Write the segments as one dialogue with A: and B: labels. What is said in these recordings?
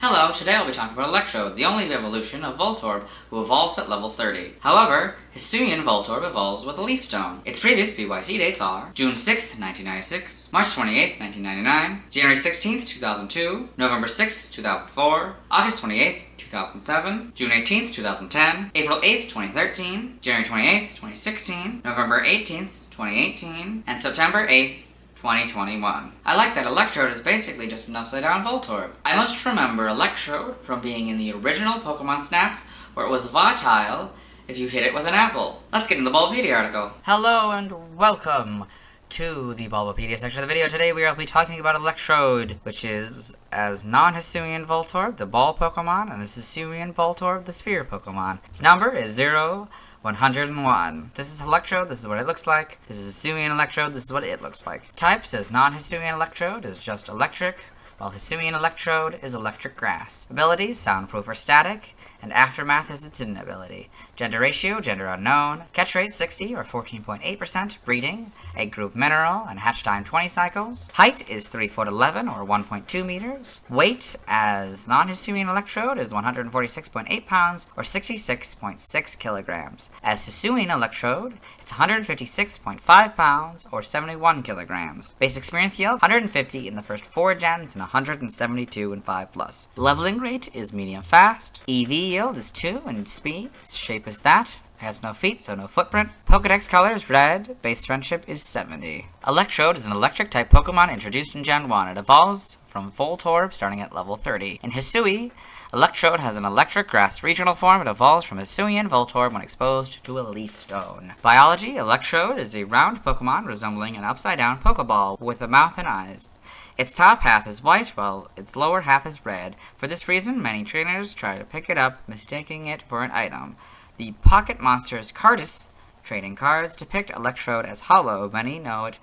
A: Hello, today I'll be talking about Electrode, the only evolution of Voltorb who evolves at level 30. However, Hisuian Voltorb evolves with a Leaf Stone. Its previous BYC dates are June 6th, 1996, March 28th, 1999, January 16th, 2002, November 6th, 2004, August 28th, 2007, June 18th, 2010, April 8th, 2013, January 28th, 2016, November 18th, 2018, and September 8th, 2021. I like that Electrode is basically just an upside-down Voltorb. I must remember Electrode from being in the original Pokemon Snap, where it was volatile if you hit it with an apple. Let's get into the Bulbapedia article.
B: Hello and welcome to the Bulbapedia section of the video. Today we will be talking about Electrode, which is as non-Hisuian Voltorb, the ball Pokemon, and as Hisuian Voltorb, the sphere Pokemon. Its number is 101. This is Electrode, this is what it looks like. This is Hisuian Electrode, this is what it looks like. Types as non-Hisuian Electrode is just electric, while Hisuian Electrode is electric grass. Abilities, soundproof or static, and Aftermath is its hidden ability. Gender ratio, gender unknown. Catch rate 60 or 14.8%. Breeding, egg group mineral, and hatch time 20 cycles. Height is 3 foot 11 or 1.2 meters. Weight as non-Hisuian Electrode is 146.8 pounds or 66.6 kilograms. As Hisuian Electrode, it's 156.5 pounds or 71 kilograms. Base experience yield, 150 in the first 4 gens and 172 in 5+. Leveling rate is medium fast. EV yield is 2 and speed. Shape is that. Has no feet, so no footprint. Pokedex color is red. Base friendship is 70. Electrode is an electric-type Pokemon introduced in Gen 1. It evolves from Voltorb starting at level 30. In Hisui, Electrode has an electric grass regional form. It evolves from Hisuian Voltorb when exposed to a Leaf Stone. Biology, Electrode is a round Pokemon resembling an upside-down Pokeball with a mouth and eyes. Its top half is white, while its lower half is red. For this reason, many trainers try to pick it up, mistaking it for an item. The Pocket Monsters Cardis trading cards depict Electrode as hollow. Many know it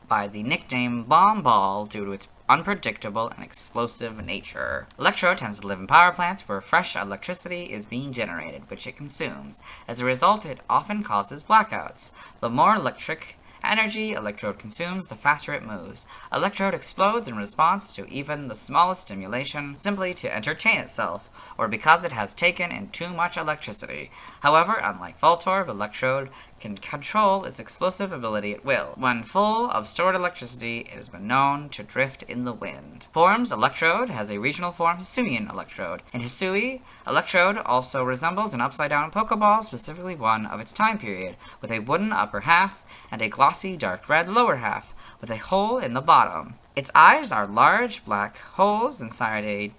B: by the nickname Bomb Ball due to its unpredictable and explosive nature. Electrode tends to live in power plants where fresh electricity is being generated, which it consumes. As a result, it often causes blackouts. The more electric energy Electrode consumes, the faster it moves. Electrode explodes in response to even the smallest stimulation, simply to entertain itself, or because it has taken in too much electricity. However, unlike Voltorb, Electrode can control its explosive ability at will. When full of stored electricity, it has been known to drift in the wind. Forms, Electrode has a regional form, Hisuian Electrode. In Hisui, Electrode also resembles an upside-down Pokeball, specifically one of its time period, with a wooden upper half and a glossy dark red lower half, with a hole in the bottom. Its eyes are large black holes inside a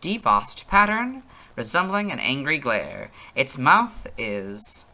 B: debossed pattern, resembling an angry glare. Its mouth is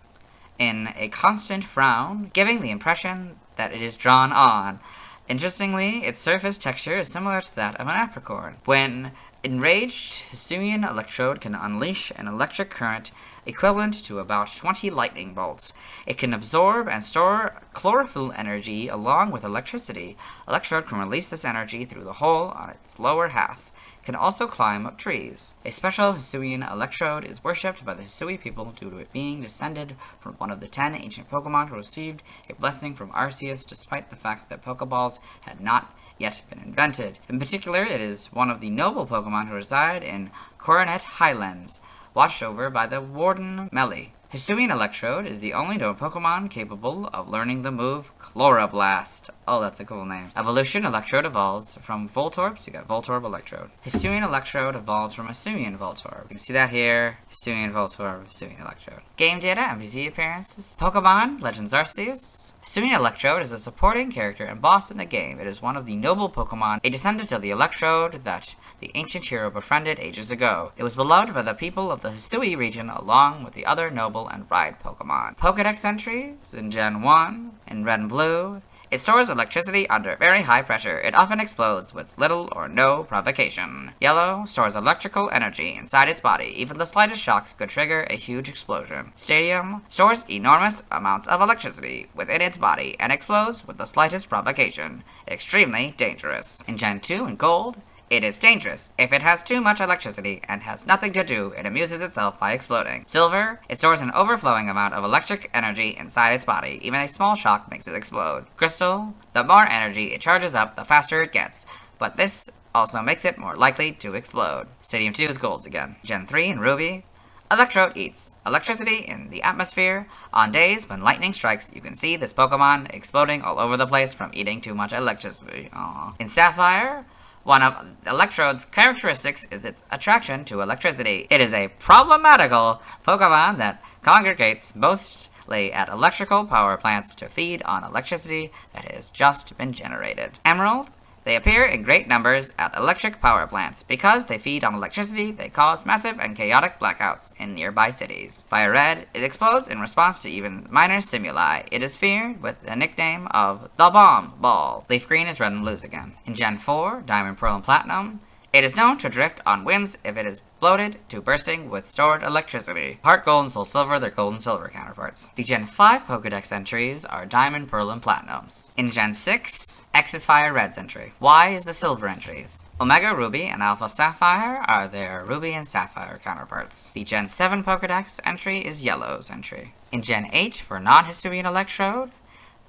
B: in a constant frown, giving the impression that it is drawn on. Interestingly, its surface texture is similar to that of an apricorn. When enraged, Hisuian Electrode can unleash an electric current equivalent to about 20 lightning bolts. It can absorb and store chlorophyll energy along with electricity. Electrode can release this energy through the hole on its lower half. It can also climb up trees. A special Hisuian Electrode is worshipped by the Hisui people due to it being descended from one of the 10 ancient Pokemon who received a blessing from Arceus despite the fact that Pokeballs had not yet been invented. In particular, it is one of the noble Pokemon who reside in Coronet Highlands, watched over by the Warden Melee. Hisuian Electrode is the only known Pokemon capable of learning the move Chloroblast. Oh, that's a cool name. Evolution, Electrode evolves from Voltorb, so you got Voltorb Electrode. Hisuian Electrode evolves from Hisuian Voltorb. You can see that here. Hisuian Voltorb, Hisuian Electrode. Game data, NPC appearances. Pokemon, Legends Arceus. Hisuian Electrode is a supporting character and boss in the game. It is one of the noble Pokemon, a descendant of the Electrode that the ancient hero befriended ages ago. It was beloved by the people of the Hisui region along with the other noble and ride Pokemon. Pokedex entries in Gen 1, in red and blue. It stores electricity under very high pressure. It often explodes with little or no provocation. Yellow stores electrical energy inside its body. Even the slightest shock could trigger a huge explosion. Stadium stores enormous amounts of electricity within its body and explodes with the slightest provocation. Extremely dangerous. In Gen 2 in gold, It is dangerous. If it has too much electricity and has nothing to do, it amuses itself by exploding. Silver, it stores an overflowing amount of electric energy inside its body. Even a small shock makes it explode. Crystal, the more energy it charges up, the faster it gets. But this also makes it more likely to explode. Stadium 2 is golds again. Gen 3 in Ruby. Electrode eats electricity in the atmosphere. On days when lightning strikes, you can see this Pokemon exploding all over the place from eating too much electricity. Aww. In Sapphire, one of Electrode's characteristics is its attraction to electricity. It is a problematical Pokemon that congregates mostly at electrical power plants to feed on electricity that has just been generated. Emerald, they appear in great numbers at electric power plants. Because they feed on electricity, they cause massive and chaotic blackouts in nearby cities. Fire Red, it explodes in response to even minor stimuli. It is feared with the nickname of the Bomb Ball. Leaf Green is red and blues again. In Gen 4, Diamond, Pearl, and Platinum, it is known to drift on winds if it is bloated to bursting with stored electricity. Heart Gold and Soul Silver, their gold and silver counterparts. The Gen 5 Pokedex entries are Diamond, Pearl, and Platinums. In Gen 6, X is Fire Red's entry. Y is the silver entries. Omega Ruby and Alpha Sapphire are their Ruby and Sapphire counterparts. The Gen 7 Pokedex entry is Yellow's entry. In Gen 8, for non-Hisuian Electrode,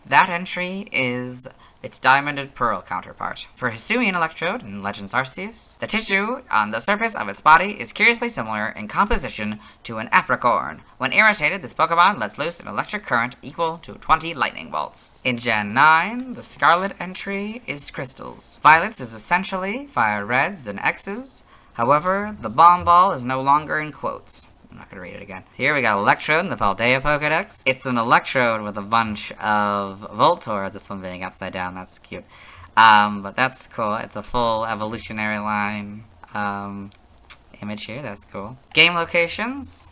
B: that entry is its Diamond and Pearl counterpart. For Hisuian Electrode in Legends Arceus, the tissue on the surface of its body is curiously similar in composition to an apricorn. When irritated, this Pokemon lets loose an electric current equal to 20 lightning bolts. In Gen 9, the Scarlet entry is Crystals. Violets is essentially Fire Reds and X's. However, the Bomb Ball is no longer in quotes. I'm not going to read it again. Here we got Electrode in the Paldea Pokedex. It's an Electrode with a bunch of Voltorb, this one being upside down, that's cute. But that's cool. It's a full evolutionary line image here, that's cool. Game locations.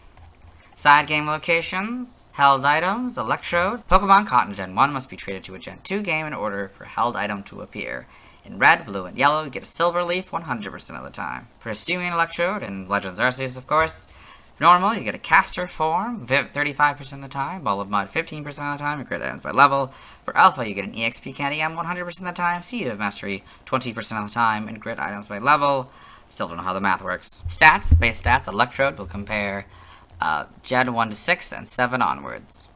B: Side game locations. Held items. Electrode. Pokemon caught in Gen 1 must be traded to a Gen 2 game in order for held item to appear. In red, blue, and yellow, you get a silver leaf 100% of the time. For Hisuian Electrode, in Legends Arceus, of course, normal, you get a caster form 35% of the time, Ball of Mud 15% of the time, and grid items by level. For Alpha, you get an EXP Candy M 100% of the time, Seed of Mastery 20% of the time, and grid items by level. Still don't know how the math works. Stats, base stats, Electrode will compare Gen 1 to 6 and 7 onwards.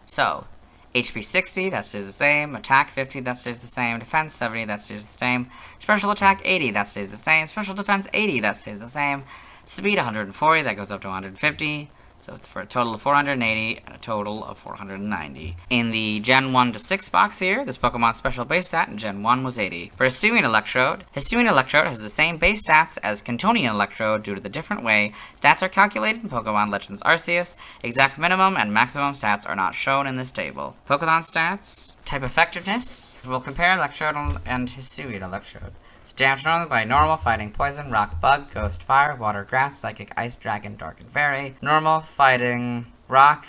B: So, HP 60, that stays the same. Attack 50, that stays the same. Defense 70, that stays the same. Special attack 80, that stays the same. Special defense 80, that stays the same. Speed 140, that goes up to 150. So it's for a total of 480 and a total of 490. In the Gen 1 to 6 box here, this Pokemon's special base stat in Gen 1 was 80. For Hisuian Electrode has the same base stats as Cantonian Electrode due to the different way stats are calculated in Pokemon Legends Arceus. Exact minimum and maximum stats are not shown in this table. Pokemon stats, type effectiveness. We'll compare Electrode and Hisuian Electrode. It's damaged normally by normal, fighting poison, rock, bug, ghost, fire, water, grass, psychic, ice, dragon, dark, and fairy. Normal, fighting, rock,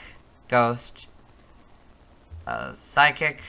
B: ghost, psychic,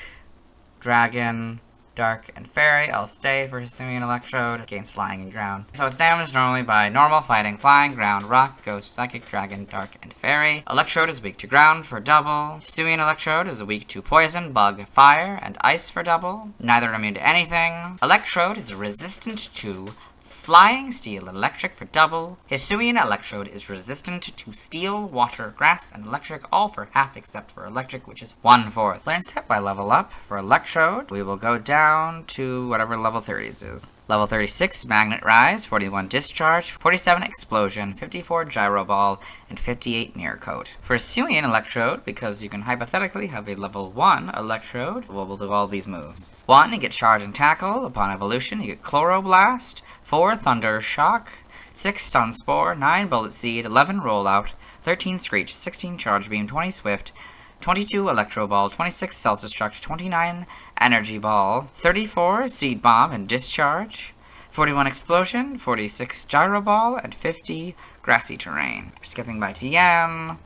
B: dragon, dark, and fairy. I'll stay for Hisuian Electrode. Gains flying and ground. So it's damaged normally by normal, fighting, flying, ground, rock, ghost, psychic, dragon, dark, and fairy. Electrode is weak to ground for double. Hisuian Electrode is weak to poison, bug, fire, and ice for double. Neither immune to anything. Electrode is resistant to flying, steel, and electric for double. Hisuian Electrode is resistant to steel, water, grass, and electric, all for half except for electric, which is 1/4. Learn step by level up. For Electrode, we will go down to whatever level 30s is. Level 36, Magnet Rise, 41 Discharge, 47 Explosion, 54 Gyro Ball, and 58 Mirror Coat. For Hisuian Electrode, because you can hypothetically have a level 1 Electrode, we'll do all these moves. 1, you get Charge and Tackle. Upon evolution, you get Chloroblast. 4, Thunder Shock. 6, Stun Spore. 9, Bullet Seed. 11, Rollout. 13, Screech. 16, Charge Beam. 20, Swift. 22, Electro Ball. 26, Self-Destruct. 29, Energy Ball. 34, Seed Bomb and Discharge. 41, Explosion. 46, Gyro Ball. And 50, Grassy Terrain. Skipping by TM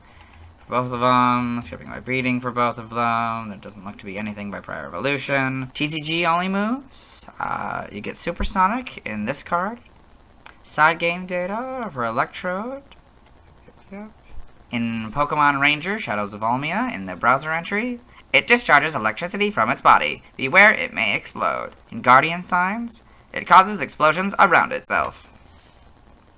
B: for both of them. Skipping by Breeding for both of them. There doesn't look to be anything by Prior Evolution. TCG only moves. You get Supersonic in this card. Side game data for Electrode. Yep. In Pokemon Ranger, Shadows of Olmia, in the browser entry, it discharges electricity from its body. Beware, it may explode. In Guardian Signs, it causes explosions around itself.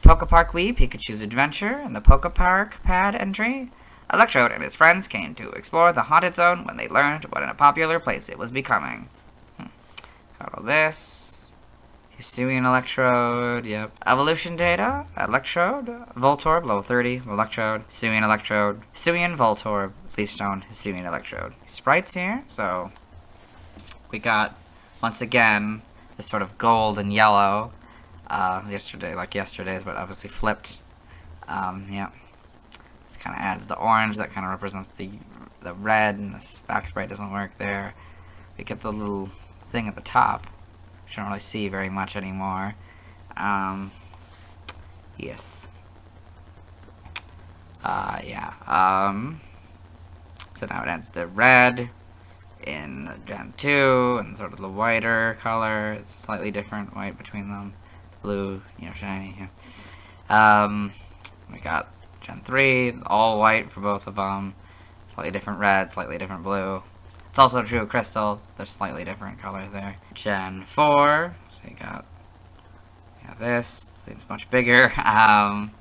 B: Pokepark Wii, Pikachu's Adventure, in the Pokepark pad entry, Electrode and his friends came to explore the haunted zone when they learned what a popular place it was becoming. Got all this. Hisuian Electrode, yep. Evolution data, Electrode, Voltorb, level 30, Electrode, Hisuian Electrode, Hisuian Voltorb, Leafstone, Hisuian Electrode. Sprites here, so we got, once again, this sort of gold and yellow, yesterday's, but obviously flipped. Yeah. This kind of adds the orange, that kind of represents the red, and this back sprite doesn't work there. We get the little thing at the top, which I don't really see very much anymore. Yes. Yeah. So now it adds the red in Gen 2, and sort of the whiter color. It's a slightly different white between them. Blue, shiny, yeah. We got Gen 3, all white for both of them. Slightly different red, slightly different blue. It's also true of Crystal. There's slightly different colors there. Gen 4, so you got this. Seems much bigger. Yep.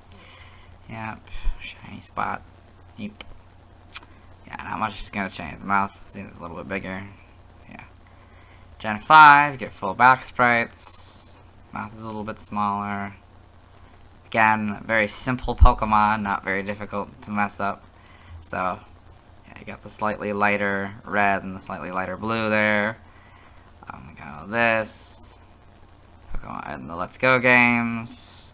B: Shiny spot. Yep. Yeah, not much is gonna change. The mouth seems a little bit bigger. Yeah. Gen 5, you get full back sprites. Mouth is a little bit smaller. Again, very simple Pokemon, not very difficult to mess up. So, yeah, you got the slightly lighter red and the slightly lighter blue there. We got all this. Pokemon in the Let's Go games.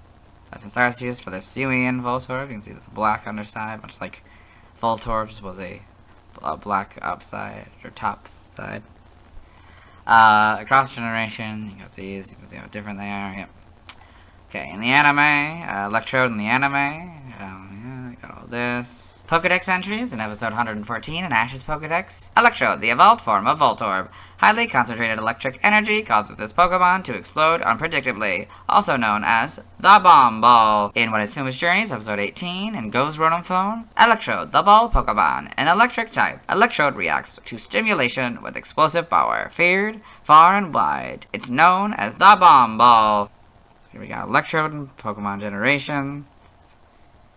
B: Legends Arceus for their Hisuian Voltorb. You can see the black underside, much like Voltorb's was a black upside, or top side. Across generation, you got these. You can see how different they are. Yep. Okay, in the anime, Electrode in the anime, yeah, I got all this. Pokedex entries in episode 114 in Ash's Pokedex. Electrode, the evolved form of Voltorb. Highly concentrated electric energy causes this Pokemon to explode unpredictably, also known as the Bomb Ball. In What Is Suma's Journeys, episode 18, in Go's Rotom Phone, Electrode, the Ball Pokemon, an electric type. Electrode reacts to stimulation with explosive power, feared far and wide. It's known as the Bomb Ball. Here we got Electrode and Pokemon Generation. It's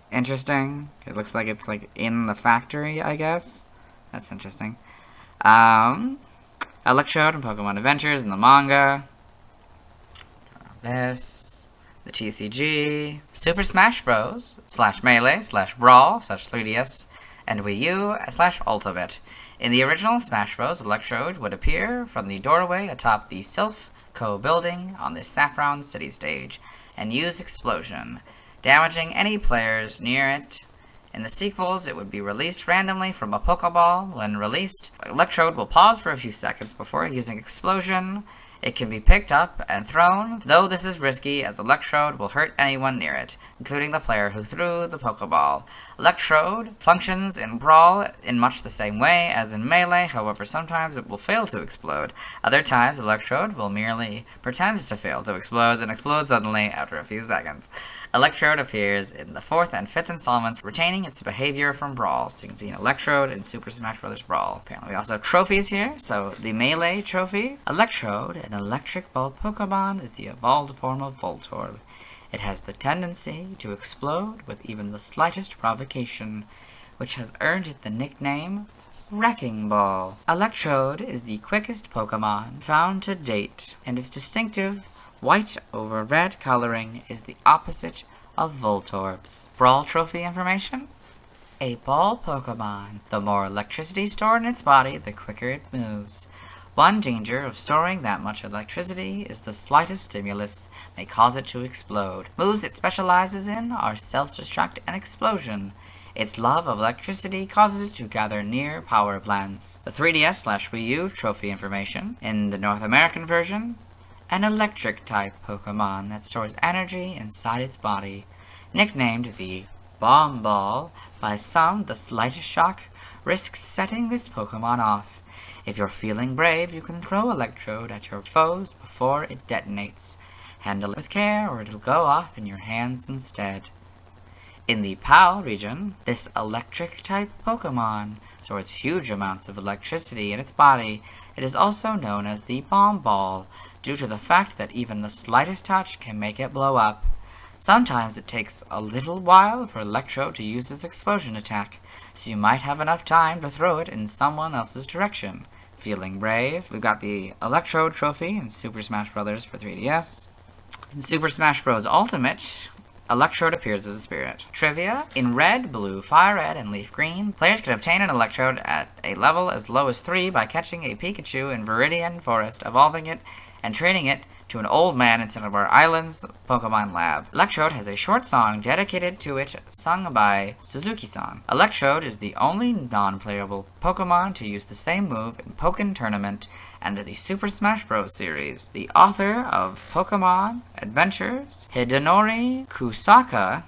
B: interesting. It looks like it's like in the factory, I guess. That's interesting. Electrode and Pokemon Adventures in the manga. This. The TCG. Super Smash Bros. / Melee / Brawl / 3DS and Wii U / Ultimate. In the original Smash Bros., Electrode would appear from the doorway atop the Sylph building on the Saffron City stage and use explosion, damaging any players near it. In the sequels, it would be released randomly from a Pokeball. When released, Electrode will pause for a few seconds before using explosion. It can be picked up and thrown, though this is risky as Electrode will hurt anyone near it, including the player who threw the Pokeball. Electrode functions in Brawl in much the same way as in Melee, however sometimes it will fail to explode. Other times Electrode will merely pretend to fail to explode, then explode suddenly after a few seconds. Electrode appears in the 4th and 5th installments, retaining its behavior from Brawl, so you can see an Electrode in Super Smash Bros. Brawl. Apparently we also have trophies here, so the Melee trophy. Electrode, an electric ball Pokemon, is the evolved form of Voltorb. It has the tendency to explode with even the slightest provocation, which has earned it the nickname Wrecking Ball. Electrode is the quickest Pokemon found to date, and its distinctive white over red coloring is the opposite of Voltorb's. Brawl trophy information? A ball Pokemon. The more electricity stored in its body, the quicker it moves. One danger of storing that much electricity is the slightest stimulus may cause it to explode. Moves it specializes in are self-destruct and explosion. Its love of electricity causes it to gather near power plants. The 3DS / Wii U trophy information. In the North American version, an electric-type Pokemon that stores energy inside its body. Nicknamed the Bomb Ball by some, the slightest shock risks setting this Pokemon off. If you're feeling brave, you can throw Electrode at your foes before it detonates. Handle it with care, or it'll go off in your hands instead. In the PAL region, this electric-type Pokemon stores huge amounts of electricity in its body. It is also known as the Bomb Ball, due to the fact that even the slightest touch can make it blow up. Sometimes it takes a little while for Electrode to use its explosion attack, so you might have enough time to throw it in someone else's direction. Feeling brave? We've got the Electrode trophy in Super Smash Bros. For 3DS. In Super Smash Bros. Ultimate, Electrode appears as a spirit. Trivia: in Red, Blue, Fire Red, and Leaf Green, players can obtain an Electrode at a level as low as 3 by catching a Pikachu in Viridian Forest, evolving it, and training it to an old man in Cinnabar Island's Pokemon Lab. Electrode has a short song dedicated to it, sung by Suzuki-san. Electrode is the only non-playable Pokemon to use the same move in Pokken Tournament and the Super Smash Bros. Series. The author of Pokemon Adventures, Hidenori Kusaka,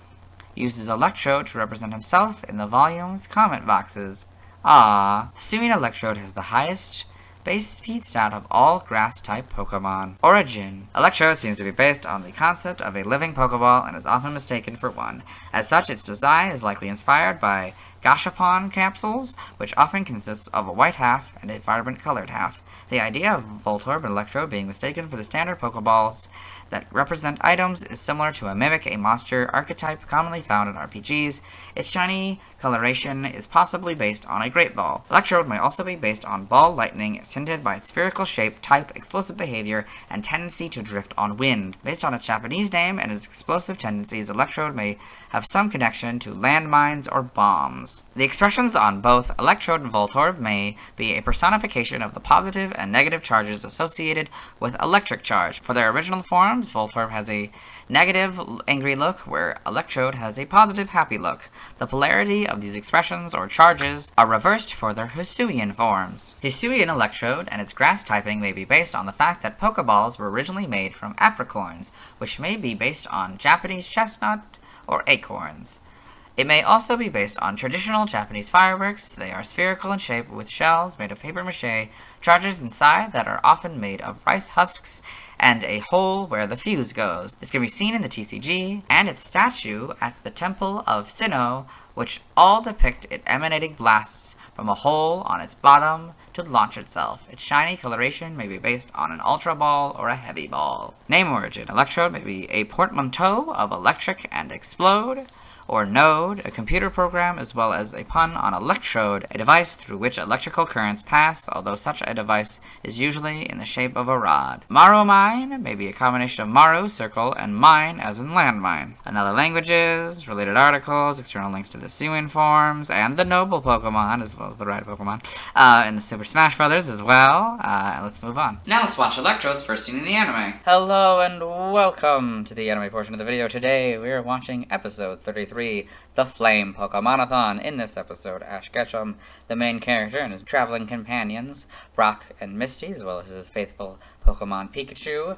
B: uses Electrode to represent himself in the volume's comment boxes. Hisuian Electrode has the highest base speed stat of all grass-type Pokemon. Origin: Electrode seems to be based on the concept of a living Pokeball and is often mistaken for one. As such, its design is likely inspired by Gashapon capsules, which often consists of a white half and a vibrant colored half. The idea of Voltorb and Electrode being mistaken for the standard Pokeballs that represent items is similar to a Mimic, a monster archetype commonly found in RPGs. Its shiny coloration is possibly based on a Great Ball. Electrode may also be based on Ball Lightning, scented by its spherical shape, type, explosive behavior, and tendency to drift on wind. Based on its Japanese name and its explosive tendencies, Electrode may have some connection to landmines or bombs. The expressions on both Electrode and Voltorb may be a personification of the positive and negative charges associated with electric charge. For their original forms, Voltorb has a negative, angry look, where Electrode has a positive, happy look. The polarity of these expressions or charges are reversed for their Hisuian forms. Hisuian Electrode and its grass typing may be based on the fact that Pokeballs were originally made from apricorns, which may be based on Japanese chestnut or acorns. It may also be based on traditional Japanese fireworks. They are spherical in shape with shells made of papier-mâché, charges inside that are often made of rice husks, and a hole where the fuse goes. This can be seen in the TCG and its statue at the Temple of Sinnoh, which all depict it emanating blasts from a hole on its bottom to launch itself. Its shiny coloration may be based on an Ultra Ball or a Heavy Ball. Name origin: Electrode may be a portmanteau of electric and explode, or node, a computer program, as well as a pun on electrode, a device through which electrical currents pass, although such a device is usually in the shape of a rod. Maromine may be a combination of Maru, circle, and mine, as in landmine. Another languages, related articles, external links to the Hisuian forms, and the noble Pokemon, as well as the ride Pokemon, and the Super Smash Brothers as well. Let's move on.
A: Now let's watch Electrode's first scene in the anime.
B: Hello and welcome to the anime portion of the video. Today we are watching episode 33. The Flame Pokemonathon. In this episode, Ash Ketchum, the main character, and his traveling companions, Brock and Misty, as well as his faithful Pokemon Pikachu,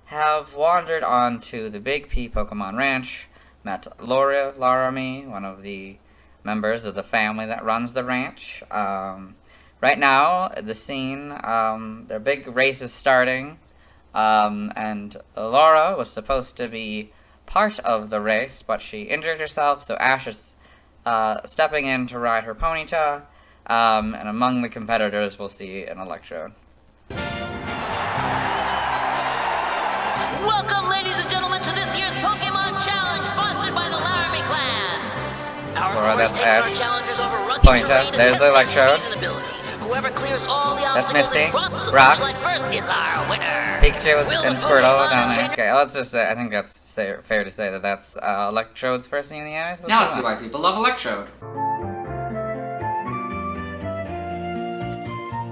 B: have wandered on to the Big P Pokemon Ranch, met Laramie, one of the members of the family that runs the ranch. Right now, the scene, their big race is starting, and Laura was supposed to be part of the race, but she injured herself, so Ash is stepping in to ride her Ponyta, and among the competitors we'll see an Electrode.
C: Welcome, ladies and gentlemen, to this year's Pokemon Challenge, sponsored by the Laramie Clan.
B: Laura, that's Ash.
C: Ponyta,
B: there's the Electrode.
C: Whoever clears all the
B: That's
C: obstacles
B: Misty.
C: and crosses the
B: Brock.
C: finish line first is our winner.
B: Pikachu
C: Will
B: and
C: the
B: Squirtle
C: Pokemon
B: down there.
C: trainer-
B: Okay, let's just say, I think that's fair to say that that's Electrode's first scene in the anime. So
A: Now let's see why people love Electrode.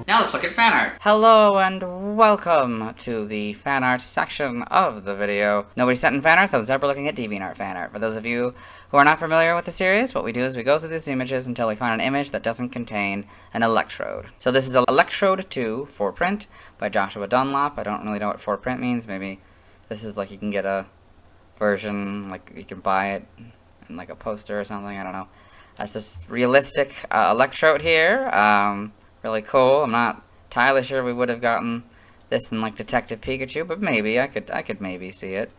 A: Now let's look at fan art.
B: Hello and welcome to the fan art section of the video. Nobody sent in fan art, so I was ever looking at DeviantArt fan art. For those of you who are not familiar with the series, what we do is we go through these images until we find an image that doesn't contain an Electrode. So this is Electrode 2 for print by Joshua Dunlop. I don't really know what for print means. Maybe this is like you can get a version, like you can buy it in like a poster or something. I don't know. That's just realistic Electrode here. Really cool. I'm not entirely sure we would have gotten this in like Detective Pikachu, but maybe I could maybe see it.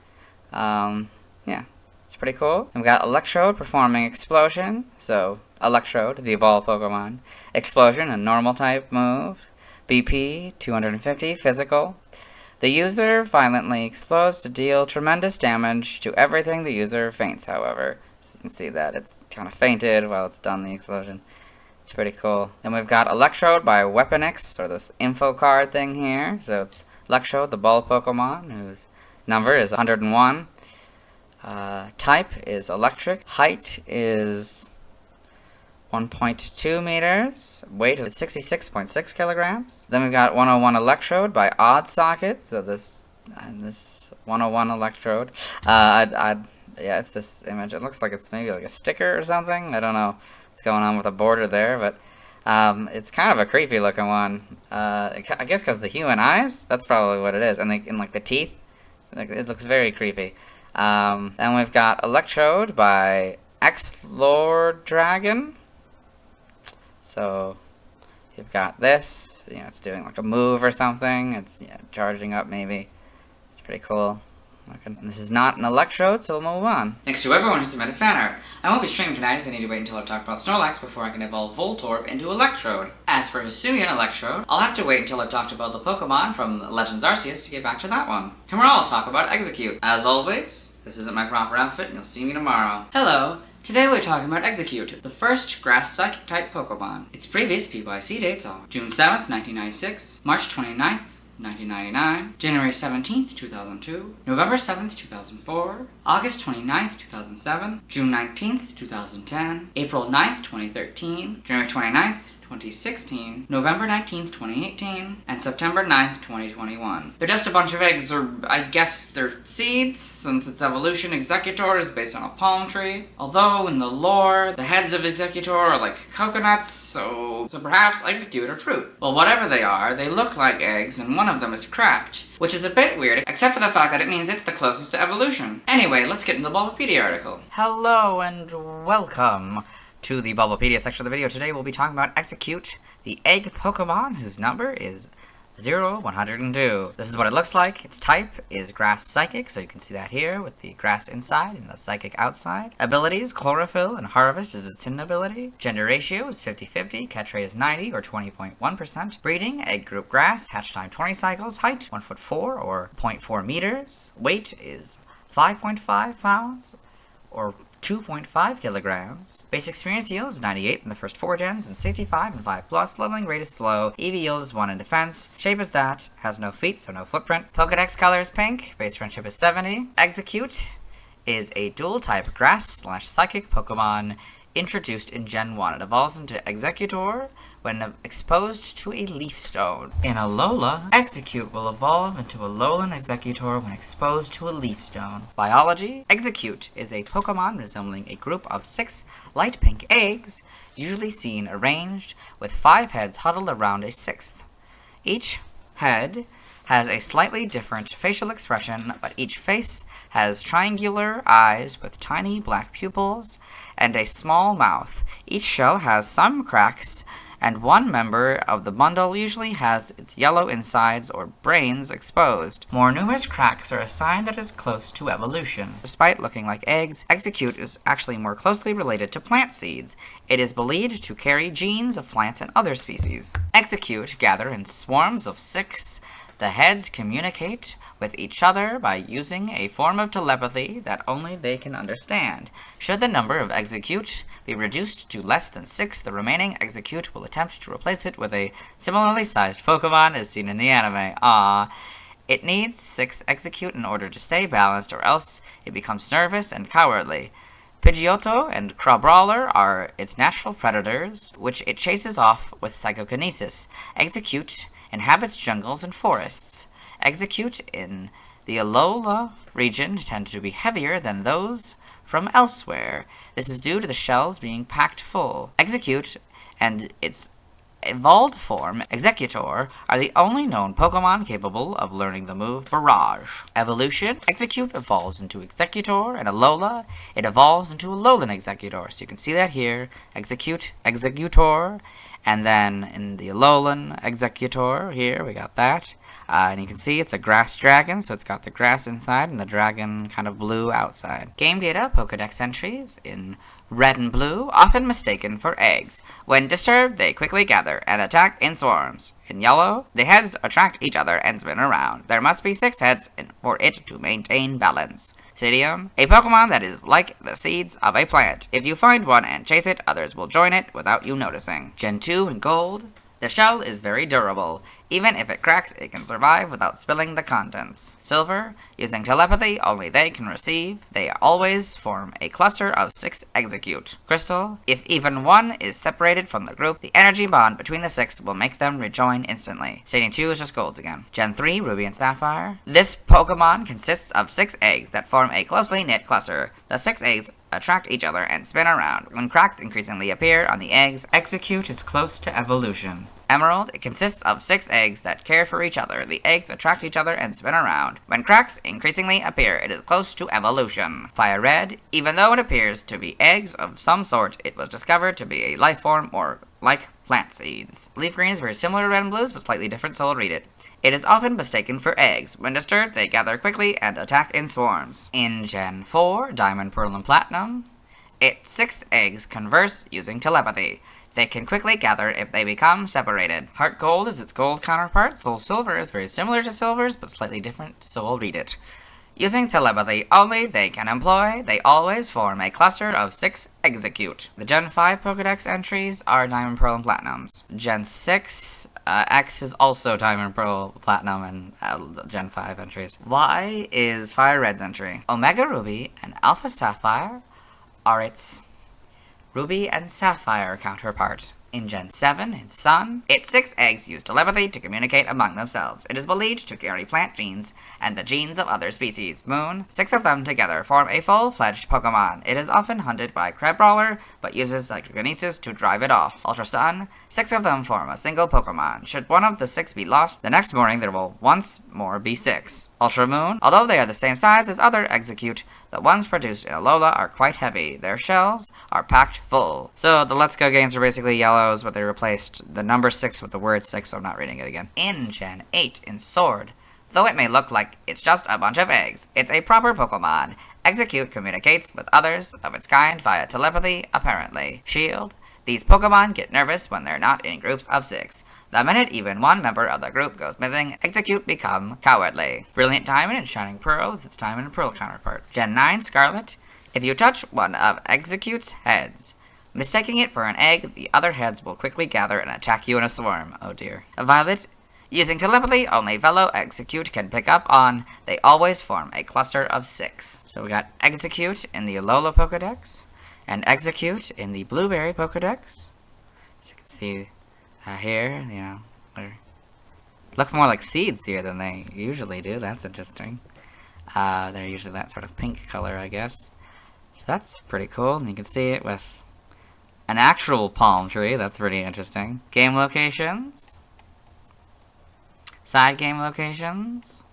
B: Yeah, it's pretty cool. And we got Electrode performing Explosion. So Electrode, the evolved Pokemon. Explosion, a normal type move. BP 250 physical. The user violently explodes to deal tremendous damage to everything the user faints. However, so you can see that it's kind of fainted while it's done the explosion. It's pretty cool. Then we've got Electrode by Weaponix, or this info card thing here. So it's Electrode, the ball Pokemon, who's Number is 101. Type is electric. Height is 1.2 meters. Weight is 66.6 kilograms. Then we've got 101 Electrode by Odd Socket. So this 101 Electrode. Yeah, it's this image. It looks like it's maybe like a sticker or something. I don't know what's going on with the border there, but it's kind of a creepy looking one. I guess because the human eyes. That's probably what it is. And like the teeth. It looks very creepy. Then we've got Electrode by Exlord. So you've got this. It's doing like a move or something. It's charging up maybe. It's pretty cool. And this is not an Electrode, so we'll move on.
A: Thanks to everyone who submitted fan art. I won't be streaming tonight as I need to wait until I've talked about Snorlax before I can evolve Voltorb into Electrode. As for Hisuian Electrode, I'll have to wait until I've talked about the Pokemon from Legends Arceus to get back to that one. Tomorrow I'll talk about Exeggcute. As always, this isn't my proper outfit and you'll see me tomorrow. Hello! Today we're talking about Exeggcute, the first Grass Psychic type Pokemon. Its previous PYC dates are June 7th, 1996, March 29th, 1999, January 17th, 2002, November 7th, 2004, August 29th, 2007, June 19th, 2010, April 9th, 2013, January 29th, 2016, November 19th, 2018, and September 9th, 2021. They're just a bunch of eggs, or I guess they're seeds, since its evolution Exeggutor is based on a palm tree. Although, in the lore, the heads of Exeggutor are like coconuts, so perhaps Exeggcute are fruit. Well, whatever they are, they look like eggs, and one of them is cracked, which is a bit weird, except for the fact that it means it's the closest to evolution. Anyway, let's get into the Bulbapedia article.
B: Hello and welcome to the Bulbapedia section of the video. Today we'll be talking about Exeggcute, the egg Pokemon whose number is 102. This is what it looks like. Its type is Grass Psychic, so you can see that here with the grass inside and the Psychic outside. Abilities, Chlorophyll and Harvest is its hidden ability. Gender ratio is 50-50, catch rate is 90 or 20.1%. Breeding, egg group grass, hatch time 20 cycles, height 1'4" or 0.4 meters. Weight is 5.5 pounds or 2.5 kilograms. Base experience yield is 98 in the first 4 gens and 65 in 5+. Leveling rate is slow. EV yield is 1 in defense. Shape is that. Has no feet, so no footprint. Pokedex color is pink. Base friendship is 70. Exeggcute is a dual type grass/psychic Pokemon introduced in Gen 1. It evolves into Exeggutor when exposed to a Leaf Stone. In Alola, Exeggcute will evolve into Alolan Exeggutor when exposed to a Leaf Stone. Biology, Exeggcute is a Pokemon resembling a group of 6 light pink eggs, usually seen arranged with 5 heads huddled around a 6th. Each head has a slightly different facial expression, but each face has triangular eyes with tiny black pupils and a small mouth. Each shell has some cracks, and one member of the bundle usually has its yellow insides or brains exposed. More numerous cracks are a sign that it is close to evolution. Despite looking like eggs, Exeggcute is actually more closely related to plant seeds. It is believed to carry genes of plants and other species. Exeggcute gather in swarms of 6. The heads communicate with each other by using a form of telepathy that only they can understand. Should the number of Exeggcute be reduced to less than 6, the remaining Exeggcute will attempt to replace it with a similarly sized Pokemon as seen in the anime. It needs 6 Exeggcute in order to stay balanced, or else it becomes nervous and cowardly. Pidgeotto and Crabrawler are its natural predators, which it chases off with psychokinesis. Exeggcute inhabits jungles and forests. Exeggcute in the Alola region tend to be heavier than those from elsewhere. This is due to the shells being packed full. Exeggcute and its evolved form, Exeggutor, are the only known Pokemon capable of learning the move Barrage. Evolution, Exeggcute evolves into Exeggutor, and Alola, it evolves into Alolan Exeggutor. So you can see that here, Exeggcute, Exeggutor, and then in the Alolan Exeggutor, here, we got that. And you can see it's a grass dragon, so it's got the grass inside and the dragon kind of blue outside. Game data, Pokedex entries in red and blue, often mistaken for eggs. When disturbed, they quickly gather and attack in swarms. In yellow, the heads attract each other and spin around. There must be 6 heads for it to maintain balance. Seaking, a Pokemon that is like the seeds of a plant. If you find one and chase it, others will join it without you noticing. Gen 2 in gold. The shell is very durable. Even if it cracks, it can survive without spilling the contents. Silver, using telepathy, only they can receive. They always form a cluster of 6 Exeggcute. Crystal, if even one is separated from the group, the energy bond between the 6 will make them rejoin instantly. Stadium 2 is just golds again. Gen 3, Ruby and Sapphire. This Pokemon consists of 6 eggs that form a closely knit cluster. The 6 eggs attract each other and spin around. When cracks increasingly appear on the eggs, Exeggcute is close to evolution. Emerald, it consists of 6 eggs that care for each other. The eggs attract each other and spin around. When cracks increasingly appear, it is close to evolution. Fire Red, even though it appears to be eggs of some sort, it was discovered to be a life form or like plant seeds. Leaf Green is very similar to Red and Blues, but slightly different, so I'll read it. It is often mistaken for eggs. When disturbed, they gather quickly and attack in swarms. In Gen 4, Diamond, Pearl, and Platinum, its 6 eggs converse using telepathy. They can quickly gather if they become separated. Heart Gold is its gold counterpart. Soul Silver is very similar to Silver's, but slightly different, so I'll read it. Using telepathy only they can employ, they always form a cluster of 6 Exeggcute. The Gen 5 Pokedex entries are Diamond, Pearl, and Platinums. Gen 6 X is also Diamond, Pearl, Platinum, and Gen 5 entries. Y is Fire Red's entry. Omega Ruby and Alpha Sapphire are its Ruby and Sapphire counterpart. In Gen 7, its Sun, its 6 eggs use telepathy to communicate among themselves. It is believed to carry plant genes and the genes of other species. Moon, 6 of them together form a full-fledged Pokemon. It is often hunted by Crabrawler, but uses psychokinesis to drive it off. Ultra Sun, 6 of them form a single Pokemon. Should one of the 6 be lost, the next morning there will once more be 6. Ultra Moon, although they are the same size as other Exeggcute, the ones produced in Alola are quite heavy. Their shells are packed full. So the Let's Go games are basically yellows, but they replaced the number 6 with the word 6, so I'm not reading it again. In Gen 8, in Sword, though it may look like it's just a bunch of eggs, it's a proper Pokemon. Exeggcute communicates with others of its kind via telepathy, apparently. Shield, these Pokemon get nervous when they're not in groups of 6. The minute even one member of the group goes missing, Exeggcute become cowardly. Brilliant Diamond and Shining Pearl is its Diamond and Pearl counterpart. Gen 9 Scarlet, if you touch one of Exeggute's heads, mistaking it for an egg, the other heads will quickly gather and attack you in a swarm. Oh dear. Violet, using telepathy only fellow Exeggcute can pick up on, they always form a cluster of 6. So we got Exeggcute in the Alola Pokedex, and Exeggcute in the Blueberry Pokedex. As you can see here, you know, they look more like seeds here than they usually do. That's interesting. They're usually that sort of pink color, I guess. So that's pretty cool, and you can see it with an actual palm tree. That's pretty interesting. Game locations. Side game locations.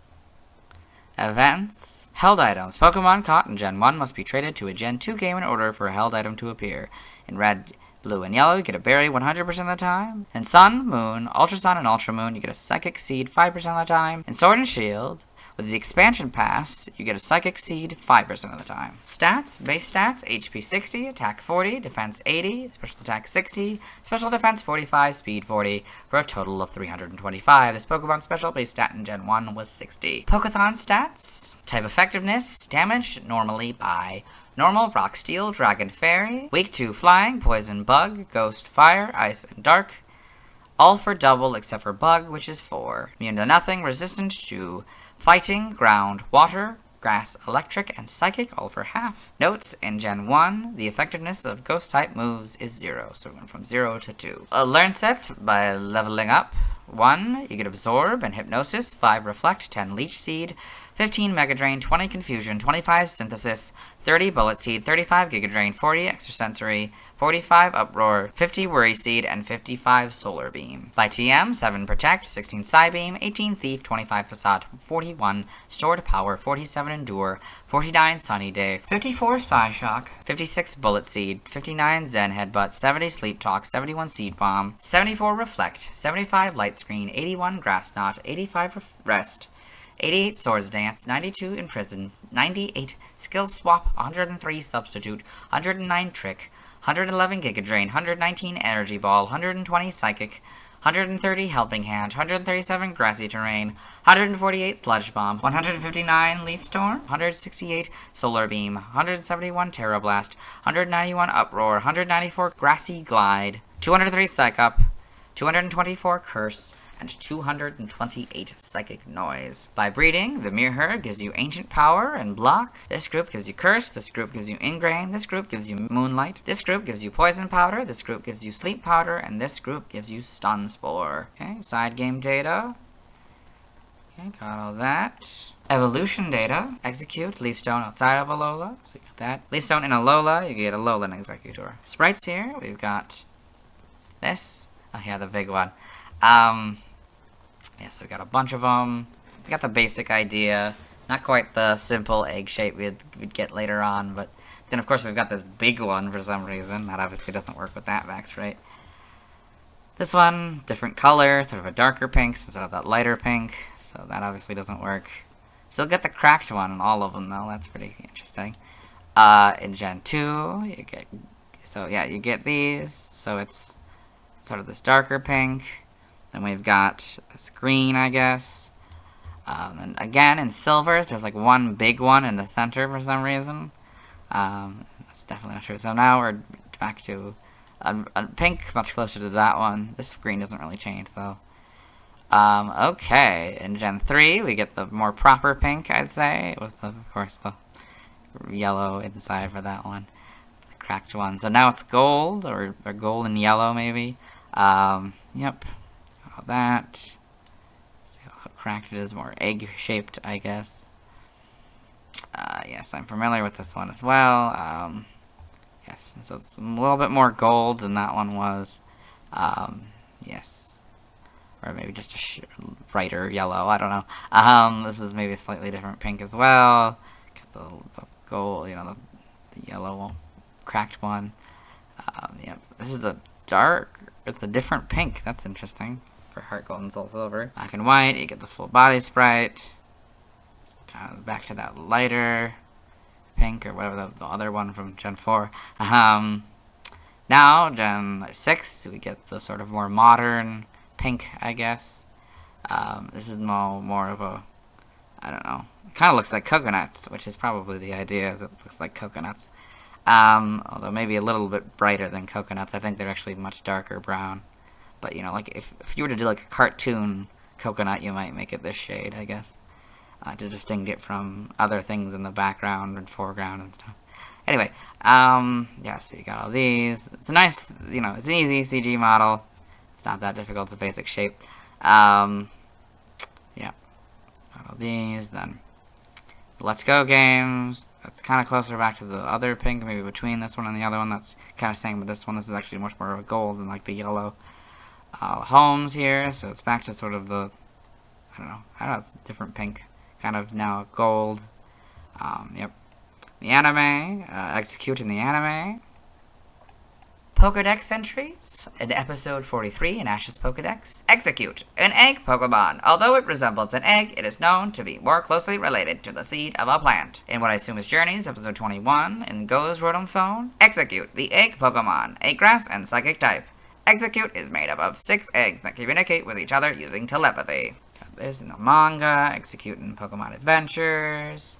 B: Events. Held items. Pokemon caught in Gen 1 must be traded to a Gen 2 game in order for a held item to appear. In red, blue, and yellow, you get a berry 100% of the time. In Sun, Moon, Ultra Sun, and Ultra Moon, you get a Psychic Seed 5% of the time. In Sword and Shield, with the expansion pass, you get a Psychic Seed 5% of the time. Stats, base stats, HP 60, attack 40, defense 80, special attack 60, special defense 45, speed 40, for a total of 325. This Pokemon special base stat in Gen 1 was 60. Pokeathon stats, type effectiveness, damaged normally by normal, rock, steel, dragon, fairy, weak to flying, poison, bug, ghost, fire, ice, and dark. All for double except for bug, which is 4. Immune to nothing, resistant to fighting, ground, water, grass, electric, and psychic, all for half. Notes, in Gen 1, the effectiveness of ghost-type moves is 0, so we went from 0 to 2. Learn set by leveling up. 1, you get Absorb and Hypnosis, 5 Reflect, 10 Leech Seed, 15 Mega Drain, 20 Confusion, 25 Synthesis, 30 Bullet Seed, 35 Giga Drain, 40 Extrasensory, 45 Uproar, 50 Worry Seed, and 55 Solar Beam. By TM, 7 Protect, 16 Psybeam, 18 Thief, 25 Facade, 41 Stored Power, 47 Endure, 49 Sunny Day, 54 Psyshock, 56 Bullet Seed, 59 Zen Headbutt, 70 Sleep Talk, 71 Seed Bomb, 74 Reflect, 75 Light Screen, 81 Grass Knot, 85 Rest, 88 Swords Dance, 92 Imprison, 98 Skill Swap, 103 Substitute, 109 Trick, 111 Giga Drain, 119 Energy Ball, 120 Psychic, 130 Helping Hand, 137 Grassy Terrain, 148 Sludge Bomb, 159 Leaf Storm, 168 Solar Beam, 171 Terra Blast, 191 Uproar, 194 Grassy Glide, 203 Psych Up, 224 Curse, and 228 Psychic Noise. By breeding, the Mirror gives you Ancient Power and Block. This group gives you Curse. This group gives you Ingrain. This group gives you Moonlight. This group gives you Poison Powder. This group gives you Sleep Powder. And this group gives you Stun Spore. Okay, side game data. Okay, got all that. Evolution data. Exeggcute, Leaf Stone outside of Alola. So you got that. Leaf Stone in Alola, you get Alola and Exeggutor. Sprites here, we've got this. Oh yeah, the big one. Yeah, so we got a bunch of them. We got the basic idea. Not quite the simple egg shape we'd get later on, but then of course we've got this big one for some reason. That obviously doesn't work with that max, right? This one, different color, sort of a darker pink instead of that lighter pink. So that obviously doesn't work. Still get the cracked one in all of them though. That's pretty interesting. In Gen 2, you get, so yeah, you get these. So it's sort of this darker pink. Then we've got this green, I guess. And again, in silvers, there's like one big one in the center for some reason. That's definitely not true. So now we're back to a pink, much closer to that one. This green doesn't really change though. Okay, in Gen 3, we get the more proper pink, I'd say, with, of course, the yellow inside for that one, the cracked one. So now it's gold, or gold and yellow, maybe. Yep, all that. See how cracked it is, more egg-shaped, I guess. Yes, I'm familiar with this one as well. Yes, so it's a little bit more gold than that one was. Yes. Or maybe just a brighter yellow, I don't know. This is maybe a slightly different pink as well. Got the gold, you know, the yellow cracked one. Yep, this is it's a different pink, that's interesting. For Heart Gold and Soul Silver. Black and white, you get the full body sprite. So kind of back to that lighter pink, or whatever the other one from Gen 4. Now, Gen 6, we get the sort of more modern pink, I guess. This is more of a, I don't know. It kind of looks like coconuts, which is probably the idea, as it looks like coconuts. Although maybe a little bit brighter than coconuts. I think they're actually much darker brown. But, you know, like, if you were to do, like, a cartoon coconut, you might make it this shade, I guess. To distinguish it from other things in the background and foreground and stuff. Anyway, yeah, so you got all these. It's a nice, you know, it's an easy CG model. It's not that difficult, it's a basic shape. Yeah. Got all these, then Let's Go games. That's kind of closer back to the other pink, maybe between this one and the other one. That's kind of same with this one. This is actually much more of a gold than like the yellow. Homes here, so it's back to sort of the, I don't know, it's a different pink. Kind of now gold. Yep. The anime, Exeggcute in the anime. Pokedex entries. In episode 43 in Ash's Pokedex, Exeggcute, an egg Pokemon. Although it resembles an egg, it is known to be more closely related to the seed of a plant. In what I assume is Journeys, episode 21, in Go's Rotom Phone, Exeggcute, the egg Pokemon, a grass and psychic type. Exeggcute is made up of 6 eggs that communicate with each other using telepathy. Got this in the manga, Exeggcute in Pokemon Adventures.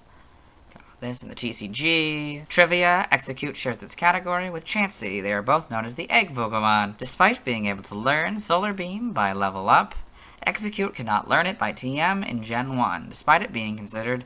B: This in the TCG. Trivia, Exeggcute shares its category with Chansey. They are both known as the Egg Pokemon. Despite being able to learn Solar Beam by level up, Exeggcute cannot learn it by TM in Gen 1, despite it being considered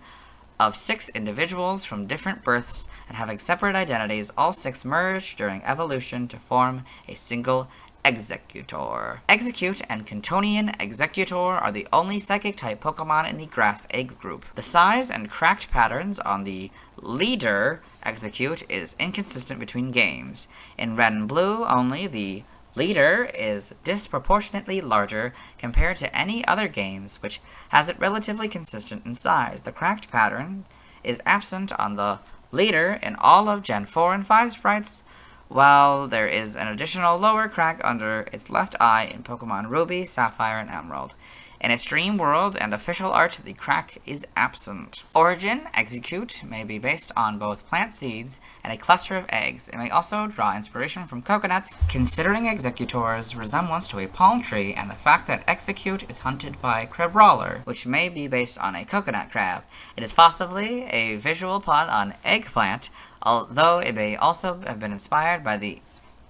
B: of 6 individuals from different births and having separate identities. All 6 merge during evolution to form a single Exeggutor. Exeggcute and Cantonian Exeggutor are the only Psychic-type Pokemon in the Grass Egg group. The size and cracked patterns on the leader Exeggcute is inconsistent between games. In Red and Blue only, the leader is disproportionately larger compared to any other games, which has it relatively consistent in size. The cracked pattern is absent on the leader in all of Gen 4 and 5 sprites, while there is an additional lower crack under its left eye in Pokemon Ruby, Sapphire, and Emerald. In its dream world and official art, the crack is absent. Origin, Exeggcute, may be based on both plant seeds and a cluster of eggs. It may also draw inspiration from coconuts, considering Exeggutor's resemblance to a palm tree and the fact that Exeggcute is hunted by Crabrawler, which may be based on a coconut crab. It is possibly a visual pun on eggplant, although it may also have been inspired by the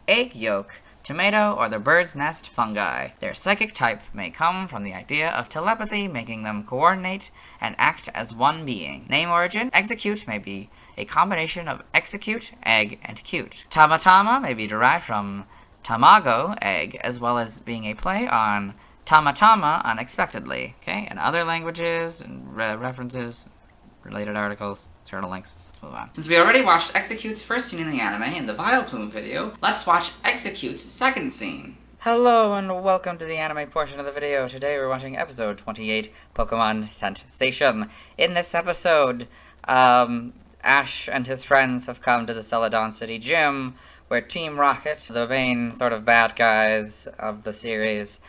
B: egg yolk tomato, or the bird's nest fungi. Their psychic type may come from the idea of telepathy, making them coordinate and act as one being. Name origin: Exeggcute may be a combination of execute, egg, and cute. Tamatama may be derived from tamago, egg, as well as being a play on tamatama, unexpectedly. Okay, and other languages and references, related articles, journal links. Let's move on.
A: Since we already watched Exeggute's first scene in the anime in the Vileplume video, let's watch Exeggute's second scene.
B: Hello and welcome to the anime portion of the video. Today we're watching episode 28, Pokemon Sensation. In this episode, Ash and his friends have come to the Celadon City Gym, where Team Rocket, the main sort of bad guys of the series,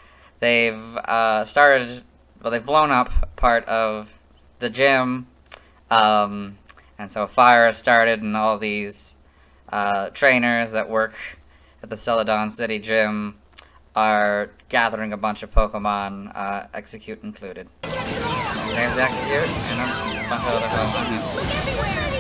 B: they've they've blown up part of the gym, and so a fire has started, and all these trainers that work at the Celadon City Gym are gathering a bunch of Pokemon, Exeggcute included. There's the Exeggcute, and a bunch of other Pokemon.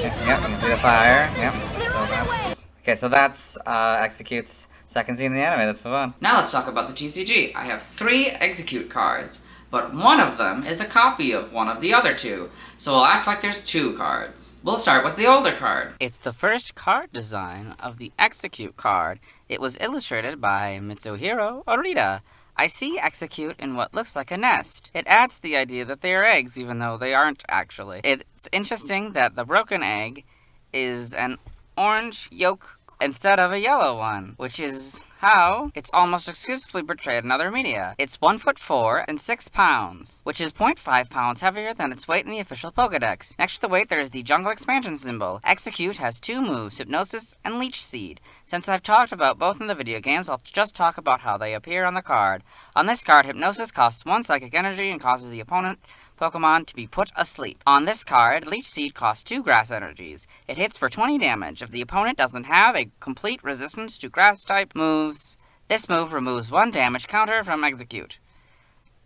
B: Yep, you can see the fire. Yep, so that's Exeggute's second scene in the anime. Let's move on.
A: Now let's talk about the TCG. I have 3 Exeggcute cards, but one of them is a copy of one of the other 2, so we'll act like there's 2 cards. We'll start with the older card.
B: It's the first card design of the Exeggcute card. It was illustrated by Mitsuhiro Orita. I see Exeggcute in what looks like a nest. It adds to the idea that they are eggs, even though they aren't actually. It's interesting that the broken egg is an orange yolk instead of a yellow one, which is how it's almost exclusively portrayed in other media. It's 1'4" and 6 pounds, which is 0.5 pounds heavier than its weight in the official Pokedex. Next to the weight, there is the jungle expansion symbol. Exeggcute has 2 moves, Hypnosis and Leech Seed. Since I've talked about both in the video games, I'll just talk about how they appear on the card. On this card, Hypnosis costs 1 psychic energy and causes the opponent Pokemon to be put asleep. On this card, Leech Seed costs 2 grass energies. It hits for 20 damage. If the opponent doesn't have a complete resistance to grass-type moves, this move removes 1 damage counter from Exeggcute.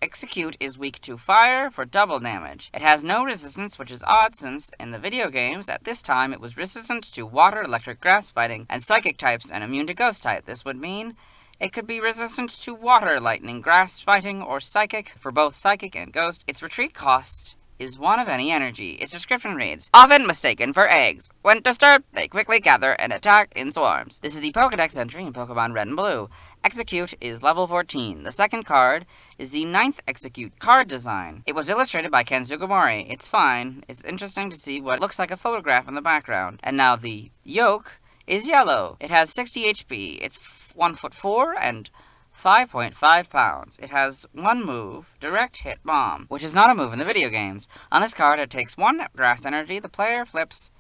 B: Exeggcute is weak to fire for double damage. It has no resistance, which is odd since, in the video games, at this time it was resistant to water, electric, grass fighting, and psychic types, and immune to ghost type. This would mean it could be resistant to water, lightning, grass, fighting, or psychic. For both psychic and ghost, its retreat cost is 1 of any energy. Its description reads, often mistaken for eggs. When disturbed, they quickly gather and attack in swarms. This is the Pokedex entry in Pokemon Red and Blue. Exeggcute is level 14. The second card is the 9th Exeggcute card design. It was illustrated by Ken Sugimori. It's fine. It's interesting to see what looks like a photograph in the background. And now the yolk is yellow. It has 60 HP. It's 1'4" and 5.5 pounds. It has 1 move, Direct Hit Bomb, which is not a move in the video games. On this card, it takes 1 grass energy. The player flips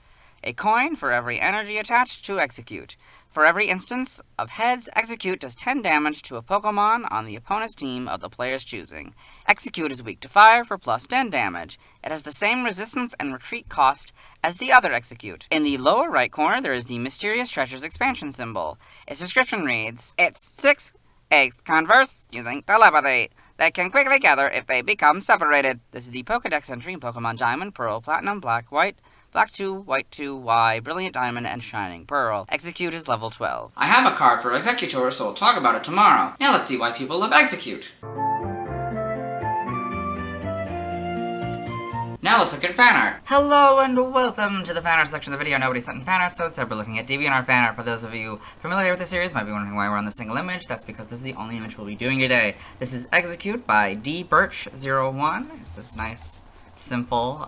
B: a coin for every energy attached to Exeggcute. For every instance of heads, Exeggcute does 10 damage to a Pokemon on the opponent's team of the player's choosing. Exeggcute is weak to fire for plus 10 damage. It has the same resistance and retreat cost as the other Exeggcute. In the lower right corner, there is the Mysterious Treasures expansion symbol. Its description reads, it's 6 eggs converse using telepathy. They can quickly gather if they become separated. This is the Pokedex entry in Pokemon Diamond, Pearl, Platinum, Black, White, Black 2, White 2, Y, Brilliant Diamond, and Shining Pearl. Exeggcute is level 12.
A: I have a card for Exeggutor, so we'll talk about it tomorrow. Now let's see why people love Exeggcute. Now let's look at fan art.
B: Hello and welcome to the fan art section of the video. Nobody sent in fan art, so let's start by looking at DeviantArt fan art. For those of you familiar with the series, might be wondering why we're on the single image. That's because this is the only image we'll be doing today. This is Exeggcute by DBirch01. It's this nice, simple,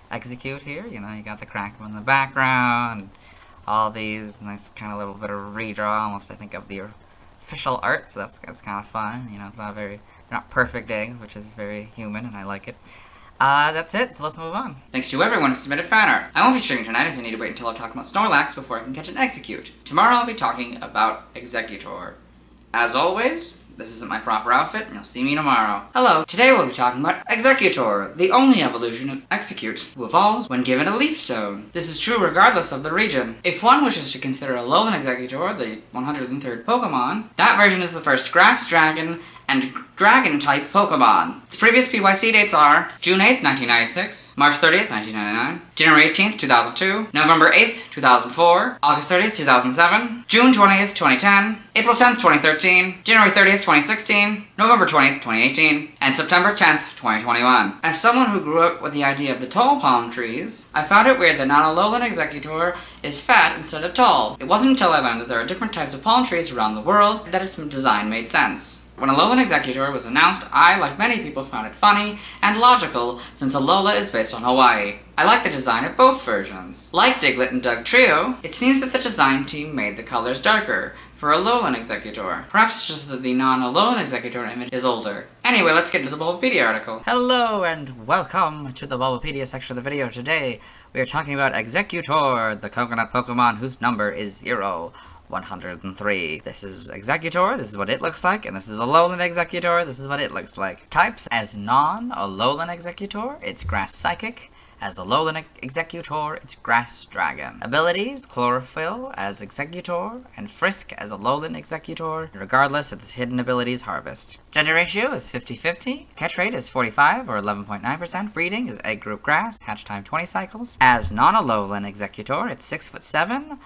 B: Exeggcute here. You know, you got the crackle in the background, all these nice kind of little bit of redraw, almost I think of the official art, so that's kind of fun. You know, it's not perfect eggs, which is very human, and I like it. That's it, so let's move on.
A: Thanks to everyone who submitted fan art. I won't be streaming tonight as I need to wait until I talk about Snorlax before I can catch an Exeggcute. Tomorrow I'll be talking about Exeggutor. As always, this isn't my proper outfit, and you'll see me tomorrow. Hello, today we'll be talking about Exeggutor, the only evolution of Exeggcute, who evolves when given a leaf stone. This is true regardless of the region. If one wishes to consider Alolan Exeggutor the 103rd Pokemon, that version is the first grass dragon and Dragon-type Pokemon. Its previous PYC dates are June 8th, 1996, March 30th, 1999, January 18th, 2002, November 8th, 2004, August 30th, 2007, June 20th, 2010, April 10th, 2013, January 30th, 2016, November 20th, 2018, and September 10th, 2021. As someone who grew up with the idea of the tall palm trees, I found it weird that non-Alolan Exeggutor is fat instead of tall. It wasn't until I learned that there are different types of palm trees around the world that its design made sense. When Alolan Exeggutor was announced, I, like many people, found it funny and logical since Alola is based on Hawaii. I like the design of both versions. Like Diglett and Dugtrio, it seems that the design team made the colors darker for Alolan Exeggutor. Perhaps it's just that the non-Alolan Exeggutor image is older. Anyway, let's get into the Bulbapedia article.
B: Hello and welcome to the Bulbapedia section of the video. Today, we are talking about Exeggutor, the coconut Pokemon whose number is 103. This is Exeggutor, this is what it looks like, and this is Alolan Exeggutor, this is what it looks like. Types: as non-Alolan Exeggutor, it's Grass Psychic. As Alolan Exeggutor, it's Grass Dragon. Abilities: Chlorophyll as Exeggutor, and Frisk as Alolan Exeggutor. Regardless, its hidden abilities Harvest. Gender ratio is 50-50. Catch rate is 45 or 11.9%. Breeding is Egg Group Grass. Hatch time 20 cycles. As non-Alolan Exeggutor, it's 6'7",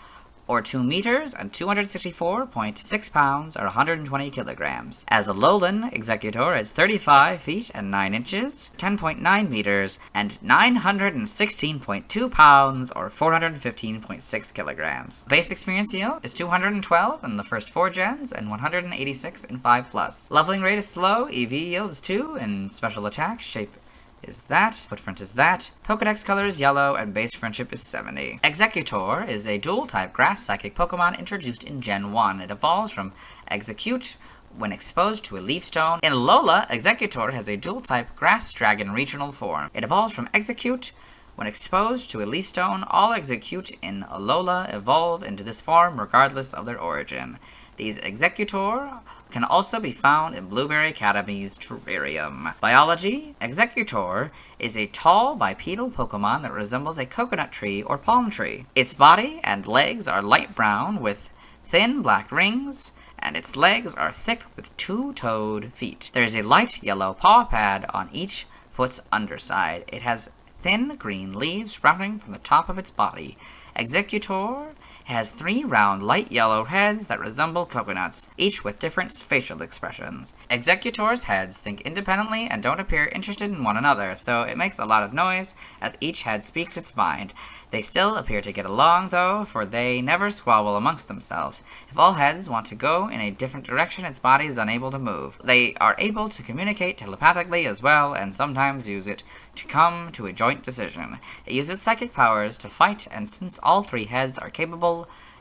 B: or 2 meters and 264.6 pounds or 120 kilograms. As Alolan Exeggutor, it's 35 feet and 9 inches, 10.9 meters, and 916.2 pounds or 415.6 kilograms. Base experience yield is 212 in the first 4 gens and 186 in 5+. Leveling rate is slow, EV yield is 2, and special attack shape is that, footprint is that, Pokedex color is yellow, and base friendship is 70. Exeggutor is a dual-type grass psychic Pokemon introduced in Gen 1. It evolves from Exeggcute when exposed to a leaf stone. In Alola, Exeggutor has a dual-type grass dragon regional form. It evolves from Exeggcute when exposed to a leaf stone. All Exeggcute in Alola evolve into this form regardless of their origin. These Exeggutor can also be found in Blueberry Academy's terrarium. Biology: Exeggutor is a tall bipedal Pokemon that resembles a coconut tree or palm tree. Its body and legs are light brown with thin black rings, and its legs are thick with 2-toed feet. There is a light yellow paw pad on each foot's underside. It has thin green leaves sprouting from the top of its body. Exeggutor has 3 round light yellow heads that resemble coconuts, each with different facial expressions. Exeggutor's heads think independently and don't appear interested in one another, so it makes a lot of noise as each head speaks its mind. They still appear to get along, though, for they never squabble amongst themselves. If all heads want to go in a different direction, its body is unable to move. They are able to communicate telepathically as well, and sometimes use it to come to a joint decision. It uses psychic powers to fight, and since all 3 heads are capable,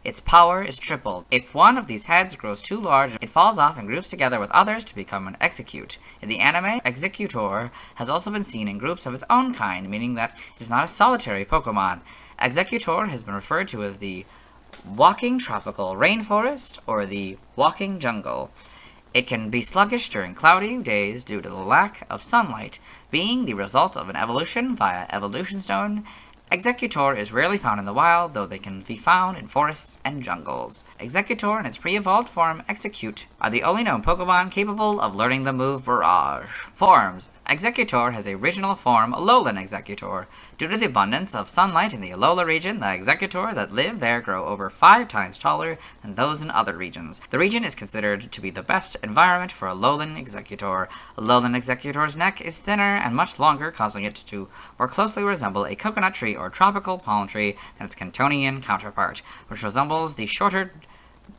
B: its power is tripled. If one of these heads grows too large, it falls off and groups together with others to become an Exeggcute. In the anime, Exeggutor has also been seen in groups of its own kind, meaning that it is not a solitary Pokemon. Exeggutor has been referred to as the walking tropical rainforest or the walking jungle. It can be sluggish during cloudy days due to the lack of sunlight, being the result of an evolution via evolution stone. Exeggutor is rarely found in the wild, though they can be found in forests and jungles. Exeggutor and its pre-evolved form, Exeggcute, are the only known Pokemon capable of learning the move Barrage. Forms: Exeggutor has a regional form, Alolan Exeggutor. Due to the abundance of sunlight in the Alola region, the Exeggutor that live there grow over 5 times taller than those in other regions. The region is considered to be the best environment for Alolan Exeggutor. Alolan Exeggutor's neck is thinner and much longer, causing it to more closely resemble a coconut tree or tropical palm tree than its Cantonian counterpart, which resembles the shorter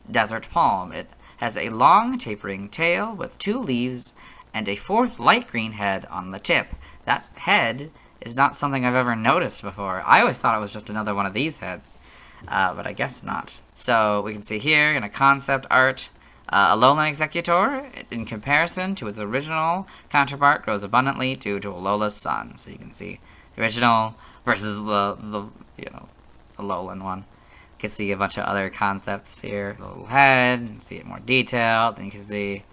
B: desert palm. It has a long tapering tail with 2 leaves and a 4th light green head on the tip. That head is not something I've ever noticed before. I always thought it was just another one of these heads, but I guess not. So we can see here in a concept art, Alolan Exeggutor, in comparison to its original counterpart, grows abundantly due to Alola's sun. So you can see the original versus the Alolan one. You can see a bunch of other concepts here. The little head, you can see it more detailed, and you can see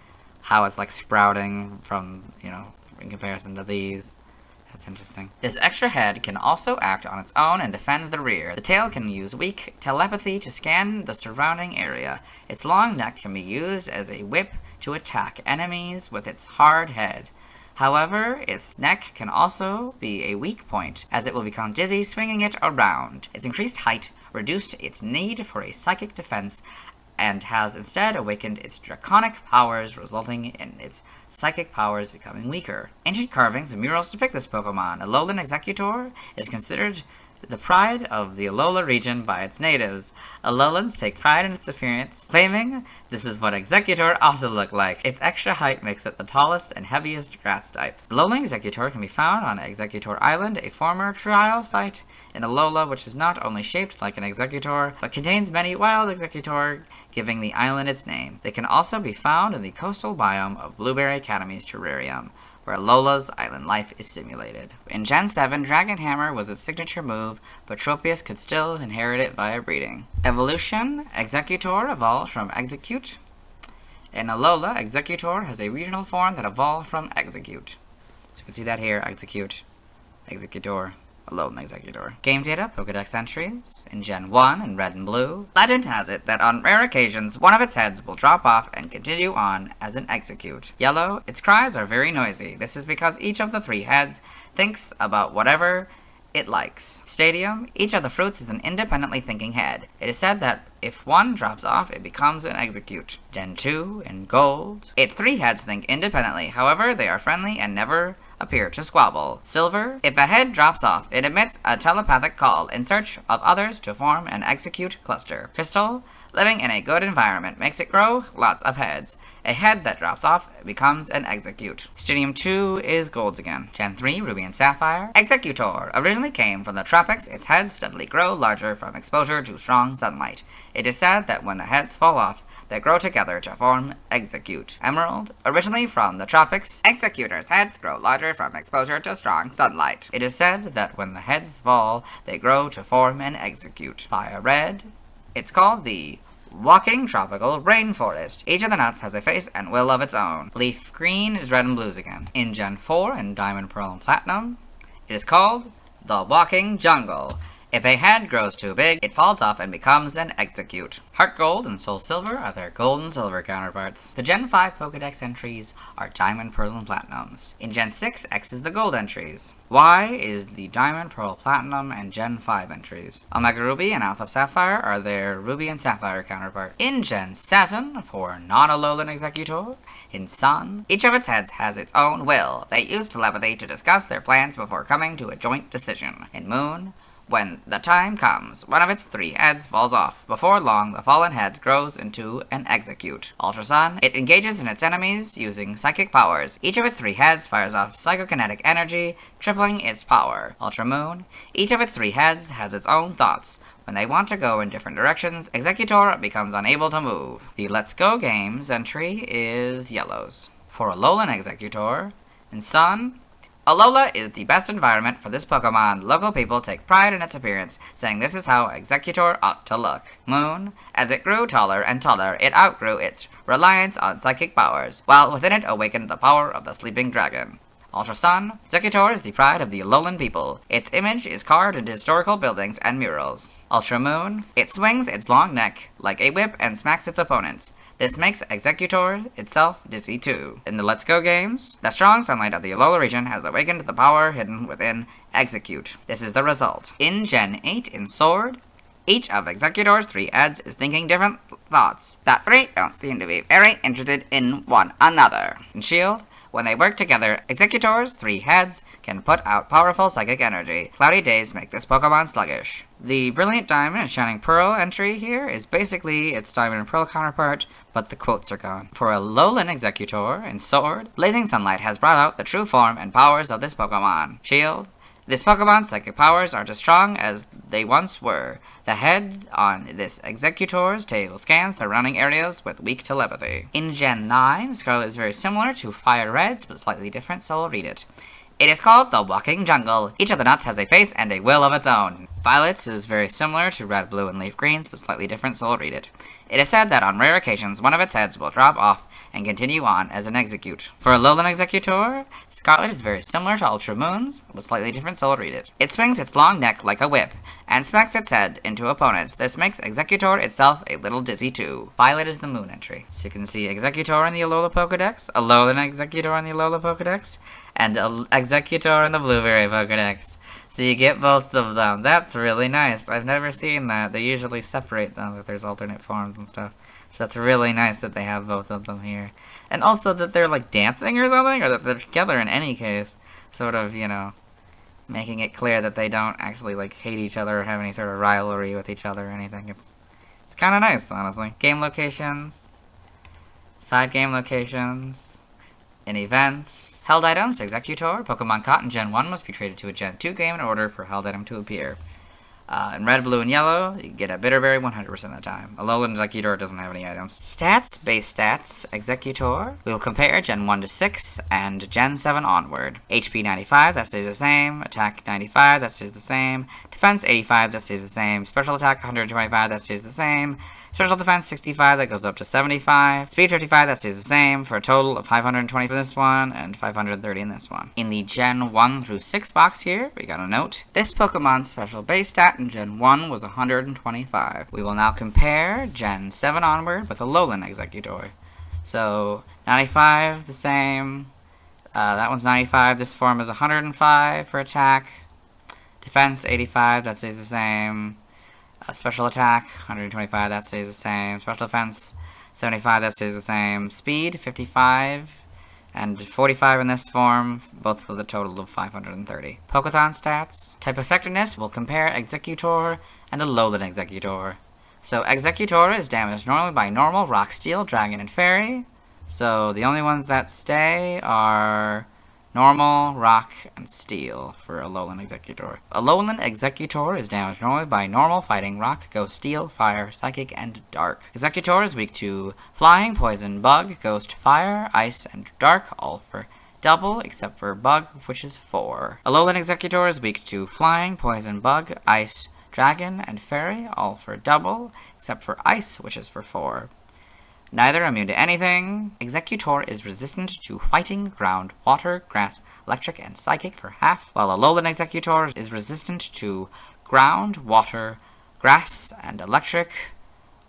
B: how it's like sprouting from, in comparison to these. That's interesting. This extra head can also act on its own and defend the rear. The tail can use weak telepathy to scan the surrounding area. Its long neck can be used as a whip to attack enemies with its hard head. However, its neck can also be a weak point, as it will become dizzy swinging it around. Its increased height reduced its need for a psychic defense, and has instead awakened its draconic powers, resulting in its psychic powers becoming weaker. Ancient carvings and murals depict this Pokemon. Alolan Exeggutor is considered the pride of the Alola region by its natives. Alolans take pride in its appearance, claiming this is what Exeggutor ought to look like. Its extra height makes it the tallest and heaviest grass type. Alolan Exeggutor can be found on Exeggutor Island, a former trial site in Alola, which is not only shaped like an Exeggutor, but contains many wild Exeggutor, giving the island its name. They can also be found in the coastal biome of Blueberry Academy's terrarium, where Alola's island life is simulated. In Gen 7, Dragon Hammer was its signature move, but Tropius could still inherit it via breeding. Evolution: Exeggutor evolved from Exeggcute. In Alola, Exeggutor has a regional form that evolved from Exeggcute. So you can see that here, Exeggcute, Exeggutor, Alolan Exeggutor. Game data, Pokedex entries. In Gen 1, in Red and Blue, legend has it that on rare occasions, one of its heads will drop off and continue on as an Exeggcute. Yellow, its cries are very noisy. This is because each of the 3 heads thinks about whatever it likes. Stadium, each of the fruits is an independently thinking head. It is said that if one drops off, it becomes an Exeggcute. Gen 2, in Gold, its 3 heads think independently. However, they are friendly and never appear to squabble. Silver, if a head drops off, it emits a telepathic call in search of others to form an Exeggcute cluster. Crystal, living in a good environment makes it grow lots of heads. A head that drops off becomes an Exeggcute. Stadium 2 is Golds again. Gen 3, Ruby and Sapphire. Exeggutor originally came from the tropics. Its heads steadily grow larger from exposure to strong sunlight. It is said that when the heads fall off, they grow together to form Exeggcute. Emerald, originally from the tropics, Exeggutor's heads grow larger from exposure to strong sunlight. It is said that when the heads fall, they grow to form an Exeggcute. Fire Red, it's called the Walking Tropical Rainforest. Each of the nuts has a face and will of its own. Leaf Green is Red and Blues again. In Gen 4, in Diamond, Pearl, and Platinum, it is called the Walking Jungle. If a head grows too big, it falls off and becomes an Exeggcute. Heart Gold and Soul Silver are their Gold and Silver counterparts. The Gen 5 Pokedex entries are Diamond, Pearl, and Platinums. In Gen 6, X is the Gold entries. Y is the Diamond, Pearl, Platinum, and Gen 5 entries. Omega Ruby and Alpha Sapphire are their Ruby and Sapphire counterpart. In Gen 7, for non-Alolan Exeggutor, in Sun, each of its heads has its own will. They use telepathy to discuss their plans before coming to a joint decision. In Moon, when the time comes, one of its 3 heads falls off. Before long, the fallen head grows into an Exeggcute. Ultra Sun, it engages in its enemies using psychic powers. Each of its 3 heads fires off psychokinetic energy, tripling its power. Ultra Moon, each of its 3 heads has its own thoughts. When they want to go in different directions, Exeggutor becomes unable to move. The Let's Go Games entry is Yellows. For Alolan Exeggutor, in Sun, Alola is the best environment for this Pokemon. Local people take pride in its appearance, saying this is how Exeggutor ought to look. Moon, as it grew taller and taller, it outgrew its reliance on psychic powers, while within it awakened the power of the sleeping dragon. Ultra Sun, Exeggutor is the pride of the Alolan people. Its image is carved into historical buildings and murals. Ultra Moon, it swings its long neck like a whip and smacks its opponents. This makes Exeggutor itself dizzy too. In the Let's Go games, the strong sunlight of the Alola region has awakened the power hidden within Exeggcute. This is the result. In Gen 8 in Sword, each of Exeggutor's 3 heads is thinking different thoughts. That 3 don't seem to be very interested in one another. In Shield, when they work together, Exeggutor's 3 heads can put out powerful psychic energy. Cloudy days make this Pokemon sluggish. The Brilliant Diamond and Shining Pearl entry here is basically its Diamond and Pearl counterpart, but the quotes are gone. For Alolan Exeggutor in Sword, blazing sunlight has brought out the true form and powers of this Pokemon. Shield, this Pokemon's psychic powers aren't as strong as they once were. The head on this Exeggutor's tail scans surrounding areas with weak telepathy. In Gen 9, Scarlet is very similar to Fire Red's, but slightly different, so I'll read it. It is called the Walking Jungle. Each of the nuts has a face and a will of its own. Violet's is very similar to Red, Blue, and Leaf Green's, but slightly different, so I'll read it. It is said that on rare occasions, one of its heads will drop off and continue on as an Exeggcute. For Alolan Exeggutor, Scarlet is very similar to Ultra Moon's, but slightly different, so I'll read it. It swings its long neck like a whip, and smacks its head into opponents. This makes Exeggutor itself a little dizzy too. Violet is the moon entry. So you can see Exeggutor in the Alola Pokedex, Alolan Exeggutor in the Alola Pokedex, and Exeggutor in the Blueberry Pokedex. So you get both of them. That's really nice. I've never seen that. They usually separate them if there's alternate forms and stuff. So that's really nice that they have both of them here. And also that they're like dancing or something, or that they're together in any case. Sort of, you know, making it clear that they don't actually like hate each other or have any sort of rivalry with each other or anything. It's kind of nice, honestly. Game locations, side game locations, in events. Held items, Exeggutor, Pokemon caught in Gen 1 must be traded to a Gen 2 game in order for held item to appear. In red, blue, and yellow, you get a Bitterberry 100% of the time. Alolan Exeggutor doesn't have any items. Stats, base stats, Exeggutor. We will compare Gen 1 to 6 and Gen 7 onward. HP 95, that stays the same. Attack 95, that stays the same. Defense 85, that stays the same. Special attack 125, that stays the same. Special defense 65, that goes up to 75. Speed 55, that stays the same, for a total of 520 for this one, and 530 in this one. In the Gen 1 through 6 box here, we got a note. This Pokemon's special base stat in Gen 1 was 125. We will now compare Gen 7 onward with Alolan Exeggutor. So, 95, the same. That one's 95. This form is 105 for attack. Defense 85, that stays the same. Special attack, 125, that stays the same. Special defense, 75, that stays the same. Speed, 55, and 45 in this form, both with a total of 530. Pokéthon stats. Type effectiveness, we'll compare Exeggutor and Alolan Exeggutor. So Exeggutor is damaged normally by normal, rock, steel, dragon, and fairy. So the only ones that stay are normal, rock, and steel for Alolan Exeggutor. Alolan Exeggutor is damaged normally by normal, fighting, rock, ghost, steel, fire, psychic, and dark. Exeggutor is weak to flying, poison, bug, ghost, fire, ice, and dark, all for double, except for bug, which is 4. Alolan Exeggutor is weak to flying, poison, bug, ice, dragon, and fairy, all for double, except for ice, which is for 4. Neither immune to anything. Exeggutor is resistant to fighting, ground, water, grass, electric, and psychic for half, while Alolan Exeggutor is resistant to ground, water, grass, and electric,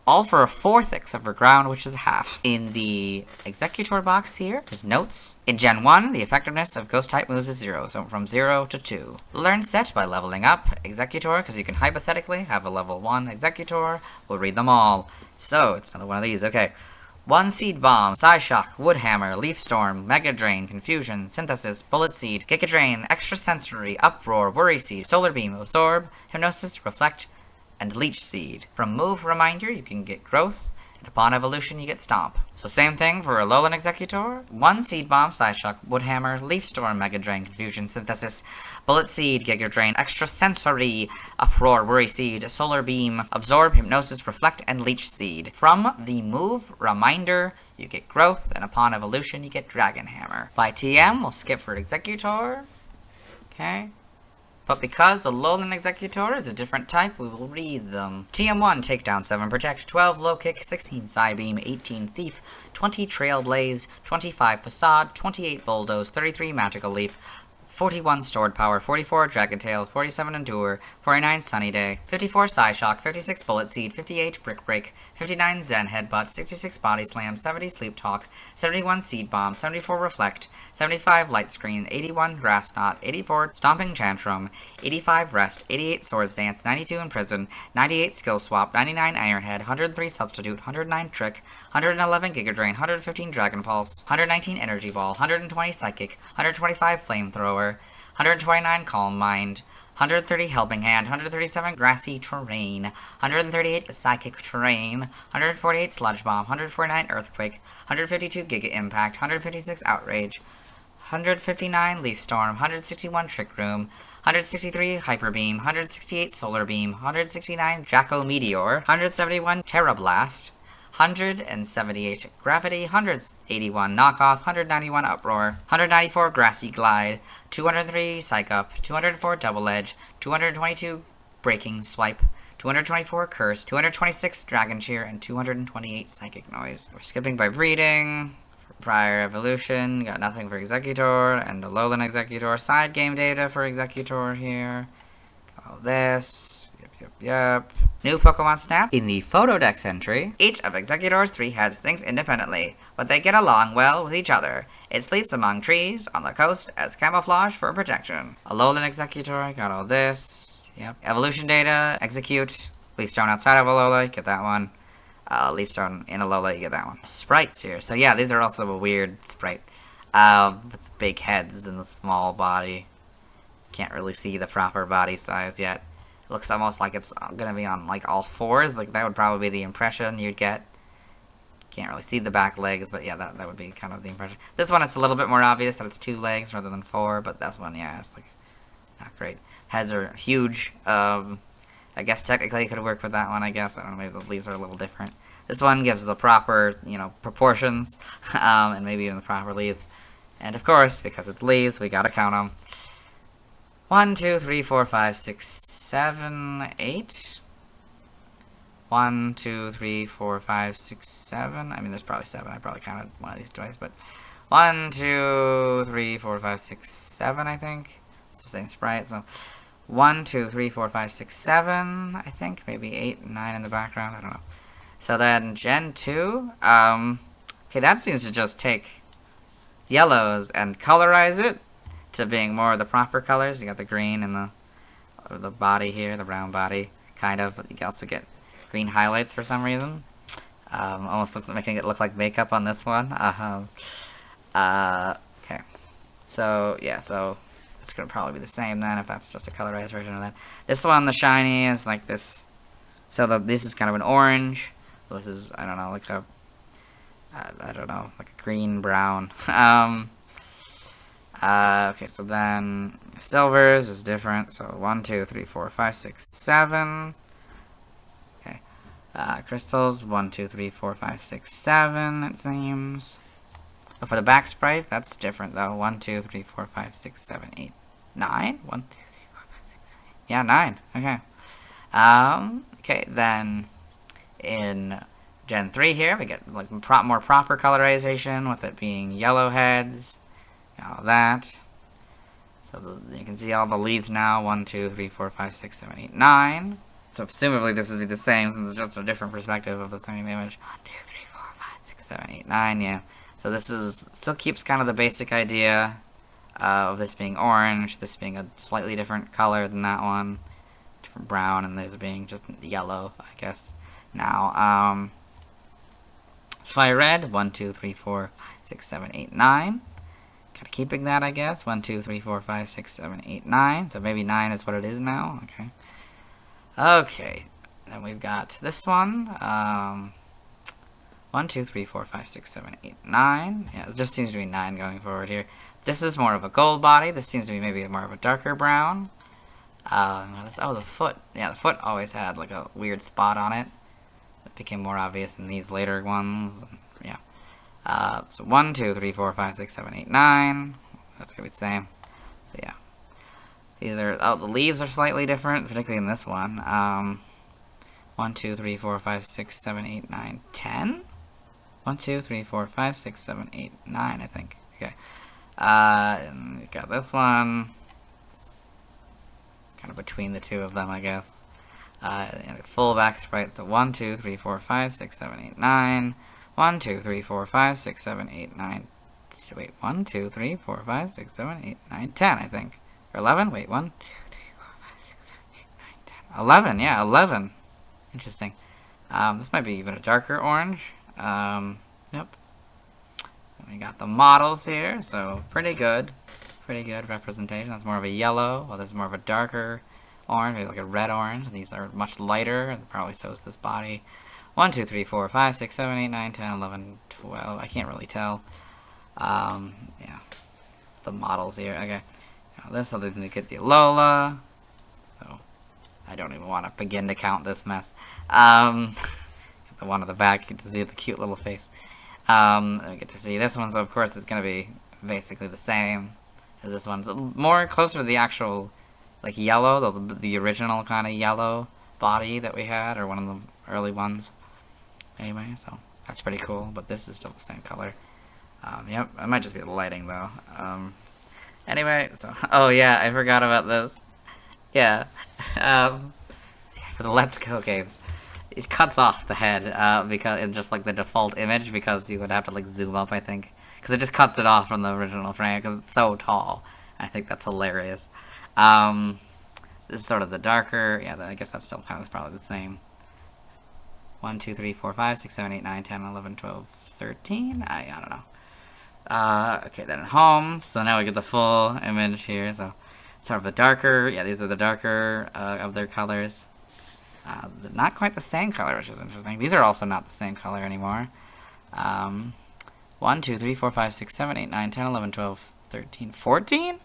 B: all for a 4th except for ground, which is half. In the Exeggutor box here, there's notes. In Gen 1, the effectiveness of Ghost-type moves is 0, so from 0 to 2. Learn set by leveling up Exeggutor, because you can hypothetically have a level 1 Exeggutor. We'll read them all. So, it's another one of these. Okay. 1 Seed Bomb, Psyshock, Woodhammer, Leaf Storm, Mega Drain, Confusion, Synthesis, Bullet Seed, Giga Drain, Extra Sensory, Uproar, Worry Seed, Solar Beam, Absorb, Hypnosis, Reflect, and Leech Seed. From Move Reminder, you can get Growth, and upon evolution, you get Stomp. So same thing for Alolan Exeggutor. 1 Seed Bomb, Psyshock, Woodhammer, Leaf Storm, Mega Drain, Confusion, Synthesis, Bullet Seed, Giga Drain, Extra Sensory, Uproar, Worry Seed, Solar Beam, Absorb, Hypnosis, Reflect, and Leech Seed. From the Move Reminder, you get Growth, and upon evolution, you get Dragon Hammer. By TM, we'll skip for Exeggutor. Okay. But because the Alolan Exeggutor is a different type, we will read them. TM1, Takedown, 7 Protect, 12 Low Kick, 16 Psybeam, 18 Thief, 20 Trailblaze, 25 Facade, 28 Bulldoze, 33 Magical Leaf, 41 Stored Power, 44 Dragon Tail, 47 Endure, 49 Sunny Day, 54 Psyshock, 56 Bullet Seed, 58 Brick Break, 59 Zen Headbutt, 66 Body Slam, 70 Sleep Talk, 71 Seed Bomb, 74 Reflect, 75 Light Screen, 81 Grass Knot, 84 Stomping Tantrum, 85 Rest, 88 Swords Dance, 92 Imprison, 98 Skill Swap, 99 Ironhead, 103 Substitute, 109 Trick, 111 Giga Drain, 115 Dragon Pulse, 119 Energy Ball, 120 Psychic, 125 Flamethrower, 129 Calm Mind, 130 Helping Hand, 137 Grassy Terrain, 138 Psychic Terrain, 148 Sludge Bomb, 149 Earthquake, 152 Giga Impact, 156 Outrage, 159 Leaf Storm, 161 Trick Room, 163 Hyper Beam, 168 Solar Beam, 169 Jacko Meteor, 171 Terra Blast, 178 Gravity, 181 Knockoff, 191 Uproar, 194 Grassy Glide, 203 Psych Up, 204 Double Edge, 222 Breaking Swipe, 224 Curse, 226 Dragon Cheer, and 228 Psychic Noise. We're skipping by breeding. For prior evolution, got nothing for Exeggutor, and Alolan Exeggutor. Side game data for Exeggutor here. Got all this. Yep. New Pokemon Snap. In the Photo Dex entry, each of Exeggutor's 3 heads thinks independently, but they get along well with each other. It sleeps among trees on the coast as camouflage for protection. Alolan Exeggutor, got all this. Yep. Evolution data, Exeggcute. Leafstone outside of Alola, you get that one. Leafstone in Alola, you get that one. Sprites here. So yeah, these are also a weird sprite. With the big heads and the small body. Can't really see the proper body size yet. Looks almost like it's gonna be on like all fours. Like that would probably be the impression you'd get. Can't really see the back legs, but yeah, that would be kind of the impression. This one, it's a little bit more obvious that it's 2 legs rather than 4, but that's one, yeah, it's like not great. Heads are huge. I guess technically it could work with that one. I guess I don't know. Maybe the leaves are a little different. This one gives the proper, proportions, and maybe even the proper leaves. And of course, because it's leaves, we gotta count them. 1, 2, 3, 4, 5, 6, 7, 8. 1, 2, 3, 4, 5, 6, 7. I mean, there's probably 7. I probably counted one of these twice, but 1, 2, 3, 4, 5, 6, 7. I think it's the same sprite. So 1, 2, 3, 4, 5, 6, 7. I think maybe 8, 9 in the background. I don't know. So then Gen 2. Okay, that seems to just take yellows and colorize it to being more of the proper colors. You got the green and the body here, the brown body, kind of. You can also get green highlights for some reason. Almost making it look like makeup on this one. Okay. So, yeah, so it's going to probably be the same then if that's just a colorized version of that. This one, the shiny, is like this. So this is kind of an orange. This is, I don't know, like a, like a green-brown. Okay, so then silvers is different. So 1, 2, 3, 4, 5, 6, 7. Okay. Crystals, 1, 2, 3, 4, 5, 6, 7, it seems. But for the back sprite, that's different though. 1, 2, 3, 4, 5, 6, 7, 8, 9. 1, 2, 3, 4, 5, 6, 7, 8. Yeah, 9. Okay. Okay, then in Gen 3 here, we get like more proper colorization with it being yellow heads. All that. So you can see all the leaves now. 1, 2, 3, 4, 5, 6, 7, 8, 9. So presumably this is the same since it's just a different perspective of the same image. 1, 2, 3, 4, 5, 6, 7, 8, 9. Yeah. So this is still keeps kind of the basic idea of this being orange, this being a slightly different color than that one, different brown, and this being just yellow, I guess. Now, Spy Red. 1, 2, 3, 4, 5, 6, 7, 8, 9. Kind of keeping that, I guess. 1, 2, 3, 4, 5, 6, 7, 8, 9. So maybe 9 is what it is now. Okay. Okay. Then we've got this one. 1, 2, 3, 4, 5, 6, 7, 8, 9. Yeah, it just seems to be 9 going forward here. This is more of a gold body. This seems to be maybe more of a darker brown. Oh, the foot. Yeah, the foot always had like a weird spot on it. It became more obvious in these later ones. Yeah. So 1, 2, 3, 4, 5, 6, 7, 8, 9. That's gonna be the same. So yeah. These are, the leaves are slightly different, particularly in this one. 1, 2, 3, 4, 5, 6, 7, 8, 9, 10? 1, 2, 3, 4, 5, 6, 7, 8, 9, I think. Okay. And we got this one. It's kind of between the two of them, I guess. And full back sprite. So 1, 2, 3, 4, 5, 6, 7, 8, 9. 1, 2, 3, 4, 5, 6, 7, 8, 9. Wait, 1, 2, 3, 4, 5, 6, 7, 8, 9, 10, I think. Or 11? Wait, 1, 2, 3, 4, 5, 6, 7, 8, 9, 10. 11, yeah, 11. Interesting. This might be even a darker orange. Yep. And we got the models here, so pretty good. Pretty good representation. That's more of a yellow, while there's more of a darker orange, maybe like a red orange. These are much lighter, and probably so is this body. 1, 2, 3, 4, 5, 6, 7, 8, 9, 10, 11, 12. I can't really tell. Yeah. The models here. Okay. Now this other than to get the Alola. So I don't even want to begin to count this mess. The one at the back, you get to see the cute little face. We get to see this one, so of course it's gonna be basically the same as this one. It's more closer to the actual like yellow, the original kind of yellow body that we had, or one of the early ones. Anyway, so that's pretty cool, but this is still the same color. Yep, it might just be the lighting though. Anyway, so, oh yeah, I forgot about this. Yeah, see, I for the Let's Go games, it cuts off the head because in just like the default image, because you would have to like zoom up, I think, because it just cuts it off from the original frame because it's so tall. I think that's hilarious. This is sort of the darker. Yeah, I guess that's still kind of probably the same. 1, 2, 3, 4, 5, 6, 7, 8, 9, 10, 11, 12, 13. I don't know. Okay, then home. So now we get the full image here. So sort of the darker. Yeah, these are the darker of their colors. Not quite the same color, which is interesting. These are also not the same color anymore. 1, 2, 3, 4, 5, 6, 7, 8, 9, 10, 11, 12, 13, 14?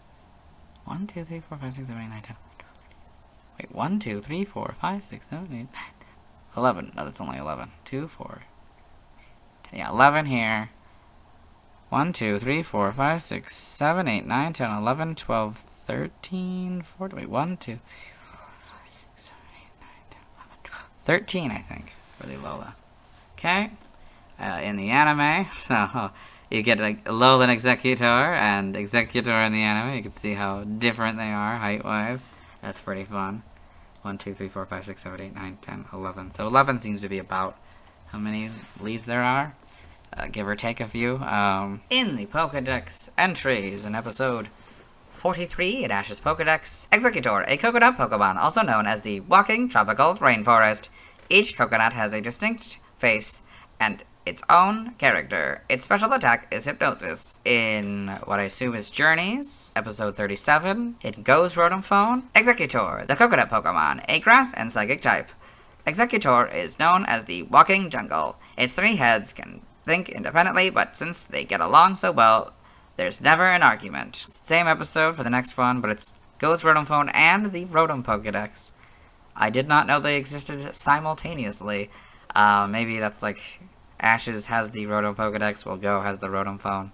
B: 1, 2, 3, 4, 5, 6, 7, 8, 9, 10, 11, 12, 13. Wait, 1, 2, 3, 4, 5, 6, 7, 8, 9, 11. No, that's only 11. 2, 4. Yeah, 11 here. 1, 2, 3, 4, 5, 6, 7, 8, 9, 10, 11, 12, 13, 14. Wait, 1, 2, 3, 4, 5, 6, 7, 8, 9, 10, 11, 12, 13, I think, for the Alola. Okay. In the anime, so you get like Alolan Exeggutor and Exeggutor in the anime. You can see how different they are height-wise. That's pretty fun. 1, 2, 3, 4, 5, 6, 7, 8, 9, 10, 11. So 11 seems to be about how many leads there are, give or take a few. In the Pokedex entries in episode 43 in Ash's Pokedex, Exeggutor, a coconut Pokemon, also known as the Walking Tropical Rainforest. Each coconut has a distinct face and its own character. Its special attack is Hypnosis. In what I assume is Journeys, episode 37, it goes Rotom Phone. Exeggutor, the coconut Pokemon, a grass and psychic type. Exeggutor is known as the Walking Jungle. Its 3 heads can think independently, but since they get along so well, there's never an argument. Same episode for the next one, but it's goes Rotom Phone and the Rotom Pokedex. I did not know they existed simultaneously. Maybe that's like Ash's has the Rotom Pokedex, while Go has the Rotom Phone.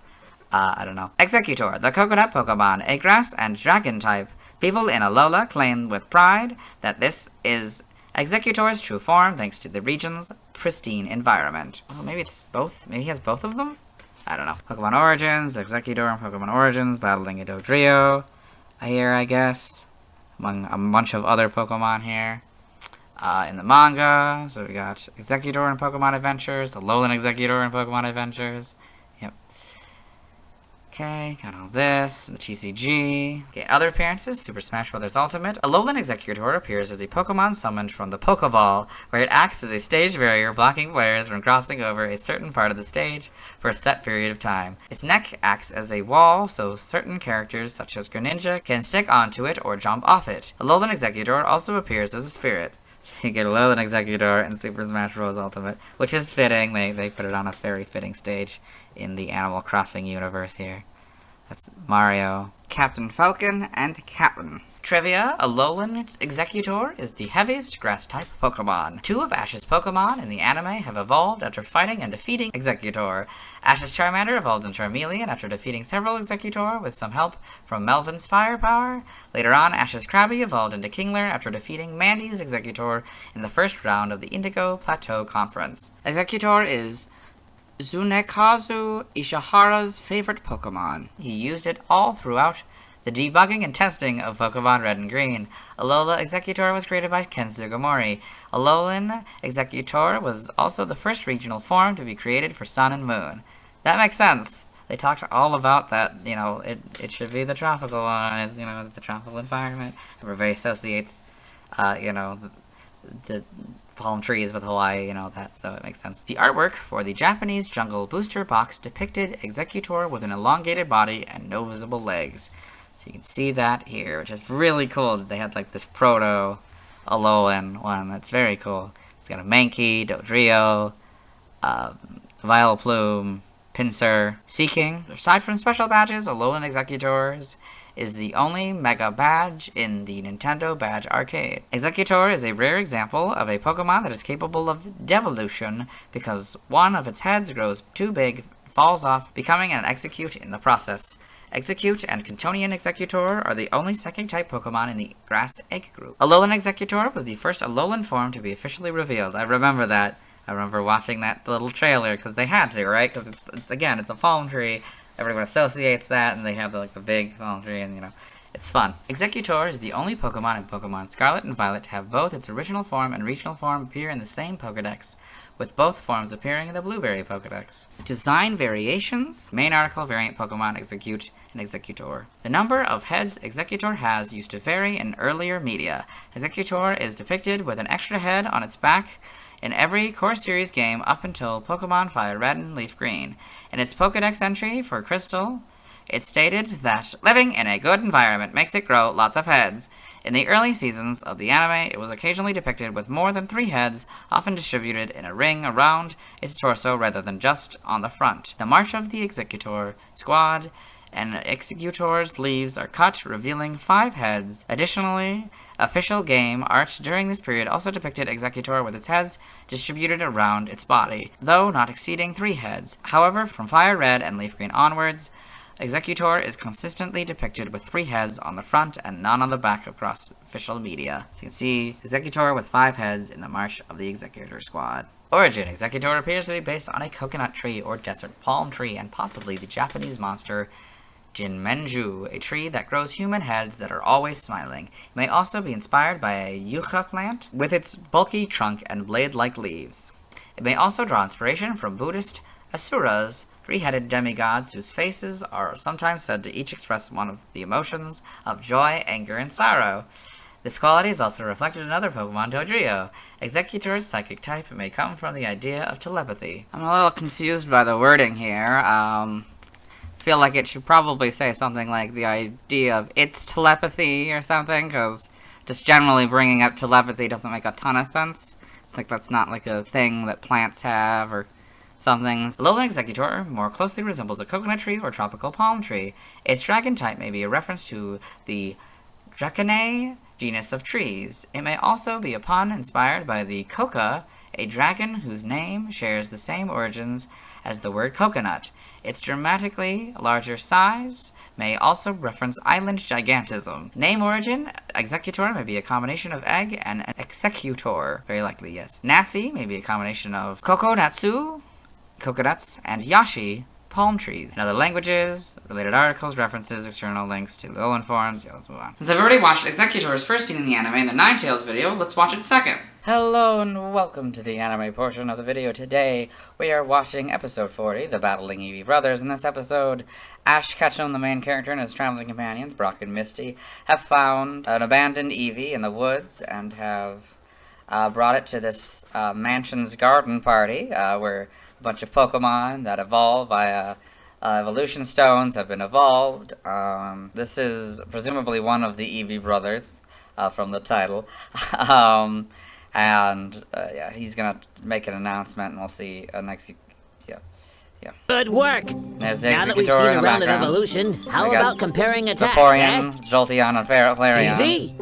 B: I don't know. Exeggutor, the coconut Pokemon, a grass and dragon type. People in Alola claim with pride that this is Exeggutor's true form thanks to the region's pristine environment. Well, maybe it's both. Maybe he has both of them? I don't know. Pokemon Origins, Exeggutor and Pokemon Origins battling a Dodrio here, I guess. Among a bunch of other Pokemon here. In the manga, so we got Exeggutor in Pokemon Adventures, Alolan Exeggutor in Pokemon Adventures. Yep. Okay, got all this, the TCG. Okay, other appearances, Super Smash Bros. Ultimate. Alolan Exeggutor appears as a Pokemon summoned from the Pokeball, where it acts as a stage barrier blocking players from crossing over a certain part of the stage for a set period of time. Its neck acts as a wall, so certain characters, such as Greninja, can stick onto it or jump off it. Alolan Exeggutor also appears as a spirit. So you get Alolan Exeggutor in Super Smash Bros. Ultimate, which is fitting. They put it on a very fitting stage in the Animal Crossing universe here. That's Mario, Captain Falcon, and Catelyn. Trivia, Alolan Exeggutor is the heaviest grass-type Pokemon. 2 of Ash's Pokemon in the anime have evolved after fighting and defeating Exeggutor. Ash's Charmander evolved in Charmeleon after defeating several Exeggutor with some help from Melvin's firepower. Later on, Ash's Krabby evolved into Kingler after defeating Mandy's Exeggutor in the first round of the Indigo Plateau Conference. Exeggutor is Tsunekazu Ishihara's favorite Pokemon. He used it all throughout the debugging and testing of Pokemon Red and Green. Alola Exeggutor was created by Ken Sugimori. Alolan Exeggutor was also the first regional form to be created for Sun and Moon. That makes sense. They talked all about that, it should be the tropical one, it's, the tropical environment. Everybody associates, the palm trees with Hawaii, that, so it makes sense. The artwork for the Japanese Jungle Booster box depicted Exeggutor with an elongated body and no visible legs. So you can see that here, which is really cool. They had like this proto Alolan one. That's very cool. It's got a Mankey, Dodrio, Vileplume, Pinsir, Seaking. Aside from special badges, Alolan Exeggutor's is the only Mega Badge in the Nintendo Badge Arcade. Exeggutor is a rare example of a Pokemon that is capable of devolution because one of its heads grows too big, falls off, becoming an Exeggcute in the process. Exeggcute and Cantonian Exeggutor are the only Psychic-type Pokemon in the Grass Egg group. Alolan Exeggutor was the first Alolan form to be officially revealed. I remember that. I remember watching that little trailer, because they had to, right? Because it's a palm tree. Everyone associates that, and they have the big palm tree, and It's fun. Exeggutor is the only Pokemon in Pokemon Scarlet and Violet to have both its original form and regional form appear in the same Pokedex, with both forms appearing in the Blueberry Pokedex. Design variations. Main article, variant Pokemon, Exeggcute, and Exeggutor. The number of heads Exeggutor has used to vary in earlier media. Exeggutor is depicted with an extra head on its back in every Core Series game up until Pokemon Fire Red and Leaf Green. In its Pokedex entry for Crystal, it stated that living in a good environment makes it grow lots of heads. In the early seasons of the anime, it was occasionally depicted with more than 3 heads, often distributed in a ring around its torso rather than just on the front. The march of the Exeggutor squad and Exeggutor's leaves are cut, revealing 5 heads. Additionally, official game art during this period also depicted Exeggutor with its heads distributed around its body, though not exceeding 3 heads. However, from Fire Red and Leaf Green onwards, Exeggutor is consistently depicted with 3 heads on the front and none on the back across official media. So you can see Exeggutor with 5 heads in the March of the Exeggutor squad. Origin. Exeggutor appears to be based on a coconut tree or desert palm tree and possibly the Japanese monster Jinmenju, a tree that grows human heads that are always smiling. It may also be inspired by a yucca plant with its bulky trunk and blade-like leaves. It may also draw inspiration from Buddhist asuras, 3-headed demigods whose faces are sometimes said to each express one of the emotions of joy, anger, and sorrow. This quality is also reflected in other Pokemon Dodrio. Exeggutor's psychic type may come from the idea of telepathy. I'm a little confused by the wording here. Feel like it should probably say something like the idea of its telepathy or something, because just generally bringing up telepathy doesn't make a ton of sense. I think that's not like a thing that plants have or something. Alolan Exeggutor more closely resembles a coconut tree or tropical palm tree. Its dragon type may be a reference to the Dracanae genus of trees. It may also be a pun inspired by the Coca, a dragon whose name shares the same origins as the word coconut. Its dramatically larger size may also reference island gigantism. Name origin, Exeggutor may be a combination of egg and an Exeggutor. Very likely, yes. Nasi may be a combination of Kokonatsu, coconuts, and Yashi, palm trees. In other languages, related articles, references, external links to Alolan forms. Yeah, let's move on.
A: Since I've already watched Exeggutor's first scene in the anime and the Ninetales video, let's watch its second.
B: Hello and welcome to the anime portion of the video. Today, we are watching episode 40, The Battling Eevee Brothers. In this episode, Ash Ketchum, the main character, and his traveling companions, Brock and Misty, have found an abandoned Eevee in the woods and have brought it to this mansion's garden party, where a bunch of Pokemon that evolve via evolution stones have been evolved. This is presumably one of the Eevee brothers from the title. Yeah, he's gonna make an announcement, and we'll see next. Yeah.
D: Good work.
B: There's the
D: Now that we've
B: Exeggutor
D: seen
B: in
D: a
B: the
D: round of
B: background.
D: evolution, how
B: We got
D: about comparing attacks,
B: Vaporeon, Jolteon, and Flareon.
D: Eevee?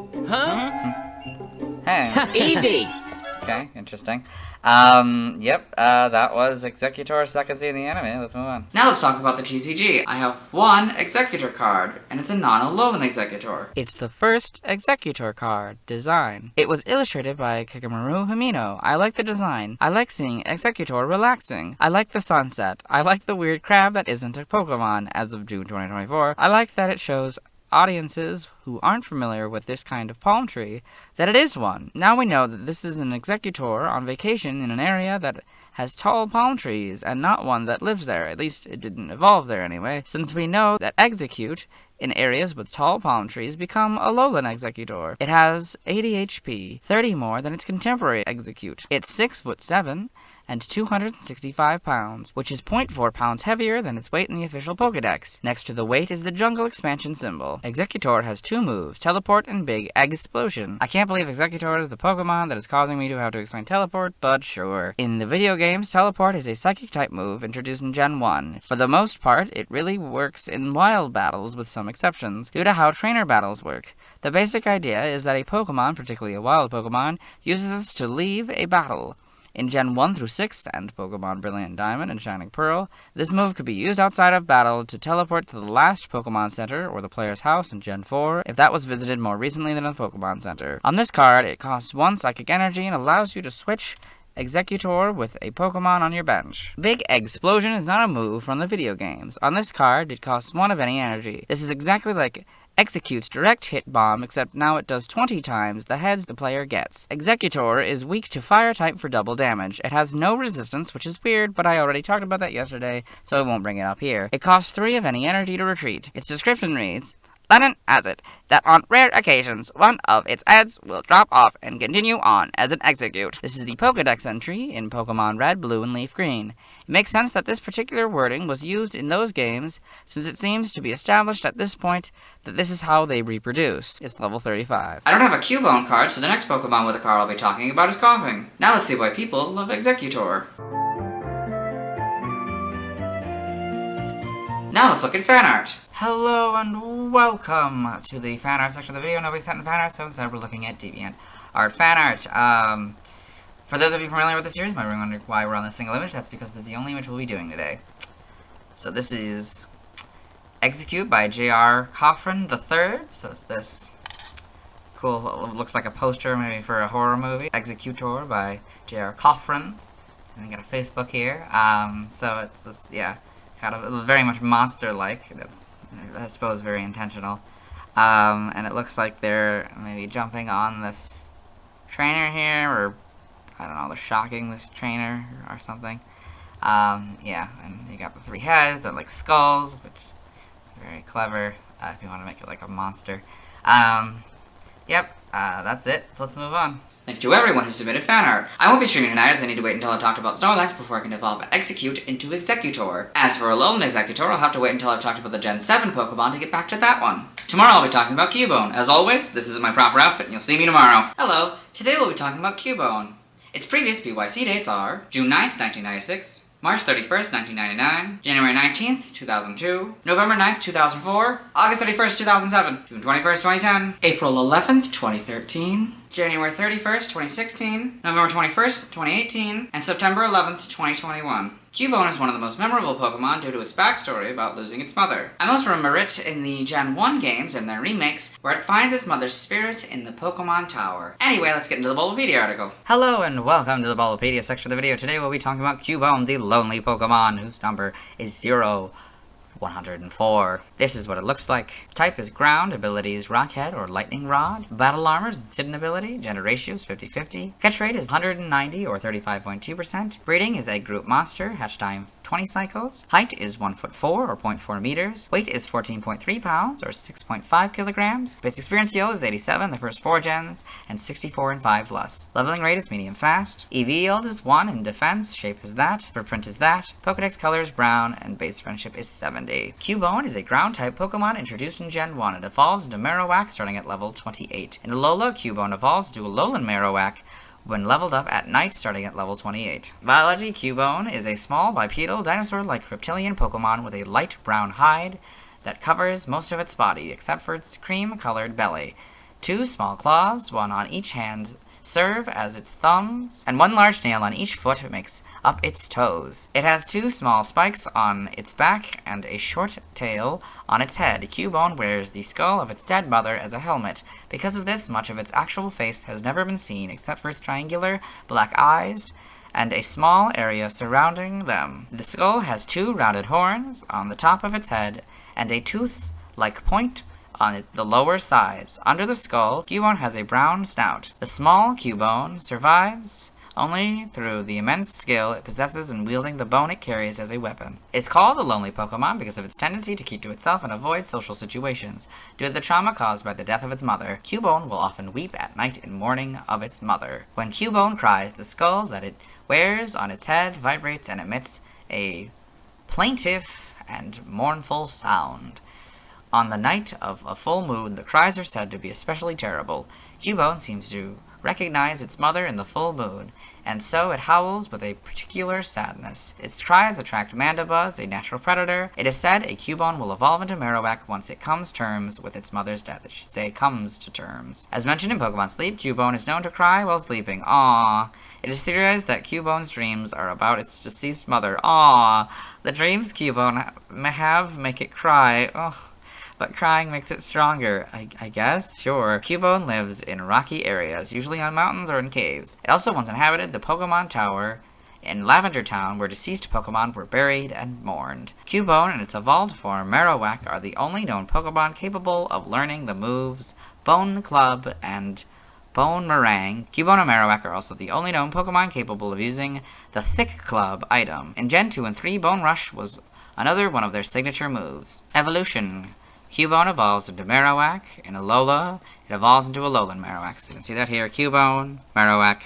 B: Hey.
D: Eevee!
B: Okay, interesting. That was Exeggutor's second scene in the anime. Let's move on.
A: Now let's talk about the TCG. I have one Exeggutor card, and it's a non-Alolan Exeggutor.
B: It's the first Exeggutor card design. It was illustrated by Kagamaru Himino. I like the design. I like seeing Exeggutor relaxing. I like the sunset. I like the weird crab that isn't a Pokemon as of June 2024. I like that it shows audiences who aren't familiar with this kind of palm tree that it is one. Now we know that this is an Exeggutor on vacation in an area that has tall palm trees and not one that lives there. At least it didn't evolve there anyway, since we know that Exeggcute in areas with tall palm trees become Alolan Exeggutor. It has 80 HP, 30 more than its contemporary Exeggcute. It's 6'7" and 265 pounds, which is 0.4 pounds heavier than its weight in the official Pokedex. Next to the weight is the jungle expansion symbol. Exeggutor has 2 moves, Teleport and Big Explosion. I can't believe Exeggutor is the Pokemon that is causing me to have to explain Teleport, but sure. In the video games, Teleport is a Psychic-type move introduced in Gen 1. For the most part, it really works in wild battles with some exceptions, due to how trainer battles work. The basic idea is that a Pokemon, particularly a wild Pokemon, uses this to leave a battle. In Gen 1 through 6, and Pokemon Brilliant Diamond and Shining Pearl, this move could be used outside of battle to teleport to the last Pokemon Center or the player's house in Gen 4, if that was visited more recently than a Pokemon Center. On this card, it costs 1 Psychic Energy and allows you to switch Exeggutor with a Pokemon on your bench. Big Explosion is not a move from the video games. On this card, it costs 1 of any energy. This is exactly like Exeggcute Direct Hit Bomb, except now it does 20 times the heads the player gets. Exeggutor is weak to fire type for double damage. It has no resistance, which is weird, but I already talked about that yesterday, so I won't bring it up here. It costs 3 of any energy to retreat. Its description reads, Legend has it that on rare occasions, one of its heads will drop off and continue on as an Exeggcute. This is the Pokedex entry in Pokemon Red, Blue, and Leaf Green. It makes sense that this particular wording was used in those games, since it seems to be established at this point that this is how they reproduce. It's level 35.
A: I don't have a Cubone card, so the next Pokemon with a card I'll be talking about is Koffing. Now let's see why people love Exeggutor. Now let's look at fan art.
B: Hello and welcome to the fan art section of the video. Nobody sent in fan art, so instead we're looking at Deviant Art fan art. For those of you familiar with the series, might be wondering why we're on this single image. That's because this is the only image we'll be doing today. So this is Exeggcute by J.R. Koffing III. So it's this cool, looks like a poster maybe for a horror movie. Exeggutor by J.R. Koffing. And we got a Facebook here. So it's this, yeah, kind of very much monster-like. That's, I suppose, very intentional. And it looks like they're maybe jumping on this trainer here, or I don't know, they're shocking this trainer or something. Yeah, and you got the 3 heads, they're like skulls, which is very clever, if you want to make it like a monster. Yep, that's it, so let's move on.
A: Thanks to everyone who submitted fan art. I won't be streaming tonight as I need to wait until I've talked about Snorlax before I can evolve Exeggcute into Exeggutor. As for Alolan Exeggutor, I'll have to wait until I've talked about the Gen 7 Pokemon to get back to that one. Tomorrow I'll be talking about Cubone. As always, this is my proper outfit and you'll see me tomorrow. Hello, today we'll be talking about Cubone. Its previous BYC dates are June 9th, 1996, March 31st, 1999, January 19th, 2002, November 9th, 2004, August 31st, 2007, June 21st, 2010, April 11th, 2013, January 31st, 2016, November 21st, 2018, and September 11th, 2021. Cubone is one of the most memorable Pokemon due to its backstory about losing its mother. I most remember it in the Gen 1 games and their remakes, where it finds its mother's spirit in the Pokemon Tower. Anyway, let's get into the Bulbapedia article.
B: Hello and welcome to the Bulbapedia section of the video. Today we'll be talking about Cubone, the lonely Pokemon, whose number is 104. This is what it looks like. Type is ground, abilities Rockhead or Lightning Rod. Battle armor is its hidden ability, gender ratio is 50-50. Catch rate is 190 or 35.2%. Breeding is egg group monster, hatch time 20 cycles. Height is 1'4" or 0.4 meters. Weight is 14.3 pounds or 6.5 kilograms. Base experience yield is 87 the first 4 gens and 64 in 5 plus. Leveling rate is medium fast. EV yield is 1 in defense, shape is that, footprint is that, Pokedex color is brown, and base friendship is 70. Cubone is a ground type Pokemon introduced in Gen 1. It evolves into Marowak starting at level 28. In Alola, Cubone evolves to Alolan Marowak when leveled up at night starting at level 28. Biology, Cubone is a small bipedal dinosaur-like reptilian Pokemon with a light brown hide that covers most of its body except for its cream-colored belly. 2 small claws, 1 on each hand, serve as its thumbs, and 1 large nail on each foot makes up its toes. It has 2 small spikes on its back and a short tail on its head. Cubone wears the skull of its dead mother as a helmet. Because of this, much of its actual face has never been seen except for its triangular black eyes and a small area surrounding them. The skull has 2 rounded horns on the top of its head and a tooth-like point on the lower sides. Under the skull, Cubone has a brown snout. The small Cubone survives only through the immense skill it possesses in wielding the bone it carries as a weapon. It's called a lonely Pokemon because of its tendency to keep to itself and avoid social situations. Due to the trauma caused by the death of its mother, Cubone will often weep at night in mourning of its mother. When Cubone cries, the skull that it wears on its head vibrates and emits a plaintive and mournful sound. On the night of a full moon, the cries are said to be especially terrible. Cubone seems to recognize its mother in the full moon, and so it howls with a particular sadness. Its cries attract Mandibuzz, a natural predator. It is said a Cubone will evolve into Marowak once it comes to terms with its mother's death. It should say comes to terms. As mentioned in Pokemon Sleep, Cubone is known to cry while sleeping. Aww. It is theorized that Cubone's dreams are about its deceased mother. Aww. The dreams Cubone may have make it cry. Ugh. But crying makes it stronger, I guess? Sure. Cubone lives in rocky areas, usually on mountains or in caves. It also once inhabited the Pokemon Tower in Lavender Town, where deceased Pokemon were buried and mourned. Cubone and its evolved form, Marowak, are the only known Pokemon capable of learning the moves Bone Club and Bone Meringue. Cubone and Marowak are also the only known Pokemon capable of using the Thick Club item. In Gen 2 and 3, Bone Rush was another one of their signature moves. Evolution. Cubone evolves into Marowak. In Alola, it evolves into Alolan Marowak. So you can see that here. Cubone, Marowak,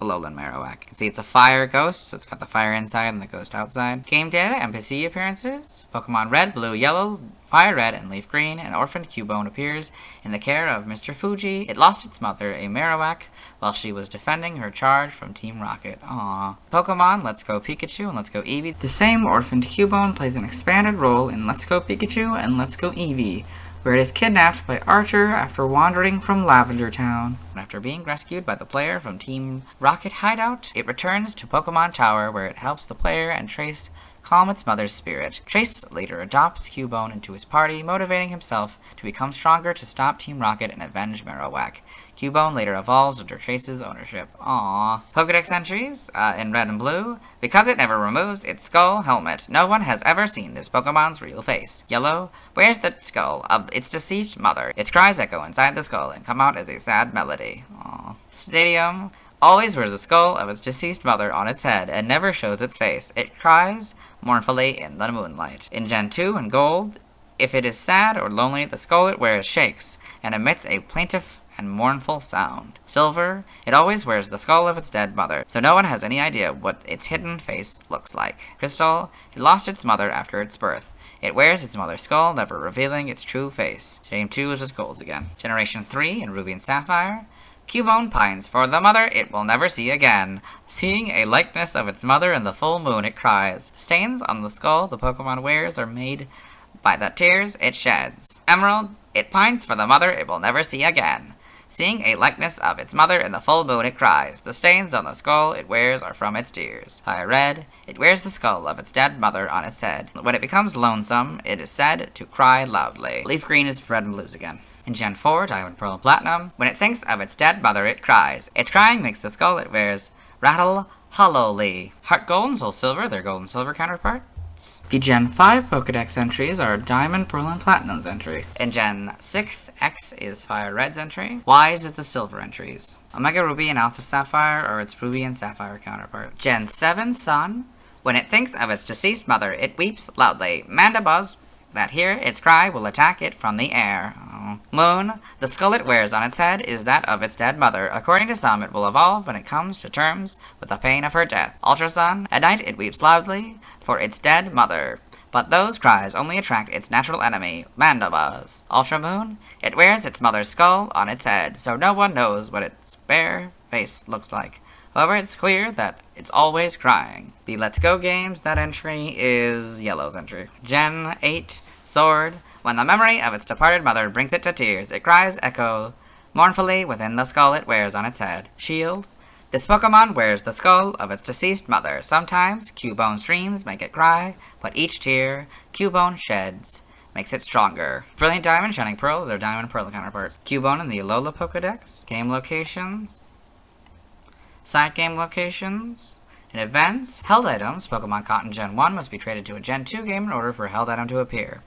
B: Alolan Marowak. You can see it's a fire ghost, so it's got the fire inside and the ghost outside. Game data, NPC appearances. Pokemon Red, Blue, Yellow, Fire Red, and Leaf Green. An orphaned Cubone appears in the care of Mr. Fuji. It lost its mother, a Marowak, while she was defending her charge from Team Rocket. Aww. Pokemon Let's Go Pikachu and Let's Go Eevee. The same orphaned Cubone plays an expanded role in Let's Go Pikachu and Let's Go Eevee, where it is kidnapped by Archer after wandering from Lavender Town. After being rescued by the player from Team Rocket hideout, it returns to Pokemon Tower, where it helps the player and Trace calm its mother's spirit. Trace later adopts Cubone into his party, motivating himself to become stronger to stop Team Rocket and avenge Marowak. Cubone later evolves under Trace's ownership. Aww. Pokedex entries in Red and Blue. Because it never removes its skull helmet, no one has ever seen this Pokemon's real face. Yellow. Wears the skull of its deceased mother. Its cries echo inside the skull and come out as a sad melody. Aww. Stadium. Always wears the skull of its deceased mother on its head and never shows its face. It cries mournfully in the moonlight. In Gen 2 and Gold, if it is sad or lonely, the skull it wears shakes and emits a plaintive and mournful sound. Silver, it always wears the skull of its dead mother, so no one has any idea what its hidden face looks like. Crystal, it lost its mother after its birth. It wears its mother's skull, never revealing its true face. Stadium 2 is just golds again. Generation 3 in Ruby and Sapphire. Cubone pines for the mother it will never see again. Seeing a likeness of its mother in the full moon, it cries. Stains on the skull the Pokemon wears are made by the tears it sheds. Emerald, it pines for the mother it will never see again. Seeing a likeness of its mother in the full moon, it cries. The stains on the skull it wears are from its tears. Fire Red, it wears the skull of its dead mother on its head. When it becomes lonesome, it is said to cry loudly. Leaf Green is Red and Blues again. In Gen 4, Diamond, Pearl, and Platinum, when it thinks of its dead mother, it cries. Its crying makes the skull it wears rattle hollowly. Heart Gold and Soul Silver, their Gold and Silver counterparts. The Gen 5 Pokedex entries are Diamond, Pearl, and Platinum's entry. In Gen 6, X is Fire Red's entry. Y's is the Silver entries. Omega Ruby and Alpha Sapphire are its Ruby and Sapphire counterpart. Gen 7 Sun, when it thinks of its deceased mother, it weeps loudly. Mandibuzz, that here its cry will attack it from the air. Oh. Moon, the skull it wears on its head is that of its dead mother. According to some, it will evolve when it comes to terms with the pain of her death. Ultra Sun, at night it weeps loudly for its dead mother, but those cries only attract its natural enemy, Mandibuzz. Ultra Moon, it wears its mother's skull on its head, so no one knows what its bare face looks like. However, it's clear that it's always crying. The Let's Go games, that entry is Yellow's entry. Gen 8, Sword. When the memory of its departed mother brings it to tears, it cries echo mournfully within the skull it wears on its head. Shield. This Pokemon wears the skull of its deceased mother. Sometimes Cubone's dreams make it cry, but each tear Cubone sheds makes it stronger. Brilliant Diamond, Shining Pearl, their Diamond Pearl counterpart. Cubone in the Alola Pokedex. Game locations. Side game locations. In events, held items, Pokemon caught in Gen 1 must be traded to a Gen 2 game in order for a held item to appear.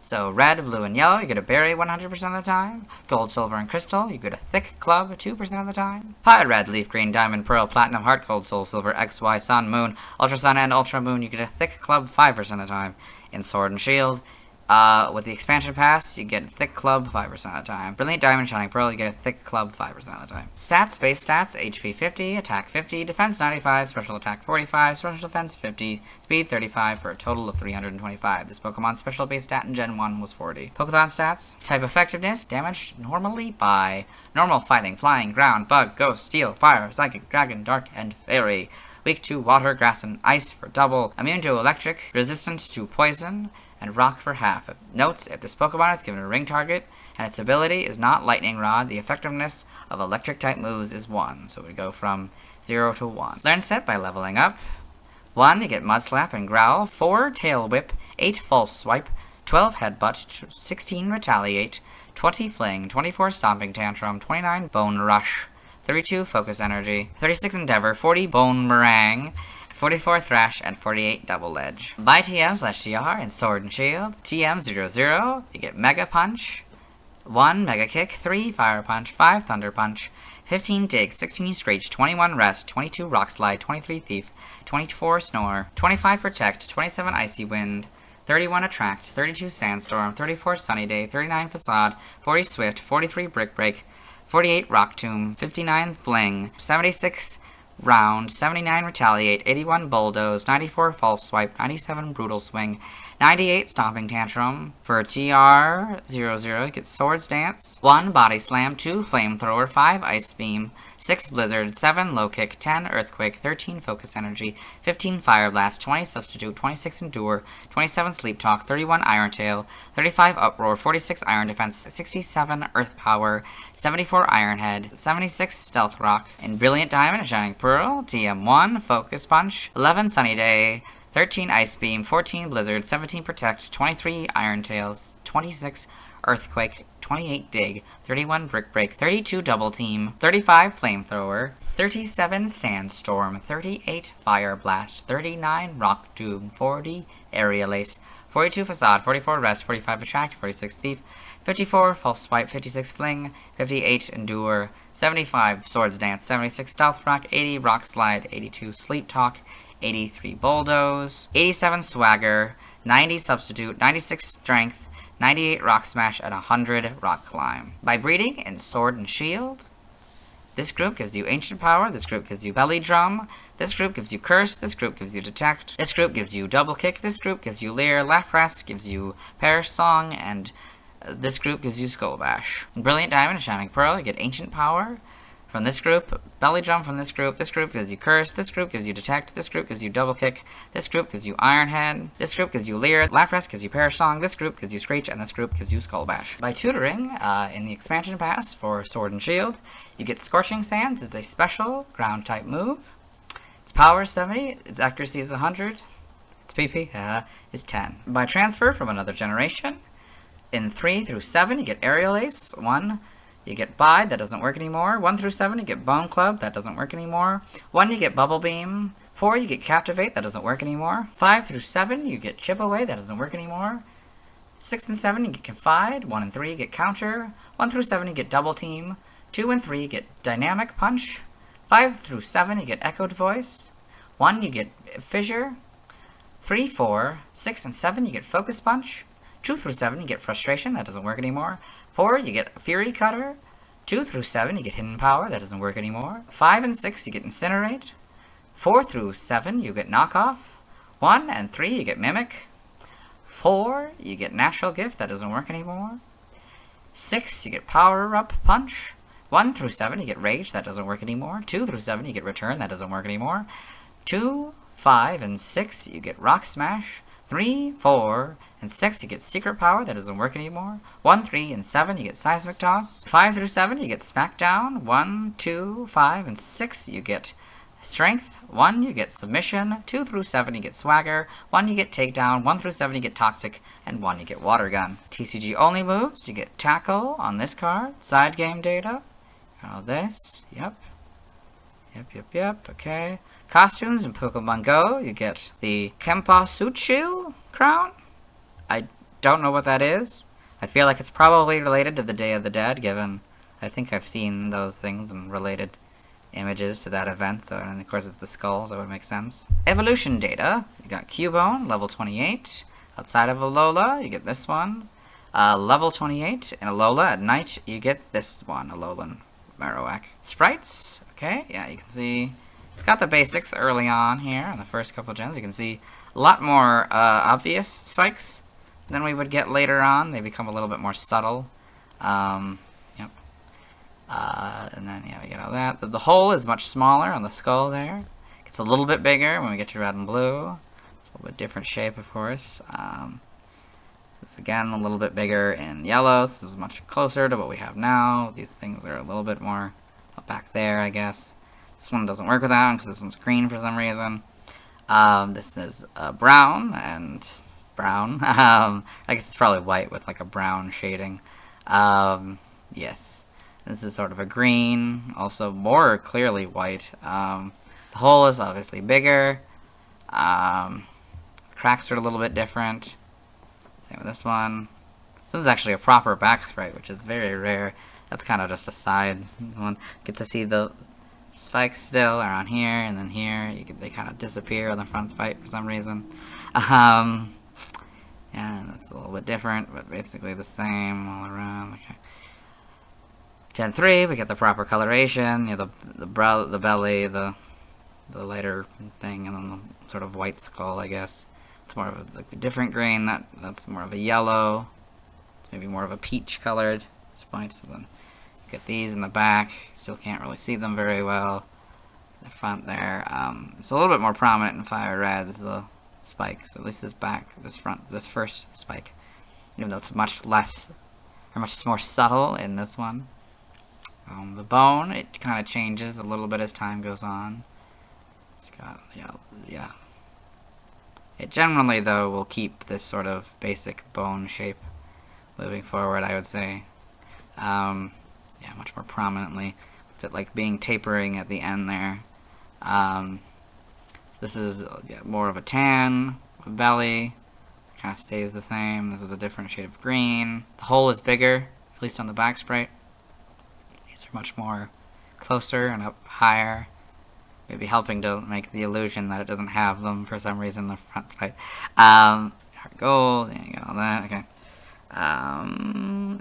B: So Red, Blue, and Yellow, you get a Berry 100% of the time. Gold, Silver, and Crystal, you get a Thick Club 2% of the time. Fire Red, Leaf Green, Diamond, Pearl, Platinum, Heart Gold, Soul Silver, X, Y, Sun, Moon, Ultra Sun, and Ultra Moon, you get a Thick Club 5% of the time. In Sword and Shield, with the expansion pass, you get a Thick Club 5% of the time. Brilliant Diamond, Shining Pearl, you get a Thick Club 5% of the time. Stats, base stats, HP 50, Attack 50, Defense 95, Special Attack 45, Special Defense 50, Speed 35, for a total of 325. This Pokemon's special base stat in Gen 1 was 40. Pokemon stats, Type Effectiveness, damaged normally by Normal, Fighting, Flying, Ground, Bug, Ghost, Steel, Fire, Psychic, Dragon, Dark, and Fairy. Weak to Water, Grass, and Ice for double. Immune to Electric, Resistant to Poison, and Rock for half. Notes, if this Pokemon is given a ring target, and its ability is not Lightning Rod, the effectiveness of Electric-type moves is 1, so we go from 0 to 1. Learn set by leveling up. 1, you get Mud Slap and Growl, 4, Tail Whip, 8, False Swipe, 12, Headbutt, 16, Retaliate, 20, Fling, 24, Stomping Tantrum, 29, Bone Rush, 32, Focus Energy, 36, Endeavor, 40, Bone Meringue, 44 Thrash, and 48 Double Edge. By TM/TR in Sword and Shield, TM00, you get Mega Punch, 1 Mega Kick, 3 Fire Punch, 5 Thunder Punch, 15 Dig, 16 Screech, 21 Rest, 22 Rock Slide, 23 Thief, 24 Snore, 25 Protect, 27 Icy Wind, 31 Attract, 32 Sandstorm, 34 Sunny Day, 39 Facade, 40 Swift, 43 Brick Break, 48 Rock Tomb, 59 Fling, 76 Round, 79 Retaliate, 81 Bulldoze, 94 False Swipe, 97 Brutal Swing, 98 Stomping Tantrum. For TR00, you get Swords Dance, 1 Body Slam, 2 Flamethrower, 5 Ice Beam, 6 Blizzard, 7 Low Kick, 10 Earthquake, 13 Focus Energy, 15 Fire Blast, 20 Substitute, 26 Endure, 27 Sleep Talk, 31 Iron Tail, 35 Uproar, 46 Iron Defense, 67 Earth Power, 74 Iron Head, 76 Stealth Rock, and Brilliant Diamond and Shining Pearl, TM1, Focus Punch, 11 Sunny Day, 13 Ice Beam, 14 Blizzard, 17 Protect, 23 Iron Tails, 26 Earthquake, 28 Dig, 31 Brick Break, 32 Double Team, 35 Flamethrower, 37 Sandstorm, 38 Fire Blast, 39 Rock Doom, 40 Aerial Ace, 42 Facade, 44 Rest, 45 Attract, 46 Thief, 54 False Swipe, 56 Fling, 58 Endure, 75 Swords Dance, 76 Stealth Rock, 80 Rock Slide, 82 Sleep Talk, 83 Bulldoze, 87 Swagger, 90 Substitute, 96 Strength, 98 Rock Smash, and 100 Rock Climb. By breeding in Sword and Shield, this group gives you Ancient Power, this group gives you Belly Drum, this group gives you Curse, this group gives you Detect, this group gives you Double Kick, this group gives you Leer, Lapras gives you Perish Song, and this group gives you Skull Bash. In Brilliant Diamond and Shining Pearl, you get Ancient Power from this group, Belly Drum from this group gives you Curse, this group gives you Detect, this group gives you Double Kick, this group gives you Iron Head, this group gives you Leer, Lapras gives you Perish Song, this group gives you Screech, and this group gives you Skull Bash. By tutoring, in the expansion pass for Sword and Shield, you get Scorching Sands. It's a special ground-type move. Its power is 70, its accuracy is 100, its PP is 10. By transfer from another generation, in 3 through 7, you get Aerial Ace, 1, you get Bide, that doesn't work anymore. 1 through 7, you get Bone Club, that doesn't work anymore. 1, you get Bubble Beam. 4, you get Captivate, that doesn't work anymore. 5 through 7, you get Chip Away, that doesn't work anymore. 6 and 7, you get Confide. 1 and 3, you get Counter. 1 through 7, you get Double Team. 2 and 3, you get Dynamic Punch. 5 through 7, you get Echoed Voice. 1, you get Fissure. 3, 4, 6, and 7, you get Focus Punch. 2 through 7, you get Frustration, that doesn't work anymore. 4, you get Fury Cutter. 2 through 7, you get Hidden Power, that doesn't work anymore. 5 and 6, you get Incinerate. 4 through 7, you get Knockoff. 1 and 3, you get Mimic. 4, you get Natural Gift, that doesn't work anymore. 6, you get Power Up Punch. 1 through 7, you get Rage, that doesn't work anymore. 2 through 7, you get Return, that doesn't work anymore. 2, 5, and 6, you get Rock Smash. 3, 4, and 6, you get Secret Power, that doesn't work anymore. 1, 3, and 7, you get Seismic Toss. 5 through 7, you get Smackdown. 1, 2, 5, and 6, you get Strength. 1, you get Submission. 2 through 7, you get Swagger. 1, you get Takedown. 1 through 7, you get Toxic. And 1, you get Water Gun. TCG only moves, you get Tackle on this card. Side game data. All this. Yep, okay. Costumes in Pokemon Go, you get the Kempasuchil crown. I don't know what that is. I feel like it's probably related to the Day of the Dead, given I think I've seen those things and related images to that event, so, and of course it's the skull, so it would make sense. Evolution data, you got Cubone, level 28. Outside of Alola, you get this one. Level 28, in Alola at night, you get this one, Alolan Marowak. Sprites, okay, yeah, you can see it's got the basics early on here in the first couple of gens. You can see a lot more obvious spikes than we would get later on. They become a little bit more subtle. Yep. And then, yeah, we get all that. The hole is much smaller on the skull there. Gets a little bit bigger when we get to red and blue. It's a little bit different shape, of course. It's again a little bit bigger in yellow. This is much closer to what we have now. These things are a little bit more up back there, I guess. This one doesn't work with that one because this one's green for some reason. This is brown and brown. I guess it's probably white with like a brown shading. Yes. This is sort of a green, also more clearly white. The hole is obviously bigger. Cracks are a little bit different. Same with this one. This is actually a proper back sprite, which is very rare. That's kind of just a side one. Get to see the spikes still are on here, and then here. They kind of disappear on the front spike for some reason. Yeah, that's a little bit different, but basically the same all around. Okay. Gen 3, we get the proper coloration. You know, the belly, the lighter thing, and then the sort of white skull, I guess. It's more of a different green. That's more of a yellow. It's maybe more of a peach colored spike. So then you get these in the back. Still can't really see them very well. The front there. It's a little bit more prominent in Fire Reds, the spike. So at least this back, this first spike. Even though it's much less, or much more subtle in this one. The bone, it kind of changes a little bit as time goes on. It's got, yeah. It generally, though, will keep this sort of basic bone shape moving forward, I would say. Yeah, much more prominently, with it like being tapering at the end there. This is more of a tan, with belly, kind of stays the same. This is a different shade of green. The hole is bigger, at least on the back sprite. These are much more closer and up higher. Maybe helping to make the illusion that it doesn't have them for some reason in the front side. Hard gold, yeah, you got all that, okay.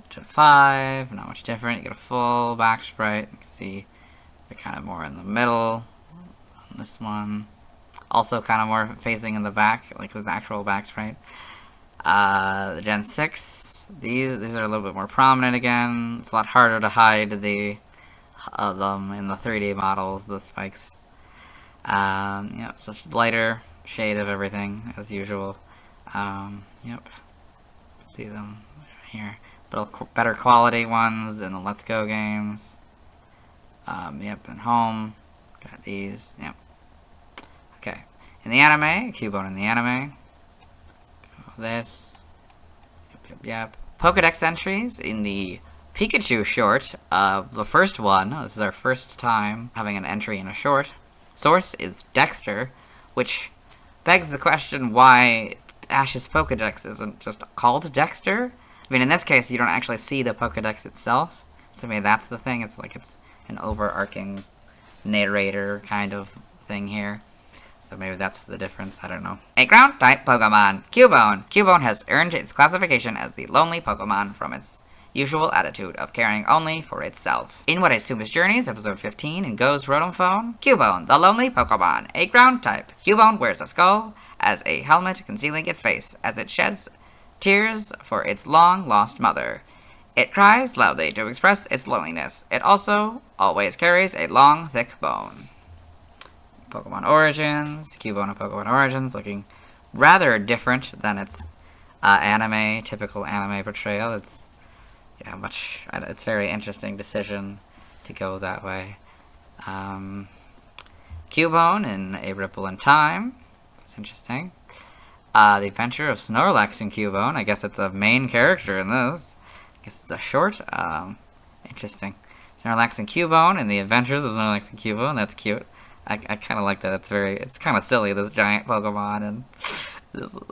B: Gen 5, not much different. You get a full back sprite. You can see they're kind of more in the middle on this one. Also kind of more facing in the back, like this actual back sprite. The Gen 6, these are a little bit more prominent again. It's a lot harder to hide them in the 3D models, the spikes. Yep, it's just lighter shade of everything, as usual. Yep. See them here. Better quality ones in the Let's Go games. Yep, and home. Got these. Yep. Okay. In the anime, Cubone in the anime. This. Yep. Pokedex entries in the Pikachu short. The first one. This is our first time having an entry in a short. Source is Dexter, which begs the question why Ash's Pokedex isn't just called Dexter. I mean, in this case, you don't actually see the Pokedex itself, so maybe that's the thing. It's like it's an overarching narrator kind of thing here. So maybe that's the difference, I don't know. A ground-type Pokemon, Cubone. Cubone has earned its classification as the lonely Pokemon from its usual attitude of caring only for itself. In What I Assume Is Journeys, episode 15, in Go's Rotom Phone, Cubone, the lonely Pokemon, a ground type. Cubone wears a skull as a helmet concealing its face as it sheds tears for its long-lost mother. It cries loudly to express its loneliness. It also always carries a long, thick bone. Pokemon Origins, Cubone of Pokemon Origins, looking rather different than its typical anime portrayal. It's it's a very interesting decision to go that way. Cubone in A Ripple in Time. That's interesting. The Adventure of Snorlax and Cubone. I guess it's a main character in this. I guess it's a short. Interesting. Snorlax and Cubone and the Adventures of Snorlax and Cubone. That's cute. I kind of like that. It's kind of silly, this giant Pokemon, and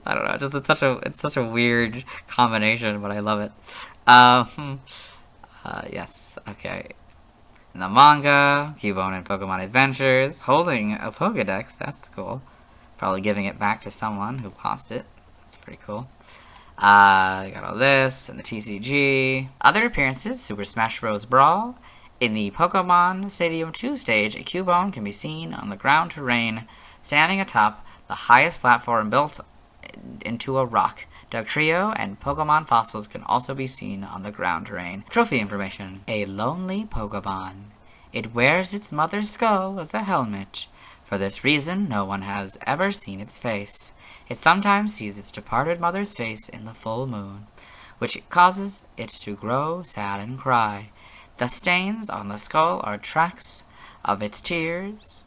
B: I don't know. It's such a weird combination, but I love it. Yes, okay. In the manga, Cubone and Pokemon Adventures, holding a Pokedex, that's cool. Probably giving it back to someone who lost it. That's pretty cool. Got all this, and the TCG. Other appearances, Super Smash Bros. Brawl. In the Pokemon Stadium 2 stage, a Cubone can be seen on the ground terrain, standing atop the highest platform built into a rock. Dugtrio and Pokemon fossils can also be seen on the ground terrain. Trophy information. A lonely Pokemon. It wears its mother's skull as a helmet. For this reason, no one has ever seen its face. It sometimes sees its departed mother's face in the full moon, which causes it to grow sad and cry. The stains on the skull are tracks of its tears,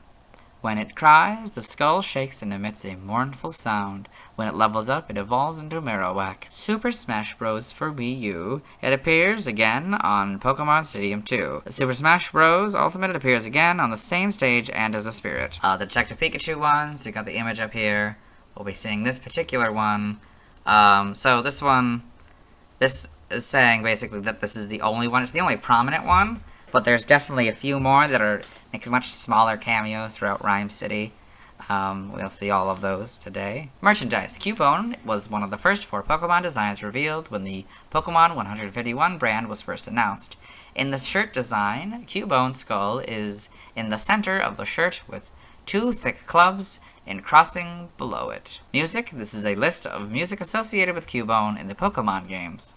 B: When it cries, the skull shakes and emits a mournful sound. When it levels up, it evolves into Marowak. Super Smash Bros. For Wii U. It appears again on Pokemon Stadium 2. The Super Smash Bros. Ultimate appears again on the same stage and as a spirit. The Detective Pikachu ones, we got the image up here. We'll be seeing this particular one. So this one, this is saying basically that this is the only one. It's the only prominent one, but there's definitely a few more that are much smaller cameos throughout Rhyme City. We'll see all of those today. Merchandise. Cubone was one of the first 4 Pokemon designs revealed when the Pokemon 151 brand was first announced. In the shirt design, Cubone's skull is in the center of the shirt with 2 thick clubs in crossing below it. Music. This is a list of music associated with Cubone in the Pokemon games.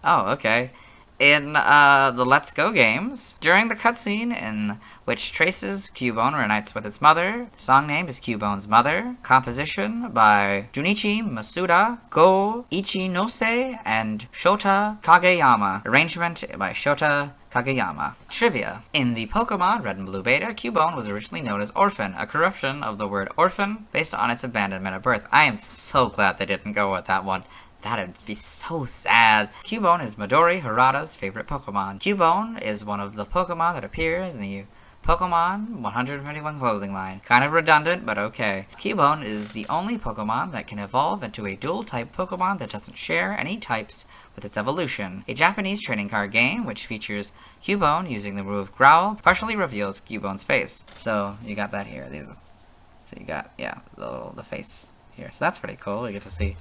B: Oh, okay. In the Let's Go games, during the cutscene in which traces Cubone reunites with its mother, the song name is Cubone's Mother. Composition by Junichi Masuda, Go Ichinose, and Shota Kageyama. Arrangement by Shota Kageyama. Trivia. In the Pokemon Red and Blue Beta, Cubone was originally known as Orphan, a corruption of the word orphan based on its abandonment at birth. I am so glad they didn't go with that one. That'd be so sad. Cubone is Midori Harada's favorite Pokemon. Cubone is one of the Pokemon that appears in the Pokemon 151 clothing line. Kind of redundant, but okay. Cubone is the only Pokemon that can evolve into a dual-type Pokemon that doesn't share any types with its evolution. A Japanese trading card game, which features Cubone using the move Growl, partially reveals Cubone's face. So, you got that here. So you got, yeah, the face here. So that's pretty cool. We get to see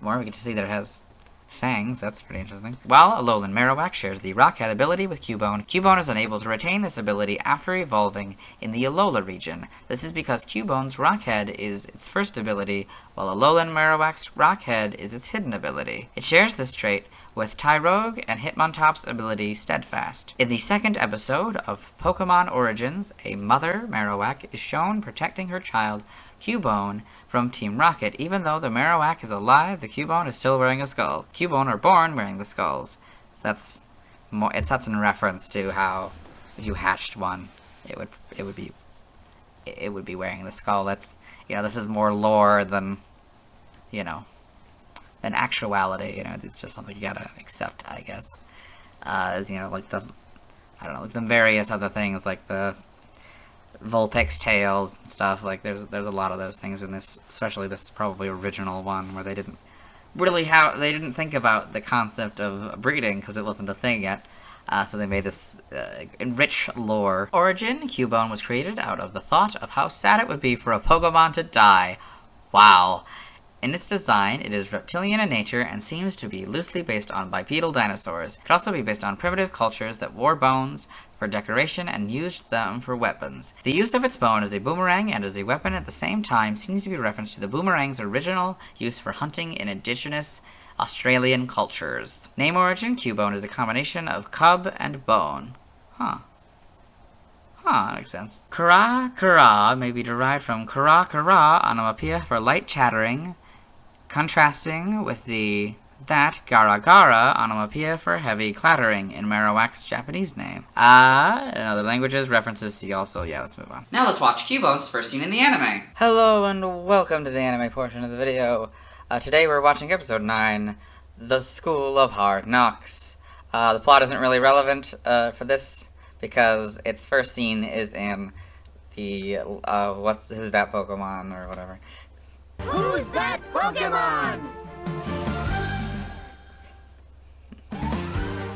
B: more. We get to see that it has fangs. That's pretty interesting. While Alolan Marowak shares the Rock Head ability with Cubone, Cubone is unable to retain this ability after evolving in the Alola region. This is because Cubone's Rock Head is its first ability, while Alolan Marowak's Rock Head is its hidden ability. It shares this trait with Tyrogue and Hitmontop's ability Steadfast. In the second episode of Pokemon Origins, a mother, Marowak, is shown protecting her child, Cubone, from Team Rocket. Even though the Marowak is alive, the Cubone is still wearing a skull. Cubone are born wearing the skulls. So that's in reference to how if you hatched one, it would be wearing the skull. That's, this is more lore than than actuality. It's just something you gotta accept, I guess. Like the various other things, like the Vulpix tails and stuff. Like there's a lot of those things in this, especially this probably original one where they didn't think about the concept of breeding because it wasn't a thing yet. So they made this enriched lore. Origin, Cubone was created out of the thought of how sad it would be for a Pokemon to die. Wow. In its design, it is reptilian in nature and seems to be loosely based on bipedal dinosaurs. It could also be based on primitive cultures that wore bones for decoration and used them for weapons. The use of its bone as a boomerang and as a weapon at the same time seems to be a reference to the boomerang's original use for hunting in indigenous Australian cultures. Name origin, Cubone is a combination of cub and bone. That makes sense. Kara may be derived from kara onomatopoeia for light chattering, contrasting with that gara onomatopoeia for heavy clattering in Marowak's Japanese name. In other languages, references see also. Yeah, let's move on.
A: Now let's watch Cubone's first scene in the anime.
B: Hello and welcome to the anime portion of the video. Today we're watching episode 9, The School of Hard Knocks. The plot isn't really relevant for this because its first scene is in the, who's that Pokemon or whatever.
D: Who's that Pokemon?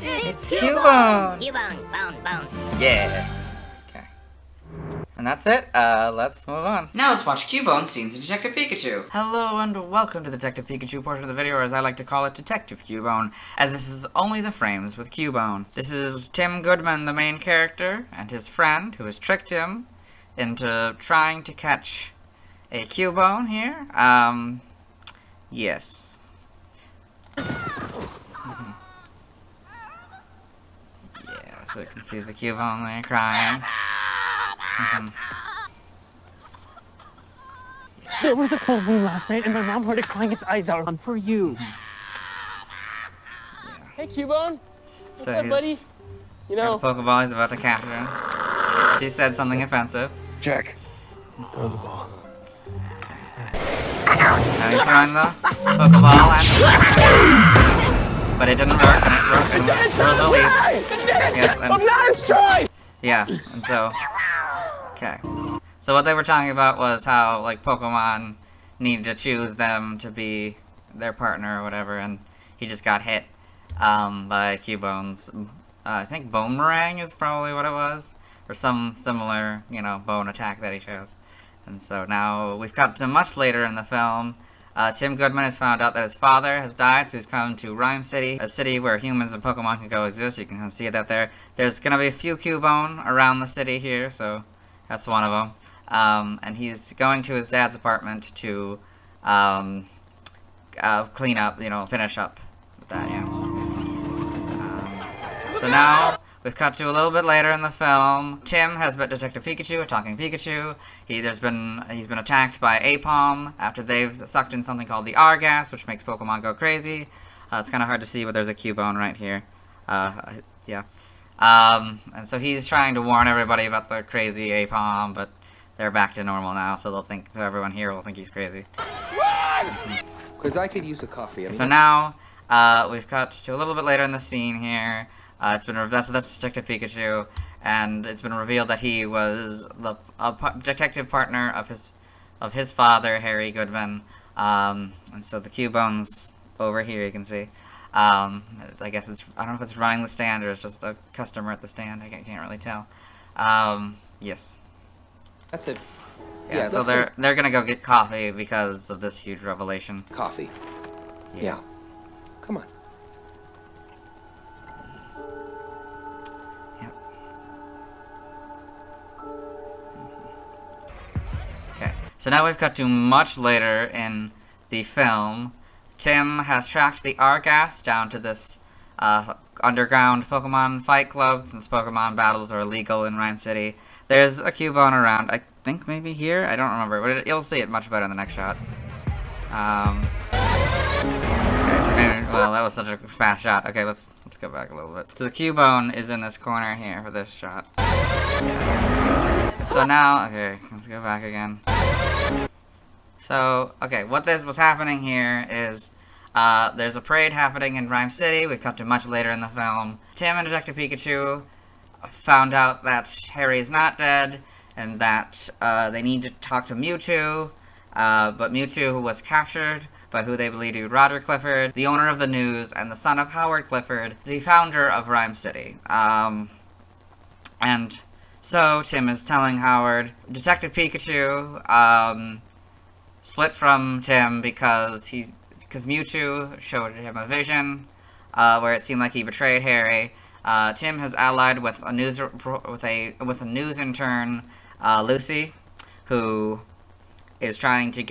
B: It's Cubone!
D: Cubone, bone.
B: Yeah. Okay. And that's it. Let's move on.
A: Now let's watch Cubone scenes in Detective Pikachu.
B: Hello and welcome to the Detective Pikachu portion of the video, or as I like to call it, Detective Cubone, as this is only the frames with Cubone. This is Tim Goodman, the main character, and his friend, who has tricked him into trying to catch a Cubone here. Yes. Yeah, so you can see the Cubone there crying.
E: There was a full moon last night, and my mom heard it crying its eyes out on for you. Hey, Cubone. What's up, buddy?
B: The Pokeball is about to catch her. She said something offensive.
F: Jack,
E: Throw the ball.
B: Now he's throwing the Pokeball and but it didn't work, and it broke, and it was released. Yes, and
E: I'm not destroyed!
B: yeah, and so okay. So what they were talking about was how like Pokemon needed to choose them to be their partner or whatever, and he just got hit by Cubone's. I think Boomerang is probably what it was, or some similar, you know, bone attack that he chose. And so now we've got to much later in the film. Tim Goodman has found out that his father has died, so he's come to Rhyme City, a city where humans and Pokemon can coexist. You can see that there. There's going to be a few Cubone around the city here, so that's one of them. And he's going to his dad's apartment to clean up, you know, finish up with that, yeah. So now we've cut to a little bit later in the film. Tim has met Detective Pikachu, a talking Pikachu. He's been attacked by Apom after they've sucked in something called the R gas, which makes Pokemon go crazy. It's kind of hard to see, but there's a Cubone right here. Yeah. And so he's trying to warn everybody about the crazy Apom, but they're back to normal now, so everyone here will think he's crazy.
F: Because I could use a coffee.
B: So now we've cut to a little bit later in the scene here. That's Detective Pikachu, and it's been revealed that he was the detective partner of his father, Harry Goodman. And so the Cubone's over here, you can see. I guess I don't know if it's running the stand or it's just a customer at the stand. I can't really tell. Yes.
F: That's it.
B: Yeah, so they're gonna go get coffee because of this huge revelation.
F: Coffee. Yeah. Come on.
B: So now we've cut to much later in the film. Tim has tracked the R-Gas down to this underground Pokemon fight club, since Pokemon battles are illegal in Rhyme City. There's a Cubone around, I think maybe here? I don't remember, but you'll see it much better in the next shot. Okay, well, that was such a fast shot. Okay, let's go back a little bit. So the Cubone is in this corner here for this shot. So now, okay, let's go back again. So, okay, what's happening here is, there's a parade happening in Rhyme City. We cut to much later in the film. Tim and Detective Pikachu found out that Harry is not dead, and that, they need to talk to Mewtwo, but Mewtwo was captured by who they believe to be Roderick Clifford, the owner of the News, and the son of Howard Clifford, the founder of Rhyme City. And so Tim is telling Howard, Detective Pikachu, split from Tim because Mewtwo showed him a vision, where it seemed like he betrayed Harry. Tim has allied with a news intern, Lucy, who is trying to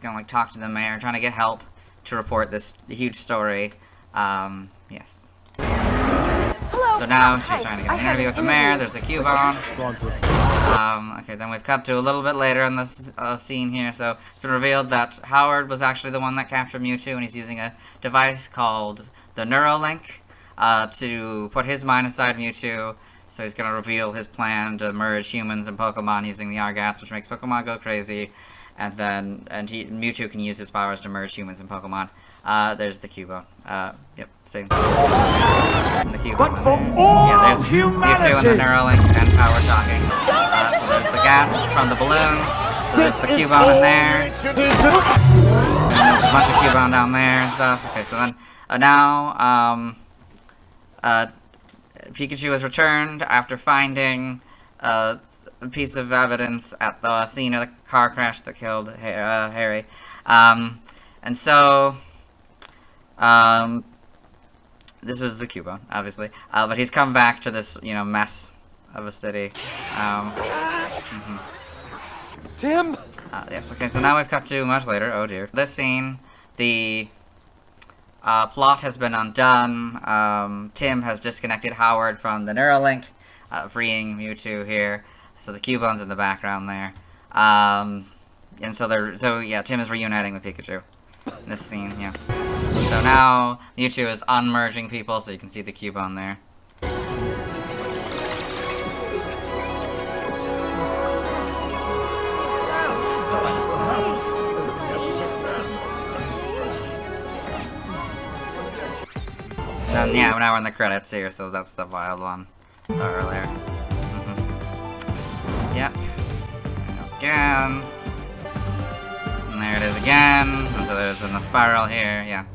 B: like talk to the mayor, trying to get help to report this huge story. Yes.
D: Hello.
B: So now she's trying to get an interview with the mayor. There's the Cubone. Okay, then we've cut to a little bit later in this scene here. So it's been revealed that Howard was actually the one that captured Mewtwo, and he's using a device called the Neuralink to put his mind inside Mewtwo. So he's going to reveal his plan to merge humans and Pokemon using the R-Gas, which makes Pokemon go crazy. And then Mewtwo can use his powers to merge humans and Pokemon. There's the Cubone. Yep, same thing. And the Cubone.
E: But for all
B: there's
E: humanity.
B: Mewtwo and the Neuralink and power talking. So there's the gas from the balloons. So there's the Cubone in there. And there's a bunch of Cubone down there and stuff. Okay, so then now Pikachu has returned after finding a piece of evidence at the scene of the car crash that killed Harry. And so this is the Cubone, obviously. But he's come back to this, mess of a city.
F: Tim?
B: Yes, okay, so now we've cut to much later. Oh dear. This scene, the plot has been undone. Tim has disconnected Howard from the Neuralink, freeing Mewtwo here. So the Cubone's in the background there. And so Tim is reuniting with Pikachu in this scene, yeah. So now Mewtwo is unmerging people, so you can see the Cubone there. Then, yeah, now we're in the credits here, so that's the wild one. Saw earlier. Yep. Again. And there it is again. And so there's in the spiral here, yeah.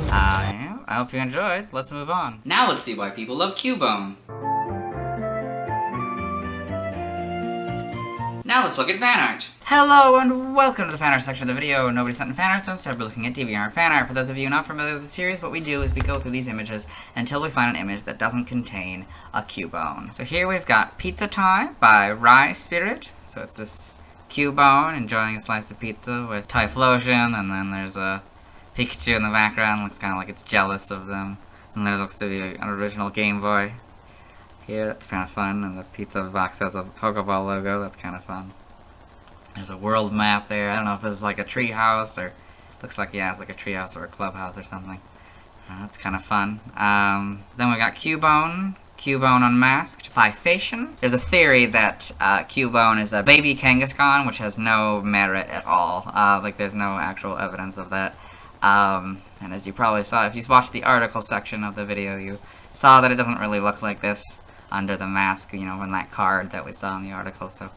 B: Yeah. I hope you enjoyed. Let's move on.
A: Now let's see why people love Cubone. Now let's look at fan art.
B: Hello and welcome to the fan art section of the video. Nobody sent in fan art, so instead we're looking at DeviantArt fan art. For those of you not familiar with the series, what we do is we go through these images until we find an image that doesn't contain a Cubone. So here we've got Pizza Time by Rye Spirit. So it's this Cubone enjoying a slice of pizza with Typhlosion, and then there's a Pikachu in the background. Looks kind of like it's jealous of them. And there looks to be an original Game Boy here. That's kind of fun. And the pizza box has a Pokeball logo. That's kind of fun. There's a world map there. I don't know if it's like a tree house or... Looks like, yeah, it's like a tree house or a clubhouse or something. That's kind of fun. Then we got Cubone. Cubone Unmasked by Fashion. There's a theory that Cubone is a baby Kangaskhan, which has no merit at all. Like, there's no actual evidence of that. And as you probably saw, if you watched the article section of the video, you saw that it doesn't really look like this under the mask, you know, in that card that we saw in the article. So,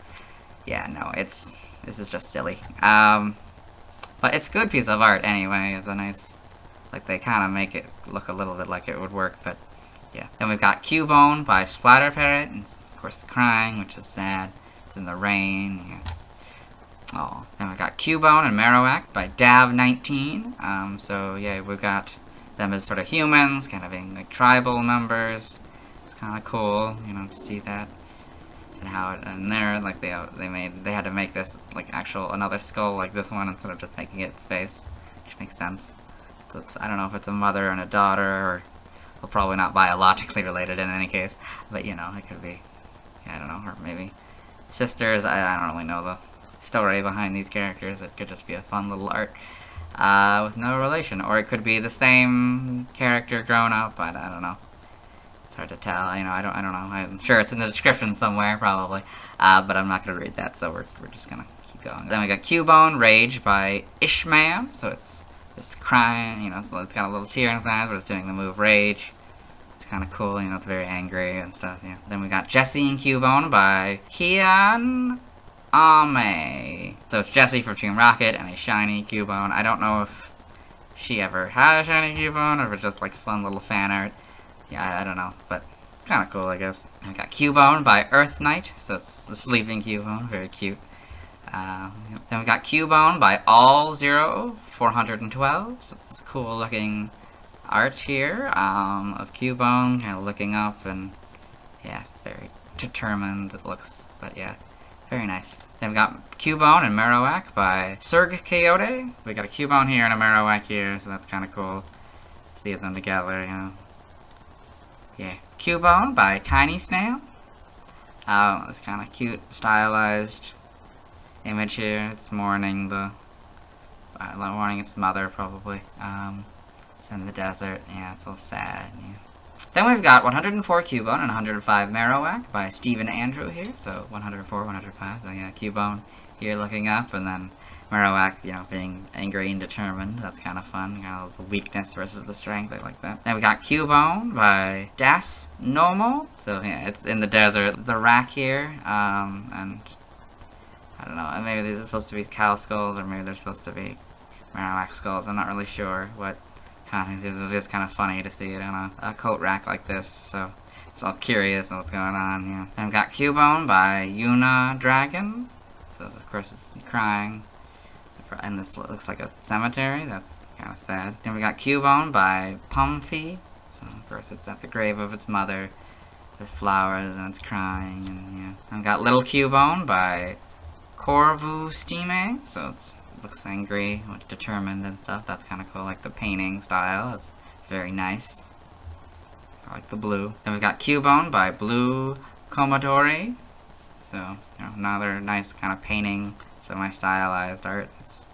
B: yeah, no, this is just silly. But it's a good piece of art anyway. It's a nice, like, they kind of make it look a little bit like it would work, but yeah. Then we've got Cubone by Splatter Parrot, and of course crying, which is sad. It's in the rain. Yeah. Oh, then we got Cubone and Marowak by Dav19. So yeah, we've got them as sort of humans, kind of being like tribal members. It's kind of cool, you know, to see that. And how it, and there, like they had to make this like another skull like this one instead of just making it space, which makes sense. So it's, I don't know if it's a mother and a daughter, or well, probably not biologically related in any case, but you know, it could be, yeah, I don't know, or maybe sisters. I don't really know the story behind these characters. It could just be a fun little art with no relation, or it could be the same character grown up. I don't know. It's hard to tell. You know, I don't know. I'm sure it's in the description somewhere, probably, but I'm not gonna read that. So we're just gonna keep going. Then we got Cubone Rage by Ishmam. So it's crying. You know, so it's got a little tear in its eyes, but it's doing the move Rage. It's kind of cool. You know, it's very angry and stuff. Yeah. Then we got Jessie and Cubone by Hian Ame. So it's Jessie from Team Rocket and a shiny Cubone. I don't know if she ever had a shiny Cubone or if it's just like fun little fan art. Yeah, I don't know, but it's kind of cool, I guess. And we got Cubone by Earth Knight. So it's the sleeping Cubone, very cute. Then we got Cubone by All0412. So it's cool looking art here of Cubone kind of looking up, and yeah, very determined it looks, but yeah. Very nice. Then we got Cubone and Marowak by Exeggcute. We got a Cubone here and a Marowak here, so that's kind of cool. See them together, you know. Yeah. Cubone by Tiny Snail. It's kind of cute, stylized image here. It's mourning mourning its mother, probably. It's in the desert. Yeah, it's all sad. Yeah. Then we've got 104 Cubone and 105 Marowak by Stephen Andrew here. So 104, 105. So yeah, Cubone here looking up, and then Marowak, you know, being angry and determined. That's kind of fun. Kind of the weakness versus the strength. I like that. Then we got Cubone by Das Nomo. So yeah, it's in the desert. It's a rack here. And I don't know. Maybe these are supposed to be cow skulls, or maybe they're supposed to be Marowak skulls. I'm not really sure what. It was just kind of funny to see it on a coat rack like this, so I'm curious what's going on. Yeah. Then we've got Cubone by Yuna Dragon. So of course it's crying, and this looks like a cemetery. That's kind of sad. Then we got Cubone by Pumphy. So of course it's at the grave of its mother with flowers, and it's crying. And yeah. Then we got Little Cubone by Corvu Stime. So it's looks angry, determined and stuff. That's kind of cool, like the painting style. It's very nice. I like the blue. Then we've got Cubone by Blue Commodore. So, you know, another nice kind of painting, semi-stylized art. It's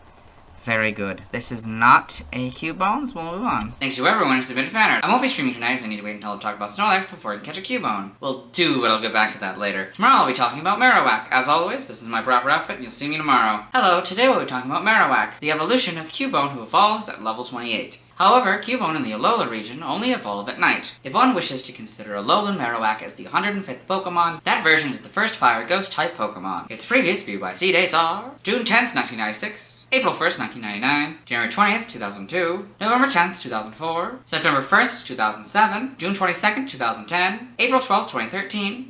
B: very good. This is not a Cubone, so we'll move on.
A: Thanks to everyone who submitted fan art. I won't be streaming tonight, so I need to wait until I talk about Snorlax before I can catch a Cubone. Will do, but I'll get back to that later. Tomorrow I'll be talking about Marowak. As always, this is my proper outfit, and you'll see me tomorrow. Hello, today we'll be talking about Marowak, the evolution of Cubone who evolves at level 28. However, Cubone in the Alola region only evolve at night. If one wishes to consider Alolan Marowak as the 105th Pokemon, that version is the first Fire Ghost type Pokemon. Its previous BYC dates are June 10th, 1996, April 1st, 1999, January 20th, 2002, November 10th, 2004, September 1st, 2007, June 22nd, 2010, April 12th, 2013,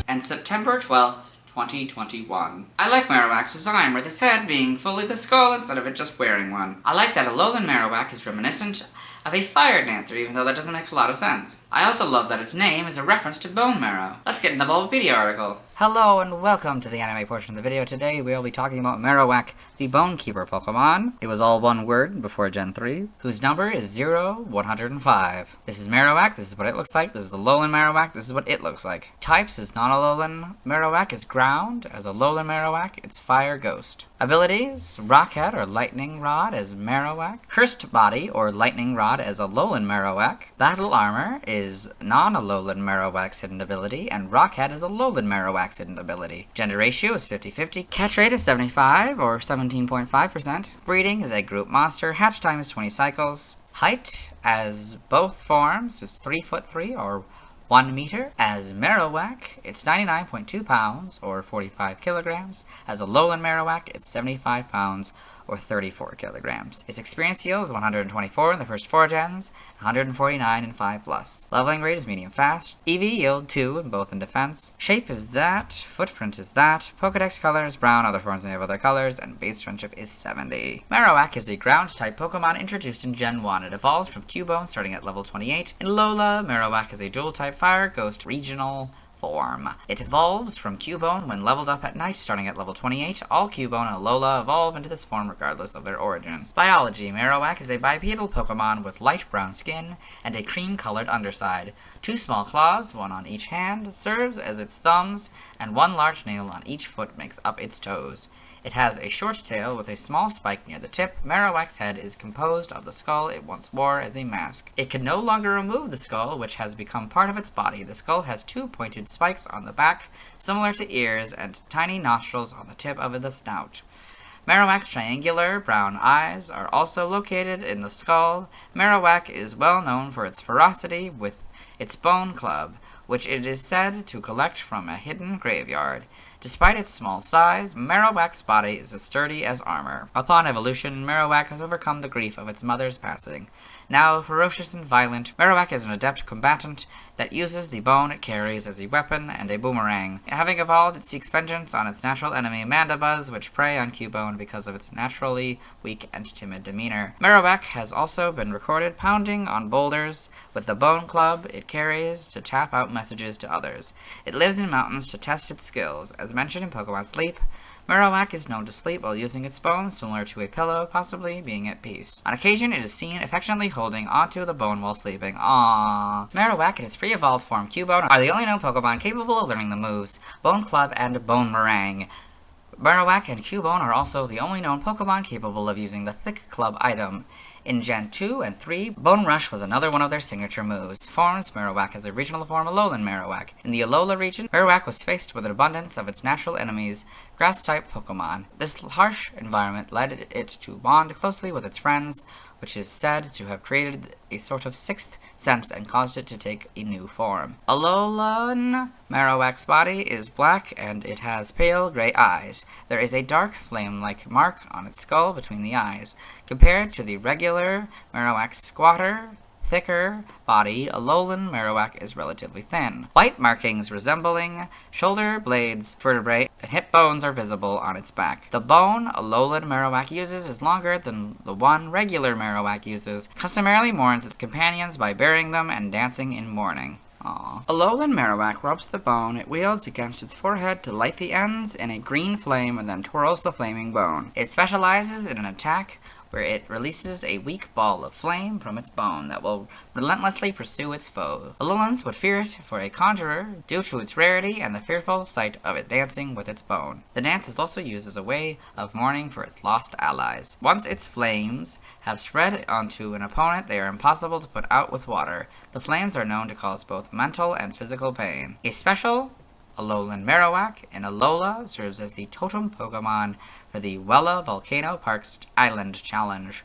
A: and September 12th, 2021. I like Marowak's design, with its head being fully the skull instead of it just wearing one. I like that Alolan Marowak is reminiscent of a fire dancer, even though that doesn't make a lot of sense. I also love that its name is a reference to bone marrow. Let's get in the Bulbapedia article.
B: Hello and welcome to the anime portion of the video. Today we will be talking about Marowak, the Bone Keeper Pokemon. It was all one word before Gen 3, whose number is 0105. This is Marowak, this is what it looks like. This is Alolan Marowak, this is what it looks like. Types is non-Alolan Marowak is ground. As Alolan Marowak, it's Fire Ghost. Abilities, Rockhead or Lightning Rod as Marowak. Cursed Body or Lightning Rod as Alolan Marowak. Battle Armor is non-Alolan Marowak's hidden ability, and Rockhead is Alolan Marowak's hidden ability. Gender ratio is 50-50. Catch rate is 75 or 17.5%. Breeding is a group monster. Hatch time is 20 cycles. Height, as both forms, is 3'3" or 1 meter. As Marowak, it's 99.2 pounds or 45 kilograms. As Alolan Marowak, it's 75 pounds or 34 kilograms. Its experience yield is 124 in the first 4 gens, 149 in 5+. Leveling rate is medium fast. EV yield 2 in both in defense. Shape is that. Footprint is that. Pokedex color is brown, other forms may have other colors, and base friendship is 70. Marowak is a ground-type Pokemon introduced in Gen 1. It evolved from Cubone starting at level 28. In Alola, Marowak is a dual-type Fire Ghost regional form. It evolves from Cubone when leveled up at night, starting at level 28. All Cubone and Alola evolve into this form regardless of their origin. Biology. Marowak is a bipedal Pokemon with light brown skin and a cream-colored underside. 2 small claws, 1 on each hand, serves as its thumbs, and 1 large nail on each foot makes up its toes. It has a short tail with a small spike near the tip. Marowak's head is composed of the skull it once wore as a mask. It can no longer remove the skull, which has become part of its body. The skull has 2 pointed spikes on the back, similar to ears, and tiny nostrils on the tip of the snout. Marowak's triangular brown eyes are also located in the skull. Marowak is well known for its ferocity with its bone club, which it is said to collect from a hidden graveyard. Despite its small size, Marowak's body is as sturdy as armor. Upon evolution, Marowak has overcome the grief of its mother's passing. Now ferocious and violent, Marowak is an adept combatant that uses the bone it carries as a weapon and a boomerang. Having evolved, it seeks vengeance on its natural enemy Mandibuzz, which prey on Cubone because of its naturally weak and timid demeanor. Marowak has also been recorded pounding on boulders with the bone club it carries to tap out messages to others. It lives in mountains to test its skills. As mentioned in Pokemon Sleep, Marowak is known to sleep while using its bones, similar to a pillow, possibly being at peace. On occasion, it is seen affectionately holding onto the bone while sleeping. Aww. Marowak in its pre-evolved form Cubone are the only known Pokemon capable of learning the moves Bone Club and Boomerang. Marowak and Cubone are also the only known Pokemon capable of using the Thick Club item. In Gen 2 and 3, Bone Rush was another one of their signature moves. Forms, Marowak has a regional form Alolan Marowak. In the Alola region, Marowak was faced with an abundance of its natural enemies, Grass-type Pokemon. This harsh environment led it to bond closely with its friends, which is said to have created a sort of sixth sense and caused it to take a new form. Alolan Marowak's body is black and it has pale gray eyes. There is a dark flame-like mark on its skull between the eyes. Compared to the regular Marowak's squatter, thicker body, Alolan Marowak is relatively thin. White markings resembling shoulder blades, vertebrae, and hip bones are visible on its back. The bone Alolan Marowak uses is longer than the one regular Marowak uses, customarily mourns its companions by burying them and dancing in mourning. Aww. Alolan Marowak rubs the bone it wields against its forehead to light the ends in a green flame and then twirls the flaming bone. It specializes in an attack where it releases a weak ball of flame from its bone that will relentlessly pursue its foe. Alolans would fear it for a conjurer due to its rarity and the fearful sight of it dancing with its bone. The dance is also used as a way of mourning for its lost allies. Once its flames have spread onto an opponent, they are impossible to put out with water. The flames are known to cause both mental and physical pain. A special Alolan Marowak in Alola serves as the totem Pokemon for the Wella Volcano Park's Island Challenge.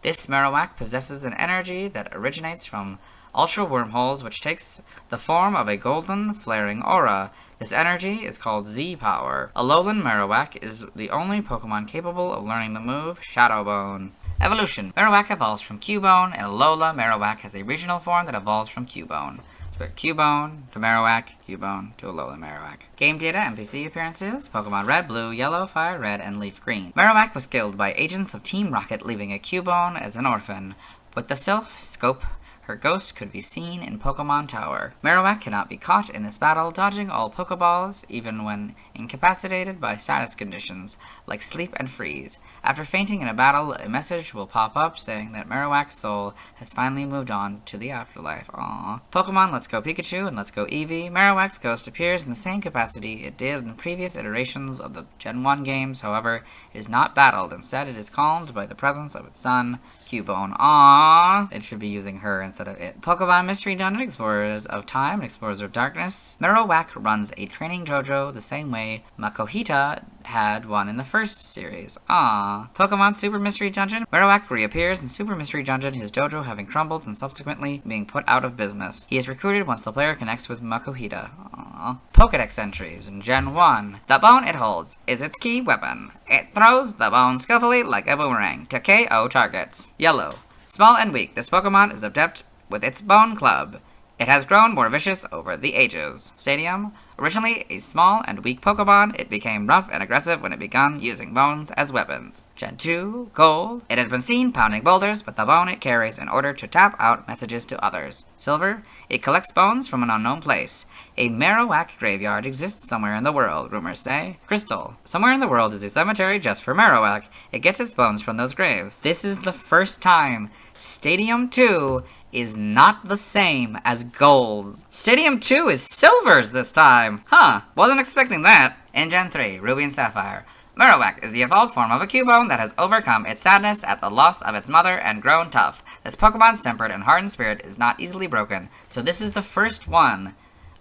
B: This Marowak possesses an energy that originates from ultra wormholes, which takes the form of a golden, flaring aura. This energy is called Z-Power. Alolan Marowak is the only Pokemon capable of learning the move Shadow Bone. Evolution. Marowak evolves from Cubone, and Alola Marowak has a regional form that evolves from Cubone. But Cubone to Marowak, Cubone to Alola Marowak. Game data, NPC appearances, Pokemon Red, Blue, Yellow, Fire Red, and Leaf Green. Marowak was killed by agents of Team Rocket, leaving a Cubone as an orphan. With the Sylph Scope, her ghost could be seen in Pokemon Tower. Marowak cannot be caught in this battle, dodging all Pokeballs, even when incapacitated by status conditions, like sleep and freeze. After fainting in a battle, a message will pop up saying that Marowak's soul has finally moved on to the afterlife. Aww. Pokemon Let's Go Pikachu and Let's Go Eevee. Marowak's ghost appears in the same capacity it did in previous iterations of the Gen 1 games, however, it is not battled. Instead, it is calmed by the presence of its son, Cubone. Aww. It should be using her instead of it. Pokemon Mystery Dungeon, Explorers of Time and Explorers of Darkness. Marowak runs a training dojo the same way Makuhita had one in the first series. Aww. Pokemon Super Mystery Dungeon. Marowak reappears in Super Mystery Dungeon, his dojo having crumbled and subsequently being put out of business. He is recruited once the player connects with Makuhita. Aww. Pokedex entries in Gen 1. The bone it holds is its key weapon. It throws the bone skillfully like a boomerang to KO targets. Yellow. Small and weak, this Pokemon is adept with its bone club. It has grown more vicious over the ages. Stadium. Originally a small and weak Pokemon, it became rough and aggressive when it began using bones as weapons. Gen 2, Gold. It has been seen pounding boulders with the bone it carries in order to tap out messages to others. Silver. It collects bones from an unknown place. A Marowak graveyard exists somewhere in the world, rumors say. Crystal. Somewhere in the world is a cemetery just for Marowak. It gets its bones from those graves. This is the first time Stadium 2 is not the same as Gold's. Stadium 2 is Silver's this time. Huh, wasn't expecting that. In Gen 3, Ruby and Sapphire. Marowak is the evolved form of a Cubone that has overcome its sadness at the loss of its mother and grown tough. This Pokemon's tempered and hardened spirit is not easily broken. So this is the first one,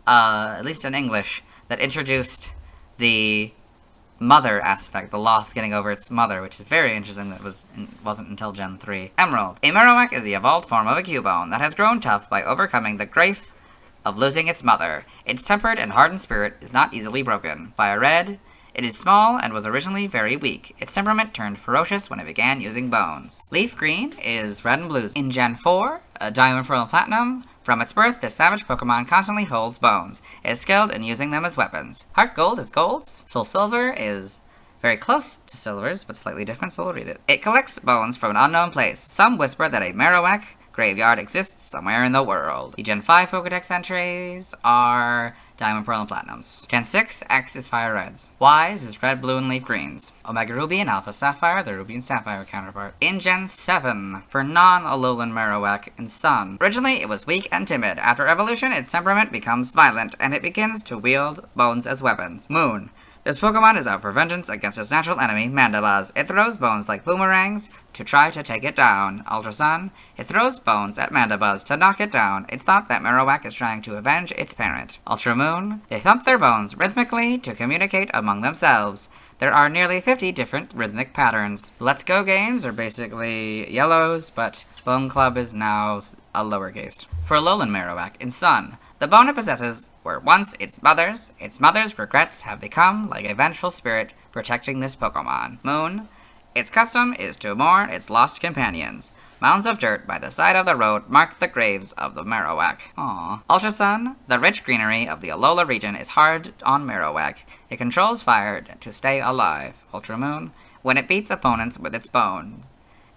B: at least in English, that introduced the mother aspect, the loss getting over its mother, which is very interesting. That wasn't until Gen 3. Emerald. A Marowak is the evolved form of a Cubone that has grown tough by overcoming the grief of losing its mother. Its tempered and hardened spirit is not easily broken. Fire Red. It is small and was originally very weak. Its temperament turned ferocious when it began using bones. Leaf Green is Red and Blue. In Gen 4, Diamond, Pearl, and Platinum. From its birth, this savage Pokemon constantly holds bones. It is skilled in using them as weapons. Heart Gold is Gold's. Soul Silver is very close to Silver's, but slightly different, so we'll read it. It collects bones from an unknown place. Some whisper that a Marowak graveyard exists somewhere in the world. The Gen 5 Pokedex entries are Diamond, Pearl, and Platinums. Gen 6, X is Fire Reds. Y's is Red, Blue, and Leaf Greens. Omega Ruby and Alpha Sapphire, the Ruby and Sapphire counterpart. In Gen 7, for non-Alolan Marowak and Sun. Originally, it was weak and timid. After evolution, its temperament becomes violent, and it begins to wield bones as weapons. Moon. This Pokemon is out for vengeance against its natural enemy, Mandibuzz. It throws bones like boomerangs to try to take it down. Ultra Sun. It throws bones at Mandibuzz to knock it down. It's thought that Marowak is trying to avenge its parent. Ultra Moon. They thump their bones rhythmically to communicate among themselves. There are nearly 50 different rhythmic patterns. Let's Go games are basically yellows, but Bone Club is now a lowercase. For Alolan Marowak in Sun. The bone it possesses were once its mother's. Its mother's regrets have become like a vengeful spirit protecting this Pokemon. Moon. Its custom is to mourn its lost companions. Mounds of dirt by the side of the road mark the graves of the Marowak. Aww. Ultra Sun. The rich greenery of the Alola region is hard on Marowak. It controls fire to stay alive. Ultra Moon. When it beats opponents with its bones,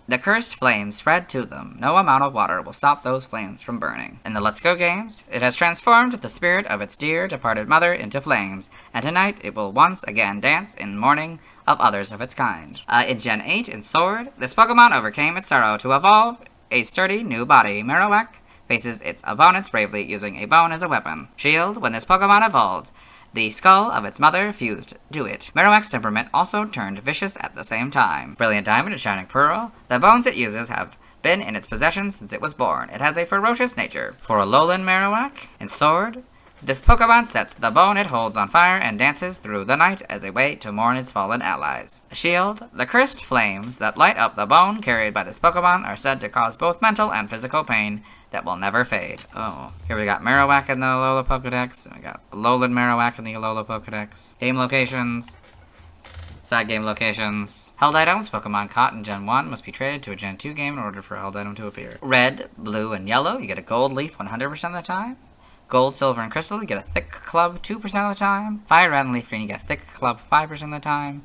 B: the cursed flames spread to them. No amount of water will stop those flames from burning. In the Let's Go games, it has transformed the spirit of its dear departed mother into flames, and tonight it will once again dance in mourning of others of its kind. In Gen 8, in Sword, this Pokemon overcame its sorrow to evolve a sturdy new body. Marowak faces its opponents bravely using a bone as a weapon. Shield. When this Pokemon evolved, the skull of its mother fused to it. Marowak's temperament also turned vicious at the same time. Brilliant Diamond and Shining Pearl. The bones it uses have been in its possession since it was born. It has a ferocious nature. For Alolan Marowak in Sword, This Pokemon sets the bone it holds on fire and dances through the night as a way to mourn its fallen allies. A shield. The cursed flames that light up the bone carried by this Pokemon are said to cause both mental and physical pain that will never fade. Oh, here we got Marowak in the Alola Pokedex, and we got Alolan Marowak in the Alola Pokedex. Game locations. Side game locations. Held items. Pokemon caught in Gen 1 must be traded to a Gen 2 game in order for a held item to appear. Red, blue, and yellow, you get a gold leaf 100% of the time. Gold, silver, and crystal, you get a thick club 2% of the time. Fire, red, and leaf green, you get a thick club 5% of the time.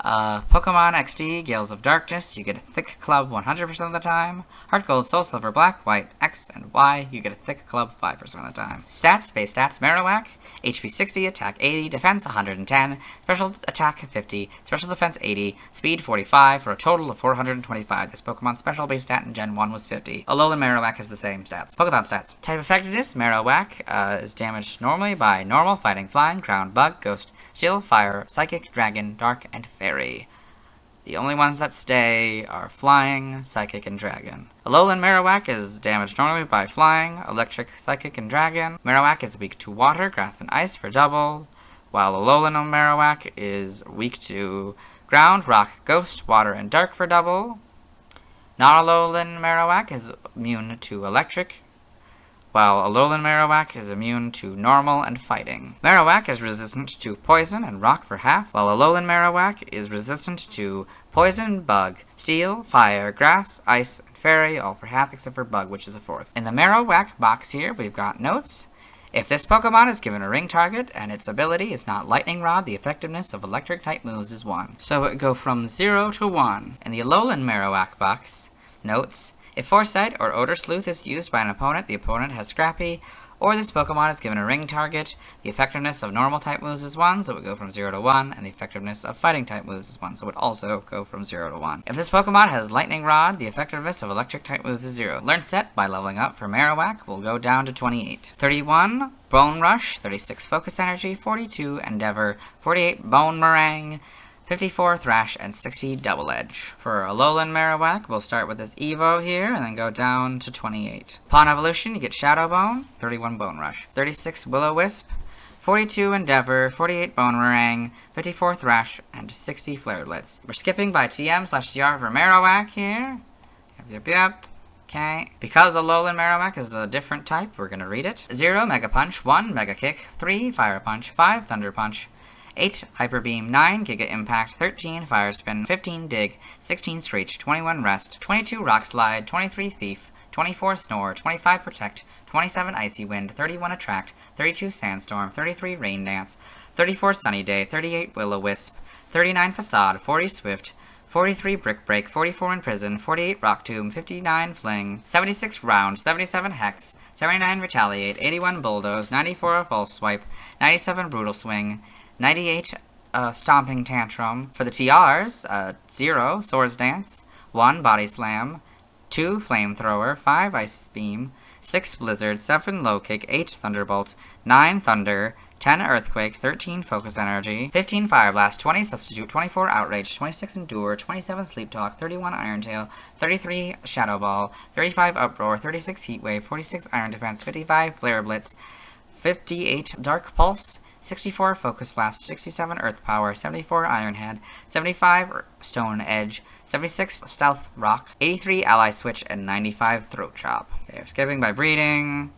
B: Pokemon XD, Gales of Darkness, you get a thick club 100% of the time. Heart Gold, Soul Silver, Black, White, X, and Y, you get a thick club 5% of the time. Stats, base stats, Marowak, HP 60, attack 80, defense 110, special attack 50, special defense 80, speed 45, for a total of 425. This Pokemon's special base stat in Gen 1 was 50. Alolan Marowak has the same stats. Pokemon stats. Type effectiveness, Marowak is damaged normally by normal, fighting, flying, ground, bug, ghost, steel, fire, psychic, dragon, dark, and fairy. The only ones that stay are flying, psychic, and dragon. Alolan Marowak is damaged normally by flying, electric, psychic, and dragon. Marowak is weak to water, grass, and ice for double, while Alolan Marowak is weak to ground, rock, ghost, water, and dark for double. Non-Alolan Marowak is immune to electric, while Alolan Marowak is immune to normal and fighting. Marowak is resistant to poison and rock for half, while Alolan Marowak is resistant to poison, bug, steel, fire, grass, ice, and fairy, all for half except for bug, which is a fourth. In the Marowak box here, we've got notes. If this Pokemon is given a ring target and its ability is not Lightning Rod, the effectiveness of electric-type moves is 1. So it go from 0 to 1. In the Alolan Marowak box, notes. If Foresight or Odor Sleuth is used by an opponent, the opponent has Scrappy, or this Pokemon is given a ring target, the effectiveness of normal type moves is 1, so it would go from 0 to 1, and the effectiveness of fighting type moves is 1, so it would also go from 0 to 1. If this Pokemon has Lightning Rod, the effectiveness of electric type moves is 0. Learn Set by leveling up for Marowak will go down to 28. 31, Bone Rush, 36 Focus Energy, 42 Endeavor, 48 Bone Meringue, 54 Thrash, and 60 Double Edge. For Alolan Marowak, we'll start with this Evo here, and then go down to 28. Upon evolution, you get Shadow Bone, 31 Bone Rush, 36 Will-O-Wisp, 42 Endeavor, 48 Bone Meringue, 54 Thrash, and 60 Flare Blitz. We're skipping by TM/TR for Marowak here. Yep. Okay. Because Alolan Marowak is a different type, we're gonna read it. 0 Mega Punch, 1 Mega Kick, 3 Fire Punch, 5 Thunder Punch, 8 Hyper Beam, 9 Giga Impact, 13 Fire Spin, 15 Dig, 16 Screech, 21 Rest, 22 Rock Slide, 23 Thief, 24 Snore, 25 Protect, 27 Icy Wind, 31 Attract, 32 Sandstorm, 33 Rain Dance, 34 Sunny Day, 38 Will-O-Wisp, 39 Facade, 40 Swift, 43 Brick Break, 44 Imprison, 48 Rock Tomb, 59 Fling, 76 Round, 77 Hex, 79 Retaliate, 81 Bulldoze, 94 False Swipe, 97 Brutal Swing, 98 Stomping Tantrum. For the TRs, 0 Swords Dance, 1 Body Slam, 2 Flamethrower, 5 Ice Beam, 6 Blizzard, 7 Low Kick, 8 Thunderbolt, 9 Thunder, 10 Earthquake, 13 Focus Energy, 15 Fire Blast, 20 Substitute, 24 Outrage, 26 Endure, 27 Sleep Talk, 31 Iron Tail, 33 Shadow Ball, 35 Uproar, 36 Heat Wave, 46 Iron Defense, 55 Flare Blitz, 58 Dark Pulse, 64 Focus Blast, 67 Earth Power, 74 Iron Head, 75 Stone Edge, 76 Stealth Rock, 83 Ally Switch, and 95 Throat Chop. Okay, we're skipping by breeding.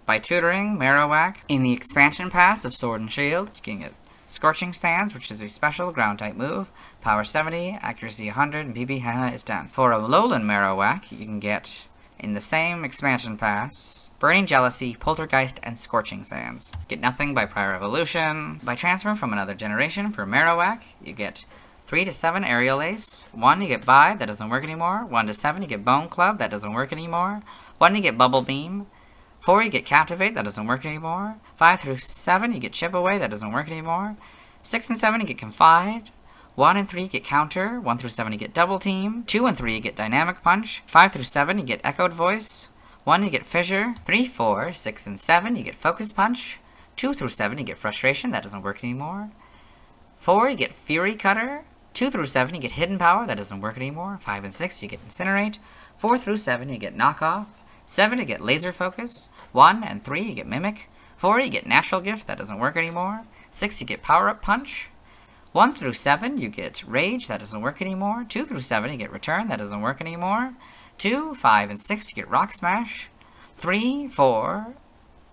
B: By tutoring, Marowak. In the expansion pass of Sword and Shield, you can get Scorching Sands, which is a special ground-type move, power 70, accuracy 100, and PB is 10. For Alolan Marowak, you can get, in the same expansion pass, Burning Jealousy, Poltergeist, and Scorching Sands. Get nothing by prior evolution. By transfer from another generation for Marowak, you get 3 to 7 Aerial Ace. 1 you get Bye, that doesn't work anymore. 1 to 7 you get Bone Club, that doesn't work anymore. 1 you get Bubble Beam. 4 you get Captivate, that doesn't work anymore. 5 through 7 you get Chip Away, that doesn't work anymore. 6 and 7 you get Confide. 1 and 3 you get Counter. 1 through 7 you get Double Team. 2 and 3 you get Dynamic Punch. 5 through 7 you get Echoed Voice. 1 you get Fissure. 3, 4, 6, and 7 you get Focus Punch. 2 through 7 you get Frustration, that doesn't work anymore. 4 you get Fury Cutter. 2 through 7 you get Hidden Power, that doesn't work anymore. 5 and 6 you get Incinerate. 4 through 7 you get Knock Off. 7 you get Laser Focus. 1 and 3 you get Mimic. 4, you get Natural Gift, that doesn't work anymore. 6, you get Power Up Punch. 1 through 7, you get Rage, that doesn't work anymore. 2 through 7, you get Return, that doesn't work anymore. 2, 5, and 6, you get Rock Smash. 3, 4,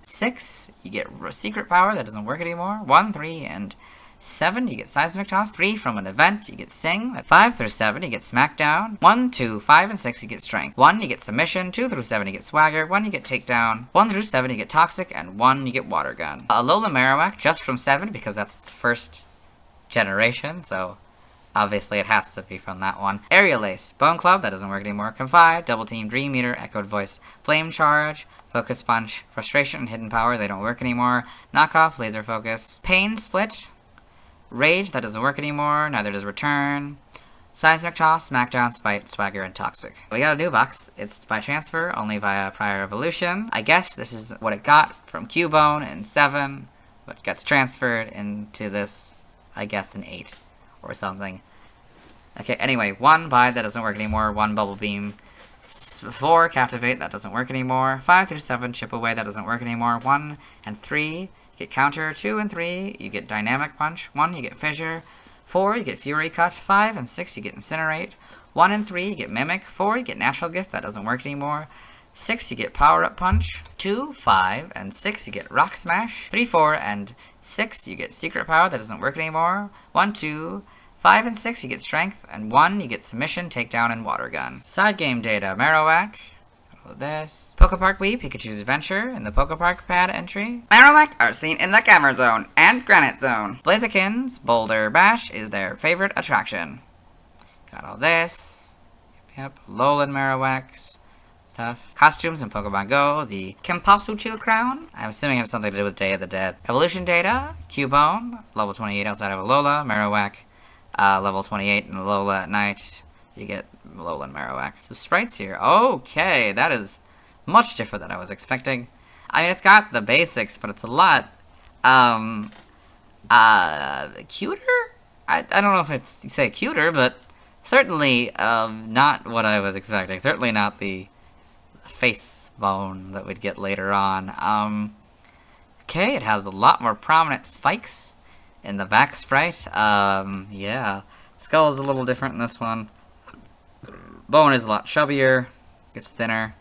B: 6, you get Secret Power, that doesn't work anymore. 1, 3, and 7, you get Seismic Toss. 3, from an event, you get Sing. 5 through 7, you get Smackdown. 1, 2, 5, and 6, you get Strength. 1, you get Submission. 2 through 7, you get Swagger. 1, you get Takedown. 1 through 7, you get Toxic. And 1, you get Water Gun. Alola Marowak, just from 7, because that's its first generation, so obviously it has to be from that one. Aerial Ace, Bone Club, that doesn't work anymore. Confide, Double Team, Dream Meter, Echoed Voice, Flame Charge, Focus Punch, Frustration, and Hidden Power, they don't work anymore. Knockoff, Laser Focus, Pain Split, Rage, that doesn't work anymore, neither does Return. Seismic Toss, Smackdown, Spite, Swagger, and Toxic. We got a new box. It's by transfer, only via prior evolution. I guess this is what it got from Cubone in 7, but gets transferred into this, I guess, in 8 or something. Okay, anyway, 1 Bide, that doesn't work anymore. 1 Bubble Beam. 4 Captivate, that doesn't work anymore. 5 through 7 Chip Away, that doesn't work anymore. 1 and 3, you get Counter. 2 and 3, you get Dynamic Punch. 1, you get Fissure. 4, you get Fury Cut. 5 and 6, you get Incinerate. 1 and 3, you get Mimic. 4, you get Natural Gift, that doesn't work anymore. 6, you get Power Up Punch. 2, 5, and 6, you get Rock Smash. 3, 4, and 6, you get Secret Power, that doesn't work anymore. 1, 2, 5, and 6, you get Strength. And 1, you get Submission, Takedown, and Water Gun. Side game data, Marowak. This. Pokepark Wii, Pikachu's Adventure, in the Pokepark pad entry. Marowak are seen in the Gamer Zone and Granite Zone. Blaziken's Boulder Bash is their favorite attraction. Got all this. Yep, Alolan Marowaks. Stuff. Costumes in Pokemon Go, the Kempasu Chill Crown. I'm assuming it has something to do with Day of the Dead. Evolution data, Cubone, level 28 outside of Alola, Marowak, level 28 in Alola at night. You get Alolan Marowak. So sprites here. Okay, that is much different than I was expecting. I mean, it's got the basics, but it's a lot, cuter? I don't know if it's, you say cuter, but certainly, not what I was expecting. Certainly not the face bone that we'd get later on. Okay, it has a lot more prominent spikes in the back sprite. Yeah. Skull is a little different in this one. Bone is a lot chubbier, gets thinner,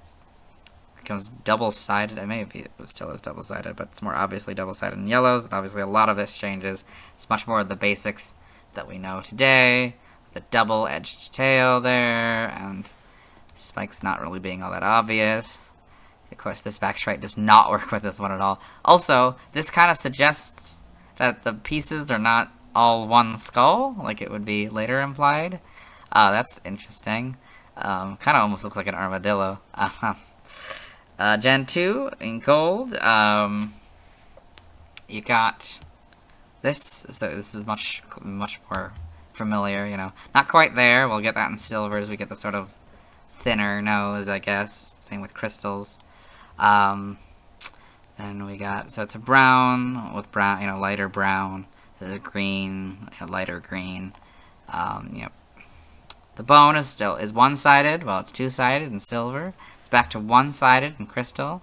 B: becomes double-sided. Maybe it still is double-sided, but it's more obviously double-sided in yellows. Obviously a lot of this changes. It's much more of the basics that we know today. The double-edged tail there, and spikes not really being all that obvious. Of course, this back sprite does not work with this one at all. Also, this kind of suggests that the pieces are not all one skull, like it would be later implied. That's interesting. Kind of almost looks like an armadillo. Gen 2 in gold. You got this. So this is much more familiar, you know. Not quite there. We'll get that in silvers. We get the sort of thinner nose, I guess. Same with crystals. Then we got, so it's a brown with brown, you know, lighter brown. There's a green, a lighter green. Yep. The bone is one-sided. Well, it's two-sided in silver. It's back to one-sided in crystal.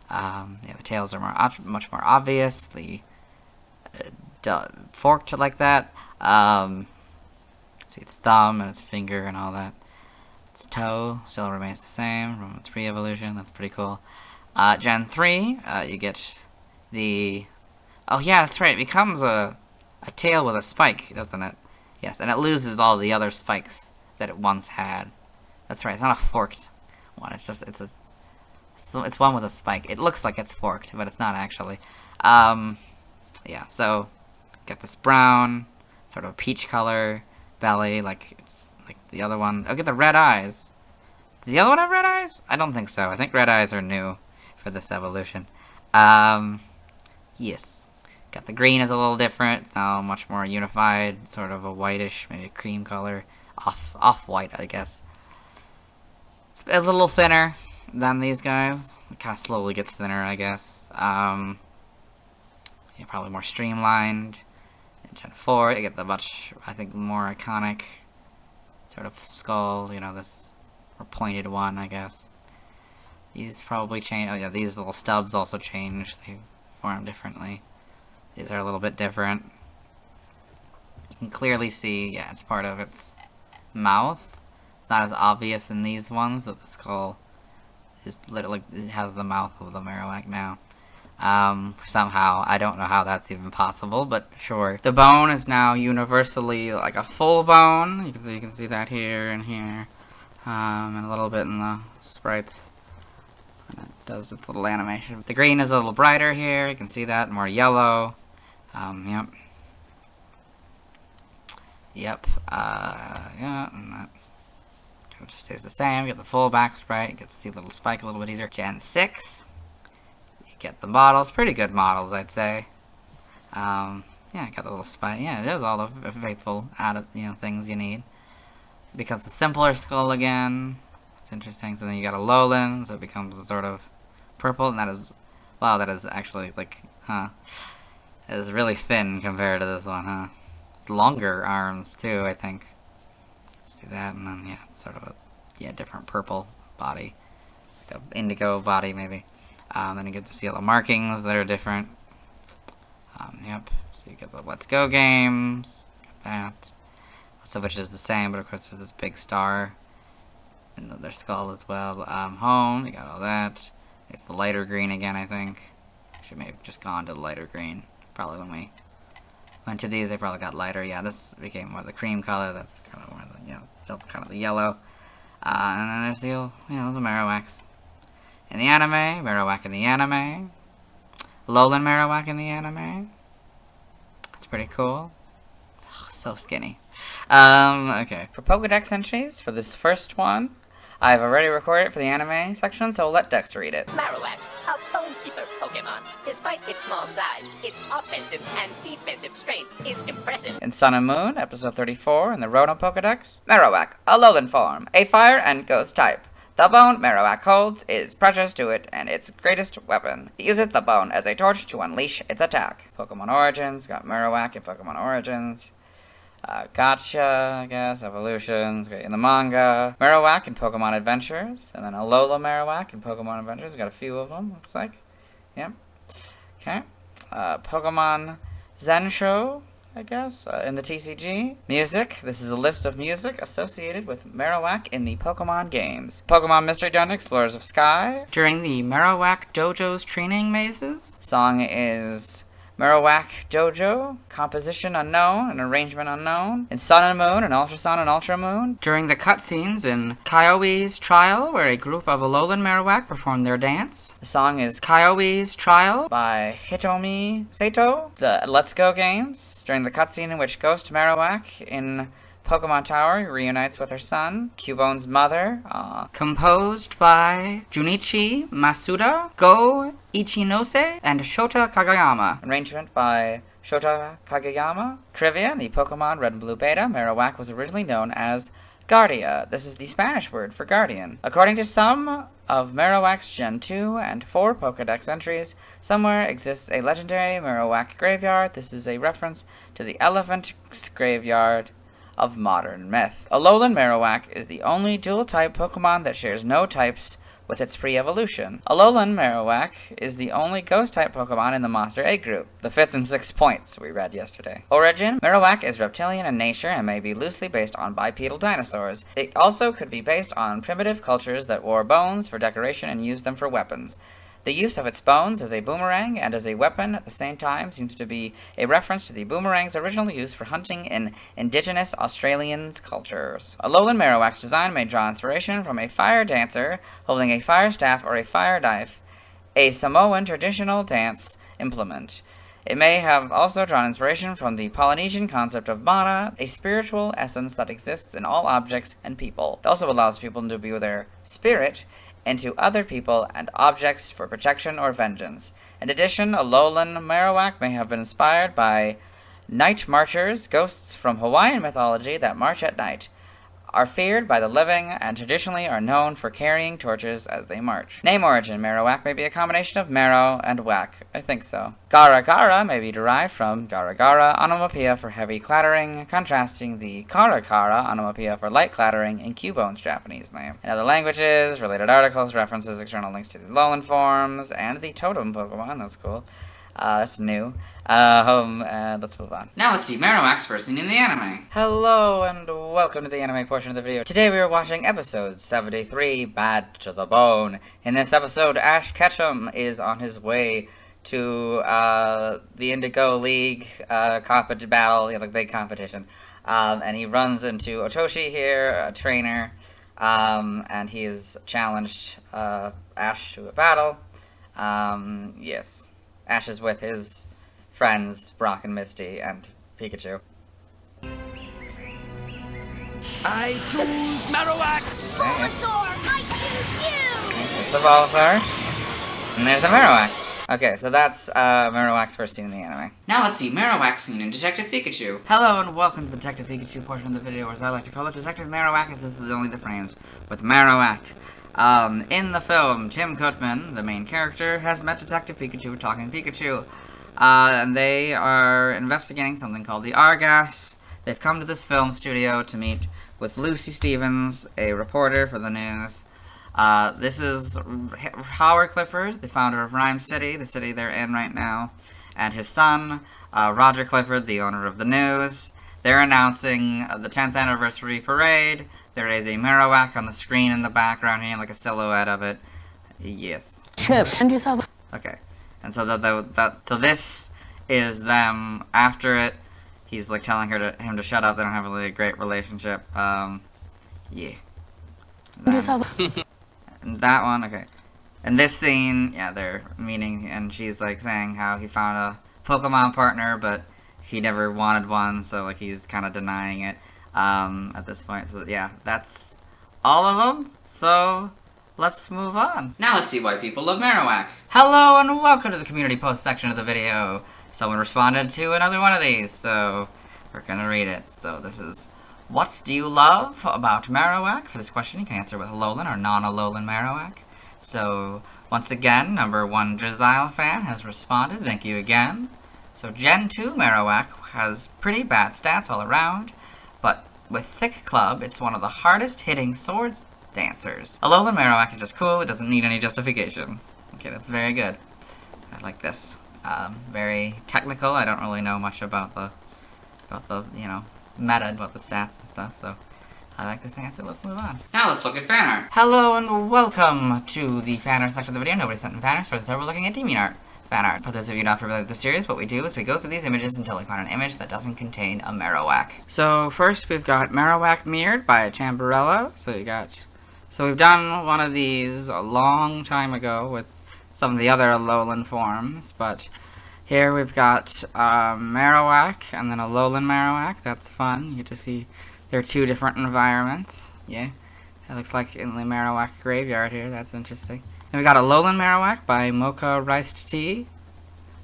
B: Yeah, the tails are much more obvious. The forked like that. See its thumb and its finger and all that. Its toe still remains the same from its pre-evolution. That's pretty cool. Gen 3, you get the... Oh yeah, that's right. It becomes a tail with a spike, doesn't it? Yes, and it loses all the other spikes that it once had. That's right. It's not a forked one. It's just it's one with a spike. It looks like it's forked, but it's not actually. Yeah. So get this brown, sort of peach color belly, like it's like the other one. Oh, get the red eyes. Did the other one have red eyes? I don't think so. I think red eyes are new for this evolution. Yes. Got the green is a little different. It's now much more unified, sort of a whitish, maybe a cream color, off-white, I guess. It's a little thinner than these guys. It kind of slowly gets thinner, I guess. Yeah, probably more streamlined. In Gen 4, you get the much, I think, more iconic sort of skull. You know, this more pointed one, I guess. These probably change. Oh yeah, these little stubs also change. They form differently. These are a little bit different. You can clearly see, yeah, it's part of its mouth. It's not as obvious in these ones that the skull is literally, it has the mouth of the Marowak now. Somehow, I don't know how that's even possible, but sure. The bone is now universally like a full bone. You can see that here and here, and a little bit in the sprites. And it does its little animation. The green is a little brighter here. You can see that, more yellow. Yep. Yep. Yeah, and that just stays the same. You get the full back sprite. You get to see the little spike a little bit easier. Gen 6. Get the models, pretty good models, I'd say. Yeah, got the little spike. Yeah, it is all the faithful things you need. Because the simpler skull again, it's interesting. So then you got a lowland, so it becomes a sort of purple, and that is, wow, that is actually like, it is really thin compared to this one, huh? It's longer arms too, I think. See that, and then yeah, it's sort of a different purple body, like a indigo body maybe. Then you get to see all the markings that are different. Yep, so you get the Let's Go games, got that. Most of which is the same, but of course there's this big star in their skull as well. Home, you got all that. It's the lighter green again, I think. Should maybe have just gone to the lighter green. Probably when we went to these, they probably got lighter. Yeah, this became more the cream color. That's kind of more the, still kind of the yellow. And then there's the, the Marowaks. In the anime, Marowak in the anime. Lowland Marowak in the anime. That's pretty cool. Oh, so skinny. Okay. For Pokedex entries, for this first one, I've already recorded it for the anime section, so let Dex read it.
G: Marowak, a bonekeeper Pokemon. Despite its small size, its offensive and defensive strength is impressive.
B: In Sun and Moon, episode 34, in the Rhydon Pokedex, Marowak, a lowland form, a fire and ghost type. The bone Marowak holds is precious to it and its greatest weapon. It uses the bone as a torch to unleash its attack. Pokemon Origins, got Marowak in Pokemon Origins. Gotcha, I guess, Evolutions, in the manga. Marowak in Pokemon Adventures, and then Alola Marowak in Pokemon Adventures. Got a few of them, looks like. Yep. Okay. Pokemon Zensho, I guess, in the TCG. Music. This is a list of music associated with Marowak in the Pokemon games. Pokemon Mystery Dungeon Explorers of Sky. During the Marowak Dojo's training mazes. Song is Marowak Dojo, composition unknown, and arrangement unknown. In Sun and Moon and Ultra Sun and Ultra Moon. During the cutscenes in Kyoi's Trial, where a group of Alolan Marowak perform their dance. The song is Kyoi's Trial by Hitomi Sato. The Let's Go games, during the cutscene in which Ghost Marowak in Pokemon Tower reunites with her son, Cubone's mother, composed by Junichi Masuda, Go Ichinose, and Shota Kagayama. Arrangement by Shota Kagayama. Trivia, in the Pokemon Red and Blue Beta, Marowak was originally known as Guardia. This is the Spanish word for guardian. According to some of Marowak's Gen 2 and 4 Pokedex entries, somewhere exists a legendary Marowak graveyard. This is a reference to the Elephant Graveyard of modern myth. Alolan Marowak is the only dual-type Pokemon that shares no types with its pre-evolution. Alolan Marowak is the only ghost-type Pokemon in the Monster Egg group, the 5th and 6th points we read yesterday. Origin: Marowak is reptilian in nature and may be loosely based on bipedal dinosaurs. It also could be based on primitive cultures that wore bones for decoration and used them for weapons. The use of its bones as a boomerang and as a weapon at the same time seems to be a reference to the boomerang's original use for hunting in indigenous Australian cultures. Alolan Marowak's design may draw inspiration from a fire dancer holding a fire staff or a fire knife, a Samoan traditional dance implement. It may have also drawn inspiration from the Polynesian concept of mana, a spiritual essence that exists in all objects and people. It also allows people to imbue their spirit into other people and objects for protection or vengeance. In addition, Alolan Marowak may have been inspired by night marchers, ghosts from Hawaiian mythology that march at night, are feared by the living, and traditionally are known for carrying torches as they march. Name origin: Marowak may be a combination of marrow and whack. I think so. Gara Gara may be derived from Gara Gara, onomatopoeia for heavy clattering, contrasting the Kara Kara, onomatopoeia for light clattering, in Cubone's Japanese name. In other languages, related articles, references, external links to the Alolan forms, and the totem Pokemon, that's cool, That's new. Let's move on.
A: Now let's see Marowak's first scene in the anime.
B: Hello and welcome to the anime portion of the video. Today we are watching episode 73, Bad to the Bone. In this episode, Ash Ketchum is on his way to the Indigo League battle, like big competition. And he runs into Otoshi here, a trainer, and he has challenged Ash to a battle. Yes. Ash is with his friends, Brock and Misty, and Pikachu.
H: I choose Marowak!
C: Bulbasaur, I choose you!
B: There's the Bulbasaur. And there's the Marowak. Okay, so that's Marowak's first scene in the anime.
A: Now let's see Marowak's scene in Detective Pikachu.
B: Hello and welcome to the Detective Pikachu portion of the video, or as I like to call it, Detective Marowak, as this is only the frames with Marowak. In the film, Tim Koopman, the main character, has met Detective Pikachu talking Pikachu. And they are investigating something called the Argas. They've come to this film studio to meet with Lucy Stevens, a reporter for the news. This is Howard Clifford, the founder of Rhyme City, the city they're in right now, and his son, Roger Clifford, the owner of the news. They're announcing the 10th anniversary parade. There is a Marowak on the screen in the background here, like a silhouette of it. Yes.
D: Chip. And yourself.
B: Okay. And so so this is them after it. He's like telling him to shut up. They don't have really a great relationship. Yeah.
D: And yourself.
B: And that one, okay. And this scene, yeah, they're meeting, and she's like saying how he found a Pokemon partner, but he never wanted one, so like he's kind of denying it at this point. So yeah, that's all of them. So let's move on.
A: Now let's see why people love Marowak.
B: Hello and welcome to the community post section of the video. Someone responded to another one of these, so we're gonna read it. So this is, what do you love about Marowak? For this question, you can answer with Alolan or non-Alolan Marowak. So once again, number 1 Drizzile fan has responded. Thank you again. So Gen 2 Marowak has pretty bad stats all around, but with Thick Club, it's one of the hardest hitting swords dancers. Alolan Marowak is just cool, it doesn't need any justification. Okay, that's very good. I like this. Very technical, I don't really know much about the, you know, meta, about the stats and stuff, so I like this answer. Let's move on.
A: Now let's look at fan art.
B: Hello and welcome to the fan art section of the video. Nobody sent in fan art, so we're looking at Demon art. Fan art. For those of you not familiar with the series, what we do is we go through these images until we find an image that doesn't contain a Marowak. So first we've got Marowak mirrored by Chamberella. So we've done one of these a long time ago with some of the other Alolan forms, but here we've got Marowak and then Alolan Marowak. That's fun. You get to see there are 2 different environments. Yeah, it looks like in the Marowak graveyard here. That's interesting. Then we got Alolan Marowak by Mocha Riced Tea.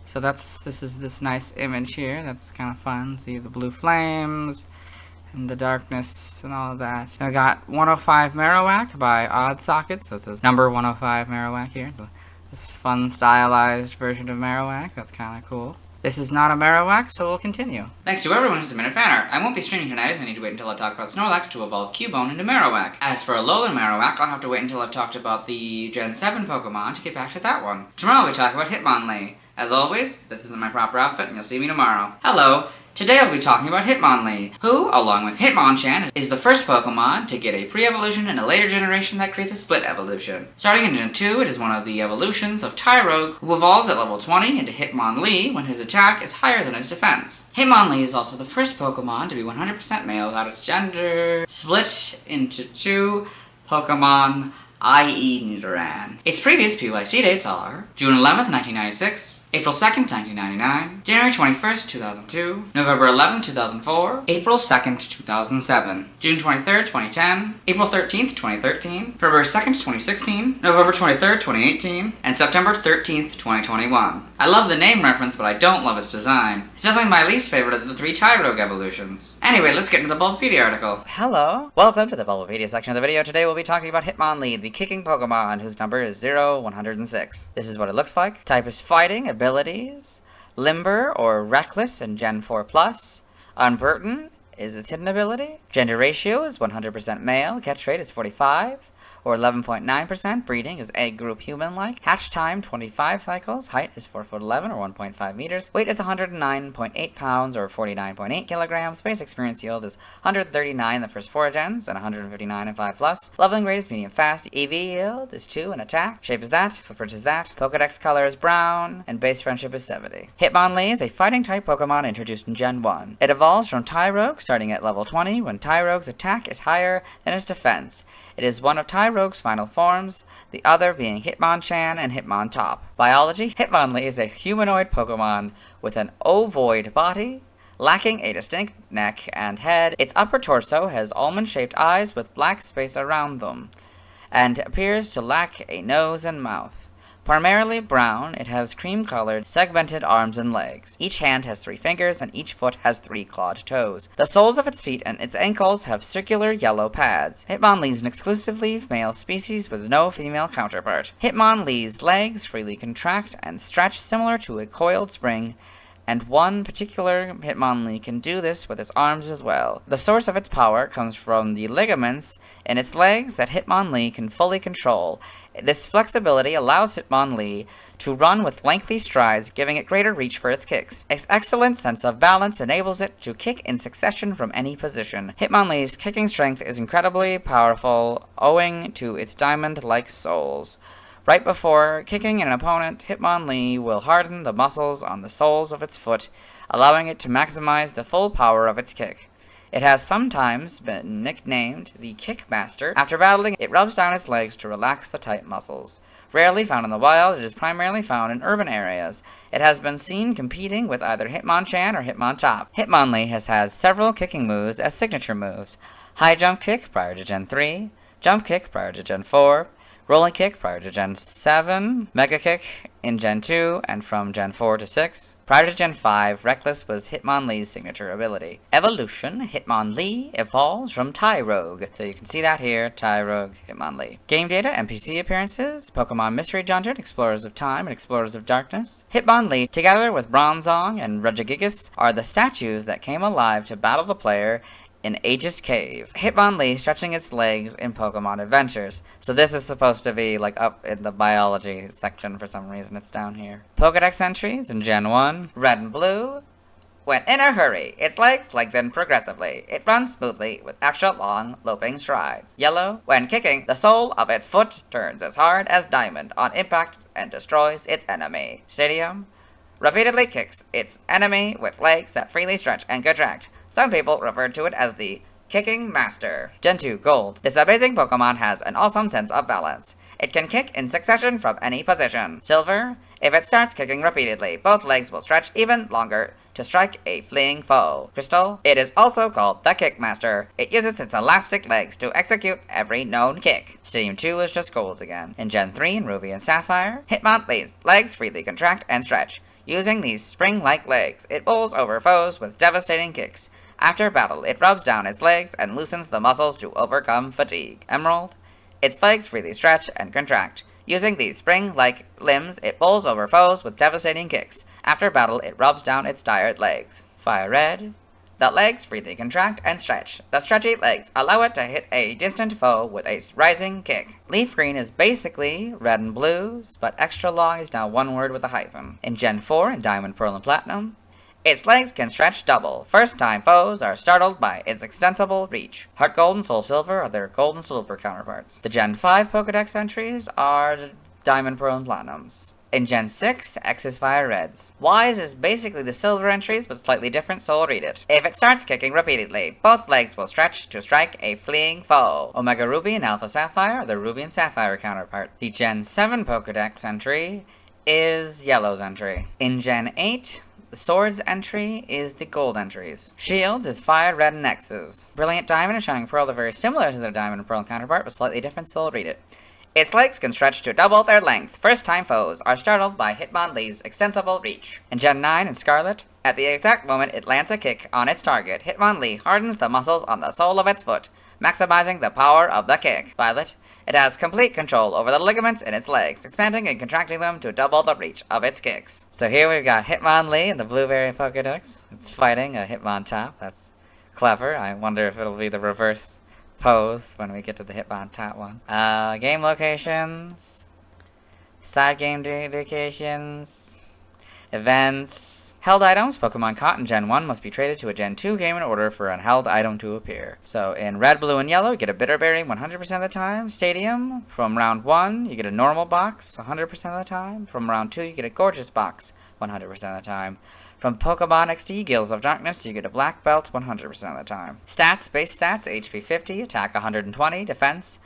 B: So this is this nice image here. That's kind of fun. See the blue flames and the darkness and all of that. Then we got 105 Marowak by Odd Socket. So it says number 105 Marowak here. So this fun stylized version of Marowak. That's kind of cool. This is not a Marowak, so we'll continue.
A: Thanks to everyone who submitted fan art. I won't be streaming tonight as I need to wait until I talk about Snorlax to evolve Cubone into Marowak. As for Alolan Marowak, I'll have to wait until I've talked about the Gen 7 Pokemon to get back to that one. Tomorrow we talk about Hitmonlee. As always, this isn't my proper outfit and you'll see me tomorrow. Hello! Today I'll be talking about Hitmonlee, who, along with Hitmonchan, is the first Pokemon to get a pre-evolution and a later generation that creates a split evolution. Starting in Gen 2, it is one of the evolutions of Tyrogue, who evolves at level 20 into Hitmonlee when his attack is higher than his defense. Hitmonlee is also the first Pokemon to be 100% male without its gender split into 2 Pokemon, i.e. Nidoran. Its previous PYC dates are June 11th, 1996, April 2nd, 1999, January 21st, 2002, November 11th, 2004, April 2nd, 2007, June 23rd, 2010, April 13th, 2013, February 2nd, 2016, November 23rd, 2018, and September 13th, 2021. I love the name reference, but I don't love its design. It's definitely my least favorite of the 3 Tyrogue evolutions. Anyway, let's get into the Bulbapedia article.
B: Hello! Welcome to the Bulbapedia section of the video. Today we'll be talking about Hitmonlee, the kicking Pokemon, whose number is 0106. This is what it looks like. Type is fighting. Abilities: Limber or Reckless in Gen 4+. Unburden is its hidden ability. Gender ratio is 100% male. Catch rate is 45. or 11.9%. Breeding is egg group human-like. Hatch time 25 cycles. Height is 4 foot 11 or 1.5 meters. Weight is 109.8 pounds or 49.8 kilograms. Base experience yield is 139 in the first 4 gens and 159 in 5+. Leveling rate is medium fast. EV yield is 2 and attack. Shape is that. Footprint is that. Pokedex color is brown. And base friendship is 70. Hitmonlee is a fighting type Pokemon introduced in Gen 1. It evolves from Tyrogue starting at level 20 when Tyrogue's attack is higher than its defense. It is one of Tyrogue's final forms, the other being Hitmonchan and Hitmontop. Biology: Hitmonlee is a humanoid Pokemon with an ovoid body, lacking a distinct neck and head. Its upper torso has almond-shaped eyes with black space around them, and appears to lack a nose and mouth. Primarily brown, it has cream-colored, segmented arms and legs. Each hand has 3 fingers, and each foot has 3 clawed toes. The soles of its feet and its ankles have circular yellow pads. Hitmonlee is an exclusively male species with no female counterpart. Hitmonlee's legs freely contract and stretch similar to a coiled spring, and one particular Hitmonlee can do this with its arms as well. The source of its power comes from the ligaments in its legs that Hitmonlee can fully control. This flexibility allows Hitmonlee to run with lengthy strides, giving it greater reach for its kicks. Its excellent sense of balance enables it to kick in succession from any position. Hitmonlee's kicking strength is incredibly powerful, owing to its diamond-like soles. Right before kicking an opponent, Hitmonlee will harden the muscles on the soles of its foot, allowing it to maximize the full power of its kick. It has sometimes been nicknamed the Kick Master. After battling, it rubs down its legs to relax the tight muscles. Rarely found in the wild, it is primarily found in urban areas. It has been seen competing with either Hitmonchan or Hitmontop. Hitmonlee has had several kicking moves as signature moves: High Jump Kick prior to Gen 3, Jump Kick prior to Gen 4, Rolling Kick prior to Gen 7, Mega Kick in Gen 2, and from Gen 4 to 6. Prior to Gen 5, Reckless was Hitmonlee's signature ability. Evolution: Hitmonlee evolves from Tyrogue. So you can see that here, Tyrogue, Hitmonlee. Game data: NPC appearances, Pokemon Mystery Dungeon, Explorers of Time, and Explorers of Darkness. Hitmonlee, together with Bronzong and Regigigas, are the statues that came alive to battle the player in Aegis Cave. Hitmonlee stretching its legs in Pokemon Adventures. So this is supposed to be like up in the biology section for some reason. It's down here. Pokedex entries in Gen 1. Red and Blue. When in a hurry, its legs lengthen progressively. It runs smoothly with extra long, loping strides. Yellow. When kicking, the sole of its foot turns as hard as diamond on impact and destroys its enemy. Stadium. Repeatedly kicks its enemy with legs that freely stretch and contract. Some people refer to it as the Kicking Master. Gen 2 Gold. This amazing Pokemon has an awesome sense of balance. It can kick in succession from any position. Silver. If it starts kicking repeatedly, both legs will stretch even longer to strike a fleeing foe. Crystal. It is also called the Kick Master. It uses its elastic legs to execute every known kick. Stadium 2 is just gold again. In Gen 3 in Ruby and Sapphire, Hitmonlee's legs freely contract and stretch. Using these spring-like legs, it bowls over foes with devastating kicks. After battle, it rubs down its legs and loosens the muscles to overcome fatigue. Emerald. Its legs freely stretch and contract. Using these spring-like limbs, it bowls over foes with devastating kicks. After battle, it rubs down its tired legs. Fire Red. The legs freely contract and stretch. The stretchy legs allow it to hit a distant foe with a rising kick. Leaf Green is basically Red and Blue, but extra long is now one word with a hyphen. In Gen 4 in Diamond, Pearl, and Platinum, its legs can stretch double. First-time foes are startled by its extensible reach. Heart Gold and Soul Silver are their Gold and Silver counterparts. The Gen 5 Pokedex entries are Diamond, Pearl, and Platinums. In Gen 6, X is Fire Reds. Y's is basically the silver entries, but slightly different, so I'll read it. If it starts kicking repeatedly, both legs will stretch to strike a fleeing foe. Omega Ruby and Alpha Sapphire are the Ruby and Sapphire counterpart. The Gen 7 Pokedex entry is Yellow's entry. In Gen 8, the Swords entry is the Gold entries. Shields is Fire Red and X's. Brilliant Diamond and Shining Pearl are very similar to their Diamond and Pearl counterpart, but slightly different, so I'll read it. Its legs can stretch to double their length. First-time foes are startled by Hitmonlee's extensible reach. In Gen 9 and Scarlet, at the exact moment it lands a kick on its target, Hitmonlee hardens the muscles on the sole of its foot, maximizing the power of the kick. Violet, it has complete control over the ligaments in its legs, expanding and contracting them to double the reach of its kicks. So here we've got Hitmonlee in the Blueberry Pokedex. It's fighting a Hitmontop. That's clever. I wonder if it'll be the reverse post when we get to the Hitmonchan one. Game locations, side game locations, events, held items. Pokemon caught in Gen 1 must be traded to a Gen 2 game in order for an held item to appear. So in red, blue, and yellow, you get a Bitterberry 100% of the time. Stadium, from round 1, you get a normal box 100% of the time. From round 2, you get a gorgeous box 100% of the time. From Pokemon XD Gills of Darkness, you get a black belt 100% of the time. Stats, base stats, HP 50, attack 120, defense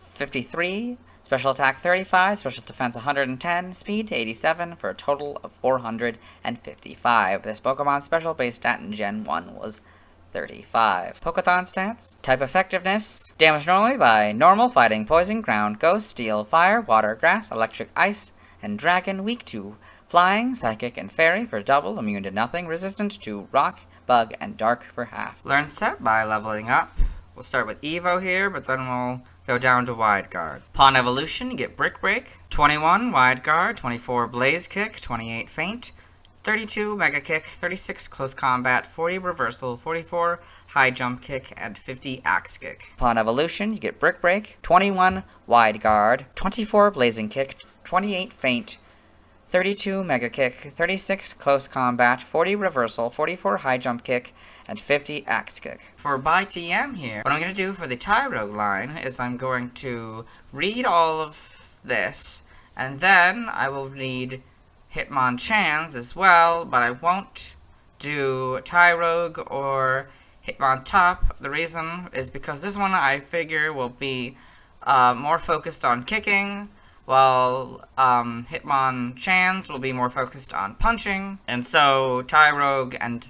B: 53, special attack 35, special defense 110, speed 87, for a total of 455. This Pokemon's special base stat in Gen 1 was 35. Pokeathon stats, type effectiveness, damage normally by normal, fighting, poison, ground, ghost, steel, fire, water, grass, electric, ice, and dragon, weak to flying, psychic, and fairy for double, immune to nothing, resistant to rock, bug, and dark for half. Learn set by leveling up. We'll start with Evo here, but then we'll go down to Wide Guard. Upon evolution, you get Brick Break, 21 Wide Guard, 24 Blaze Kick, 28 Feint, 32 Mega Kick, 36 Close Combat, 40 Reversal, 44 High Jump Kick, and 50 Axe Kick. Upon evolution, you get Brick Break, 21 Wide Guard, 24 Blazing Kick, 28 Feint, 32 Mega Kick, 36 Close Combat, 40 Reversal, 44 High Jump Kick, and 50 Axe Kick. For by TM here, what I'm going to do for the Tyrogue line is I'm going to read all of this, and then I will read Hitmonchans as well, but I won't do Tyrogue or Hitmontop. The reason is because this one I figure will be more focused on kicking, while Hitmonchans will be more focused on punching, and so Tyrogue and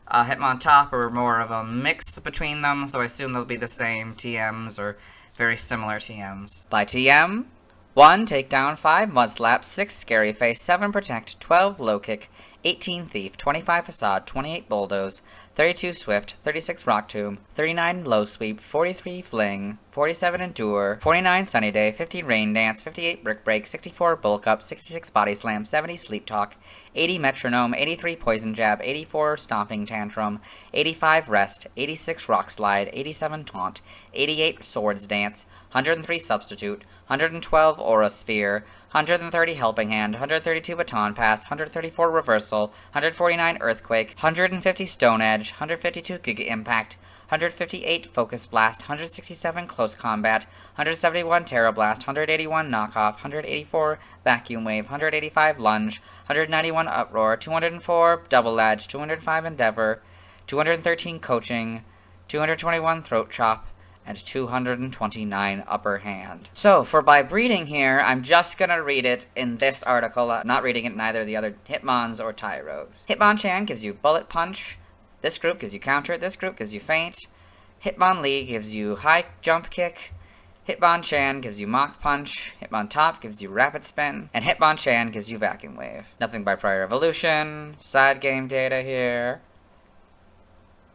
B: Hitmontop are more of a mix between them, so I assume they'll be the same TMs or very similar TMs. By TM, 1 Takedown, 5 Mudslap, 6 Scary Face, 7 Protect, 12 Low Kick, 18 Thief, 25 Facade, 28 Bulldoze, 32 Swift, 36 Rock Tomb, 39 Low Sweep, 43 Fling, 47 Endure, 49 Sunny Day, 50 Rain Dance, 58 Brick Break, 64 Bulk Up, 66 Body Slam, 70 Sleep Talk, 80 Metronome, 83 Poison Jab, 84 Stomping Tantrum, 85 Rest, 86 Rock Slide, 87 Taunt, 88 Swords Dance, 103 Substitute, 112 Aura Sphere, 130 Helping Hand, 132 Baton Pass, 134 Reversal, 149 Earthquake, 150 Stone Edge, 152 Giga Impact, 158 Focus Blast, 167 Close Combat, 171 Terra Blast, 181 Knockoff, 184 Vacuum Wave, 185 Lunge, 191 Uproar, 204 Double Edge, 205 Endeavor, 213 Coaching, 221 Throat Chop, and 229 Upper Hand. So, for by breeding here, I'm just gonna read it in this article, not reading it in either the other Hitmons or Tyrogues. Hitmonchan gives you Bullet Punch, this group gives you Counter, this group gives you Feint, Hitmonlee gives you High Jump Kick, Hitmonchan gives you Mach Punch, Hitmontop gives you Rapid Spin, and Hitmonchan gives you Vacuum Wave. Nothing by prior evolution, side game data here.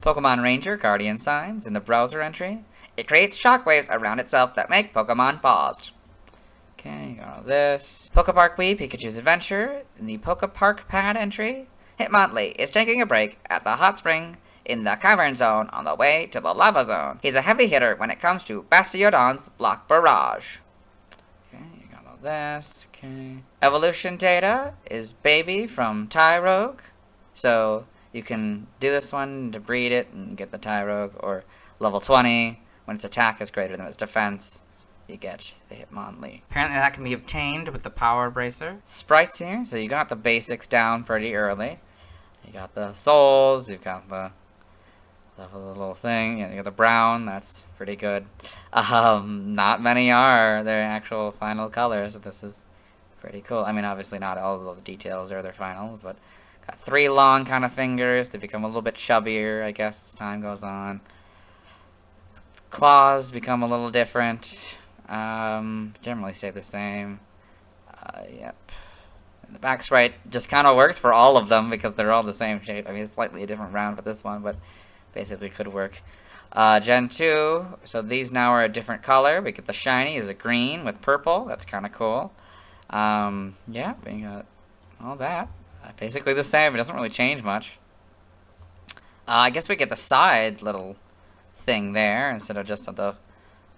B: Pokemon Ranger Guardian Signs in the browser entry. It creates shockwaves around itself that make Pokemon paused. Okay, got all this. Pokepark Wii, Pikachu's Adventure. In the Pokepark Pad entry, Hitmonlee is taking a break at the hot spring in the Cavern Zone on the way to the Lava Zone. He's a heavy hitter when it comes to Bastiodon's Block Barrage. Okay, you got all this. Okay. Evolution data is Baby from Tyrogue. So you can do this one to breed it and get the Tyrogue, or level 20. When its attack is greater than its defense, you get the Hitmonlee. Apparently that can be obtained with the Power Bracer. Sprites here, so you got the basics down pretty early. You got the souls, you've got the little thing, you got the brown, that's pretty good. Not many are their actual final colors, so this is pretty cool. I mean, obviously not all of the details are their finals, but got 3 long kind of fingers. They become a little bit chubbier, I guess, as time goes on. Claws become a little different. Generally stay the same. Yep. And the back sprite just kind of works for all of them because they're all the same shape. I mean, it's slightly a different round for this one, but basically could work. Gen 2, so these now are a different color. We get the shiny is a green with purple. That's kind of cool. Yeah, we got all that. Basically the same. It doesn't really change much. I guess we get the side little thing there instead of just the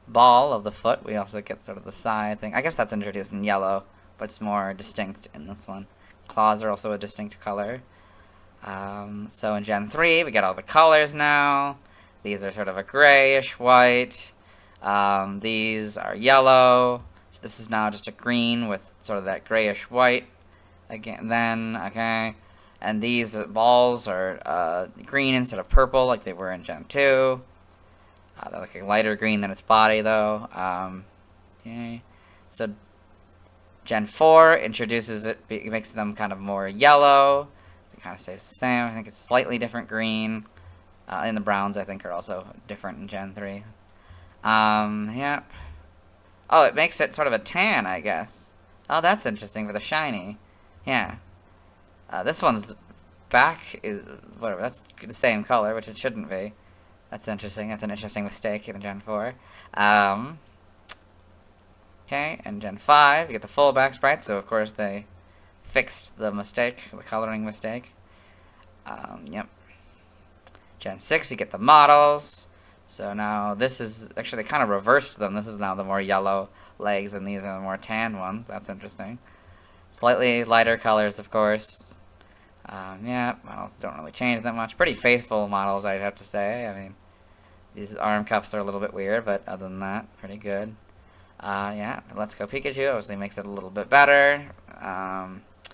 B: ball of the foot. We also get sort of the side thing. I guess that's introduced in yellow, but it's more distinct in this one. Claws are also a distinct color. So in Gen 3, we get all the colors now. These are sort of a grayish white. These are yellow. So this is now just a green with sort of that grayish white. Again, then, okay. And these balls are green instead of purple like they were in Gen 2. They're like a lighter green than its body, though. Okay. So Gen 4 introduces it, makes them kind of more yellow. It kind of stays the same. I think it's slightly different green. And the browns, I think, are also different in Gen 3. Yep. Oh, it makes it sort of a tan, I guess. Oh, that's interesting for the shiny. Yeah. This one's back is, whatever, that's the same color, which it shouldn't be. That's interesting. That's an interesting mistake in Gen 4. Okay, and Gen 5, you get the full back sprite, so of course they fixed the mistake, the coloring mistake. Yep. Gen 6, you get the models. So now this is, actually they kind of reversed them. This is now the more yellow legs, and these are the more tan ones. That's interesting. Slightly lighter colors, of course. Yeah, models don't really change that much. Pretty faithful models, I'd have to say. I mean, these arm cuffs are a little bit weird, but other than that, pretty good. Yeah, Let's Go Pikachu obviously makes it a little bit better.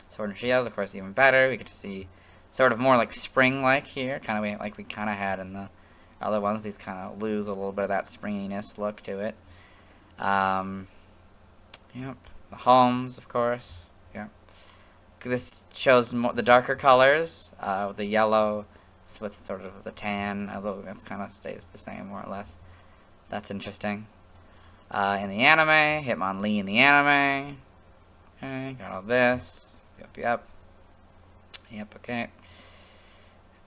B: Sword and Shield, of course, even better. We get to see sort of more like spring-like here, kind of like we kind of had in the other ones. These kind of lose a little bit of that springiness look to it. Yep, the homes, of course. Yep. This shows more the darker colors, the yellow with sort of the tan, although this kind of stays the same more or less. So that's interesting. In the anime, Hitmonlee in the anime. Okay, got all this. Yep. Yep, okay.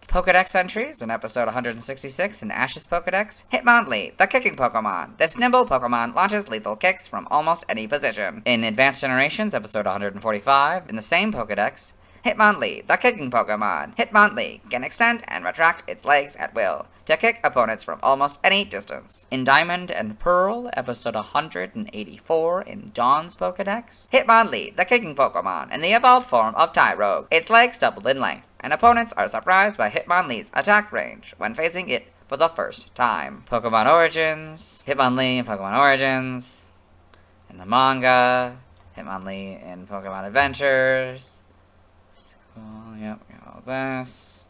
B: Pokedex entries in episode 166 in Ash's Pokedex. Hitmonlee, the kicking Pokemon. This nimble Pokemon launches lethal kicks from almost any position. In Advanced Generations, episode 145, in the same Pokedex, Hitmonlee, the kicking Pokemon. Hitmonlee can extend and retract its legs at will to kick opponents from almost any distance. In Diamond and Pearl, episode 184 in Dawn's Pokedex, Hitmonlee, the kicking Pokemon, in the evolved form of Tyrogue. Its legs double in length, and opponents are surprised by Hitmonlee's attack range when facing it for the first time. Pokemon Origins, Hitmonlee in Pokemon Origins, in the manga, Hitmonlee in Pokemon Adventures. Cool, yep, got all this.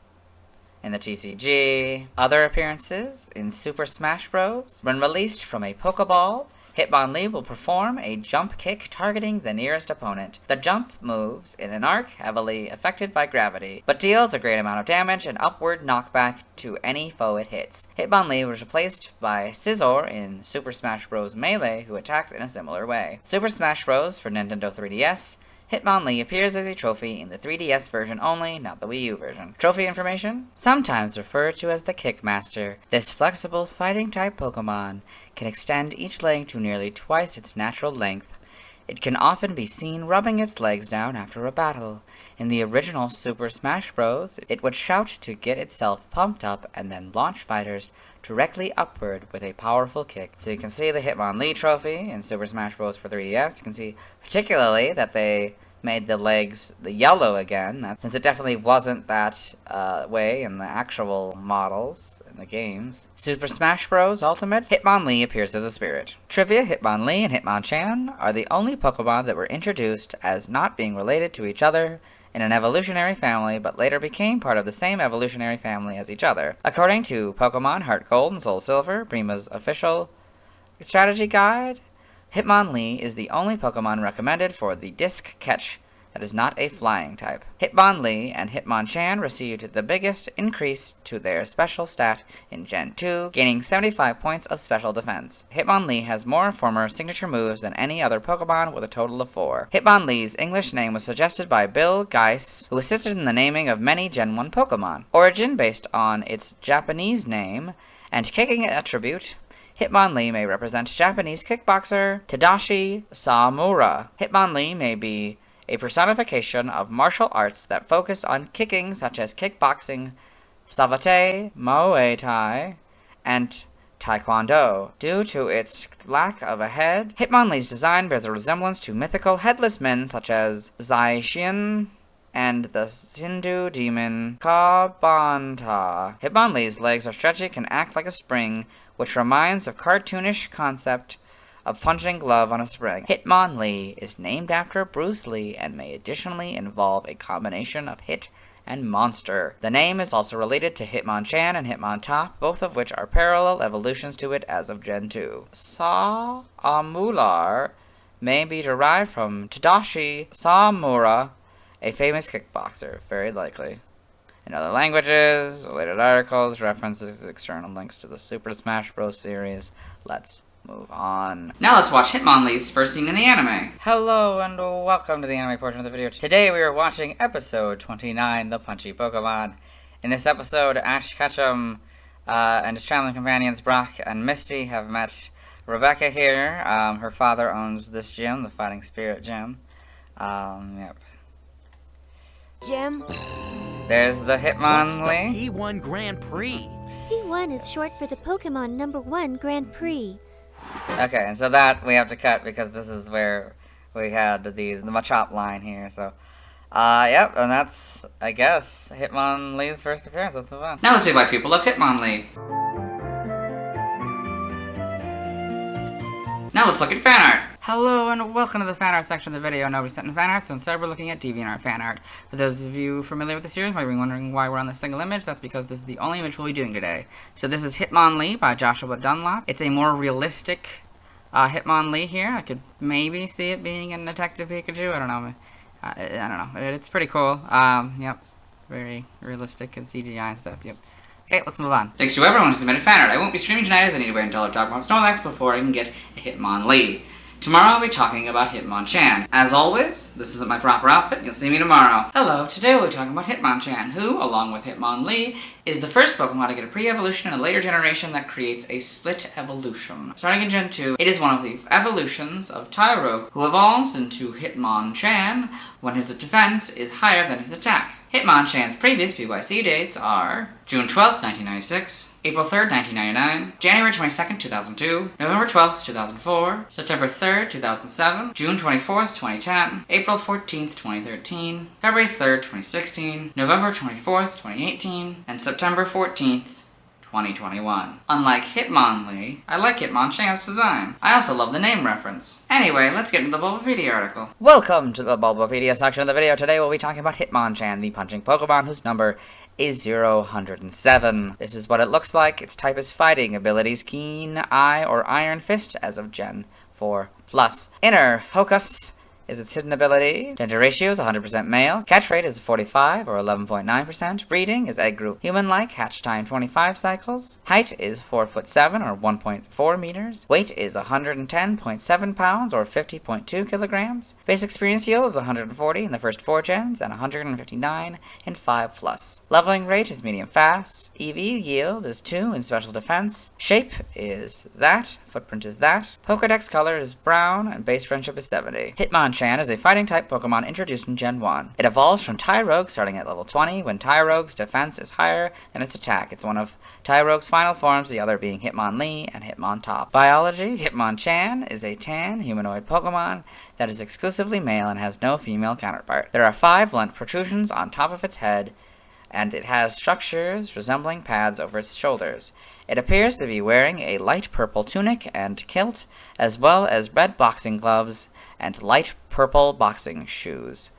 B: In the TCG, other appearances in Super Smash Bros. When released from a Pokeball, Hitmonlee will perform a jump kick targeting the nearest opponent. The jump moves in an arc heavily affected by gravity, but deals a great amount of damage and upward knockback to any foe it hits. Hitmonlee was replaced by Scyther in Super Smash Bros. Melee, who attacks in a similar way. Super Smash Bros. For Nintendo 3DS, Hitmonlee appears as a trophy in the 3DS version only, not the Wii U version. Trophy information? Sometimes referred to as the Kickmaster. This flexible fighting-type Pokemon can extend each leg to nearly twice its natural length. It can often be seen rubbing its legs down after a battle. In the original Super Smash Bros., it would shout to get itself pumped up and then launch fighters directly upward with a powerful kick. So you can see the Hitmonlee trophy in Super Smash Bros. For 3DS. You can see particularly that they made the legs the yellow again, since it definitely wasn't that way in the actual models in the games. Super Smash Bros. Ultimate, Hitmonlee appears as a spirit. Trivia: Hitmonlee and Hitmonchan are the only Pokemon that were introduced as not being related to each other in an evolutionary family, but later became part of the same evolutionary family as each other. According to Pokemon Heart Gold and Soul Silver, Prima's official strategy guide, Hitmonlee is the only Pokemon recommended for the Disc Catch that is not a flying type. Hitmonlee and Hitmonchan received the biggest increase to their special stat in Gen 2, gaining 75 points of special defense. Hitmonlee has more former signature moves than any other Pokemon with a total of 4. Hitmonlee's English name was suggested by Bill Geis, who assisted in the naming of many Gen 1 Pokemon. Origin based on its Japanese name and kicking attribute, Hitmonlee may represent Japanese kickboxer Tadashi Samura. Hitmonlee may be a personification of martial arts that focus on kicking, such as kickboxing, savate, muay thai, and Taekwondo. Due to its lack of a head, Hitmonlee's design bears a resemblance to mythical headless men such as Zaishin and the Hindu demon Kabanta. Hitmonlee's legs are stretchy and can act like a spring, which reminds of cartoonish concept of punching glove on a spring. Hitmonlee is named after Bruce Lee and may additionally involve a combination of hit and monster. The name is also related to Hitmonchan and Hitmontop, both of which are parallel evolutions to it as of Gen 2. Sa'amular may be derived from Tadashi Sa'amura, a famous kickboxer, very likely. In other languages, related articles, references, external links to the Super Smash Bros. Series. Let's move on.
A: Now let's watch Hitmonlee's first scene in the anime.
B: Hello and welcome to the anime portion of the video. Today we are watching episode 29, The Punchy Pokemon. In this episode, Ash Ketchum and his traveling companions Brock and Misty have met Rebecca here. Her father owns this gym, the Fighting Spirit Gym. Yep.
I: Gym.
B: There's the Hitmonlee.
H: He won Grand Prix.
I: P1 is short for the Pokemon #1 Grand Prix.
B: Okay, and so that we have to cut because this is where we had the Machop line here, so. Yep, and that's, I guess, Hitmonlee's first appearance. Let's move on.
A: Now let's see why people love Hitmonlee. Now let's look at fan art.
B: Hello and welcome to the fan art section of the video. Nobody sent in fan art, so instead we're looking at DeviantArt fan art. For those of you familiar with the series, might be wondering why we're on this single image. That's because this is the only image we'll be doing today. So this is Hitmonlee by Joshua Dunlop. It's a more realistic Hitmonlee here. I could maybe see it being in Detective Pikachu. I don't know. I don't know. It's pretty cool. Yep. Very realistic and CGI and stuff. Yep. Okay, let's move on.
A: Thanks to everyone who submitted fan art. I won't be streaming tonight as I need to wait until I talk about Snorlax before I can get a Hitmonlee. Tomorrow I'll be talking about Hitmonchan. As always, this isn't my proper outfit, you'll see me tomorrow. Hello, today we'll be talking about Hitmonchan, who, along with Hitmonlee, is the first Pokemon to get a pre-evolution in a later generation that creates a split evolution. Starting in Gen 2, it is one of the evolutions of Tyrogue, who evolves into Hitmonchan when his defense is higher than his attack. Hitmonchan's previous PYC dates are June 12th, 1996, April 3rd, 1999, January 22nd, 2002, November 12th, 2004, September 3rd, 2007, June 24th, 2010, April 14th, 2013, February 3rd, 2016, November 24th, 2018, and September 14th, 2021. Unlike Hitmonlee, I like Hitmonchan's design. I also love the name reference. Anyway, let's get into the Bulbapedia article.
B: Welcome to the Bulbapedia section of the video. Today we'll be talking about Hitmonchan, the punching Pokemon whose number is 007. This is what it looks like. Its type is fighting. Abilities Keen Eye or Iron Fist as of Gen 4+. Inner Focus is its hidden ability. Gender ratio is 100% male. Catch rate is 45 or 11.9%. Breeding is egg group human-like. Hatch time 25 cycles. Height is 4'7" or 1.4 meters. Weight is 110.7 pounds or 50.2 kilograms. Base experience yield is 140 in the first 4 gens and 159 in 5+. Leveling rate is medium fast. EV yield is 2 in special defense. Shape is that. Footprint is that. Pokedex color is brown and base friendship is 70. Hitmonchan is a fighting type Pokemon introduced in Gen 1. It evolves from Tyrogue starting at level 20 when Tyrogue's defense is higher than its attack. It's one of Tyrogue's final forms, the other being Hitmonlee and Hitmontop. Biology: Hitmonchan is a tan humanoid Pokemon that is exclusively male and has no female counterpart. There are 5 blunt protrusions on top of its head, and it has structures resembling pads over its shoulders. It appears to be wearing a light purple tunic and kilt, as well as red boxing gloves and light purple boxing shoes.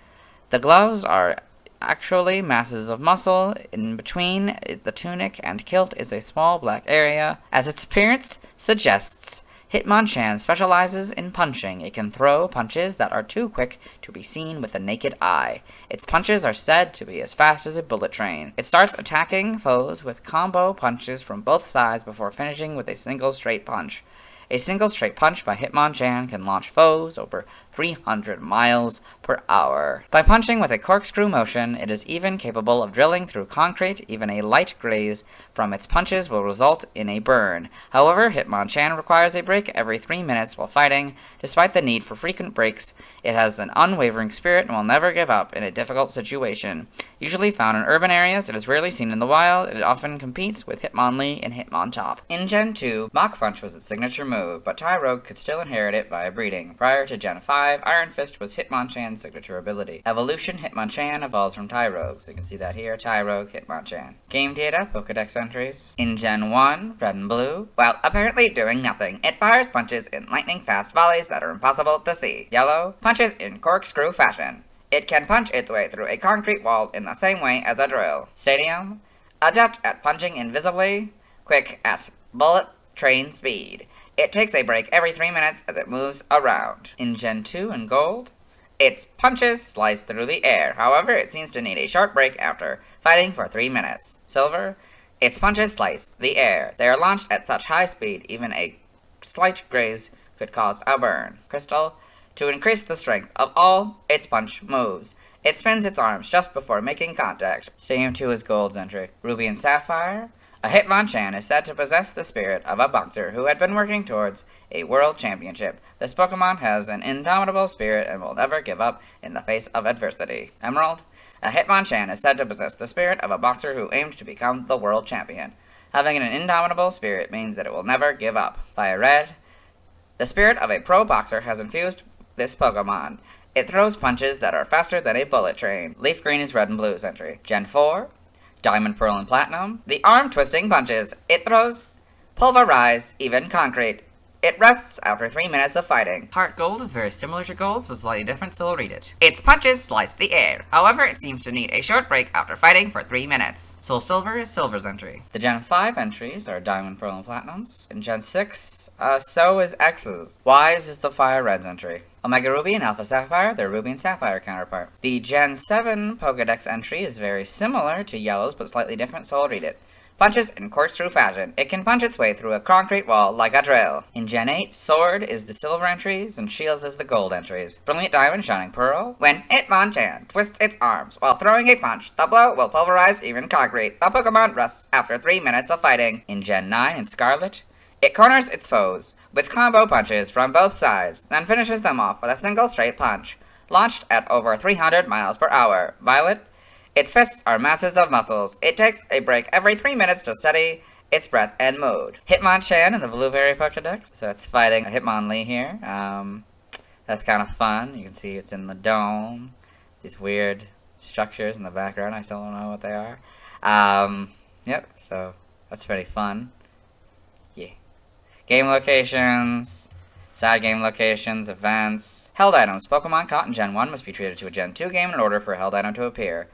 B: The gloves are actually masses of muscle. In between the tunic and kilt is a small black area. As its appearance suggests, Hitmonchan specializes in punching. It can throw punches that are too quick to be seen with the naked eye. Its punches are said to be as fast as a bullet train. It starts attacking foes with combo punches from both sides before finishing with a single straight punch. A single straight punch by Hitmonchan can launch foes over 300 miles per hour. By punching with a corkscrew motion, it is even capable of drilling through concrete. Even a light graze from its punches will result in a burn. However, Hitmonchan requires a break every 3 minutes while fighting. Despite the need for frequent breaks, it has an unwavering spirit and will never give up in a difficult situation. Usually found in urban areas, it is rarely seen in the wild. It often competes with Hitmonlee and Hitmontop. In Gen 2, Mach Punch was its signature move, but Tyrogue could still inherit it via breeding. Prior to Gen 5, Iron Fist was Hitmonchan's signature ability. Evolution, Hitmonchan evolves from Tyrogue, so you can see that here, Tyrogue, Hitmonchan. Game data, Pokedex entries. In Gen 1, Red and Blue, while apparently doing nothing, it fires punches in lightning-fast volleys that are impossible to see. Yellow, punches in corkscrew fashion. It can punch its way through a concrete wall in the same way as a drill. Stadium, adept at punching invisibly, quick at bullet train speed. It takes a break every 3 minutes as it moves around. In Gen 2 and Gold, its punches slice through the air. However, it seems to need a short break after fighting for 3 minutes. Silver, its punches slice the air. They are launched at such high speed, even a slight graze could cause a burn. Crystal, to increase the strength of all its punch moves, it spins its arms just before making contact. Stadium 2 is Gold's entry. Ruby and Sapphire, a Hitmonchan is said to possess the spirit of a boxer who had been working towards a world championship. This Pokemon has an indomitable spirit and will never give up in the face of adversity. Emerald, a Hitmonchan is said to possess the spirit of a boxer who aimed to become the world champion. Having an indomitable spirit means that it will never give up. Fire Red, the spirit of a pro boxer has infused this Pokemon. It throws punches that are faster than a bullet train. Leaf Green is Red and Blue's entry. Gen 4, Diamond, Pearl, and Platinum. The arm-twisting punches. It throws pulverized, even concrete. It rests after 3 minutes of fighting. Heart Gold is very similar to Gold's, but slightly different, so we'll read it. Its punches slice the air. However, it seems to need a short break after fighting for 3 minutes. Soul Silver is Silver's entry. The Gen 5 entries are Diamond, Pearl, and Platinum's. In Gen 6, so is X's. Y's is the Fire Red's entry. Omega Ruby and Alpha Sapphire, their Ruby and Sapphire counterpart. The Gen 7 Pokedex entry is very similar to Yellow's, but slightly different, so I'll read it. Punches in corkscrew fashion. It can punch its way through a concrete wall like a drill. In Gen 8, Sword is the Silver entries, and Shield is the Gold entries. Brilliant Diamond, Shining Pearl. When Hitmonchan twists its arms while throwing a punch, the blow will pulverize even concrete. The Pokemon rests after 3 minutes of fighting. In Gen 9 and Scarlet, it corners its foes with combo punches from both sides, then finishes them off with a single straight punch, launched at over 300 miles per hour. Violet, its fists are masses of muscles. It takes a break every 3 minutes to steady its breath and mood. Hitmonchan in the Blueberry Pokedex. So it's fighting a Hitmonlee here. That's kind of fun. You can see it's in the dome. These weird structures in the background. I still don't know what they are. Yep, so that's pretty fun. Yeah. Game locations. Side game locations, events. Held items. Pokemon caught in Gen 1 must be treated to a Gen 2 game in order for a held item to appear.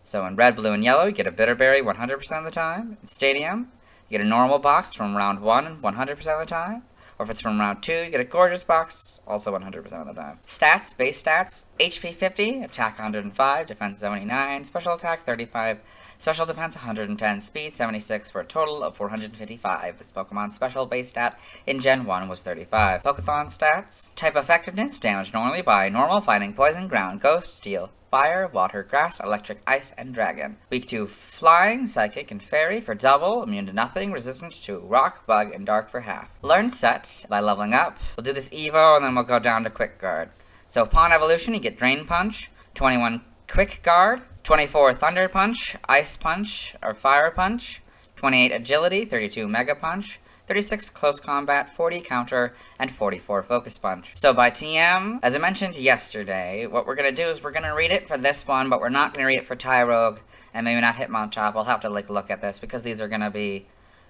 B: So in Red, Blue, and Yellow, you get a Bitterberry 100% of the time. In Stadium, you get a normal box from round 1 100% of the time. Or if it's from round 2, you get a Gorgeous box, also 100% of the time. Stats, base stats, HP 50, attack 105, defense 79, special attack 35, special defense 110, speed 76 for a total of 455. This Pokemon's special base stat in Gen 1 was 35. Pokethon stats, type effectiveness, damage normally by normal, fighting, poison, ground, ghost, steel, fire, water, grass, electric, ice, and dragon. Weak to flying, psychic, and fairy for double, immune to nothing, resistant to rock, bug, and dark for half. Learn set by leveling up. We'll do this Evo, and then we'll go down to Quick Guard. So upon evolution, you get Drain Punch, 21 Quick Guard, 24 Thunder Punch, Ice Punch, or Fire Punch, 28 Agility, 32 Mega Punch, 36 Close Combat, 40 Counter, and 44 Focus Punch. So by TM, as I mentioned yesterday, what we're going to do is we're going to read it for this one, but we're not going to read it for Tyrogue, and maybe not Hitmonchan. We'll have to look at this, because these are going to be...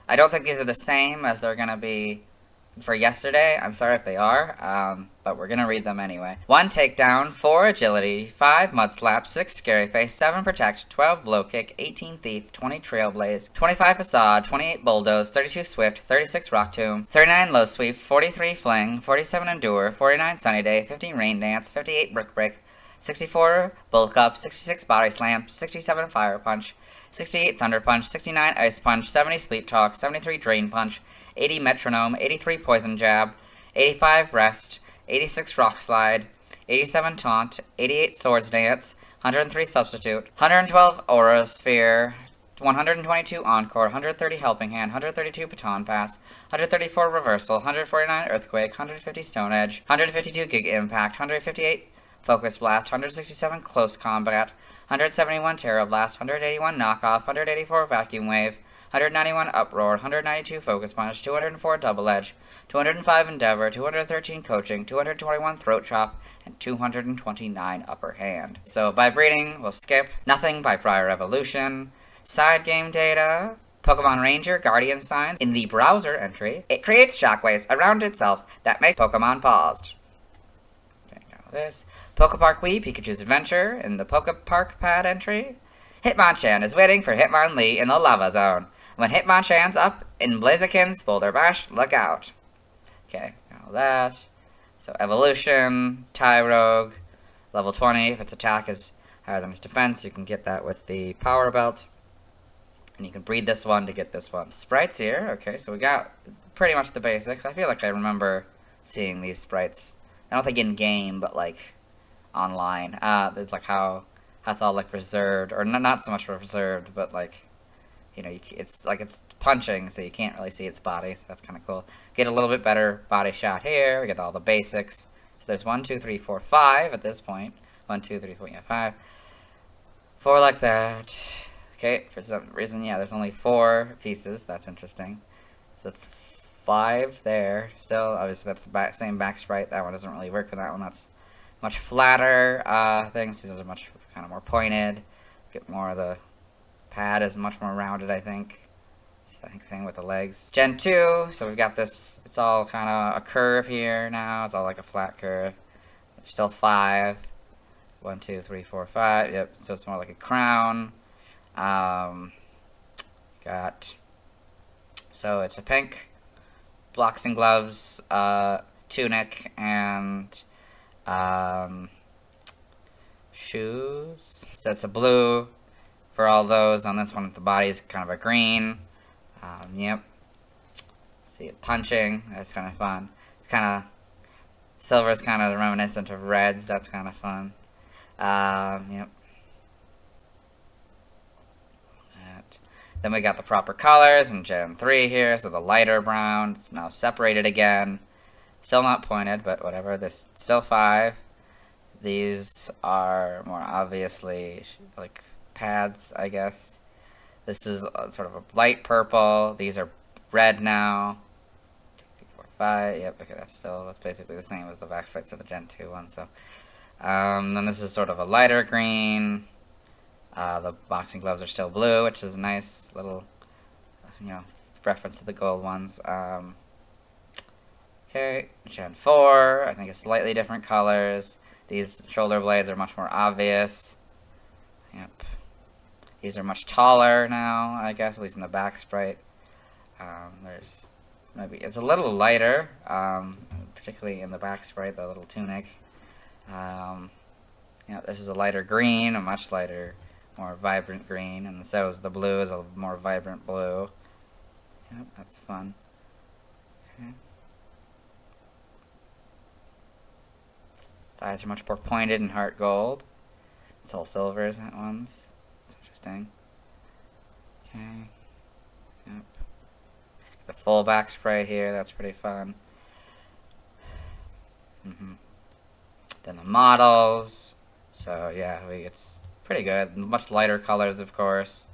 B: I don't think these are the same as they're going to be for yesterday. I'm sorry if they are, but we're going to read them anyway. 1 Takedown, 4 Agility, 5 Mud Slap, 6 Scary Face, 7 Protect, 12 Blow Kick, 18 Thief, 20 Trailblaze, 25 Facade, 28 Bulldoze, 32 Swift, 36 Rock Tomb, 39 Low Sweep, 43 Fling, 47 Endure, 49 Sunny Day, 50 Rain Dance, 58 Brick Break, 64 Bulk Up, 66 Body Slam, 67 Fire Punch, 68 Thunder Punch, 69 Ice Punch, 70 Sleep Talk, 73 Drain Punch, 80 Metronome, 83 Poison Jab, 85 Rest, 86 Rock Slide, 87 Taunt, 88 Swords Dance, 103 Substitute, 112 Aura Sphere, 122 Encore, 130 Helping Hand, 132 Baton Pass, 134 Reversal, 149 Earthquake, 150 Stone Edge, 152 Gig Impact, 158 Focus Blast, 167 Close Combat, 171 Terra Blast, 181 Knockoff, 184 Vacuum Wave, 191 Uproar, 192 Focus Punch, 204 Double Edge, 205 Endeavor, 213 Coaching, 221 Throat Chop, and 229 Upper Hand. So by breeding, we'll skip Nothing by Prior Evolution. Side game data. Pokemon Ranger Guardian Signs. In the browser entry, it creates shockwaves around itself that make Pokemon paused. This Pokepark Wii Pikachu's Adventure in the Pokepark Pad entry. Hitmonchan is waiting for Hitmonlee in the Lava Zone. When Hitmonchan's up in Blaziken's Boulder Bash, look out. Okay, all that. So Evolution, Tyrogue, level 20. If its attack is higher than its defense, you can get that with the Power Belt. And you can breed this one to get this one. Sprites here. Okay, so we got pretty much the basics. I feel like I remember seeing these sprites. I don't think in game, but like online. It's like how it's all like reserved, or not so much reserved, but like, you know, it's like it's punching, so you can't really see its body. So that's kind of cool. Get a little bit better body shot here. We get all the basics. So there's 1, 2, 3, 4, 5 at this point. 1, 2, 3, 4, yeah, 5. 4 like that. Okay, for some reason, yeah, there's only 4 pieces. That's interesting. So that's 5 there. Still, obviously, that's the same back sprite. That one doesn't really work for that one. That's much flatter things. These are much kind of more pointed. Get more of the pad is much more rounded, I think. So I think same with the legs. Gen 2, so we've got this. It's all kind of a curve here now. It's all like a flat curve. There's still 5. 1, 2, 3, 4, 5. Yep, so it's more like a crown. So it's a pink, blocks and gloves, tunic, and shoes. So it's a blue for all those. On this one, the body's kind of a green. Yep. See it punching. That's kind of fun. It's kind of silver's kind of reminiscent of reds. That's kind of fun. Yep. Then we got the proper colors in Gen 3 here, so the lighter brown, it's now separated again. Still not pointed, but whatever, there's still 5. These are more obviously like pads, I guess. This is sort of a light purple. These are red now. 2, 3, 4, 5. Yep, okay, that's basically the same as the back sprites of the Gen 2 one, so. Then this is sort of a lighter green. The boxing gloves are still blue, which is a nice little, you know, reference to the gold ones. Okay, Gen 4, I think it's slightly different colors. These shoulder blades are much more obvious. Yep. These are much taller now, I guess, at least in the back sprite. It's a little lighter, particularly in the back sprite, the little tunic. Yeah, this is a lighter green, a much lighter, more vibrant green, and so is the blue, is a more vibrant blue. Yep, that's fun. Okay. Its eyes are much more pointed and heart gold. Soul silvers, that one's. It's interesting. Okay. Yep. The full back spray here, that's pretty fun. Then the models. So yeah, it's pretty good. Much lighter colors, of course.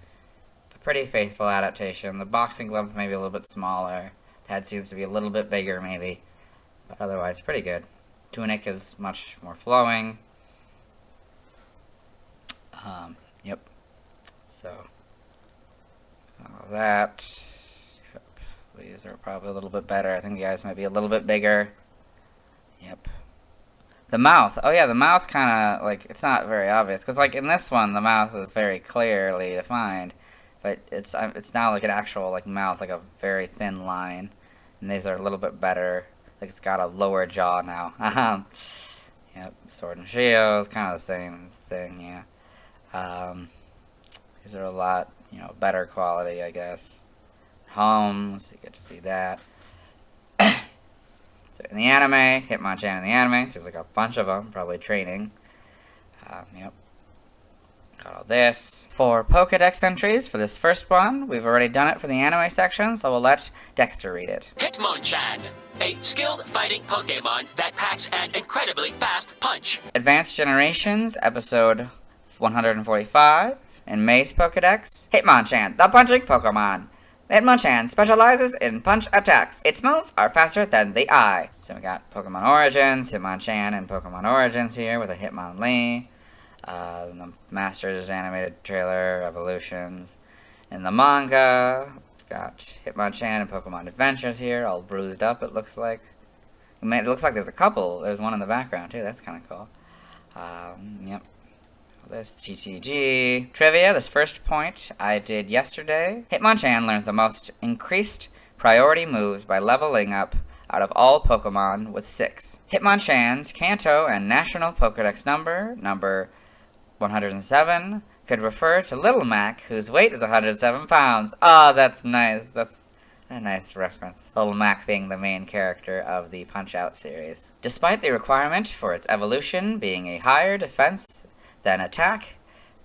B: But pretty faithful adaptation. The boxing gloves maybe a little bit smaller. The head seems to be a little bit bigger, maybe. But otherwise, pretty good. Tunic is much more flowing. Yep. So, all that. Yep. These are probably a little bit better. I think the eyes might be a little bit bigger. Yep. The mouth. Oh yeah, the mouth kind of, like, it's not very obvious. Because, like, in this one, the mouth is very clearly defined. But it's now, like, an actual, like, mouth, like a very thin line. And these are a little bit better. Like, it's got a lower jaw now. Yep, Sword and Shield, kind of the same thing, yeah. These are a lot, you know, better quality, I guess. home, so you get to see that. So in the anime, Hitmonchan in the anime, seems like a bunch of them, probably training. Yep. Got all this. For Pokedex entries for this first one, we've already done it for the anime section, so we'll let Dexter read it.
J: Hitmonchan, a skilled fighting Pokemon that packs an incredibly fast punch.
B: Advanced Generations, episode 145, in May's Pokedex. Hitmonchan, the punching Pokemon. Hitmonchan specializes in punch attacks. Its moves are faster than the eye. So we got Pokemon Origins, Hitmonchan, and Pokemon Origins here with a Hitmonlee. The Masters animated trailer, Evolutions. In the manga, we've got Hitmonchan and Pokemon Adventures here, all bruised up it looks like. It looks like there's a couple. There's one in the background too, that's kind of cool. Yep. This TTG trivia, this first point I did yesterday. Hitmonchan learns the most increased priority moves by leveling up out of all Pokemon with 6. Hitmonchan's Kanto and National Pokedex number 107, could refer to Little Mac, whose weight is 107 pounds. Oh, that's nice. That's a nice reference. Little Mac being the main character of the Punch-Out series. Despite the requirement for its evolution being a higher defense than attack,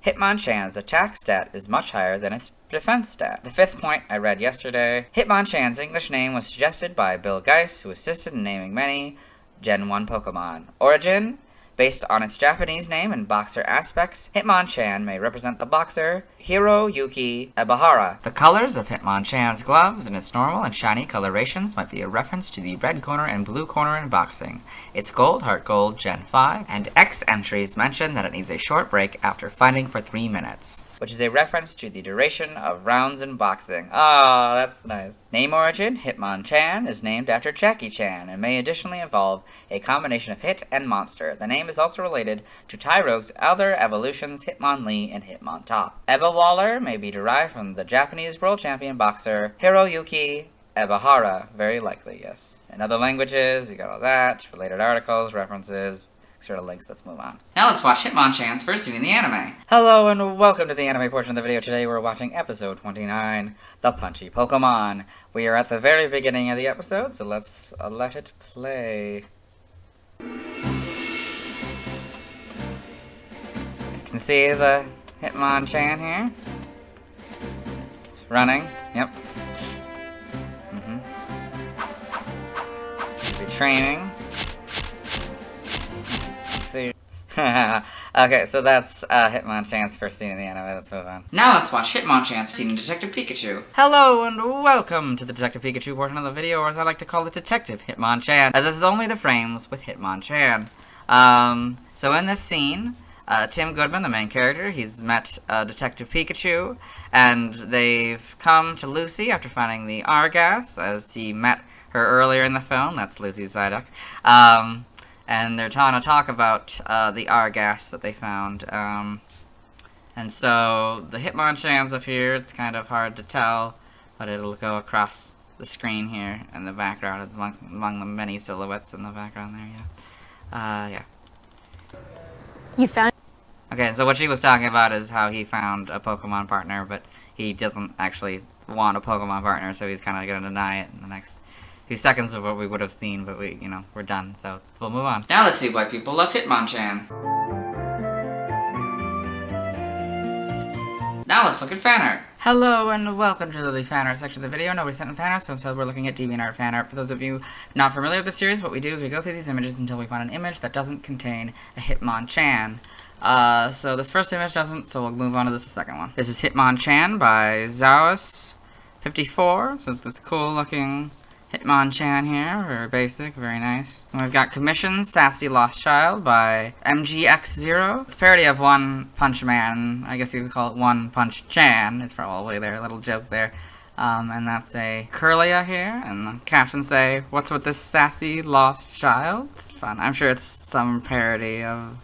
B: Hitmonchan's attack stat is much higher than its defense stat. The fifth point I read yesterday. Hitmonchan's English name was suggested by Bill Geis, who assisted in naming many Gen 1 Pokemon. Origin. Based on its Japanese name and boxer aspects, Hitmonchan may represent the boxer Hiroyuki Ebahara. The colors of Hitmonchan's gloves and its normal and shiny colorations might be a reference to the red corner and blue corner in boxing. Its Gold, Heart Gold, Gen 5, and X entries mention that it needs a short break after fighting for 3 minutes, which is a reference to the duration of rounds in boxing. Oh, that's nice. Name origin, Hitmonchan is named after Jackie Chan and may additionally involve a combination of hit and monster. The name is also related to Tyrogue's other evolutions, Hitmonlee and Hitmontop. Eba Waller may be derived from the Japanese world champion boxer Hiroyuki Ebahara. Very likely, yes. In other languages, you got all that, related articles, references, sort of links. Let's move on.
A: Now let's watch Hitmonchan's first scene in the anime.
B: Hello and welcome to the anime portion of the video. Today we're watching episode 29, The Punchy Pokemon. We are at the very beginning of the episode, so let's let it play. You can see the Hitmonchan here. It's running. Yep. Be training. See. Okay, so that's Hitmonchan's first scene in the anime. Let's move on.
A: Now let's watch Hitmonchan's scene in Detective Pikachu.
B: Hello and welcome to the Detective Pikachu portion of the video, or as I like to call it, Detective Hitmonchan, as this is only the frames with Hitmonchan. So in this scene, Tim Goodman, the main character, he's met Detective Pikachu, and they've come to Lucy after finding the Argas, as he met her earlier in the film. That's Lucy's Psyduck. And they're trying to talk about the Argas that they found. And so the Hitmonchan's up here. It's kind of hard to tell, but it'll go across the screen here in the background. It's among the many silhouettes in the background there, yeah. Yeah.
I: You found...
B: Okay, so what she was talking about is how he found a Pokemon partner, but he doesn't actually want a Pokemon partner, so he's kind of going to deny it in the next few seconds of what we would have seen, but we're done, so we'll move on.
A: Now let's see why people love Hitmonchan. Now let's look at fan art.
B: Hello and welcome to the fan art section of the video. Nobody sent in fan art, so instead we're looking at DeviantArt fan art. For those of you not familiar with the series, what we do is we go through these images until we find an image that doesn't contain a Hitmonchan. So this first image doesn't, so we'll move on to this second one. This is Hitmonchan by Zaos54, so this cool looking Hitmonchan here, very basic, very nice. And we've got Commission's Sassy Lost Child by MGX0. It's a parody of One Punch Man. I guess you could call it One Punch Chan. It's probably their little joke there. And that's a Curlia here, and the captions say, "What's with this sassy lost child?" It's fun. I'm sure it's some parody of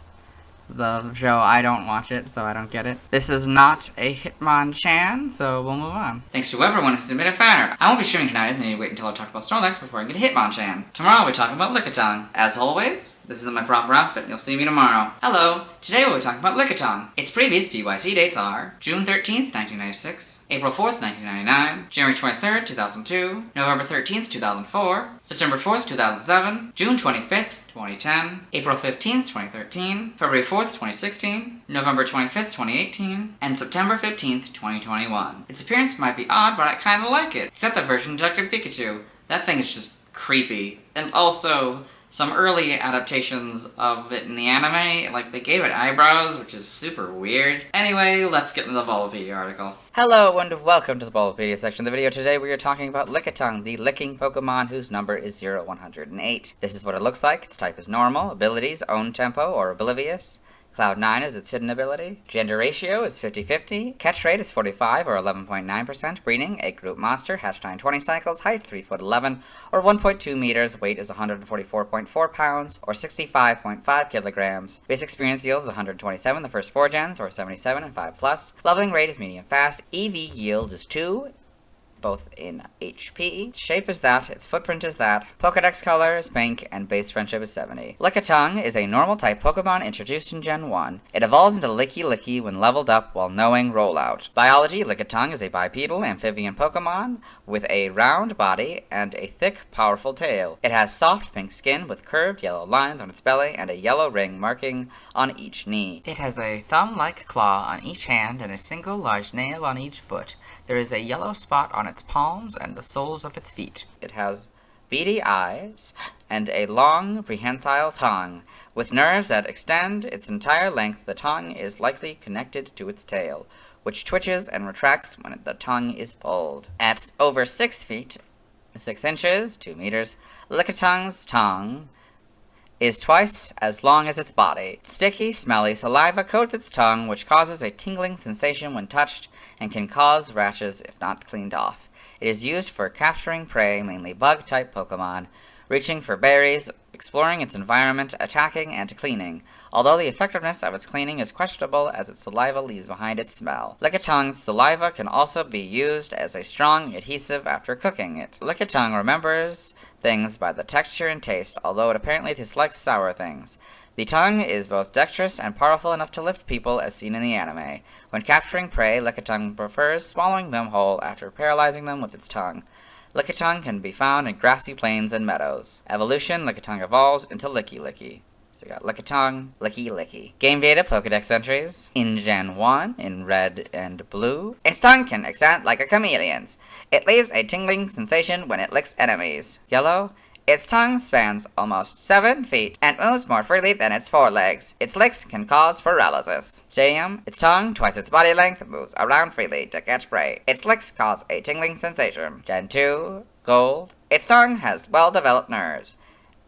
B: the show. I don't watch it, so I don't get it. This is not a Hitmonchan, so we'll move on.
A: Thanks to everyone who submitted fan art. I won't be streaming tonight, as I need to wait until I talk about Snorlax before I get Hitmonchan. Tomorrow I'll be talking about Lickitung. As always, This isn't my proper outfit, and you'll see me tomorrow. Hello! Today we'll be talking about Lickitung. Its previous BYT dates are June 13th, 1996, April 4th, 1999, January 23rd, 2002, November 13th, 2004, September 4th, 2007, June 25th, 2010, April 15th, 2013, February 4th, 2016, November 25th, 2018, and September 15th, 2021. Its appearance might be odd, but I kinda like it. Except the version of Detective Pikachu. That thing is just creepy. And also, some early adaptations of it in the anime, like they gave it eyebrows, which is super weird. Anyway, let's get into the Bulbapedia article.
B: Hello and welcome to the Bulbapedia section of the video. Today we are talking about Lickitung, the licking Pokemon whose number is 0108. This is what it looks like. Its type is normal, abilities, own tempo, or oblivious. Cloud 9 is its hidden ability. Gender ratio is 50-50. Catch rate is 45 or 11.9%. Breeding, egg group monster. Hatch time 20 cycles. Height 3'11" or 1.2 meters. Weight is 144.4 pounds or 65.5 kilograms. Base experience yields is 127 the first 4 gens or 77 and 5+. Leveling rate is medium fast. EV yield is 2. Both in HP. Shape is that, its footprint is that, Pokedex color is pink, and base friendship is 70. Lickitung is a normal type Pokemon introduced in Gen 1. It evolves into Licky when leveled up while knowing Rollout. Biology, Lickitung is a bipedal amphibian Pokemon with a round body and a thick, powerful tail. It has soft pink skin with curved yellow lines on its belly and a yellow ring marking on each knee. It has a thumb-like claw on each hand and a single large nail on each foot. There is a yellow spot on its palms and the soles of its feet. It has beady eyes and a long, prehensile tongue. With nerves that extend its entire length, the tongue is likely connected to its tail, which twitches and retracts when the tongue is pulled. At over 6 feet, 6 inches, 2 meters, Lickitung's tongue is twice as long as its body. Sticky, smelly saliva coats its tongue, which causes a tingling sensation when touched and can cause rashes if not cleaned off. It is used for capturing prey, mainly bug-type Pokemon, reaching for berries, exploring its environment, attacking, and cleaning, although the effectiveness of its cleaning is questionable as its saliva leaves behind its smell. Lickitung's saliva can also be used as a strong adhesive after cooking it. Lickitung remembers things by the texture and taste, although it apparently dislikes sour things. The tongue is both dexterous and powerful enough to lift people as seen in the anime. When capturing prey, Lickitung prefers swallowing them whole after paralyzing them with its tongue. Lickitung can be found in grassy plains and meadows. Evolution, Lickitung evolves into Licky. So we got Lickitung, Licky. Game data, Pokedex entries. In Gen 1, in red and blue, its tongue can extend like a chameleon's. It leaves a tingling sensation when it licks enemies. Yellow, its tongue spans almost 7 feet and moves more freely than its forelegs. Its licks can cause paralysis. Stadium, its tongue, twice its body length, moves around freely to catch prey. Its licks cause a tingling sensation. Gen 2, Gold, its tongue has well-developed nerves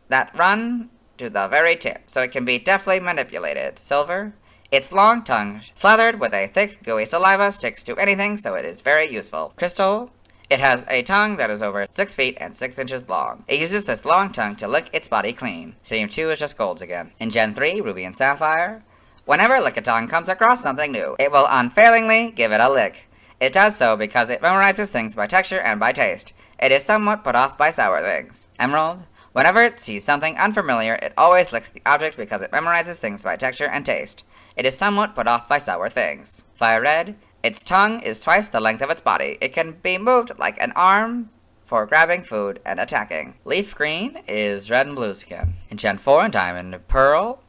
B: that run to the very tip, so it can be deftly manipulated. Silver, its long tongue, slathered with a thick, gooey saliva, sticks to anything, so it is very useful. Crystal, it has a tongue that is over 6 feet and 6 inches long. It uses this long tongue to lick its body clean. Stadium 2 is just golds again. In Gen 3, Ruby and Sapphire, whenever Lickitung comes across something new, it will unfailingly give it a lick. It does so because it memorizes things by texture and by taste. It is somewhat put off by sour things. Emerald, whenever it sees something unfamiliar, it always licks the object because it memorizes things by texture and taste. It is somewhat put off by sour things. Fire Red, its tongue is twice the length of its body. It can be moved like an arm for grabbing food and attacking. Leaf Green is red and blue skin. In Gen 4 and Diamond and Pearl,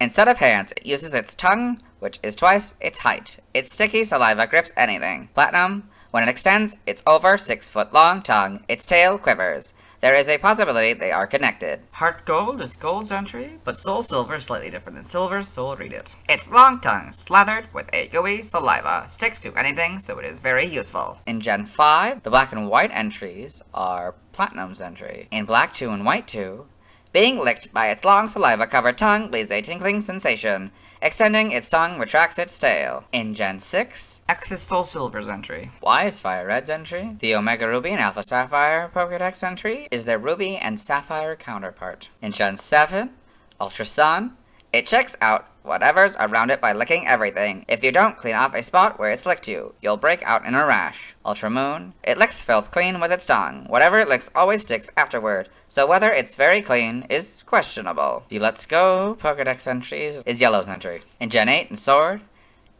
B: instead of hands, it uses its tongue, which is twice its height. Its sticky saliva grips anything. Platinum, when it extends its over 6 foot long tongue, its tail quivers. There is a possibility they are connected. Heart Gold is Gold's entry, but Soul Silver is slightly different than Silver, so we'll read it. Its long tongue, slathered with a gooey saliva, sticks to anything, so it is very useful. In Gen 5, the black and white entries are Platinum's entry. In Black 2 and White 2, being licked by its long saliva-covered tongue leaves a tinkling sensation. Extending its tongue retracts its tail. In Gen 6, X is Soul Silver's entry. Y is Fire Red's entry. The Omega Ruby and Alpha Sapphire Pokedex entry is their Ruby and Sapphire counterpart. In Gen 7, Ultra Sun, It checks out whatever's around it by licking everything. If you don't clean off a spot where it's licked you, you'll break out in a rash. Ultra Moon. It licks filth clean with its tongue. Whatever it licks always sticks afterward, so whether it's very clean is questionable. The Let's Go Pokedex entries is Yellow's entry. In Gen 8 and Sword,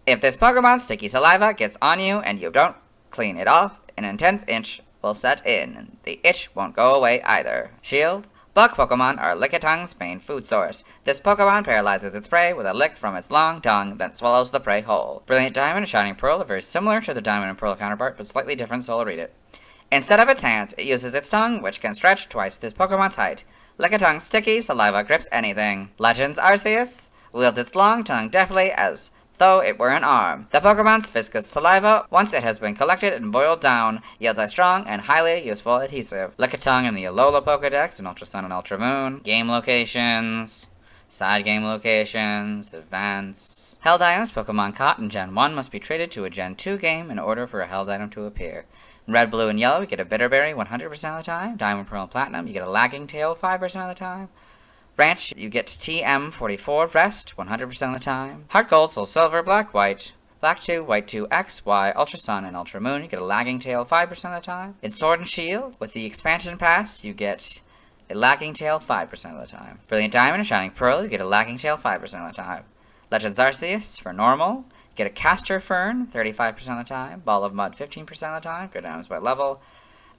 B: if this Pokemon's sticky saliva gets on you and you don't clean it off, an intense itch will set in. The itch won't go away either. Shield. Bug Pokemon are Lickitung's main food source. This Pokemon paralyzes its prey with a lick from its long tongue, then swallows the prey whole. Brilliant Diamond and Shining Pearl are very similar to the Diamond and Pearl counterpart, but slightly different, so I'll read it. Instead of its hands, it uses its tongue, which can stretch twice this Pokemon's height. Lickitung's sticky saliva grips anything. Legends Arceus wields its long tongue deftly as though it were an arm. The Pokemon's viscous saliva, once it has been collected and boiled down, yields a strong and highly useful adhesive. Lickitung in the Alola Pokedex in Ultra Sun and Ultra Moon. Game locations, side game locations, events. Held items Pokemon caught in Gen 1 must be traded to a Gen 2 game in order for a held item to appear. In Red, Blue, and Yellow, you get a Bitterberry 100% of the time. Diamond, Pearl, and Platinum, you get a Lagging Tail 5% of the time. Branch, you get TM44 Rest 100% of the time. Heart Gold, Soul Silver, Black, White, Black 2, White 2, X, Y, Ultra Sun, and Ultra Moon, you get a Lagging Tail 5% of the time. In Sword and Shield, with the Expansion Pass, you get a Lagging Tail 5% of the time. Brilliant Diamond and Shining Pearl, you get a Lagging Tail 5% of the time. Legends Arceus, for normal, you get a Castor Fern 35% of the time. Ball of Mud 15% of the time, go down by level.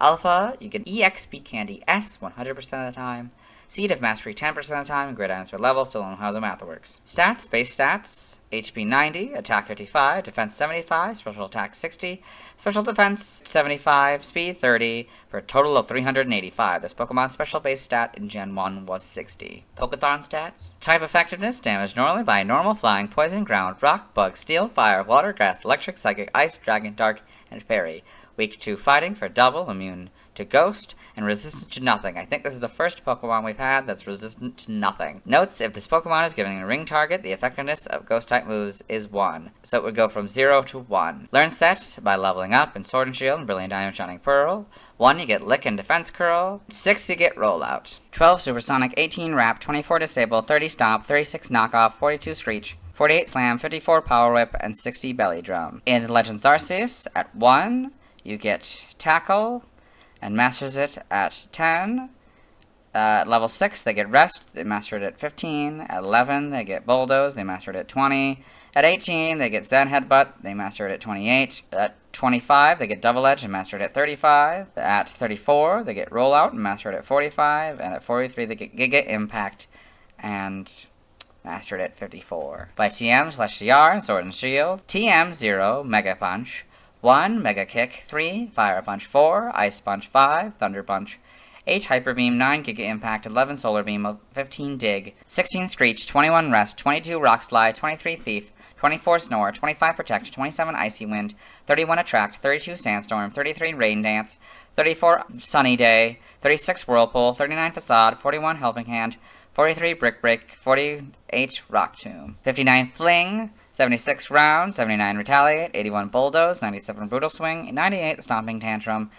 B: Alpha, you get EXP Candy S 100% of the time. Seed of Mastery 10% of the time, and grid items per level, still don't know how the math works. Stats, base stats, HP 90, attack 55, defense 75, special attack 60, special defense 75, speed 30, for a total of 385. This Pokemon's special base stat in Gen 1 was 60. Pokethon stats, type effectiveness, damage normally by normal, flying, poison, ground, rock, bug, steel, fire, water, grass, electric, psychic, ice, dragon, dark, and fairy. Weak to fighting for double, immune to ghost, and resistant to nothing. I think this is the first Pokemon we've had that's resistant to nothing. Notes, if this Pokemon is given a ring target, the effectiveness of ghost-type moves is 1, so it would go from 0 to 1. Learn set by leveling up in Sword and Shield and Brilliant Diamond Shining Pearl. 1, you get Lick and Defense Curl. 6, you get Rollout. 12, Supersonic, 18, Wrap, 24, Disable, 30, Stomp, 36, Knockoff, 42, Screech, 48, Slam, 54, Power Whip, and 60, Belly Drum. In Legends Arceus, at 1, you get Tackle, and masters it at 10. At level 6, they get Rest, they master it at 15. At 11, they get Bulldoze, they master it at 20. At 18, they get Zen Headbutt, they master it at 28. At 25, they get Double Edge, and master it at 35. At 34, they get Rollout, and master it at 45. And at 43, they get Giga Impact, and master it at 54. By TM/CR in Sword and Shield, TM 0, Mega Punch. 1, Mega Kick, 3, Fire Punch, 4, Ice Punch, 5, Thunder Punch, 8, Hyper Beam, 9, Giga Impact, 11, Solar Beam, 15, Dig, 16, Screech, 21, Rest, 22, Rock Slide, 23, Thief, 24, Snore, 25, Protect, 27, Icy Wind, 31, Attract, 32, Sandstorm, 33, Rain Dance, 34, Sunny Day, 36, Whirlpool, 39, Facade, 41, Helping Hand, 43, Brick Break, 48, Rock Tomb, 59, Fling, 76 Round, 79 Retaliate, 81 Bulldoze, 97 Brutal Swing, 98 Stomping Tantrum.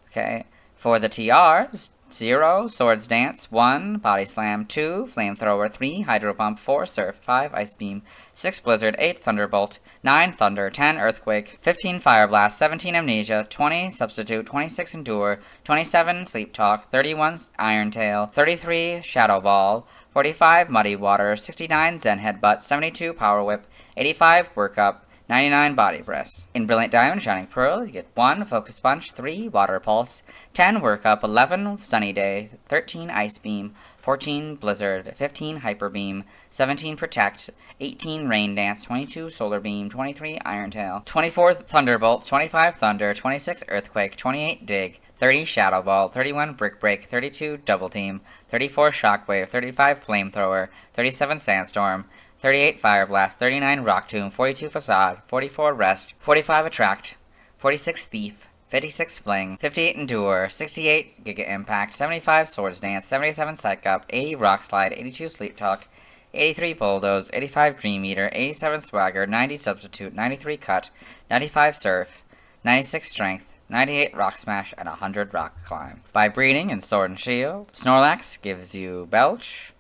B: Okay, for the TRs, 0, Swords Dance, 1, Body Slam, 2, Flamethrower, 3, Hydro Pump, 4, Surf, 5, Ice Beam, 6, Blizzard, 8, Thunderbolt, 9, Thunder, 10, Earthquake, 15, Fire Blast, 17, Amnesia, 20, Substitute, 26, Endure, 27, Sleep Talk, 31, Iron Tail, 33, Shadow Ball, 45, Muddy Water, 69, Zen Headbutt, 72, Power Whip, 85, Workup, 99, Body Press. In Brilliant Diamond and Shining Pearl, you get 1, Focus Punch, 3, Water Pulse, 10, Workup, 11, Sunny Day, 13, Ice Beam, 14, Blizzard, 15, Hyper Beam, 17, Protect, 18, Rain Dance, 22, Solar Beam, 23, Iron Tail, 24, Thunderbolt, 25, Thunder, 26, Earthquake, 28, Dig, 30, Shadow Ball, 31, Brick Break, 32, Double Team, 34, Shockwave, 35, Flamethrower, 37, Sandstorm, 38, Fire Blast, 39, Rock Tomb, 42, Facade, 44, Rest, 45, Attract, 46, Thief, 56, Fling, 58, Endure, 68, Giga Impact, 75, Swords Dance, 77, Psych Up, 80, Rock Slide, 82, Sleep Talk, 83, Bulldoze, 85, Dream Eater, 87, Swagger, 90, Substitute, 93, Cut, 95, Surf, 96, Strength, 98, Rock Smash, and 100, Rock Climb. By breeding in Sword and Shield, Snorlax gives you Belch,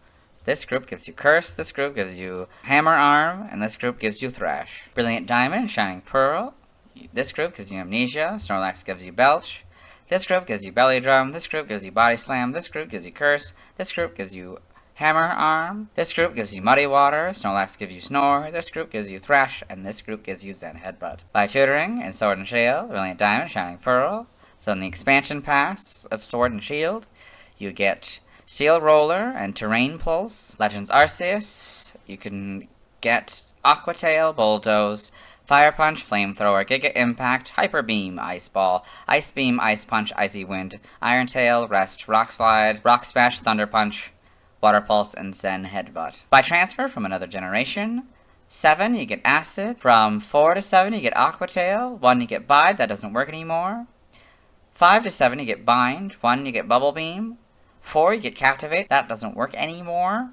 B: This group gives you Curse, this group gives you Hammer Arm, and this group gives you Thrash. Brilliant Diamond, Shining Pearl. This group gives you Amnesia, Snorlax gives you Belch. This group gives you Belly Drum, this group gives you Body Slam, this group gives you Curse, this group gives you Hammer Arm, this group gives you Muddy Water, Snorlax gives you Snore, this group gives you Thrash, and this group gives you Zen Headbutt. By tutoring in Sword and Shield, Brilliant Diamond, Shining Pearl. So in the expansion pass of Sword and Shield, you get Steel Roller and Terrain Pulse, Legends Arceus, you can get Aqua Tail, Bulldoze, Fire Punch, Flamethrower, Giga Impact, Hyper Beam, Ice Ball, Ice Beam, Ice Punch, Icy Wind, Iron Tail, Rest, Rock Slide, Rock Smash, Thunder Punch, Water Pulse, and Zen Headbutt. By transfer from another generation, 7 you get Acid, from 4 to 7 you get Aqua Tail, 1 you get Bide, that doesn't work anymore, 5 to 7 you get Bind, 1 you get Bubble Beam, 4 you get Captivate, that doesn't work anymore,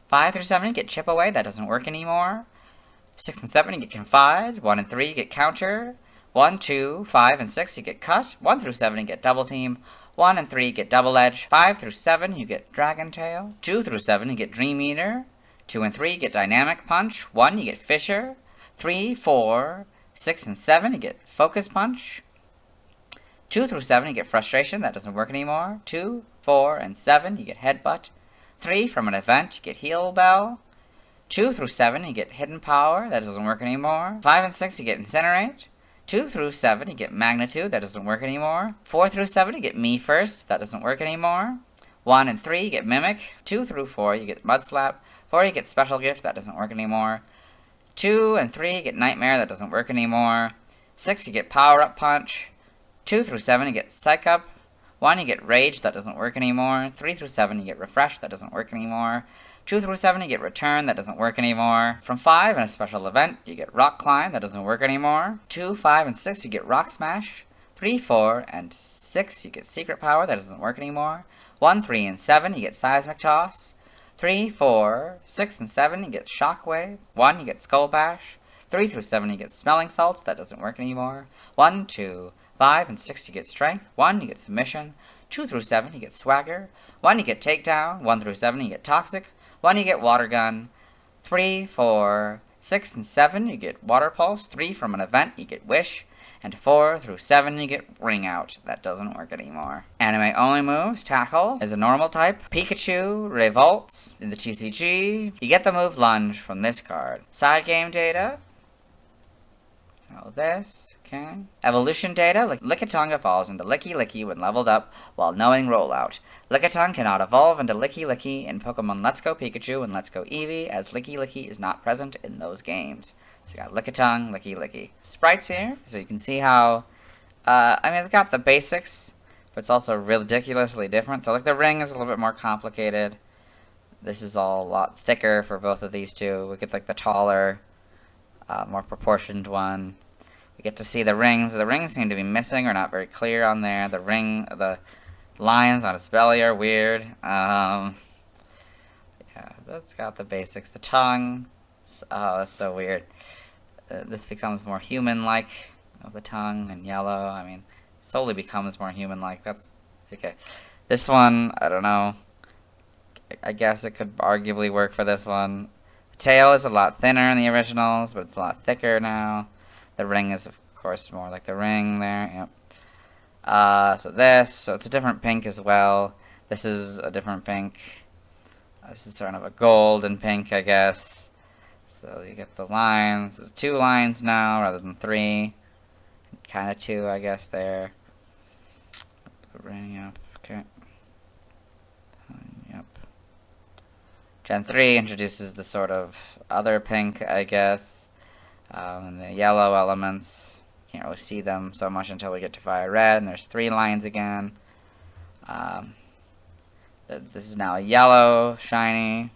B: 5 through 7 you get Chip Away, that doesn't work anymore, 6 and 7 you get Confide, 1 and 3 you get Counter, 1, 2, 5, and 6 you get Cut, 1 through 7 you get Double Team, 1 and 3 you get Double Edge, 5 through 7 you get Dragon Tail, 2 through 7 you get Dream Eater, 2 and 3 you get Dynamic Punch, 1 you get Fissure, 3, 4, 6, and 7 you get Focus Punch, 2 through 7 you get Frustration, that doesn't work anymore, 2, 4, and 7 you get Headbutt, 3 from an event you get Heal Bell, 2 through 7 you get Hidden Power, that doesn't work anymore, 5 and 6 you get Incinerate, 2 through 7 you get Magnitude, that doesn't work anymore, 4 through 7 you get Me First, that doesn't work anymore, 1 and 3 you get Mimic, 2 through 4 you get Mud Slap, 4 you get Special Gift, that doesn't work anymore, 2 and 3 you get Nightmare, that doesn't work anymore, 6 you get Power Up Punch, 2 through 7 you get Psych Up, 1 you get Rage, that doesn't work anymore, 3 through 7 you get Refresh, that doesn't work anymore, 2 through 7 you get Return, that doesn't work anymore, from 5 in a special event you get Rock Climb, that doesn't work anymore, 2, 5, and 6 you get Rock Smash, 3, 4, and 6 you get Secret Power, that doesn't work anymore, 1, 3, and 7 you get Seismic Toss, 3, 4, 6, and 7 you get Shockwave, 1 you get Skull Bash, 3 through 7 you get Smelling Salts, that doesn't work anymore, 1, 2, 5, and 6 you get Strength, 1 you get Submission, 2 through 7 you get Swagger, 1 you get Takedown, 1 through 7 you get Toxic, 1 you get Water Gun, 3, 4, 6, and 7 you get Water Pulse, 3 from an event you get Wish, and 4 through 7 you get Ring Out. That doesn't work anymore. Anime only moves. Tackle is a normal type. Pikachu revolts in the TCG. You get the move Lunge from this card. Side game data. All this. Okay. Evolution data. Lickitung evolves into Licky when leveled up while knowing Rollout. Lickitung cannot evolve into Licky in Pokemon Let's Go Pikachu and Let's Go Eevee, as Licky is not present in those games. So you got Lickitung, Licky. Sprites here, so you can see how, I mean, it's got the basics, but it's also ridiculously different. So like the ring is a little bit more complicated. This is all a lot thicker for both of these two. We get like the taller, more proportioned one. We get to see the rings. The rings seem to be missing or not very clear on there. The lines on its belly are weird. Yeah, that's got the basics. The tongue. Oh, that's so weird. This becomes more human-like. The tongue and yellow. I mean, slowly becomes more human-like. That's okay. This one, I don't know. I guess it could arguably work for this one. The tail is a lot thinner in the originals, but it's a lot thicker now. The ring is, of course, more like the ring there. Yep. So it's a different pink as well. This is a different pink. This is sort of a golden pink, I guess. So you get the lines. There's 2 lines now rather than 3. Kind of 2, I guess, there. The ring up. Okay. Yep. Gen 3 introduces the sort of other pink, I guess. And the yellow elements. Can't really see them so much until we get to Fire Red. And there's 3 lines again. This is now a yellow, shiny.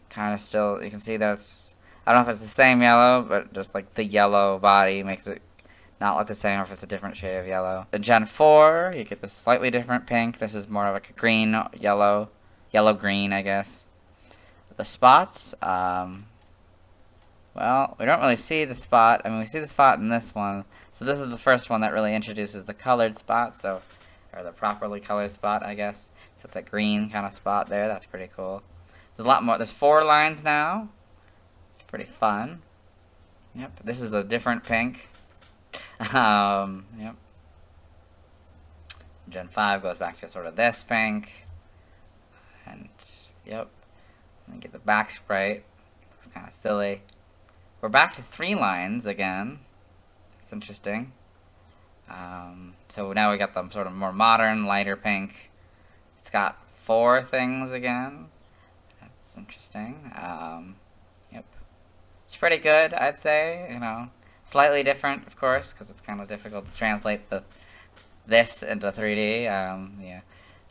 B: Kind of still, you can see that it's, I don't know if it's the same yellow, but just like the yellow body makes it not look the same, or if it's a different shade of yellow. In Gen 4, you get this slightly different pink. This is more of like a green, yellow-green, I guess. The spots, well, we don't really see the spot. I mean, we see the spot in this one. So this is the first one that really introduces the colored spot, or the properly colored spot, I guess. So it's a green kind of spot there. That's pretty cool. There's a lot more. There's 4 lines now. It's pretty fun. Yep, this is a different pink. Yep. Gen 5 goes back to sort of this pink. And, yep. And get the back sprite. Looks kind of silly. We're back to 3 lines again. It's interesting. So now we got the sort of more modern, lighter pink. It's got 4 things again. That's interesting. Yep. It's pretty good, I'd say, you know. Slightly different, of course, because it's kind of difficult to translate this into 3D. Yeah,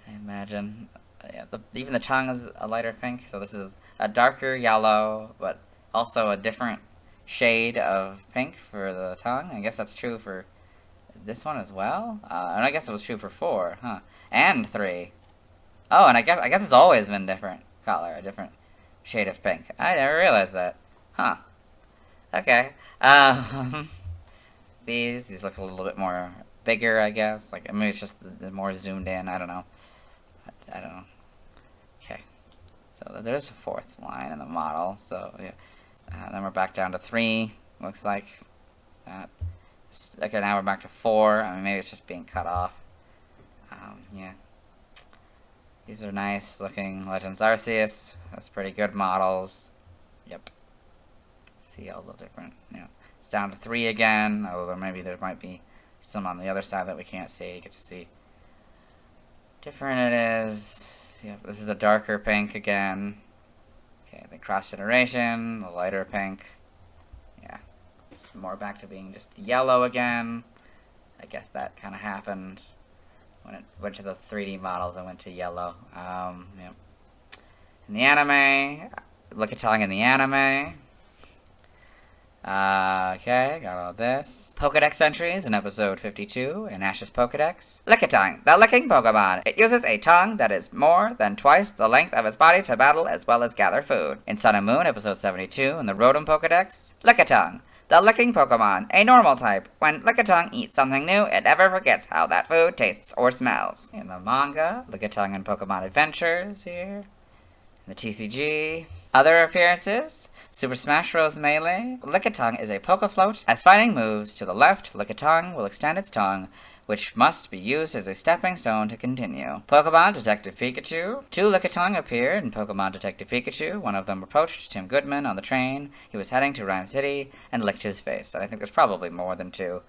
B: I imagine. Yeah, even the tongue is a lighter pink, so this is a darker yellow, but also a different shade of pink for the tongue. I guess that's true for this one as well. And I guess it was true for 4, huh? And 3. Oh, and I guess it's always been different color, a different shade of pink. I never realized that. Huh. Okay. These look a little bit more bigger, I guess. Like, maybe it's just the more zoomed in. I don't know. I don't know. Okay. So there's a 4th line in the model. So yeah. Then we're back down to 3. Looks like that. Okay, now we're back to 4. I mean, maybe it's just being cut off. Yeah. These are nice looking Legends Arceus. That's pretty good models. Yep. See all the different, you know. It's down to 3 again, although maybe there might be some on the other side that we can't see. You get to see different it is. Yep, this is a darker pink again. Okay, the cross generation, the lighter pink. Yeah. It's more back to being just yellow again. I guess that kind of happened when it went to the 3D models and went to yellow. Yep. In the anime, Lickitung in the anime. Okay, got all this. Pokedex entries in episode 52 in Ash's Pokedex. Lickitung, the licking Pokemon. It uses a tongue that is more than twice the length of its body to battle as well as gather food. In Sun and Moon, episode 72 in the Rhydon Pokedex. Lickitung, the licking Pokemon, a normal type. When Lickitung eats something new, it never forgets how that food tastes or smells. In the manga, Lickitung and Pokemon Adventures here. In the TCG. Other appearances, Super Smash Bros. Melee. Lickitung is a Pokefloat. As fighting moves to the left, Lickitung will extend its tongue, which must be used as a stepping stone to continue. Pokemon Detective Pikachu. 2 Lickitung appeared in Pokemon Detective Pikachu. One of them approached Tim Goodman on the train. He was heading to Rhyme City and licked his face. And I think there's probably more than 2.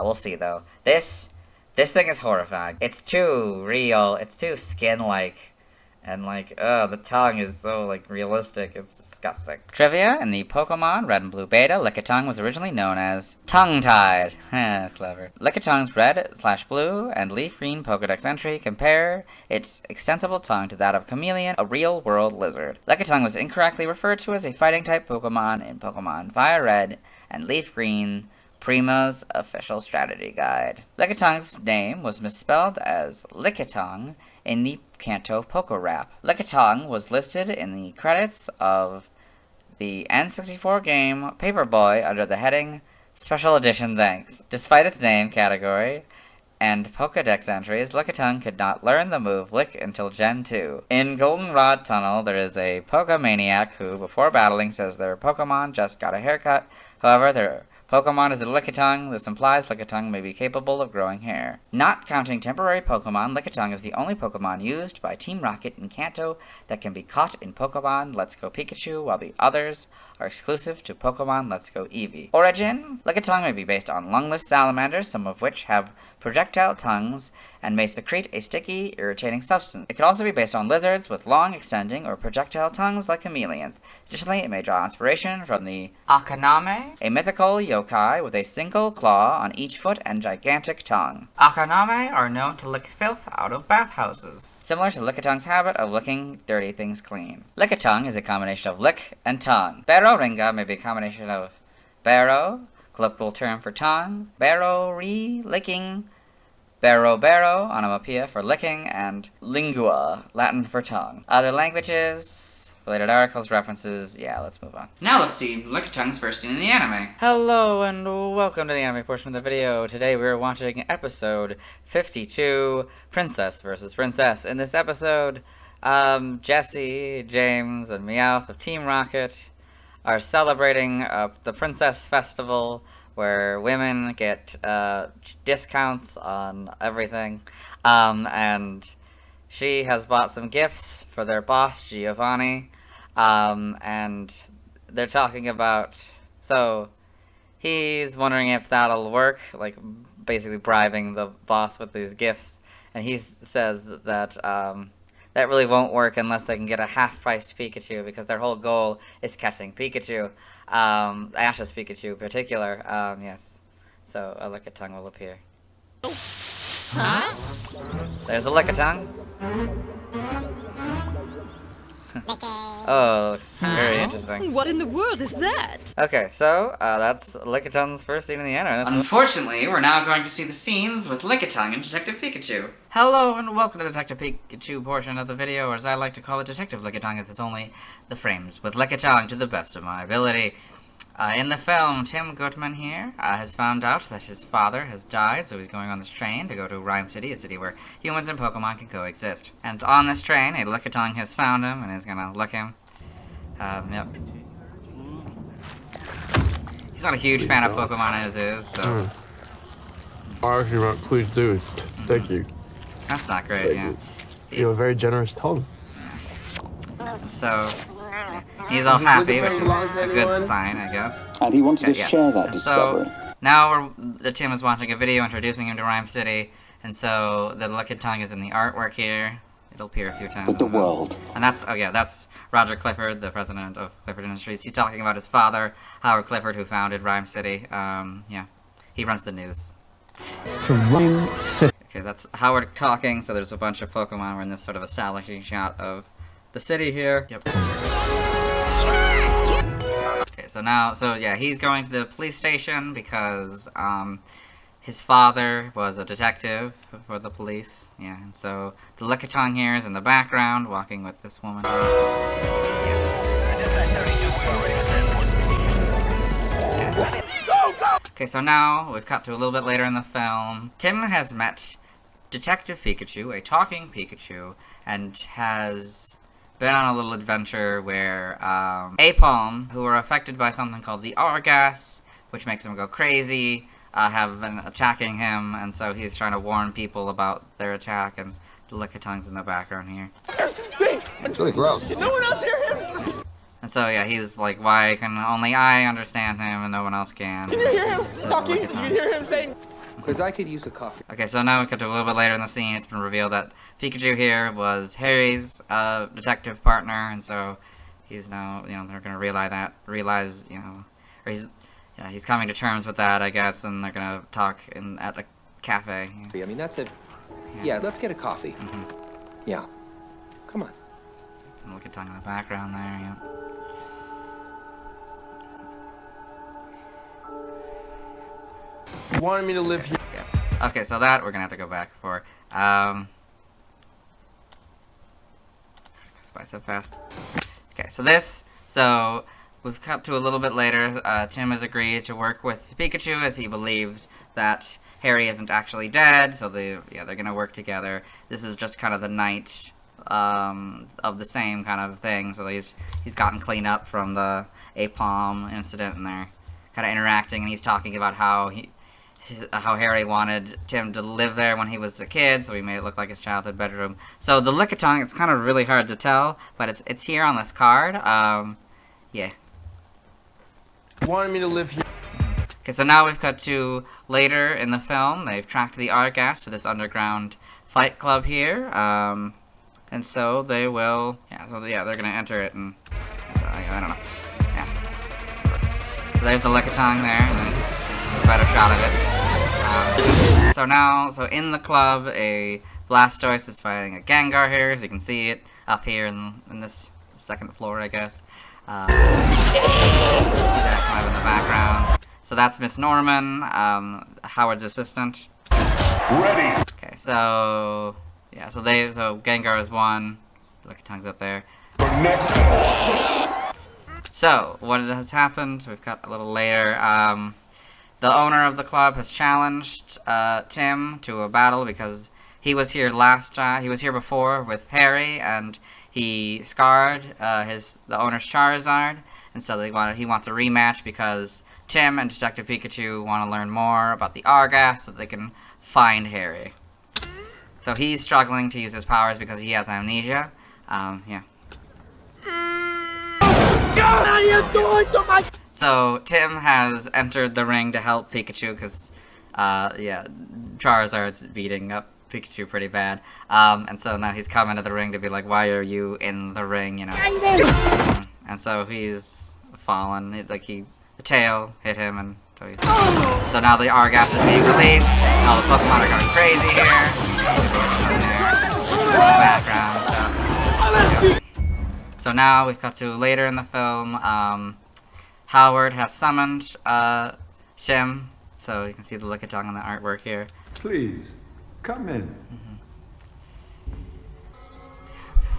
B: We'll see, though. This thing is horrifying. It's too real. It's too skin-like. And, like, the tongue is so, like, realistic. It's disgusting. Trivia: in the Pokemon Red and Blue Beta, Lickitung was originally known as Tongue-Tied. Clever. Lickitung's red/blue and leaf green Pokedex entry compare its extensible tongue to that of Chameleon, a real-world lizard. Lickitung was incorrectly referred to as a fighting-type Pokemon in Pokemon Fire Red and Leaf Green, Prima's official strategy guide. Lickitung's name was misspelled as Lickitung in the Kanto Poké Rap. Lickitung was listed in the credits of the N64 game Paperboy under the heading Special Edition Thanks. Despite its name, category, and Pokedex entries, Lickitung could not learn the move Lick until Gen 2. In Goldenrod Tunnel, there is a Pokemaniac who, before battling, says their Pokemon just got a haircut. However, their Pokemon is a Lickitung. This implies Lickitung may be capable of growing hair. Not counting temporary Pokemon, Lickitung is the only Pokemon used by Team Rocket in Kanto that can be caught in Pokemon Let's Go Pikachu, while the others are exclusive to Pokemon Let's Go Eevee. Origin: Lickitung may be based on lungless salamanders, some of which have projectile tongues and may secrete a sticky, irritating substance. It could also be based on lizards with long, extending, or projectile tongues like chameleons. Additionally, it may draw inspiration from the Akaname, a mythical yokai with a single claw on each foot and gigantic tongue. Akaname are known to lick filth out of bathhouses, similar to Lickitung's habit of licking dirty things clean. Lickitung is a combination of lick and tongue. Barrow-ringa may be a combination of barrow, colloquial term for tongue, barrow-licking, barrow, onomatopoeia for licking, and lingua, Latin for tongue. Other languages, related articles, references, yeah, let's move on.
A: Now let's see Lickitung's first scene in the anime.
B: Hello and welcome to the anime portion of the video. Today we're watching episode 52, Princess vs. Princess. In this episode, Jesse, James, and Meowth of Team Rocket are celebrating the Princess Festival, where women get discounts on everything, and she has bought some gifts for their boss, Giovanni, and they're talking about, so he's wondering if that'll work, like basically bribing the boss with these gifts, and he says that that really won't work unless they can get a half-priced Pikachu, because their whole goal is catching Pikachu. Ash's Pikachu in particular, yes. So a Lickitung will appear.
C: Huh?
B: There's the Lickitung. Oh, looks very interesting.
D: What in the world is that?
B: Okay, so that's Lickitung's first scene in the anime.
A: Unfortunately, we're now going to see the scenes with Lickitung and Detective Pikachu.
B: Hello and welcome to the Detective Pikachu portion of the video, or as I like to call it, Detective Lickitung, as it's only the frames with Lickitung to the best of my ability. In the film, Tim Goodman here has found out that his father has died, so he's going on this train to go to Rhyme City, a city where humans and Pokemon can coexist. And on this train, a Lickitung has found him and is gonna lick him. Yep. He's not a huge fan of Pokemon as is, so...
K: I actually wrote, please do. Thank you.
B: That's not great, yeah.
K: You have a very generous tone.
B: So... he's all happy, which is a good sign, I guess.
L: And he wanted to share that discovery.
B: So, now Tim is watching a video introducing him to Rhyme City, and so the Lickitung is in the artwork here. It'll appear a few times.
L: With the world.
B: And that's, oh yeah, that's Roger Clifford, the president of Clifford Industries. He's talking about his father, Howard Clifford, who founded Rhyme City. Yeah, he runs the news.
E: To Rhyme City.
B: Okay, that's Howard talking, so there's a bunch of Pokemon. We're in this sort of establishing shot of the city here. Yep. Okay, so now, yeah, he's going to the police station because, his father was a detective for the police, yeah, and so the Lickitung here is in the background, walking with this woman. Yeah. Okay, so now we've cut to a little bit later in the film. Tim has met Detective Pikachu, a talking Pikachu, and has been on a little adventure where Apalm, who are affected by something called the R-gas, which makes them go crazy, have been attacking him, and so he's trying to warn people about their attack, and the Lickitung's in the background here.
F: It's really gross.
H: Did no one else hear him?
B: And so, yeah, he's like, why can only I understand him and no one else can?
H: Can you hear him talking? You can hear him saying...
F: Because I could use a coffee.
B: Okay, so now we cut to a little bit later in the scene. It's been revealed that Pikachu here was Harry's detective partner, and so he's now, you know, they're gonna realize, you know, or he's coming to terms with that, I guess, and they're gonna talk at a cafe.
F: I mean, that's a... Yeah, let's get a coffee. Yeah. Come on.
B: Look at tongue in the background there, yeah.
H: You wanted me to live here.
B: Yes. Okay, so that we're gonna have to go back for. Spice so fast. Okay, so we've cut to a little bit later. Tim has agreed to work with Pikachu as he believes that Harry isn't actually dead. So they're gonna work together. This is just kind of the night of the same kind of thing. So he's gotten clean up from the Apalm incident, and they're kind of interacting, and he's talking about how Harry wanted Tim to live there when he was a kid, so he made it look like his childhood bedroom. So the Lickitung, it's kind of really hard to tell, but it's here on this card. Yeah.
H: You wanted me to live here.
B: Okay, so now we've cut to later in the film. They've tracked the R-gas to this underground fight club here, and so they will. Yeah, so yeah, they're gonna enter it, and I don't know. Yeah. So there's the Lickitung there, and then a better shot of it. So in the club, a Blastoise is fighting a Gengar here, as you can see it up here in this second floor, I guess. See that kind of in the background. So that's Miss Norman, Howard's assistant.
M: Ready.
B: Okay, so yeah, so Gengar is one. Lickitung's up there.
M: Next.
B: So what has happened? We've got a little later. The owner of the club has challenged Tim to a battle because he was here he was here before with Harry, and he scarred the owner's Charizard, and so he wants a rematch because Tim and Detective Pikachu want to learn more about the Argas so that they can find Harry. So he's struggling to use his powers because he has amnesia. Yeah. So Tim has entered the ring to help Pikachu because, yeah, Charizard's beating up Pikachu pretty bad. And so now he's come into the ring to be like, why are you in the ring, you know? And so he's fallen. The tail hit him, and so now the Argas is being released. All the Pokemon are going crazy here. In the background, so. Yeah. So now we've got to later in the film. Howard has summoned Tim, so you can see the Lickitung on the artwork here.
M: Please, come in.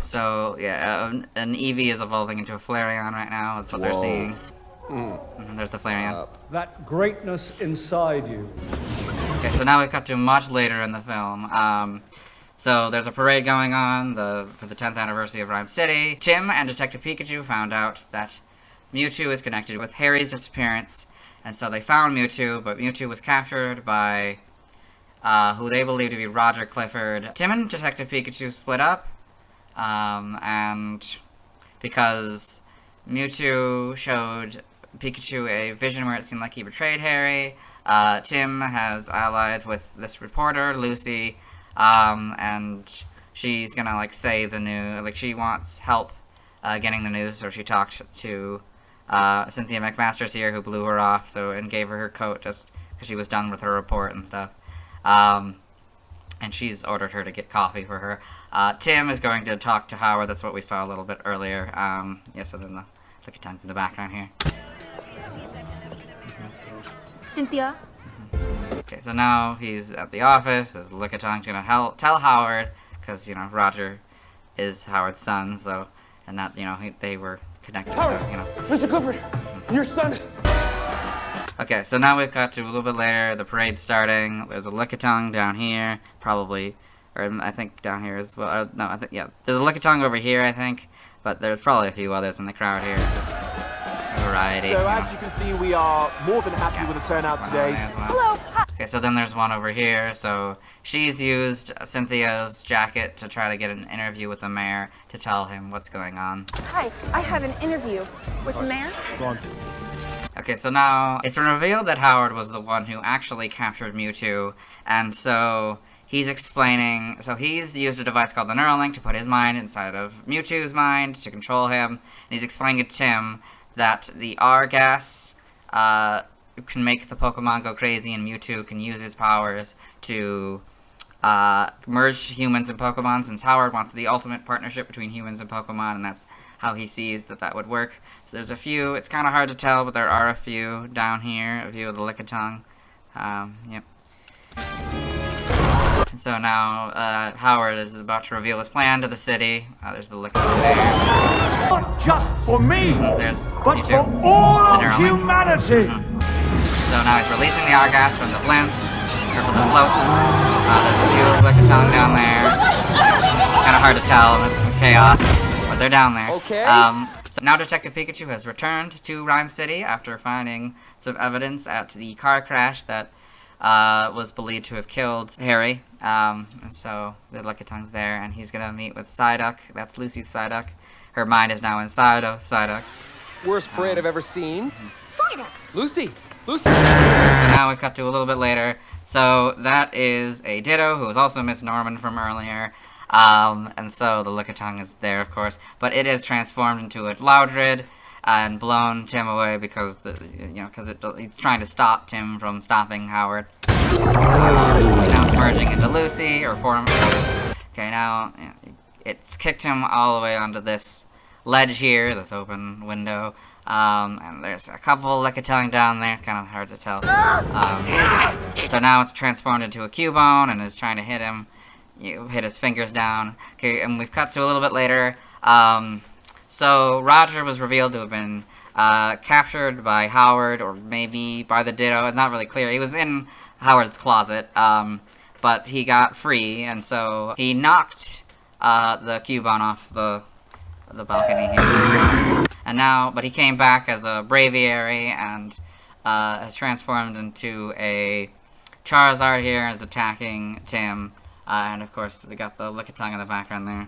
B: So, yeah, an Eevee is evolving into a Flareon right now. That's what they're seeing. There's the Flareon.
N: That greatness inside you.
B: Okay, so now we've got to much later in the film. So there's a parade going on for the 10th anniversary of Rhyme City. Tim and Detective Pikachu found out that Mewtwo is connected with Harry's disappearance, and so they found Mewtwo, but Mewtwo was captured by who they believe to be Roger Clifford. Tim and Detective Pikachu split up, and because Mewtwo showed Pikachu a vision where it seemed like he betrayed Harry, Tim has allied with this reporter, Lucy, and she's gonna, like, say the news, like, she wants help getting the news, so she talked to Cynthia McMaster's here, who blew her off, and gave her coat just because she was done with her report and stuff. And she's ordered her to get coffee for her. Tim is going to talk to Howard. That's what we saw a little bit earlier. Yeah, so then the Lickitungs in the background here.
D: Cynthia?
B: Okay, so now he's at the office. There's Lickitung's gonna tell Howard, because, you know, Roger is Howard's son, so, and that, you know, they were connected,
H: Howard,
B: so, you know.
H: Mr. Clifford, your son.
B: Okay, so now we've got to a little bit later, the parade's starting. There's a Lickitung down here, probably, or I think down here as well. No, I think, yeah, there's a Lickitung over here, I think, but there's probably a few others in the crowd here. Just a variety.
O: So as you can see, we are more than happy with the turnout today.
D: Hello.
B: Okay, so then there's one over here. So she's used Cynthia's jacket to try to get an interview with the mayor to tell him what's going on.
D: Hi, I have an interview with the mayor.
O: Go on.
B: Okay, so now it's been revealed that Howard was the one who actually captured Mewtwo, and so he's explaining, so he's used a device called the Neuralink to put his mind inside of Mewtwo's mind to control him, and he's explaining to Tim that the Argas can make the Pokemon go crazy, and Mewtwo can use his powers to merge humans and Pokemon, since Howard wants the ultimate partnership between humans and Pokemon, and that's how he sees that would work. So there's a few, it's kind of hard to tell, but there are a few down here, a few of the Lickitung. Yep. And so now, Howard is about to reveal his plan to the city. There's the Lickitung there.
N: Not just for me,
B: there's
N: but
B: Mewtwo,
N: for all
B: the
N: of
B: Neuralink.
N: humanity.
B: So now he's releasing the Argas from the blimp, or from the floats. There's a few Lickitung down there. Kind of hard to tell, and there's some chaos, but they're down there.
H: Okay.
B: So now Detective Pikachu has returned to Rhyme City after finding some evidence at the car crash that was believed to have killed Harry. And so the Lickitung's there, and he's gonna meet with Psyduck. That's Lucy's Psyduck. Her mind is now inside of Psyduck.
H: Worst parade I've ever seen.
D: Psyduck.
H: Lucy.
B: So now we cut to a little bit later. So that is a Ditto, who was also Miss Norman from earlier. And so the Lickitung is there, of course, but it is transformed into a Loudred and blown Tim away because it's trying to stop Tim from stopping Howard. Now it's merging into Lucy, or form. Okay, now it's kicked him all the way onto this ledge here, this open window. And there's a couple Lickitung down there. It's kind of hard to tell. So now it's transformed into a Cubone and is trying to hit him. You hit his fingers down. Okay, and we've cut to a little bit later. So Roger was revealed to have been captured by Howard, or maybe by the Ditto. It's not really clear. He was in Howard's closet, but but he got free, and so he knocked the Cubone off the balcony here. And now, but he came back as a Braviary and has transformed into a Charizard here, is attacking Tim. And of course, we got the Lickitung in the background there.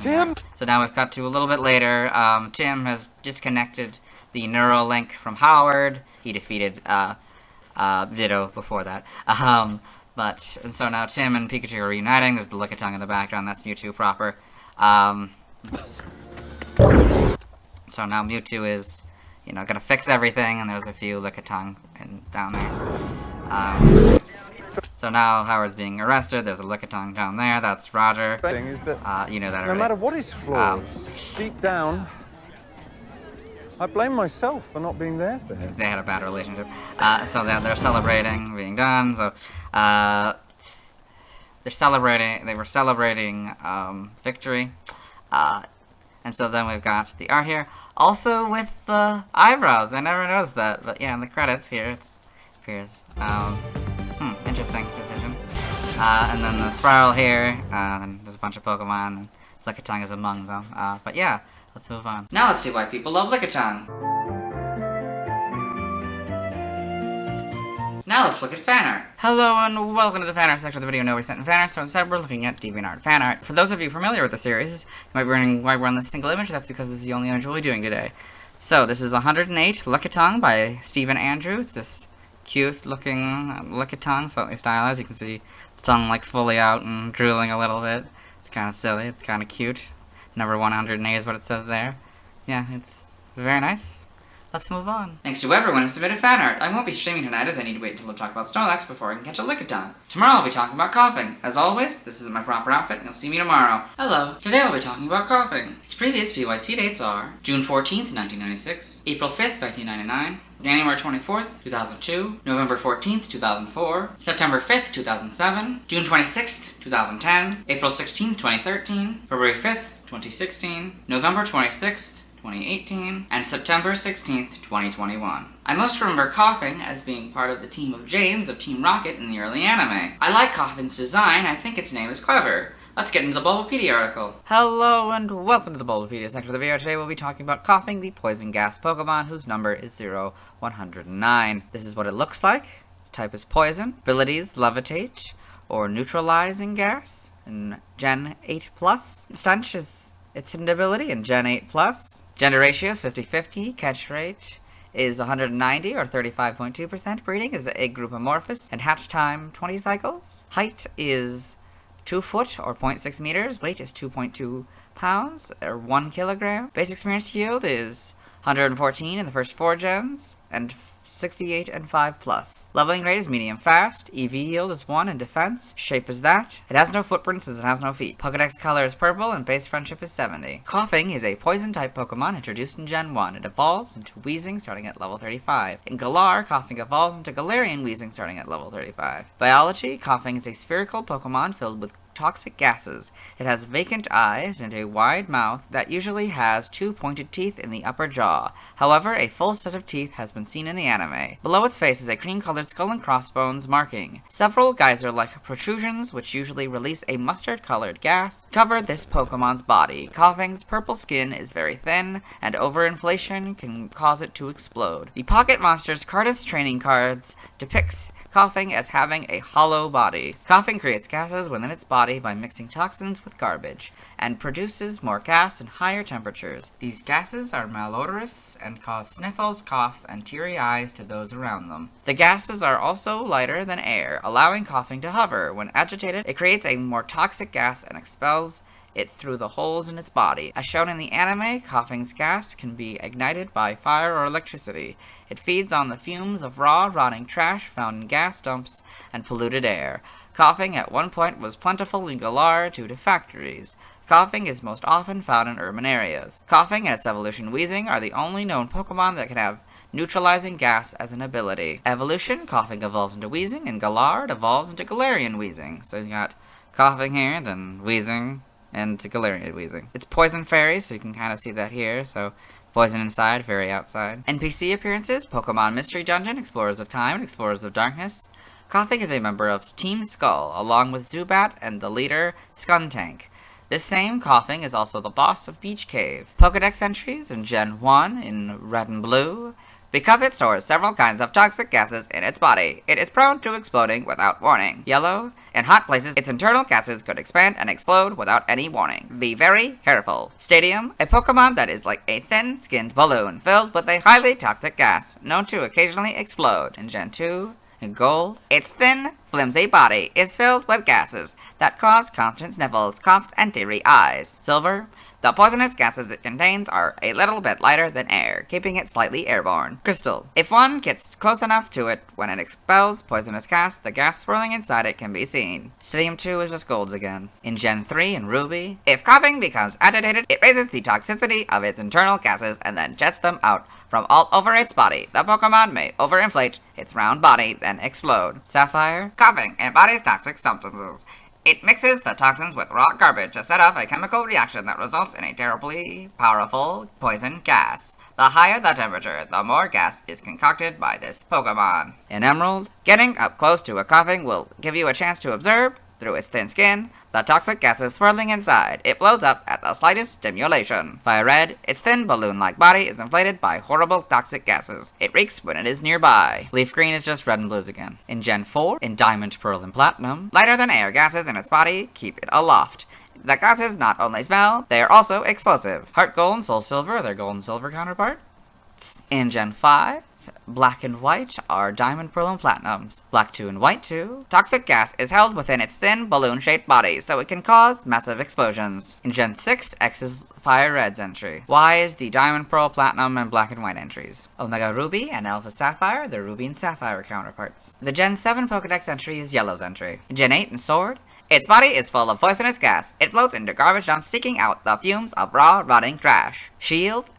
H: Tim!
B: So now we've cut to a little bit later. Tim has disconnected the neural link from Howard. He defeated Ditto before that. And so now Tim and Pikachu are reuniting. There's the Lickitung in the background. That's Mewtwo proper. So now Mewtwo is, gonna fix everything, and there's a few Lickitung down there. So now Howard's being arrested. There's a Lickitung down there. That's Roger.
N: Thing is that
B: you know that
N: no
B: already.
N: matter what his flaws, deep down, I blame myself for not being there for him.
B: They had a bad relationship. So they're celebrating being done. So they're celebrating. They were celebrating victory. And so then we've got the art here, also with the eyebrows. I never noticed that, but yeah, in the credits here it appears. Interesting decision. And then the spiral here, and there's a bunch of Pokemon, and Lickitung is among them. But yeah, let's move on.
A: Now let's see why people love Lickitung. Now let's look at fan art.
B: Hello and welcome to the fan art section of the video. No, we sent in fan art, so instead we're looking at DeviantArt fan art. For those of you familiar with the series, you might be wondering why we're on this single image. That's because this is the only image we'll be doing today. So this is 108 Lickitung by Stephen Andrew. It's this cute looking Lickitung, slightly stylized. You can see its tongue like fully out and drooling a little bit. It's kind of silly. It's kind of cute. Number 108 is what it says there. Yeah, it's very nice. Let's move on.
A: Thanks to everyone who submitted fan art. I won't be streaming tonight as I need to wait until I talk about Snorlax before I can catch a Lickitung. Tomorrow I'll be talking about Koffing. As always, this isn't my proper outfit and you'll see me tomorrow. Hello. Today I'll be talking about Koffing. Its previous PYC dates are June 14th, 1996, April 5th, 1999, January 24th, 2002, November 14th, 2004, September 5th, 2007, June 26th, 2010, April 16th, 2013, February 5th, 2016, November 26th, 2018, and September 16th, 2021. I most remember Koffing as being part of the team of James of Team Rocket in the early anime. I like Koffing's design, I think its name is clever. Let's get into the Bulbapedia article.
B: Hello and welcome to the Bulbapedia section of the video. Today we'll be talking about Koffing, the poison gas Pokemon, whose number is 0109. This is what it looks like. Its type is poison. Abilities, levitate, or neutralizing gas, in Gen 8+. Stench is its hidden ability in Gen 8+. Gender ratio is 50-50. Catch rate is 190 or 35.2%. Breeding is egg group amorphous. And hatch time 20 cycles. Height is 2 foot or 0.6 meters. Weight is 2.2 pounds or 1 kilogram. Base experience yield is 114 in the first 4 gens and 68 and 5+. Leveling rate is medium fast. EV yield is 1 and defense. Shape is that. It has no footprints as it has no feet. Pokedex color is purple and base friendship is 70. Koffing is a poison type Pokemon introduced in Gen 1. It evolves into Weezing starting at level 35. In Galar, Koffing evolves into Galarian Weezing starting at level 35. Biology, Koffing is a spherical Pokemon filled with toxic gases. It has vacant eyes and a wide mouth that usually has 2 pointed teeth in the upper jaw. However, a full set of teeth has been seen in the anime. Below its face is a cream-colored skull and crossbones marking. Several geyser-like protrusions, which usually release a mustard-colored gas, cover this Pokemon's body. Koffing's purple skin is very thin, and overinflation can cause it to explode. The Pocket Monsters Cardus training cards depicts Koffing as having a hollow body. Koffing creates gases within its body by mixing toxins with garbage, and produces more gas in higher temperatures. These gases are malodorous and cause sniffles, coughs, and teary eyes to those around them. The gases are also lighter than air, allowing Koffing to hover. When agitated, it creates a more toxic gas and expels it through the holes in its body. As shown in the anime, Koffing's gas can be ignited by fire or electricity. It feeds on the fumes of raw, rotting trash found in gas dumps and polluted air. Koffing at one point was plentiful in Galar due to factories. Koffing is most often found in urban areas. Koffing and its evolution Weezing are the only known Pokemon that can have neutralizing gas as an ability. Evolution, Koffing evolves into Weezing, and Galar evolves into Galarian Weezing. So you got Koffing here, then Weezing, and Galarian Weezing. It's Poison Fairy, so you can kind of see that here, so poison inside, fairy outside. NPC appearances, Pokemon Mystery Dungeon, Explorers of Time, and Explorers of Darkness. Koffing is a member of Team Skull, along with Zubat and the leader, Skuntank. This same Koffing is also the boss of Beach Cave. Pokedex entries in Gen 1 in red and blue. Because it stores several kinds of toxic gases in its body, it is prone to exploding without warning. Yellow. In hot places, its internal gases could expand and explode without any warning. Be very careful. Stadium. A Pokemon that is like a thin-skinned balloon filled with a highly toxic gas, known to occasionally explode. In Gen 2. In gold, its thin, flimsy body is filled with gases that cause constant sniffles, coughs, and teary eyes. Silver, the poisonous gases it contains are a little bit lighter than air, keeping it slightly airborne. Crystal, if one gets close enough to it when it expels poisonous gas, the gas swirling inside it can be seen. Stadium 2 is just golds again. In Gen 3 and Ruby, if Koffing becomes agitated, it raises the toxicity of its internal gases and then jets them out from all over its body. The Pokemon may overinflate its round body, then explode. Sapphire, Koffing embodies toxic substances. It mixes the toxins with raw garbage to set off a chemical reaction that results in a terribly powerful poison gas. The higher the temperature, the more gas is concocted by this Pokemon. In Emerald, getting up close to a Koffing will give you a chance to observe, through its thin skin, the toxic gases swirling inside. It blows up at the slightest stimulation. Fire Red, its thin balloon-like body is inflated by horrible toxic gases. It reeks when it is nearby. Leaf Green is just red and blues again. In Gen 4, in Diamond, Pearl, and Platinum, lighter than air gases in its body keep it aloft. The gases not only smell, they are also explosive. Heart Gold and Soul Silver are their gold and silver counterparts. In Gen 5, Black and White are Diamond, Pearl, and Platinums. Black 2 and White 2. Toxic gas is held within its thin, balloon-shaped body, so it can cause massive explosions. In Gen 6, X is Fire Red's entry. Y is the Diamond, Pearl, Platinum, and Black and White entries. Omega Ruby and Alpha Sapphire, the Ruby and Sapphire counterparts. The Gen 7 Pokedex entry is Yellow's entry. Gen 8 and Sword. Its body is full of poisonous gas. It floats into garbage dumps seeking out the fumes of raw, rotting trash. Shield.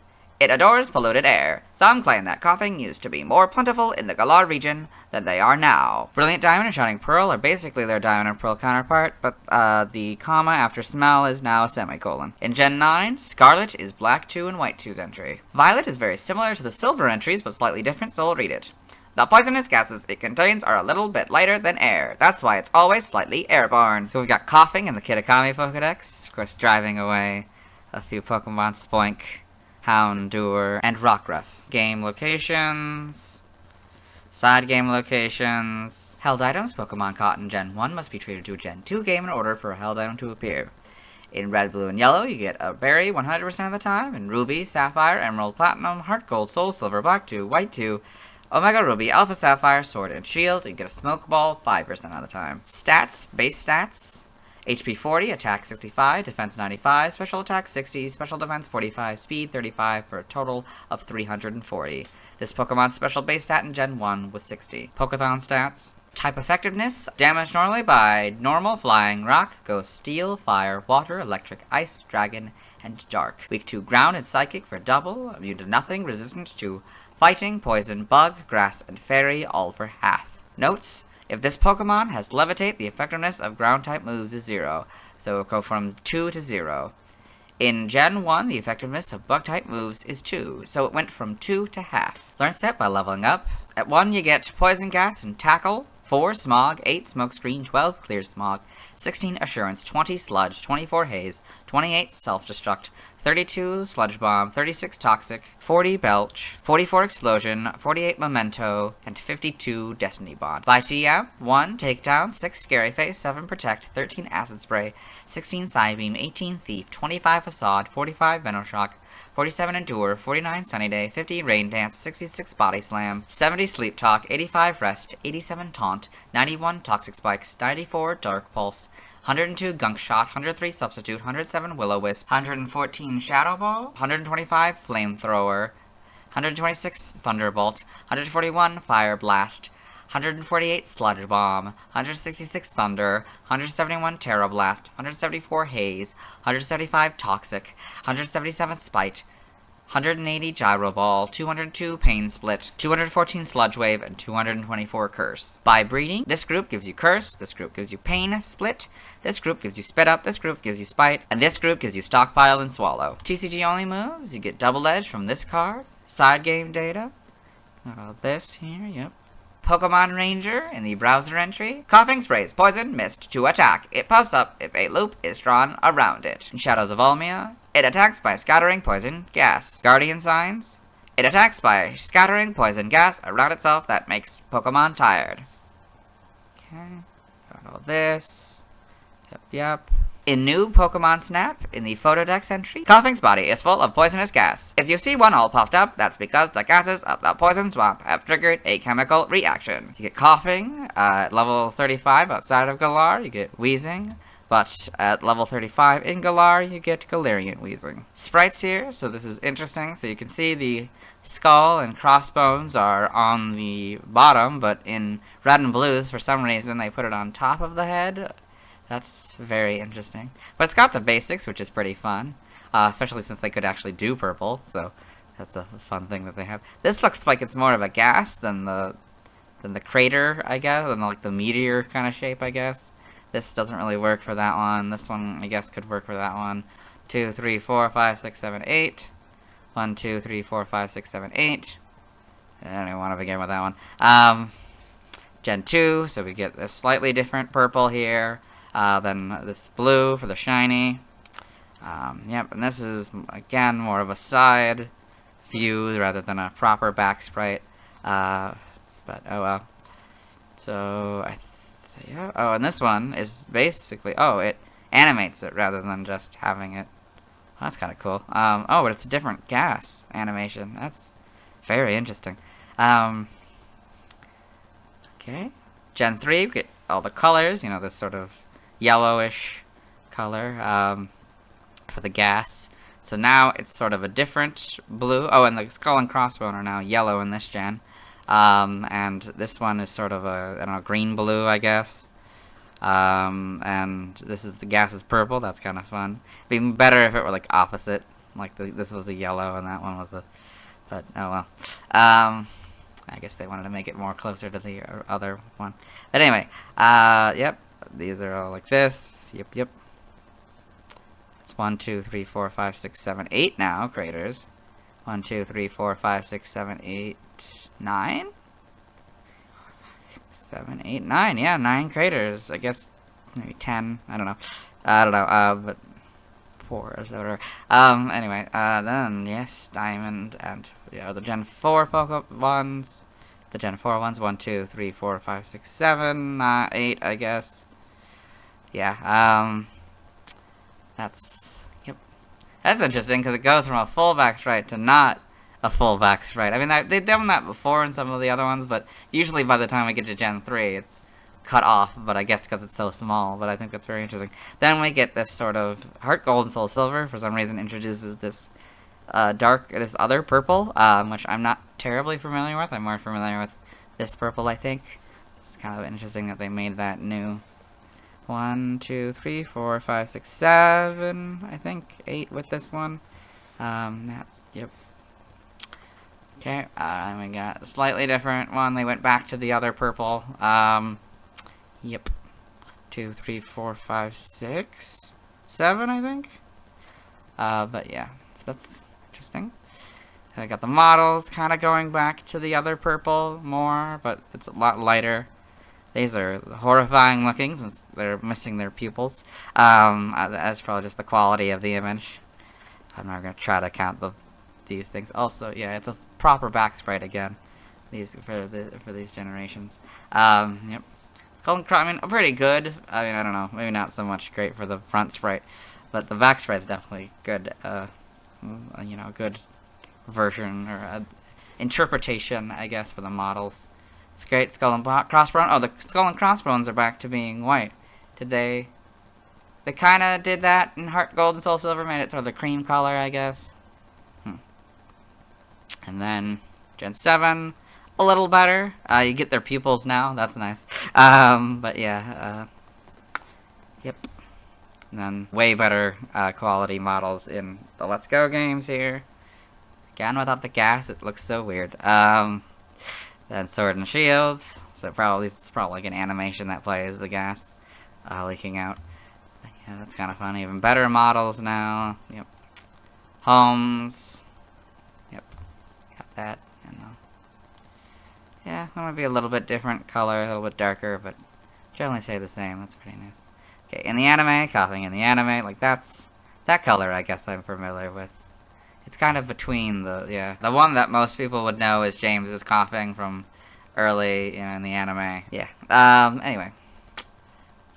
B: It adores polluted air. Some claim that Koffing used to be more plentiful in the Galar region than they are now. Brilliant Diamond and Shining Pearl are basically their Diamond and Pearl counterpart, but the comma after smell is now a semicolon. In Gen 9, Scarlet is Black 2 and White 2's entry. Violet is very similar to the Silver entries, but slightly different, so we'll read it. The poisonous gases it contains are a little bit lighter than air. That's why it's always slightly airborne. So we've got Koffing in the Kitakami Pokedex, of course driving away a few Pokemon, Spoink, Houndour, and Rockruff. Game locations. Side game locations. Held items. Pokemon caught in Gen 1 must be treated to a Gen 2 game in order for a held item to appear. In Red, Blue, and Yellow, you get a berry 100% of the time. In Ruby, Sapphire, Emerald, Platinum, Heart Gold, Soul Silver, Black 2, White 2, Omega Ruby, Alpha Sapphire, Sword, and Shield, you get a Smoke Ball 5% of the time. Stats. Base stats. HP 40, attack 65, defense 95, special attack 60, special defense 45, speed 35 for a total of 340. This Pokemon's special base stat in Gen 1 was 60. Pokéthon stats. Type effectiveness. Damage normally by normal, flying, rock, ghost, steel, fire, water, electric, ice, dragon, and dark. Weak to ground and psychic for double, immune to nothing, resistant to fighting, poison, bug, grass, and fairy, all for half. Notes. If this Pokemon has Levitate, the effectiveness of ground-type moves is 0, so it will go from 2 to 0. In Gen 1, the effectiveness of Bug-type moves is 2, so it went from 2 to half. Learn Step by leveling up. At 1, you get Poison Gas and Tackle, 4 Smog, 8 Smokescreen, 12 Clear Smog, 16 Assurance, 20 Sludge, 24 Haze, 28 Self-Destruct, 32 Sludge Bomb, 36 Toxic, 40 Belch, 44 Explosion, 48 Memento, and 52 Destiny Bond. By TM, 1 Takedown, 6 Scary Face, 7 Protect, 13 Acid Spray, 16 Psybeam, 18 Thief, 25 Facade, 45 Venoshock, 47 Endure, 49 Sunny Day, 50 Rain Dance, 66 Body Slam, 70 Sleep Talk, 85 Rest, 87 Taunt, 91 Toxic Spikes, 94 Dark Pulse, 102 Gunk Shot, 103 Substitute, 107 Will-O-Wisp, 114 Shadow Ball, 125 Flamethrower, 126 Thunderbolt, 141 Fire Blast, 148 Sludge Bomb, 166 Thunder, 171 Terra Blast, 174 Haze, 175 Toxic, 177 Spite, 180 Gyro Ball, 202 Pain Split, 214 Sludge Wave, and 224 Curse. By breeding, this group gives you Curse, this group gives you Pain Split, this group gives you Spit Up, this group gives you Spite, and this group gives you Stockpile and Swallow. TCG only moves, you get Double Edge from this card, side game data, this here, yep. Pokemon Ranger in the browser entry. Koffing sprays poison mist to attack. It puffs up if a loop is drawn around it. In Shadows of Olmia, it attacks by scattering poison gas. Guardian Signs, it attacks by scattering poison gas around itself that makes Pokemon tired. Okay, got all this. Yep. In new Pokemon Snap, in the Photodex entry, Koffing's body is full of poisonous gas. If you see one all puffed up, that's because the gases of the poison swamp have triggered a chemical reaction. You get Koffing at level 35 outside of Galar, you get Weezing, but at level 35 in Galar, you get Galarian Weezing. Sprites here, so this is interesting, so you can see the skull and crossbones are on the bottom, but in red and blues, for some reason, they put it on top of the head. That's very interesting. But it's got the basics, which is pretty fun. Especially since they could actually do purple, so that's a fun thing that they have. This looks like it's more of a gas than the crater, I guess, than like the meteor kind of shape, I guess. This doesn't really work for that one. This one, I guess, could work for that one. 2, 3, 4, 5, 6, 7, 8. 1, 2, 3, 4, 5, 6, 7, 8. I don't even want to begin with that one. Gen 2, so we get this slightly different purple here. Then this blue for the shiny. Yep, and this is, again, more of a side view rather than a proper back sprite. But, oh well. So, yeah. Oh, and this one is basically, oh, it animates it rather than just having it. Well, that's kind of cool. Oh, but it's a different gas animation. That's very interesting. Okay. Gen 3, we get all the colors, you know, this sort of yellowish color for the gas. So now it's sort of a different blue. Oh, and the skull and crossbone are now yellow in this gen. And this one is sort of a, I don't know, green-blue, I guess. And this is, the gas is purple. That's kind of fun. It'd be better if it were, like, opposite. Like, this was the yellow and that one was the, but, oh well. I guess they wanted to make it more closer to the other one. But anyway, yep. These are all like this. Yep. It's 1, 2, 3, 4, 5, 6, 7, 8 now, craters. 1, 2, 3, 4, 5, 6, 7, 8, 9? 7, 8, 9. Yeah, 9 craters. I guess maybe 10. I don't know. But 4 or whatever. Anyway, then, yes, Diamond and, yeah, the Gen 4 Pokemons. The Gen 4 ones. 1, 2, 3, 4, 5, 6, 7, 8, I guess. Yeah, yep. That's interesting, because it goes from a full back sprite to not a full back sprite. I mean, they've done that before in some of the other ones, but usually by the time we get to Gen 3, it's cut off, but I guess because it's so small, but I think that's very interesting. Then we get this sort of Heart Gold and Soul Silver, for some reason introduces this this other purple, which I'm not terribly familiar with. I'm more familiar with this purple, I think. It's kind of interesting that they made that new. 1, 2, 3, 4, 5, 6, 7, I think 8 with this one. That's, yep. Okay, and we got a slightly different one. They went back to the other purple. Yep. 2, 3, 4, 5, 6, 7, I think. But yeah, so that's interesting. I got the models kind of going back to the other purple more, but it's a lot lighter. These are horrifying looking since they're missing their pupils. That's probably just the quality of the image. I'm not going to try to count these things. Also, yeah, it's a proper back sprite again. These for these generations. Yep. I mean, pretty good. I mean, I don't know. Maybe not so much great for the front sprite, but the back sprite is definitely good. You know, good version or interpretation, I guess, for the models. It's great. Skull and crossbone. Oh, the skull and crossbones are back to being white. Did they? They kind of did that in Heart Gold and Soul Silver, made it sort of the cream color, I guess. And then Gen 7, a little better. You get their pupils now. That's nice. But yeah. Yep. And then way better quality models in the Let's Go games here. Again, without the gas, it looks so weird. Then Sword and Shields. So this is probably like an animation that plays the gas leaking out. Yeah, that's kind of fun. Even better models now. Yep. Homes. Yep. Got that. And yeah, Yeah, that might be a little bit different color, a little bit darker, but generally stay the same. That's pretty nice. Okay, in the anime, Koffing in the anime, like that color I guess I'm familiar with. It's kind of between the one that most people would know is James's Koffing from early, in the anime. Yeah. Anyway.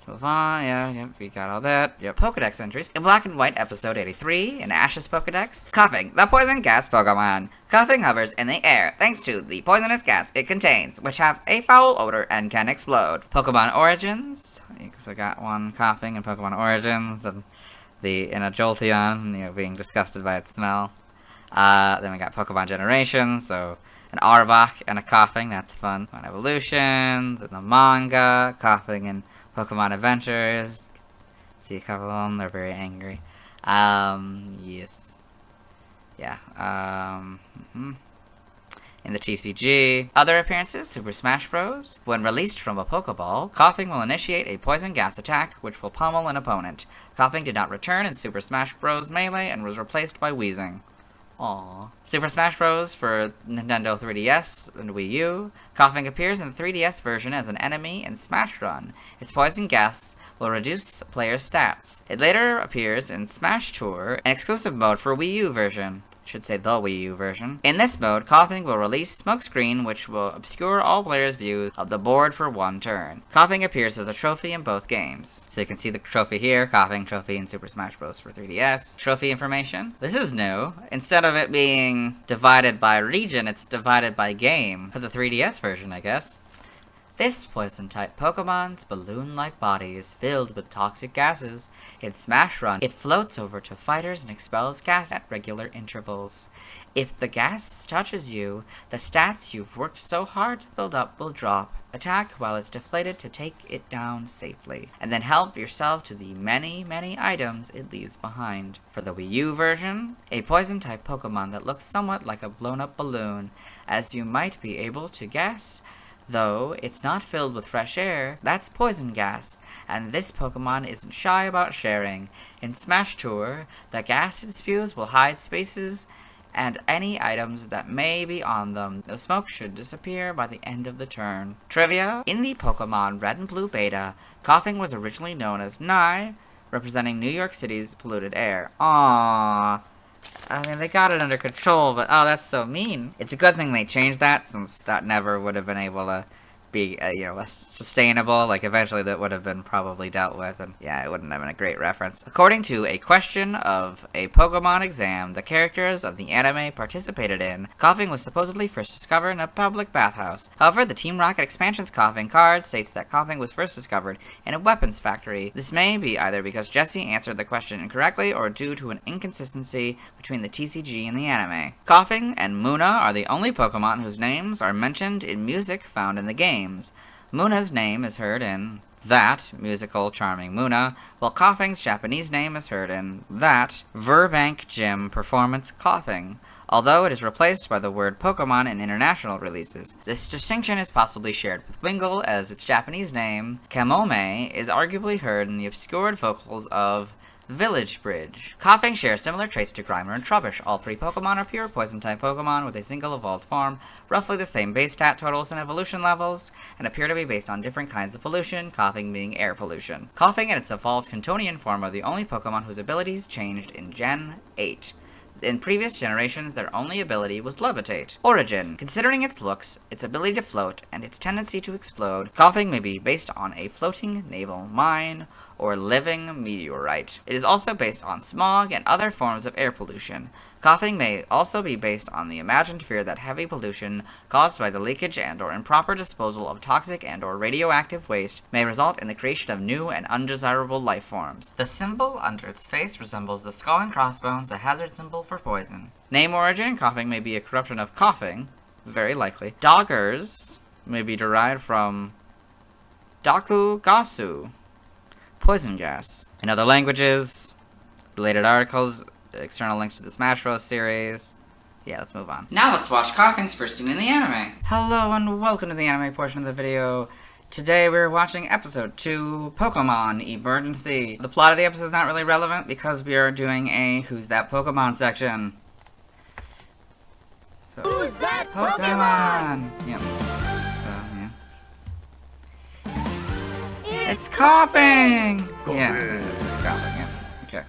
B: Let's move on. Yep, we got all that. Yep. Pokedex entries. In Black and White, episode 83, in Ash's Pokedex. Koffing, the poison gas Pokemon. Koffing hovers in the air thanks to the poisonous gas it contains, which have a foul odor and can explode. Pokemon Origins. So I got one Koffing in Pokemon Origins, and in a Jolteon, being disgusted by its smell. Then we got Pokemon Generations, so an Arbok and a Koffing, that's fun. Pokemon Evolutions, and the manga, Koffing and Pokemon Adventures. See a couple of them, they're very angry. Yes. Yeah, In the TCG. Other appearances, Super Smash Bros. When released from a Pokeball, Koffing will initiate a poison gas attack, which will pummel an opponent. Koffing did not return in Super Smash Bros. Melee and was replaced by Weezing. Aww. Super Smash Bros. For Nintendo 3DS and Wii U. Koffing appears in the 3DS version as an enemy in Smash Run. Its poison gas will reduce players' stats. It later appears in Smash Tour, an exclusive mode for Wii U version. Should say the Wii U version. In this mode, Koffing will release Smokescreen, which will obscure all players' views of the board for one turn. Koffing appears as a trophy in both games. So you can see the trophy here, Koffing trophy in Super Smash Bros. For 3DS. Trophy information. This is new. Instead of it being divided by region, it's divided by game. For the 3DS version, I guess. This poison-type Pokemon's balloon-like body is filled with toxic gases. In Smash Run, it floats over to fighters and expels gas at regular intervals. If the gas touches you, the stats you've worked so hard to build up will drop. Attack while it's deflated to take it down safely, and then help yourself to the many, many items it leaves behind. For the Wii U version, a poison-type Pokemon that looks somewhat like a blown-up balloon, as you might be able to guess. Though it's not filled with fresh air, that's poison gas, and this Pokemon isn't shy about sharing. In Smash Tour, the gas it spews will hide spaces and any items that may be on them. The smoke should disappear by the end of the turn. Trivia: in the Pokemon Red and Blue beta, Koffing was originally known as Nye, representing New York City's polluted air. Aww. I mean, they got it under control, but oh, that's so mean. It's a good thing they changed that, since that never would have been able to be, sustainable. Like, eventually that would have been probably dealt with, and yeah, it wouldn't have been a great reference. According to a question of a Pokemon exam the characters of the anime participated in, Koffing was supposedly first discovered in a public bathhouse. However, the Team Rocket Expansion's Koffing card states that Koffing was first discovered in a weapons factory. This may be either because Jesse answered the question incorrectly, or due to an inconsistency between the TCG and the anime. Koffing and Munna are the only Pokemon whose names are mentioned in music found in the game. Munna's name is heard in That Musical Charming Munna, while Koffing's Japanese name is heard in That Verbank Gym Performance Koffing, although it is replaced by the word Pokemon in international releases. This distinction is possibly shared with Wingull, as its Japanese name, Kamome, is arguably heard in the obscured vocals of Village Bridge. Koffing shares similar traits to Grimer and Trubbish. All three Pokemon are pure Poison-type Pokemon with a single evolved form, roughly the same base stat totals and evolution levels, and appear to be based on different kinds of pollution, Koffing being air pollution. Koffing and its evolved Kantonian form are the only Pokemon whose abilities changed in Gen 8. In previous generations, their only ability was Levitate. Origin. Considering its looks, its ability to float, and its tendency to explode, Koffing may be based on a floating naval mine or living meteorite. It is also based on smog and other forms of air pollution. Koffing may also be based on the imagined fear that heavy pollution caused by the leakage and or improper disposal of toxic and or radioactive waste may result in the creation of new and undesirable life forms. The symbol under its face resembles the skull and crossbones, a hazard symbol for poison. Name origin: Koffing may be a corruption of coughing, very likely. Doggers may be derived from Daku Gasu, poison gas. In other languages, related articles, external links to the Smash Bros. Series. Yeah, let's move on.
A: Now let's watch Koffing's first scene in the anime.
B: Hello and welcome to the anime portion of the video. Today we're watching episode 2, Pokemon Emergency. The plot of the episode is not really relevant because we are doing a Who's That Pokemon section. So,
C: Who's that
B: Pokemon? Yep. It's Koffing! Yeah, it's Koffing, yeah. Okay.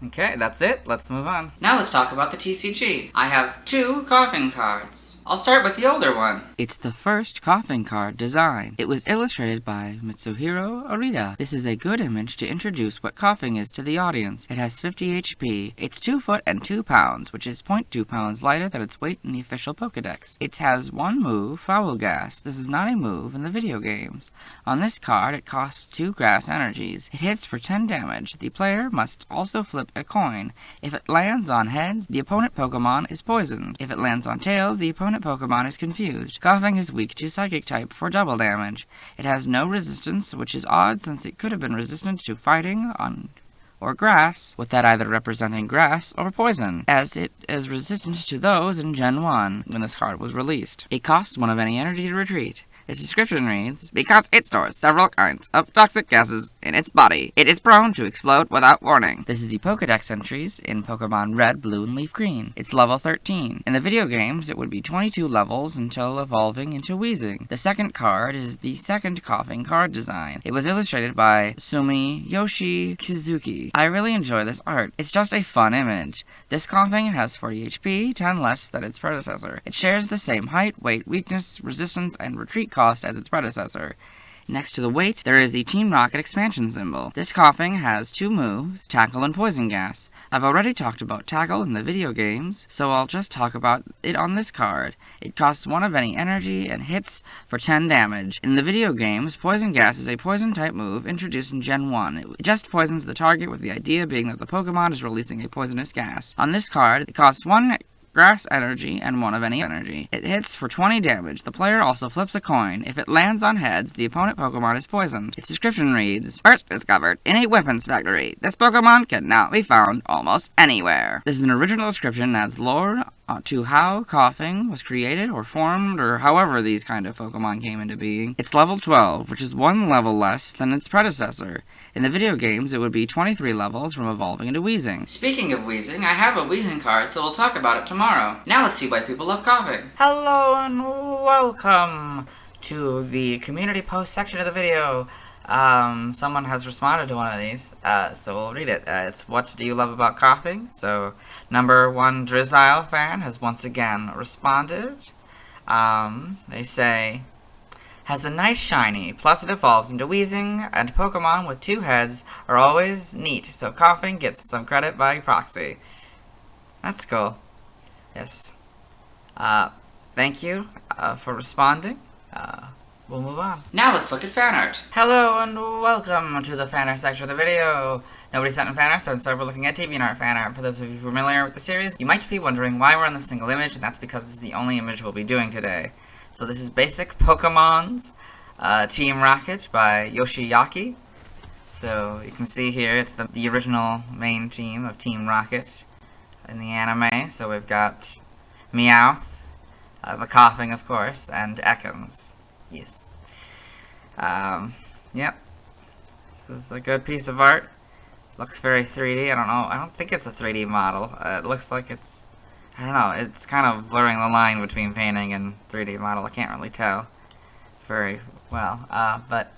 B: Okay, that's it. Let's move on.
A: Now let's talk about the TCG. I have 2 Koffing cards. I'll start with the older one.
B: It's the first Koffing card design. It was illustrated by Mitsuhiro Arita. This is a good image to introduce what Koffing is to the audience. It has 50 HP. It's 2 foot and 2 pounds, which is 0.2 pounds lighter than its weight in the official Pokedex. It has 1 move, Foul Gas. This is not a move in the video games. On this card, it costs 2 grass energies. It hits for 10 damage. The player must also flip a coin. If it lands on heads, the opponent Pokemon is poisoned. If it lands on tails, the opponent Pokemon is confused. Koffing is weak to Psychic type for double damage. It has no resistance, which is odd since it could have been resistant to fighting on or grass, with that either representing grass or poison, as it is resistant to those in Gen 1 when this card was released. It costs 1 of any energy to retreat. Its description reads, because it stores several kinds of toxic gases in its body, it is prone to explode without warning. This is the Pokedex entries in Pokemon Red, Blue, and Leaf Green. It's level 13. In the video games, it would be 22 levels until evolving into Weezing. The second card is the second Koffing card design. It was illustrated by Sumiyoshi Kizuki. I really enjoy this art. It's just a fun image. This Koffing has 40 HP, 10 less than its predecessor. It shares the same height, weight, weakness, resistance, and retreat cost as its predecessor. Next to the weight, there is the Team Rocket expansion symbol. This Koffing has 2 moves, Tackle and Poison Gas. I've already talked about Tackle in the video games, so I'll just talk about it on this card. It costs 1 of any energy and hits for 10 damage. In the video games, Poison Gas is a poison-type move introduced in Gen 1. It just poisons the target, with the idea being that the Pokemon is releasing a poisonous gas. On this card, it costs 1 grass energy and 1 of any energy. It hits for 20 damage. The player also flips a coin. If it lands on heads, the opponent Pokemon is poisoned. Its description reads, first discovered in a weapons factory. This Pokemon can now be found almost anywhere. This is an original description and adds lore to how Koffing was created or formed, or however these kind of Pokemon came into being. It's level 12, which is 1 level less than its predecessor. In the video games, it would be 23 levels from evolving into Weezing.
A: Speaking of Weezing, I have a Weezing card, so we'll talk about it tomorrow. Now let's see why people love Koffing.
B: Hello and welcome to the community post section of the video. Someone has responded to one of these, so we'll read it. It's what do you love about Koffing? So, number 1 Drizzile fan has once again responded. They say, has a nice shiny, plus it evolves into Weezing, and Pokemon with 2 heads are always neat, so Koffing gets some credit by proxy. That's cool. Yes. Thank you for responding. We'll move on.
A: Now let's look at fan art.
B: Hello and welcome to the fan art section of the video. Nobody sent in fan art, so instead we're looking at DeviantArt fan art. For those of you familiar with the series, you might be wondering why we're on this single image, and that's because it's the only image we'll be doing today. So this is basic Pokemon's Team Rocket by Yoshiaki. So you can see here, it's the original main team of Team Rocket in the anime. So we've got Meowth, the Koffing of course, and Ekans. Yes. Yep. This is a good piece of art. Looks very 3D. I don't know. I don't think it's a 3D model. It looks like it's... I don't know. It's kind of blurring the line between painting and 3D model. I can't really tell very well. But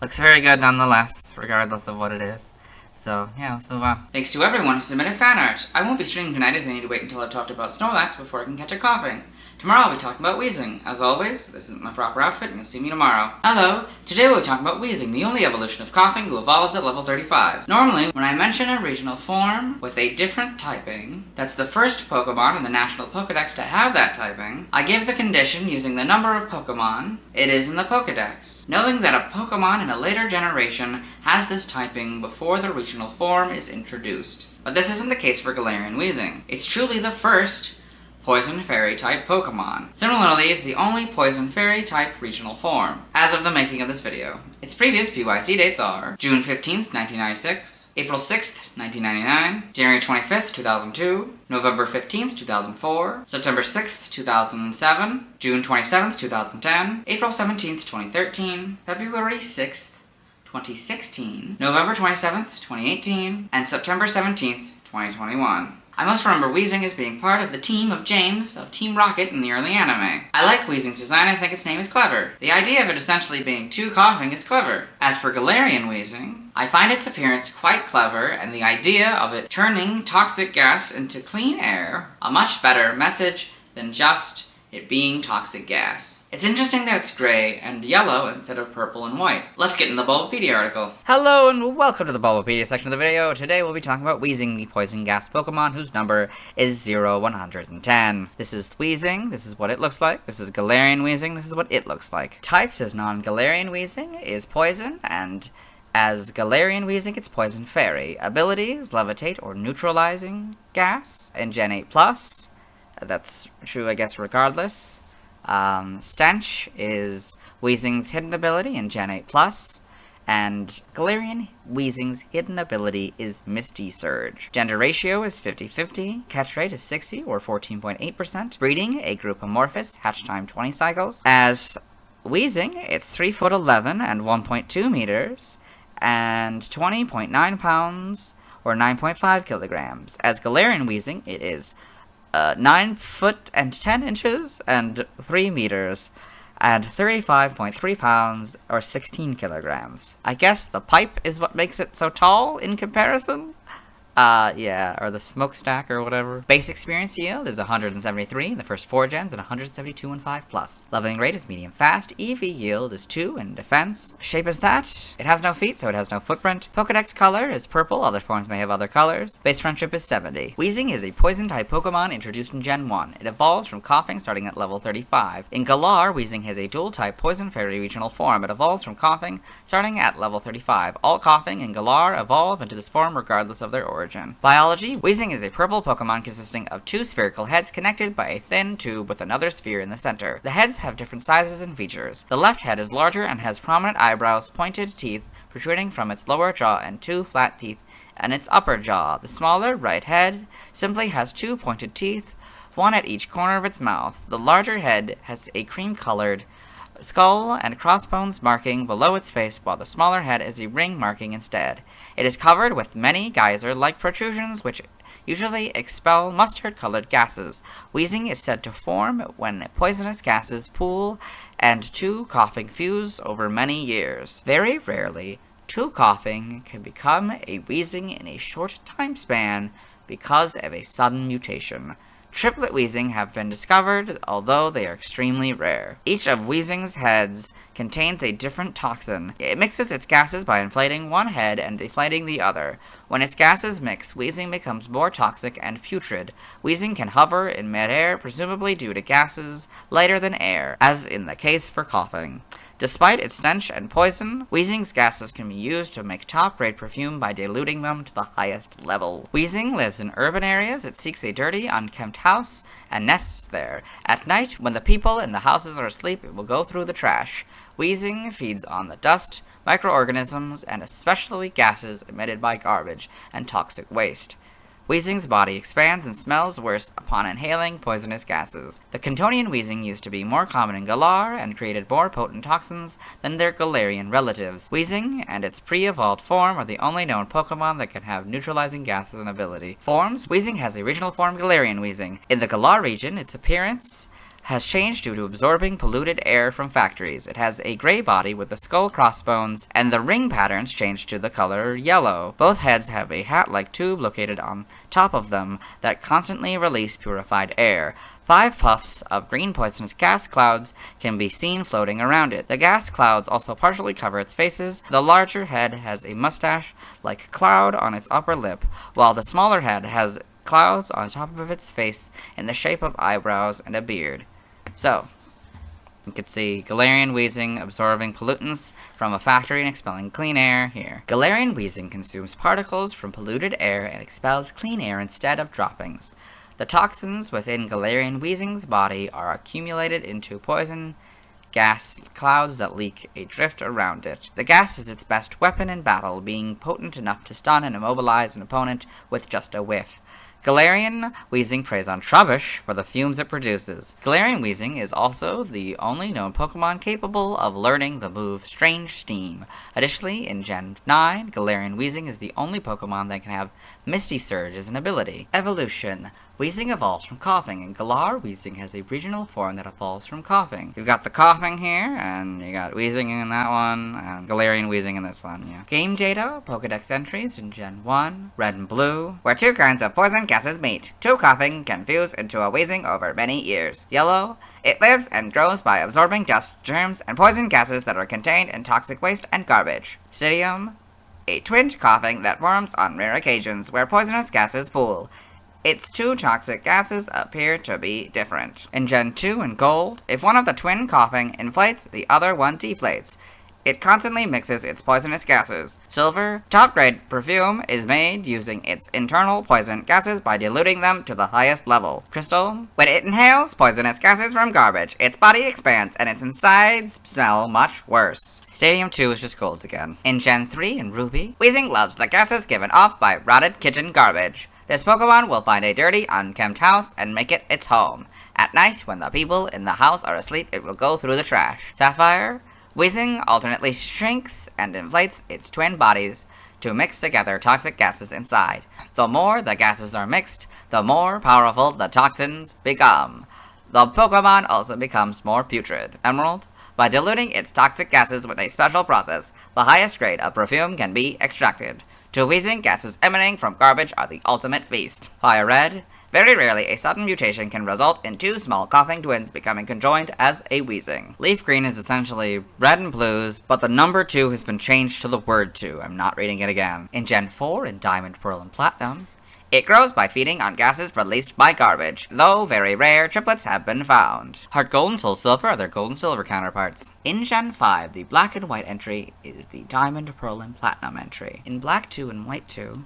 B: looks very good nonetheless, regardless of what it is. So, yeah, let's move on.
A: Thanks to everyone who submitted fan art. I won't be streaming tonight as I need to wait until I've talked about Snorlax before I can catch a Koffing. Tomorrow I'll be talking about Weezing. As always, this isn't my proper outfit and you'll see me tomorrow. Hello! Today we'll be talking about Weezing, the only evolution of Koffing who evolves at level 35. Normally, when I mention a regional form with a different typing, that's the first Pokemon in the National Pokedex to have that typing, I give the condition using the number of Pokemon it is in the Pokedex, knowing that a Pokemon in a later generation has this typing before the regional form is introduced. But this isn't the case for Galarian Weezing. It's truly the first Poison Fairy type Pokemon. Similarly, it's the only Poison Fairy type regional form, as of the making of this video. Its previous PYC dates are June 15th, 1996, April 6th, 1999, January 25th, 2002, November 15th, 2004, September 6th, 2007, June 27th, 2010, April 17th, 2013, February 6th, 2016, November 27th, 2018, and September 17th, 2021. I most remember Weezing as being part of the team of James of Team Rocket in the early anime. I like Weezing's design, I think its name is clever. The idea of it essentially being two Koffing is clever. As for Galarian Weezing, I find its appearance quite clever, and the idea of it turning toxic gas into clean air a much better message than just it being toxic gas. It's interesting that it's gray and yellow instead of purple and white. Let's get in the Bulbapedia article.
B: Hello and welcome to the Bulbapedia section of the video. Today we'll be talking about Weezing, the poison gas Pokemon whose number is 0110. This is Weezing, this is what it looks like. This is Galarian Weezing, this is what it looks like. Types as non-Galarian Weezing is poison, and as Galarian Weezing, it's Poison Fairy. Abilities, levitate or neutralizing gas in Gen 8+. That's true, I guess, regardless. Stench is Weezing's hidden ability in Gen 8+, and Galarian Weezing's hidden ability is Misty Surge. Gender ratio is 50-50, catch rate is 60 or 14.8%, breeding a group Amorphous, hatch time 20 cycles. As Weezing, it's 3'11" and 1.2 meters, and 20.9 pounds or 9.5 kilograms. As Galarian Weezing, it is 9 foot and 10 inches and 3 meters and 35.3 pounds or 16 kilograms. I guess the pipe is what makes it so tall in comparison? Yeah, or the smokestack or whatever. Base experience yield is 173 in the first 4 gens and 172 in 5+. Leveling rate is medium fast. EV yield is 2 in defense. Shape is that. It has no feet, so it has no footprint. Pokedex color is purple. Other forms may have other colors. Base friendship is 70. Weezing is a poison-type Pokemon introduced in Gen 1. It evolves from Koffing starting at level 35. In Galar, Weezing has a dual-type Poison Fairy regional form. It evolves from Koffing starting at level 35. All Koffing and Galar evolve into this form regardless of their origin. Biology, Weezing is a purple Pokemon consisting of 2 spherical heads connected by a thin tube with another sphere in the center. The heads have different sizes and features. The left head is larger and has prominent eyebrows, pointed teeth protruding from its lower jaw, and 2 flat teeth in its upper jaw. The smaller right head simply has 2 pointed teeth, one at each corner of its mouth. The larger head has a cream-colored skull and crossbones marking below its face, while the smaller head is a ring marking instead. It is covered with many geyser-like protrusions which usually expel mustard-colored gases. Weezing is said to form when poisonous gases pool and 2 Koffing fuse over many years. Very rarely, 2 Koffing can become a Weezing in a short time span because of a sudden mutation. Triplet Weezing have been discovered, although they are extremely rare. Each of Weezing's heads contains a different toxin. It mixes its gases by inflating one head and deflating the other. When its gases mix, Weezing becomes more toxic and putrid. Weezing can hover in midair, presumably due to gases lighter than air, as in the case for Koffing. Despite its stench and poison, Weezing's gases can be used to make top-grade perfume by diluting them to the highest level. Weezing lives in urban areas. It seeks a dirty, unkempt house and nests there. At night, when the people in the houses are asleep, it will go through the trash. Weezing feeds on the dust, microorganisms, and especially gases emitted by garbage and toxic waste. Weezing's body expands and smells worse upon inhaling poisonous gases. The Cantonian Weezing used to be more common in Galar and created more potent toxins than their Galarian relatives. Weezing and its pre-evolved form are the only known Pokemon that can have neutralizing gas as an ability. Forms, Weezing has a regional form Galarian Weezing. In the Galar region, its appearance has changed due to absorbing polluted air from factories. It has a gray body with the skull crossbones, and the ring patterns changed to the color yellow. Both heads have a hat-like tube located on top of them that constantly release purified air. 5 puffs of green poisonous gas clouds can be seen floating around it. The gas clouds also partially cover its faces. The larger head has a mustache-like cloud on its upper lip, while the smaller head has clouds on top of its face in the shape of eyebrows and a beard. So, you can see Galarian Weezing absorbing pollutants from a factory and expelling clean air here. Galarian Weezing consumes particles from polluted air and expels clean air instead of droppings. The toxins within Galarian Weezing's body are accumulated into poison gas clouds that leak a drift around it. The gas is its best weapon in battle, being potent enough to stun and immobilize an opponent with just a whiff. Galarian Weezing preys on Trubbish for the fumes it produces. Galarian Weezing is also the only known Pokemon capable of learning the move Strange Steam. Additionally, in Gen 9, Galarian Weezing is the only Pokemon that can have Misty Surge as an ability. Evolution. Weezing evolves from Koffing, and Galar Weezing has a regional form that evolves from Koffing. You've got the Koffing here, and you got Weezing in that one, and Galarian Weezing in this one, yeah. Game data, Pokedex entries in Gen 1, Red and Blue, where two kinds of poison gases meet. Two Koffing can fuse into a Weezing over many years. Yellow, it lives and grows by absorbing dust, germs, and poison gases that are contained in toxic waste and garbage. Stadium, a twinned Koffing that forms on rare occasions where poisonous gases pool. Its two toxic gases appear to be different. In Gen 2 and Gold, if one of the twin Koffing inflates, the other one deflates. It constantly mixes its poisonous gases. Silver, top-grade perfume is made using its internal poison gases by diluting them to the highest level. Crystal, when it inhales poisonous gases from garbage, its body expands and its insides smell much worse. Stadium 2 is just Golds again. In Gen 3 and Ruby, Weezing loves the gases given off by rotted kitchen garbage. This Pokemon will find a dirty, unkempt house and make it its home. At night, when the people in the house are asleep, it will go through the trash. Sapphire, Weezing alternately shrinks and inflates its twin bodies to mix together toxic gases inside. The more the gases are mixed, the more powerful the toxins become. The Pokemon also becomes more putrid. Emerald, by diluting its toxic gases with a special process, the highest grade of perfume can be extracted. To Weezing, gases emanating from garbage are the ultimate feast. Fire Red, very rarely a sudden mutation can result in two small Koffing twins becoming conjoined as a Weezing. Leaf Green is essentially Red and Blues, but the number 2 has been changed to the word 2. I'm not reading it again. In Gen 4 and Diamond, Pearl, and Platinum, it grows by feeding on gases released by garbage, though very rare triplets have been found. Heart Gold and Soul Silver are their Gold and Silver counterparts. In Gen 5, the Black and White entry is the Diamond, Pearl, and Platinum entry. In Black 2 and White 2,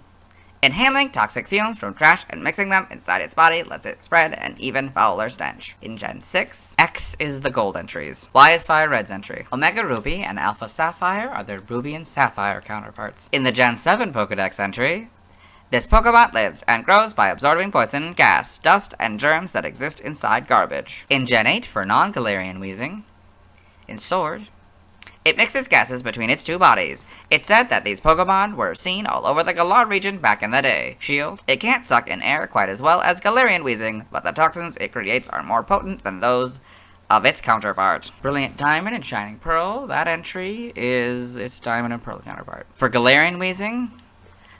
B: inhaling toxic fumes from trash and mixing them inside its body lets it spread an even fouler stench. In Gen 6, X is the Gold entries. Y is Fire Red's entry. Omega Ruby and Alpha Sapphire are their Ruby and Sapphire counterparts. In the Gen 7 Pokedex entry, this Pokemon lives and grows by absorbing poison, gas, dust, and germs that exist inside garbage. In Gen 8 for non-Galarian Weezing, in Sword, it mixes gases between its two bodies. It's said that these Pokemon were seen all over the Galar region back in the day. Shield, it can't suck in air quite as well as Galarian Weezing, but the toxins it creates are more potent than those of its counterpart. Brilliant Diamond and Shining Pearl, that entry is its Diamond and Pearl counterpart. For Galarian Weezing,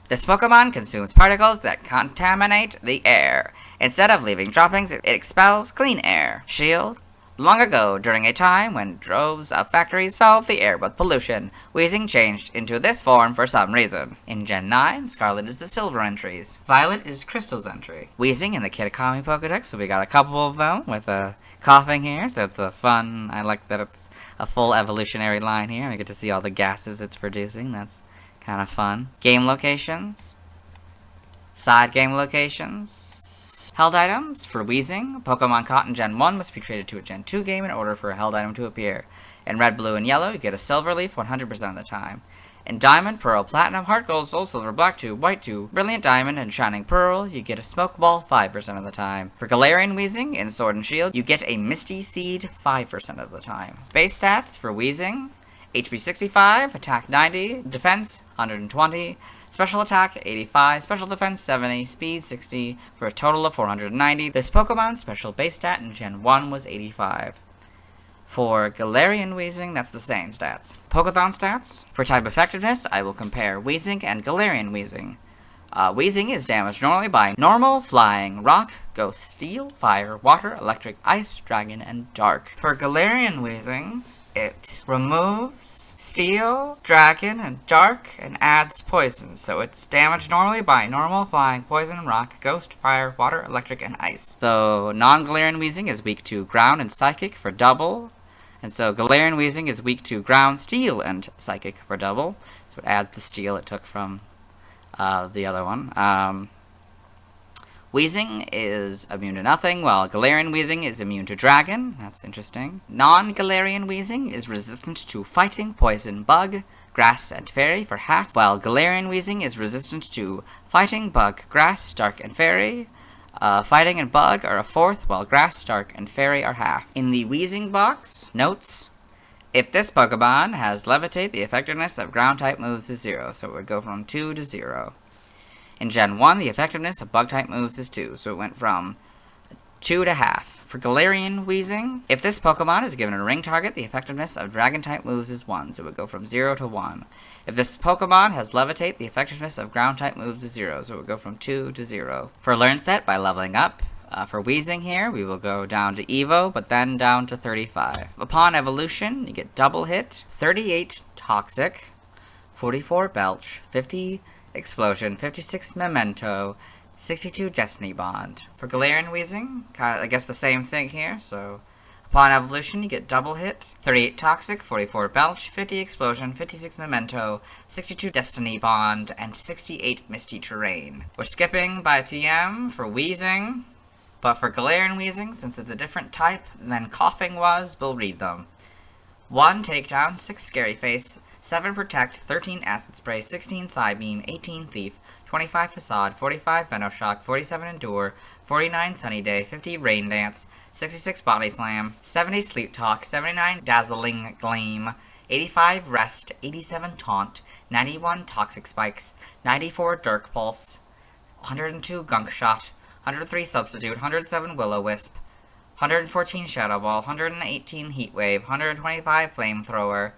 B: this Pokemon consumes particles that contaminate the air. Instead of leaving droppings, it expels clean air. Shield, long ago, during a time when droves of factories filled the air with pollution, Weezing changed into this form for some reason. In Gen 9, Scarlet is the Silver entries. Violet is Crystal's entry. Weezing in the Kitakami Pokedex, so we got a couple of them with a Koffing here, so it's a fun, I like that it's a full evolutionary line here. We get to see all the gases it's producing, that's kind of fun. Game locations. Side game locations. Held items for Weezing. Pokemon caught in Gen 1 must be traded to a Gen 2 game in order for a held item to appear. In Red, Blue, and Yellow, you get a Silver Leaf 100% of the time. In Diamond, Pearl, Platinum, Heart Gold, Soul Silver, Black 2, White 2, Brilliant Diamond, and Shining Pearl, you get a Smoke Ball 5% of the time. For Galarian Weezing, in Sword and Shield, you get a Misty Seed 5% of the time. Base stats for Weezing: HP 65, Attack 90, Defense 120, Special Attack 85, Special Defense 70, Speed 60, for a total of 490. This Pokemon's special base stat in Gen 1 was 85. For Galarian Weezing, that's the same stats. Pokethon stats. For type effectiveness, I will compare Weezing and Galarian Weezing. Weezing is damaged normally by Normal, Flying, Rock, Ghost, Steel, Fire, Water, Electric, Ice, Dragon, and Dark. For Galarian Weezing, it removes Steel, Dragon, and Dark, and adds Poison. So it's damaged normally by Normal, Flying, Poison, Rock, Ghost, Fire, Water, Electric, and Ice. So non-Galarian Weezing is weak to Ground and Psychic for double. And so Galarian Weezing is weak to Ground, Steel, and Psychic for double. So it adds the Steel it took from the other one. Weezing is immune to nothing, while Galarian Weezing is immune to Dragon. That's interesting. Non-Galarian Weezing is resistant to Fighting, Poison, Bug, Grass, and Fairy for half, while Galarian Weezing is resistant to Fighting, Bug, Grass, Dark, and Fairy. Fighting and Bug are a fourth, while Grass, Dark, and Fairy are half. In the Weezing box, notes: if this Pokemon has Levitate, the effectiveness of Ground-type moves is 0, so it would go from 2 to 0. In Gen 1, the effectiveness of Bug-type moves is 2, so it went from 2 to half. For Galarian Weezing, if this Pokemon is given a ring target, the effectiveness of Dragon-type moves is 1, so it would go from 0 to 1. If this Pokemon has Levitate, the effectiveness of Ground-type moves is 0, so it would go from 2 to 0. For Learn Set, by leveling up, for Weezing here, we will go down to Evo, but then down to 35. Upon evolution, you get Double Hit, 38 Toxic, 44 Belch, 50 Explosion, 56 Memento, 62 Destiny Bond. For Galarian Weezing, I guess the same thing here, so upon evolution you get Double Hit, 38 Toxic, 44 Belch, 50 Explosion, 56 Memento, 62 Destiny Bond, and 68 Misty Terrain. We're skipping by TM for Weezing, but for Galarian Weezing, since it's a different type than Koffing was, we'll read them. 1 Takedown, 6 Scary Face, 7 Protect, 13 Acid Spray, 16 Psybeam, 18 Thief, 25 Facade, 45 Venoshock, 47 Endure, 49 Sunny Day, 50 Rain Dance, 66 Body Slam, 70 Sleep Talk, 79 Dazzling Gleam, 85 Rest, 87 Taunt, 91 Toxic Spikes, 94 Dirk Pulse, 102 Gunk Shot, 103 Substitute, 107 Will-O-Wisp, 114 Shadow Ball, 118 Heat Wave, 125 Flamethrower,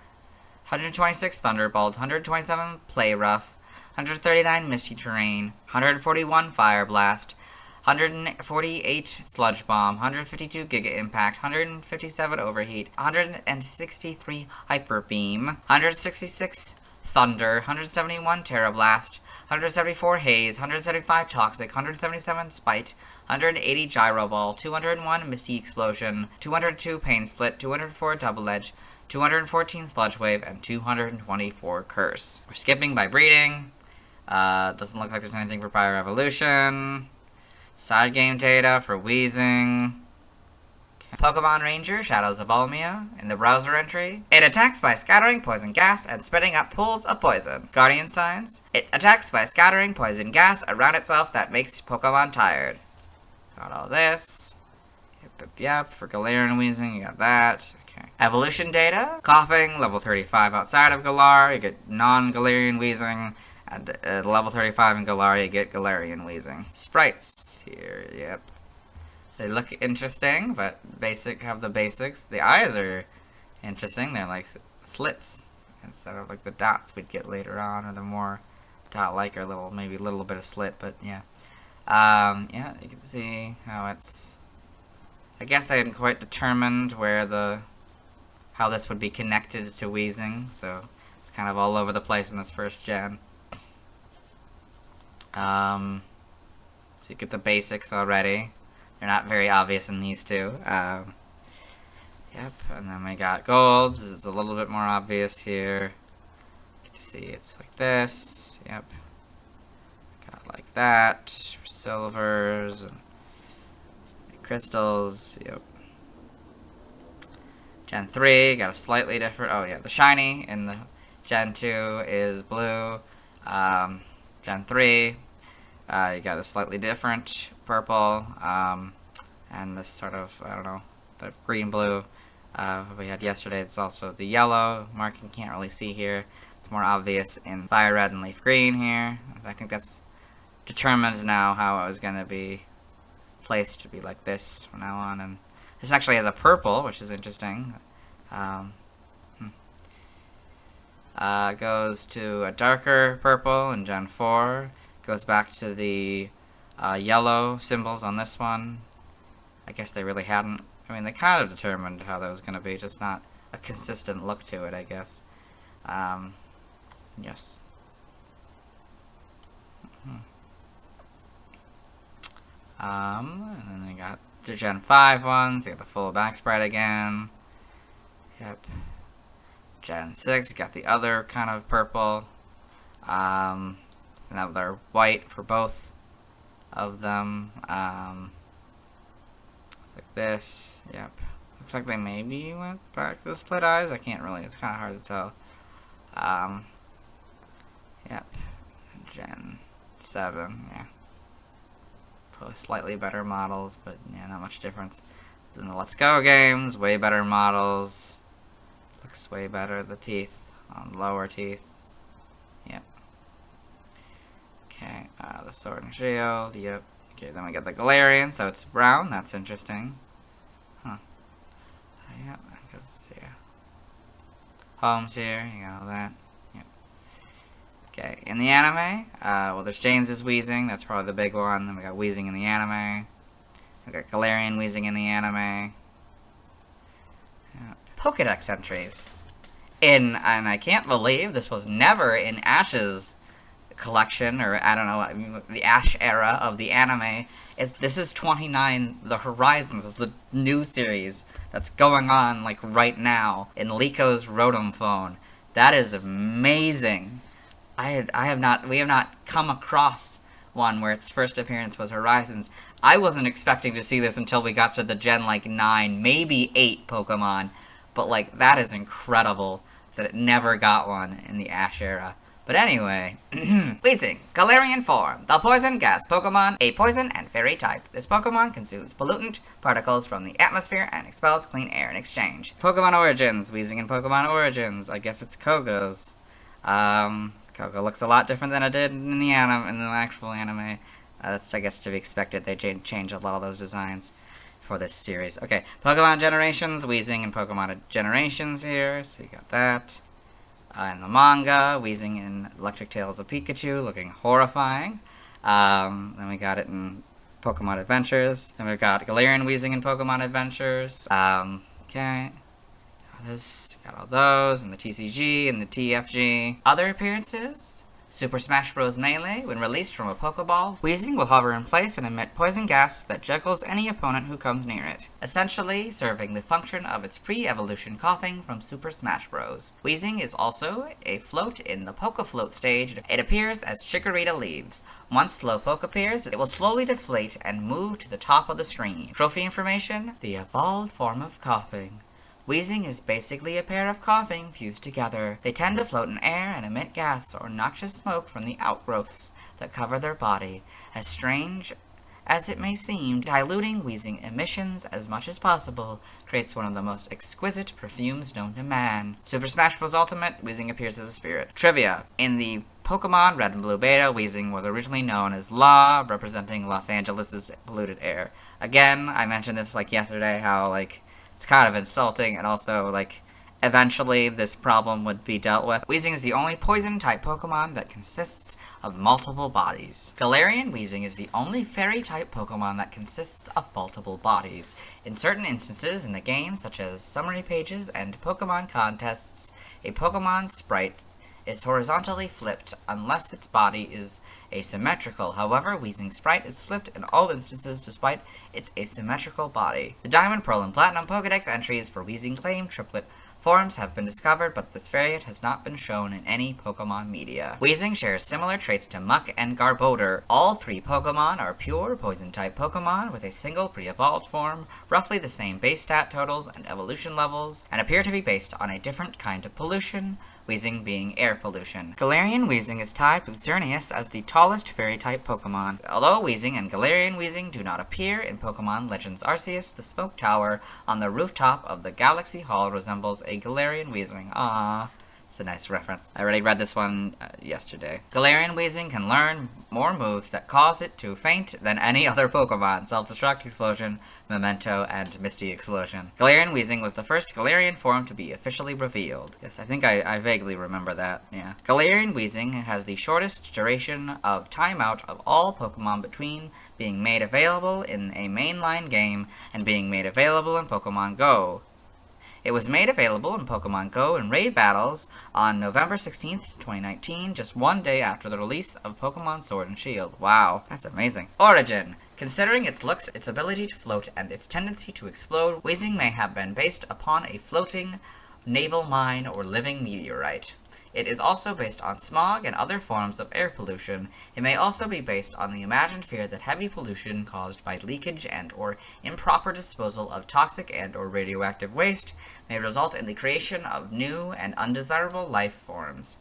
B: 126 Thunderbolt, 127 Play Rough, 139 Misty Terrain, 141 Fire Blast, 148 Sludge Bomb, 152 Giga Impact, 157 Overheat, 163 Hyper Beam, 166 Thunder, 171 Terra Blast, 174 Haze, 175 Toxic, 177 Spite, 180 Gyro Ball, 201 Misty Explosion, 202 Pain Split, 204 Double Edge, 214 Sludge Wave, and 224 Curse. We're skipping by breeding. Doesn't look like there's anything for prior evolution. Side game data for Weezing. Pokemon Ranger, Shadows of Volmia, in the browser entry. It attacks by scattering poison gas and spitting up pools of poison. Guardian Signs. It attacks by scattering poison gas around itself that makes Pokemon tired. Got all this. Yep. For Galarian Weezing, you got that. Okay. Evolution data. Koffing, level 35 outside of Galar. You get non-Galarian Weezing. And level 35 in Galar, you get Galarian Weezing. Sprites here, yep. They look interesting, but have the basics. The eyes are interesting. They're like slits instead of like the dots we'd get later on, or the more dot-like or maybe a little bit of slit, but yeah. Yeah, you can see how it's... I guess they hadn't quite determined how this would be connected to Weezing, so it's kind of all over the place in this first gen. So you get the basics already. They're not very obvious in these two. Yep, and then we got golds. It's a little bit more obvious here. You can see it's like this. Yep. Got like that. For silvers and crystals. Yep. Gen 3 got a slightly different. Oh yeah, the shiny in the Gen 2 is blue. Gen 3, you got a slightly different purple, and this sort of, I don't know, the green-blue we had yesterday. It's also the yellow marking, can't really see here. It's more obvious in fire red and leaf green here. I think that's determined now how it was going to be placed to be like this from now on. And this actually has a purple, which is interesting. Goes to a darker purple in Gen 4. Goes back to the yellow symbols on this one. I guess they really hadn't. I mean, they kind of determined how that was going to be, just not a consistent look to it, I guess. Yes. And then they got the Gen 5 ones. You got the full back sprite again. Yep. Gen 6, you got the other kind of purple. And now they're white for both of them. Like this. Yep. Looks like they maybe went back to the split eyes. I can't really. It's kind of hard to tell. Yep. Gen 7. Yeah. Probably slightly better models, but yeah, not much difference. Then the Let's Go games, way better models. Looks way better. The teeth on lower teeth. Yep. Okay. The Sword and Shield. Yep. Okay. Then we got the Galarian, so it's brown. That's interesting. Huh. Yep. Because yeah. Homes here. You got all that. Yep. Okay. In the anime, well, there's James's Weezing. That's probably the big one. Then we got Weezing in the anime. We got Galarian Weezing in the anime. Yep. Pokedex entries. And I can't believe this was never in Ash's collection, or I don't know, the Ash era of the anime. This is 29, The Horizons, the new series that's going on like right now in Lico's Rotom phone. That is amazing. We have not come across one where its first appearance was Horizons. I wasn't expecting to see this until we got to the Gen like 9, maybe 8 Pokemon, but like that is incredible that it never got one in the Ash era. But anyway, Weezing, Galarian form, the poison gas Pokemon, a poison and fairy type. This Pokemon consumes pollutant particles from the atmosphere and expels clean air in exchange. Pokemon Origins, Weezing in Pokemon Origins. I guess it's Koga's. Koga looks a lot different than it did in the actual anime. That's, I guess, to be expected. They change a lot of those designs for this series. Okay, Pokemon Generations, Weezing in Pokemon Generations here. So you got that. In the manga, Weezing in Electric Tales of Pikachu, looking horrifying. Then we got it in Pokemon Adventures. Then we've got Galarian Weezing in Pokemon Adventures. Okay. Got all those, and the TCG, and the TFG. Other appearances. Super Smash Bros. Melee, when released from a Pokeball, Weezing will hover in place and emit poison gas that juggles any opponent who comes near it, essentially serving the function of its pre-evolution Koffing from Super Smash Bros. Weezing is also a float in the Poke-Float stage. It appears as Chikorita leaves. Once Slowpoke appears, it will slowly deflate and move to the top of the screen. Trophy information, the evolved form of Koffing. Weezing is basically a pair of Koffing fused together. They tend to float in air and emit gas or noxious smoke from the outgrowths that cover their body. As strange as it may seem, diluting Weezing emissions as much as possible creates one of the most exquisite perfumes known to man. Super Smash Bros. Ultimate, Weezing appears as a spirit. Trivia. In the Pokemon Red and Blue Beta, Weezing was originally known as La, representing Los Angeles' polluted air. Again, I mentioned this like yesterday, how like it's kind of insulting, and also, like, eventually this problem would be dealt with. Weezing is the only poison-type Pokemon that consists of multiple bodies. Galarian Weezing is the only fairy-type Pokemon that consists of multiple bodies. In certain instances in the game, such as summary pages and Pokemon contests, a Pokemon sprite is horizontally flipped unless its body is asymmetrical. However, Weezing's sprite is flipped in all instances despite its asymmetrical body. The Diamond, Pearl, and Platinum Pokedex entries for Weezing claim triplet forms have been discovered, but this variant has not been shown in any Pokemon media. Weezing shares similar traits to Muck and Garbodor. All three Pokemon are pure Poison-type Pokemon with a single pre-evolved form, roughly the same base stat totals and evolution levels, and appear to be based on a different kind of pollution, Weezing being air pollution. Galarian Weezing is tied with Xerneas as the tallest fairy-type Pokemon. Although Weezing and Galarian Weezing do not appear in Pokemon Legends Arceus, the Smoke Tower on the rooftop of the Galaxy Hall resembles a Galarian Weezing. Aww. It's a nice reference. I already read this one yesterday. Galarian Weezing can learn more moves that cause it to faint than any other Pokemon. Self-Destruct Explosion, Memento, and Misty Explosion. Galarian Weezing was the first Galarian form to be officially revealed. Yes, I think I vaguely remember that, yeah. Galarian Weezing has the shortest duration of timeout of all Pokemon between being made available in a mainline game and being made available in Pokemon Go. It was made available in Pokemon Go and Raid Battles on November 16th, 2019, just one day after the release of Pokemon Sword and Shield. Wow, that's amazing. Origin. Considering its looks, its ability to float, and its tendency to explode, Weezing may have been based upon a floating naval mine or living meteorite. It is also based on smog and other forms of air pollution. It may also be based on the imagined fear that heavy pollution caused by leakage and or improper disposal of toxic and or radioactive waste may result in the creation of new and undesirable life forms.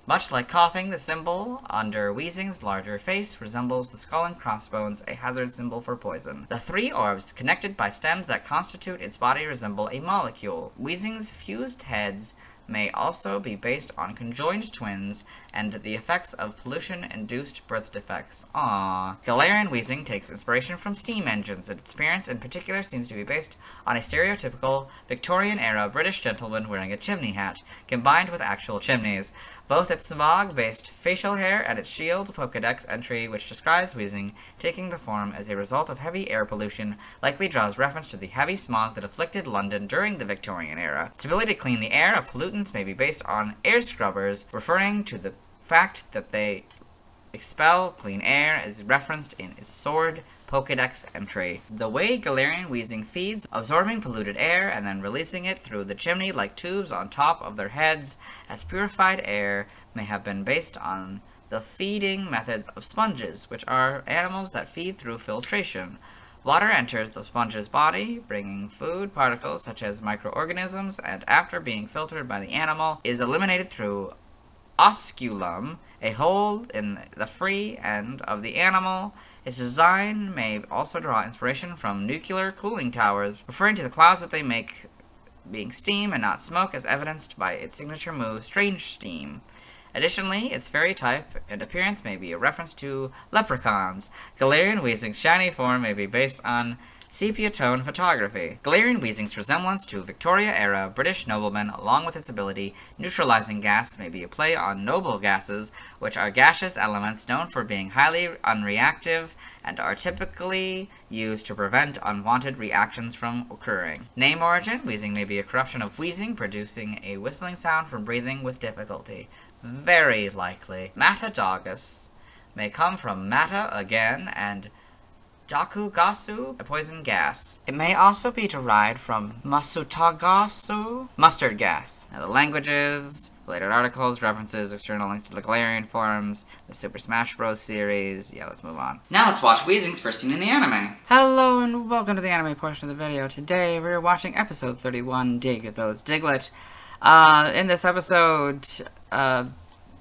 B: Much like Koffing, the symbol under Weezing's larger face resembles the skull and crossbones, a hazard symbol for poison. The three orbs, connected by stems that constitute its body, resemble a molecule. Weezing's fused heads may also be based on conjoined twins and the effects of pollution-induced birth defects. Aww. Galarian Weezing takes inspiration from steam engines, and its appearance in particular seems to be based on a stereotypical Victorian-era British gentleman wearing a chimney hat, combined with actual chimneys. Both its smog-based facial hair and its shield Pokédex entry, which describes Weezing taking the form as a result of heavy air pollution, likely draws reference to the heavy smog that afflicted London during the Victorian era. Its ability to clean the air of pollutants may be based on air scrubbers, referring to the fact that they expel clean air as referenced in its sword Pokédex entry. The way Galarian Weezing feeds, absorbing polluted air and then releasing it through the chimney like tubes on top of their heads as purified air, may have been based on the feeding methods of sponges, which are animals that feed through filtration. Water enters the sponge's body, bringing food particles such as microorganisms, and after being filtered by the animal, is eliminated through osculum, a hole in the free end of the animal. Its design may also draw inspiration from nuclear cooling towers, referring to the clouds that they make being steam and not smoke, as evidenced by its signature move, Strange Steam. Additionally, its fairy type and appearance may be a reference to leprechauns. Galarian Weezing's shiny form may be based on sepia tone photography. Galarian Weezing's resemblance to Victoria-era British noblemen, along with its ability neutralizing gas, may be a play on noble gases, which are gaseous elements known for being highly unreactive and are typically used to prevent unwanted reactions from occurring. Name origin: Weezing may be a corruption of wheezing, producing a whistling sound from breathing with difficulty. Very likely. Matadogus may come from mata again and dakugasu, a poison gas. It may also be derived from masutagasu, mustard gas. Now the languages, related articles, references, external links to the Galarian forums, the Super Smash Bros. Series. Yeah, let's move on.
A: Now let's watch Weezing's first scene in the anime.
B: Hello and welcome to the anime portion of the video. Today we're watching episode 31, Dig Those Diglett. In this episode,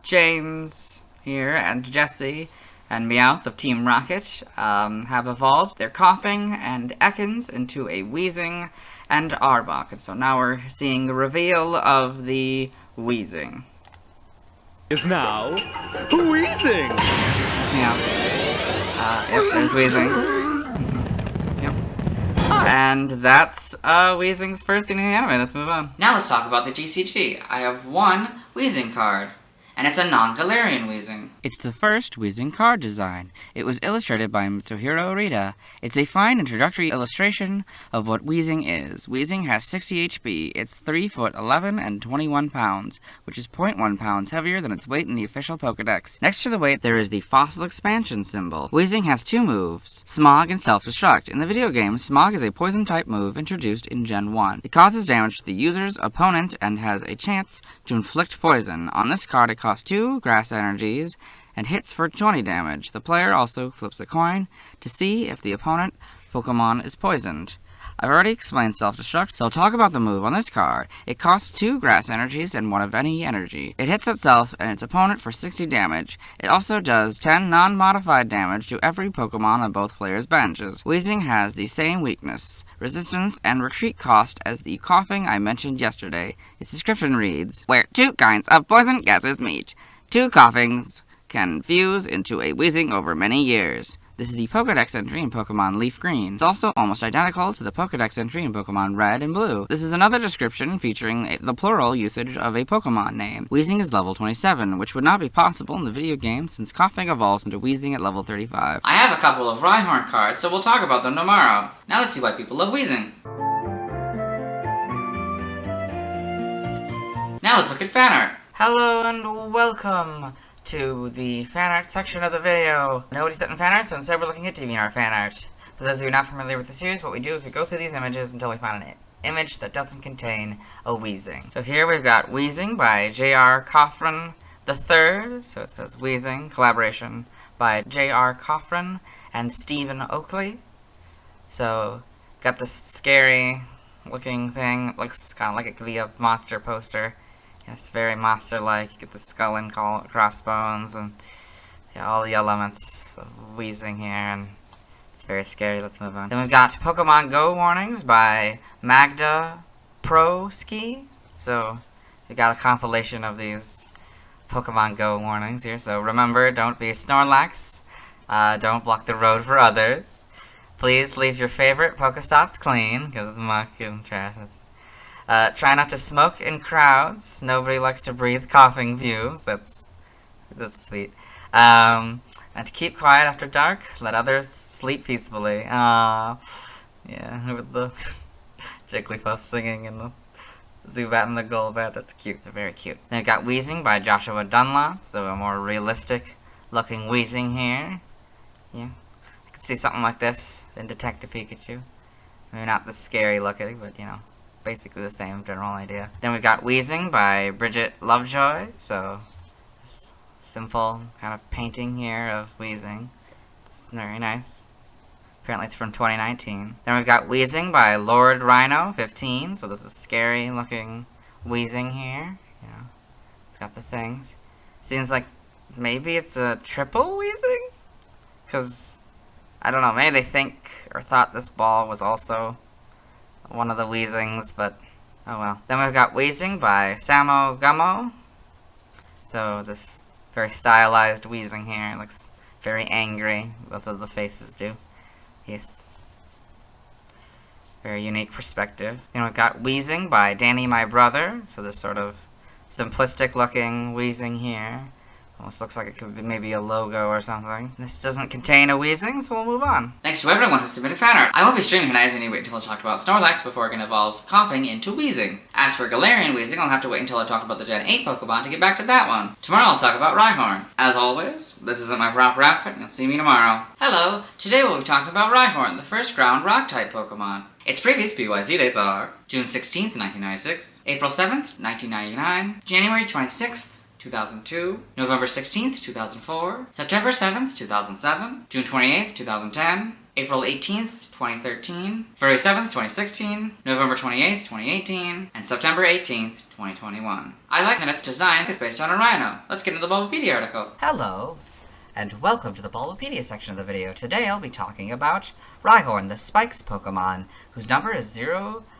B: James here and Jesse and Meowth of Team Rocket have evolved their Koffing and Ekans into a Weezing and Arbok. And so now we're seeing the reveal of the Weezing.
P: Is now Weezing!
B: There's Meowth. Yep, there's Weezing. Yep. And that's Weezing's first scene in the anime. Let's move on.
A: Now let's talk about the GCG. I have one Weezing card, and it's a non-Galarian Weezing.
B: It's the first Weezing card design. It was illustrated by Mitsuhiro Rita. It's a fine introductory illustration of what Weezing is. Weezing has 60 HP. It's 3 foot 11 and 21 pounds, which is 0.1 pounds heavier than its weight in the official Pokédex. Next to the weight, there is the fossil expansion symbol. Weezing has two moves, Smog and Self-Destruct. In the video game, Smog is a poison-type move introduced in Gen 1. It causes damage to the user's opponent and has a chance to inflict poison. On this card, it costs 2 grass energies and hits for 20 damage. The player also flips a coin to see if the opponent Pokemon is poisoned. I've already explained Self-Destruct, so I'll talk about the move on this card. It costs 2 grass energies and 1 of any energy. It hits itself and its opponent for 60 damage. It also does 10 non-modified damage to every Pokemon on both players' benches. Weezing has the same weakness, resistance, and retreat cost as the Koffing I mentioned yesterday. Its description reads, where 2 kinds of poison gases meet. 2 Koffings can fuse into a Weezing over many years. This is the Pokédex entry in Pokemon Leaf Green. It's also almost identical to the Pokédex entry in Pokemon Red and Blue. This is another description featuring the plural usage of a Pokemon name. Weezing is level 27, which would not be possible in the video game since Koffing evolves into Weezing at level 35.
A: I have a couple of Rhyhorn cards, so we'll talk about them tomorrow. Now let's see why people love Weezing. Now let's look at fan art.
B: Hello and welcome to the fan art section of the video. Nobody's set in fan art, so instead we're looking at DeviantArt fan art. For those of you not familiar with the series, what we do is we go through these images until we find image that doesn't contain a Weezing. So here we've got Weezing by J.R. Koffing III. So it says Weezing, collaboration by J.R. Koffing and Stephen Oakley. So got this scary looking thing. It looks kind of like it could be a monster poster. Yes, very monster-like. You get the skull and crossbones and yeah, all the elements of Weezing here, and it's very scary. Let's move on. Then we've got Pokemon Go warnings by Magda Pro-Ski. So we got a compilation of these Pokemon Go warnings here. So remember, don't be Snorlax. Don't block the road for others. Please leave your favorite Pokestops clean, because it's muck and trash. Try not to smoke in crowds. Nobody likes to breathe coughing views. That's sweet. And to keep quiet after dark. Let others sleep peacefully. Yeah, with the Jigglypuff singing and the Zubat and the Golbat. That's cute. They're very cute. Then we've got Weezing by Joshua Dunlop. So a more realistic looking Weezing here. Yeah. I could see something like this in Detective Pikachu. Maybe not the scary looking, but you know, basically the same general idea. Then we've got Weezing by Bridget Lovejoy. So this simple kind of painting here of Weezing. It's very nice. Apparently it's from 2019. Then we've got Weezing by Lord Rhino 15. So this is scary looking Weezing here. You know, it's got the things. Seems like maybe it's a triple Weezing? Because, I don't know, maybe they think or thought this ball was also one of the Weezings, but oh well. Then we've got Weezing by Samo Gummo. So this very stylized Weezing here. It looks very angry. Both of the faces do. Yes. Very unique perspective. Then we've got Weezing by Danny My Brother. So this sort of simplistic looking Weezing here. Almost looks like it could be maybe a logo or something. This doesn't contain a Weezing, so we'll move on.
A: Thanks to everyone who submitted fan art. I won't be streaming tonight, so I need to wait until I talk about Snorlax before I can evolve Koffing into Weezing. As for Galarian Weezing, I'll have to wait until I talk about the Gen 8 Pokemon to get back to that one. Tomorrow I'll talk about Rhyhorn. As always, this isn't my proper outfit, and you'll see me tomorrow. Hello, today we'll be talking about Rhyhorn, the first ground rock-type Pokemon. Its previous BYZ dates are June 16th, 1996, April 7th, 1999, January 26th, 2002, November 16th, 2004, September 7th, 2007, June 28th, 2010, April 18th, 2013, February 7th, 2016, November 28th, 2018, and September 18th, 2021. I like that its design is based on a rhino. Let's get into the Bulbapedia article.
B: Hello, and welcome to the Bulbapedia section of the video. Today I'll be talking about Rhyhorn, the Spikes Pokemon, whose number is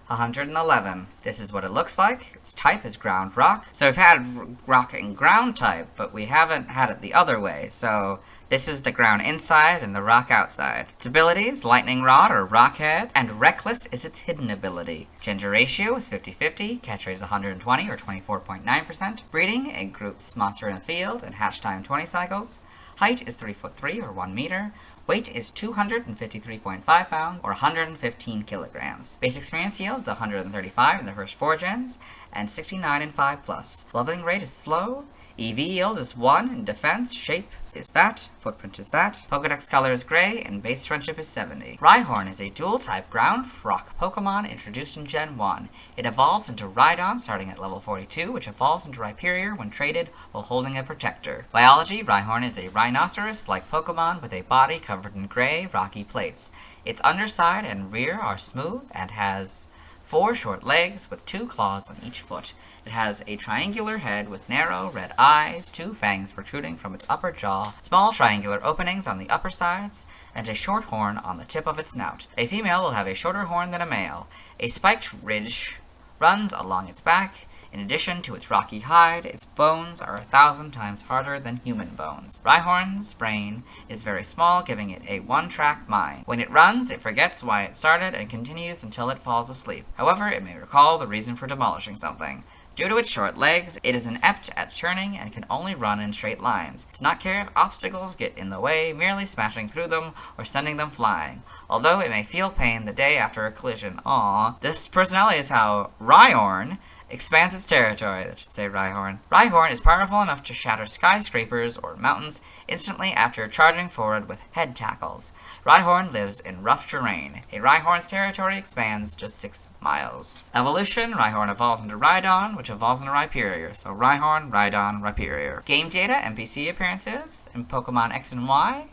B: 111. This is what it looks like. Its type is ground rock. So we've had rock and ground type, but we haven't had it the other way. So this is the ground inside and the rock outside. Its abilities, Lightning Rod or Rock Head, and Reckless is its hidden ability. Gender ratio is 50-50, catch rate is 120 or 24.9%. Breeding, egg groups monster in the field, and hatch time 20 cycles. Height is 3'3" or 1 meter. Weight is 253.5 pounds or 115 kilograms. Base experience yield is 135 in the first 4 gens and 69 in 5+. Leveling rate is slow. EV yield is 1, and defense, shape is that, footprint is that, Pokedex color is gray, and base friendship is 70. Rhyhorn is a dual-type ground rock Pokemon introduced in Gen 1. It evolves into Rhydon starting at level 42, which evolves into Rhyperior when traded while holding a protector. Biology, Rhyhorn is a rhinoceros-like Pokemon with a body covered in gray, rocky plates. Its underside and rear are smooth and has 4 short legs with 2 claws on each foot. It has a triangular head with narrow red eyes, 2 fangs protruding from its upper jaw, small triangular openings on the upper sides, and a short horn on the tip of its snout. A female will have a shorter horn than a male. A spiked ridge runs along its back. In addition to its rocky hide, its bones are 1,000 times harder than human bones. Rhyhorn's brain is very small, giving it a one-track mind. When it runs, it forgets why it started and continues until it falls asleep. However, it may recall the reason for demolishing something. Due to its short legs, it is inept at turning and can only run in straight lines. It does not care if obstacles get in the way, merely smashing through them or sending them flying. Although it may feel pain the day after a collision. Aww. This personality is how Rhyhorn expands its territory. That should say Rhyhorn. Rhyhorn is powerful enough to shatter skyscrapers or mountains instantly after charging forward with head tackles. Rhyhorn lives in rough terrain. A Rhyhorn's territory expands just 6 miles. Evolution, Rhyhorn evolves into Rhydon, which evolves into Rhyperior. So Rhyhorn, Rhydon, Rhyperior. Game data, NPC appearances in Pokemon X and Y.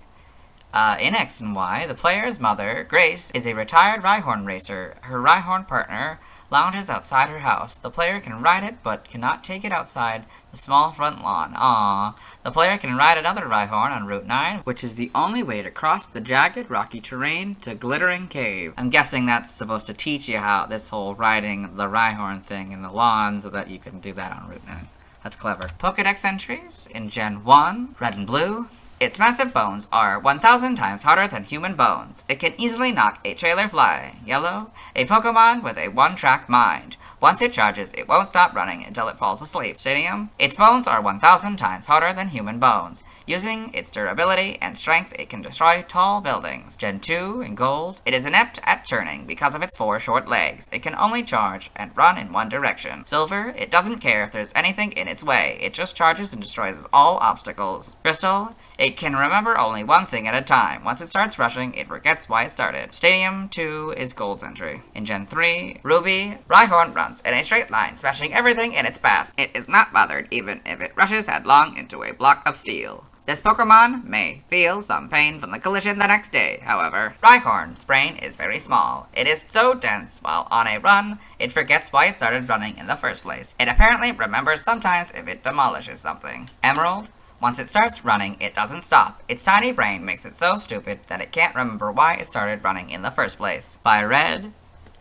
B: In X and Y, the player's mother, Grace, is a retired Rhyhorn racer. Her Rhyhorn partner lounges outside her house. The player can ride it, but cannot take it outside the small front lawn. Aww. The player can ride another Rhyhorn on Route 9, which is the only way to cross the jagged, rocky terrain to Glittering Cave. I'm guessing that's supposed to teach you how this whole riding the Rhyhorn thing in the lawn so that you can do that on Route 9. That's clever. Pokedex entries in Gen 1, Red and Blue. Its massive bones are 1,000 times harder than human bones. It can easily knock a trailer fly. Yellow, a Pokemon with a one-track mind. Once it charges, it won't stop running until it falls asleep. Stadium, its bones are 1,000 times harder than human bones. Using its durability and strength, it can destroy tall buildings. Gen 2, in Gold, it is inept at turning because of its 4 short legs. It can only charge and run in one direction. Silver, it doesn't care if there's anything in its way. It just charges and destroys all obstacles. Crystal, it can remember only one thing at a time. Once it starts rushing, it forgets why it started. Stadium 2 is Gold's entry. In Gen 3, Ruby, Rhyhorn runs in a straight line, smashing everything in its path. It is not bothered even if it rushes headlong into a block of steel. This Pokemon may feel some pain from the collision the next day, however. Rhyhorn's brain is very small. It is so dense while on a run, it forgets why it started running in the first place. It apparently remembers sometimes if it demolishes something. Emerald, once it starts running, it doesn't stop. Its tiny brain makes it so stupid that it can't remember why it started running in the first place. Fire Red,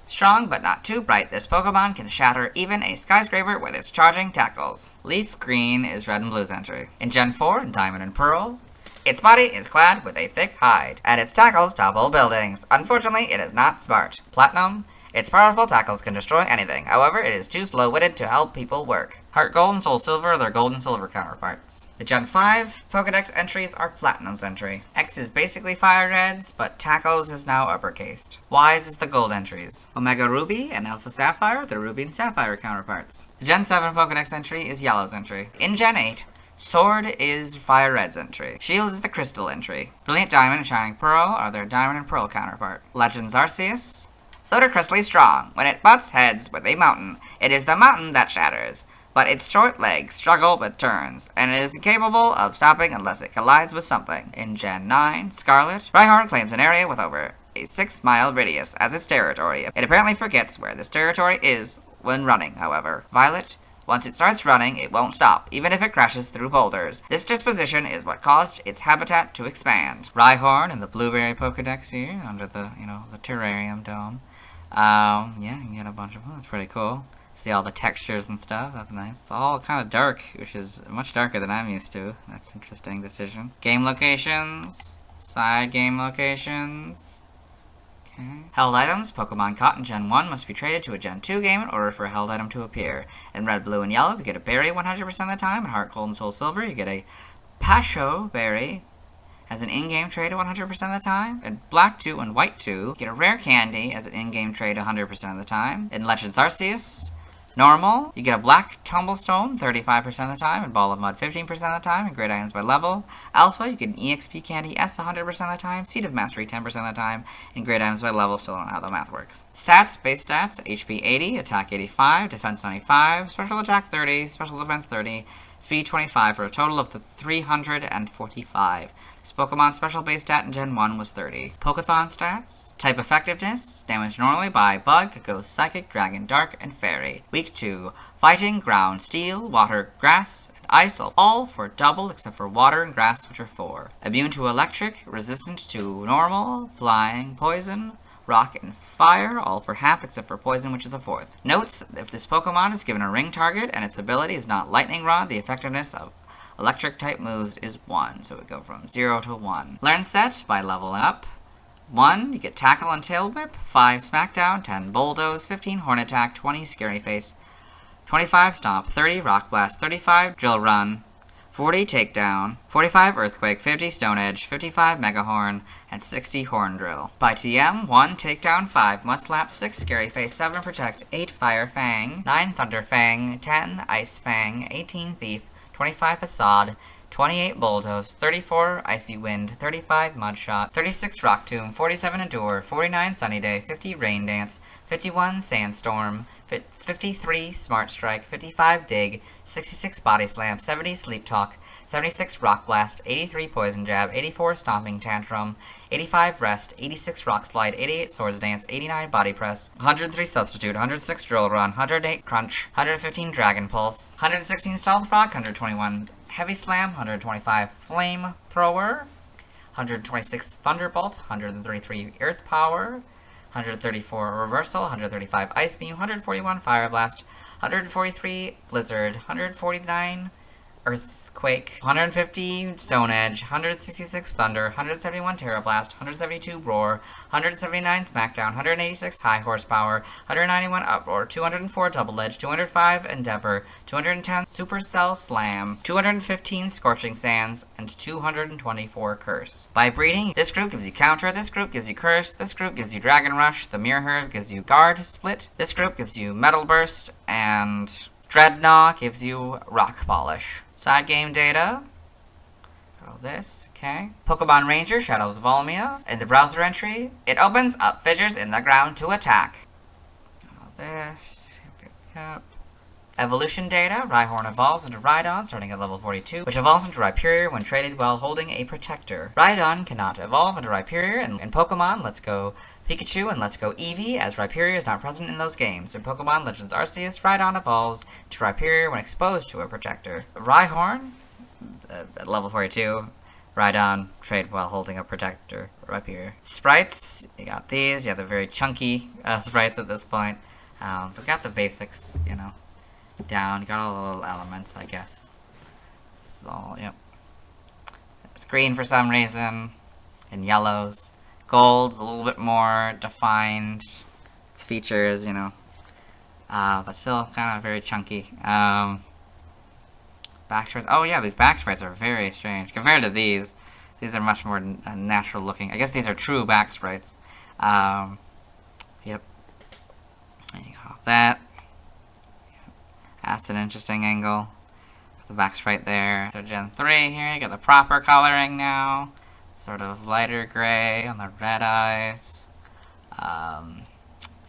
B: strong but not too bright, this Pokemon can shatter even a skyscraper with its charging tackles. Leaf Green is Red and Blue's entry. In Gen 4, Diamond and Pearl, its body is clad with a thick hide, and its tackles topple buildings. Unfortunately, it is not smart. Platinum, its powerful tackles can destroy anything. However, it is too slow-witted to help people work. Heart Gold and Soul Silver are their Gold and Silver counterparts. The Gen 5 Pokedex entries are Platinum's entry. X is basically Fire Red's, but Tackles is now uppercased. Y's is the Gold entries. Omega Ruby and Alpha Sapphire are the Ruby and Sapphire counterparts. The Gen 7 Pokedex entry is Yellow's entry. In Gen 8, Sword is Fire Red's entry. Shield is the Crystal entry. Brilliant Diamond and Shining Pearl are their Diamond and Pearl counterpart. Legends Arceus, ludicrously strong. When it butts heads with a mountain, it is the mountain that shatters. But its short legs struggle with turns, and it is incapable of stopping unless it collides with something. In Gen 9, Scarlet, Rhyhorn claims an area with over a 6-mile radius as its territory. It apparently forgets where this territory is when running, however. Violet, once it starts running, it won't stop, even if it crashes through boulders. This disposition is what caused its habitat to expand. Rhyhorn in the Blueberry Pokedex here, under the, the terrarium dome. Yeah, you can get a bunch of them. That's pretty cool. See all the textures and stuff. That's nice. It's all kind of dark, which is much darker than I'm used to. That's an interesting decision. Game locations. Side game locations. Okay. Held items. Pokemon caught in Gen 1 must be traded to a Gen 2 game in order for a held item to appear. In Red, Blue, and Yellow, you get a berry 100% of the time. In Heart Gold and Soul Silver, you get a Pasho berry as an in-game trade 100% of the time. In Black 2 and White 2, get a rare candy as an in-game trade 100% of the time. In Legends Arceus, normal, you get a black Tumblestone 35% of the time, and Ball of Mud 15% of the time, and Great Items by level. Alpha, you get an EXP Candy S 100% of the time, Seed of Mastery 10% of the time, and Great Items by level. Still don't know how the math works. Stats, base stats, HP 80, Attack 85, Defense 95, Special Attack 30, Special Defense 30, Speed 25 for a total of 345. This Pokemon's special base stat in Gen 1 was 30. Pokeathon stats. Type effectiveness. Damage normally by Bug, Ghost, Psychic, Dragon, Dark, and Fairy. Weak 2. Fighting, Ground, Steel, Water, Grass, and Ice, all for double except for Water and Grass, which are 4. Immune to Electric, resistant to Normal, Flying, Poison, Rock, and Fire, all for half except for Poison, which is a 4th. Notes, if this Pokemon is given a ring target and its ability is not Lightning Rod, the effectiveness of Electric type moves is 1, so it would go from 0 to 1. Learn set by leveling up. 1, you get Tackle and Tail Whip, 5 Smackdown, 10 Bulldoze, 15 Horn Attack, 20 Scary Face, 25 Stomp, 30 Rock Blast, 35 Drill Run, 40 Takedown, 45 Earthquake, 50 Stone Edge, 55 Mega Horn, and 60 Horn Drill. By TM, 1 Takedown, 5 Mud Slap, 6 Scary Face, 7 Protect, 8 Fire Fang, 9 Thunder Fang, 10 Ice Fang, 18 Thief, 25 Facade, 28 Bulldoze, 34 Icy Wind, 35 Mudshot, 36 Rock Tomb, 47 Endure, 49 Sunny Day, 50 Rain Dance, 51 Sandstorm, 53 Smart Strike, 55 Dig, 66 Body Slam, 70 Sleep Talk, 76 Rock Blast, 83 Poison Jab, 84 Stomping Tantrum, 85 Rest, 86 Rock Slide, 88 Swords Dance, 89 Body Press, 103 Substitute, 106 Drill Run, 108 Crunch, 115 Dragon Pulse, 116 Stealth Rock, 121 Heavy Slam, 125 Flame Thrower, 126 Thunderbolt, 133 Earth Power, 134 Reversal, 135 Ice Beam, 141 Fire Blast, 143 Blizzard, 149 Earthquake, 150 Stone Edge, 166 Thunder, 171 Terra Blast, 172 Roar, 179 Smackdown, 186 High Horsepower, 191 Uproar, 204 Double Edge, 205 Endeavor, 210 Supercell Slam, 215 Scorching Sands, and 224 Curse. By breeding, this group gives you Counter, this group gives you Curse, this group gives you Dragon Rush, the Mirror Herd gives you Guard Split, this group gives you Metal Burst, and Dreadnought gives you Rock Polish. Side game data. All this, okay. Pokemon Ranger, Shadows of Volmia. In the browser entry, it opens up fissures in the ground to attack. All this, yep. Evolution data, Rhyhorn evolves into Rhydon starting at level 42, which evolves into Rhyperior when traded while holding a Protector. Rhydon cannot evolve into Rhyperior in Pokemon Let's Go Pikachu and Let's Go Eevee, as Rhyperior is not present in those games. In Pokemon Legends Arceus, Rhydon evolves to Rhyperior when exposed to a Protector. Rhyhorn, at level 42, Rhydon trade while holding a Protector, Rhyperior. Sprites, you got these, you have the very chunky sprites at this point. But got the basics, you know, down. You got all the little elements, I guess. This is all, yep. It's green for some reason, and yellows. Gold's a little bit more defined. Its features, you know, but still kind of very chunky. Back sprites. Oh yeah, these back sprites are very strange compared to these. These are much more natural looking. I guess these are true back sprites. Yep. There you go. That. Yep. That's an interesting angle. Got the back sprite there. So Gen 3 here. You got the proper coloring now. Sort of lighter gray on the red eyes.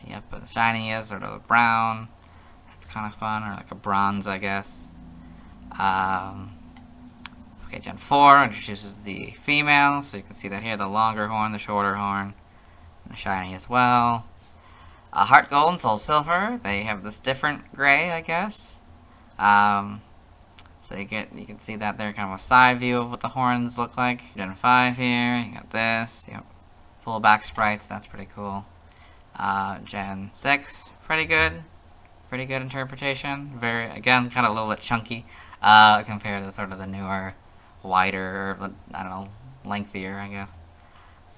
B: Yep, but the shiny is sort of brown. That's kind of fun, or like a bronze, I guess. Okay, Gen 4 introduces the female, so you can see that here, the longer horn, the shorter horn, and the shiny as well. Heart Gold and Soul Silver, they have this different gray, I guess. So you can see that there, kind of a side view of what the horns look like. Gen 5 here, you got this, yep. Full back sprites, that's pretty cool. Gen 6, pretty good interpretation. Very, again, kind of a little bit chunky, compared to sort of the newer, wider, or, I don't know, lengthier, I guess.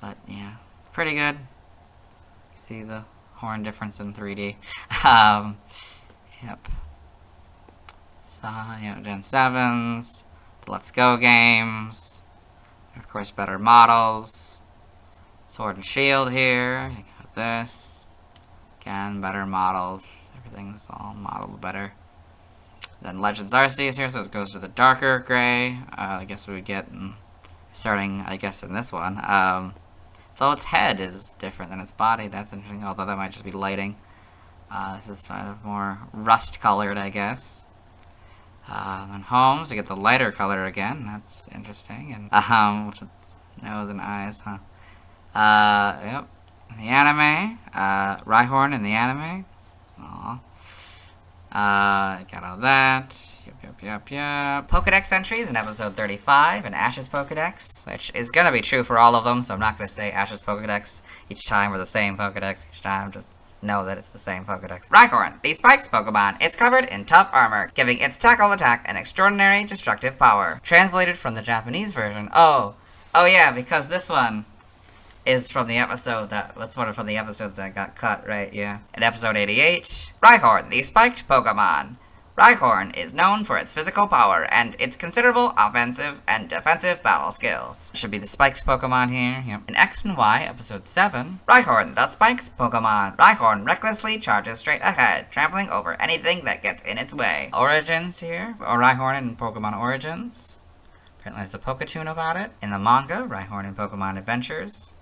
B: But, yeah, pretty good. See the horn difference in 3D. Yep. So, you know, Gen 7s, the Let's Go games, of course, better models. Sword and Shield here, you got this. Again, better models. Everything's all modeled better. Then Legends Arceus here, so it goes to the darker gray. I guess we would get starting, I guess, in this one. So its head is different than its body. That's interesting, although that might just be lighting. This is sort of more rust-colored, I guess. Then Homes, you get the lighter color again. That's interesting. And with its nose and eyes, huh? Yep. The anime, Rhyhorn in the anime. Aww. Got all that. Yep. Pokedex entries in episode 35 and Ash's Pokedex, which is gonna be true for all of them, so I'm not gonna say Ash's Pokedex each time or the same Pokedex each time, just know that it's the same Pokedex. Rhyhorn, the Spikes Pokemon. It's covered in tough armor, giving its tackle attack an extraordinary destructive power. Translated from the Japanese version. Oh yeah, because this one is from the episode that's one from the episodes that got cut, right? Yeah. In episode 88, Rhyhorn, the Spiked Pokemon. Rhyhorn is known for its physical power and its considerable offensive and defensive battle skills. Should be the Spikes Pokemon here. Yep. In X and Y, Episode 7, Rhyhorn, the Spikes Pokemon. Rhyhorn recklessly charges straight ahead, trampling over anything that gets in its way. Origins here, or Rhyhorn in Pokemon Origins. Apparently there's a Poketoon about it. In the manga, Rhyhorn in Pokemon Adventures.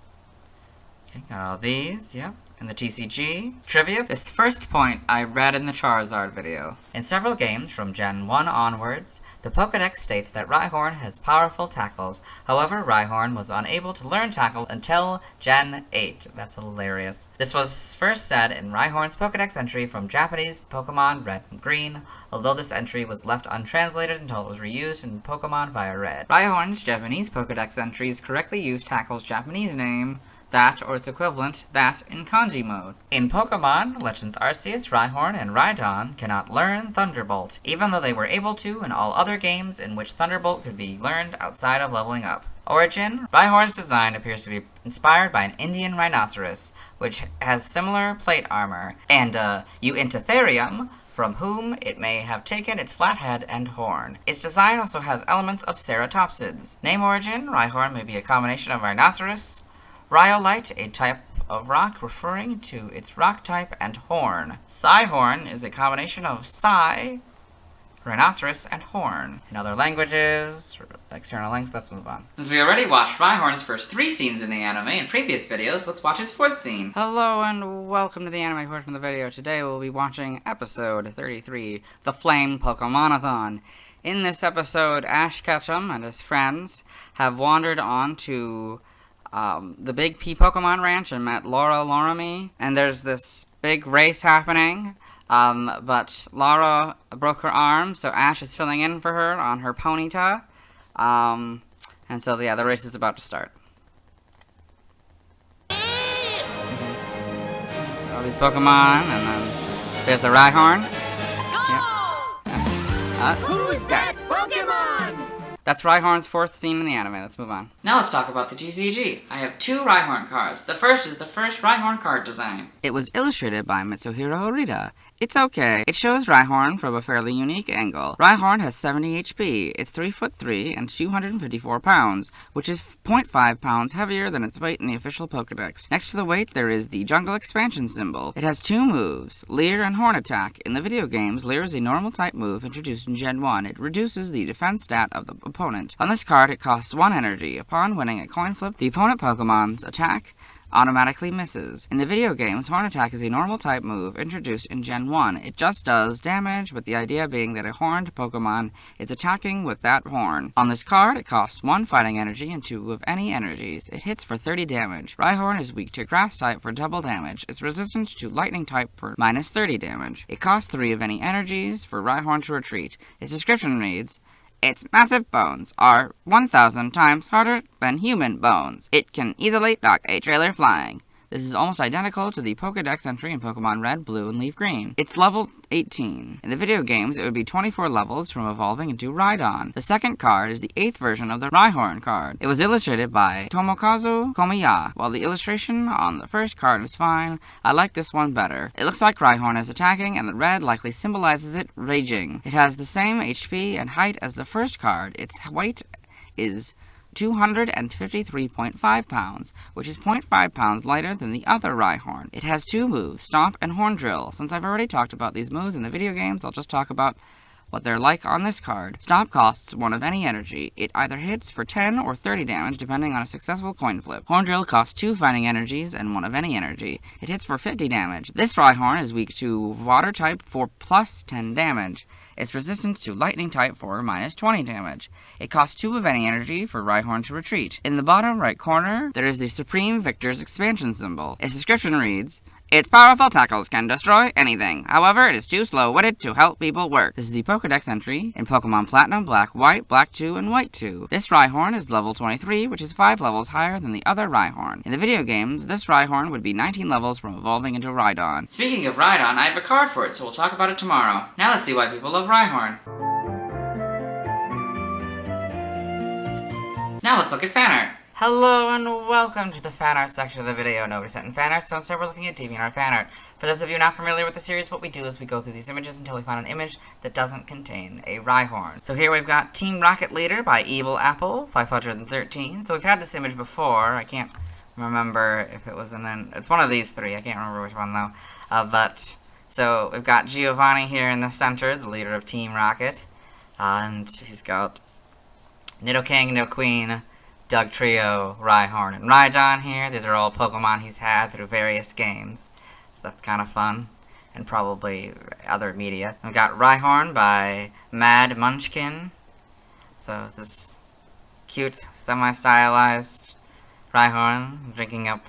B: Okay, got all these, yep. In the TCG. Trivia. This first point I read in the Charizard video. In several games from Gen 1 onwards, the Pokedex states that Rhyhorn has powerful tackles. However, Rhyhorn was unable to learn tackle until Gen 8. That's hilarious. This was first said in Rhyhorn's Pokedex entry from Japanese Pokemon Red and Green, although this entry was left untranslated until it was reused in Pokemon Via Red. Rhyhorn's Japanese Pokedex entries correctly use Tackle's Japanese name, that, or its equivalent, that, in kanji mode. In Pokemon, Legends Arceus, Rhyhorn, and Rhydon cannot learn Thunderbolt, even though they were able to in all other games in which Thunderbolt could be learned outside of leveling up. Origin. Rhyhorn's design appears to be inspired by an Indian rhinoceros, which has similar plate armor, and Uintatherium, from whom it may have taken its flat head and horn. Its design also has elements of ceratopsids. Name origin. Rhyhorn may be a combination of rhinoceros, Rhyolite, a type of rock referring to its rock type, and horn. Psyhorn is a combination of Psy, rhinoceros, and horn. In other languages, external links, let's move on.
A: Since we already watched Rhyhorn's first 3 scenes in the anime in previous videos, let's watch its 4th scene.
B: Hello and welcome to the anime portion of the video. Today we'll be watching episode 33, The Flame Pokemonathon. In this episode, Ash Ketchum and his friends have wandered on to the Big P Pokemon Ranch and met Laura Loramie, and there's this big race happening, but Laura broke her arm, so Ash is filling in for her on her Ponyta, and so yeah, the race is about to start. All these Pokemon, and then there's the Rhyhorn. Yep.
G: Who's that Pokemon?
B: That's Rhyhorn's 4th scene in the anime. Let's move on.
A: Now let's talk about the TCG. I have 2 Rhyhorn cards. The first is the first Rhyhorn card design.
B: It was illustrated by Mitsuhiro Horita. It's okay. It shows Rhyhorn from a fairly unique angle. Rhyhorn has 70 HP. It's 3'3" and 254 pounds, which is 0.5 pounds heavier than its weight in the official Pokedex. Next to the weight, there is the Jungle Expansion symbol. It has 2 moves, Leer and Horn Attack. In the video games, Leer is a normal type move introduced in Gen 1. It reduces the defense stat of the opponent. On this card, it costs 1 energy. Upon winning a coin flip, the opponent Pokemon's attack automatically misses. In the video games, Horn Attack is a normal type move introduced in Gen 1. It just does damage, with the idea being that a horned Pokemon is attacking with that horn. On this card, it costs 1 fighting energy and 2 of any energies. It hits for 30 damage. Rhyhorn is weak to Grass type for double damage. It's resistant to Lightning type for minus 30 damage. It costs 3 of any energies for Rhyhorn to retreat. Its description reads, its massive bones are 1,000 times harder than human bones. It can easily knock a trailer flying. This is almost identical to the Pokedex entry in Pokemon Red, Blue, and Leaf Green. It's level 18. In the video games, it would be 24 levels from evolving into Rhydon. The second card is the 8th version of the Rhyhorn card. It was illustrated by Tomokazu Komiya. While the illustration on the first card is fine, I like this one better. It looks like Rhyhorn is attacking, and the red likely symbolizes it raging. It has the same HP and height as the first card. Its weight is 253.5 pounds, which is 0.5 pounds lighter than the other Rhyhorn. It has 2 moves, Stomp and Horn Drill. Since I've already talked about these moves in the video games, I'll just talk about what they're like on this card. Stomp costs 1 of any energy. It either hits for 10 or 30 damage depending on a successful coin flip. Horn Drill costs 2 fighting energies and 1 of any energy. It hits for 50 damage. This Rhyhorn is weak to Water type for plus 10 damage. It's resistant to Lightning type for minus 20 damage. It costs 2 of any energy for Rhyhorn to retreat. In the bottom right corner, there is the Supreme Victor's expansion symbol. Its description reads, its powerful tackles can destroy anything. However, it is too slow-witted to help people work. This is the Pokedex entry in Pokemon Platinum, Black, White, Black 2, and White 2. This Rhyhorn is level 23, which is 5 levels higher than the other Rhyhorn. In the video games, this Rhyhorn would be 19 levels from evolving into Rhydon.
A: Speaking of Rhydon, I have a card for it, so we'll talk about it tomorrow. Now let's see why people love Rhyhorn. Now let's look at fan art.
B: Hello and welcome to the fan art section of the video. No, we're set in fan art, so instead we're looking at DeviantArt fan art. For those of you not familiar with the series, what we do is we go through these images until we find an image that doesn't contain a Rhyhorn. So here we've got Team Rocket Leader by Evil Apple, 513. So we've had this image before. I can't remember if it was it's one of these three. I can't remember which one though. So we've got Giovanni here in the center, the leader of Team Rocket. And he's got Nidoking, Nidoqueen, Dugtrio, Rhyhorn, and Rhydon here. These are all Pokemon he's had through various games. So that's kind of fun. And probably other media. We've got Rhyhorn by Mad Munchkin. So this cute, semi-stylized Rhyhorn drinking up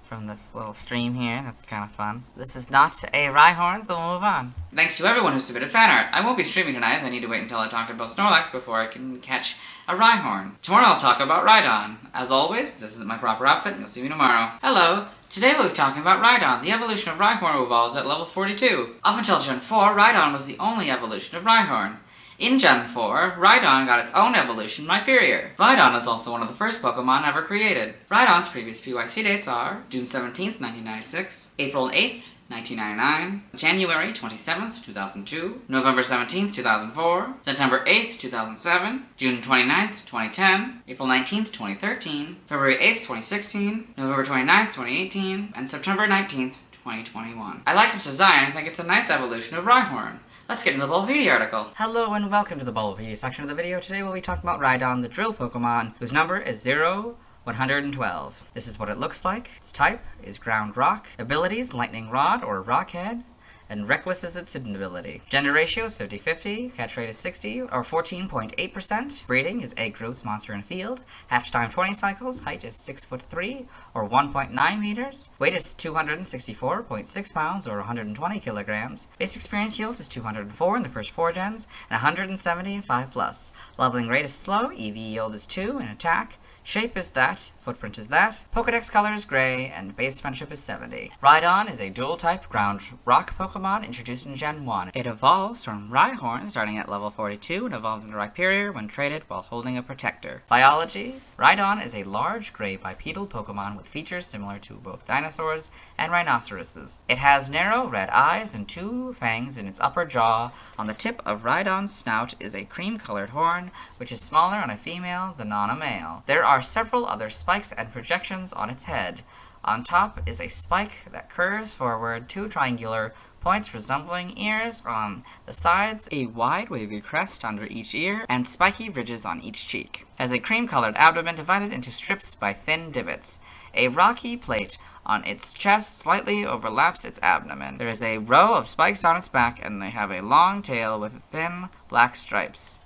B: from this little stream here. That's kind of fun. This is not a Rhyhorn, so we'll move on.
A: Thanks to everyone who submitted fan art. I won't be streaming tonight as I need to wait until I talk about Snorlax before I can catch a Rhyhorn. Tomorrow I'll talk about Rhydon. As always, this is my proper outfit and you'll see me tomorrow. Hello! Today we'll be talking about Rhydon, the evolution of Rhyhorn who evolves at level 42. Up until Gen 4, Rhydon was the only evolution of Rhyhorn. In Gen 4, Rhydon got its own evolution, Rhyperior. Rhydon is also one of the first Pokemon ever created. Rhydon's previous PYC dates are June 17th, 1996, April 8th, 1999, January 27th, 2002, November 17th, 2004, September 8th, 2007, June 29th, 2010, April 19th, 2013, February 8th, 2016, November 29th, 2018, and September 19th, 2021. I like its design. I think it's a nice evolution of Rhyhorn. Let's get into the Bulbapedia article.
B: Hello and welcome to the Bulbapedia section of the video. Today we'll be talking about Rhydon, the drill Pokemon, whose number is 112. This is what it looks like. Its type is Ground Rock. Abilities, Lightning Rod or Rock Head. And Reckless is its hidden ability. Gender ratio is 50-50, catch rate is 60, or 14.8%. Breeding is egg, roots, monster, and field. Hatch time 20 cycles, height is 6'3", or 1.9 meters. Weight is 264.6 pounds, or 120 kilograms. Base experience yield is 204 in the first 4 gens, and 170 in 5+. Leveling rate is slow, EV yield is 2, and attack. Shape is that, footprint is that, Pokedex color is gray, and base friendship is 70. Rhydon is a dual-type ground rock Pokemon introduced in Gen 1. It evolves from Rhyhorn starting at level 42 and evolves into Rhyperior when traded while holding a protector. Biology: Rhydon is a large gray bipedal Pokemon with features similar to both dinosaurs and rhinoceroses. It has narrow red eyes and 2 fangs in its upper jaw. On the tip of Rhydon's snout is a cream-colored horn, which is smaller on a female than on a male. There are several other spikes and projections on its head. On top is a spike that curves forward, 2 triangular points resembling ears on the sides, a wide wavy crest under each ear, and spiky ridges on each cheek. Has a cream-colored abdomen divided into strips by thin divots. A rocky plate on its chest slightly overlaps its abdomen. There is a row of spikes on its back, and they have a long tail with thin black stripes.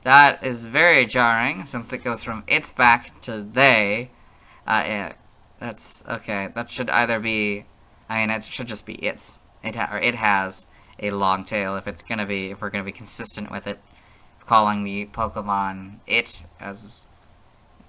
B: That is very jarring, since it goes from its back to they. That's okay. That should either be, it should just be its. It has a long tail. If we're gonna be consistent with it, calling the Pokemon it as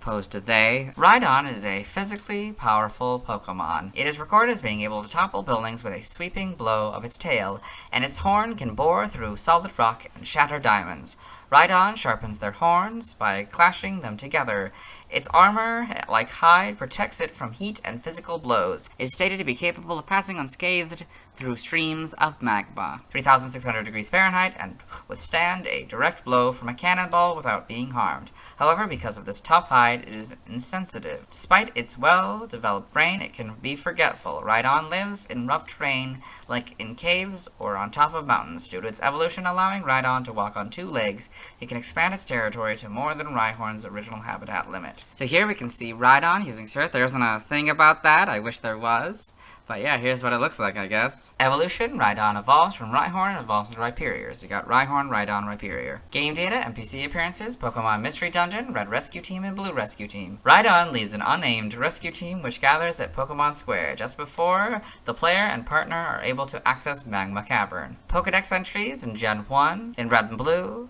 B: opposed to they. Rhydon is a physically powerful Pokemon. It is recorded as being able to topple buildings with a sweeping blow of its tail, and its horn can bore through solid rock and shatter diamonds. Rhydon sharpens their horns by clashing them together. Its armor, like hide, protects it from heat and physical blows. It is stated to be capable of passing unscathed through streams of magma, 3,600 degrees Fahrenheit, and withstand a direct blow from a cannonball without being harmed. However, because of this tough hide, it is insensitive. Despite its well-developed brain, it can be forgetful. Rhydon lives in rough terrain, like in caves or on top of mountains. Due to its evolution allowing Rhydon to walk on 2 legs, it can expand its territory to more than Rhyhorn's original habitat limit. So here we can see Rhydon using Surf. There isn't a thing about that. I wish there was. But yeah, here's what it looks like, I guess. Evolution: Rhydon evolves from Rhyhorn and evolves into Rhyperior. So you got Rhyhorn, Rhydon, Rhyperior. Game data, NPC appearances, Pokemon Mystery Dungeon, Red Rescue Team, and Blue Rescue Team. Rhydon leads an unnamed rescue team which gathers at Pokemon Square just before the player and partner are able to access Magma Cavern. Pokedex entries in Gen 1 in Red and Blue.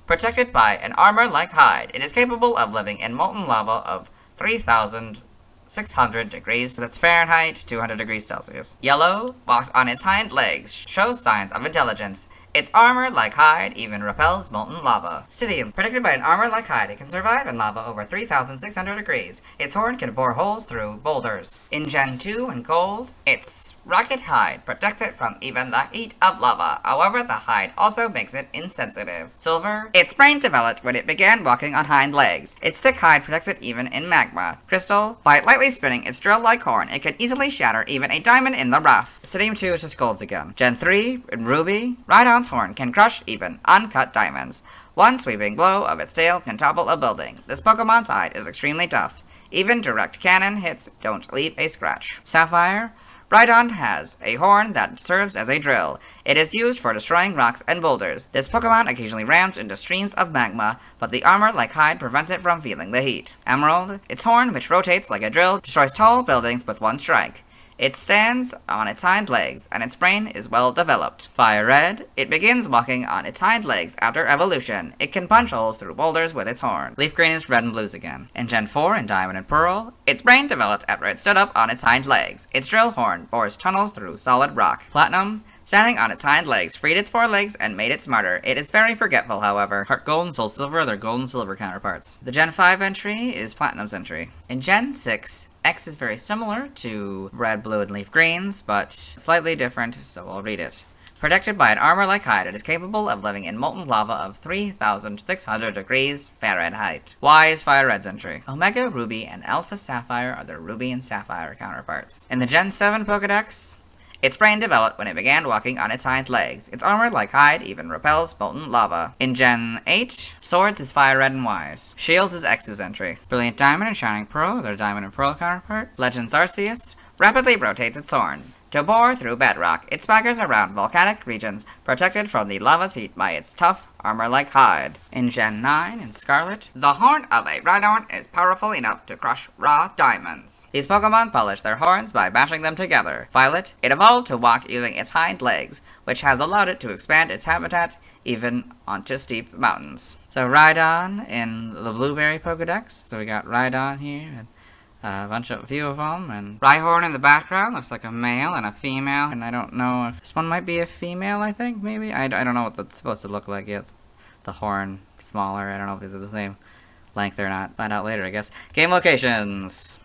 B: Protected by an armor like hide, it is capable of living in molten lava of 3,600 degrees, that's Fahrenheit, 200 degrees Celsius. Yellow walks on its hind legs, shows signs of intelligence. Its armor, like hide, even repels molten lava. Stidium, predicted by an armor like hide, it can survive in lava over 3,600 degrees. Its horn can bore holes through boulders. In Gen 2 and Gold, its rocket hide protects it from even the heat of lava. However, the hide also makes it insensitive. Silver, its brain developed when it began walking on hind legs. Its thick hide protects it even in magma. Crystal, by lightly spinning its drill-like horn, it can easily shatter even a diamond in the rough. Stidium 2 is just golds again. Gen 3, in Ruby, Rhydon's horn can crush even uncut diamonds. One sweeping blow of its tail can topple a building. This Pokemon's hide is extremely tough. Even direct cannon hits don't leave a scratch. Sapphire, Rhydon has a horn that serves as a drill. It is used for destroying rocks and boulders. This Pokemon occasionally rams into streams of magma, but the armor like hide prevents it from feeling the heat. Emerald, its horn, which rotates like a drill, destroys tall buildings with one strike. It stands on its hind legs, and its brain is well developed. Fire Red, it begins walking on its hind legs after evolution. It can punch holes through boulders with its horn. Leaf Green is red and blues again. In Gen 4 and Diamond and Pearl, its brain developed after it stood up on its hind legs. Its drill horn bores tunnels through solid rock. Platinum, standing on its hind legs, freed its forelegs and made it smarter. It is very forgetful, however. Heart Gold and Soul Silver are their gold and silver counterparts. The Gen 5 entry is Platinum's entry. In Gen 6, X is very similar to Red, Blue, and Leaf Greens, but slightly different, so I'll read it. Protected by an armor like hide, it is capable of living in molten lava of 3,600 degrees Fahrenheit. Y is Fire Red's entry. Omega Ruby and Alpha Sapphire are their Ruby and Sapphire counterparts. In the Gen 7 Pokedex, its brain developed when it began walking on its hind legs. Its armor, like hide, even repels molten lava. In Gen 8, Swords is Fire Red and Wise. Shields is X's entry. Brilliant Diamond and Shining Pearl are their Diamond and Pearl counterpart. Legends Arceus rapidly rotates its horn to bore through bedrock. It swaggers around volcanic regions, protected from the lava's heat by its tough armor like hide. In Gen 9 and Scarlet, the horn of a Rhydon is powerful enough to crush raw diamonds. These Pokemon polish their horns by bashing them together. Violet, it evolved to walk using its hind legs, which has allowed it to expand its habitat even onto steep mountains. So Rhydon in the Blueberry Pokedex. So we got Rhydon here, and a few of them, and Rhyhorn in the background looks like a male and a female, and I don't know if this one might be a female, I think, maybe? I don't know what that's supposed to look like yet. The horn smaller, I don't know if these are the same length or not. Find out later, I guess. Game locations.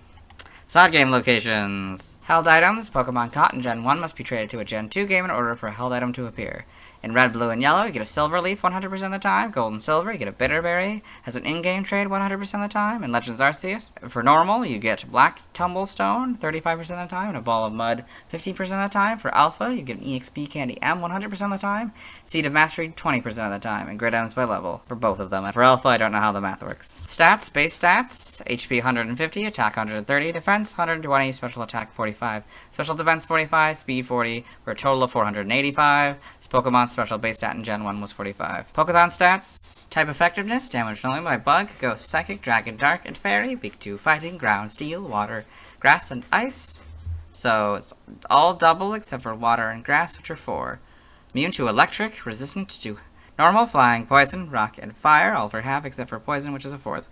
B: Side game locations. Held items. Pokemon caught in Gen 1 must be traded to a Gen 2 game in order for a held item to appear. In Red, Blue, and Yellow, you get a Silver Leaf 100% of the time. Gold and Silver, you get a Bitterberry. Has an in-game trade 100% of the time. In Legends Arceus, for normal, you get Black Tumblestone 35% of the time. And a Ball of Mud 15% of the time. For Alpha, you get an EXP Candy M 100% of the time. Seed of Mastery 20% of the time. And grid items by level for both of them. And for Alpha, I don't know how the math works. Stats, base stats. HP 150, attack 130, defense 120, special attack 45, special defense 45, speed 40, for a total of 485. This Pokemon's special base stat in Gen 1 was 45. Pokéthon stats, type effectiveness, damaged only by Bug, Ghost, Psychic, Dragon, Dark, and Fairy, weak to Fighting, Ground, Steel, Water, Grass, and Ice. So it's all double except for Water and Grass, which are 4. Immune to Electric, resistant to Normal, Flying, Poison, Rock, and Fire, all for half except for Poison, which is a 4th.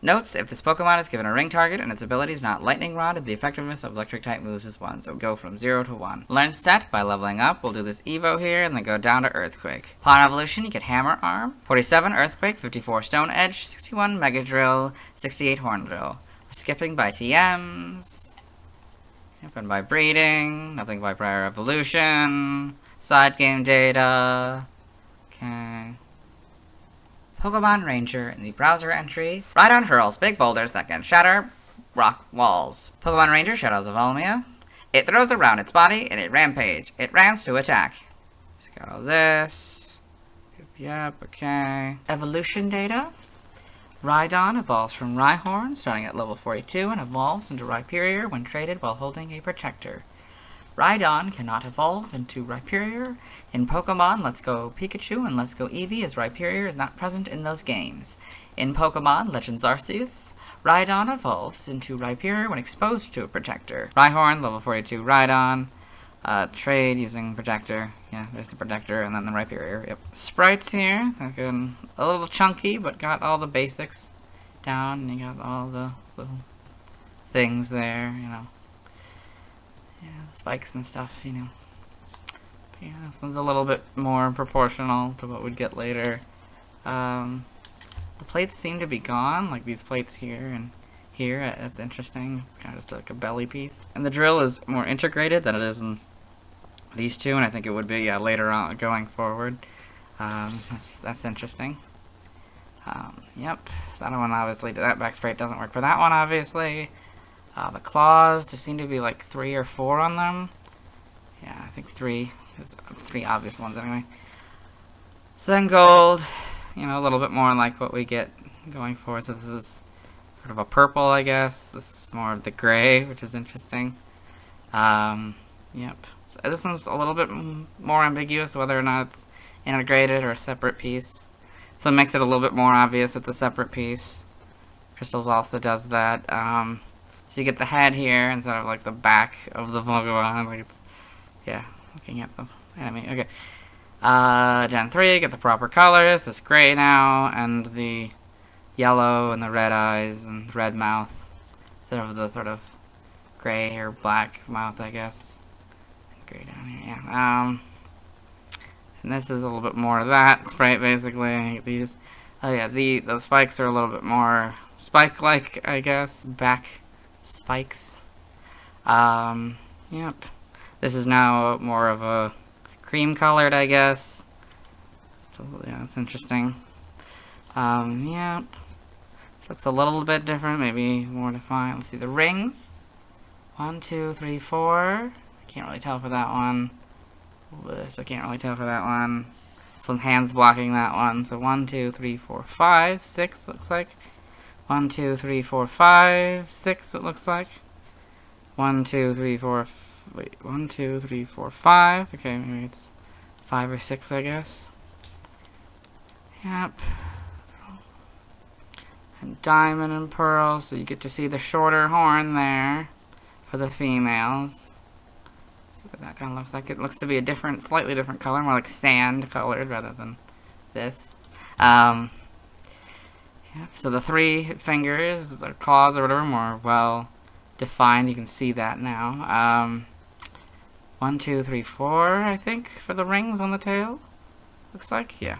B: Notes, if this Pokemon is given a ring target and its ability is not Lightning Rod, the effectiveness of Electric-type moves is 1, so go from 0 to 1. Learn stat by leveling up. We'll do this Evo here, and then go down to Earthquake. Upon evolution, you get Hammer Arm, 47 Earthquake, 54 Stone Edge, 61 Mega Drill, 68 Horn Drill. We're skipping by TMs, yep, and by breeding, nothing by prior evolution, side game data, okay. Pokemon Ranger in the browser entry. Rhydon hurls big boulders that can shatter rock walls. Pokemon Ranger Shadows of Almia. It throws around its body in a rampage. It rams to attack. Just got all this. Yep, okay. Evolution data. Rhydon evolves from Rhyhorn, starting at level 42, and evolves into Rhyperior when traded while holding a Protector. Rhydon cannot evolve into Rhyperior. In Pokemon Let's Go Pikachu and Let's Go Eevee, as Rhyperior is not present in those games. In Pokemon Legends Arceus, Rhydon evolves into Rhyperior when exposed to a Protector. Rhyhorn, level 42 Rhydon. Trade using Protector. Yeah, there's the Protector, and then the Rhyperior. Yep. Sprites here, looking a little chunky, but got all the basics down, and you got all the little things there, you know. Yeah, spikes and stuff, you know. Yeah, this one's a little bit more proportional to what we'd get later. The plates seem to be gone, like these plates here and here. That's interesting. It's kind of just like a belly piece. And the drill is more integrated than it is in these two, and I think it would be, yeah, later on going forward. That's interesting. Yep, that one obviously, that back sprite doesn't work for that one, obviously. The claws, there seem to be like 3 or 4 on them. Yeah, I think 3. There's 3 obvious ones anyway. So then gold, you know, a little bit more like what we get going forward. So this is sort of a purple, I guess. This is more of the gray, which is interesting. Yep. So this one's a little bit more ambiguous whether or not it's integrated or a separate piece. So it makes it a little bit more obvious it's a separate piece. Crystals also does that. So you get the head here instead of like the back of the Pokemon. Like it's, yeah, looking at the enemy. Okay. Gen 3, get the proper colors. This gray now, and the yellow, and the red eyes, and red mouth. Instead of the sort of gray or black mouth, I guess. Gray down here, yeah. And this is a little bit more of that sprite, basically. These, oh yeah, the spikes are a little bit more spike-like, I guess. Back spikes. Yep. This is now more of a cream-colored, I guess. Still, yeah, it's interesting. Yep. So it's a little bit different, maybe more defined. Let's see, the rings. 1, 2, 3, 4. I can't really tell for that one. I can't really tell for that one. This one, hands blocking that one. So 1, 2, 3, 4, 5, 6 looks like. 1, 2, 3, 4, 5, 6 it looks like. 1, 2, 3, 4, wait, 1, 2, 3, 4, 5. Okay, maybe it's 5 or 6, I guess. Yep. And diamond and pearl, so you get to see the shorter horn there for the females. See what that kind of looks like. It looks to be a different, slightly different color, more like sand colored rather than this. Yeah, so the 3 fingers, or claws or whatever, more well defined. You can see that now. 1, 2, 3, 4, I think, for the rings on the tail. Looks like, yeah.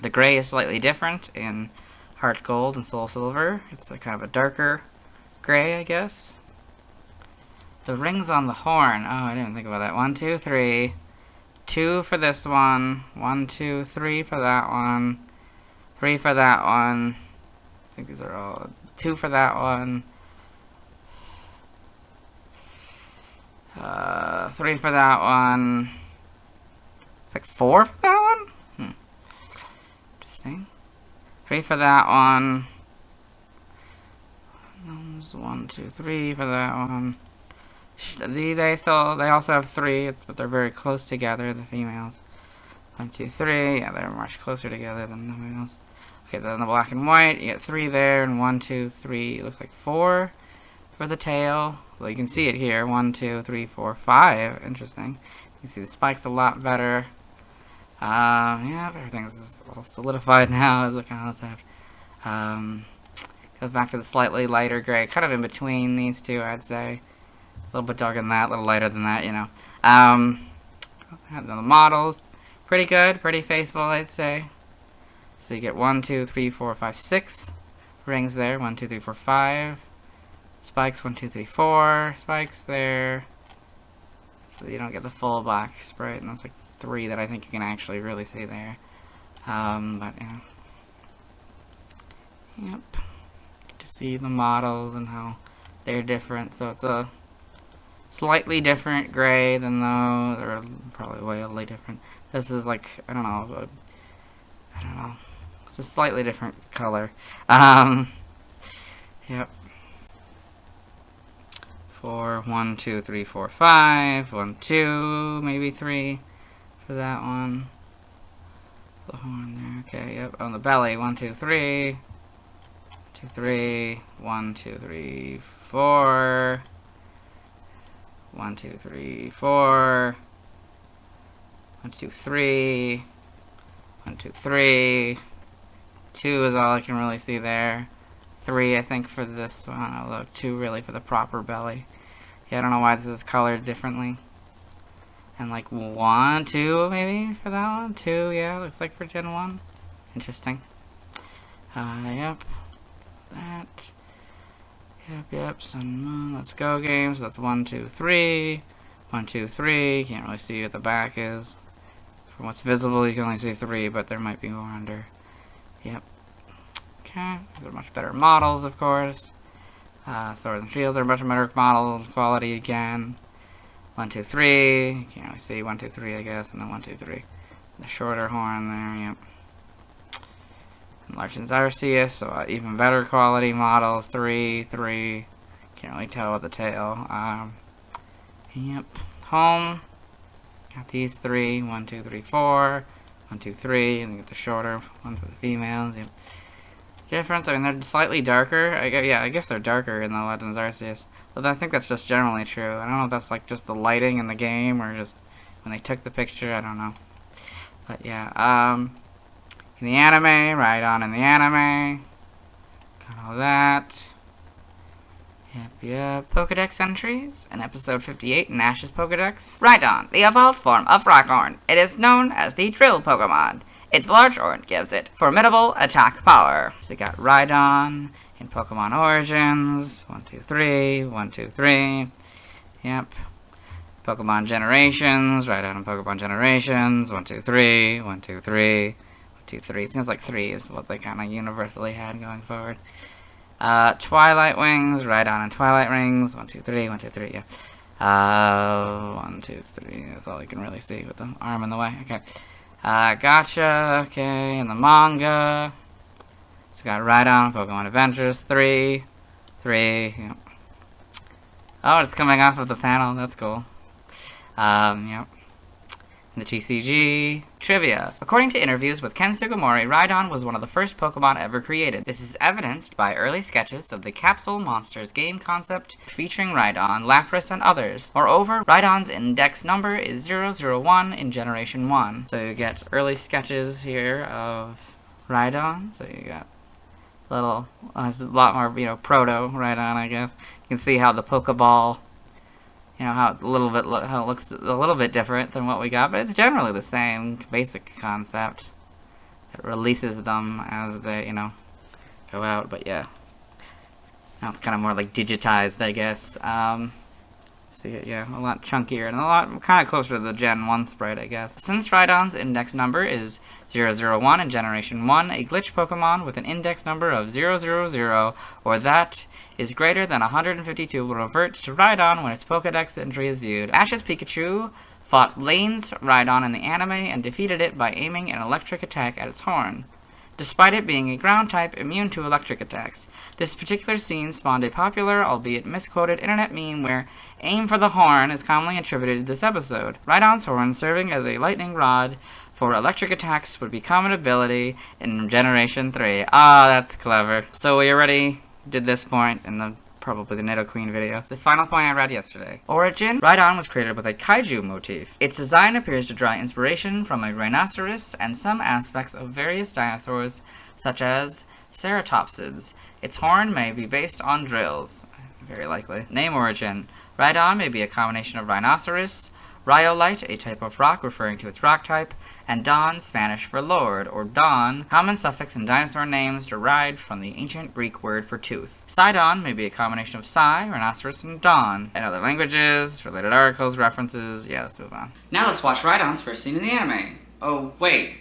B: The gray is slightly different in Heart Gold and Soul Silver. It's a kind of a darker gray, I guess. The rings on the horn. Oh, I didn't think about that. 1, 2, 3. 2 for this one. 1, 2, 3 for that one. 3 for that one. I think these are all. 2 for that one. 3 for that one. It's like 4 for that one? Interesting. 3 for that one. 1, 2, 3 for that one. They also have 3, but they're very close together, the females. 1, 2, 3. Yeah, they're much closer together than the males. Okay, then the black and white, you get 3 there, and 1, 2, 3, it looks like 4 for the tail. Well, you can see it here, 1, 2, 3, 4, 5. Interesting. You can see the spikes a lot better. Yeah, everything's all solidified now as a concept. Goes back to the slightly lighter gray, kind of in between these two, I'd say. A little bit darker than that, a little lighter than that, you know. The models, pretty good, pretty faithful, I'd say. So you get 1, 2, 3, 4, 5, 6 rings there. 1, 2, 3, 4, 5 spikes. 1, 2, 3, 4 spikes there. So you don't get the full black sprite, and that's like 3 that I think you can actually really see there. But yeah. Yep. Get to see the models and how they're different. So it's a slightly different gray than those, or probably wildly different. This is like, I don't know. It's a slightly different color. Yep. 4, 1, 2, 3, 4, 5. 1, 2, maybe 3 for that one. The horn there. Okay, yep. On the belly, 1, 2, 3. 2, 3. 1, 2, 3, 4. 1, 2, 3, 4. 1, 2, 3. 1, 2, 3. 2 is all I can really see there. 3, I think, for this one. Although 2 really for the proper belly. Yeah, I don't know why this is colored differently. And like 1, 2 maybe for that one? 2, yeah, looks like for Gen 1. Interesting. Yep. That. Yep, Sun, Moon, Let's Go games. That's 1, 2, 3. 1, 2, 3. Can't really see what the back is. From what's visible, you can only see 3, but there might be more under. Yep. Okay. These are much better models, of course. Swords and Shields are much better models. Quality again. 1, 2, 3. You can't really see 1, 2, 3, I guess. And then 1, 2, 3. The shorter horn there, yep. Enlarged Arceus, so even better quality models. 3, 3. Can't really tell with the tail. Yep. Home. Got these 3. 1, 2, 3, 4. 1, 2, 3. And then get the shorter ones for the females. Yep. Difference, I mean, they're slightly darker. I guess they're darker in the Legends Arceus. But I think that's just generally true. I don't know if that's like just the lighting in the game or just when they took the picture. I don't know. But yeah, in the anime, Rhydon in the anime. Got all that. Yep. Pokedex entries in episode 58 in Ash's Pokedex. Rhydon, the evolved form of Rhyhorn. It is known as the Drill Pokemon. Its large horn gives it formidable attack power. So we got Rhydon in Pokemon Origins. 1, 2, 3. 1, 2, 3. Yep. Pokemon Generations. Rhydon in Pokemon Generations. 1, 2, 3. 1, 2, 3. 1, 2, 3. Seems like 3 is what they kind of universally had going forward. Twilight Wings. Rhydon in Twilight Rings. 1, 2, 3. 1, 2, 3. Yeah. 1, 2, 3. That's all you can really see with the arm in the way. Okay. Gotcha, okay, in the manga. So got Rhydon, Pokemon Adventures, 3. Yep. Oh, it's coming off of the panel, that's cool. Yep. In the TCG. Trivia. According to interviews with Ken Sugimori, Rhydon was one of the first Pokemon ever created. This is evidenced by early sketches of the Capsule Monsters game concept featuring Rhydon, Lapras, and others. Moreover, Rhydon's index number is 001 in Generation 1. So you get early sketches here of Rhydon. So you got little, it's a lot more, proto Rhydon, I guess. You can see how the Pokeball, how it looks a little bit different than what we got, but it's generally the same basic concept. It releases them as they, go out, but yeah. Now it's kind of more like digitized, I guess. See it, yeah, a lot chunkier and a lot kind of closer to the Gen 1 sprite, I guess. Since Rhydon's index number is 001 in Generation 1, a glitch Pokemon with an index number of 000 or that is greater than 152 will revert to Rhydon when its Pokedex entry is viewed. Ash's Pikachu fought Lane's Rhydon in the anime and defeated it by aiming an electric attack at its horn, despite it being a ground type immune to electric attacks. This particular scene spawned a popular, albeit misquoted, internet meme where aim for the horn is commonly attributed to this episode. Rhydon's horn serving as a lightning rod for electric attacks would be common ability in Generation 3. Ah, that's clever. So we already did this point in probably the Nidoqueen video. This final point I read yesterday. Origin. Rhydon was created with a kaiju motif. Its design appears to draw inspiration from a rhinoceros and some aspects of various dinosaurs, such as ceratopsids. Its horn may be based on drills. Very likely. Name origin. Rhydon may be a combination of rhinoceros, rhyolite, a type of rock referring to its rock type, and don, Spanish for lord, or don, common suffix in dinosaur names derived from the ancient Greek word for tooth. Sidon may be a combination of Psy, rhinoceros, and don. In other languages, related articles, references, yeah, let's move on.
A: Now let's watch Rhydon's first scene in the anime. Oh, wait.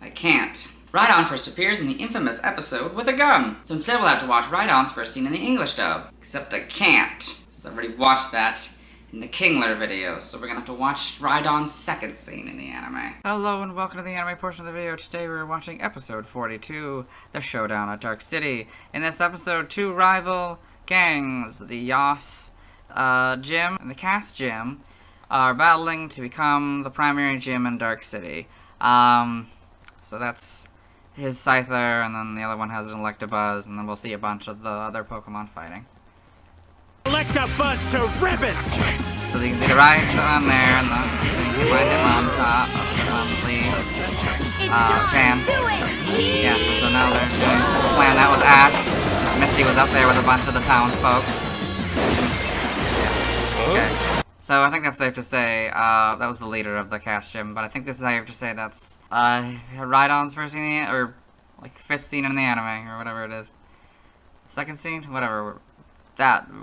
A: I can't. Rhydon first appears in the infamous episode with a gun. So instead we'll have to watch Rhydon's first scene in the English dub. Except I can't, since I've already watched that in the Kingler video, so we're gonna have to watch Rhydon's second scene in the anime.
B: Hello and welcome to the anime portion of the video. Today we're watching episode 42, The Showdown at Dark City. In this episode, two rival gangs, the Yas gym and the Cass gym, are battling to become the primary gym in Dark City. So that's his Scyther, and then the other one has an Electabuzz, and then we'll see a bunch of the other Pokemon fighting.
P: Electabuzz to ribbon!
B: So you can see the Rhydon there, and you can find him on top of Chan. Yeah, and so now they're doing the plan. That was Ash. Misty was up there with a bunch of the townsfolk. Okay. So I think that's safe to say, that was the leader of the cast gym, but I think this is safe to say that's, Rhydon's first scene, or, like, 5th scene in the anime, or whatever it is. 2nd scene? Whatever.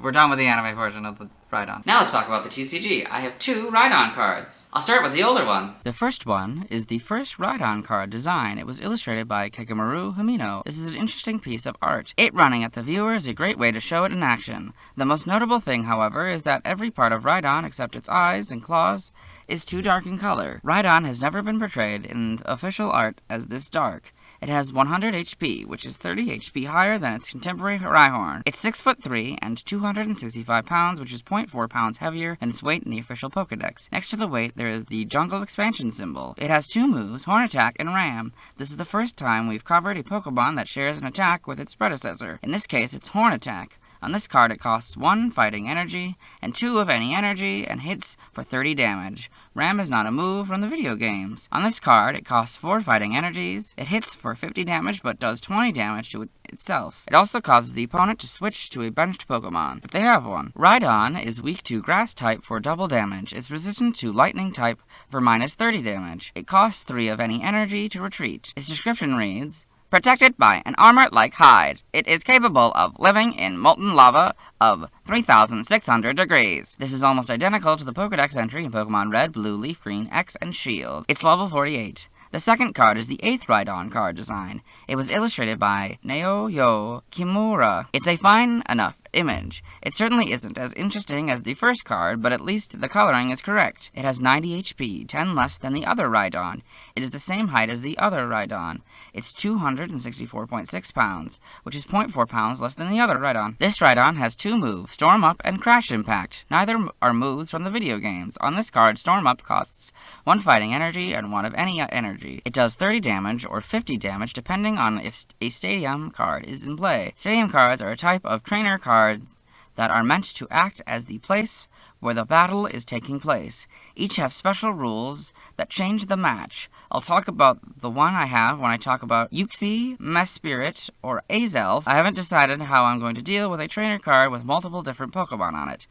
B: We're done with the anime version of the Rhydon.
A: Now let's talk about the TCG. I have 2 Rhydon cards. I'll start with the older one.
B: The first one is the first Rhydon card design. It was illustrated by Kagemaru Hamino. This is an interesting piece of art. It running at the viewer is a great way to show it in action. The most notable thing, however, is that every part of Rhydon, except its eyes and claws, is too dark in color. Rhydon has never been portrayed in official art as this dark. It has 100 HP, which is 30 HP higher than its contemporary Rhyhorn. It's 6'3" and 265 pounds, which is 0.4 pounds heavier than its weight in the official Pokedex. Next to the weight, there is the jungle expansion symbol. It has 2 moves, Horn Attack and Ram. This is the first time we've covered a Pokemon that shares an attack with its predecessor. In this case, it's Horn Attack. On this card, it costs 1 fighting energy and 2 of any energy and hits for 30 damage. Ram is not a move from the video games. On this card, it costs 4 fighting energies. It hits for 50 damage but does 20 damage to itself. It also causes the opponent to switch to a benched Pokemon, if they have one. Rhydon is weak to Grass type for double damage. It's resistant to Lightning type for minus 30 damage. It costs 3 of any energy to retreat. Its description reads, protected by an armor-like hide, it is capable of living in molten lava of 3,600 degrees. This is almost identical to the Pokedex entry in Pokemon Red, Blue, Leaf Green, X, and Shield. It's level 48. The second card is the 8th Rhydon card design. It was illustrated by Naoyo Kimura. It's a fine enough image. It certainly isn't as interesting as the first card, but at least the coloring is correct. It has 90 HP, 10 less than the other Rhydon. It is the same height as the other Rhydon. It's 264.6 pounds, which is 0.4 pounds less than the other Rhydon. This Rhydon has 2 moves, Storm Up and Crash Impact. Neither are moves from the video games. On this card, Storm Up costs 1 fighting energy and 1 of any energy. It does 30 damage or 50 damage depending on if a Stadium card is in play. Stadium cards are a type of trainer card that are meant to act as the place where the battle is taking place. Each have special rules that change the match. I'll talk about the one I have when I talk about Uxie, Mespirit, or Azelf. I haven't decided how I'm going to deal with a trainer card with multiple different Pokemon on it.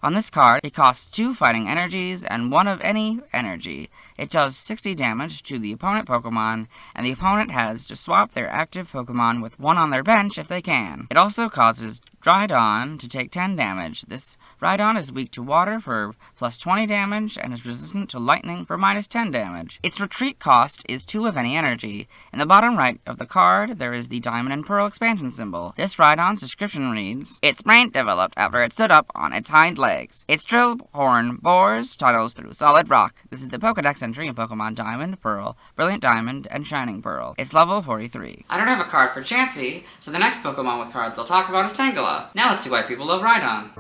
B: On this card, it costs 2 fighting energies and 1 of any energy. It does 60 damage to the opponent Pokemon, and the opponent has to swap their active Pokemon with one on their bench if they can. It also causes Rhydon to take 10 damage. This Rhydon is weak to water for plus 20 damage and is resistant to lightning for minus 10 damage. Its retreat cost is 2 of any energy. In the bottom right of the card, there is the Diamond and Pearl expansion symbol. This Rhydon's description reads, its brain developed after it stood up on its hind legs. Its drill horn bores tunnels through solid rock. This is the Pokedex entry in Pokemon Diamond, Pearl, Brilliant Diamond, and Shining Pearl. It's level 43.
A: I don't have a card for Chansey, so the next Pokemon with cards I'll talk about is Tangela. Now let's see why people love Rhydon.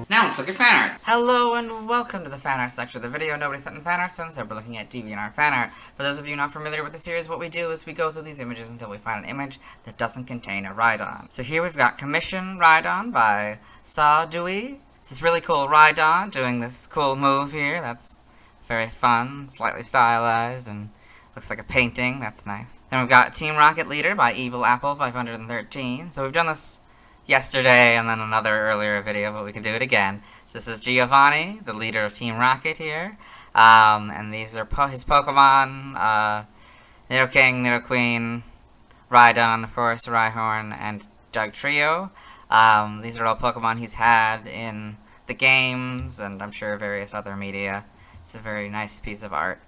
A: Now let's look at fan art.
B: Hello and welcome to the fan art section of the video. Nobody sent in fan art, so instead we're looking at DeviantArt fan art. For those of you not familiar with the series, what we do is we go through these images until we find an image that doesn't contain a Rhydon. So here we've got Commission Rhydon by Seadra. It's this really cool Rhydon doing this cool move here. That's very fun, slightly stylized, and looks like a painting. That's nice. Then we've got Team Rocket Leader by Evil Apple 513. So we've done this yesterday and then another earlier video, but we can do it again. So this is Giovanni, the leader of Team Rocket here. And these are his Pokemon, Nidoking, Nidoqueen, Rhydon, of course, Rhyhorn, and Dugtrio. These are all Pokemon he's had in the games and I'm sure various other media. It's a very nice piece of art.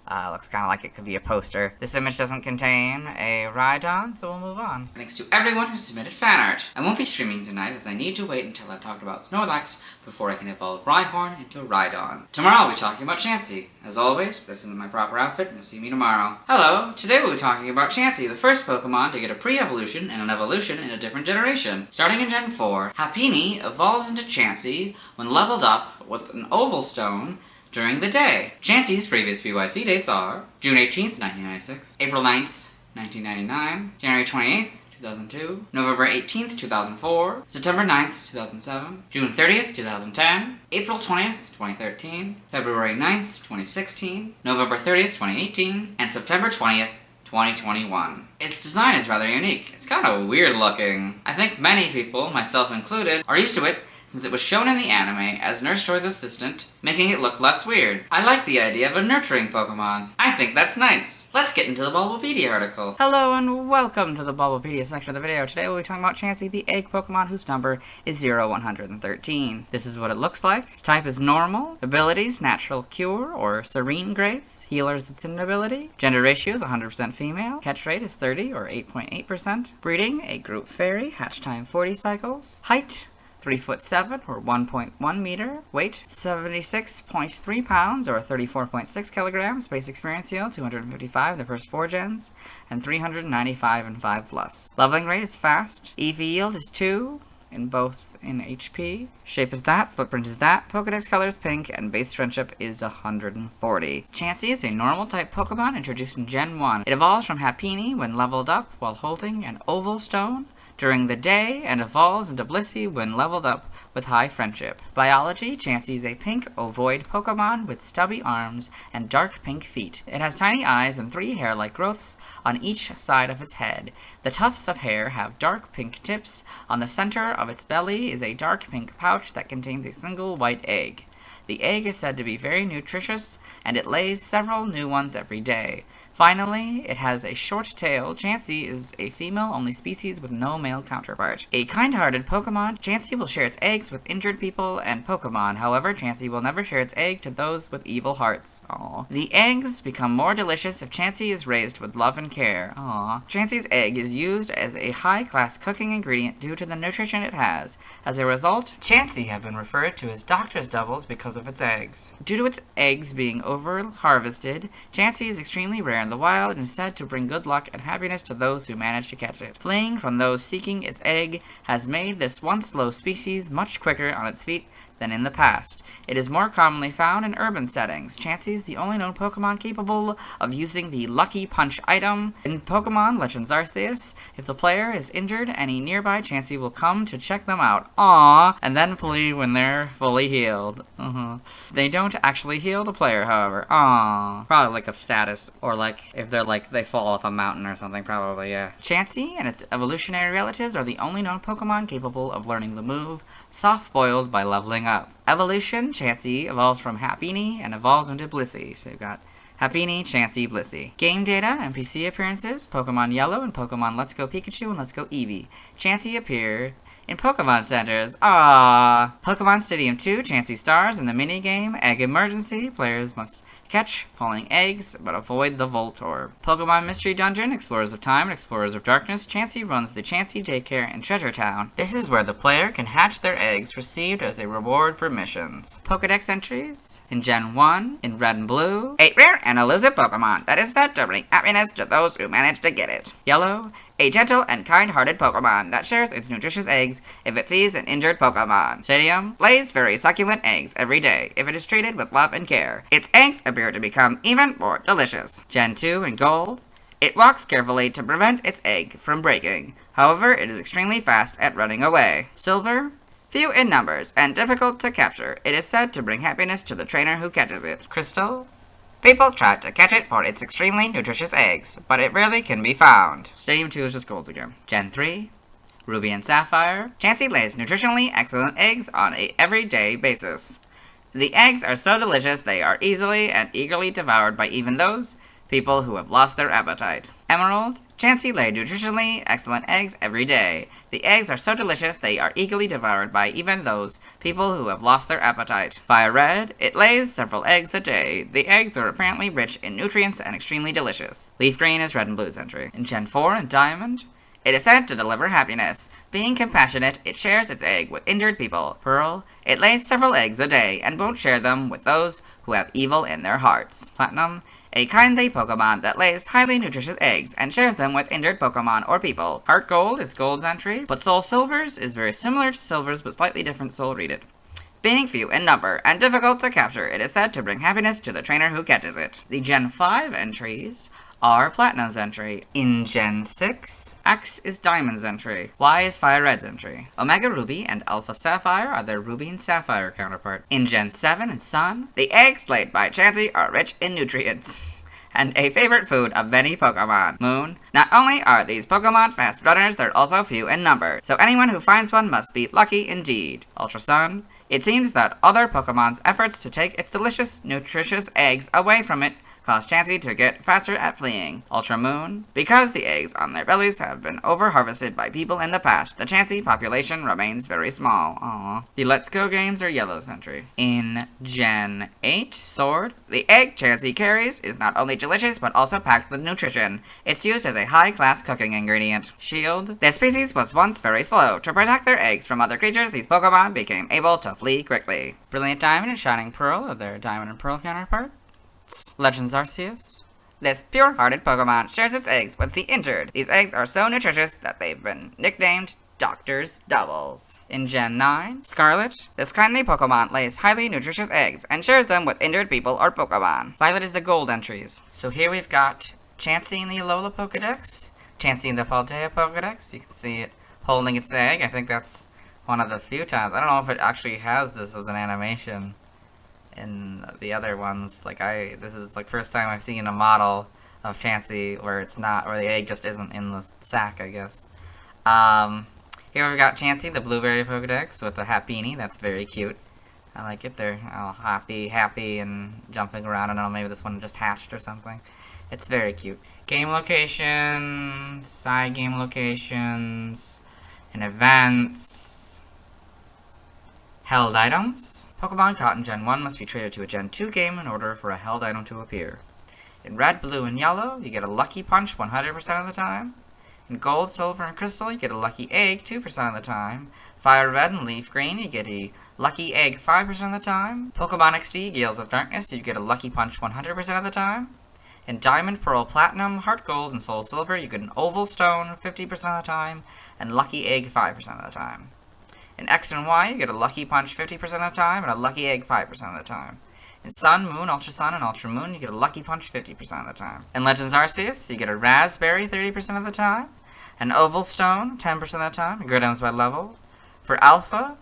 B: Looks kind of like it could be a poster. This image doesn't contain a Rhydon, so we'll move on.
A: Thanks to everyone who submitted fan art. I won't be streaming tonight as I need to wait until I've talked about Snorlax before I can evolve Rhyhorn into Rhydon. Tomorrow I'll be talking about Chansey. As always, this isn't my proper outfit and you'll see me tomorrow. Hello! Today we'll be talking about Chansey, the first Pokemon to get a pre-evolution and an evolution in a different generation. Starting in Gen 4, Happiny evolves into Chansey when leveled up with an Oval Stone during the day. Chansey's previous BYC dates are June 18th, 1996, April 9th, 1999, January 28th, 2002, November 18th, 2004, September 9th, 2007, June 30th, 2010, April 20th, 2013, February 9th, 2016, November 30th, 2018, and September 20th, 2021. Its design is rather unique. It's kind of weird looking. I think many people, myself included, are used to it since it was shown in the anime as Nurse Joy's assistant, making it look less weird. I like the idea of a nurturing Pokemon. I think that's nice. Let's get into the Bulbapedia article.
B: Hello and welcome to the Bulbapedia section of the video. Today we'll be talking about Chansey, the egg Pokemon whose number is 0113. This is what it looks like. Its type is normal. Abilities, natural cure or serene grace. Healer is its hidden ability. Gender ratio is 100% female. Catch rate is 30 or 8.8%. Breeding, a group fairy. Hatch time 40 cycles. Height, 3'7" or 1.1 meter. Weight, 76.3 pounds or 34.6 kilograms. Base experience yield, 255 the first 4 gens, and 395 in 5+. Leveling rate is fast. EV yield is 2, in both in HP. Shape is that, footprint is that, Pokedex color is pink, and base friendship is 140. Chansey is a normal type Pokemon introduced in Gen 1. It evolves from Happiny when leveled up while holding an oval stone during the day, and evolves into Blissey when leveled up with high friendship. Biology, Chansey is a pink ovoid Pokemon with stubby arms and dark pink feet. It has tiny eyes and 3 hair-like growths on each side of its head. The tufts of hair have dark pink tips. On the center of its belly is a dark pink pouch that contains a single white egg. The egg is said to be very nutritious, and it lays several new ones every day. Finally, it has a short tail. Chansey is a female-only species with no male counterpart. A kind-hearted Pokemon, Chansey will share its eggs with injured people and Pokemon. However, Chansey will never share its egg to those with evil hearts. Aww. The eggs become more delicious if Chansey is raised with love and care. Aww. Chansey's egg is used as a high-class cooking ingredient due to the nutrition it has. As a result, Chansey have been referred to as doctor's doubles because of its eggs. Due to its eggs being over-harvested, Chansey is extremely rare in the wild and is said to bring good luck and happiness to those who manage to catch it. Fleeing from those seeking its egg has made this once slow species much quicker on its feet than in the past. It is more commonly found in urban settings. Chansey is the only known Pokemon capable of using the Lucky Punch item. In Pokemon Legends Arceus, if the player is injured, any nearby Chansey will come to check them out. Aww, and then flee when they're fully healed. They don't actually heal the player, however. Aww. Probably like a status, or like if they're like they fall off a mountain or something, probably, yeah. Chansey and its evolutionary relatives are the only known Pokemon capable of learning the move Soft-Boiled by leveling up. Evolution, Chansey evolves from Happiny and evolves into Blissey. So you've got Happiny, Chansey, Blissey. Game data, NPC appearances, Pokemon Yellow and Pokemon Let's Go Pikachu and Let's Go Eevee. Chansey appeared in Pokemon Centers. Aww. Pokemon Stadium 2, Chansey stars in the minigame Egg Emergency. Players must catch falling eggs, but avoid the Voltorb. Pokemon Mystery Dungeon, Explorers of Time and Explorers of Darkness. Chansey runs the Chansey Daycare in Treasure Town. This is where the player can hatch their eggs received as a reward for missions. Pokedex entries. In Gen 1, in Red and Blue, a rare and elusive Pokemon that is said to bring happiness to those who manage to get it. Yellow, a gentle and kind-hearted Pokemon that shares its nutritious eggs if it sees an injured Pokemon. Stadium lays very succulent eggs every day if it is treated with love and care. Its eggs appear to become even more delicious. Gen 2 in Gold, it walks carefully to prevent its egg from breaking. However, it is extremely fast at running away. Silver, few in numbers and difficult to capture. It is said to bring happiness to the trainer who catches it. Crystal, people try to catch it for its extremely nutritious eggs, but it rarely can be found. Stadium 2 is just golds again. Gen 3, Ruby and Sapphire. Chansey lays nutritionally excellent eggs on a everyday basis. The eggs are so delicious they are easily and eagerly devoured by even those people who have lost their appetite. Emerald, Chansey lay nutritionally excellent eggs every day. The eggs are so delicious they are eagerly devoured by even those people who have lost their appetite. Fire Red, it lays several eggs a day. The eggs are apparently rich in nutrients and extremely delicious. Leaf Green is Red and Blue's entry. In Gen 4 and Diamond, it is said to deliver happiness. Being compassionate, it shares its egg with injured people. Pearl, it lays several eggs a day and won't share them with those who have evil in their hearts. Platinum, a kindly Pokemon that lays highly nutritious eggs and shares them with injured Pokemon or people. Heart Gold is Gold's entry, but Soul Silver's is very similar to Silver's but slightly different, so I'll read it. Being few in number and difficult to capture, it is said to bring happiness to the trainer who catches it. The Gen 5 entries are Platinum's entry. In Gen 6, X is Diamond's entry. Y is Fire Red's entry. Omega Ruby and Alpha Sapphire are their Ruby and Sapphire counterpart. In Gen 7 and Sun, the eggs laid by Chansey are rich in nutrients. and a favorite food of many Pokemon. Moon. Not only are these Pokemon fast runners, they're also few in number, so anyone who finds one must be lucky indeed. Ultra Sun. It seems that other Pokemon's efforts to take its delicious, nutritious eggs away from it cause Chansey to get faster at fleeing. Ultra Moon. Because the eggs on their bellies have been over-harvested by people in the past, the Chansey population remains very small. Aww. The Let's Go games are Yellow Sentry. In Gen 8, Sword, the egg Chansey carries is not only delicious but also packed with nutrition. It's used as a high-class cooking ingredient. Shield. Their species was once very slow. To protect their eggs from other creatures, these Pokemon became able to flee quickly. Brilliant Diamond and Shining Pearl are their Diamond and Pearl counterpart. Legends Arceus. This pure-hearted Pokemon shares its eggs with the injured. These eggs are so nutritious that they've been nicknamed Doctor's Doubles. In Gen 9, Scarlet. This kindly Pokemon lays highly nutritious eggs and shares them with injured people or Pokemon. Violet is the gold entries. So here we've got Chansey in the Alola Pokedex, Chansey in the Paldea Pokedex. You can see it holding its egg. I think that's one of the few times. I don't know if it actually has this as an animation in the other ones. This is like first time I've seen a model of Chansey where it's not, where the egg just isn't in the sack, I guess. Here we've got Chansey, the Blueberry Pokedex, with a Happiny. That's very cute. I like it. They're all happy, and jumping around. I don't know, maybe this one just hatched or something. It's very cute. Game locations, side game locations, and events. Held items. Pokemon caught in Gen 1 must be traded to a Gen 2 game in order for a held item to appear. In Red, Blue, and Yellow, you get a Lucky Punch 100% of the time. In Gold, Silver, and Crystal, you get a Lucky Egg 2% of the time. Fire Red and Leaf Green, you get a Lucky Egg 5% of the time. Pokemon XD, Gales of Darkness, you get a Lucky Punch 100% of the time. In Diamond, Pearl, Platinum, Heart Gold, and Soul Silver, you get an Oval Stone 50% of the time, and Lucky Egg 5% of the time. In X and Y, you get a Lucky Punch 50% of the time, and a Lucky Egg 5% of the time. In Sun, Moon, Ultra Sun, and Ultra Moon, you get a Lucky Punch 50% of the time. In Legends Arceus, you get a Raspberry 30% of the time, an Oval Stone 10% of the time, and grid items by level. For Alpha,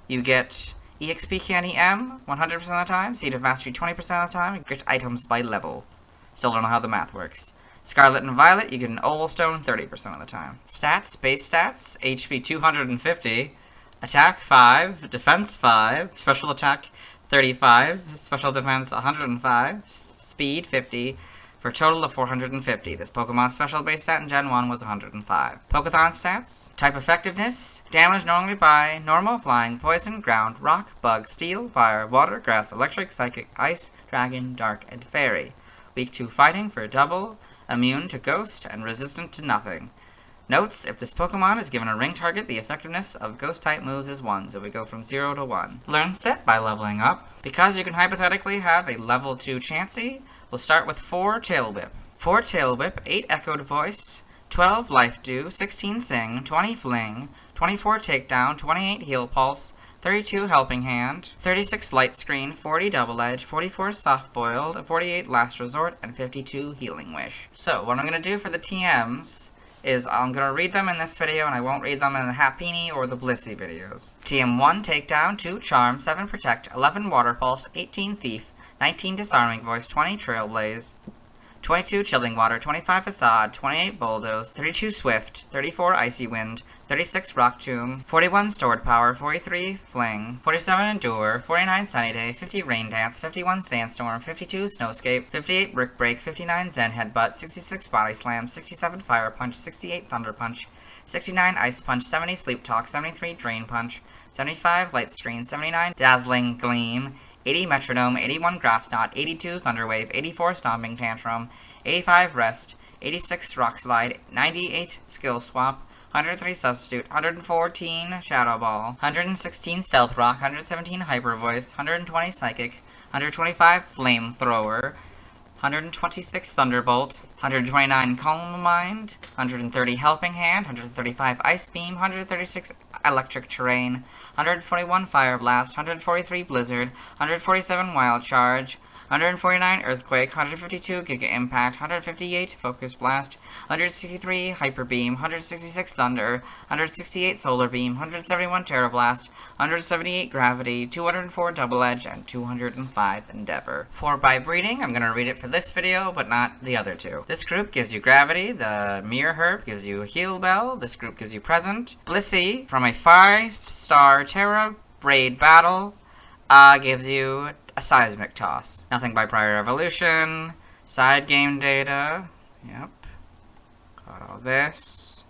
B: you get EXP Candy M 100% of the time, Seed of Mastery 20% of the time, and grid items by level. Still don't know how the math works. Scarlet and Violet, you get an Oval Stone 30% of the time. Stats, base stats, HP 250, Attack 5, Defense 5, Special Attack 35, Special Defense 105, Speed 50, for a total of 450. This Pokemon's special base stat in Gen 1 was 105. Pokeathon stats. Type effectiveness. Damage normally by normal, flying, poison, ground, rock, bug, steel, fire, water, grass, electric, psychic, ice, dragon, dark, and fairy. Weak to fighting for a double, immune to ghost, and resistant to nothing. Notes, if this Pokemon is given a ring target, the effectiveness of Ghost-type moves is 1, so we go from 0 to 1. Learn set by leveling up. Because you can hypothetically have a level 2 Chansey, we'll start with 4 Tail Whip. 4 Tail Whip, 8 Echoed Voice, 12 Life Dew, 16 Sing, 20 Fling, 24 Takedown, 28 Heal Pulse, 32 Helping Hand, 36 Light Screen, 40 Double Edge, 44 Soft Boiled, 48 Last Resort, and 52 Healing Wish. So, what I'm going to do for the TMs is I'm going to read them in this video, and I won't read them in the Happiny or the Blissey videos. TM1 Takedown, 2 Charm, 7 Protect, 11 Water Pulse, 18 Thief, 19 Disarming Voice, 20 Trailblaze, 22 Chilling Water, 25 Facade, 28 Bulldoze, 32 Swift, 34 Icy Wind, 36 Rock Tomb, 41 Stored Power, 43 Fling, 47 Endure, 49 Sunny Day, 50 Rain Dance, 51 Sandstorm, 52 Snowscape, 58 Brick Break, 59 Zen Headbutt, 66 Body Slam, 67 Fire Punch, 68 Thunder Punch, 69 Ice Punch, 70 Sleep Talk, 73 Drain Punch, 75 Light Screen, 79 Dazzling Gleam, 80 Metronome, 81 Grass Knot, 82 Thunderwave, 84 Stomping Tantrum, 85 Rest, 86 Rock Slide, 98 Skill Swap, 103 Substitute, 114 Shadow Ball, 116 Stealth Rock, 117 Hyper Voice, 120 Psychic, 125 Flamethrower, 126 Thunderbolt, 129 Calm Mind, 130 Helping Hand, 135 Ice Beam, 136 Electric Terrain, 141 Fire Blast, 143 Blizzard, 147 Wild Charge, 149 Earthquake, 152 Giga Impact, 158 Focus Blast, 163 Hyper Beam, 166 Thunder, 168 Solar Beam, 171 Terra Blast, 178 Gravity, 204 Double Edge, and 205 Endeavor. For by breeding, I'm gonna read it for this video, but not the other two. This group gives you Gravity, the Mirror Herb gives you Heal Bell, this group gives you Present. Blissey, from a 5-star Terra Braid Battle, gives you a Seismic Toss. Nothing by prior evolution. Side game data. Yep. Got all this.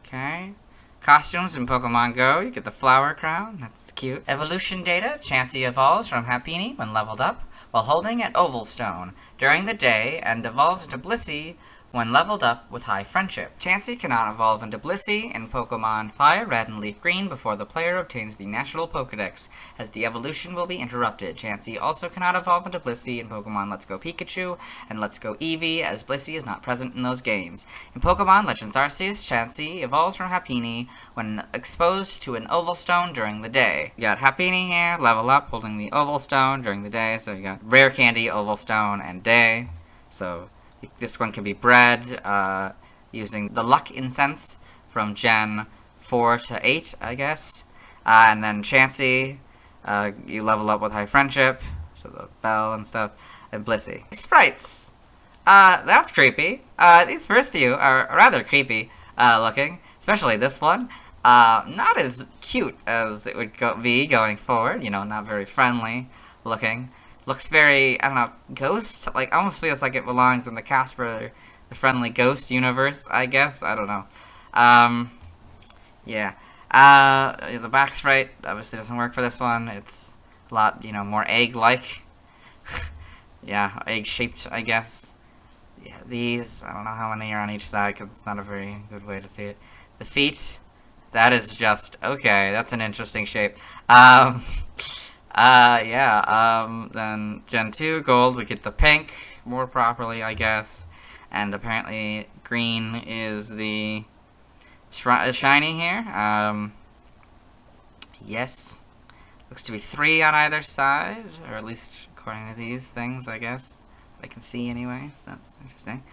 B: Okay. Costumes in Pokemon Go. You get the Flower Crown. That's cute. Evolution data. Chansey evolves from Happiny when leveled up while holding an Oval Stone during the day and evolves into Blissey when leveled up with High Friendship. Chansey cannot evolve into Blissey in Pokemon Fire Red and Leaf Green before the player obtains the National Pokedex, as the evolution will be interrupted. Chansey also cannot evolve into Blissey in Pokemon Let's Go Pikachu and Let's Go Eevee, as Blissey is not present in those games. In Pokemon Legends Arceus, Chansey evolves from Happiny when exposed to an Oval Stone during the day. You got Happiny here, level up, holding the Oval Stone during the day, so you got Rare Candy, Oval Stone, and Day. So this one can be bred using the Luck Incense from Gen 4 to 8, I guess. And then Chansey, you level up with High Friendship, so the bell and stuff, and Blissey. Sprites! That's creepy. These first few are rather creepy looking, especially this one. Not as cute as it would be going forward, you know, not very friendly looking. Looks very, I don't know, ghost? Like, almost feels like it belongs in the Casper, the Friendly Ghost universe, I guess? I don't know. Yeah. The back sprite obviously doesn't work for this one. It's a lot, you know, more egg-like. Yeah, egg-shaped, I guess. Yeah, these, I don't know how many are on each side, because it's not a very good way to see it. The feet, that is just, okay, that's an interesting shape. Then Gen 2 Gold, we get the pink more properly, I guess. And apparently green is the shiny here. Yes. Looks to be 3 on either side, or at least according to these things, I guess. I can see anyway, so that's interesting.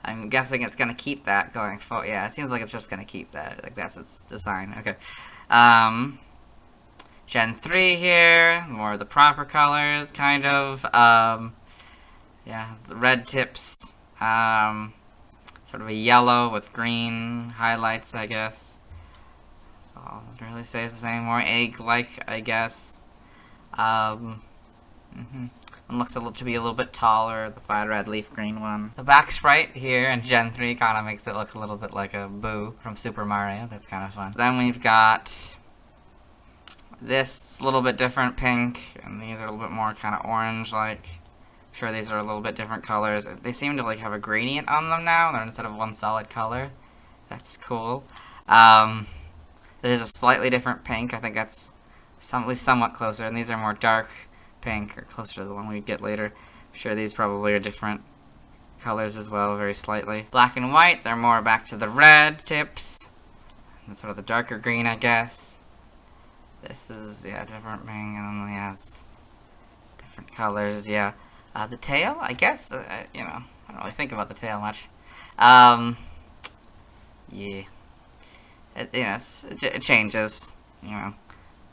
B: I'm guessing it's gonna keep that going forward. Yeah, it seems like it's just gonna keep that. Like, that's its design. Okay. Gen 3 here, more of the proper colors, kind of. Yeah, it's red tips. Sort of a yellow with green highlights, I guess. So all it really says the same, more egg-like, I guess. One looks to be a little bit taller, the fire red leaf green one. The back sprite here in Gen 3 kind of makes it look a little bit like a Boo from Super Mario. That's kind of fun. Then we've got this little bit different pink, and these are a little bit more kind of orange-like. Sure, these are a little bit different colors. They seem to like have a gradient on them now. They're instead of one solid color. That's cool. There's a slightly different pink. I think that's at least somewhat closer. And these are more dark pink, or closer to the one we get later. Sure, these probably are different colors as well, very slightly. Black and white, they're more back to the red tips. And sort of the darker green, I guess. This is, yeah, different pink, and then, yeah, it's different colors, yeah. The tail, I guess, you know, I don't really think about the tail much. Yeah. It changes, you know.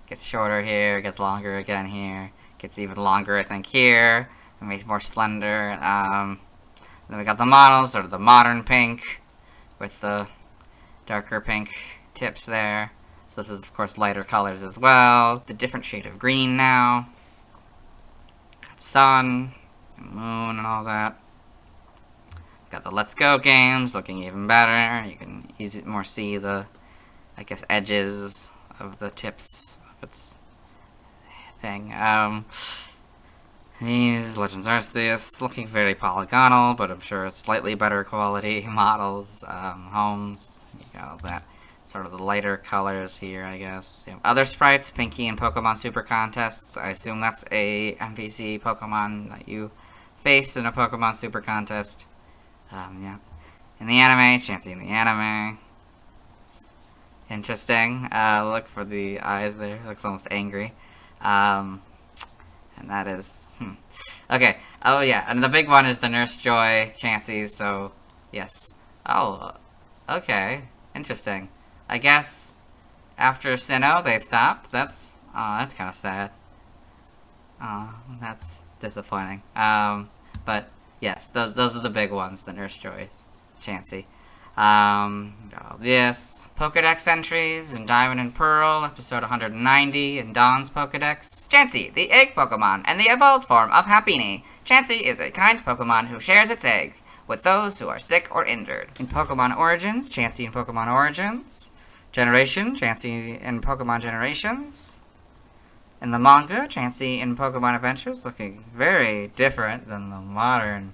B: Gets shorter here, gets longer again here. Gets even longer, I think, here. It makes more slender. Then we got the models, sort of the modern pink, with the darker pink tips there. So this is, of course, lighter colors as well. The different shade of green now. Got sun, moon, and all that. Got the Let's Go games, looking even better. You can more see the, I guess, edges of the tips of its thing. These Legends Arceus, looking very polygonal, but I'm sure it's slightly better quality models. Homes, you got all that. Sort of the lighter colors here, I guess. Yeah. Other sprites, Pinky and Pokemon Super Contests. I assume that's a NPC Pokemon that you face in a Pokemon Super Contest. Yeah. In the anime, Chansey in the anime. It's interesting. Look for the eyes there. Looks almost angry. And And that is, Okay, oh yeah, and the big one is the Nurse Joy Chansey, so, yes. Oh, okay, interesting. I guess after Sinnoh they stopped. That's kind of sad. Oh, that's disappointing. But yes, those are the big ones, the Nurse Joy Chansey. This Pokedex entries in Diamond and Pearl, episode 190 in Dawn's Pokedex. Chansey, the egg Pokemon, and the evolved form of Happiny. Chansey is a kind Pokemon who shares its egg with those who are sick or injured. In Pokemon Origins, Chansey in Pokemon Origins. Generation, Chansey in Pokemon Generations. In the manga, Chansey in Pokemon Adventures, looking very different than the modern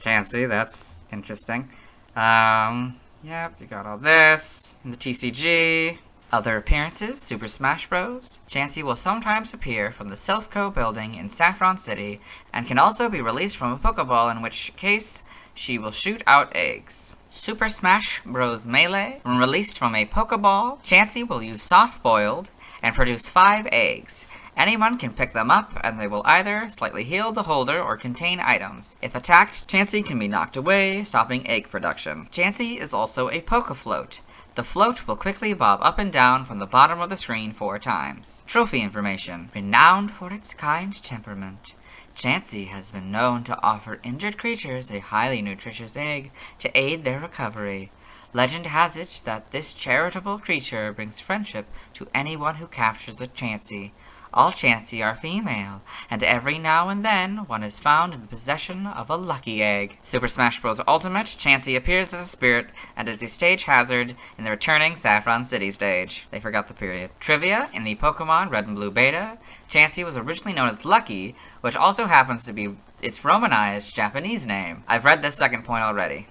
B: Chansey. That's interesting. Yep, you got all this. In the TCG, other appearances, Super Smash Bros. Chansey will sometimes appear from the Silph building in Saffron City, and can also be released from a Pokeball, in which case she will shoot out eggs. Super Smash Bros. Melee, when released from a Pokeball, Chansey will use Soft Boiled and produce 5 eggs. Anyone can pick them up, and they will either slightly heal the holder or contain items. If attacked, Chansey can be knocked away, stopping egg production. Chansey is also a Pokefloat. The float will quickly bob up and down from the bottom of the screen 4 times. Trophy information. Renowned for its kind temperament, Chansey has been known to offer injured creatures a highly nutritious egg to aid their recovery. Legend has it that this charitable creature brings friendship to anyone who captures a Chansey. All Chansey are female, and every now and then one is found in the possession of a lucky egg. Super Smash Bros. Ultimate, Chansey appears as a spirit and is a stage hazard in the returning Saffron City stage. They forgot the period. Trivia, in the Pokemon Red and Blue Beta, Chansey was originally known as Lucky, which also happens to be its Romanized Japanese name. I've read this second point already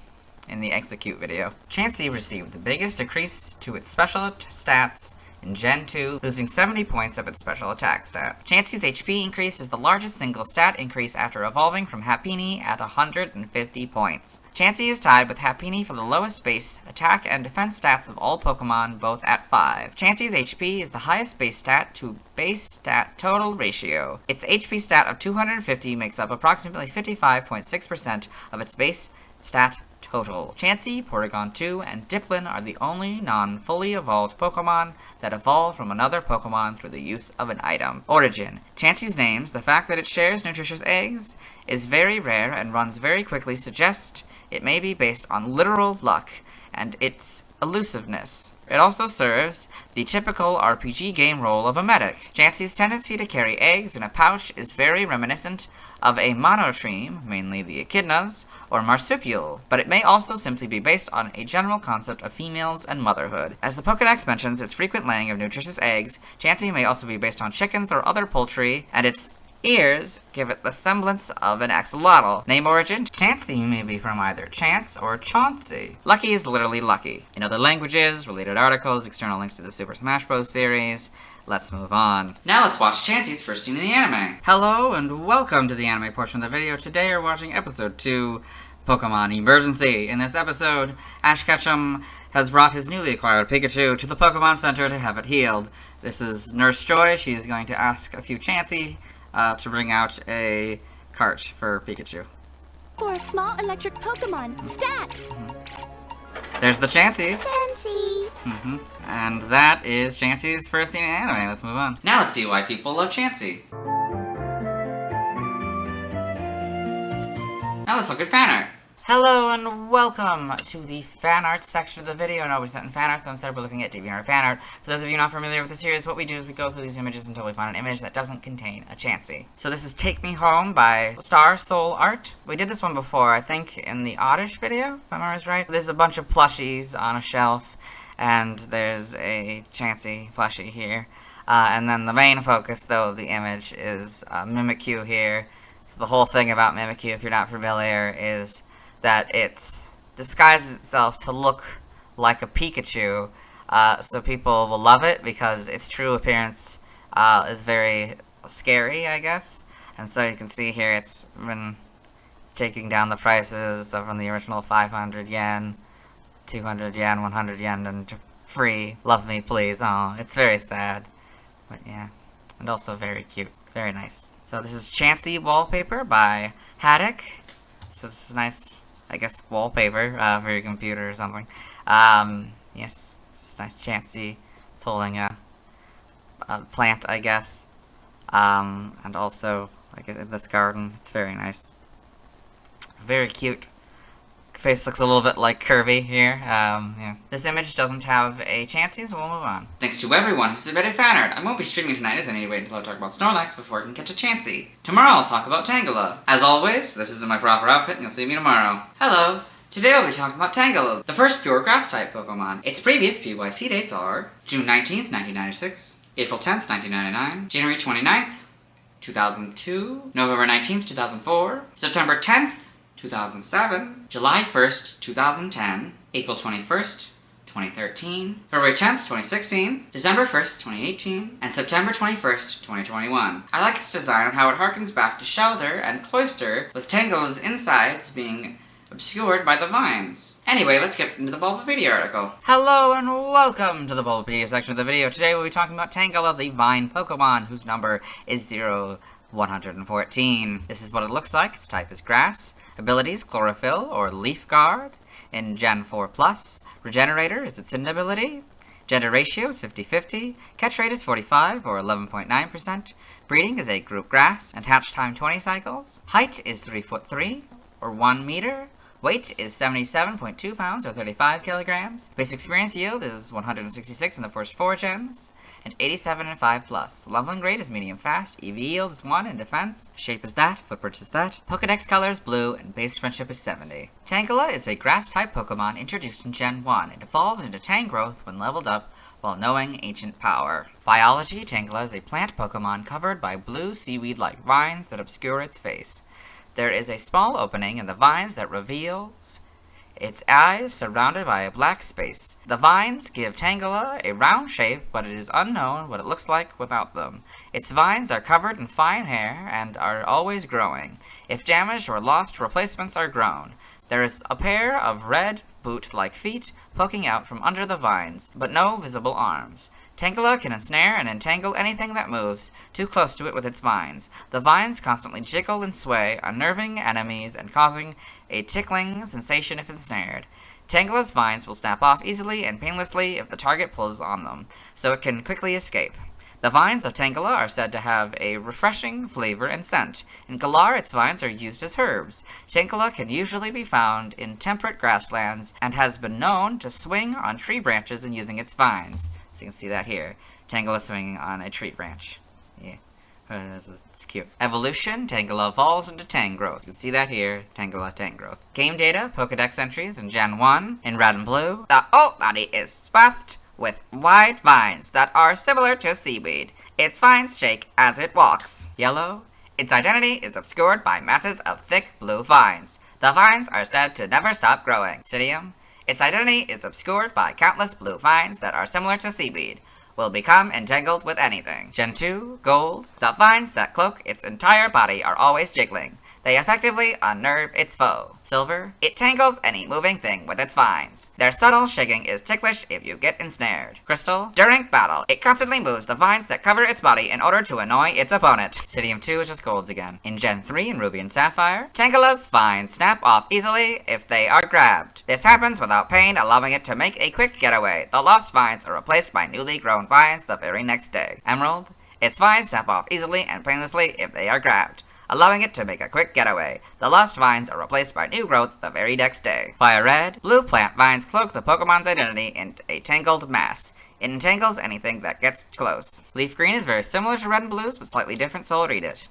B: in the Exeggcute video. Chansey received the biggest decrease to its special stats in Gen 2, losing 70 points of its special attack stat. Chansey's HP increase is the largest single stat increase after evolving from Happiny at 150 points. Chansey is tied with Happiny for the lowest base attack and defense stats of all Pokemon, both at 5. Chansey's HP is the highest base stat to base stat total ratio. Its HP stat of 250 makes up approximately 55.6% of its base stat total. Chansey, Porygon 2, and Dipplin are the only non-fully evolved Pokemon that evolve from another Pokemon through the use of an item. Origin. Chansey's names, the fact that it shares nutritious eggs, is very rare and runs very quickly, suggests it may be based on literal luck and its elusiveness. It also serves the typical RPG game role of a medic. Chansey's tendency to carry eggs in a pouch is very reminiscent of a monotreme, mainly the echidnas, or marsupial, but it may also simply be based on a general concept of females and motherhood. As the Pokedex mentions its frequent laying of nutritious eggs, Chansey may also be based on chickens or other poultry, and its ears give it the semblance of an axolotl. Name origin, Chansey may be from either Chance or Chauncey. Lucky is literally lucky. In other languages, related articles, external links to the Super Smash Bros. Series. Let's move on.
A: Now let's watch Chansey's first scene in the anime.
B: Hello and welcome to the anime portion of the video. Today we're watching episode 2, Pokemon Emergency. In this episode, Ash Ketchum has brought his newly acquired Pikachu to the Pokemon Center to have it healed. This is Nurse Joy. She is going to ask a few Chansey to bring out a cart for Pikachu.
I: For a small electric Pokemon, stat!
B: There's the Chansey.
I: Chansey!
B: And that is Chansey's first scene in anime. Let's move on.
A: Now let's see why people love Chansey. Now let's look at fan art.
B: Hello and welcome to the fan art section of the video. No, we sent in fan art, so instead we're looking at DeviantArt fan art. For those of you not familiar with the series, what we do is we go through these images until we find an image that doesn't contain a Chansey. So this is Take Me Home by Star Soul Art. We did this one before, I think, in the Oddish video, if I remember right. There's a bunch of plushies on a shelf, and there's a Chansey plushie here. And then the main focus, though, of the image is Mimikyu here. So the whole thing about Mimikyu, if you're not familiar, is that it disguises itself to look like a Pikachu, so people will love it because its true appearance is very scary, I guess. And so you can see here it's been taking down the prices from the original 500 yen, 200 yen, 100 yen, and free. Love me, please. Oh, it's very sad. But yeah, and also very cute. very nice. So this is Chansey wallpaper by Haddock. So this is nice, I guess, wallpaper for your computer or something. Yes, this is nice Chansey. It's holding a plant, I guess. And also, like in this garden, it's very nice. Very cute. Face looks a little bit like curvy here. Yeah. This image doesn't have a Chansey, so we'll move on.
A: Thanks to everyone who submitted fan art. I won't be streaming tonight as I need to wait until I talk about Snorlax before I can catch a Chansey. Tomorrow I'll talk about Tangela. As always, this isn't my proper outfit and you'll see me tomorrow. Hello! Today I'll be talking about Tangela, the first pure grass-type Pokemon. Its previous PYC dates are June 19th, 1996, April 10th, 1999, January 29th, 2002, November 19th, 2004, September 10th, 2007, July 1st, 2010, April 21st, 2013, February 10th, 2016, December 1st, 2018, and September 21st, 2021. I like its design and how it harkens back to Shelter and Cloyster, with Tangela's insides being obscured by the vines. Anyway, let's get into the Bulbapedia article.
B: Hello and welcome to the Bulbapedia section of the video. Today we'll be talking about Tangela, the vine Pokemon, whose number is 114. This is what it looks like. Its type is grass. Abilities, Chlorophyll or Leaf Guard. In Gen 4+, Regenerator is its ability. Gender ratio is 50-50. Catch rate is 45 or 11.9%. Breeding is a group grass, and hatch time 20 cycles. Height is 3'3" or 1 meter. Weight is 77.2 pounds or 35 kilograms. Base experience yield is 166 in the first 4 gens, and 87 in 5+. Leveling grade is medium fast. EV yield is 1 in defense. Shape is that. Footprint is that. Pokedex color is blue, and base friendship is 70. Tangela is a grass-type Pokemon introduced in Gen 1. It evolves into Tangrowth when leveled up while knowing ancient power. Biology, Tangela is a plant Pokemon covered by blue seaweed-like vines that obscure its face. There is a small opening in the vines that reveals its eyes surrounded by a black space. The vines give Tangela a round shape, but it is unknown what it looks like without them. Its vines are covered in fine hair and are always growing. If damaged or lost, replacements are grown. There is a pair of red, boot-like feet poking out from under the vines, but no visible arms. Tangela can ensnare and entangle anything that moves too close to it with its vines. The vines constantly jiggle and sway, unnerving enemies and causing a tickling sensation if ensnared. Tangela's vines will snap off easily and painlessly if the target pulls on them, so it can quickly escape. The vines of Tangela are said to have a refreshing flavor and scent. In Galar, its vines are used as herbs. Tangela can usually be found in temperate grasslands and has been known to swing on tree branches and using its vines. So you can see that here. Tangela swinging on a tree branch. Yeah. It's cute. Evolution, Tangela evolves into Tangrowth. You can see that here, Tangela, Tangrowth. Game data, Pokedex entries in Gen 1, in red and blue. The whole body is swathed with wide vines that are similar to seaweed. Its vines shake as it walks. Yellow, its identity is obscured by masses of thick blue vines. The vines are said to never stop growing. Obsidian, its identity is obscured by countless blue vines that are similar to seaweed. Will become entangled with anything. Gen 2, Gold, the vines that cloak its entire body are always jiggling. They effectively unnerve its foe. Silver, it tangles any moving thing with its vines. Their subtle shaking is ticklish if you get ensnared. Crystal, during battle, it constantly moves the vines that cover its body in order to annoy its opponent. Obsidian 2 is just golds again. In Gen 3 in Ruby and Sapphire, Tangela's vines snap off easily if they are grabbed. This happens without pain, allowing it to make a quick getaway. The lost vines are replaced by newly grown vines the very next day. Emerald, its vines snap off easily and painlessly if they are grabbed, allowing it to make a quick getaway. The lost vines are replaced by new growth the very next day. Fire Red, blue plant vines cloak the Pokemon's identity in a tangled mass. It entangles anything that gets close. Leaf Green is very similar to Red and Blues, but slightly different, so I'll read it.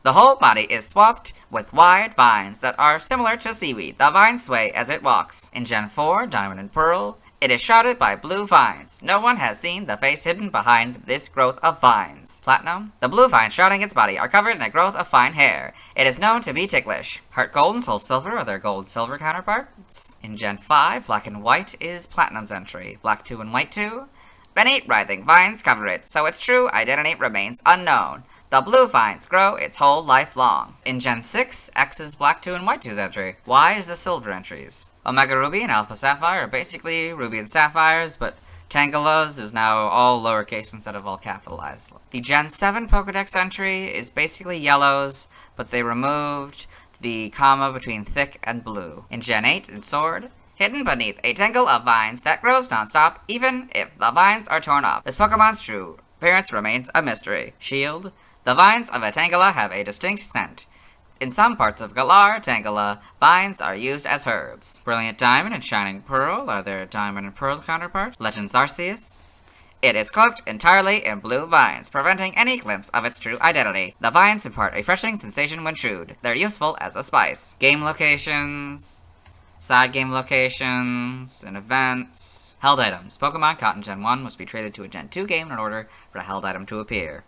B: The whole body is swathed with wide vines that are similar to seaweed. The vines sway as it walks. In Gen 4, Diamond and Pearl, it is shrouded by blue vines. No one has seen the face hidden behind this growth of vines. Platinum, the blue vines shrouding its body are covered in a growth of fine hair. It is known to be ticklish. Heart Gold and Soul Silver are their gold silver counterparts. In Gen 5, Black and White is Platinum's entry. Black 2 and White 2. Many writhing vines cover it, so its true identity remains unknown. The blue vines grow its whole life long. In Gen 6, X is Black 2 and White 2's entry. Y is the silver entries. Omega Ruby and Alpha Sapphire are basically Ruby and Sapphires, but Tangela's is now all lowercase instead of all capitalized. The Gen 7 Pokedex entry is basically yellows, but they removed the comma between thick and blue. In Gen 8, in Sword, hidden beneath a tangle of vines that grows nonstop, even if the vines are torn off. This Pokemon's true appearance remains a mystery. Shield. The vines of a Tangela have a distinct scent. In some parts of Galar, Tangela, vines are used as herbs. Brilliant Diamond and Shining Pearl are their Diamond and Pearl counterparts. Legends Arceus. It is cloaked entirely in blue vines, preventing any glimpse of its true identity. The vines impart a refreshing sensation when chewed. They're useful as a spice. Game locations, side game locations, and events. Held items. Pokemon caught in Gen 1 must be traded to a Gen 2 game in order for a held item to appear.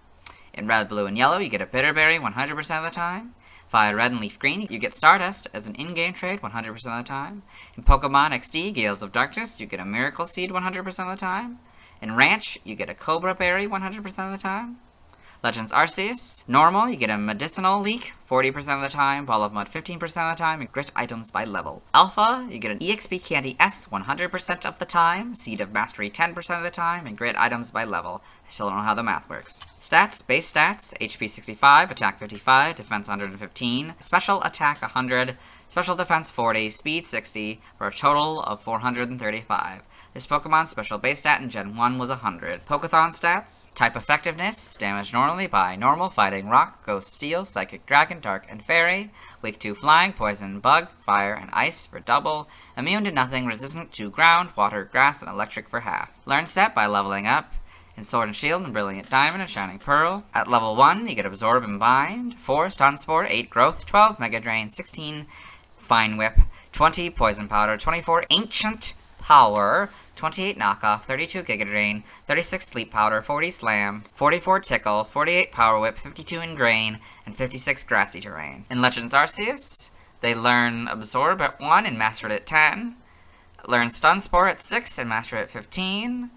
B: In Red, Blue, and Yellow, you get a Bitterberry 100% of the time. Fire Red and Leaf Green, you get Stardust as an in-game trade 100% of the time. In Pokemon XD, Gales of Darkness, you get a Miracle Seed 100% of the time. In Ranch, you get a Cobra Berry 100% of the time. Legends Arceus, Normal, you get a Medicinal Leak 40% of the time, Ball of Mud 15% of the time, and Grit items by level. Alpha, you get an EXP Candy S 100% of the time, Seed of Mastery 10% of the time, and Grit items by level. I still don't know how the math works. Stats, base stats, HP 65, Attack 55, Defense 115, Special Attack 100, Special Defense 40, Speed 60, for a total of 435. This Pokemon's special base stat in Gen 1 was 100. Pokéthon stats. Type effectiveness. Damage normally by normal, fighting, rock, ghost, steel, psychic, dragon, dark, and fairy. Weak to flying, poison, bug, fire, and ice for double. Immune to nothing, resistant to ground, water, grass, and electric for half. Learn set by leveling up. In Sword and Shield and Brilliant Diamond and Shining Pearl. At level 1, you get Absorb and Bind. 4 Stun Spore, 8 Growth, 12 Mega Drain, 16 Fine Whip, 20 Poison Powder, 24 Ancient Power, 28 Knockoff, 32 Giga Drain, 36 Sleep Powder, 40 Slam, 44 Tickle, 48 Power Whip, 52 Ingrain, and 56 Grassy Terrain. In Legends Arceus, they learn Absorb at 1 and master it at 10, learn Stun Spore at 6 and master it at 15,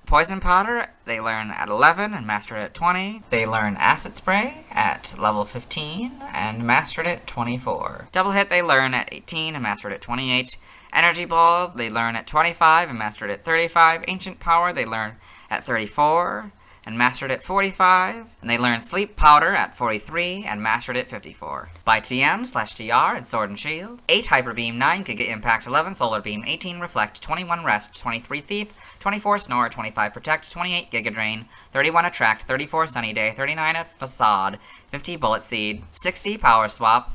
B: Poison Powder, they learn at 11 and master it at 20. They learn Acid Spray at level 15 and mastered it at 24. Double Hit, they learn at 18 and mastered it at 28. Energy Ball, they learn at 25 and mastered it at 35. Ancient Power, they learn at 34 and mastered it at 45. And they learn Sleep Powder at 43 and mastered it at 54. By TM/TR in Sword and Shield. 8 Hyper Beam, 9 Giga Impact, 11 Solar Beam, 18 Reflect, 21 Rest, 23 Thief, 24 Snore, 25 Protect, 28 Giga Drain, 31 Attract, 34 Sunny Day, 39 Facade, 50 Bullet Seed, 60 Power Swap,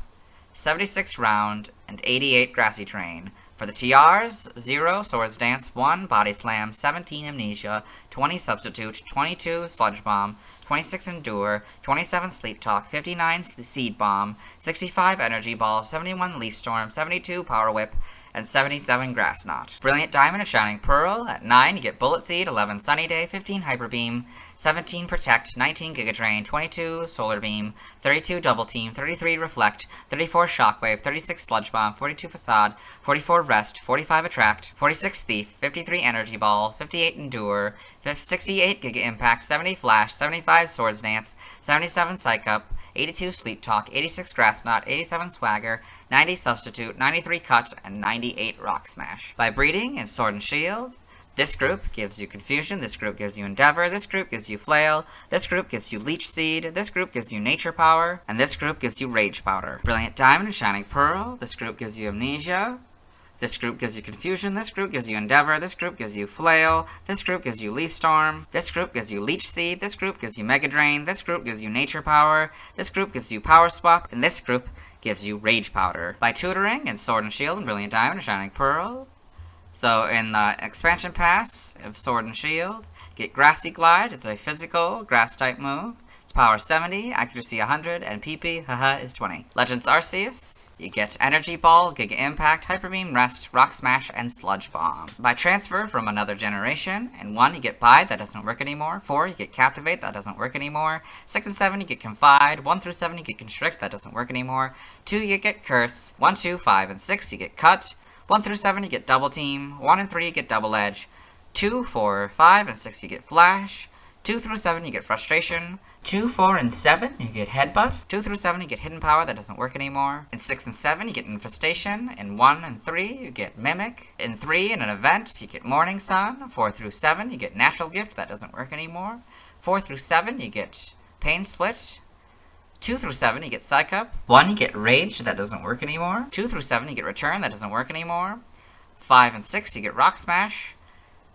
B: 76 Round, and 88 Grassy Terrain. For the TRs, 0 Swords Dance, 1 Body Slam, 17 Amnesia, 20 Substitute, 22 Sludge Bomb, 26 Endure, 27 Sleep Talk, 59 Seed Bomb, 65 Energy Ball, 71 Leaf Storm, 72 Power Whip, and 77 Grass Knot. Brilliant Diamond and Shining Pearl. At 9, you get Bullet Seed, 11 Sunny Day, 15 Hyper Beam, 17 Protect, 19 Giga Drain, 22 Solar Beam, 32 Double Team, 33 Reflect, 34 Shockwave, 36 Sludge Bomb, 42 Facade, 44 Rest, 45 Attract, 46 Thief, 53 Energy Ball, 58 Endure, 68 Giga Impact, 70 Flash, 75 Swords Dance, 77 Psych Up, 82 Sleep Talk, 86 Grass Knot, 87 Swagger, 90 Substitute, 93 Cut, and 98 Rock Smash. By breeding in Sword and Shield, this group gives you Confusion, this group gives you Endeavor, this group gives you Flail, this group gives you Leech Seed, this group gives you Nature Power, and this group gives you Rage Powder. Brilliant Diamond and Shining Pearl, this group gives you Amnesia, this group gives you Confusion, this group gives you Endeavor, this group gives you Flail, this group gives you Leaf Storm, this group gives you Leech Seed, this group gives you Mega Drain, this group gives you Nature Power, this group gives you Power Swap, and this group gives you Rage Powder. By tutoring in Sword and Shield and Brilliant Diamond and Shining Pearl. So in the expansion pass of Sword and Shield, get Grassy Glide, it's a physical grass type move. Power 70, accuracy 100, and PP, haha, is 20. Legends Arceus, you get Energy Ball, Giga Impact, Hyper Beam, Rest, Rock Smash, and Sludge Bomb. By transfer from another generation, in 1 you get Bide, that doesn't work anymore. 4 you get Captivate, that doesn't work anymore. 6 and 7 you get Confide. 1 through 7 you get Constrict, that doesn't work anymore. 2 you get Curse. 1, 2, 5, and 6 you get Cut. 1 through 7 you get Double Team. 1 and 3 you get Double Edge. 2, 4, 5, and 6 you get Flash. 2 through 7, you get Frustration. 2, 4, and 7, you get Headbutt. 2 through 7, you get Hidden Power, that doesn't work anymore. In 6 and 7, you get Infestation. In 1 and 3, you get Mimic. In 3, in an event, you get Morning Sun. 4 through 7, you get Natural Gift, that doesn't work anymore. 4 through 7, you get Pain Split. 2 through 7, you get Psych Up. 1, you get Rage, that doesn't work anymore. 2 through 7, you get Return, that doesn't work anymore. 5 and 6, you get Rock Smash.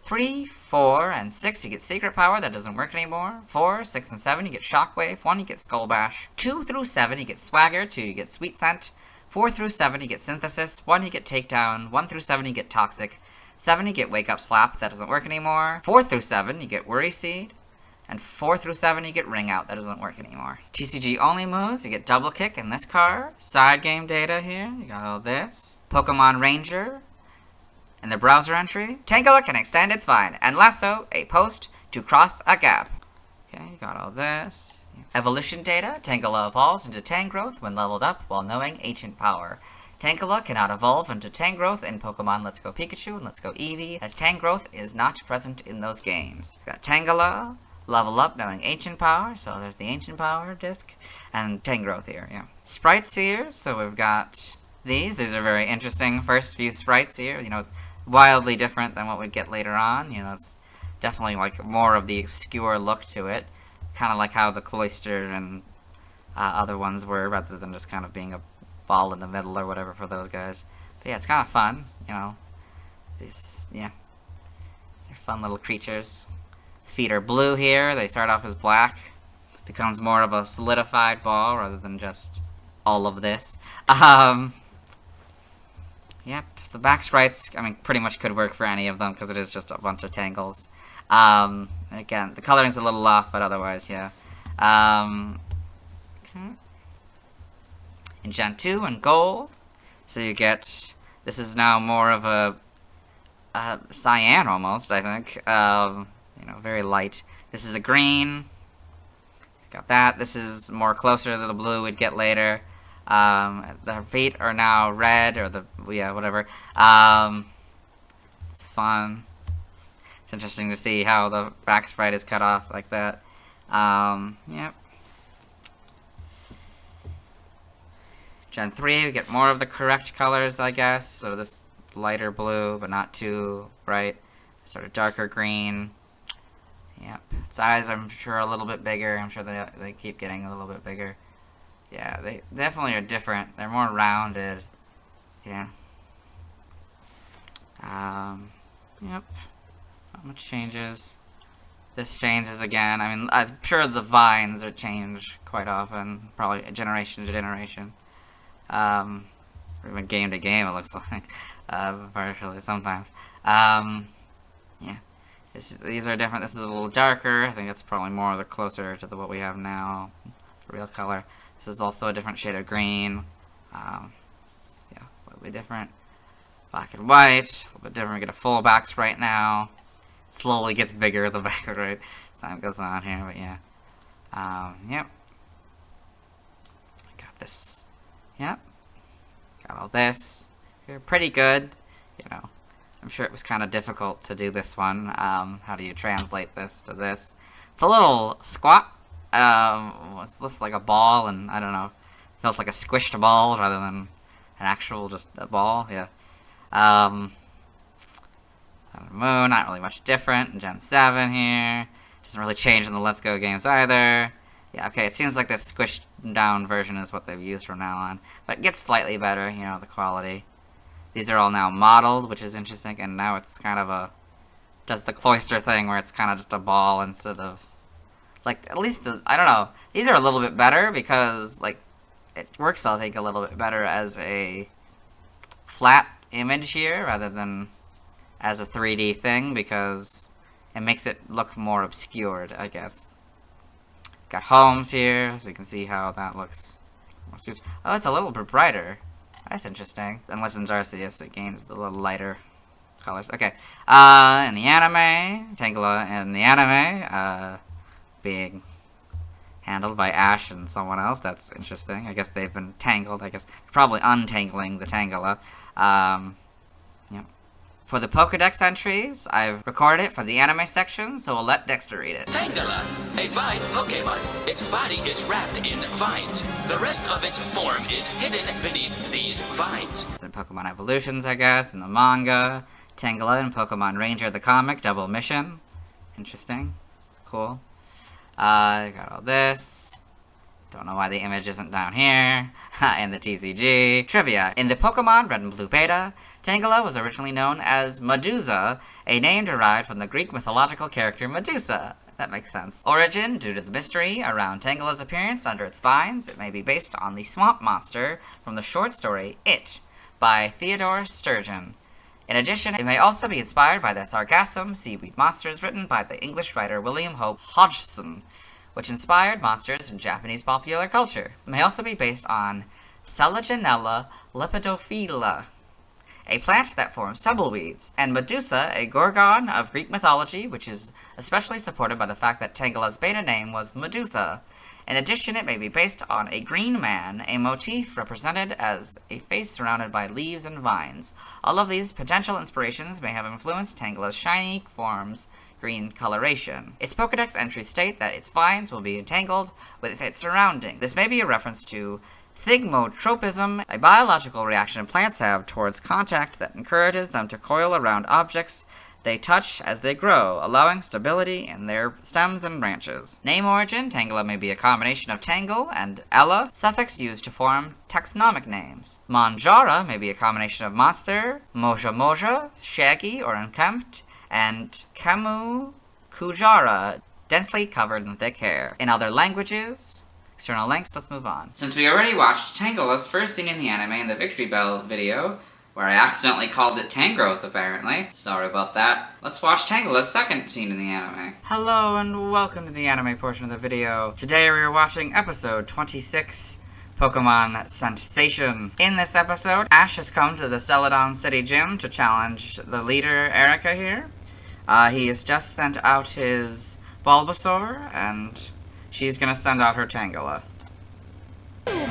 B: 3, 4, and 6, you get Secret Power, that doesn't work anymore. 4, 6, and 7, you get Shockwave. 1, you get Skull Bash. 2 through 7, you get Swagger. 2, you get Sweet Scent. 4 through 7, you get Synthesis. 1, you get Takedown. 1 through 7, you get Toxic. 7, you get Wake Up Slap, that doesn't work anymore. 4 through 7, you get Worry Seed. And 4 through 7, you get Ring Out, that doesn't work anymore. TCG only moves, you get Double Kick in this card. Side game data here, you got all this. Pokemon Ranger. In the browser entry, Tangela can extend its vine and lasso a post to cross a gap. Okay, you got all this. Evolution data, Tangela evolves into Tangrowth when leveled up while knowing Ancient Power. Tangela cannot evolve into Tangrowth in Pokemon Let's Go Pikachu and Let's Go Eevee, as Tangrowth is not present in those games. Got Tangela, level up knowing Ancient Power, so there's the Ancient Power disc, and Tangrowth here, yeah. Sprites here, so we've got these are very interesting first few sprites here, you know, it's wildly different than what we'd get later on, you know, it's definitely like more of the obscure look to it, kind of like how the Cloister and other ones were, rather than just kind of being a ball in the middle or whatever for those guys. But yeah, it's kind of fun, you know, these, yeah, they're fun little creatures. Feet are blue here, they start off as black, becomes more of a solidified ball rather than just all of this. Yep, the back sprites, I mean, pretty much could work for any of them because it is just a bunch of tangles. Again, the coloring's a little off, but otherwise, yeah. Okay. In Gen 2 and Gold, so you get, this is now more of a cyan almost, I think. You know, very light. This is a green. Got that. This is more closer to the blue we'd get later. The feet are now red, or yeah, whatever. It's fun. It's interesting to see how the back sprite is cut off like that. Yep. Gen 3, we get more of the correct colors, I guess. So this lighter blue, but not too bright. Sort of darker green. Yep. Its eyes, I'm sure, are a little bit bigger. I'm sure they keep getting a little bit bigger. Yeah, they definitely are different. They're more rounded. Yeah. Yep. Not much changes. This changes again. I mean, I'm sure the vines are changed quite often. Probably generation to generation. Or even game to game, it looks like. Partially, sometimes. Yeah. These are different. This is a little darker. I think it's probably more closer to what we have now. The real color. This is also a different shade of green. Yeah, slightly different. Black and white. A little bit different. We get a full back sprite now. Slowly gets bigger, the back sprite. As time goes on here, but yeah. Yep. Got this. Yep. Got all this. You're pretty good. You know. I'm sure it was kind of difficult to do this one. How do you translate this to this? It's a little squat. It looks like a ball, and I don't know. It feels like a squished ball rather than an actual just a ball. Yeah. Moon, not really much different. In Gen 7 here. Doesn't really change in the Let's Go games either. Yeah, okay, it seems like this squished down version is what they've used from now on. But it gets slightly better, you know, the quality. These are all now modeled, which is interesting, and now it's kind of does the Cloister thing where it's kind of just a ball instead of, like, at least, I don't know, these are a little bit better because, like, it works, I think, a little bit better as a flat image here rather than as a 3D thing because it makes it look more obscured, I guess. Got homes here, so you can see how that looks. Oh, it's a little bit brighter. That's interesting. Unless in Arceus, it gains the little lighter colors. Okay. In the anime, Tangela in the anime, being handled by Ash and someone else. That's interesting. I guess they've been tangled. I guess probably untangling the Tangela. Yep. For the Pokedex entries, I've recorded it for the anime section, so we'll let Dexter read it.
J: Tangela, a vine Pokemon. Its body is wrapped in vines. The rest of its form is hidden beneath these vines.
B: It's in Pokemon Evolutions, I guess, in the manga. Tangela in Pokemon Ranger the comic, double mission. Interesting. That's cool. I got all this. Don't know why the image isn't down here. And the TCG. Trivia. In the Pokemon Red and Blue Beta, Tangela was originally known as Medusa, a name derived from the Greek mythological character Medusa. That makes sense. Origin, due to the mystery around Tangela's appearance under its vines, it may be based on the swamp monster from the short story It, by Theodore Sturgeon. In addition, it may also be inspired by the Sargassum seaweed monsters written by the English writer William Hope Hodgson, which inspired monsters in Japanese popular culture. It may also be based on Selaginella lepidophylla, a plant that forms tumbleweeds, and Medusa, a gorgon of Greek mythology, which is especially supported by the fact that Tangela's beta name was Medusa. In addition, it may be based on a green man, a motif represented as a face surrounded by leaves and vines. All of these potential inspirations may have influenced Tangela's shiny form's green coloration. Its Pokedex entries state that its vines will be entangled with its surrounding. This may be a reference to thigmotropism, a biological reaction plants have towards contact that encourages them to coil around objects they touch as they grow, allowing stability in their stems and branches. Name origin, Tangela may be a combination of Tangle and Ella, suffix used to form taxonomic names. Monjara may be a combination of monster, moja, shaggy or unkempt, and Camu Kujara, densely covered in thick hair. In other languages, external links, let's move on.
A: Since we already watched Tangela's first scene in the anime in the Victory Bell video, where I accidentally called it Tangrowth apparently, sorry about that, let's watch Tangela's second scene in the anime.
B: Hello and welcome to the anime portion of the video. Today we are watching episode 26, Pokemon Sensation. In this episode, Ash has come to the Celadon City Gym to challenge the leader, Erica, here. He has just sent out his Bulbasaur, and she's gonna send out her Tangela. There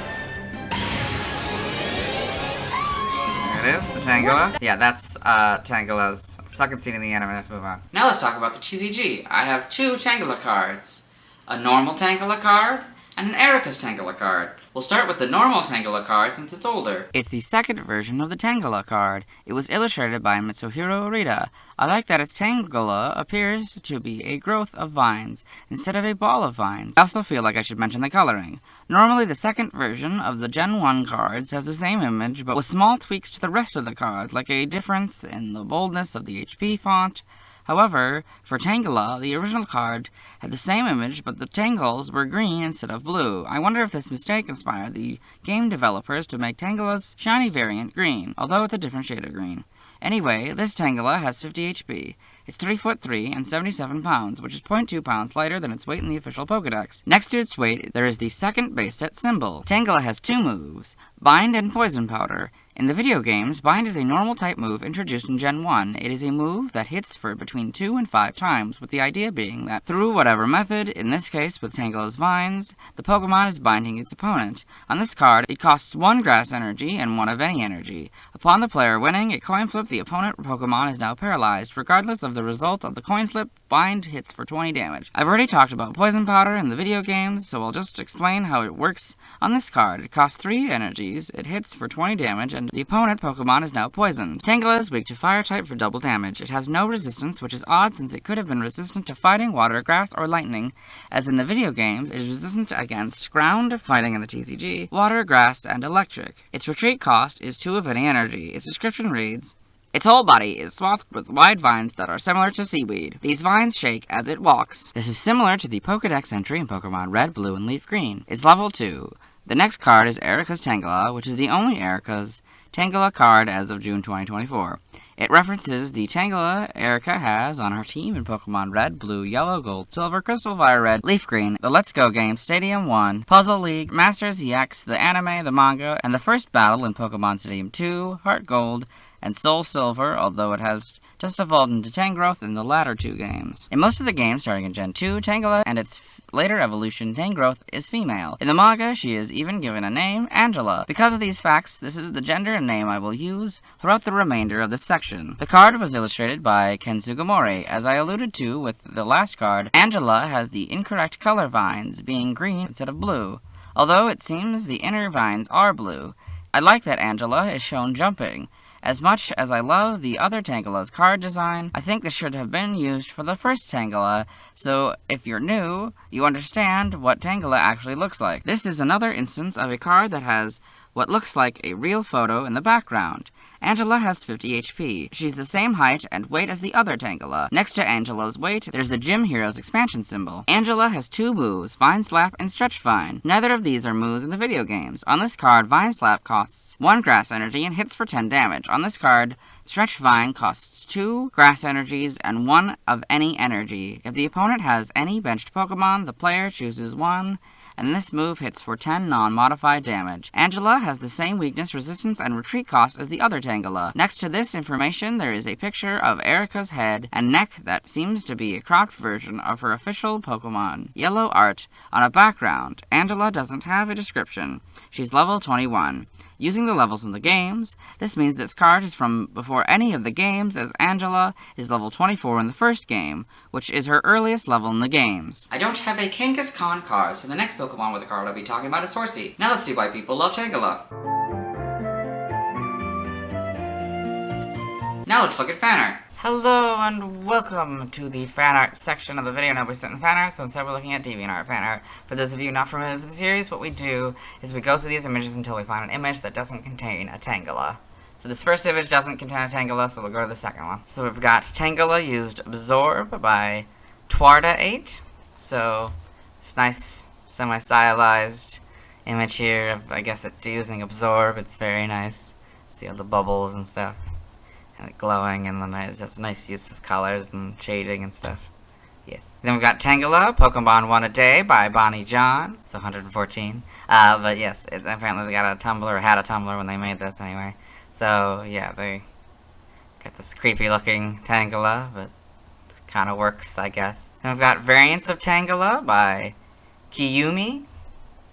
B: it is, the Tangela. Yeah, that's Tangela's second scene in the anime. Let's move on.
A: Now let's talk about the TCG. I have two Tangela cards. A normal Tangela card, and an Erica's Tangela card. We'll start with the normal Tangela card since it's older.
B: It's the second version of the Tangela card. It was illustrated by Mitsuhiro Rida. I like that its Tangela appears to be a growth of vines instead of a ball of vines. I also feel like I should mention the coloring. Normally the second version of the Gen 1 cards has the same image but with small tweaks to the rest of the cards, like a difference in the boldness of the HP font. However, for Tangela, the original card had the same image, but the tangles were green instead of blue. I wonder if this mistake inspired the game developers to make Tangela's shiny variant green, although it's a different shade of green. Anyway, this Tangela has 50 HP. It's 3'3" and 77 pounds, which is 0.2 pounds lighter than its weight in the official Pokedex. Next to its weight, there is the second base set symbol. Tangela has two moves, Bind and Poison Powder. In the video games, Bind is a normal type move introduced in Gen 1. It is a move that hits for between 2 and 5 times, with the idea being that through whatever method, in this case with Tangela's vines, the Pokemon is binding its opponent. On this card, it costs 1 grass energy and 1 of any energy. Upon the player winning a coin flip, the opponent Pokemon is now paralyzed. Regardless of the result of the coin flip, Bind hits for 20 damage. I've already talked about Poison Powder in the video games, so I'll just explain how it works on this card. It costs 3 energies, it hits for 20 damage, and the opponent Pokemon is now poisoned. Tangela is weak to Fire type for double damage. It has no resistance, which is odd since it could have been resistant to fighting, water, grass, or lightning. As in the video games, it is resistant against ground, fighting in the TCG, water, grass, and electric. Its retreat cost is 2 of any energy. Its description reads, its whole body is swathed with wide vines that are similar to seaweed. These vines shake as it walks. This is similar to the Pokedex entry in Pokemon Red, Blue, and Leaf Green. It's level 2. The next card is Erica's Tangela, which is the only Erica's Tangela card as of June 2024. It references the Tangela Erica has on her team in Pokemon Red, Blue, Yellow, Gold, Silver, Crystal, Violet, Leaf Green, the Let's Go game, Stadium 1, Puzzle League, Masters EX, the anime, the manga, and the first battle in Pokemon Stadium 2, Heart Gold, and Soul Silver, although it has just evolved into Tangrowth in the latter two games. In most of the games starting in Gen 2, Tangela and its later evolution, Tangrowth, is female. In the manga, she is even given a name, Angela. Because of these facts, this is the gender and name I will use throughout the remainder of this section. The card was illustrated by Ken Sugimori. As I alluded to with the last card, Angela has the incorrect color vines, being green instead of blue, although it seems the inner vines are blue. I like that Angela is shown jumping. As much as I love the other Tangela's card design, I think this should have been used for the first Tangela, so if you're new, you understand what Tangela actually looks like. This is another instance of a card that has what looks like a real photo in the background. Angela has 50 HP. She's the same height and weight as the other Tangela. Next to Angela's weight, there's the Gym Heroes expansion symbol. Angela has two moves, Vine Slap and Stretch Vine. Neither of these are moves in the video games. On this card, Vine Slap costs 1 grass energy and hits for 10 damage. On this card, Stretch Vine costs 2 grass energies and 1 of any energy. If the opponent has any benched Pokemon, the player chooses 1, and this move hits for 10 non-modified damage. Angela has the same weakness, resistance, and retreat cost as the other Tangela. Next to this information, there is a picture of Erica's head and neck that seems to be a cropped version of her official Pokemon yellow art on a background. Angela doesn't have a description. She's level 21. Using the levels in the games, this means this card is from before any of the games, as Angela is level 24 in the first game, which is her earliest level in the games.
A: I don't have a Kangaskhan card, so the next Pokemon with a card I'll be talking about is Horsea. Now let's see why people love Tangela. Now let's look at fan art.
B: Hello and welcome to the fan art section of the video. Now we're sitting fan art, so instead we're looking at DeviantArt fan art. For those of you not familiar with the series, what we do is we go through these images until we find an image that doesn't contain a Tangela. So this first image doesn't contain a Tangela, so we'll go to the second one. So we've got Tangela used Absorb by Twarda8. So it's nice semi-stylized image here of, I guess, it's using Absorb. It's very nice. See all the bubbles and stuff. And it glowing, and that's a nice use of colors and shading and stuff. Yes. Then we've got Tangela, Pokemon 1 a Day by Bonnie John. So 114. But yes, apparently they got a Tumblr, or had a Tumblr when they made this anyway. So yeah, they got this creepy looking Tangela, but kind of works, I guess. Then we've got Variants of Tangela by Kiyumi.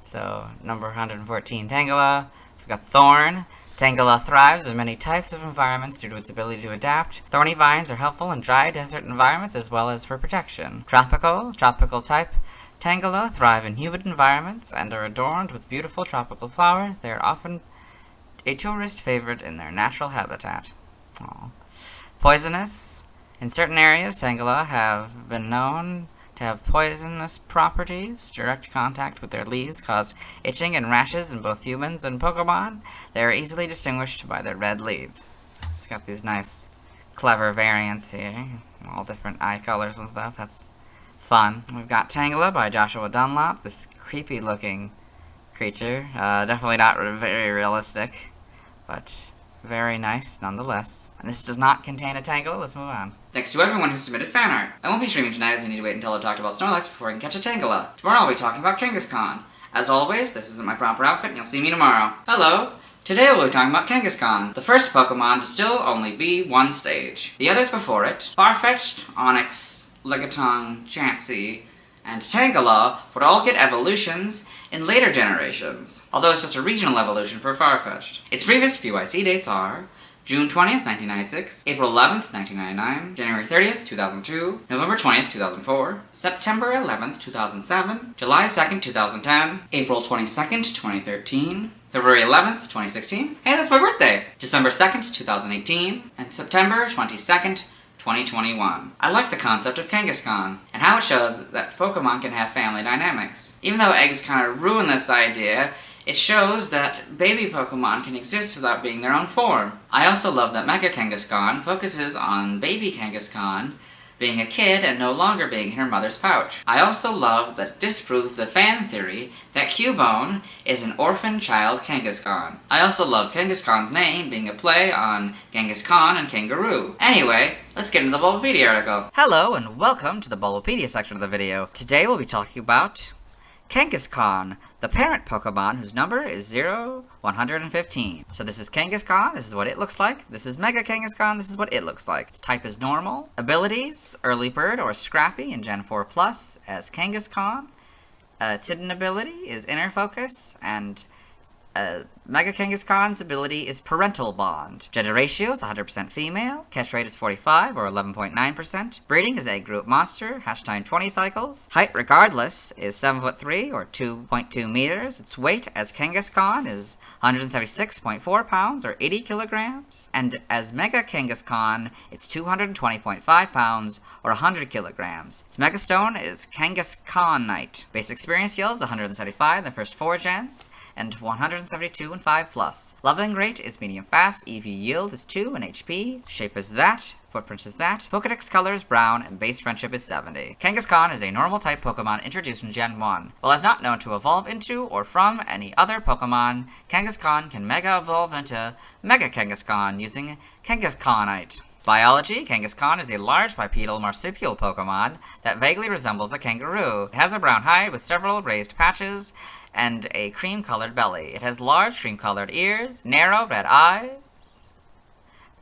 B: So number 114 Tangela. So we've got Thorn. Tangela thrives in many types of environments due to its ability to adapt. Thorny vines are helpful in dry desert environments as well as for protection. Tropical type. Tangela thrive in humid environments and are adorned with beautiful tropical flowers. They are often a tourist favorite in their natural habitat. Aww. Poisonous. In certain areas, Tangela have been known to have poisonous properties. Direct contact with their leaves cause itching and rashes in both humans and Pokemon. They are easily distinguished by their red leaves. It's got these nice, clever variants here. All different eye colors and stuff. That's fun. We've got Tangela by Joshua Dunlop. This creepy looking creature. Definitely not very realistic, but very nice nonetheless. And this does not contain a Tangela. Let's move on.
A: Thanks to everyone who submitted fan art. I won't be streaming tonight as I need to wait until I've talked about Snorlax before I can catch a Tangela. Tomorrow I'll be talking about Kangaskhan. As always, this isn't my proper outfit and you'll see me tomorrow. Hello! Today we'll be talking about Kangaskhan, the first Pokemon to still only be one stage. The others before it, Farfetch'd, Onix, Lickitung, Chansey, and Tangela would all get evolutions in later generations, although it's just a regional evolution for Farfetch'd. Its previous PYC dates are June 20th, 1996, April 11th, 1999, January 30th, 2002, November 20th, 2004, September 11th, 2007, July 2nd, 2010, April 22nd, 2013, February 11th, 2016, hey, that's my birthday! December 2nd, 2018, and September 22nd, 2021. I like the concept of Kangaskhan, and how it shows that Pokemon can have family dynamics. Even though eggs kind of ruin this idea, it shows that baby Pokemon can exist without being their own form. I also love that Mega Kangaskhan focuses on baby Kangaskhan being a kid and no longer being in her mother's pouch. I also love that it disproves the fan theory that Cubone is an orphan child Kangaskhan. I also love Kangaskhan's name being a play on Genghis Khan and Kangaroo. Anyway, let's get into the Bulbapedia article.
B: Hello and welcome to the Bulbapedia section of the video. Today we'll be talking about Kangaskhan, the parent Pokemon whose number is 115. So this is Kangaskhan, this is what it looks like. This is Mega Kangaskhan, this is what it looks like. Its type is normal. Abilities, Early Bird or Scrappy in Gen 4 Plus as Kangaskhan. Its hidden ability is Inner Focus, and Mega Kangaskhan's ability is Parental Bond. Gender ratio is 100% female. Catch rate is 45 or 11.9%. Breeding is egg group monster. Hatch time 20 cycles. Height regardless is 7'3" or 2.2 meters. Its weight as Kangaskhan is 176.4 pounds or 80 kilograms. And as Mega Kangaskhan, it's 220.5 pounds or 100 kilograms. Its Megastone is Kangaskhanite. Base experience skills 175 in the first 4 gens and 172 and 5+. Leveling rate is medium fast, EV yield is 2, and HP. Shape is that. Footprint is that. Pokedex color is brown, and base friendship is 70. Kangaskhan is a normal type Pokemon introduced in Gen 1. While it's not known to evolve into or from any other Pokemon, Kangaskhan can Mega Evolve into Mega Kangaskhan using Kangaskhanite. Biology, Kangaskhan is a large bipedal marsupial Pokemon that vaguely resembles a kangaroo. It has a brown hide with several raised patches and a cream-colored belly. It has large cream-colored ears, narrow red eyes,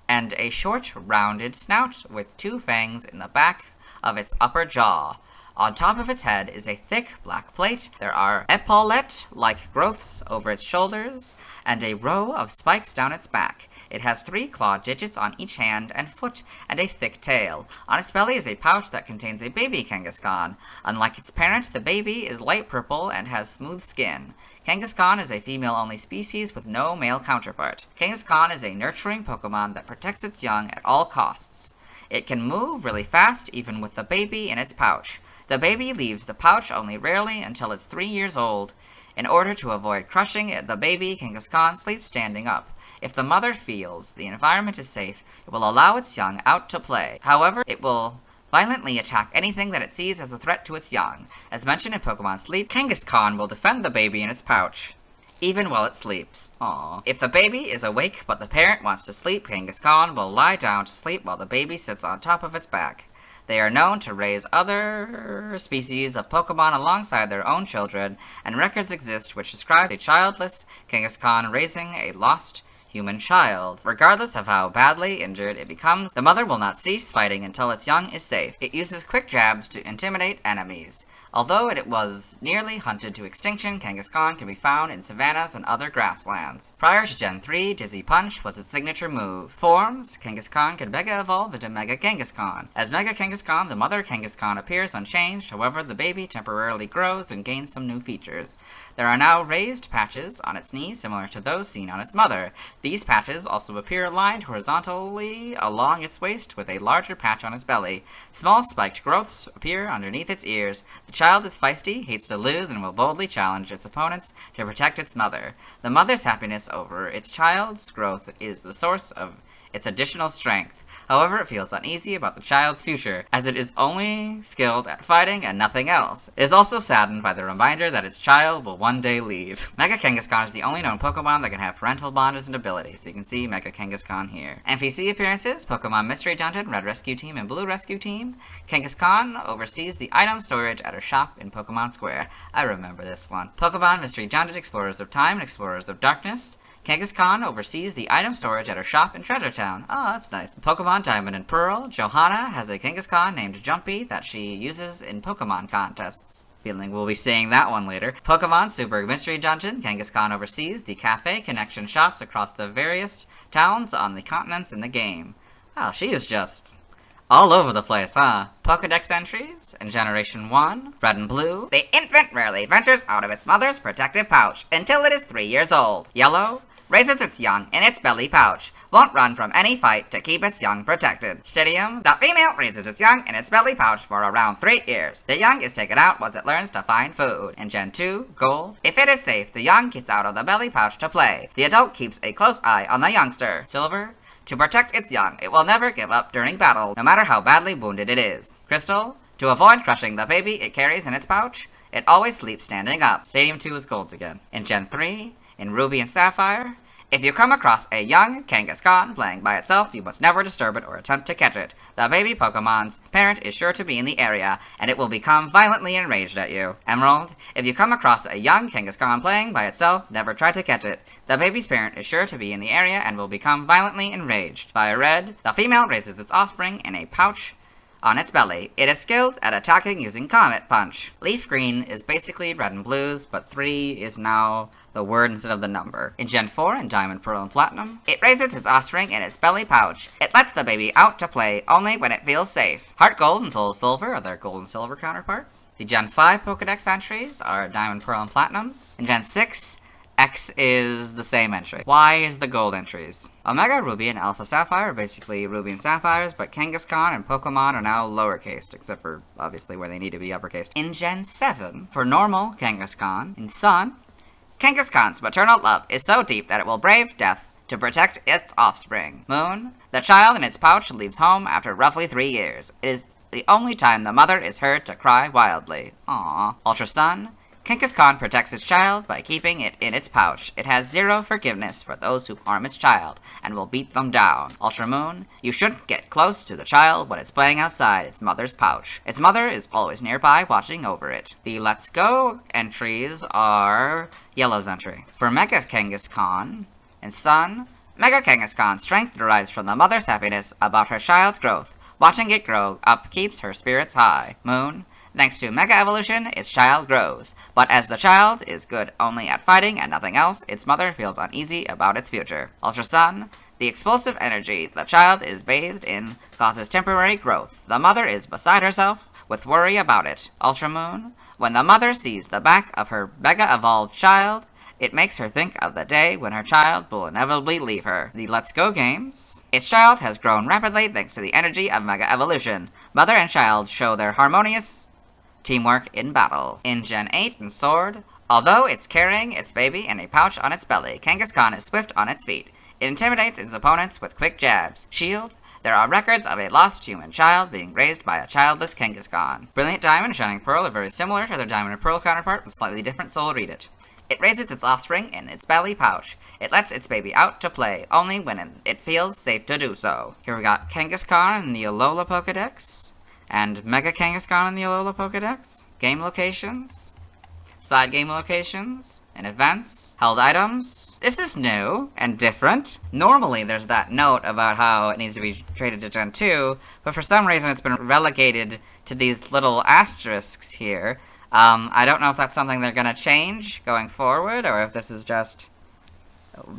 B: and a short, rounded snout with 2 fangs in the back of its upper jaw. On top of its head is a thick black plate. There are epaulette-like growths over its shoulders, and a row of spikes down its back. It has 3 claw digits on each hand and foot, and a thick tail. On its belly is a pouch that contains a baby Kangaskhan. Unlike its parent, the baby is light purple and has smooth skin. Kangaskhan is a female-only species with no male counterpart. Kangaskhan is a nurturing Pokemon that protects its young at all costs. It can move really fast, even with the baby in its pouch. The baby leaves the pouch only rarely until it's 3 years old. In order to avoid crushing the baby, Kangaskhan sleeps standing up. If the mother feels the environment is safe, it will allow its young out to play. However, it will violently attack anything that it sees as a threat to its young. As mentioned in Pokemon Sleep, Kangaskhan will defend the baby in its pouch, even while it sleeps. Aww. If the baby is awake but the parent wants to sleep, Kangaskhan will lie down to sleep while the baby sits on top of its back. They are known to raise other species of Pokemon alongside their own children, and records exist which describe a childless Kangaskhan raising a lost human child. Regardless of how badly injured it becomes, the mother will not cease fighting until its young is safe. It uses quick jabs to intimidate enemies. Although it was nearly hunted to extinction, Kangaskhan can be found in savannas and other grasslands. Prior to Gen 3, Dizzy Punch was its signature move. Forms, Kangaskhan can Mega Evolve into Mega Kangaskhan. As Mega Kangaskhan, the mother Kangaskhan appears unchanged, however the baby temporarily grows and gains some new features. There are now raised patches on its knees similar to those seen on its mother. These patches also appear aligned horizontally along its waist with a larger patch on its belly. Small spiked growths appear underneath its ears. The child is feisty, hates to lose, and will boldly challenge its opponents to protect its mother. The mother's happiness over its child's growth is the source of its additional strength. However, it feels uneasy about the child's future, as it is only skilled at fighting and nothing else. It is also saddened by the reminder that its child will one day leave. Mega Kangaskhan is the only known Pokemon that can have parental bond as an ability, so you can see Mega Kangaskhan here. NPC appearances, Pokemon Mystery Dungeon, Red Rescue Team, and Blue Rescue Team. Kangaskhan oversees the item storage at her shop in Pokemon Square. I remember this one. Pokemon Mystery Dungeon, Explorers of Time, and Explorers of Darkness. Kangaskhan oversees the item storage at her shop in Treasure Town. Oh, that's nice. Pokemon Diamond and Pearl. Johanna has a Kangaskhan named Jumpy that she uses in Pokemon contests. Feeling we'll be seeing that one later. Pokemon Super Mystery Dungeon. Kangaskhan oversees the cafe connection shops across the various towns on the continents in the game. Oh, she is just all over the place, huh? Pokedex entries in Generation 1, Red and Blue. The infant rarely ventures out of its mother's protective pouch until it is 3 years old. Yellow raises its young in its belly pouch. Won't run from any fight to keep its young protected. Stadium. The female raises its young in its belly pouch for around 3 years. The young is taken out once it learns to find food. In Gen 2, Gold. If it is safe, the young gets out of the belly pouch to play. The adult keeps a close eye on the youngster. Silver. To protect its young, it will never give up during battle, no matter how badly wounded it is. Crystal. To avoid crushing the baby it carries in its pouch, it always sleeps standing up. Stadium 2 is Gold's again. In Gen 3, in Ruby and Sapphire, If you come across a young Kangaskhan playing by itself, you must never disturb it or attempt to catch it. The baby Pokemon's parent is sure to be in the area, and it will become violently enraged at you. Emerald, if you come across a young Kangaskhan playing by itself, never try to catch it. The baby's parent is sure to be in the area and will become violently enraged. Fire Red, the female raises its offspring in a pouch on its belly. It is skilled at attacking using Comet Punch. Leaf Green is basically red and blues, but 3 is now the word instead of the number. In Gen 4 and Diamond, Pearl, and Platinum, it raises its offspring in its belly pouch. It lets the baby out to play only when it feels safe. Heart Gold and Soul Silver are their Gold and Silver counterparts. The Gen 5 Pokedex entries are Diamond, Pearl, and Platinums. In Gen 6, X is the same entry. Y is the gold entries. Omega Ruby and Alpha Sapphire are basically Ruby and Sapphires, but Kangaskhan and Pokemon are now lowercased, except for, obviously, where they need to be uppercased. In Gen 7, for normal Kangaskhan, in Sun, Kangaskhan's maternal love is so deep that it will brave death to protect its offspring. Moon, the child in its pouch leaves home after roughly 3 years. It is the only time the mother is heard to cry wildly. Aww. Ultra Sun, Kangaskhan protects its child by keeping it in its pouch. It has zero forgiveness for those who harm its child, and will beat them down. Ultra Moon, you shouldn't get close to the child when it's playing outside its mother's pouch. Its mother is always nearby watching over it. The Let's Go entries are Yellow's entry. For Mega Kangaskhan and Sun, Mega Kangaskhan's strength derives from the mother's happiness about her child's growth. Watching it grow up keeps her spirits high. Moon, thanks to Mega Evolution, its child grows. But as the child is good only at fighting and nothing else, its mother feels uneasy about its future. Ultra Sun, the explosive energy the child is bathed in causes temporary growth. The mother is beside herself with worry about it. Ultra Moon, when the mother sees the back of her Mega Evolved child, it makes her think of the day when her child will inevitably leave her. The Let's Go games. Its child has grown rapidly thanks to the energy of Mega Evolution. Mother and child show their harmonious teamwork in battle. In Gen 8 and Sword, although it's carrying its baby in a pouch on its belly, Kangaskhan is swift on its feet. It intimidates its opponents with quick jabs. Shield, there are records of a lost human child being raised by a childless Kangaskhan. Brilliant Diamond and Shining Pearl are very similar to their Diamond and Pearl counterpart with slightly different soul read it. It raises its offspring in its belly pouch. It lets its baby out to play only when it feels safe to do so. Here we got Kangaskhan in the Alola Pokedex, and Mega Kangaskhan in the Alola Pokedex. Game locations, side game locations, and events, held items. This is new and different. Normally there's that note about how it needs to be traded to Gen 2, but for some reason it's been relegated to these little asterisks here. I don't know if that's something they're gonna change going forward, or if this is just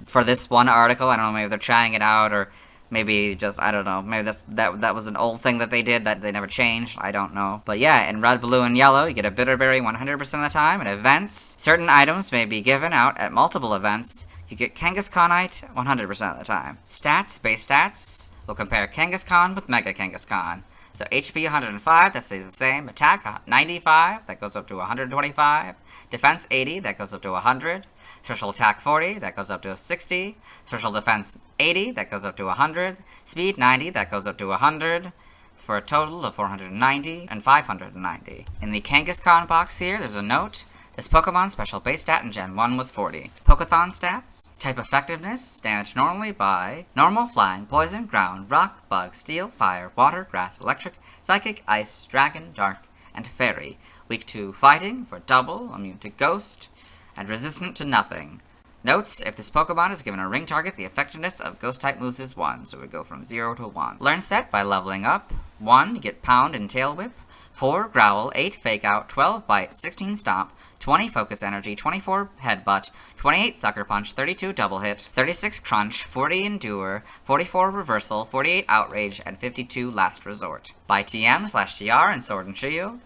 B: for this one article. I don't know, maybe they're trying it out, or maybe just, I don't know, maybe that was an old thing that they did that they never changed. I don't know. But yeah, in red, blue, and yellow, you get a Bitterberry 100% of the time. At events, certain items may be given out at multiple events. You get Kangaskhanite 100% of the time. Stats, base stats, will compare Kangaskhan with Mega Kangaskhan. So HP 105, that stays the same. Attack 95, that goes up to 125. Defense 80, that goes up to 100. Special attack 40, that goes up to 60. Special defense 80, that goes up to 100. Speed 90, that goes up to 100. For a total of 490 and 590. In the Kangaskhan box here, there's a note. This Pokemon's special base stat in Gen 1 was 40. Pokeathon stats. Type effectiveness. Damage normally by normal, flying, poison, ground, rock, bug, steel, fire, water, grass, electric, psychic, ice, dragon, dark, and fairy. Weak to fighting for double, immune to ghost, and resistant to nothing. Notes, if this Pokemon is given a ring target, the effectiveness of Ghost-type moves is 1, so it would go from 0 to 1. Learn set by leveling up. 1, you get Pound and Tail Whip. 4, Growl. 8, Fake Out. 12, Bite. 16, Stomp. 20, Focus Energy. 24, Headbutt. 28, Sucker Punch. 32, Double Hit. 36, Crunch. 40, Endure. 44, Reversal. 48, Outrage. And 52, Last Resort. By TM/TR in Sword and Shield.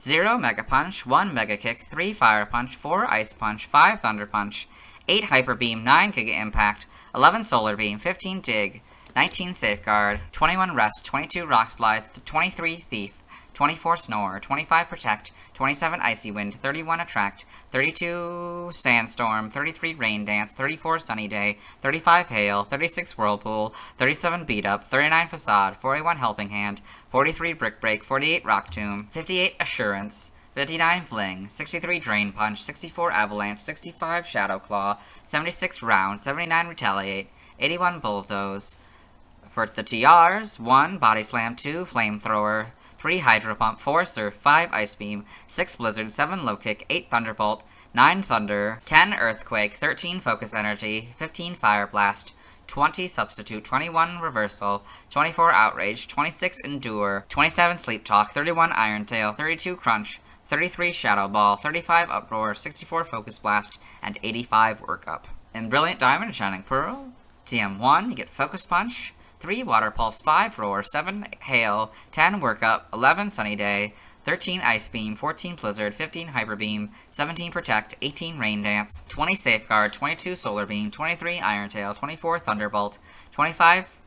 B: 0, Mega Punch. 1, Mega Kick. 3, Fire Punch. 4, Ice Punch. 5, Thunder Punch. 8, Hyper Beam. 9, Giga Impact. 11, Solar Beam. 15, Dig. 19, Safeguard. 21, Rest. 22, Rock Slide. 23, Thief. 24, Snore. 25, Protect. 27, Icy Wind. 31, Attract. 32, Sandstorm. 33, Rain Dance. 34, Sunny Day. 35, Hail. 36, Whirlpool. 37, Beat Up. 39, Facade. 41, Helping Hand. 43, Brick Break. 48, Rock Tomb. 58, Assurance. 59 Fling, 63 Drain Punch, 64 Avalanche, 65 Shadow Claw, 76 Round, 79 Retaliate, 81 Bulldoze. For the TRs, 1 Body Slam, 2 Flamethrower, 3 Hydro Pump, 4 Surf, 5 Ice Beam, 6 Blizzard, 7 Low Kick, 8 Thunderbolt, 9 Thunder, 10 Earthquake, 13 Focus Energy, 15 Fire Blast, 20 Substitute, 21 Reversal, 24 Outrage, 26 Endure, 27 Sleep Talk, 31 Iron Tail, 32 Crunch, 33 Shadow Ball, 35 Uproar, 64 Focus Blast, and 85 Workup. In Brilliant Diamond and Shining Pearl, TM1, you get Focus Punch, 3 Water Pulse, 5 Roar, 7 Hail, 10 Workup, 11 Sunny Day, 13 Ice Beam, 14 Blizzard, 15 Hyper Beam, 17 Protect, 18 Rain Dance, 20 Safeguard, 22 Solar Beam, 23 Iron Tail, 24 Thunderbolt, 25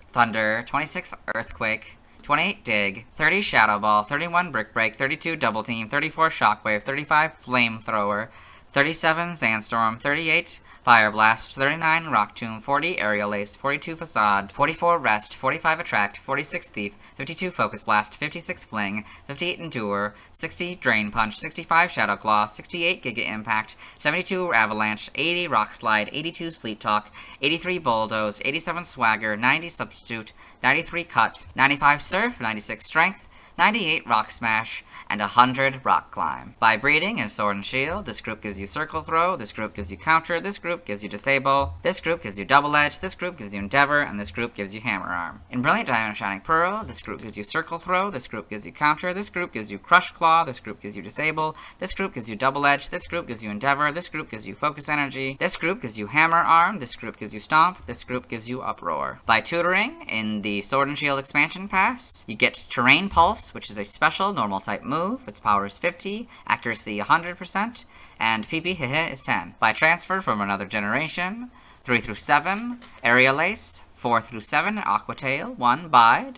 B: Thunder, 26 Earthquake, 28 Dig, 30 Shadow Ball, 31 Brick Break, 32 Double Team, 34 Shockwave, 35 Flamethrower, 37 Sandstorm, 38 Fire Blast, 39 Rock Tomb, 40 Aerial Ace, 42 Facade, 44 Rest, 45 Attract, 46 Thief, 52 Focus Blast, 56 Fling, 58 Endure, 60 Drain Punch, 65 Shadow Claw, 68 Giga Impact, 72 Avalanche, 80 Rock Slide, 82 Sleep Talk, 83 Bulldoze, 87 Swagger, 90 Substitute, 93 Cut, 95 Surf, 96 Strength, 98 Rock Smash, and 100 Rock Climb. By breeding in Sword and Shield, this group gives you Circle Throw, this group gives you Counter, this group gives you Disable, this group gives you Double Edge, this group gives you Endeavor, and this group gives you Hammer Arm. In Brilliant Diamond and Shining Pearl, this group gives you Circle Throw, this group gives you Counter, this group gives you Crush Claw, this group gives you Disable, this group gives you Double Edge, this group gives you Endeavor, this group gives you Focus Energy, this group gives you Hammer Arm, this group gives you Stomp, this group gives you Uproar. By tutoring, in the Sword and Shield expansion pass, you get Terrain Pulse, which is a special normal type move. Its power is 50, accuracy 100%, and PP is 10. By transfer from another generation, 3 through 7, Aerial Ace, 4 through 7, Aqua Tail, 1 Bide,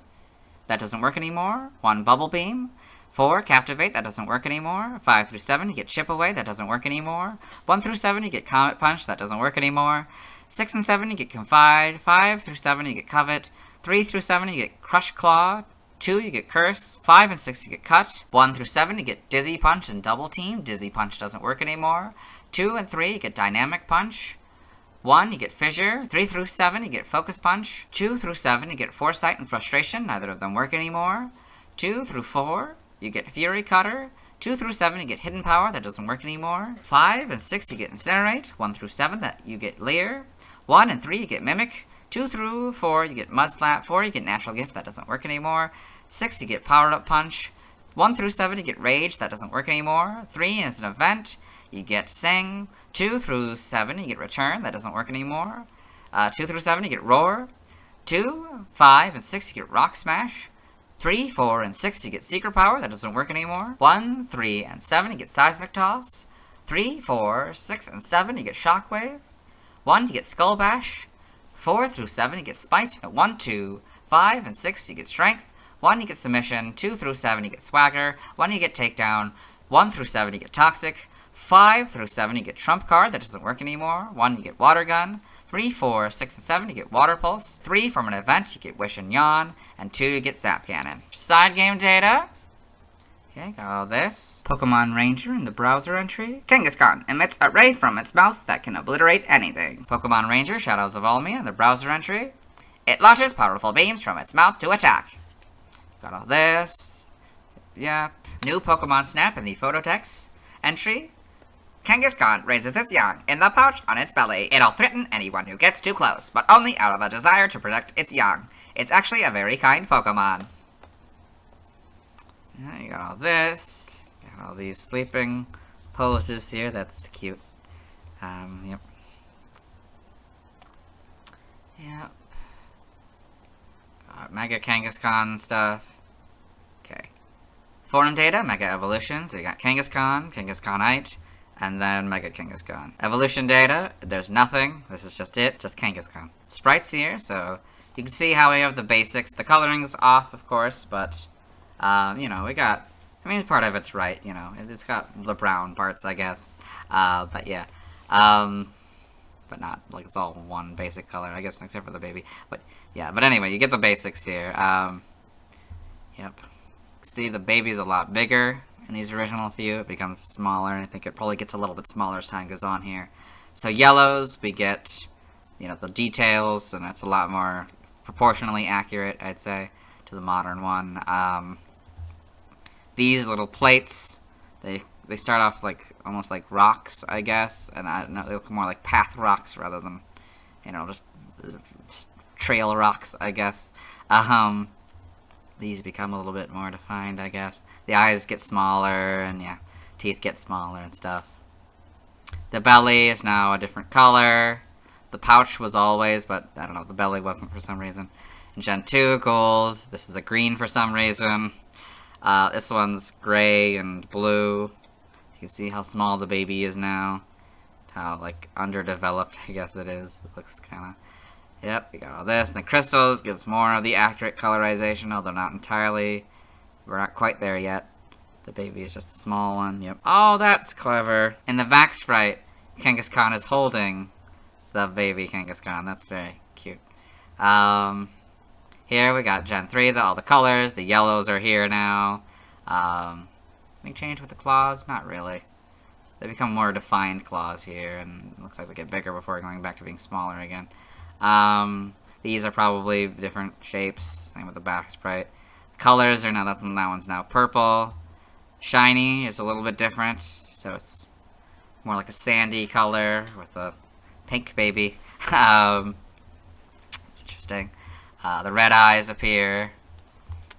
B: that doesn't work anymore, 1 Bubble Beam, 4 Captivate, that doesn't work anymore, 5 through 7, you get Chip Away, that doesn't work anymore, 1 through 7, you get Comet Punch, that doesn't work anymore, 6 and 7, you get Confide, 5 through 7, you get Covet, 3 through 7, you get Crush Claw, 2, you get Curse, 5 and 6, you get Cut, 1 through 7, you get Dizzy Punch and Double Team, Dizzy Punch doesn't work anymore, 2 and 3, you get Dynamic Punch, 1, you get Fissure, 3 through 7, you get Focus Punch, 2 through 7, you get Foresight and Frustration, neither of them work anymore, 2 through 4, you get Fury Cutter, 2 through 7, you get Hidden Power, that doesn't work anymore, 5 and 6, you get Incinerate, 1 through 7, that you get Leer, 1 and 3, you get Mimic, 2 through 4, you get Mud Slap, 4, you get Natural Gift, that doesn't work anymore, 6, you get Powered Up Punch, 1 through 7, you get Rage, that doesn't work anymore, 3 is an event, you get Sing, 2 through 7, you get Return, that doesn't work anymore, 2 through 7, you get Roar, 2, 5, and 6, you get Rock Smash, 3, 4, and 6, you get Secret Power, that doesn't work anymore, 1, 3, and 7, you get Seismic Toss, 3, 4, 6, and 7, you get Shockwave, 1, you get Skull Bash, 4 through 7, you get Spite, 1, 2, 5, and 6, you get Strength, 1, you get Submission, 2 through 7, you get Swagger, 1, you get Takedown, 1 through 7, you get Toxic, 5 through 7, you get Trump Card, that doesn't work anymore, 1, you get Water Gun, 3, 4, 6, and 7, you get Water Pulse, 3, from an event, you get Wish and Yawn, and 2, you get Sap Cannon. Side game data. Okay, got all this. Pokemon Ranger in the browser entry. Kangaskhan emits a ray from its mouth that can obliterate anything. Pokemon Ranger Shadows of Almia in the browser entry. It launches powerful beams from its mouth to attack. Got all this. Yep. New Pokemon Snap in the phototext entry. Kangaskhan raises its young in the pouch on its belly. It'll threaten anyone who gets too close, but only out of a desire to protect its young. It's actually a very kind Pokemon. Yeah, you got all this. Got all these sleeping poses here. That's cute. Yep. Yep. Got Mega Kangaskhan stuff. Okay. Forum data, Mega Evolution. So you got Kangaskhan, Kangaskhanite, and then Mega Kangaskhan. Evolution data, there's nothing. This is just it, just Kangaskhan. Sprites here, so you can see how we have the basics. The coloring's off, of course, but, you know, we got, I mean, part of it's right, you know. It's got the brown parts, I guess. But yeah. But not, like, it's all one basic color, I guess, except for the baby. But, yeah, but anyway, you get the basics here. Yep. See, the baby's a lot bigger in these original few. It becomes smaller, and I think it probably gets a little bit smaller as time goes on here. So yellows, we get, you know, the details, and it's a lot more proportionally accurate, I'd say, to the modern one. These little plates, they start off like almost like rocks, I guess, and I don't know, they look more like path rocks rather than, you know, just trail rocks, I guess. These become a little bit more defined, I guess. The eyes get smaller, and yeah, teeth get smaller and stuff. The belly is now a different color. The pouch was always, but I don't know, the belly wasn't for some reason. In Gen 2, gold. This is a green for some reason. This one's gray and blue. You can see how small the baby is now. How, like, underdeveloped, I guess it is. It looks kind of... Yep, we got all this. And the crystals gives more of the accurate colorization, although not entirely. We're not quite there yet. The baby is just a small one. Yep. Oh, that's clever. In the Vax sprite, Kangaskhan is holding the baby Kangaskhan. That's very cute. Here we got Gen 3, all the colors. The yellows are here now. Any change with the claws? Not really. They become more defined claws here, and it looks like they get bigger before going back to being smaller again. These are probably different shapes. Same with the back sprite. The colors are now, that one's now purple. Shiny is a little bit different, so it's more like a sandy color with a pink baby. It's interesting. The red eyes appear.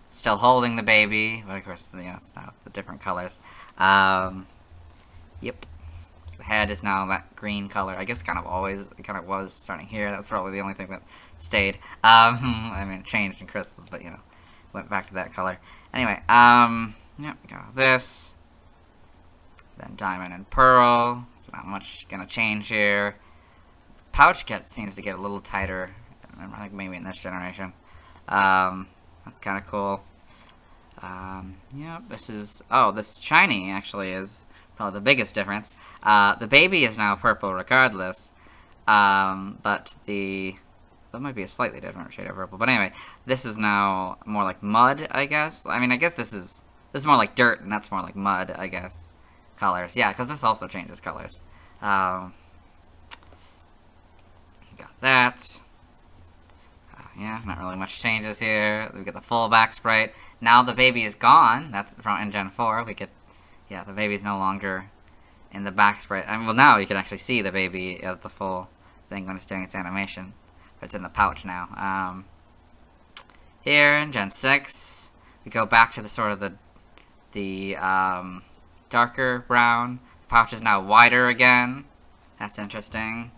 B: It's still holding the baby, but of course, you know, it's now the different colors. Yep. So the head is now that green color. I guess it kind of was starting here. That's probably the only thing that stayed. I mean, it changed in crystals, but, you know, went back to that color. Anyway, yep, we got this. Then diamond and pearl. So not much gonna change here. The pouch seems to get a little tighter. I think maybe in this generation. That's kind of cool. Yep, this shiny actually is probably the biggest difference. The baby is now purple regardless, but that might be a slightly different shade of purple. But anyway, this is now more like mud, I guess. I mean, I guess this is more like dirt, and that's more like mud, I guess. Colors, yeah, because this also changes colors. Got that. Yeah, not really much changes here. We get the full back sprite. Now the baby is gone. That's from in Gen 4. We get, yeah, the baby's no longer in the back sprite. I mean, well, now you can actually see the baby as the full thing when it's doing its animation. But it's in the pouch now. Here in Gen 6, we go back to the sort of the darker brown. The pouch is now wider again. That's interesting.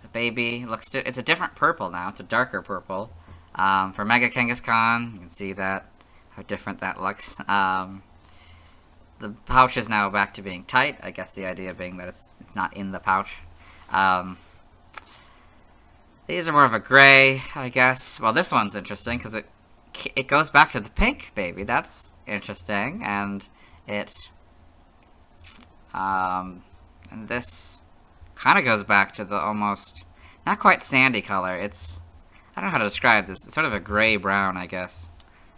B: The baby looks it's a different purple now. It's a darker purple. For Mega Kangaskhan, you can see that how different that looks. The pouch is now back to being tight. I guess the idea being that it's not in the pouch. These are more of a gray, I guess. Well, this one's interesting because it goes back to the pink baby. That's interesting, and and this kind of goes back to the almost not quite sandy color. I don't know how to describe this. It's sort of a gray-brown, I guess.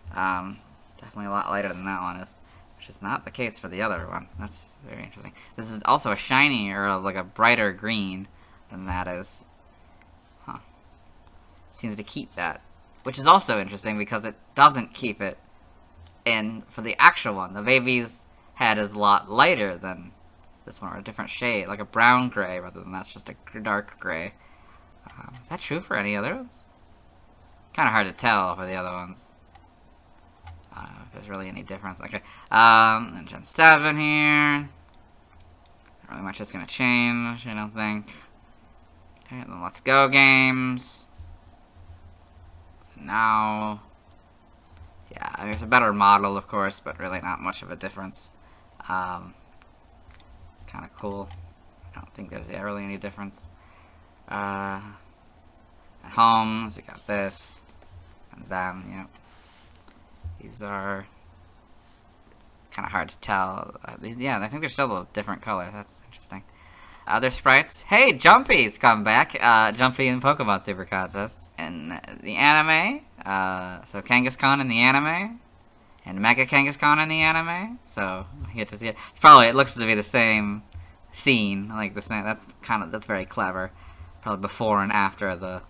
B: Definitely a lot lighter than that one is, which is not the case for the other one. That's very interesting. This is also a shiny, or like a brighter green than that is. Huh. Seems to keep that, which is also interesting because it doesn't keep it in for the actual one. The baby's head is a lot lighter than this one, or a different shade, like a brown gray rather than that's just a dark gray. Is that true for any other ones? Kind of hard to tell for the other ones. If there's really any difference. Okay, and Gen 7 here. Not really much is going to change, I don't think. Okay, then Let's Go games. So now, yeah, I mean, it's a better model, of course, but really not much of a difference. It's kind of cool. I don't think there's really any difference. At homes, you got this, and them, yep. These are kind of hard to tell. Yeah, I think they're still a different color. That's interesting. Other sprites. Hey, Jumpy's come back. Jumpy in Pokemon Super Contests. In the anime, so Kangaskhan in the anime and Mega Kangaskhan in the anime, so you get to see it. It looks to be the same scene, like the same. That's very clever. Probably before and after the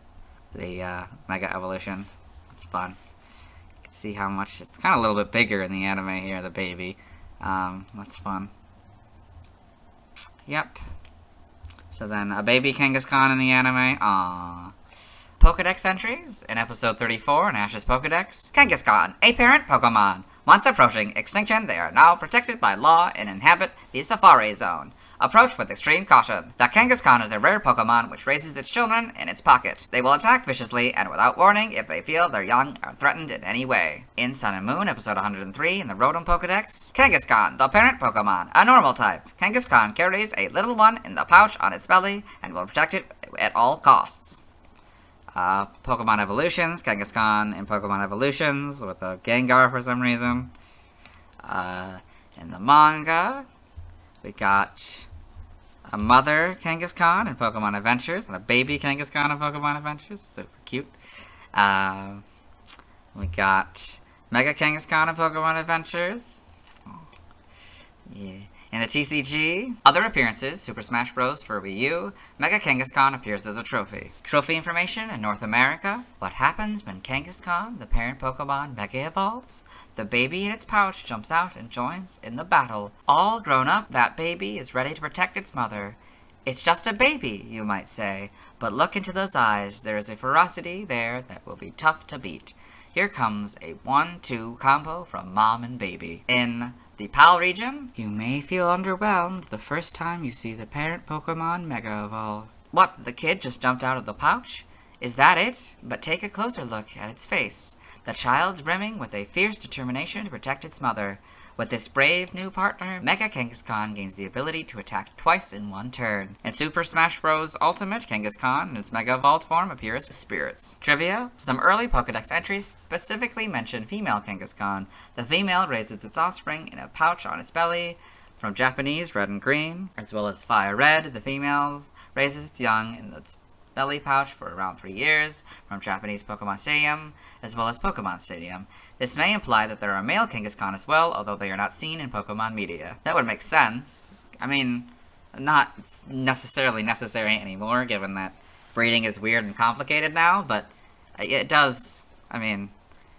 B: Mega Evolution. It's fun. You can see how much it's kind of a little bit bigger in the anime here, the baby. That's fun. Yep. So then a baby Kangaskhan in the anime. Aww. Pokedex entries in episode 34 in Ash's Pokedex. Kangaskhan, a parent Pokemon. Once approaching extinction, they are now protected by law and inhabit the Safari Zone. Approach with extreme caution. The Kangaskhan is a rare Pokemon which raises its children in its pocket. They will attack viciously and without warning if they feel their young are threatened in any way. In Sun and Moon, episode 103 in the Rhydon Pokedex. Kangaskhan, the parent Pokemon, a normal type. Kangaskhan carries a little one in the pouch on its belly and will protect it at all costs. Pokemon Evolutions, Kangaskhan in Pokemon Evolutions with a Gengar for some reason. In the manga, we got a mother Kangaskhan in Pokemon Adventures, and a baby Kangaskhan in Pokemon Adventures. Super cute. We got Mega Kangaskhan in Pokemon Adventures. Oh. Yeah. In the TCG, other appearances, Super Smash Bros. For Wii U, Mega Kangaskhan appears as a trophy. Trophy information in North America. What happens when Kangaskhan, the parent Pokemon, Mega evolves? The baby in its pouch jumps out and joins in the battle. All grown up, that baby is ready to protect its mother. It's just a baby, you might say, but look into those eyes. There is a ferocity there that will be tough to beat. Here comes a 1-2 combo from mom and baby. In the PAL region, you may feel underwhelmed the first time you see the parent Pokemon Mega evolve. What, the kid just jumped out of the pouch? Is that it? But take a closer look at its face. The child's brimming with a fierce determination to protect its mother. With this brave new partner, Mega Kangaskhan gains the ability to attack twice in one turn. In Super Smash Bros. Ultimate, Kangaskhan in its Mega Evolved form appears as spirits. Trivia: some early Pokedex entries specifically mention female Kangaskhan. The female raises its offspring in a pouch on its belly, from Japanese Red and Green, as well as Fire Red. The female raises its young in the belly pouch for around 3 years, from Japanese Pokemon Stadium, as well as Pokemon Stadium. This may imply that there are male Kangaskhan as well, although they are not seen in Pokemon media. That would make sense. I mean, not necessarily necessary anymore, given that breeding is weird and complicated now, but it does, I mean,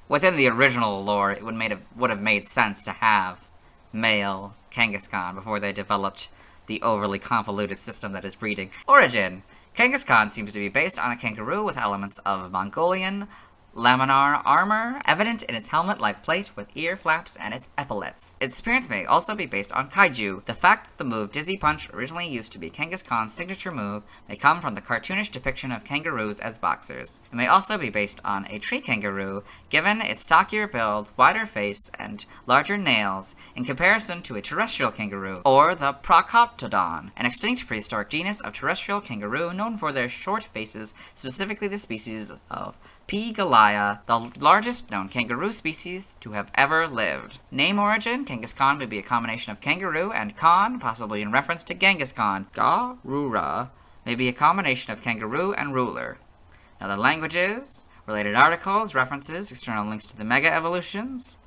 B: within the original lore, it would have made sense to have male Kangaskhan before they developed the overly convoluted system that is breeding. Origin: Kangaskhan seems to be based on a kangaroo with elements of Mongolian laminar armor, evident in its helmet-like plate with ear flaps and its epaulets. Its appearance may also be based on kaiju. The fact that the move Dizzy Punch originally used to be Kangaskhan's signature move may come from the cartoonish depiction of kangaroos as boxers. It may also be based on a tree kangaroo, given its stockier build, wider face, and larger nails, in comparison to a terrestrial kangaroo, or the Procoptodon, an extinct prehistoric genus of terrestrial kangaroo known for their short faces, specifically the species of P. galea, the largest known kangaroo species to have ever lived. Name origin: Kangaskhan may be a combination of kangaroo and Khan, possibly in reference to Genghis Khan. Garura may be a combination of kangaroo and ruler. Now the languages, related articles, references, external links to the Mega Evolutions.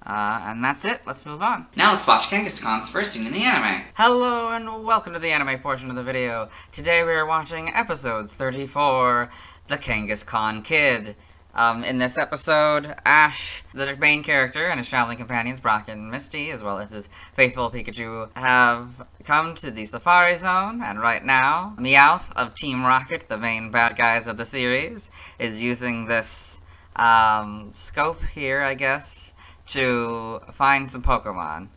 B: And that's it. Let's move on.
A: Now let's watch Kangaskhan's first scene in the anime.
B: Hello and welcome to the anime portion of the video. Today we are watching episode 34, The Kangaskhan Kid. In this episode, Ash, the main character, and his traveling companions, Brock and Misty, as well as his faithful Pikachu, have come to the Safari Zone, and right now, Meowth of Team Rocket, the main bad guys of the series, is using this, scope here, I guess, to find some Pokemon.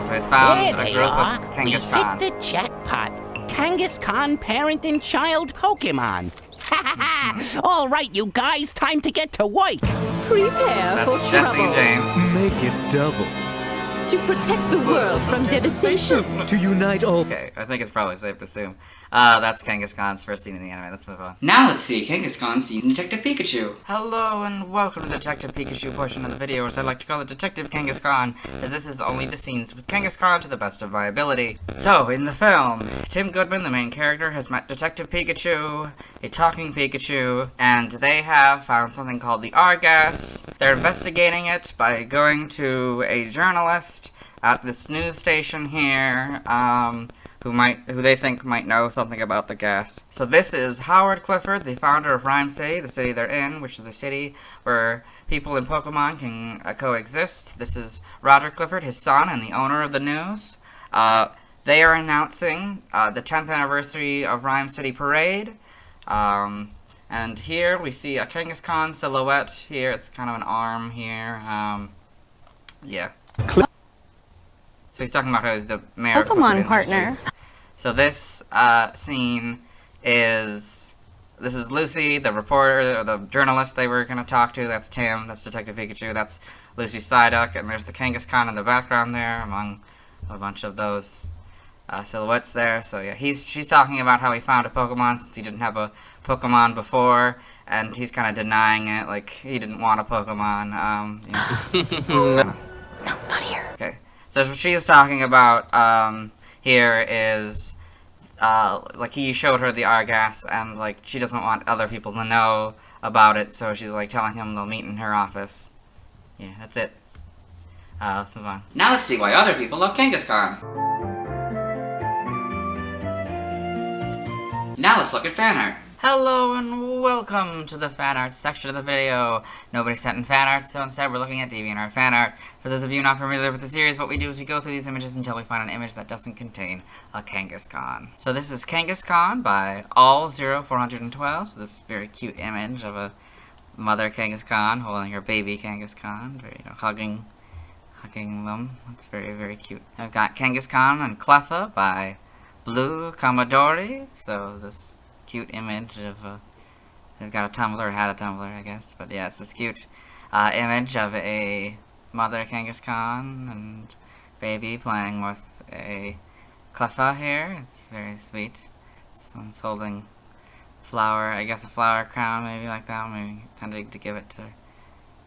B: So he's found a group of Kangaskhan.
Q: We hit the jackpot. Kangaskhan parent and child Pokemon. All right, you guys, time to get to work.
R: Prepare
B: That's
R: for
B: Jesse
R: trouble.
B: and James.
R: Make it double. To protect the world from devastation.
H: To unite all.
B: Okay, I think it's probably safe to assume. That's Kangaskhan's first scene in the anime. Let's move on.
A: Now let's see Kangaskhan sees Detective Pikachu.
B: Hello and welcome to the Detective Pikachu portion of the video, as I like to call it Detective Kangaskhan, as this is only the scenes with Kangaskhan to the best of my ability. So, in the film, Tim Goodman, the main character, has met Detective Pikachu, a talking Pikachu, and they have found something called the R-gas. They're investigating it by going to a journalist at this news station here, who they think might know something about the gas. So this is Howard Clifford, the founder of Rhyme City, the city they're in, which is a city where people in Pokemon can coexist. This is Roger Clifford, his son, and the owner of the news. They are announcing the 10th anniversary of Rhyme City Parade. And here we see a Kangaskhan silhouette here. It's kind of an arm here. Yeah. So he's talking about how he's the mayor of
D: Pokemon partner.
B: So this scene is... This is Lucy, the reporter, or the journalist they were going to talk to. That's Tim. That's Detective Pikachu. That's Lucy Psyduck. And there's the Kangaskhan in the background there, among a bunch of those silhouettes there. So yeah, she's talking about how he found a Pokemon since he didn't have a Pokemon before. And he's kind of denying it, like he didn't want a Pokemon. No,
D: not here.
B: Okay. So what she is talking about here is, like, he showed her the R-gas, and, like, she doesn't want other people to know about it, so she's, like, telling him they'll meet in her office. Yeah, that's it. Let's move on.
A: Now let's see why other people love Kangaskhan. Now let's look at fan art.
B: Hello and welcome to the fan art section of the video. Nobody sent in fan art, so instead we're looking at DeviantArt fan art. For those of you not familiar with the series, what we do is we go through these images until we find an image that doesn't contain a Kangaskhan. So this is Kangaskhan by All0412. So this very cute image of a mother Kangaskhan holding her baby Kangaskhan, very, hugging them. That's very, very cute. I've got Kangaskhan and Cleffa by Blue Commodore. So this cute image of they've got a Tumblr, or had a Tumblr, I guess, but yeah, it's this cute image of a mother Kangaskhan and baby playing with a Cleffa here. It's very sweet. Someone's holding flower, I guess a flower crown, maybe like that, maybe intending to give it to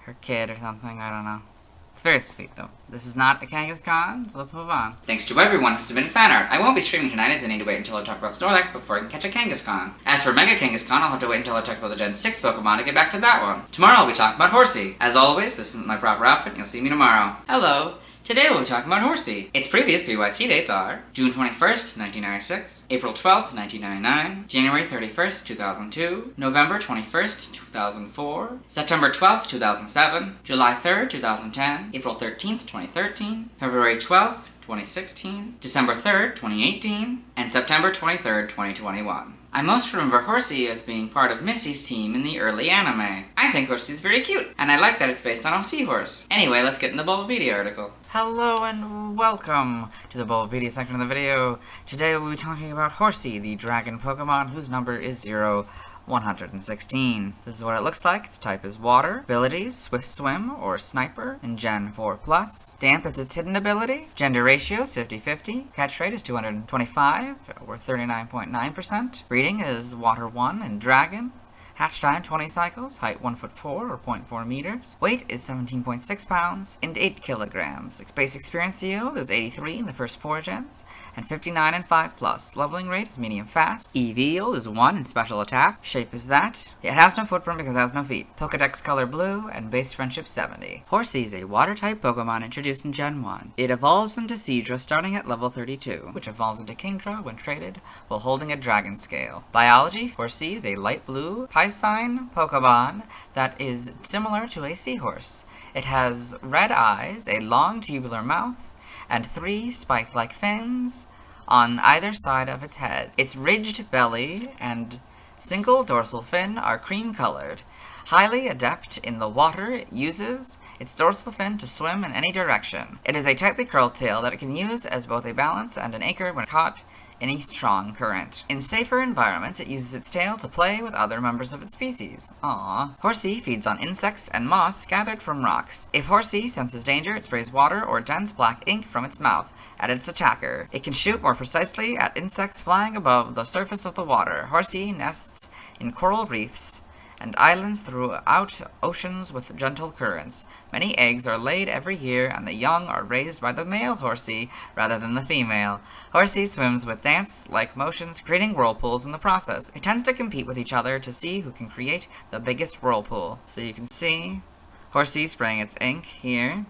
B: her kid or something, I don't know. It's very sweet, though. This is not a Kangaskhan, so let's move on.
A: Thanks to everyone who submitted fan art. I won't be streaming tonight as I need to wait until I talk about Snorlax before I can catch a Kangaskhan. As for Mega Kangaskhan, I'll have to wait until I talk about the Gen 6 Pokemon to get back to that one. Tomorrow I'll be talking about Horsea. As always, this isn't my proper outfit, and you'll see me tomorrow. Hello. Today we'll be talking about Horsea. Its previous BYC dates are June 21st, 1996, April 12th, 1999, January 31st, 2002, November 21st, 2004, September 12th, 2007, July 3rd, 2010, April 13th, 2013, February 12th, 2016, December 3rd, 2018, and September 23rd, 2021. I most remember Horsea as being part of Misty's team in the early anime. I think Horsea's very cute, and I like that it's based on a seahorse. Anyway, let's get in the Bulbapedia article.
B: Hello and welcome to the Bulbapedia section of the video. Today we'll be talking about Horsea, the dragon Pokemon whose number is 116. This is what it looks like. Its type is water. Abilities, Swift Swim or Sniper in Gen 4+. Damp is its hidden ability. Gender ratio is 50-50. Catch rate is 225 or 39.9%. Breeding is Water 1 and Dragon. Hatch time 20 cycles, height 1'4" or 0.4 meters. Weight is 17.6 pounds and 8 kilograms. Its base experience yield is 83 in the first 4 gens and 59 in 5+. Leveling rate is medium fast. EV yield is 1 in special attack. Shape is that. It has no footprint because it has no feet. Pokedex color blue and base friendship 70. Horsea is a water type Pokemon introduced in Gen 1. It evolves into Seadra starting at level 32, which evolves into Kingdra when traded while holding a dragon scale. Biology, Horsea is a light blue Piscine Pokemon that is similar to a seahorse. It has red eyes, a long tubular mouth, and 3 spike-like fins on either side of its head. Its ridged belly and single dorsal fin are cream-colored. Highly adept in the water, it uses its dorsal fin to swim in any direction. It is a tightly curled tail that it can use as both a balance and an anchor when caught any strong current. In safer environments, it uses its tail to play with other members of its species. Aww. Horsea feeds on insects and moss gathered from rocks. If Horsea senses danger, it sprays water or dense black ink from its mouth at its attacker. It can shoot more precisely at insects flying above the surface of the water. Horsea nests in coral reefs and islands throughout oceans with gentle currents. Many eggs are laid every year, and the young are raised by the male Horsea rather than the female. Horsea swims with dance-like motions, creating whirlpools in the process. It tends to compete with each other to see who can create the biggest whirlpool. So you can see Horsea spraying its ink here,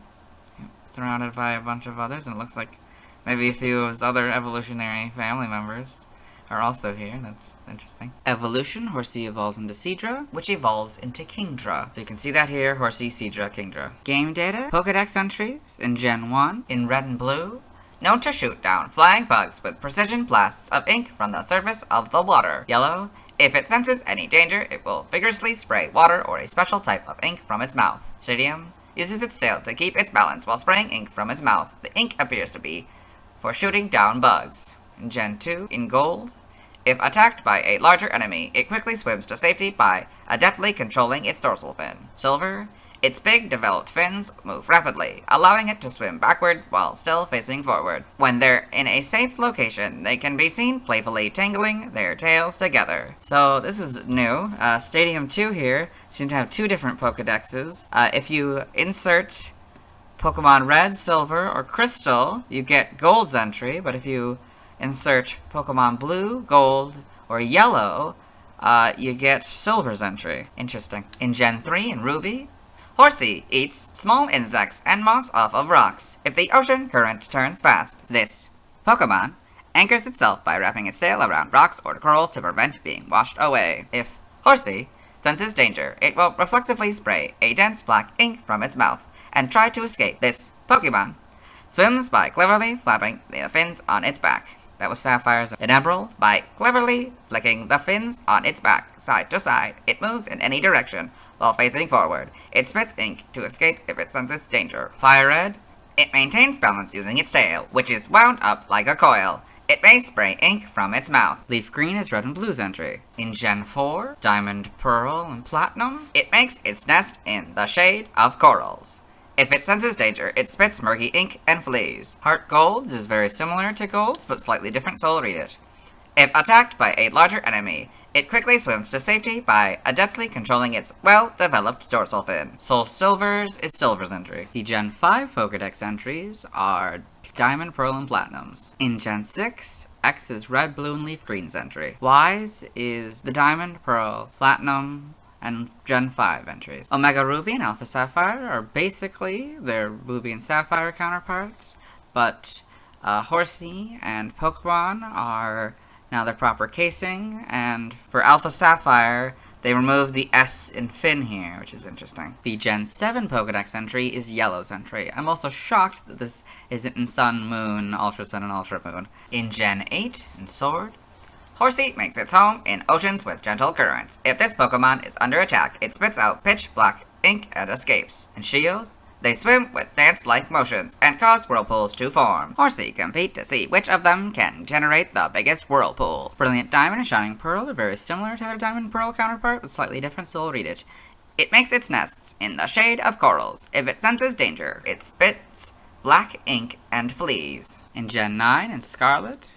B: surrounded by a bunch of others, and it looks like maybe a few of his other evolutionary family members are also here. That's interesting. Evolution, Horsea evolves into Seadra, which evolves into Kingdra. So you can see that here, Horsea, Seadra, Kingdra. Game data, Pokedex entries in Gen 1, in red and blue, known to shoot down flying bugs with precision blasts of ink from the surface of the water. Yellow, if it senses any danger, it will vigorously spray water or a special type of ink from its mouth. Stadium uses its tail to keep its balance while spraying ink from its mouth. The ink appears to be for shooting down bugs. In Gen 2, in gold, if attacked by a larger enemy, it quickly swims to safety by adeptly controlling its dorsal fin. Silver, its big developed fins move rapidly, allowing it to swim backward while still facing forward. When they're in a safe location, they can be seen playfully tangling their tails together. So this is new. Stadium 2 here seems to have two different Pokedexes. If you insert Pokemon Red, Silver, or Crystal, you get Gold's entry, but if you insert Pokemon Blue, Gold, or Yellow, you get Silver's entry. Interesting. In Gen 3, in Ruby, Horsea eats small insects and moss off of rocks if the ocean current turns fast. This Pokemon anchors itself by wrapping its tail around rocks or coral to prevent being washed away. If Horsea senses danger, it will reflexively spray a dense black ink from its mouth and try to escape. This Pokemon swims by cleverly flapping the fins on its back. That was Sapphire's. In Emerald, by cleverly flicking the fins on its back side to side, it moves in any direction while facing forward. It spits ink to escape if it senses danger. Fire Red, it maintains balance using its tail, which is wound up like a coil. It may spray ink from its mouth. Leaf Green is Red and Blue's entry. In Gen 4, Diamond, Pearl, and Platinum, it makes its nest in the shade of corals. If it senses danger, it spits murky ink and flees. Heart Gold's is very similar to Gold's, but slightly different, so I'll read it. If attacked by a larger enemy, it quickly swims to safety by adeptly controlling its well-developed dorsal fin. Soul Silver's is Silver's entry. The Gen 5 Pokedex entries are Diamond, Pearl, and Platinum's. In Gen 6, X is Red, Blue, and Leaf Green's entry. Y's is the Diamond, Pearl, Platinum, and Gen 5 entries. Omega Ruby and Alpha Sapphire are basically their Ruby and Sapphire counterparts, but Horsea and Pokemon are now their proper casing, and for Alpha Sapphire, they removed the S in fin here, which is interesting. The Gen 7 Pokedex entry is Yellow's entry. I'm also shocked that this isn't in Sun, Moon, Ultra Sun, and Ultra Moon. In Gen 8, in Sword, Horsea makes its home in oceans with gentle currents. If this Pokemon is under attack, it spits out pitch black ink and escapes. In Shield, they swim with dance-like motions and cause whirlpools to form. Horsea compete to see which of them can generate the biggest whirlpool. Brilliant Diamond and Shining Pearl are very similar to their Diamond and Pearl counterpart, but slightly different, so I'll read it. It makes its nests in the shade of corals. If it senses danger, it spits black ink and flees. In Gen 9 and Scarlet,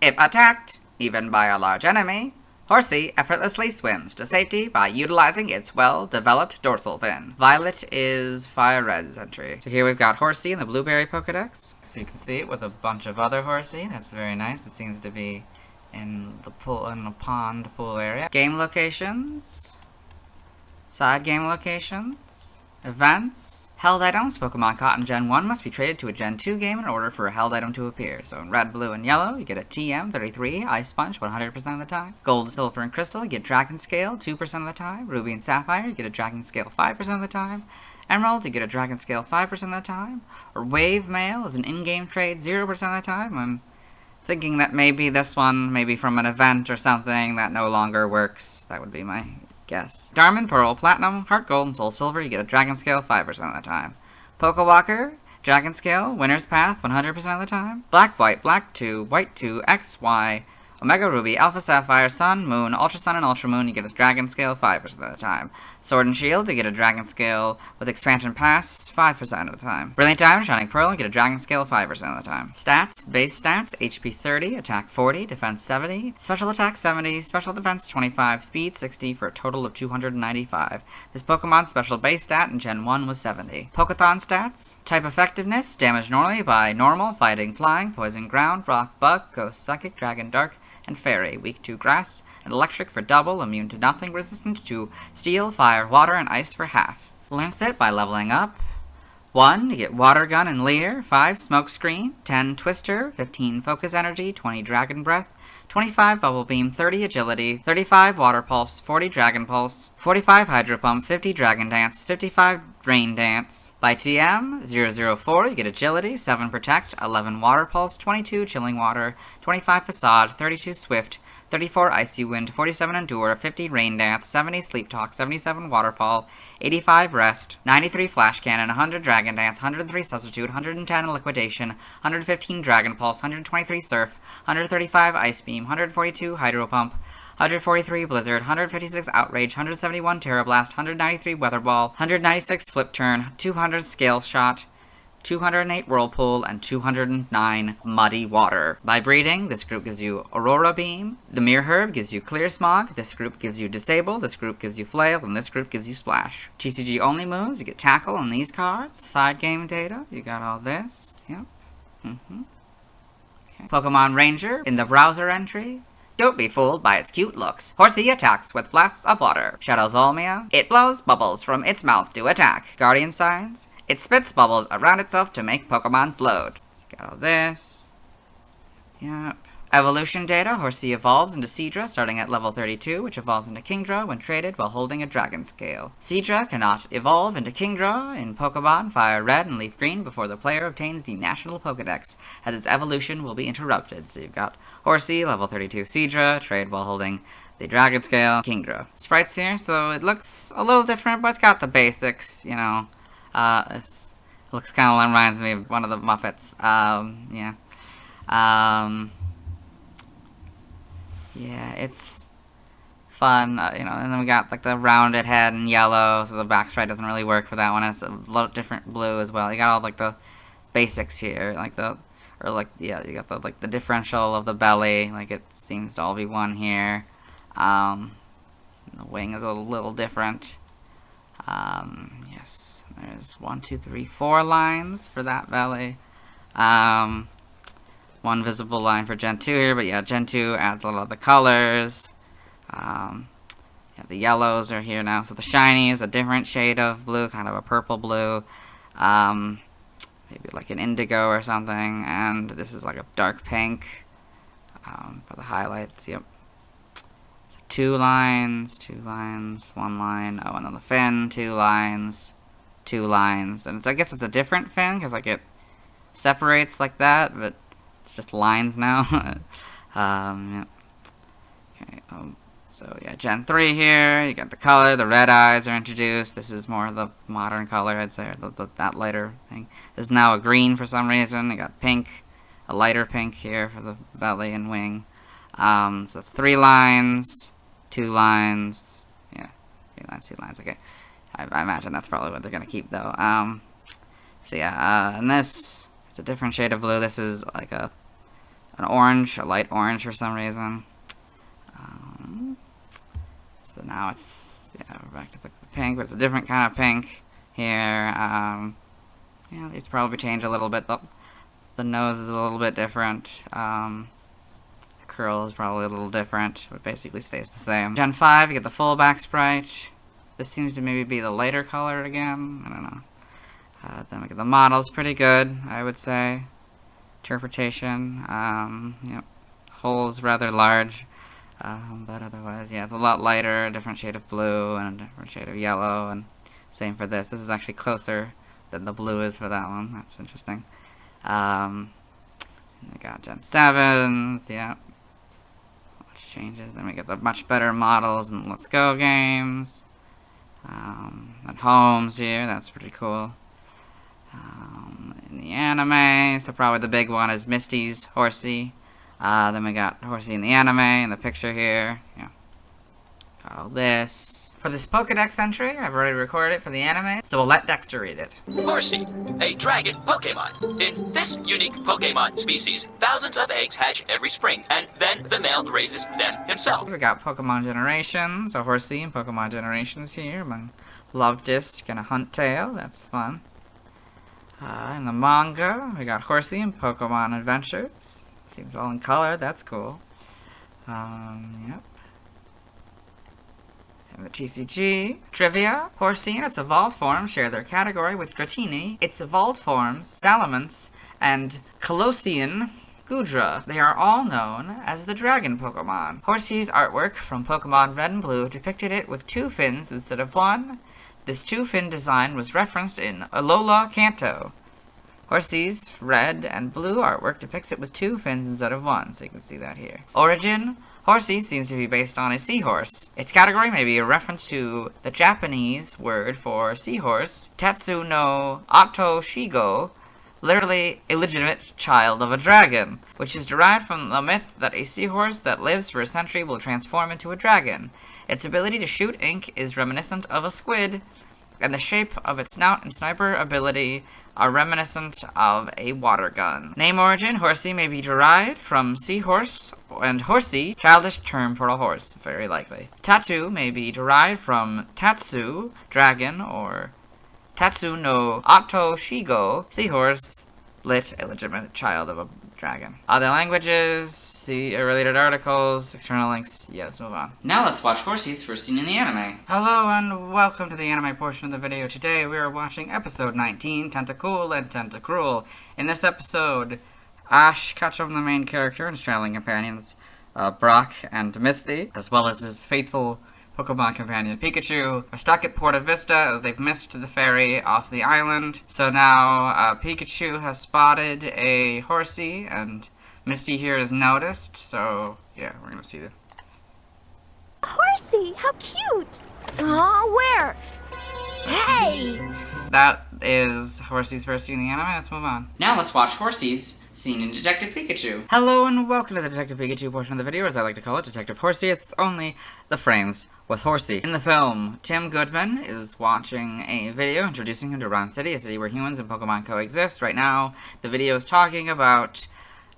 B: if attacked, even by a large enemy, Horsea effortlessly swims to safety by utilizing its well-developed dorsal fin. Violet is Fire Red's entry. So here we've got Horsea in the Blueberry Pokedex. So you can see it with a bunch of other Horsea. That's very nice. It seems to be in the pond pool area. Game locations. Side game locations. Events. Held items. Pokemon caught in Gen 1 must be traded to a Gen 2 game in order for a held item to appear. So in Red, Blue, and Yellow, you get a TM 33, Ice Sponge 100% of the time. Gold, Silver, and Crystal, you get Dragon Scale 2% of the time. Ruby and Sapphire, you get a Dragon Scale 5% of the time. Emerald, you get a Dragon Scale 5% of the time. Or Wave Mail is an in-game trade 0% of the time. I'm thinking that maybe this one, maybe from an event or something that no longer works. That would be my guess. Diamond, Pearl, Platinum, Heart Gold, and Soul Silver, you get a Dragon Scale 5% of the time. Pokewalker, Dragon Scale, Winner's Path 100% of the time. Black, White, Black 2, White 2, X, Y, Omega Ruby, Alpha Sapphire, Sun, Moon, Ultra Sun, and Ultra Moon, you get a Dragon Scale 5% of the time. Sword and Shield, you get a Dragon Scale with Expansion Pass 5% of the time. Brilliant Diamond, Shining Pearl, you get a Dragon Scale 5% of the time. Stats, base stats, HP 30, Attack 40, Defense 70, Special Attack 70, Special Defense 25, Speed 60 for a total of 295. This Pokemon's special base stat in Gen 1 was 70. Pokeathon stats, Type Effectiveness, damage normally by Normal, Fighting, Flying, Poison, Ground, Rock, Bug, Ghost, Psychic, Dragon, Dark, and Fairy, weak to Grass, and Electric for double, immune to nothing, resistant to Steel, Fire, Water, and Ice for half. Learn Set by leveling up. 1, you get Water Gun and Leer, 5, Smoke Screen, 10, Twister, 15, Focus Energy, 20, Dragon Breath, 25, Bubble Beam, 30, Agility, 35, Water Pulse, 40, Dragon Pulse, 45, Hydro Pump, 50, Dragon Dance, 55, Rain Dance. By TM, 004, you get Agility, 7, Protect, 11, Water Pulse, 22, Chilling Water, 25, Facade, 32, Swift, 34, Icy Wind, 47, Endure, 50, Rain Dance, 70, Sleep Talk, 77, Waterfall, 85, Rest, 93, Flash Cannon, 100, Dragon Dance, 103, Substitute, 110, Liquidation, 115, Dragon Pulse, 123, Surf, 135, Ice Beam, 142, Hydro Pump, 143, Blizzard, 156, Outrage, 171, Terra Blast, 193, Weather Ball, 196, Flip Turn, 200, Scale Shot, 208 Whirlpool, and 209 Muddy Water. By breeding, this group gives you Aurora Beam. The Mirror Herb gives you Clear Smog. This group gives you Disable. This group gives you Flail. And this group gives you Splash. TCG only moves, you get Tackle on these cards. Side game data, you got all this. Yep. Okay. Pokemon Ranger in the browser entry. Don't be fooled by its cute looks. Horsea attacks with blasts of water. Shadow Zolmia. It blows bubbles from its mouth to attack. Guardian Signs. It spits bubbles around itself to make Pokemon's load. Got all this. Yep. Evolution data. Horsea evolves into Seadra starting at level 32, which evolves into Kingdra when traded while holding a Dragon Scale. Seadra cannot evolve into Kingdra in Pokemon Fire Red and Leaf Green before the player obtains the National Pokedex, as its evolution will be interrupted. So you've got Horsea, level 32 Seadra, trade while holding the Dragon Scale, Kingdra. Sprites here, so it looks a little different, but it's got the basics, you know. It looks kind of reminds me of one of the Muppets. Yeah. Yeah, it's fun, you know, and then we got, like, the rounded head in yellow, so the back sprite doesn't really work for that one. It's a lot different blue as well. You got all, like, the basics here, like the, or, like, yeah, you got the, like, the differential of the belly, like, it seems to all be one here. The wing is a little different. Yes, there's 1, 2, 3, 4 lines for that belly. One visible line for Gen 2 here, but yeah, Gen 2 adds a lot of the colors. Yeah, the yellows are here now, so the shiny is a different shade of blue, kind of a purple blue. Maybe like an indigo or something, and this is like a dark pink for the highlights, yep. So 2 lines, 1 line, oh, and then the fin, 2 lines, 2 lines. And it's, I guess it's a different fin, because like it separates like that, but it's just lines now. Yeah. Okay, so yeah, Gen 3 here, you got the color, the red eyes are introduced. This is more of the modern color, I'd say, or that lighter thing. This is now a green for some reason. You got pink, a lighter pink here for the belly and wing. So it's 3 lines, 2 lines, yeah, 3 lines, 2 lines, okay. I imagine that's probably what they're going to keep, though. So yeah, and this, it's a different shade of blue. This is like an orange, a light orange for some reason. So now it's, yeah, we're back to the pink, but it's a different kind of pink here. Yeah, these probably change a little bit. The nose is a little bit different. The curl is probably a little different, but basically stays the same. Gen 5, you get the full back sprite. This seems to maybe be the lighter color again. I don't know. Then we get the model's pretty good, I would say. Interpretation, yep. Hole is rather large, but otherwise, yeah, it's a lot lighter, a different shade of blue, and a different shade of yellow, and same for this. This is actually closer than the blue is for that one. That's interesting. And we got Gen 7s, yeah. Much changes. Then we get the much better models in Let's Go games. And homes here, that's pretty cool. the anime, so probably the big one is Misty's Horsea. Then we got Horsea in the anime, in the picture here. Yeah. Got all this. For this Pokedex entry, I've already recorded it for the anime, so we'll let Dexter read it.
J: Horsea, a dragon Pokemon. In this unique Pokemon species, thousands of eggs hatch every spring, and then the male raises them himself.
B: We got Pokemon Generations, so Horsea and Pokemon Generations here, among Love Disc and a Huntail, that's fun. In the manga, we got Horsea and Pokemon Adventures. Seems all in color, that's cool. Yep. In the TCG, Trivia, Horsea and its evolved forms share their category with Dratini, its evolved forms, Salamence, and Colossian Gudra. They are all known as the Dragon Pokemon. Horsea's artwork from Pokemon Red and Blue depicted it with 2 fins instead of 1. This 2-fin design was referenced in Alola Kanto. Horsea's red and blue artwork depicts it with 2 fins instead of 1, so you can see that here. Origin, Horsea seems to be based on a seahorse. Its category may be a reference to the Japanese word for seahorse, Tatsu no Ato Shigo, literally illegitimate child of a dragon, which is derived from the myth that a seahorse that lives for a century will transform into a dragon. Its ability to shoot ink is reminiscent of a squid, and the shape of its snout and sniper ability are reminiscent of a water gun. Name origin, Horsea may be derived from seahorse, and Horsea, childish term for a horse, very likely. Tattoo may be derived from Tatsu, dragon, or Tatsu no Ato Shigo, seahorse, lit, illegitimate child of a dragon. Other languages, see related articles, external links. Yeah, let's move on.
A: Now let's watch Horsea's first scene in the anime.
B: Hello and welcome to the anime portion of the video. Today we are watching episode 19, Tentacool and Tentacruel. In this episode, Ash, Ketchum, the main character, and his traveling companions, Brock and Misty, as well as his faithful Pokemon companion Pikachu, are stuck at Porta Vista as they've missed the ferry off the island. So now Pikachu has spotted a Horsea, and Misty here is noticed, so yeah, we're gonna see this.
I: Horsea, how cute! Oh, where? Hey!
B: That is Horsea's first scene in the anime. Let's move on.
A: Now let's watch Horsea's scene in Detective Pikachu.
B: Hello and welcome to the Detective Pikachu portion of the video, as I like to call it, Detective Horsea. It's only the frames with Horsea. In the film, Tim Goodman is watching a video introducing him to Ron City, a city where humans and Pokemon coexist. Right now, the video is talking about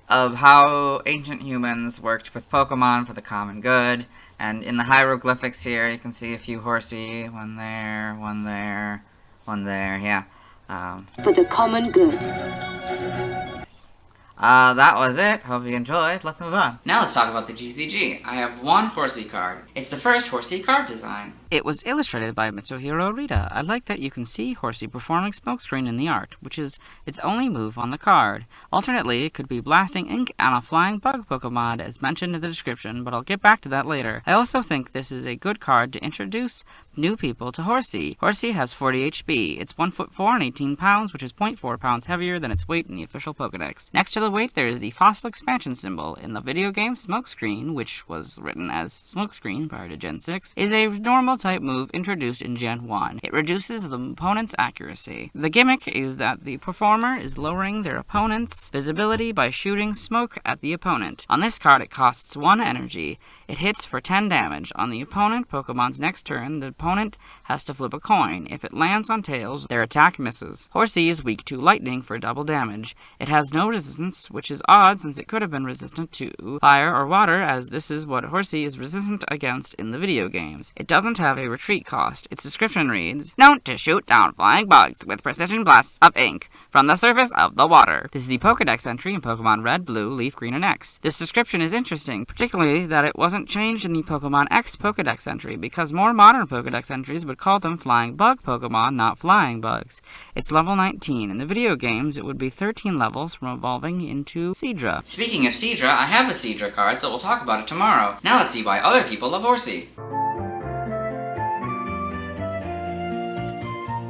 B: how ancient humans worked with Pokemon for the common good. And in the hieroglyphics here, you can see a few Horsea. One there, one there, one there, yeah.
R: For the common good.
B: That was it. Hope you enjoyed. Let's move on.
A: Now let's talk about the TCG. I have one Horsea card. It's the first Horsea card design.
B: It was illustrated by Mitsuhiro Rita. I like that you can see Horsea performing smokescreen in the art, which is its only move on the card. Alternately, it could be blasting ink on a flying bug Pokemon as mentioned in the description, but I'll get back to that later. I also think this is a good card to introduce new people to Horsea. Horsea has 40 HP. It's 1 foot 4 and 18 pounds, which is 0.4 pounds heavier than its weight in the official Pokedex. Next to the weight, there is the fossil expansion symbol. In the video game, Smokescreen, which was written as Smokescreen prior to Gen 6, is a normal type move introduced in Gen 1. It reduces the opponent's accuracy. The gimmick is that the performer is lowering their opponent's visibility by shooting smoke at the opponent. On this card, it costs 1 energy. It hits for 10 damage. On the opponent Pokemon's next turn, the opponent has to flip a coin. If it lands on tails, their attack misses. Horsea is weak to lightning for double damage. It has no resistance, which is odd since it could have been resistant to fire or water, as this is what Horsea is resistant against in the video games. It doesn't have a retreat cost. Its description reads, known to shoot down flying bugs with precision blasts of ink from the surface of the water. This is the Pokedex entry in Pokemon Red, Blue, Leaf, Green, and X. This description is interesting, particularly that it wasn't changed in the Pokemon X Pokedex entry, because more modern Pokedex entries would call them flying bug Pokemon, not flying bugs. It's level 19. In the video games, it would be 13 levels from evolving into Seadra.
A: Speaking of Seadra, I have a Seadra card, so we'll talk about it tomorrow. Now let's see why other people love Horsea.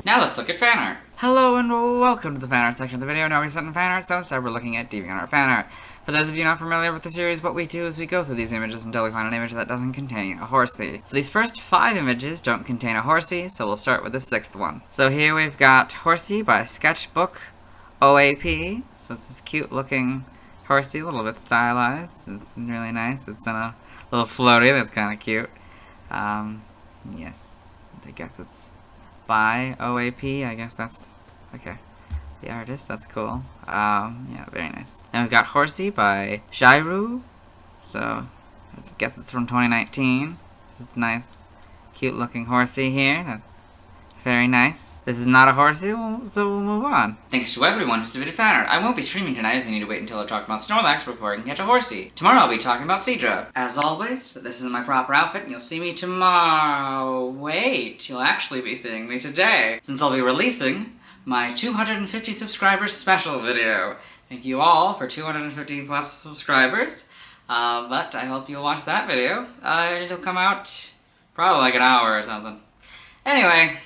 A: Now let's look at fan art.
B: Hello and welcome to the fan art section of the video. Now we're set in fan art, so instead we're looking at DeviantArt fan art. For those of you not familiar with the series, what we do is we go through these images until we find an image that doesn't contain a Horsea. So these first 5 images don't contain a Horsea, so we'll start with the 6th one. So here we've got Horsea by Sketchbook OAP, so it's this cute looking Horsea, a little bit stylized. It's really nice. It's in a little floaty that's kind of cute. Yes, I guess it's by OAP. I guess that's okay. The artist, that's cool. Yeah, very nice. And we've got Horsea by Jairu. So I guess it's from 2019. It's nice, cute looking Horsea here. That's very nice. This is not a Horsea, so we'll move on.
A: Thanks to everyone who submitted fan art. I won't be streaming tonight as I need to wait until I've talked about Snorlax before I can catch a Horsea. Tomorrow I'll be talking about Seadra. As always, this is my proper outfit and you'll see me tomorrow. Wait, you'll actually be seeing me today, since I'll be releasing my 250 subscribers special video. Thank you all for 250 plus subscribers. But I hope you'll watch that video. It'll come out probably like an hour or something. Anyway.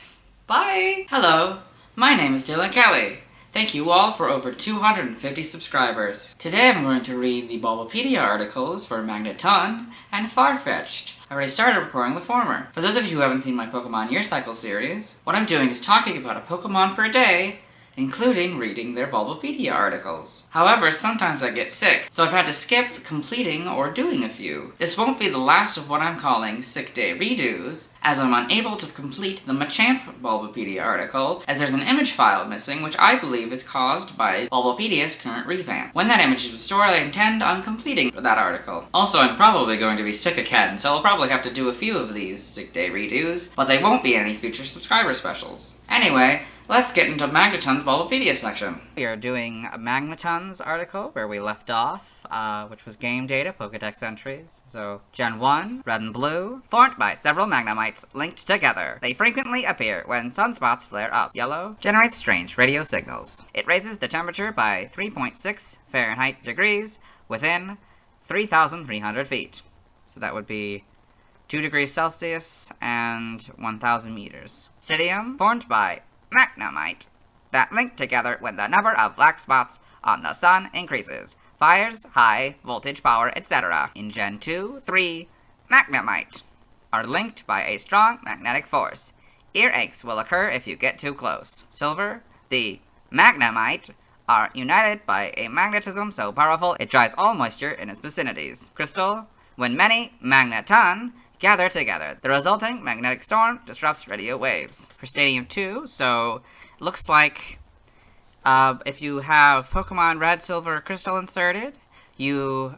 A: Bye! Hello, my name is Dylan Kelly. Thank you all for over 250 subscribers. Today I'm going to read the Bulbapedia articles for Magneton and Farfetch'd. I already started recording the former. For those of you who haven't seen my Pokemon Year Cycle series, what I'm doing is talking about a Pokemon per day, including reading their Bulbapedia articles. However, sometimes I get sick, so I've had to skip completing or doing a few. This won't be the last of what I'm calling sick day redos, as I'm unable to complete the Machamp Bulbapedia article, as there's an image file missing, which I believe is caused by Bulbapedia's current revamp. When that image is restored, I intend on completing that article. Also, I'm probably going to be sick again, so I'll probably have to do a few of these sick day redos, but they won't be any future subscriber specials. Anyway, let's get into Magneton's Bulbapedia section.
B: We are doing a Magneton's article where we left off, which was game data, Pokedex entries. So, Gen 1, red and blue, formed by several Magnemites linked together. They frequently appear when sunspots flare up. Yellow generates strange radio signals. It raises the temperature by 3.6 Fahrenheit degrees within 3,300 feet. So that would be 2 degrees Celsius and 1,000 meters. Cidium, formed by Magnemite, that link together when the number of black spots on the sun increases. Fires, high voltage power, etc. In Gen 2, 3, Magnemite are linked by a strong magnetic force. Earaches will occur if you get too close. Silver, the Magnemite are united by a magnetism so powerful it dries all moisture in its vicinities. Crystal, when many Magneton gather together, the resulting magnetic storm disrupts radio waves. For Stadium 2, so looks like if you have Pokemon Red, Silver, Crystal inserted, you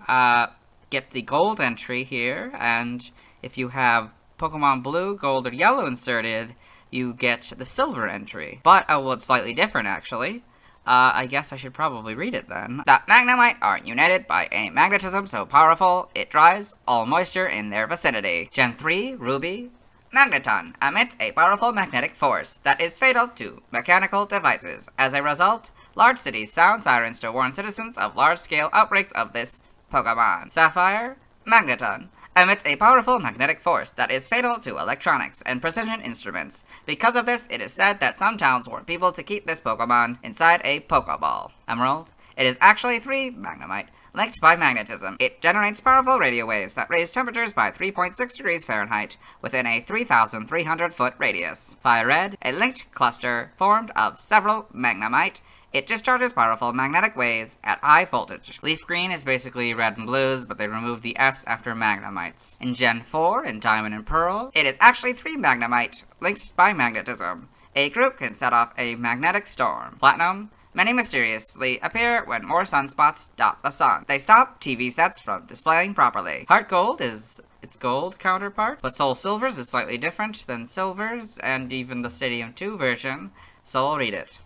B: get the gold entry here, and if you have Pokemon Blue, Gold, or Yellow inserted, you get the silver entry. But, well, it's slightly different, actually. I guess I should probably read it then. That Magnemite are united by a magnetism so powerful, it dries all moisture in their vicinity. Gen 3, Ruby, Magneton emits a powerful magnetic force that is fatal to mechanical devices. As a result, large cities sound sirens to warn citizens of large-scale outbreaks of this Pokemon. Sapphire, Magneton emits a powerful magnetic force that is fatal to electronics and precision instruments. Because of this, it is said that some towns warn people to keep this Pokemon inside a Pokeball. Emerald, it is actually 3 Magnemite, linked by magnetism. It generates powerful radio waves that raise temperatures by 3.6 degrees Fahrenheit within a 3,300 foot radius. Fire Red, a linked cluster formed of several Magnemite. It discharges powerful magnetic waves at high voltage. Leaf Green is basically red and blues, but they removed the S after Magnemites. In Gen 4, in Diamond and Pearl, it is actually 3 Magnemite, linked by magnetism. A group can set off a magnetic storm. Platinum, many mysteriously appear when more sunspots dot the sun. They stop TV sets from displaying properly. Heart Gold is its gold counterpart, but Soul Silver's is slightly different than Silver's, and even the Stadium 2 version, so I'll read it.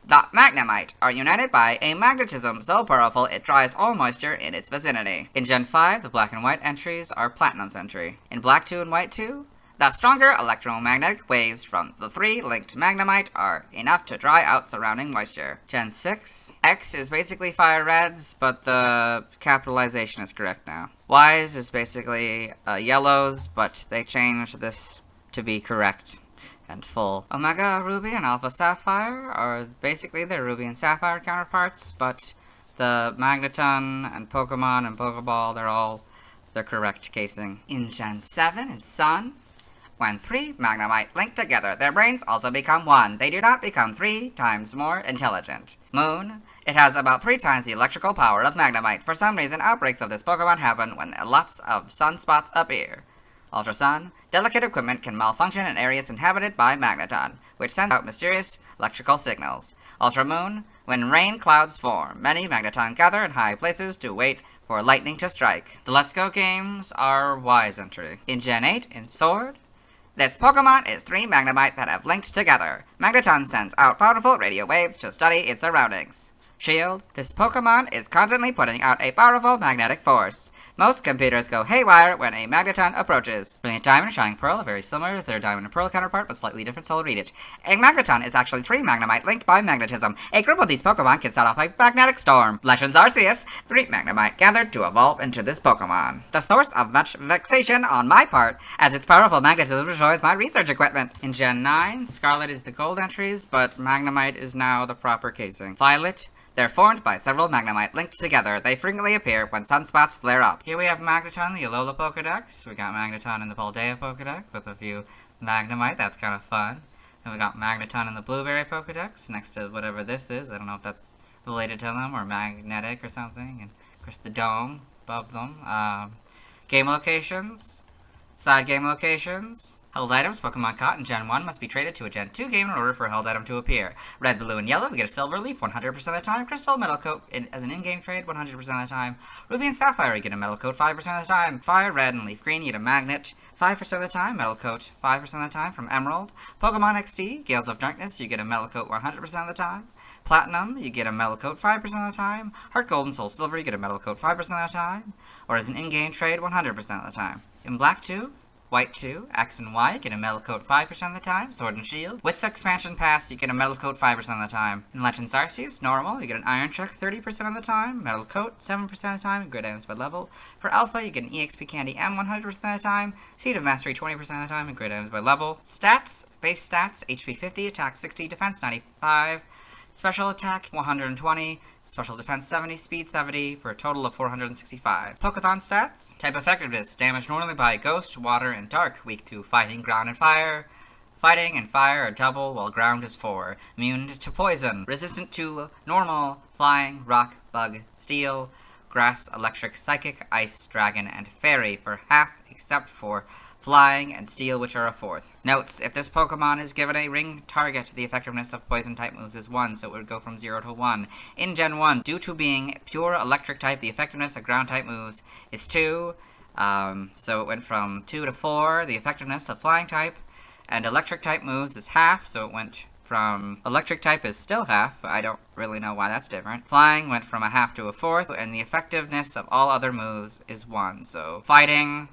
B: The Magnemite are united by a magnetism so powerful it dries all moisture in its vicinity. In Gen 5, the black and white entries are Platinum's entry. In Black 2 and White 2, the stronger electromagnetic waves from the 3 linked Magnemite are enough to dry out surrounding moisture. Gen 6, X is basically Fire Reds, but the capitalization is correct now. Y's is basically Yellows, but they changed this to be correct and full. Omega Ruby and Alpha Sapphire are basically their Ruby and Sapphire counterparts, but the Magneton and Pokeball, they're all the correct casing. In Gen 7 is Sun, When 3 Magnemite link together, their brains also become 1. They do not become 3 times more intelligent. Moon. It has about 3 times the electrical power of Magnemite. For some reason, outbreaks of this Pokemon happen when lots of sunspots appear. Ultra Sun. Delicate equipment can malfunction in areas inhabited by Magneton, which sends out mysterious electrical signals. Ultra Moon. When rain clouds form, many Magneton gather in high places to wait for lightning to strike. The Let's Go games are Wise entry. In Gen 8, in Sword, this Pokemon is 3 Magnemite that have linked together. Magneton sends out powerful radio waves to study its surroundings. Shield. This Pokemon is constantly putting out a powerful magnetic force. Most computers go haywire when a Magneton approaches. Brilliant Diamond and Shining Pearl are very similar to their Diamond and Pearl counterpart, but slightly different, so I'll read it. A Magneton is actually 3 Magnemite linked by magnetism. A group of these Pokemon can set off a magnetic storm. Legends Arceus. 3 Magnemite gathered to evolve into this Pokemon. The source of much vexation on my part, as its powerful magnetism destroys my research equipment. In Gen 9, Scarlet is the gold entries, but Magnemite is now the proper casing. Violet. They're formed by several Magnemite linked together. They frequently appear when sunspots flare up. Here we have Magneton in the Alola Pokedex. We got Magneton in the Paldea Pokedex with a few Magnemite. That's kind of fun. And we got Magneton in the Blueberry Pokedex next to whatever this is. I don't know if that's related to them or magnetic or something. And of course the dome above them. Game locations. Side game locations. Held items. Pokemon caught in Gen 1 must be traded to a Gen 2 game in order for a held item to appear. Red, blue, and yellow, we get a silver leaf 100% of the time. Crystal, metal coat as an in-game trade 100% of the time. Ruby and sapphire, you get a metal coat 5% of the time. Fire, red, and leaf green, you get a magnet 5% of the time. Metal coat 5% of the time from Emerald. Pokemon XD, Gales of Darkness, you get a metal coat 100% of the time. Platinum, you get a metal coat 5% of the time. Heart Gold and Soul Silver, you get a metal coat 5% of the time. Or as an in-game trade 100% of the time. In Black 2, White 2, X and Y, you get a metal coat 5% of the time. Sword and Shield. With the expansion pass, you get a metal coat 5% of the time. In Legends Arceus, normal, you get an Iron Check 30% of the time. Metal coat 7% of the time. Grid items by level. For Alpha, you get an EXP Candy M 100% of the time. Seed of Mastery 20% of the time. And grid items by level. Stats. Base stats, HP 50, attack 60, defense 95. Special attack 120, special defense 70, speed 70, for a total of 465. Pokéthon stats. Type effectiveness. Damage normally by Ghost, Water, and Dark. Weak to Fighting, Ground, and Fire. Fighting and Fire are double, while Ground is 4. Immune to Poison. Resistant to Normal, Flying, Rock, Bug, Steel, Grass, Electric, Psychic, Ice, Dragon, and Fairy for half, except for Flying, and Steel, which are a 4th. Notes, if this Pokemon is given a ring target, the effectiveness of Poison-type moves is 1, so it would go from 0 to 1. In Gen 1, due to being pure Electric-type, the effectiveness of Ground-type moves is 2, so it went from 2 to 4. The effectiveness of Flying-type and Electric-type moves is half, so it went from Electric-type is still half, but I don't really know why that's different. Flying went from a half to a 4th, and the effectiveness of all other moves is 1, so Fighting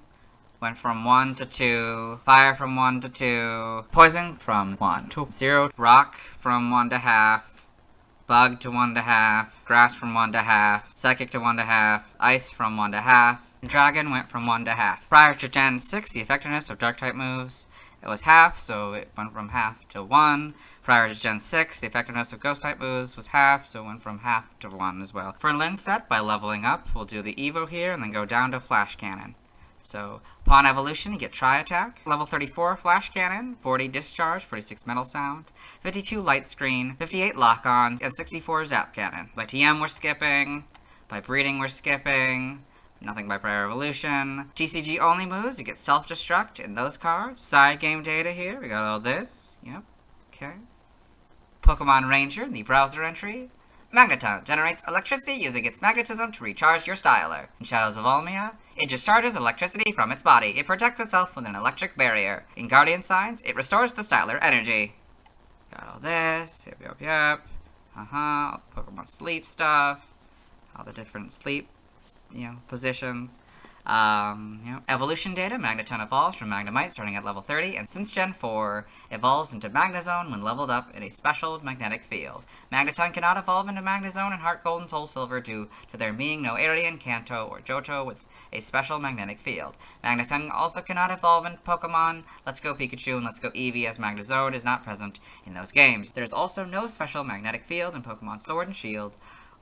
B: went from 1 to 2, Fire from 1 to 2, Poison from 1 to 0, Rock from 1 to half, Bug to 1 to half, Grass from 1 to half, Psychic to 1 to half, Ice from 1 to half, and Dragon went from 1 to half. Prior to Gen 6, the effectiveness of Dark-type moves, it was half, so it went from half to 1. Prior to Gen 6, the effectiveness of Ghost-type moves was half, so it went from half to 1 as well. For Lens set, by leveling up, we'll do the Evo here, and then go down to Flash Cannon. So, upon evolution, you get Tri-Attack, level 34 Flash Cannon, 40 Discharge, 46 Metal Sound, 52 Light Screen, 58 Lock-On, and 64 Zap Cannon. By TM, we're skipping. By Breeding, we're skipping. Nothing by Prior Evolution. TCG only moves, you get Self-Destruct in those cards. Side game data here, we got all this. Yep, okay. Pokemon Ranger, the browser entry. Magneton generates electricity using its magnetism to recharge your styler. In Shadows of Olmia, it discharges electricity from its body. It protects itself with an electric barrier. In Guardian Signs, it restores the styler energy. Got all this. Yep. All the Pokemon sleep stuff. All the different sleep, positions. Evolution data, Magneton evolves from Magnemite starting at level 30, and since Gen 4, evolves into Magnezone when leveled up in a special magnetic field. Magneton cannot evolve into Magnezone and Heart Gold and Soul Silver due to there being no Arian, Kanto, or Johto with a special magnetic field. Magneton also cannot evolve into Pokemon Let's Go Pikachu and Let's Go Eevee, as Magnezone is not present in those games. There's also no special magnetic field in Pokemon Sword and Shield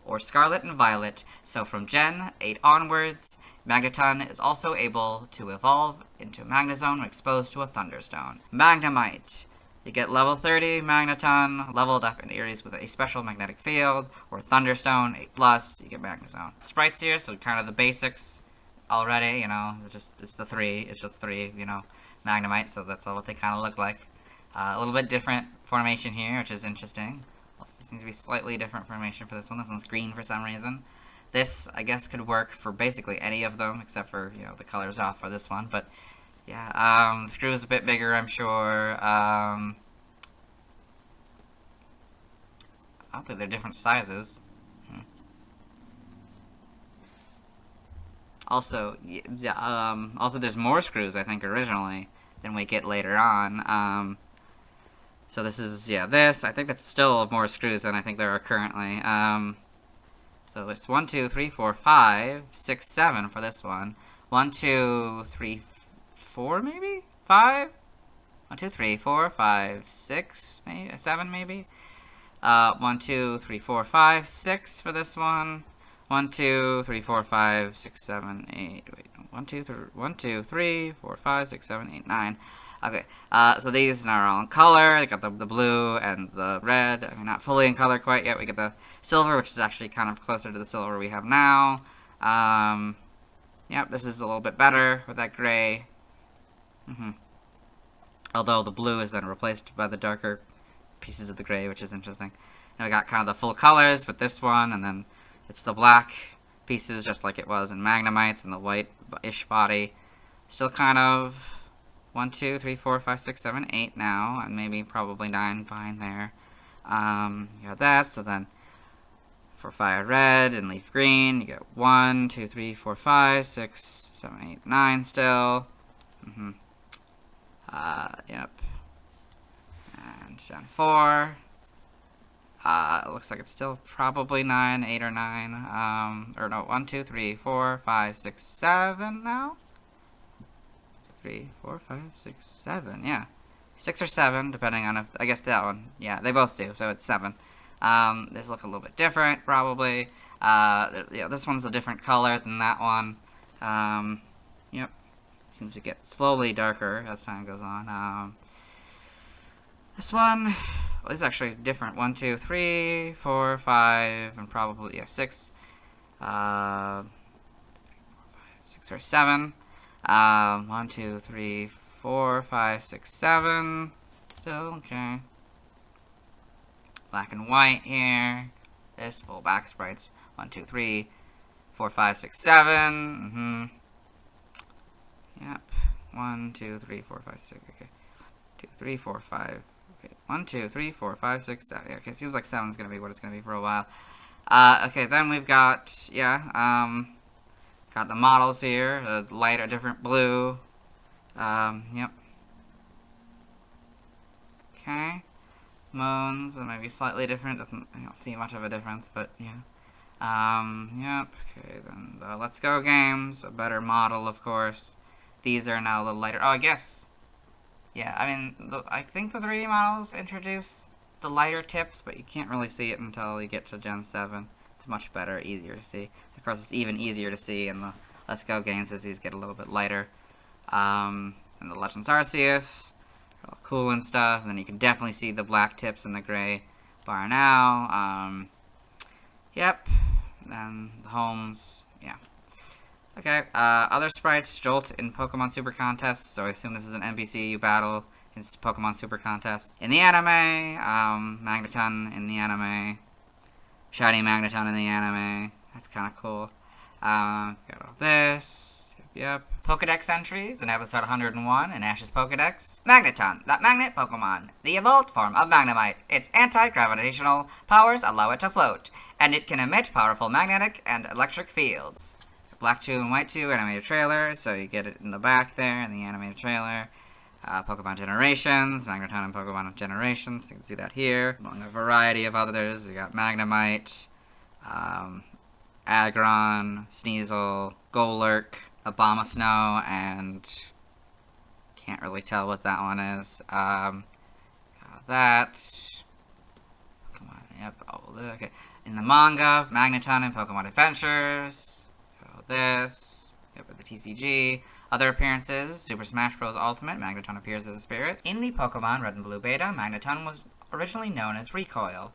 B: or Scarlet and Violet. So from Gen 8 onwards, Magneton is also able to evolve into Magnezone when exposed to a Thunderstone. Magnemite. You get level 30 Magneton, leveled up in areas with a special magnetic field, or Thunderstone, 8+, you get Magnezone. Sprites here, so kind of the basics already, you know, it's just three, you know, Magnemite, so that's all what they kind of look like. A little bit different formation here, which is interesting. Also seems to be slightly different formation for this one. This one's green for some reason. This, I guess, could work for basically any of them, except for, you know, the colors off for this one, but yeah, the screw is a bit bigger, I'm sure. I don't think they're different sizes. Also, also there's more screws, I think, originally than we get later on. So this is, yeah, this. I think that's still more screws than I think there are currently. So it's 1, 2, 3, 4, 5, 6, 7 for this one. 1, 2, 3, 4 maybe? 5? 1, 2, 3, 4, 5, 6, maybe 7 maybe? 1, 2, 3, 4, 5, 6 for this one. 1, 2, 3, 4, 5, 6, 7, 8. Wait, 1, 2, 3, 4, 5, 6, 7, 8, 9. Okay, so these are all in color. They got the blue and the red. I mean, not fully in color quite yet. We get the silver, which is actually kind of closer to the silver we have now. Yep, this is a little bit better with that gray. Although the blue is then replaced by the darker pieces of the gray, which is interesting. Now we got kind of the full colors with this one, and then it's the black pieces just like it was in Magnemites and the white-ish body. Still kind of 1, 2, 3, 4, 5, 6, 7, 8 now, and maybe probably 9 behind there. You got that, so then for fire red and leaf green, you get 1, 2, 3, 4, 5, 6, 7, 8, 9 still. Yep. And Gen 4. It looks like it's still probably 9, 8 or 9. Or no, 1, 2, 3, 4, 5, 6, 7 now. 3, 4, 5, 6, 7. Yeah, 6 or 7, depending on if I guess that one. Yeah, they both do, so it's 7. These look a little bit different, probably. Yeah, this one's a different color than that one. Yep, seems to get slowly darker as time goes on. This one, well, this is actually different. 1, 2, 3, 4, 5, and probably 6. 6 or 7. 1, 2, 3, 4, 5, 6, 7. Still okay. Black and white here. This full back sprites. 1, 2, 3, 4, 5, 6, 7. Yep. 1, 2, 3, 4, 5, 6. Okay. 2, 3, 4, 5. Okay. 1, 2, 3, 4, 5, 6, 7. Okay. Seems like 7's gonna be what it's gonna be for a while. Okay. Then we've got got the models here, a lighter, different blue. Yep. Okay. Moons, maybe slightly different. I don't see much of a difference, but yeah. Yep. Okay, then the Let's Go games, a better model, of course. These are now a little lighter. Oh, I guess. Yeah, I mean, I think the 3D models introduce the lighter tips, but you can't really see it until you get to Gen 7. It's much better, easier to see. Of course, it's even easier to see in the Let's Go games as these get a little bit lighter. And the Legends Arceus, all cool and stuff. And then you can definitely see the black tips and the gray bar now. Yep. Then the homes, yeah. Okay, other sprites, Jolt in Pokemon Super Contests, so I assume this is an NPC you battle in Pokemon Super Contests. In the anime, Magneton in the anime. Shiny Magneton in the anime. That's kind of cool. Got all this. Yep. Pokedex entries in episode 101 in Ash's Pokedex. Magneton, that magnet Pokemon. The evolved form of Magnemite. Its anti-gravitational powers allow it to float, and it can emit powerful magnetic and electric fields. Black 2 and White 2 animated trailer, so you get it in the back there in the animated trailer. Pokemon Generations, Magneton and Pokemon Generations, you can see that here. Among a variety of others, we got Magnemite, Aggron, Sneasel, Golurk, Abomasnow, and can't really tell what that one is. Got that. Come on, yep. Oh, Okay. In the manga, Magneton and Pokemon Adventures. This. The TCG. Other appearances, Super Smash Bros. Ultimate, Magneton appears as a spirit. In the Pokemon Red and Blue Beta, Magneton was originally known as Recoil.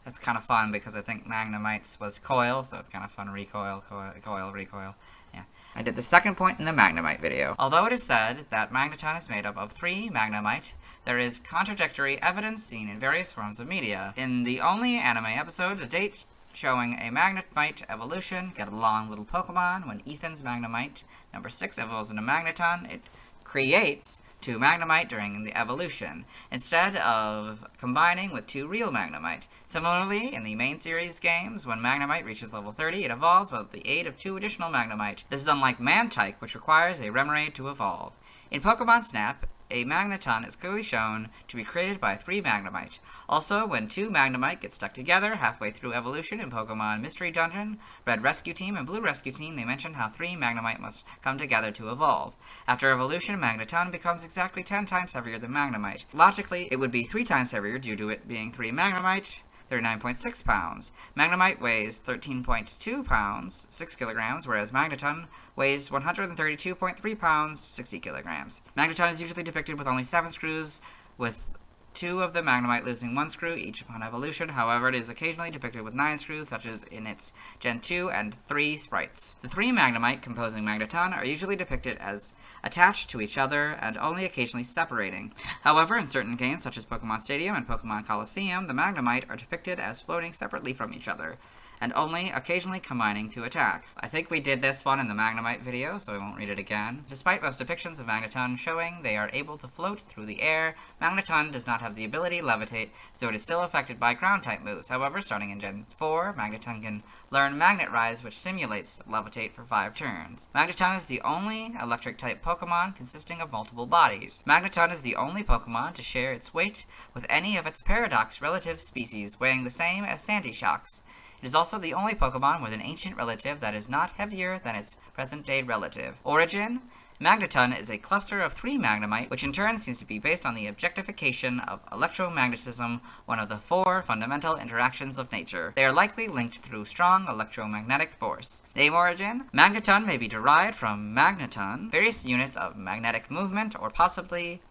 B: That's kind of fun because I think Magnemite's was Coil, so it's kind of fun. Recoil, Coil, Recoil. Yeah. I did the second point in the Magnemite video. Although it is said that Magneton is made up of 3 Magnemite, there is contradictory evidence seen in various forms of media. In the only anime episode to date showing a Magnemite evolution, Get Along Little Pokemon, when Ethan's Magnemite number 6 evolves into Magneton, it creates 2 Magnemite during the evolution, instead of combining with 2 real Magnemite. Similarly, in the main series games, when Magnemite reaches level 30, it evolves with the aid of 2 additional Magnemite. This is unlike Mantike, which requires a Remoraid to evolve. In Pokemon Snap, a Magneton is clearly shown to be created by 3 Magnemite. Also, when 2 Magnemite get stuck together halfway through evolution in Pokemon Mystery Dungeon, Red Rescue Team and Blue Rescue Team, they mention how 3 Magnemite must come together to evolve. After evolution, Magneton becomes exactly 10 times heavier than Magnemite. Logically, it would be 3 times heavier due to it being 3 Magnemite, 39.6 pounds. Magnemite weighs 13.2 pounds, 6 kilograms, whereas Magneton weighs 132.3 pounds, 60 kilograms. Magneton is usually depicted with only 7 screws, with 2 of the Magnemite losing 1 screw each upon evolution. However, it is occasionally depicted with 9 screws, such as in its Gen 2 and 3 sprites. The 3 Magnemite composing Magneton are usually depicted as attached to each other and only occasionally separating. However, in certain games such as Pokemon Stadium and Pokemon Coliseum, the Magnemite are depicted as floating separately from each other, and only occasionally combining to attack. I think we did this one in the Magnemite video, so I won't read it again. Despite most depictions of Magneton showing they are able to float through the air, Magneton does not have the ability to levitate, so it is still affected by ground-type moves. However, starting in Gen 4, Magneton can learn Magnet Rise, which simulates levitate for 5 turns. Magneton is the only electric-type Pokemon consisting of multiple bodies. Magneton is the only Pokemon to share its weight with any of its Paradox relative species, weighing the same as Sandyshock's. It is also the only Pokemon with an ancient relative that is not heavier than its present-day relative. Origin: Magneton is a cluster of 3 Magnemite, which in turn seems to be based on the objectification of electromagnetism, one of the 4 fundamental interactions of nature. They are likely linked through strong electromagnetic force. Name origin: Magneton may be derived from magneton, various units of magnetic movement, or possibly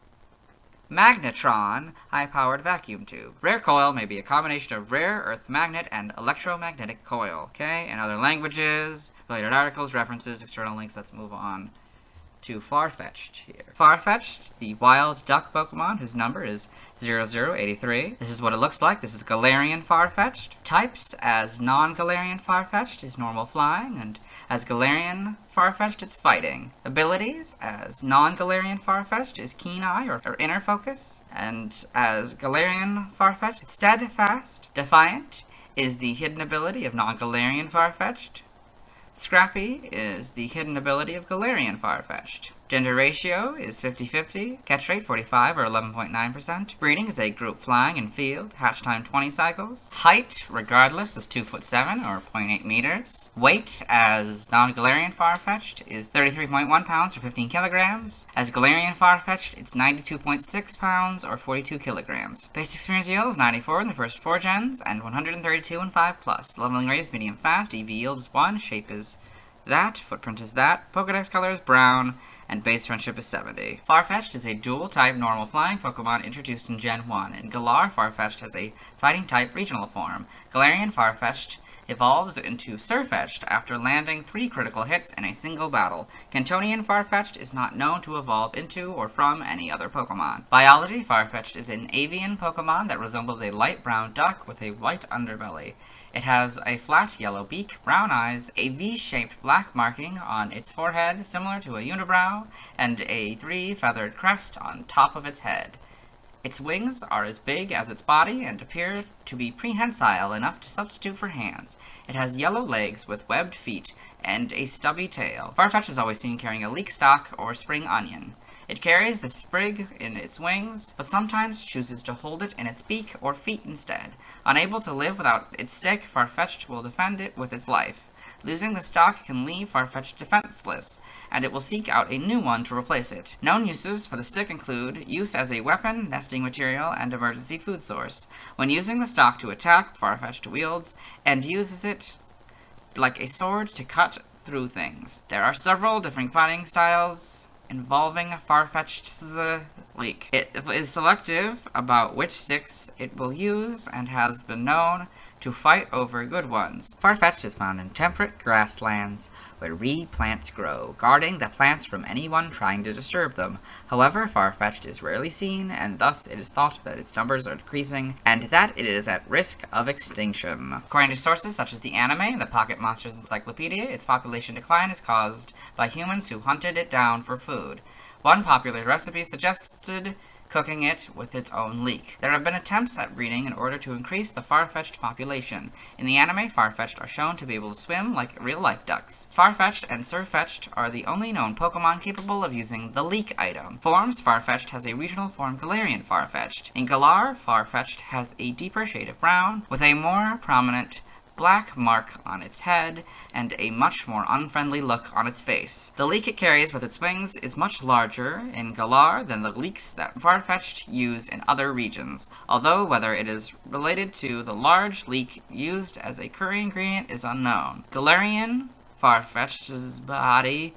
B: magnetron, high-powered vacuum tube. Rare coil may be a combination of rare earth magnet and electromagnetic coil. Okay, in other languages, related articles, references, external links, let's move on to Farfetch'd here. Farfetch'd, the wild duck Pokemon whose number is 0083. This is what it looks like. This is Galarian Farfetch'd. Types: as non-Galarian Farfetch'd is normal flying, and as Galarian Farfetch'd it's fighting. Abilities: as non-Galarian Farfetch'd is Keen Eye or Inner Focus, and as Galarian Farfetch'd it's Steadfast. Defiant is the hidden ability of non-Galarian Farfetch'd. Scrappy is the hidden ability of Galarian Farfetch'd. Gender ratio is 50-50. Catch rate 45 or 11.9%. Breeding is a group flying in field. Hatch time 20 cycles. Height, regardless, is 2'7" or 0.8 meters. Weight, as non-Galarian Farfetch'd, is 33.1 pounds or 15 kilograms. As Galarian Farfetch'd, it's 92.6 pounds or 42 kilograms. Base experience yield is 94 in the first 4 gens and 132 in 5+. Leveling rate is medium fast. EV yield is 1. Shape is that. Footprint is that. Pokedex color is brown. And base friendship is 70. Farfetch'd is a dual-type normal flying Pokemon introduced in Gen 1, and Galar Farfetch'd has a fighting-type regional form. Galarian Farfetch'd evolves into Surfetch'd after landing 3 critical hits in a single battle. Cantonian Farfetch'd is not known to evolve into or from any other Pokemon. Biology: Farfetch'd is an avian Pokemon that resembles a light brown duck with a white underbelly. It has a flat yellow beak, brown eyes, a V-shaped black marking on its forehead similar to a unibrow, and a 3-feathered crest on top of its head. Its wings are as big as its body and appear to be prehensile enough to substitute for hands. It has yellow legs with webbed feet and a stubby tail. Farfetch'd is always seen carrying a leek stalk or spring onion. It carries the sprig in its wings, but sometimes chooses to hold it in its beak or feet instead. Unable to live without its stick, Farfetch'd will defend it with its life. Losing the stock can leave Farfetch'd defenseless, and it will seek out a new one to replace it. Known uses for the stick include use as a weapon, nesting material, and emergency food source. When using the stock to attack, Farfetch'd wields and uses it like a sword to cut through things. There are several different fighting styles involving Farfetch'd's leak. It is selective about which sticks it will use and has been known to fight over good ones. Farfetch'd is found in temperate grasslands where reed plants grow, guarding the plants from anyone trying to disturb them. However, Farfetch'd is rarely seen, and thus it is thought that its numbers are decreasing, and that it is at risk of extinction. According to sources such as the anime and the Pocket Monsters Encyclopedia, its population decline is caused by humans who hunted it down for food. One popular recipe suggested cooking it with its own leek. There have been attempts at breeding in order to increase the Farfetch'd population. In the anime, Farfetch'd are shown to be able to swim like real-life ducks. Farfetch'd and Surfetch'd are the only known Pokemon capable of using the leek item. Forms: Farfetch'd has a regional form Galarian Farfetch'd. In Galar, Farfetch'd has a deeper shade of brown, with a more prominent black mark on its head, and a much more unfriendly look on its face. The leek it carries with its wings is much larger in Galar than the leeks that Farfetch'd use in other regions, although whether it is related to the large leek used as a curry ingredient is unknown. Galarian Farfetch'd's body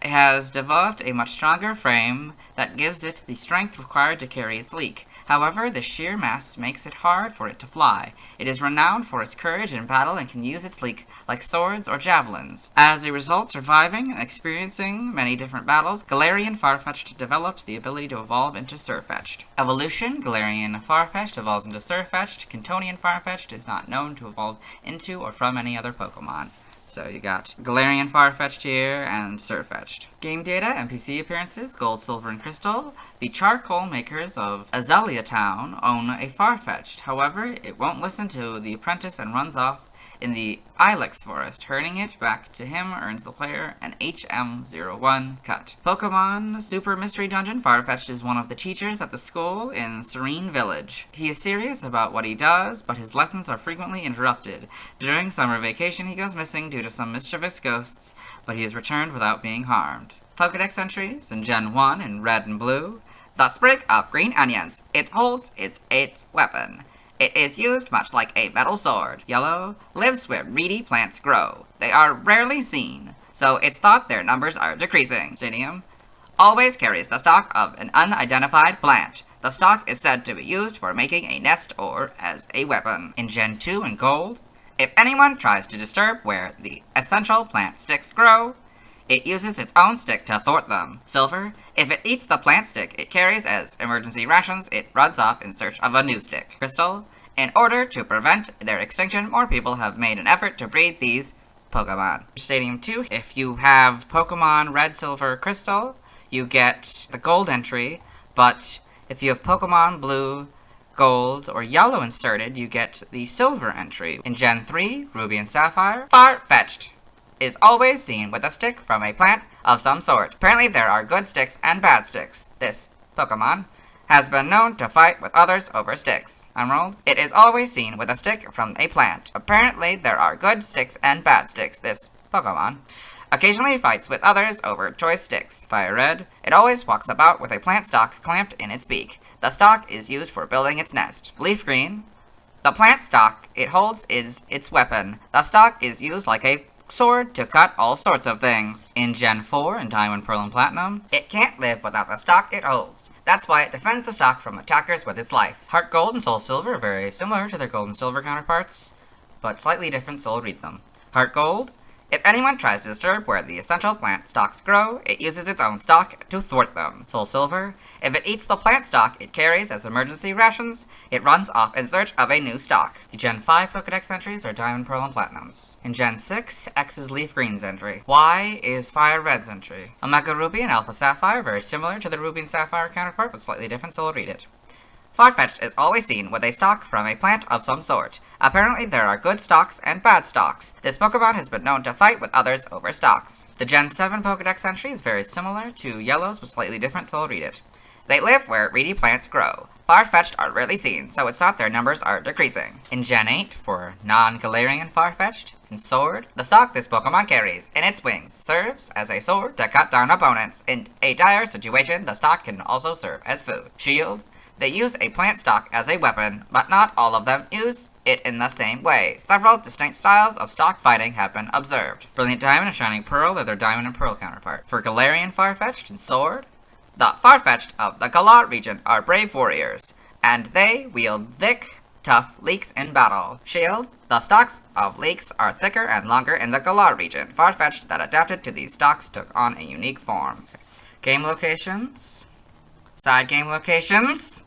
B: has developed a much stronger frame that gives it the strength required to carry its leek. However, the sheer mass makes it hard for it to fly. It is renowned for its courage in battle and can use its leek like swords or javelins. As a result, surviving and experiencing many different battles, Galarian Farfetch'd develops the ability to evolve into Surfetch'd. Evolution: Galarian Farfetch'd evolves into Surfetch'd. Cantonian Farfetch'd is not known to evolve into or from any other Pokemon. So you got Galarian Farfetch'd here and Surfetch'd. Game data, NPC appearances, Gold, Silver, and Crystal. The charcoal makers of Azalea Town own a Farfetch'd. However, it won't listen to the apprentice and runs off in the Ilex Forest. Herding it back to him earns the player an HM01 cut. Pokemon Super Mystery Dungeon. Farfetch'd is one of the teachers at the school in Serene Village. He is serious about what he does, but his lessons are frequently interrupted. During summer vacation, he goes missing due to some mischievous ghosts, but he is returned without being harmed. Pokedex entries in Gen 1 in red and blue. The sprig of green onions. It holds its weapon. It is used much like a metal sword. Yellow lives where reedy plants grow. They are rarely seen, so it's thought their numbers are decreasing. Stadium always carries the stalk of an unidentified plant. The stalk is said to be used for making a nest or as a weapon. In Gen 2 in gold, if anyone tries to disturb where the essential plant sticks grow, it uses its own stick to thwart them. Silver, if it eats the plant stick it carries as emergency rations, it runs off in search of a new stick. Crystal, in order to prevent their extinction, more people have made an effort to breed these Pokemon. Stadium 2, if you have Pokemon Red, Silver, Crystal, you get the gold entry, but if you have Pokemon Blue, Gold, or Yellow inserted, you get the silver entry. In Gen 3, Ruby and Sapphire, Farfetch'd is always seen with a stick from a plant of some sort. Apparently there are good sticks and bad sticks. This Pokemon has been known to fight with others over sticks. Emerald, it is always seen with a stick from a plant. Apparently there are good sticks and bad sticks. This Pokemon occasionally fights with others over choice sticks. Fire Red, it always walks about with a plant stalk clamped in its beak. The stalk is used for building its nest. Leaf Green, the plant stalk it holds is its weapon. The stalk is used like a sword to cut all sorts of things. In Gen 4 in Diamond, Pearl, and Platinum, it can't live without the stock it holds. That's why it defends the stock from attackers with its life. Heart Gold and Soul Silver are very similar to their Gold and Silver counterparts, but slightly different, so I'll read them. Heart Gold, if anyone tries to disturb where the essential plant stalks grow, it uses its own stalk to thwart them. Soul Silver, if it eats the plant stalk it carries as emergency rations, it runs off in search of a new stalk. The Gen 5 Pokedex entries are Diamond, Pearl, and Platinums. In Gen 6, X is Leaf Green's entry. Y is Fire Red's entry. Omega Ruby and Alpha Sapphire are very similar to the Ruby and Sapphire counterpart, but slightly different, so I'll read it. Farfetch'd is always seen with a stock from a plant of some sort. Apparently there are good stocks and bad stocks. This Pokemon has been known to fight with others over stocks. The Gen 7 Pokedex entry is very similar to Yellow's but slightly different, so I'll read it. They live where reedy plants grow. Farfetch'd are rarely seen, so it's thought their numbers are decreasing. In Gen 8, for non-Galarian Farfetch'd, in Sword, the stock this Pokemon carries in its wings serves as a sword to cut down opponents. In a dire situation, the stock can also serve as food. Shield, they use a plant stock as a weapon, but not all of them use it in the same way. Several distinct styles of stock fighting have been observed. Brilliant Diamond and Shining Pearl are their Diamond and Pearl counterpart. For Galarian Farfetch'd and Sword, the Farfetch'd of the Galar region are brave warriors, and they wield thick, tough leeks in battle. Shield, the stocks of leeks are thicker and longer in the Galar region. Farfetch'd that adapted to these stocks took on a unique form. Game locations, side game locations,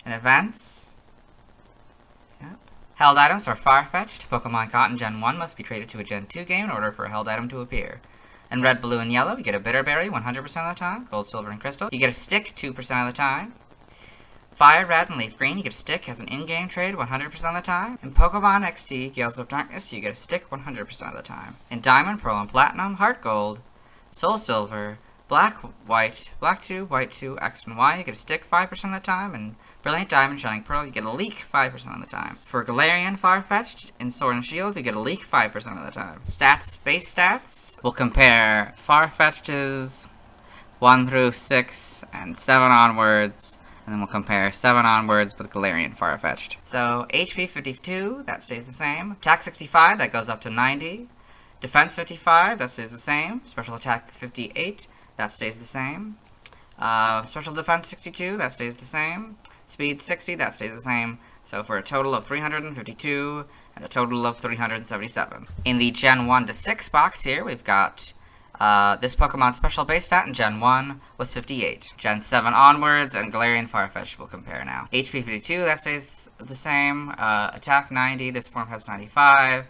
B: and events. Yep. Held items for Farfetch'd. Pokemon caught in Gen 1 must be traded to a Gen 2 game in order for a held item to appear. In Red, Blue, and Yellow, you get a Bitter Berry 100% of the time. Gold, Silver, and Crystal, you get a Stick 2% of the time. Fire, Red, and Leaf Green, you get a Stick as an in-game trade 100% of the time. In Pokemon XD, Gales of Darkness, you get a Stick 100% of the time. In Diamond, Pearl, and Platinum, Heart Gold, Soul Silver, Black, White, Black 2, White 2, X and Y, you get a Stick 5% of the time, and Brilliant Diamond, Shining Pearl, you get a Leak 5% of the time. For Galarian Farfetch'd, in Sword and Shield, you get a Leak 5% of the time. Stats, base stats, we'll compare Farfetch'd's 1 through 6 and 7 onwards, and then we'll compare 7 onwards with Galarian Farfetch'd. So, HP 52, that stays the same. Attack 65, that goes up to 90. Defense 55, that stays the same. Special Attack 58, that stays the same. Special Defense 62, that stays the same. Speed 60, that stays the same. So for a total of 352 and a total of 377. In the Gen 1 to 6 box here, we've got this Pokemon's special base stat in Gen 1 was 58. Gen 7 onwards and Galarian Farfetch'd will compare now. HP 52, that stays the same. Attack 90, this form has 95.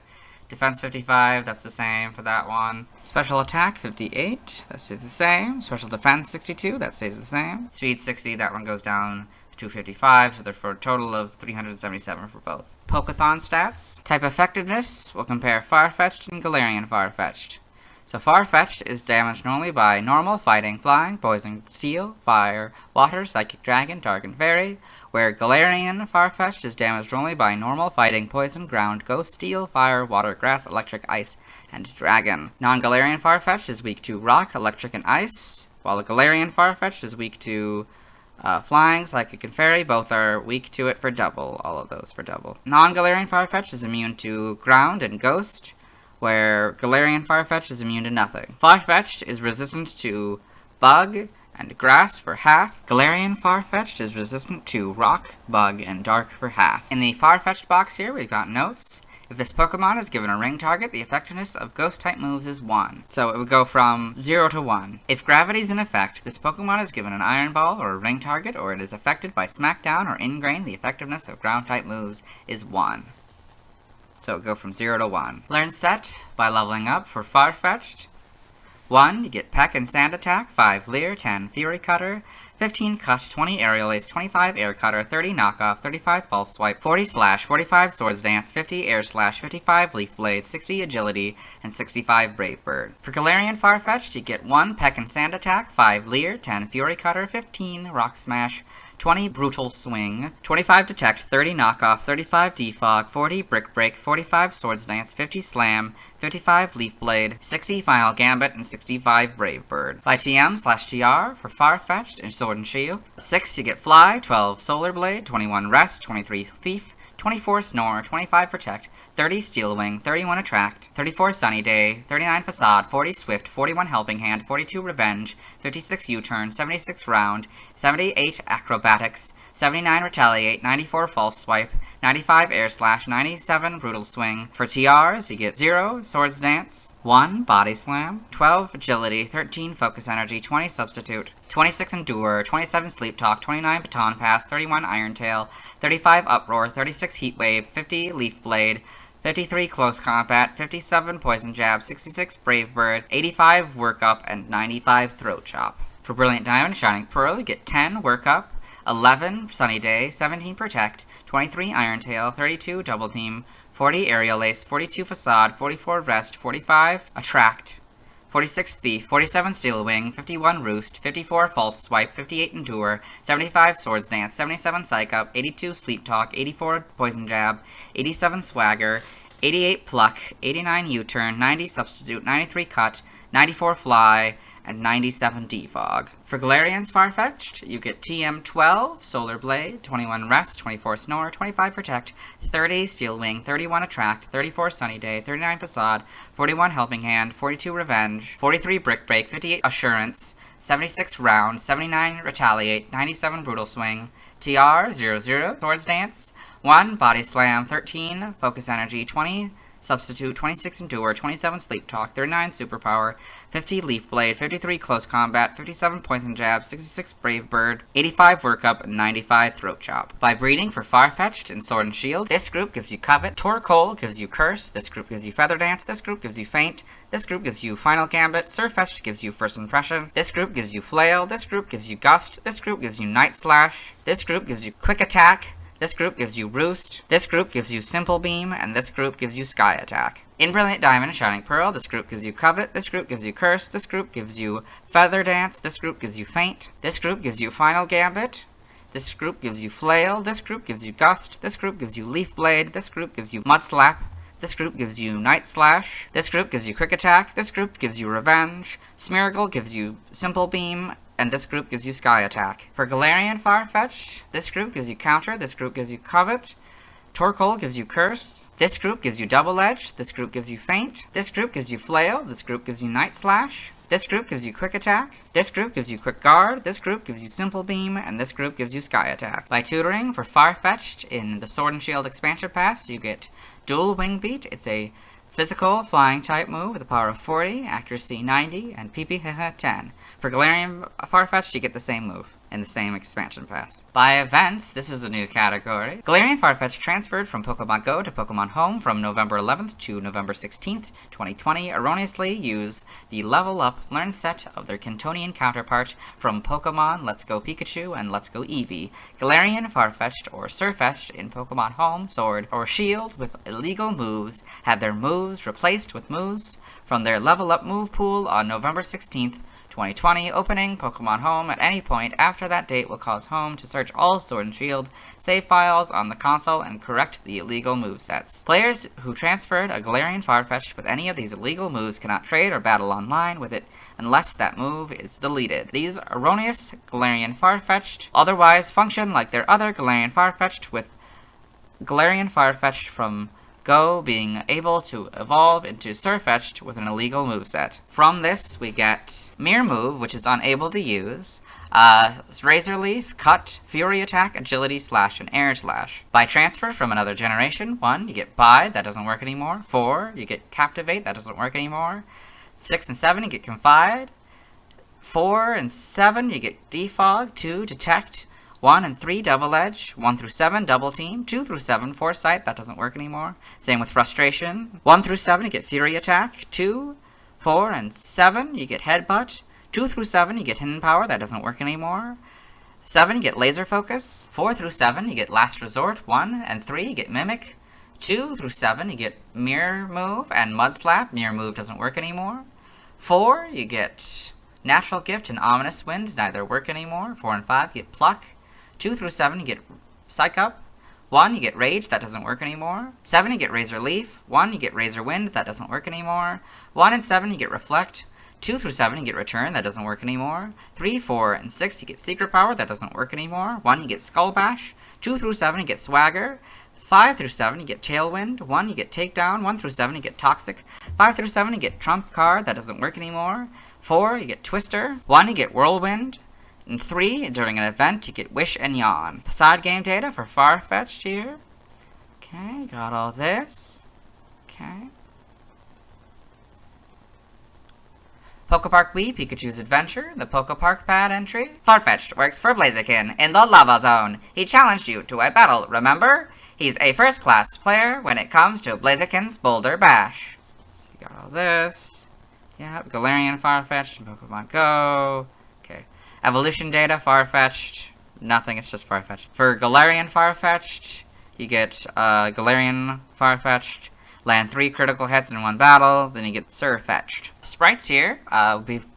B: Defense 55, that's the same for that one. Special Attack 58, that stays the same. Special Defense 62, that stays the same. Speed 60, that one goes down to 55, so therefore a total of 377 for both. Pokeathon stats. Type Effectiveness, we'll compare Farfetch'd and Galarian Farfetch'd. So Farfetch'd is damaged normally by Normal, Fighting, Flying, Poison, Steel, Fire, Water, Psychic Dragon, Dark, and Fairy, where Galarian Farfetch'd is damaged only by Normal, Fighting, Poison, Ground, Ghost, Steel, Fire, Water, Grass, Electric, Ice, and Dragon. Non-Galarian Farfetch'd is weak to Rock, Electric, and Ice, while the Galarian Farfetch'd is weak to Flying, Psychic, and Fairy. Both are weak to it for double, all of those for double. Non-Galarian Farfetch'd is immune to Ground and Ghost, where Galarian Farfetch'd is immune to nothing. Farfetch'd is resistant to Bug and Grass for half. Galarian Farfetch'd is resistant to Rock, Bug, and Dark for half. In the Farfetch'd box here, we've got notes. If this Pokemon is given a ring target, the effectiveness of Ghost-type moves is 1. So it would go from 0 to 1. If Gravity is in effect, this Pokemon is given an Iron Ball or a ring target, or it is affected by Smackdown or Ingrain, the effectiveness of Ground-type moves is 1. So it would go from 0 to 1. Learn Set by leveling up for Farfetch'd. 1, you get Peck and Sand Attack, 5 Leer, 10 Fury Cutter, 15 Cut, 20 Aerial Ace, 25 Air Cutter, 30 Knockoff, 35 False Swipe, 40 Slash, 45 Swords Dance, 50 Air Slash, 55 Leaf Blade, 60 Agility, and 65 Brave Bird. For Galarian Farfetch'd, you get 1 Peck and Sand Attack, 5 Leer, 10 Fury Cutter, 15 Rock Smash, 20 Brutal Swing, 25 Detect, 30 Knockoff, 35 Defog, 40 Brick Break, 45 Swords Dance, 50 Slam, 55 Leaf Blade, 60 Final Gambit, and 65 Brave Bird. By TM/TR for Farfetch'd and Sword and Shield. 6, you get Fly, 12 Solar Blade, 21 Rest, 23 Thief, 24 Snore, 25 Protect, 30 Steel Wing, 31 Attract, 34 Sunny Day, 39 Facade, 40 Swift, 41 Helping Hand, 42 Revenge, 56 U-Turn, 76 Round, 78 Acrobatics, 79 Retaliate, 94 False Swipe, 95 Air Slash, 97 Brutal Swing. For TRs, you get 0 Swords Dance, 1 Body Slam, 12 Agility, 13 Focus Energy, 20 Substitute, 26 Endure, 27 Sleep Talk, 29 Baton Pass, 31 Iron Tail, 35 Uproar, 36 Heat Wave, 50 Leaf Blade, 53 Close Combat, 57 Poison Jab, 66 Brave Bird, 85 Work Up, and 95 Throat Chop. For Brilliant Diamond and Shining Pearl, you get 10 Work Up, 11 Sunny Day, 17 Protect, 23 Iron Tail, 32 Double Team, 40 Aerial Ace, 42 Facade, 44 Rest, 45 Attract, 46 Thief, 47 Steel Wing, 51 Roost, 54 False Swipe, 58 Endure, 75 Swords Dance, 77 Psych Up, 82 Sleep Talk, 84 Poison Jab, 87 Swagger, 88 Pluck, 89 U-Turn, 90 Substitute, 93 Cut, 94 Fly, and 97 Defog. For Galarian's Farfetch'd, you get TM12, Solar Blade, 21 Rest, 24 Snore, 25 Protect, 30 Steel Wing, 31 Attract, 34 Sunny Day, 39 Facade, 41 Helping Hand, 42 Revenge, 43 Brick Break, 58 Assurance, 76 Round, 79 Retaliate, 97 Brutal Swing, TR00, Swords Dance, 1 Body Slam, 13 Focus Energy, 20 Substitute, 26 Endure, 27 Sleep Talk, 39 Superpower, 50 Leaf Blade, 53 Close Combat, 57 Poison Jab, 66 Brave Bird, 85 Workup, and 95 Throat Chop. By breeding for Farfetch'd and Sword and Shield, this group gives you Covet, Torkoal gives you Curse, this group gives you Feather Dance, this group gives you Faint, this group gives you Final Gambit, Surfetch'd gives you First Impression, this group gives you Flail, this group gives you Gust, this group gives you Night Slash, this group gives you Quick Attack, this group gives you Roost, this group gives you Simple Beam, and this group gives you Sky Attack. In Brilliant Diamond and Shining Pearl, this group gives you Covet, this group gives you Curse, this group gives you Feather Dance, this group gives you Faint, this group gives you Final Gambit, this group gives you Flail, this group gives you Gust, this group gives you Leaf Blade, this group gives you Mud Slap, this group gives you Night Slash, this group gives you Quick Attack, this group gives you Revenge, Smeargle gives you Simple Beam, and this group gives you Sky Attack. For Galarian Farfetch'd, this group gives you Counter, this group gives you Covet, Torkoal gives you Curse, this group gives you Double Edge, this group gives you Faint, this group gives you Flail, this group gives you Night Slash, this group gives you Quick Attack, this group gives you Quick Guard, this group gives you Simple Beam, and this group gives you Sky Attack. By tutoring for Farfetch'd in the Sword and Shield expansion pass, you get Dual Wing Beat. It's a physical flying type move with a power of 40, accuracy 90, and PP 10. For Galarian Farfetch'd, you get the same move in the same expansion pass. By events, this is a new category. Galarian Farfetch'd transferred from Pokemon Go to Pokemon Home from November 11th to November 16th, 2020, erroneously use the Level Up Learn set of their Kantonian counterpart from Pokemon Let's Go Pikachu and Let's Go Eevee. Galarian Farfetch'd or Surfetch'd in Pokemon Home, Sword, or Shield with illegal moves had their moves replaced with moves from their Level Up move pool on November 16th, 2020, opening Pokemon Home at any point after that date will cause Home to search all Sword and Shield save files on the console and correct the illegal movesets. Players who transferred a Galarian Farfetch'd with any of these illegal moves cannot trade or battle online with it unless that move is deleted. These erroneous Galarian Farfetch'd otherwise function like their other Galarian Farfetch'd, with Galarian Farfetch'd from Go being able to evolve into Surfetch'd with an illegal moveset. From this, we get Mirror Move, which is unable to use, Razor Leaf, Cut, Fury Attack, Agility Slash, and Air Slash. By transfer from another generation, 1, you get Bide, that doesn't work anymore. 4, you get Captivate, that doesn't work anymore. 6 and 7, you get Confide. 4 and 7, you get Defog. 2, Detect. 1 and 3, Double Edge. 1 through 7, Double Team. 2 through 7, Foresight. That doesn't work anymore. Same with Frustration. 1 through 7, you get Fury Attack. 2, 4, and 7, you get Headbutt. 2 through 7, you get Hidden Power. That doesn't work anymore. 7, you get Laser Focus. 4 through 7, you get Last Resort. 1 and 3, you get Mimic. 2 through 7, you get Mirror Move and Mud Slap. Mirror Move doesn't work anymore. 4, you get Natural Gift and Ominous Wind. Neither work anymore. 4 and 5, you get Pluck. 2 through 7, you get Psych Up. 1, you get Rage. That doesn't work anymore. 7, you get Razor Leaf. 1, you get Razor Wind. That doesn't work anymore. 1 and 7, you get Reflect. 2 through 7, you get Return. That doesn't work anymore. 3, 4, and 6, you get Secret Power. That doesn't work anymore. 1, you get Skull Bash. 2 through 7, you get Swagger. 5 through 7, you get Tailwind. 1, you get Takedown. 1 through 7, you get Toxic. 5 through 7, you get Trump Card. That doesn't work anymore. 4, you get Twister. 1, you get Whirlwind. And 3, during an event, you get Wish and Yawn. Side game data for Farfetch'd here. Okay, got all this. Okay. Pokepark Wii, Pikachu's Adventure, the Pokepark Pad entry. Farfetch'd works for Blaziken in the Lava Zone. He challenged you to a battle, remember? He's a first-class player when it comes to Blaziken's Boulder Bash. You got all this. Yep, Galarian Farfetch'd, Pokemon Go. Okay. Evolution data, Farfetch'd. nothing, it's just Farfetch'd. For Galarian Farfetch'd, you get Galarian Farfetch'd, land 3 critical hits in 1 battle, then you get Surfetch'd. Sprites here,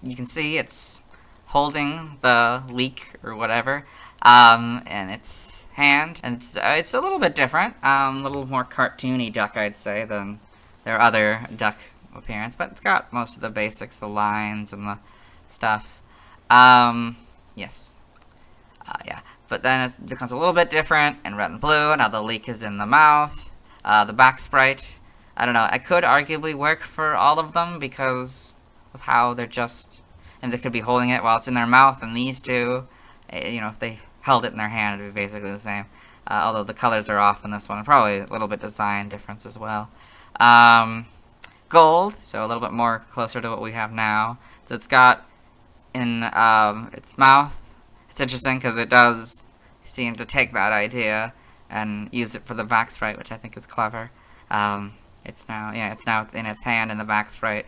B: you can see it's holding the leak or whatever, and its hand, and it's a little bit different, a little more cartoony duck, I'd say, than their other duck appearance, but it's got most of the basics, the lines and the stuff. Yes. Yeah. But then it becomes a little bit different in red and blue. Now the leak is in the mouth. The back sprite, I don't know, it could arguably work for all of them because of how they're just, and they could be holding it while it's in their mouth, and these two, you know, if they held it in their hand, it would be basically the same. Although the colors are off in this one, and probably a little bit design difference as well. Gold, so a little bit more closer to what we have now. So it's got in its mouth. It's interesting because it does seem to take that idea and use it for the back sprite, which I think is clever. It's now it's in its hand in the back sprite,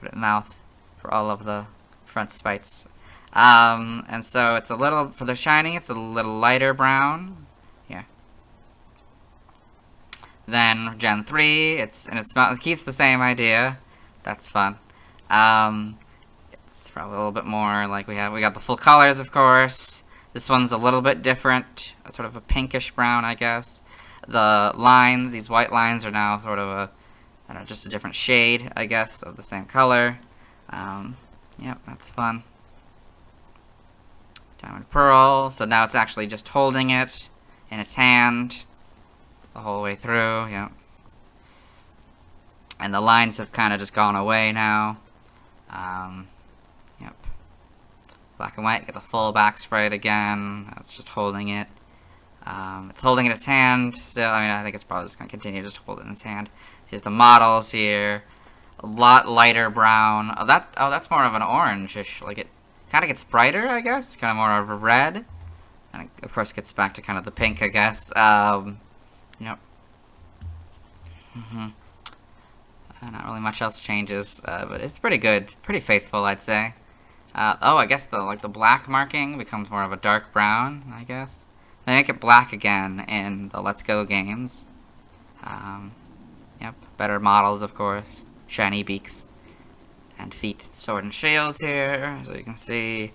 B: but in mouth for all of the front sprites. And so it's a little, for the shiny, it's a little lighter brown. Here. Then Gen 3, it's in its mouth. It keeps the same idea. That's fun. It's probably a little bit more like we got the full colors, of course. This one's a little bit different, sort of a pinkish brown, I guess. The lines, these white lines, are now sort of a, I don't know, just a different shade, I guess, of the same color. Yep, that's fun. Diamond Pearl, so now it's actually just holding it in its hand the whole way through, yep. And the lines have kind of just gone away now. Yep. Black and white, get the full back sprite again. It's just holding it. It's holding it in its hand still. I mean, I think it's probably just going to continue just to hold it in its hand. Here's the models here. A lot lighter brown. Oh, that's more of an orange-ish. Like, it kind of gets brighter, I guess. Kind of more of a red. And it, of course, gets back to kind of the pink, I guess. Yep. Not really much else changes, but it's pretty good. Pretty faithful, I'd say. Oh, I guess the black marking becomes more of a dark brown, I guess. They make it black again in the Let's Go games. Yep, better models, of course. Shiny beaks and feet. Sword and shields here, so you can see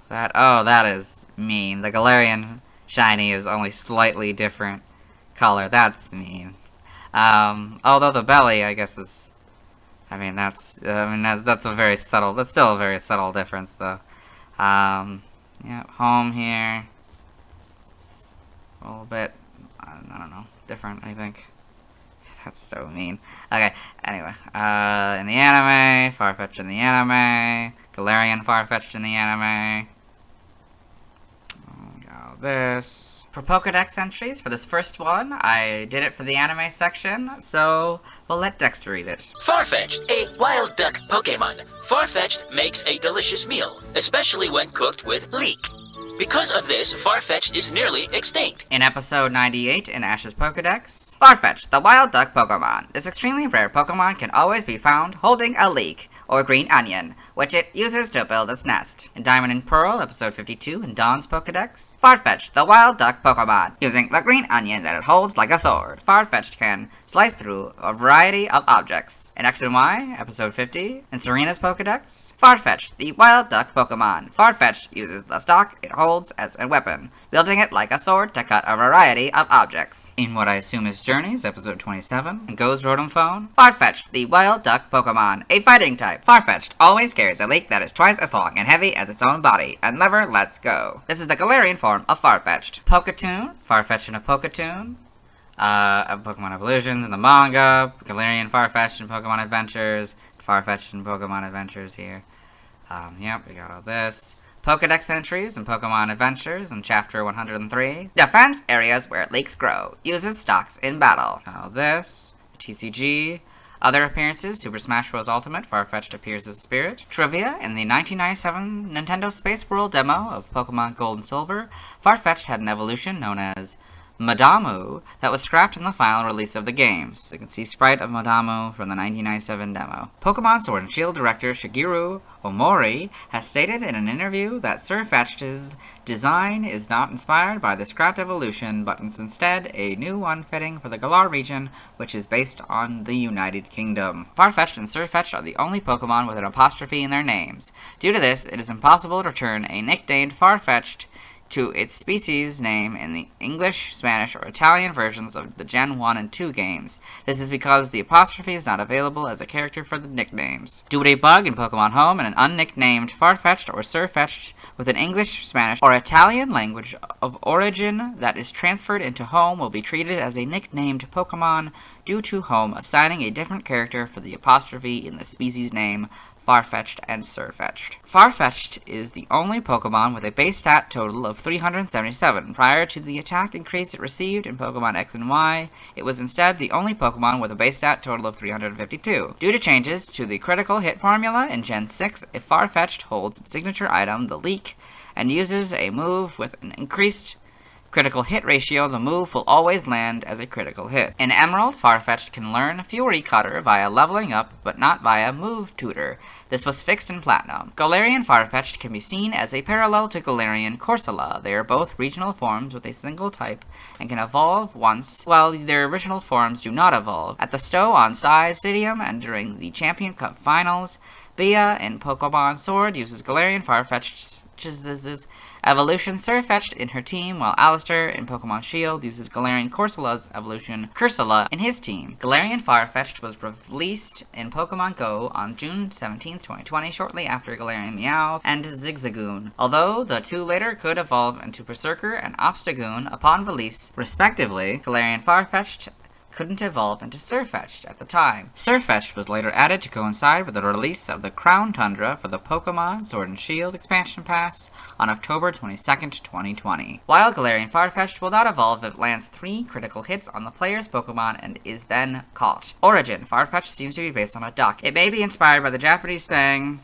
B: that. Oh, that is mean. The Galarian shiny is only slightly different color. That's mean. Although the belly, I guess, is, that's a very subtle, that's still a very subtle difference, though. Yeah, home here, it's a little bit, I don't know, different, I think. That's so mean. Okay, anyway, in the anime, Farfetch'd in the anime, Galarian Farfetch'd in the anime. This. For Pokedex entries, for this first one, I did it for the anime section, so we'll let Dexter read it.
J: Farfetch'd, a wild duck Pokemon. Farfetch'd makes a delicious meal, especially when cooked with leek. Because of this, Farfetch'd is nearly extinct.
B: In episode 98 in Ash's Pokedex, Farfetch'd, the wild duck Pokemon. This extremely rare Pokemon can always be found holding a leek, or green onion, which it uses to build its nest. In Diamond and Pearl, episode 52 in Dawn's Pokedex, Farfetch'd, the wild duck Pokemon, using the green onion that it holds like a sword. Farfetch'd can slice through a variety of objects. In X and Y, episode 50, in Serena's Pokedex, Farfetch'd, the wild duck Pokemon. Farfetch'd uses the stalk it holds as a weapon, wielding it like a sword to cut a variety of objects. In what I assume is Journeys, episode 27, in Go's Rotom Phone, Farfetch'd, the wild duck Pokemon, a fighting type. Farfetch'd always carries a leek that is twice as long and heavy as its own body, and never lets go. This is the Galarian form of Farfetch'd. Poketoon, Farfetch'd in a Poketoon, Pokemon Evolutions in the manga, Galarian Farfetch'd in Pokemon Adventures, Farfetch'd in Pokemon Adventures here. Yep, we got all this. Pokedex entries in Pokemon Adventures in Chapter 103. Defense areas where leeks grow. Uses stocks in battle. All this. TCG. Other appearances, Super Smash Bros. Ultimate, Farfetch'd appears as a spirit. Trivia, in the 1997 Nintendo Space World demo of Pokemon Gold and Silver, Farfetch'd had an evolution known as Madamu that was scrapped in the final release of the games. So you can see sprite of Madamu from the 1997 demo. Pokemon Sword and Shield director Shigeru Omori has stated in an interview that Sirfetch'd's design is not inspired by the scrapped evolution, but is instead a new one fitting for the Galar region, which is based on the United Kingdom. Farfetch'd and Sirfetch'd are the only Pokemon with an apostrophe in their names. Due to this, it is impossible to return a nicknamed Farfetch'd to its species name in the English, Spanish, or Italian versions of the Gen 1 and 2 games. This is because the apostrophe is not available as a character for the nicknames. Due to a bug in Pokemon Home, and an unnicknamed Farfetch'd or Sirfetch'd with an English, Spanish, or Italian language of origin that is transferred into Home will be treated as a nicknamed Pokemon due to Home assigning a different character for the apostrophe in the species name Farfetch'd and Sirfetch'd. Farfetch'd is the only Pokemon with a base stat total of 377. Prior to the attack increase it received in Pokemon X and Y, it was instead the only Pokemon with a base stat total of 352. Due to changes to the critical hit formula in Gen 6, if Farfetch'd holds its signature item, the Leak, and uses a move with an increased critical hit ratio, the move will always land as a critical hit. In Emerald, Farfetch'd can learn Fury Cutter via leveling up, but not via Move Tutor. This was fixed in Platinum. Galarian Farfetch'd can be seen as a parallel to Galarian Corsola. They are both regional forms with a single type and can evolve once, while their original forms do not evolve. At the Stowe on Sai Stadium and during the Champion Cup Finals, Bia in Pokemon Sword uses Galarian Farfetch'd's evolution Sirfetch'd in her team, while Alistair in Pokemon Shield uses Galarian Corsola's evolution Cursula in his team. Galarian Farfetch'd was released in Pokemon Go on June 17, 2020, shortly after Galarian Meowth and Zigzagoon, although the two later could evolve into Berserker and Obstagoon upon release, respectively. Galarian Farfetch'd couldn't evolve into Sirfetch'd at the time. Sirfetch'd was later added to coincide with the release of the Crown Tundra for the Pokemon Sword and Shield expansion pass on October 22nd, 2020. While Galarian Farfetch'd will not evolve if it lands 3 critical hits on the player's Pokemon and is then caught. Origin: Farfetch'd seems to be based on a duck. It may be inspired by the Japanese saying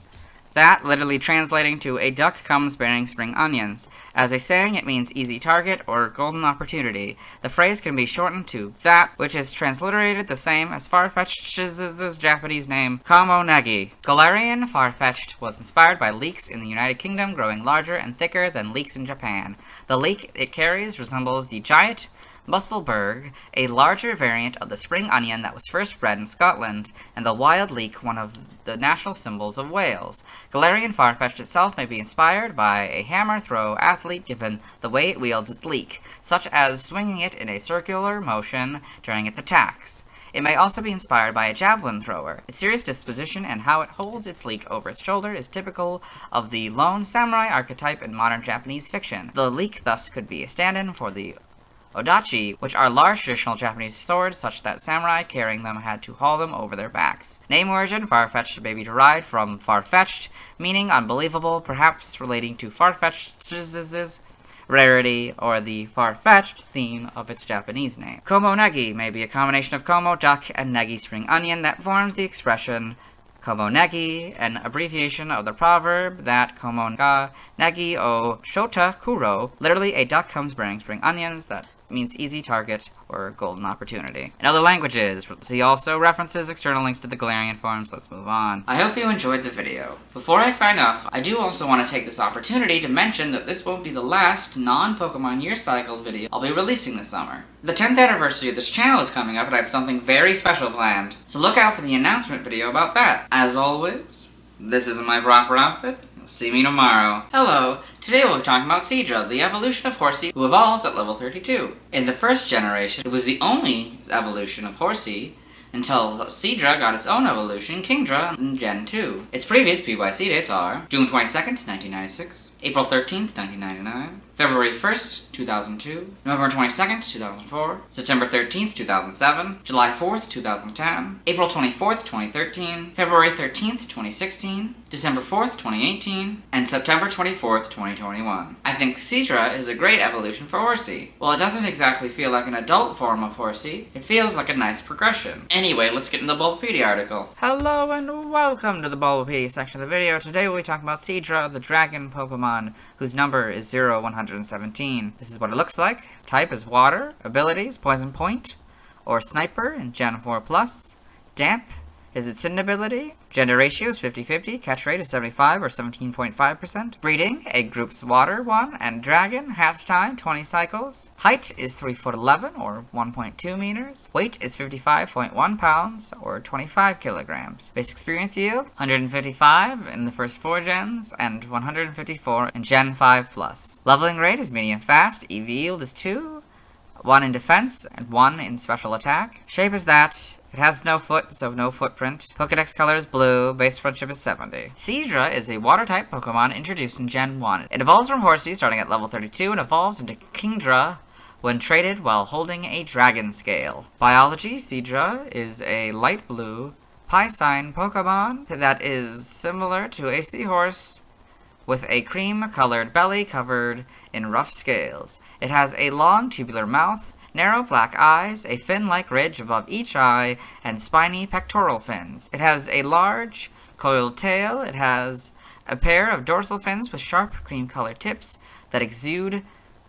B: that, literally translating to "a duck comes bearing spring onions." As a saying, it means easy target or golden opportunity. The phrase can be shortened to that, which is transliterated the same as Farfetch'd's Japanese name, Kamo Nagi. Galarian Farfetch'd was inspired by leeks in the United Kingdom, growing larger and thicker than leeks in Japan. The leek it carries resembles the giant Musselburgh, a larger variant of the spring onion that was first bred in Scotland, and the wild leek, one of the national symbols of Wales. Galarian Farfetch'd itself may be inspired by a hammer throw athlete given the way it wields its leek, such as swinging it in a circular motion during its attacks. It may also be inspired by a javelin thrower. Its serious disposition and how it holds its leek over its shoulder is typical of the lone samurai archetype in modern Japanese fiction. The leek thus could be a stand-in for the odachi, which are large traditional Japanese swords such that samurai carrying them had to haul them over their backs. Name origin: Farfetch'd may be derived from Farfetch'd, meaning unbelievable, perhaps relating to Farfetch'd's rarity or the far-fetched theme of its Japanese name. Komo Negi may be a combination of Komo, duck, and Negi, spring onion, that forms the expression Komo Negi, an abbreviation of the proverb that Komo ga Negi o Shota Kuro, literally a duck comes bearing spring onions, that means easy target or golden opportunity. In other languages, see also references, external links to the Galarian forms. Let's move on.
A: I hope you enjoyed the video. Before I sign off, I do also want to take this opportunity to mention that this won't be the last non-Pokemon Year Cycle video I'll be releasing this summer. The 10th anniversary of this channel is coming up and I have something very special planned, so look out for the announcement video about that. As always, this isn't my proper outfit. See me tomorrow. Hello, today we'll be talking about Seadra, the evolution of Horsea, who evolves at level 32. In the first generation, it was the only evolution of Horsea until Seadra got its own evolution, Kingdra, in Gen 2. Its previous PYC dates are June 22nd, 1996, April 13th, 1999, February 1st, 2002, November 22nd, 2004, September 13th, 2007, July 4th, 2010, April 24th, 2013, February 13th, 2016, December 4th, 2018, and September 24th, 2021. I think Seadra is a great evolution for Horsea. While it doesn't exactly feel like an adult form of Horsea, it feels like a nice progression. Anyway, let's get into the Bulbapedia article.
B: Hello and welcome to the Bulbapedia section of the video. Today we'll be talking about Seadra, the dragon Pokemon, whose number is 0100. 117. This is what it looks like. Type is water. Abilities, Poison Point, or Sniper in Gen 4+. Damp is its hidden ability. Gender ratio is 50-50. Catch rate is 75 or 17.5%. Breeding, egg groups water 1, and dragon, hatch time 20 cycles. Height is 3'11" or 1.2 meters. Weight is 55.1 pounds or 25 kilograms. Base experience yield, 155 in the first 4 gens and 154 in Gen 5+. Leveling rate is medium fast. EV yield is 2. 1 in defense and 1 in special attack. Shape is that. It has no foot, so no footprint. Pokedex color is blue. Base friendship is 70. Seadra is a water-type Pokemon introduced in Gen 1. It evolves from Horsea starting at level 32 and evolves into Kingdra when traded while holding a dragon scale. Biology, Seadra is a light blue Piscine Pokemon that is similar to a seahorse with a cream-colored belly covered in rough scales. It has a long tubular mouth, narrow black eyes, a fin-like ridge above each eye, and spiny pectoral fins. It has a large, coiled tail. It has a pair of dorsal fins with sharp cream-colored tips that exude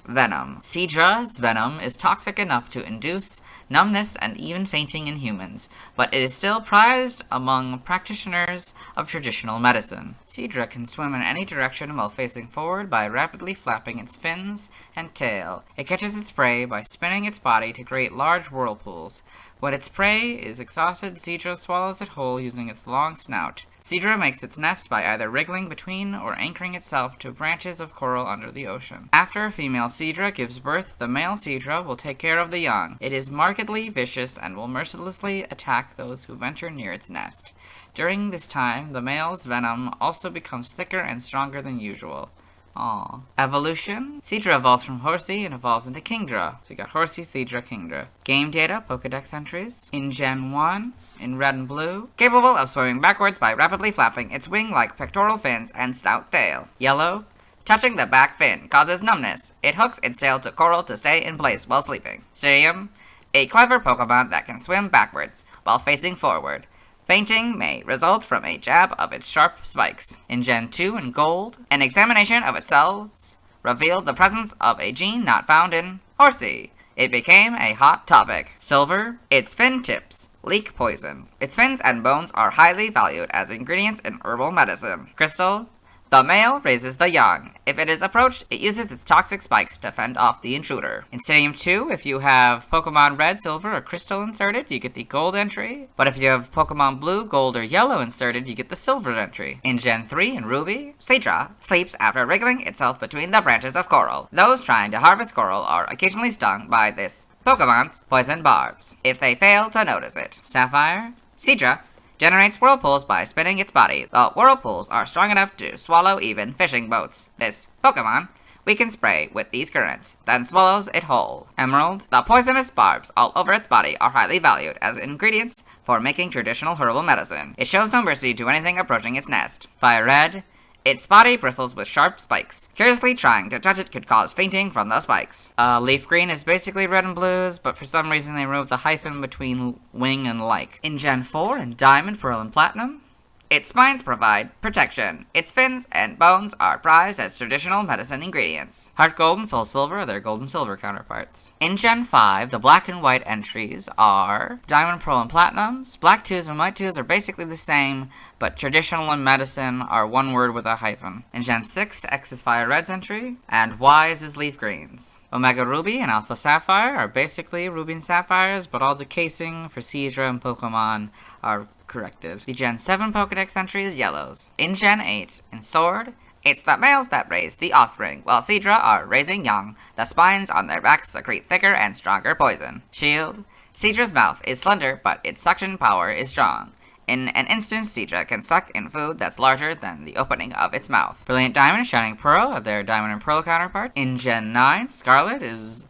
B: venom. Seadra's venom is toxic enough to induce numbness and even fainting in humans, but it is still prized among practitioners of traditional medicine. Seadra can swim in any direction while facing forward by rapidly flapping its fins and tail. It catches its prey by spinning its body to create large whirlpools. When its prey is exhausted, Seadra swallows it whole using its long snout. Seadra makes its nest by either wriggling between or anchoring itself to branches of coral under the ocean. After a female Seadra gives birth, the male Seadra will take care of the young. It is markedly vicious and will mercilessly attack those who venture near its nest. During this time, the male's venom also becomes thicker and stronger than usual. Aww. Evolution. Seadra evolves from Horsea and evolves into Kingdra. So you got Horsea, Seadra, Kingdra. Game data, Pokedex entries. In Gen 1, in red and blue. Capable of swimming backwards by rapidly flapping its wing-like pectoral fins and stout tail. Yellow. Touching the back fin causes numbness. It hooks its tail to coral to stay in place while sleeping. Stadium. A clever Pokemon that can swim backwards while facing forward. Fainting may result from a jab of its sharp spikes. In Gen 2 in Gold, an examination of its cells revealed the presence of a gene not found in Horsea. It became a hot topic. Silver, its fin tips leak poison. Its fins and bones are highly valued as ingredients in herbal medicine. Crystal, the male raises the young. If it is approached, it uses its toxic spikes to fend off the intruder. In Stadium 2, if you have Pokemon Red, Silver, or Crystal inserted, you get the Gold entry. But if you have Pokemon Blue, Gold, or Yellow inserted, you get the Silver entry. In Gen 3 in Ruby, Seadra sleeps after wriggling itself between the branches of coral. Those trying to harvest coral are occasionally stung by this Pokemon's poison barbs, if they fail to notice it. Sapphire, Seadra generates whirlpools by spinning its body. The whirlpools are strong enough to swallow even fishing boats. This Pokemon we can spray with these currents, then swallows it whole. Emerald, the poisonous barbs all over its body are highly valued as ingredients for making traditional herbal medicine. It shows no mercy to anything approaching its nest. Fire Red, its body bristles with sharp spikes. Curiously trying to touch it could cause fainting from the spikes. Leaf Green is basically red and blues, but for some reason they removed the hyphen between wing and like. In Gen 4, in Diamond, Pearl, and Platinum, its spines provide protection. Its fins and bones are prized as traditional medicine ingredients. Heart Gold and Soul Silver are their gold and silver counterparts. In Gen 5, the black and white entries are Diamond, Pearl, and Platinums. Black 2s and white 2s are basically the same, but traditional and medicine are one word with a hyphen. In Gen 6, X is Fire Red's entry, and Y is Leaf Green's. Omega Ruby and Alpha Sapphire are basically Ruby and Sapphires, but all the casing for Seadra and Pokemon are corrected. The Gen 7 Pokedex entry is Yellows. In Gen 8, in Sword, it's the males that raise the offspring, while Seadra are raising young. The spines on their backs secrete thicker and stronger poison. Shield, Seadra's mouth is slender, but its suction power is strong. In an instant, Seadra can suck in food that's larger than the opening of its mouth. Brilliant Diamond and Shining Pearl are their Diamond and Pearl counterpart. In Gen 9, Scarlet is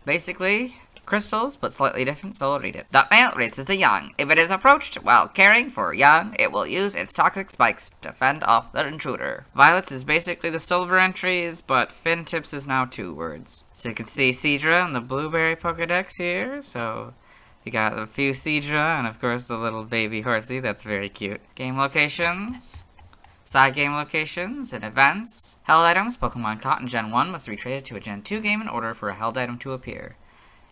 B: basically crystals, but slightly different, so I'll read it. The male raises the young. If it is approached while caring for young, it will use its toxic spikes to fend off the intruder. Violets is basically the silver entries, but fin tips is now 2 words. So you can see Seadra and the Blueberry Pokedex here, so you got a few Seadra, and of course the little baby Horsea, that's very cute. Game locations. Side game locations and events. Held items. Pokemon caught in Gen 1 must be traded to a Gen 2 game in order for a held item to appear.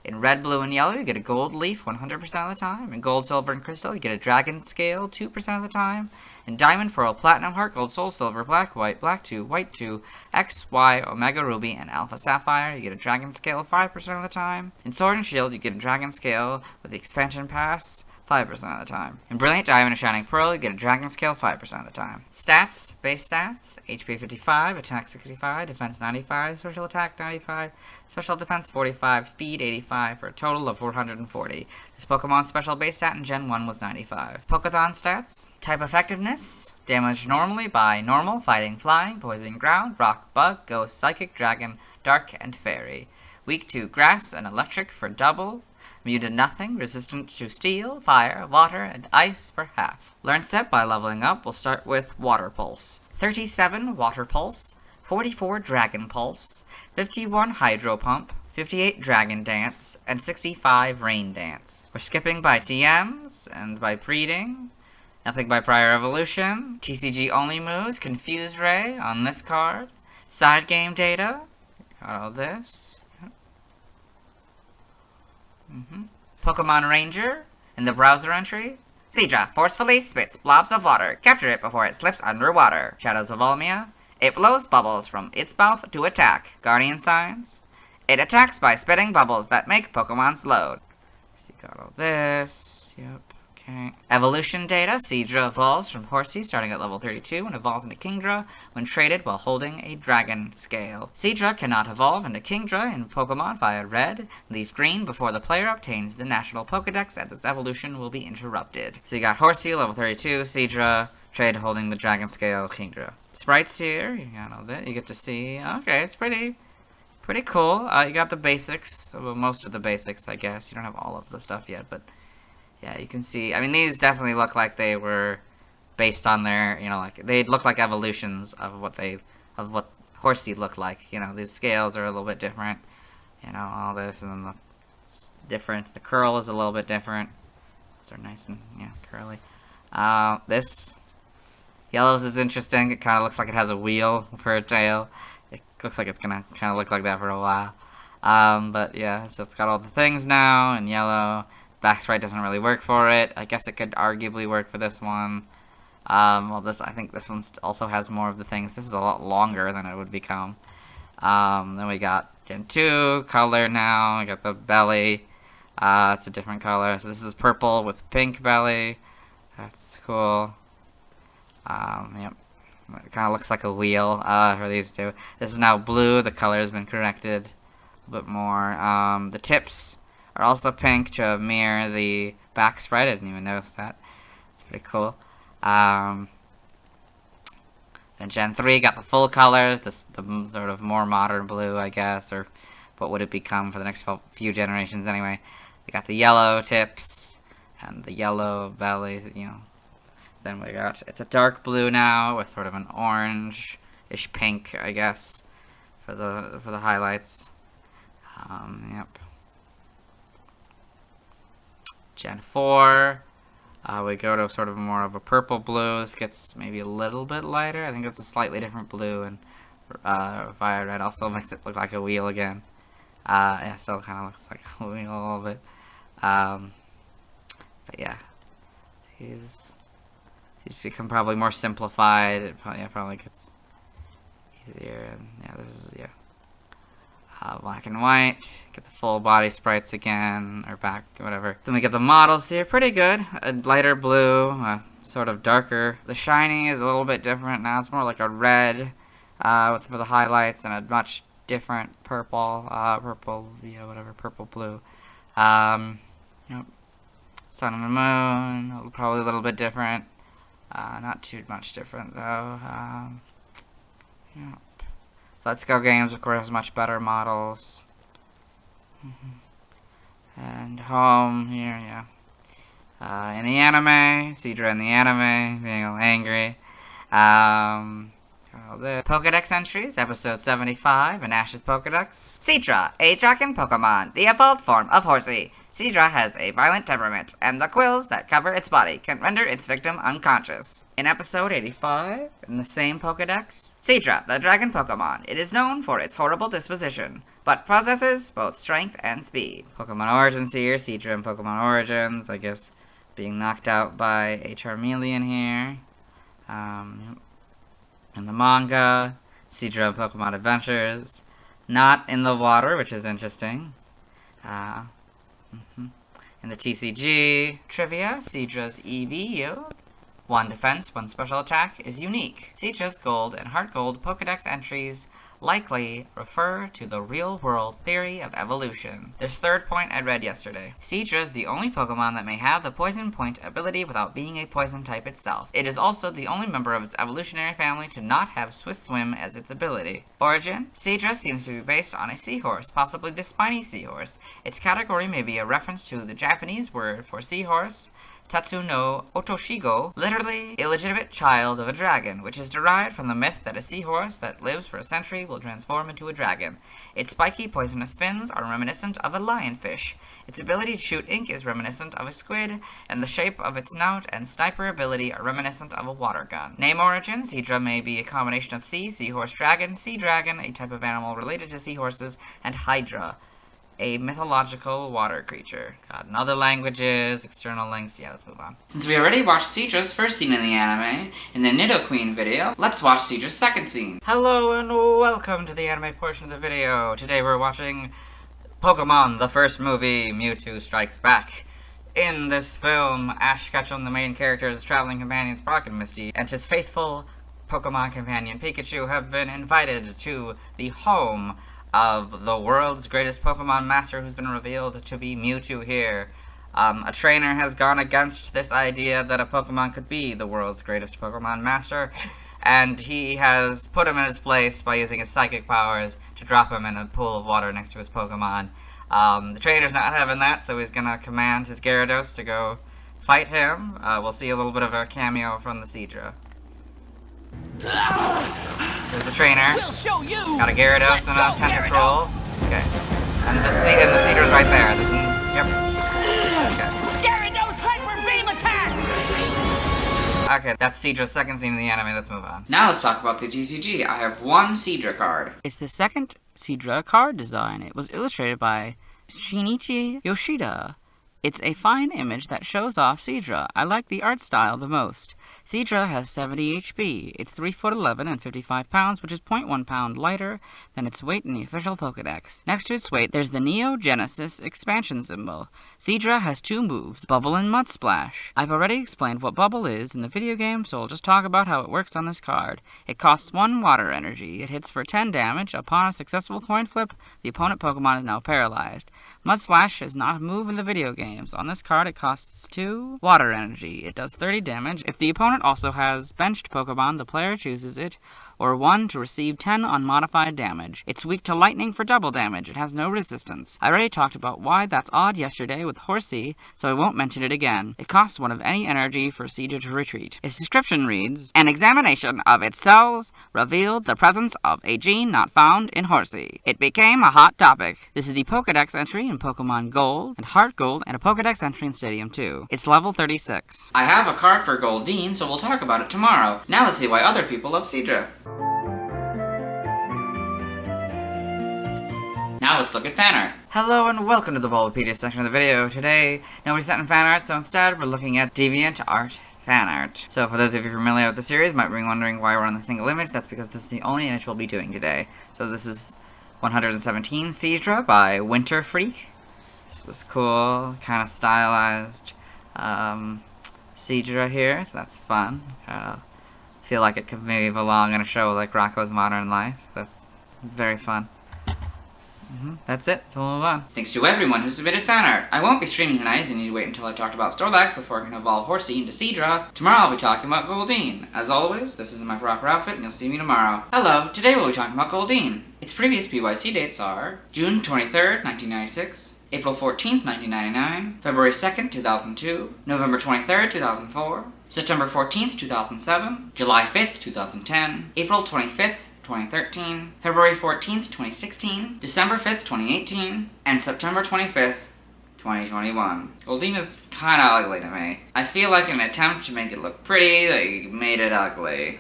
B: In red, blue, and yellow, you get a gold leaf 100% of the time. In gold, silver, and crystal, you get a dragon scale 2% of the time. In diamond, pearl, platinum, heart, gold, soul, silver, black 2, white 2, X, Y, omega, ruby, and alpha sapphire, you get a dragon scale 5% of the time. In sword and shield, you get a dragon scale with the expansion pass 5% of the time. In Brilliant Diamond and Shining Pearl, you get a Dragon Scale 5% of the time. Stats, base stats, HP 55, Attack 65, Defense 95, Special Attack 95, Special Defense 45, Speed 85, for a total of 440. This Pokemon's special base stat in Gen 1 was 95. Pokeathon stats, Type Effectiveness, damage normally by Normal, Fighting, Flying, Poison, Ground, Rock, Bug, Ghost, Psychic, Dragon, Dark, and Fairy. Weak to Grass and Electric for double. Immune to nothing, resistant to steel, fire, water, and ice for half. Learn step by leveling up. We'll start with Water Pulse. 37 Water Pulse, 44 Dragon Pulse, 51 Hydro Pump, 58 Dragon Dance, and 65 Rain Dance. We're skipping by TMs and by breeding. Nothing by prior evolution. TCG only moves, Confuse Ray on this card. Side game data. Got all this. Pokemon Ranger, in the browser entry, Seadra forcefully spits blobs of water. Capture it before it slips underwater. Shadows of Volmia, it blows bubbles from its mouth to attack. Guardian Signs, it attacks by spitting bubbles that make Pokemons load. So you got all this, yep. Okay. Evolution data, Seadra evolves from Horsea starting at level 32 and evolves into Kingdra when traded while holding a Dragon Scale. Seadra cannot evolve into Kingdra in Pokemon via Red, Leaf Green before the player obtains the National Pokedex, as its evolution will be interrupted. So you got Horsea, level 32, Seadra, trade holding the Dragon Scale, Kingdra. Sprites here, you got all that, you get to see, okay, it's pretty cool. You got the basics, well, most of the basics, I guess. You don't have all of the stuff yet, but yeah, you can see, I mean, these definitely look like they were based on their, like, they look like evolutions of what Horsea looked like. These scales are a little bit different, all this, and then it's different. The curl is a little bit different. These are nice and, curly. This, yellows is interesting. It kind of looks like it has a wheel for a tail. It looks like it's gonna kind of look like that for a while. But yeah, so it's got all the things now, in yellow. Back sprite doesn't really work for it. I guess it could arguably work for this one. Well, I think this one also has more of the things. This is a lot longer than it would become. Then we got Gen 2 color now. We got the belly. It's a different color. So this is purple with pink belly. That's cool. Yep. It kind of looks like a wheel for these two. This is now blue. The color has been corrected a little bit more. The tips are also pink to mirror the back sprite. I didn't even notice that. It's pretty cool. Then Gen 3 got the full colors, the sort of more modern blue, I guess, or what would it become for the next few generations anyway. We got the yellow tips and the yellow belly, Then we got, it's a dark blue now with sort of an orange-ish pink, I guess, for the highlights. Yep. Gen 4, we go to sort of more of a purple blue. This gets maybe a little bit lighter. I think it's a slightly different blue, and fire red also makes it look like a wheel again. Yeah, still kind of looks like a wheel a little bit. But yeah, he's become probably more simplified. It probably gets easier, and yeah, this is, black and white. Get the full body sprites again, or back, whatever. Then we get the models here, pretty good. A lighter blue, sort of darker. The shiny is a little bit different now. It's more like a red for the highlights, and a much different purple, purple blue. Yep. Sun and the Moon, probably a little bit different. Not too much different though. Yep. Let's Go Games, of course, has much better models. And Home here, in the anime, Seadra in the anime, being all angry. The Pokedex entries, episode 75 in Ash's Pokedex. Seadra, a dragon Pokemon, the evolved form of Horsea. Seadra has a violent temperament, and the quills that cover its body can render its victim unconscious. In episode 85, in the same Pokedex. Seadra, the dragon Pokemon. It is known for its horrible disposition, but possesses both strength and speed. Pokemon Origins here, Seadra and Pokemon Origins, I guess being knocked out by a Charmeleon here. In the manga, Seadra and Pokemon Adventures. Not in the water, which is interesting. In the TCG trivia, Seadra's EV yield, 1 defense, 1 special attack, is unique. Seadra's Gold and Heart Gold Pokedex entries likely refer to the real-world theory of evolution. This third point I read yesterday. Seadra is the only Pokemon that may have the Poison Point ability without being a Poison type itself. It is also the only member of its evolutionary family to not have Swift Swim as its ability. Origin: Seadra seems to be based on a seahorse, possibly the spiny seahorse. Its category may be a reference to the Japanese word for seahorse, Tatsu no Otoshigo, literally illegitimate child of a dragon, which is derived from the myth that a seahorse that lives for a century will transform into a dragon. Its spiky, poisonous fins are reminiscent of a lionfish. Its ability to shoot ink is reminiscent of a squid, and the shape of its snout and sniper ability are reminiscent of a water gun. Name origin: Seadra may be a combination of seahorse dragon, sea dragon, a type of animal related to seahorses, and Hydra, a mythological water creature. God, in other languages, external links, yeah, let's move on.
A: Since we already watched Seadra's first scene in the anime, in the Nidoqueen video, let's watch Seadra's second scene.
B: Hello and welcome to the anime portion of the video. Today we're watching Pokemon, the first movie, Mewtwo Strikes Back. In this film, Ash Ketchum, the main character's traveling companions Brock and Misty, and his faithful Pokemon companion Pikachu have been invited to the home of the world's greatest Pokemon master, who's been revealed to be Mewtwo here. A trainer has gone against this idea that a Pokemon could be the world's greatest Pokemon master, and he has put him in his place by using his psychic powers to drop him in a pool of water next to his Pokemon. The trainer's not having that, so he's gonna command his Gyarados to go fight him. We'll see a little bit of a cameo from the Seadra. There's the trainer.
Q: We'll show you.
B: Got a Gyarados and a Tentacruel. Okay. And the Seadra's right there. Yep. Okay.
Q: Gyarados Hyper Beam Attack!
B: Okay, that's Seadra's second scene in the anime. Let's move on.
A: Now let's talk about the TCG. I have 1 Seadra card.
B: It's the second Seadra card design. It was illustrated by Shinichi Yoshida. It's a fine image that shows off Seadra. I like the art style the most. Seadra has 70 HP. It's 3 foot 11 and 55 pounds, which is 0.1 pound lighter than its weight in the official Pokedex. Next to its weight, there's the Neo Genesis expansion symbol. Seadra has 2 moves, Bubble and Mud Splash. I've already explained what Bubble is in the video game, so I'll just talk about how it works on this card. It costs 1 water energy. It hits for 10 damage. Upon a successful coin flip, the opponent Pokemon is now paralyzed. Mud Splash is not a move in the video games. On this card, it costs 2 water energy. It does 30 damage. If the opponent also has benched Pokemon, the player chooses it, or 1 to receive 10 unmodified damage. It's weak to lightning for double damage. It has no resistance. I already talked about why that's odd yesterday with Horsea, so I won't mention it again. It costs 1 of any energy for Seadra to retreat. Its description reads, an examination of its cells revealed the presence of a gene not found in Horsea. It became a hot topic. This is the Pokedex entry in Pokemon Gold and Heart Gold, and a Pokedex entry in Stadium 2. It's level 36.
A: I have a card for Goldeen, so we'll talk about it tomorrow. Now let's see why other people love Seadra. Now let's look at fan art.
B: Hello and welcome to the Bulbapedia section of the video. Today, nobody sent in fan art, so instead we're looking at DeviantArt fan art. So for those of you familiar with the series, might be wondering why we're on the single image. That's because this is the only image we'll be doing today. So this is 117 Seadra by Winter Freak. It's this cool, kind of stylized Seadra here, so that's fun. Feel like it could maybe belong in a show like Rocko's Modern Life. It's very fun. That's it, so we'll move on.
A: Thanks to everyone who submitted fan art. I won't be streaming tonight, so you need to wait until I've talked about Snorlax before I can evolve Horsea into Seadra. Tomorrow I'll be talking about Goldeen. As always, this is my proper outfit, and you'll see me tomorrow. Hello, today we'll be talking about Goldeen. Its previous PYC dates are June 23rd, 1996, April 14th, 1999, February 2nd, 2002, November 23rd, 2004, September 14th, 2007, July 5th, 2010, April 25th, 2013, February 14th, 2016, December 5th, 2018, and September 25th, 2021. Goldeen is kinda ugly to me. I feel like in an attempt to make it look pretty, they made it ugly.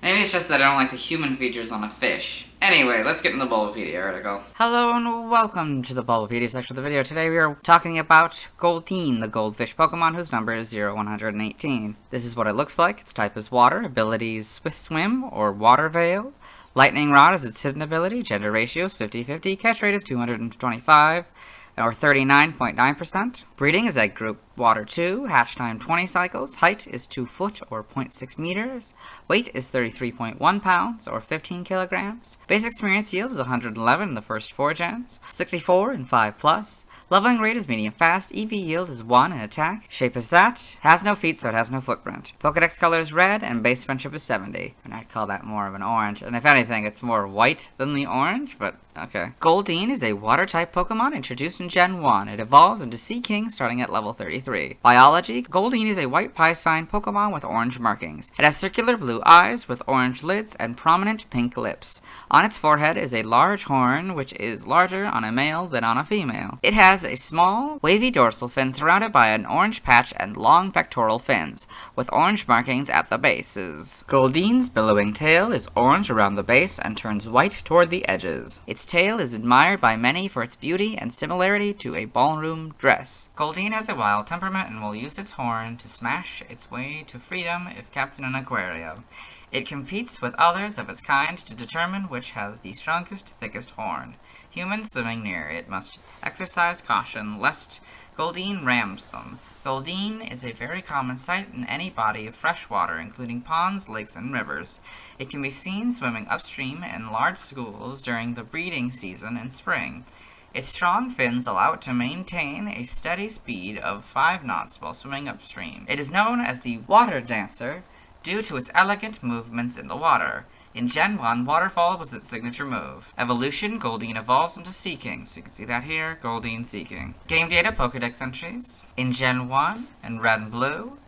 A: Maybe it's just that I don't like the human features on a fish. Anyway, let's get in the Bulbapedia article.
B: Hello and welcome to the Bulbapedia section of the video. Today we are talking about Goldeen, the goldfish Pokemon whose number is 0118. This is what it looks like. Its type is water, abilities Swift Swim or Water Veil. Lightning Rod is its hidden ability, gender ratio is 50-50, catch rate is 225, or 39.9%. Breeding is egg group Water 2, hatch time 20 cycles, height is 2 foot or 0.6 meters, weight is 33.1 pounds or 15 kilograms, base experience yield is 111 in the first 4 gens, 64 in 5+, leveling rate is medium fast, EV yield is 1 in attack, shape is that, has no feet so it has no footprint. Pokedex color is red and base friendship is 70, and I'd call that more of an orange, and if anything it's more white than the orange, but okay. Goldeen is a water-type Pokemon introduced in Gen 1. It evolves into Seaking starting at level 33. Biology, Goldeen is a white pie sign Pokemon with orange markings. It has circular blue eyes with orange lids and prominent pink lips. On its forehead is a large horn, which is larger on a male than on a female. It has a small, wavy dorsal fin surrounded by an orange patch and long pectoral fins, with orange markings at the bases. Goldeen's billowing tail is orange around the base and turns white toward the edges. Its tail is admired by many for its beauty and similarity to a ballroom dress. Goldeen has a wild temperament and will use its horn to smash its way to freedom if kept in an aquarium. It competes with others of its kind to determine which has the strongest, thickest horn. Humans swimming near it must exercise caution lest Goldeen rams them. Goldeen is a very common sight in any body of fresh water, including ponds, lakes, and rivers. It can be seen swimming upstream in large schools during the breeding season in spring. Its strong fins allow it to maintain a steady speed of 5 knots while swimming upstream. It is known as the water dancer due to its elegant movements in the water. In Gen 1, Waterfall was its signature move. Evolution, Goldeen evolves into Seaking, so you can see that here, Goldeen Seaking. Game data, Pokedex entries. In Gen 1, in red and blue,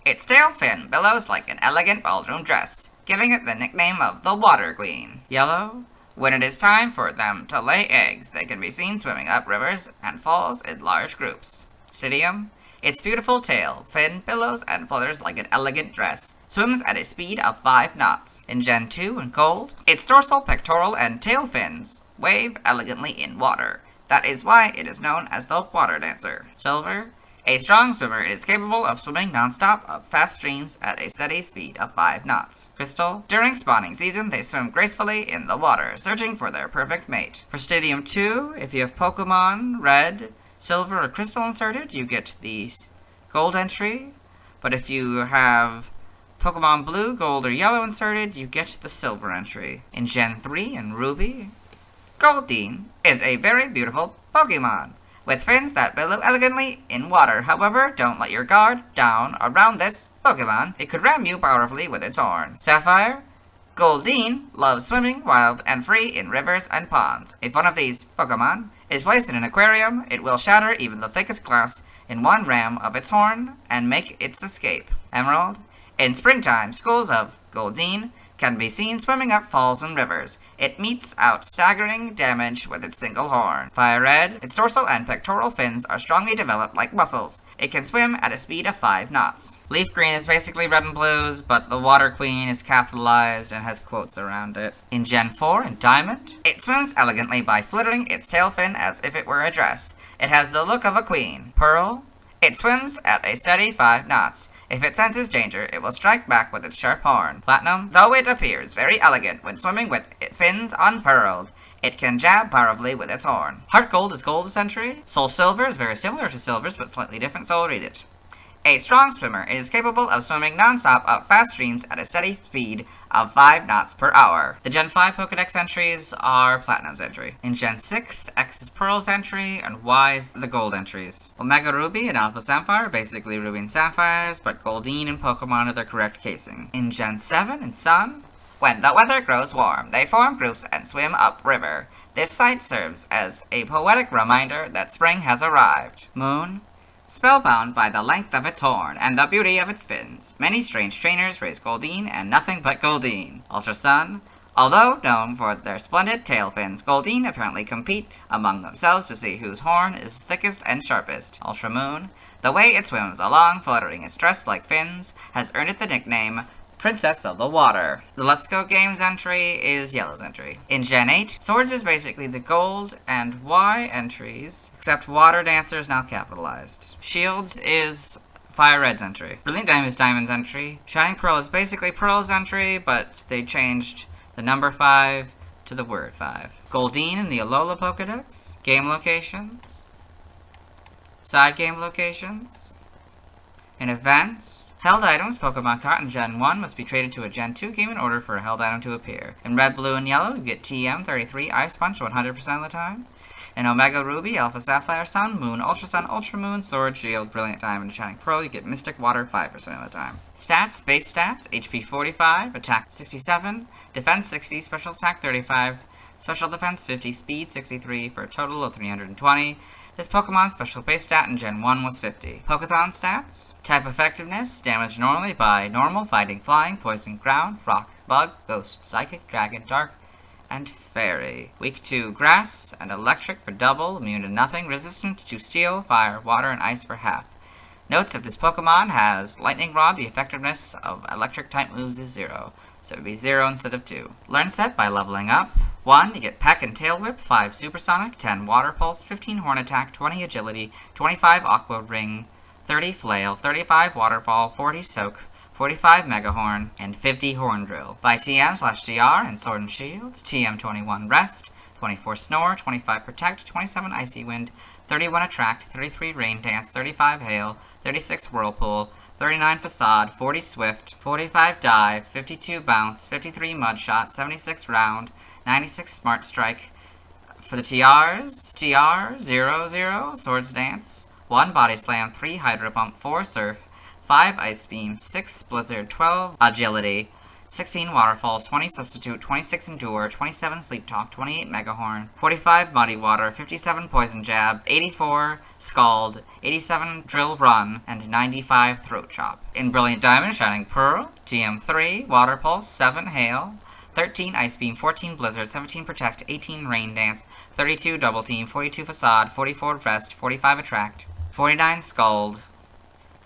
B: its tail fin billows like an elegant ballroom dress, giving it the nickname of the Water Queen. Yellow, when it is time for them to lay eggs, they can be seen swimming up rivers and falls in large groups. Stadium, its beautiful tail, fin, billows, and flutters like an elegant dress, swims at a speed of 5 knots. In Gen 2 in Gold, its dorsal, pectoral, and tail fins wave elegantly in water. That is why it is known as the Water Dancer. Silver, a strong swimmer, it is capable of swimming non-stop up fast streams at a steady speed of 5 knots. Crystal, during spawning season, they swim gracefully in the water, searching for their perfect mate. For Stadium 2, if you have Pokemon Red, Silver, or Crystal inserted, you get the Gold entry, but if you have Pokemon Blue, Gold, or Yellow inserted, you get the Silver entry. In Gen 3 and Ruby, Goldeen is a very beautiful Pokemon with fins that billow elegantly in water. However, don't let your guard down around this Pokemon. It could ram you powerfully with its horn. Sapphire, Goldeen loves swimming wild and free in rivers and ponds. If one of these Pokemon is placed in an aquarium, it will shatter even the thickest glass in one ram of its horn and make its escape. Emerald, in springtime, schools of Goldeen can be seen swimming up falls and rivers. It meets out staggering damage with its single horn. Fire Red, its dorsal and pectoral fins are strongly developed like muscles. It can swim at a speed of 5 knots. Leaf Green is basically red and blues, but the Water Queen is capitalized and has quotes around it. In Gen 4 and Diamond, it swims elegantly by flittering its tail fin as if it were a dress. It has the look of a queen. Pearl, it swims at a steady 5 knots. If it senses danger, it will strike back with its sharp horn. Platinum, though it appears very elegant when swimming with its fins unfurled, it can jab powerfully with its horn. Heart Gold is Gold's entry. Soul Silver is very similar to Silver's, but slightly different, so I'll read it. A strong swimmer, it is capable of swimming non-stop up fast streams at a steady speed of 5 knots per hour. The Gen 5 Pokedex entries are Platinum's entry. In Gen 6, X is Pearl's entry, and Y is the Gold entries. Omega Ruby and Alpha Sapphire are basically Ruby and Sapphires, but Goldeen and Pokemon are the correct casing. In Gen 7 and Sun, when the weather grows warm, they form groups and swim upriver. This sight serves as a poetic reminder that spring has arrived. Moon, spellbound by the length of its horn and the beauty of its fins, many strange trainers raise Goldeen and nothing but Goldeen. Ultra Sun, although known for their splendid tail fins, Goldeen apparently compete among themselves to see whose horn is thickest and sharpest. Ultra Moon, the way it swims along, fluttering its dress like fins, has earned it the nickname Princess of the Water. The Let's Go Games entry is Yellow's entry. In Gen 8, Swords is basically the Gold and Y entries, except Water Dancer is now capitalized. Shields is Fire Red's entry. Brilliant Diamond is Diamond's entry. Shining Pearl is basically Pearl's entry, but they changed the number 5 to the word 5. Goldeen in the Alola Pokedex. Game locations. Side game locations. In events, held items Pokemon caught in Gen 1 must be traded to a Gen 2 game in order for a held item to appear. In Red, Blue, and Yellow, you get TM33 Ice Punch 100% of the time. In Omega Ruby, Alpha Sapphire, Sun, Moon, Ultra Moon, Sword, Shield, Brilliant Diamond, and Shining Pearl, you get Mystic Water 5% of the time. Stats, base stats, HP 45, Attack 67, Defense 60, Special Attack 35, Special Defense 50, Speed 63, for a total of 320. This Pokemon's special base stat in Gen 1 was 50. Pokéthon stats. Type effectiveness, damage normally by Normal, Fighting, Flying, Poison, Ground, Rock, Bug, Ghost, Psychic, Dragon, Dark, and Fairy. Weak to Grass and Electric for double, immune to nothing, resistant to Steel, Fire, Water, and Ice for half. Notes: if this Pokemon has Lightning Rod, the effectiveness of electric type moves is 0. So it would be 0 instead of 2. Learn set by leveling up. 1, you get Peck and Tail Whip, 5 Supersonic, 10 Water Pulse, 15 Horn Attack, 20 Agility, 25 Aqua Ring, 30 Flail, 35 Waterfall, 40 Soak, 45 Mega Horn, and 50 Horn Drill. By TM/TR in Sword and Shield, TM21 Rest, 24 Snore, 25 Protect, 27 Icy Wind, 31 Attract, 33 Rain Dance, 35 Hail, 36 Whirlpool, 39 Facade, 40 Swift, 45 Dive, 52 Bounce, 53 Mud Shot, 76 Round, 96 Smart Strike. For the TRs, TR, 0, Swords Dance, 1 Body Slam, 3 Hydro Pump, 4 Surf, 5 Ice Beam, 6 Blizzard, 12 Agility, 16 Waterfall, 20 Substitute, 26 Endure, 27 Sleep Talk, 28 Mega Horn, 45 Muddy Water, 57 Poison Jab, 84 Scald, 87 Drill Run, and 95 Throat Chop. In Brilliant Diamond, Shining Pearl, TM3, Water Pulse, 7 Hail, 13 Ice Beam, 14 Blizzard, 17 Protect, 18 Rain Dance, 32 Double Team, 42 Facade, 44 Rest, 45 Attract, 49 Scald,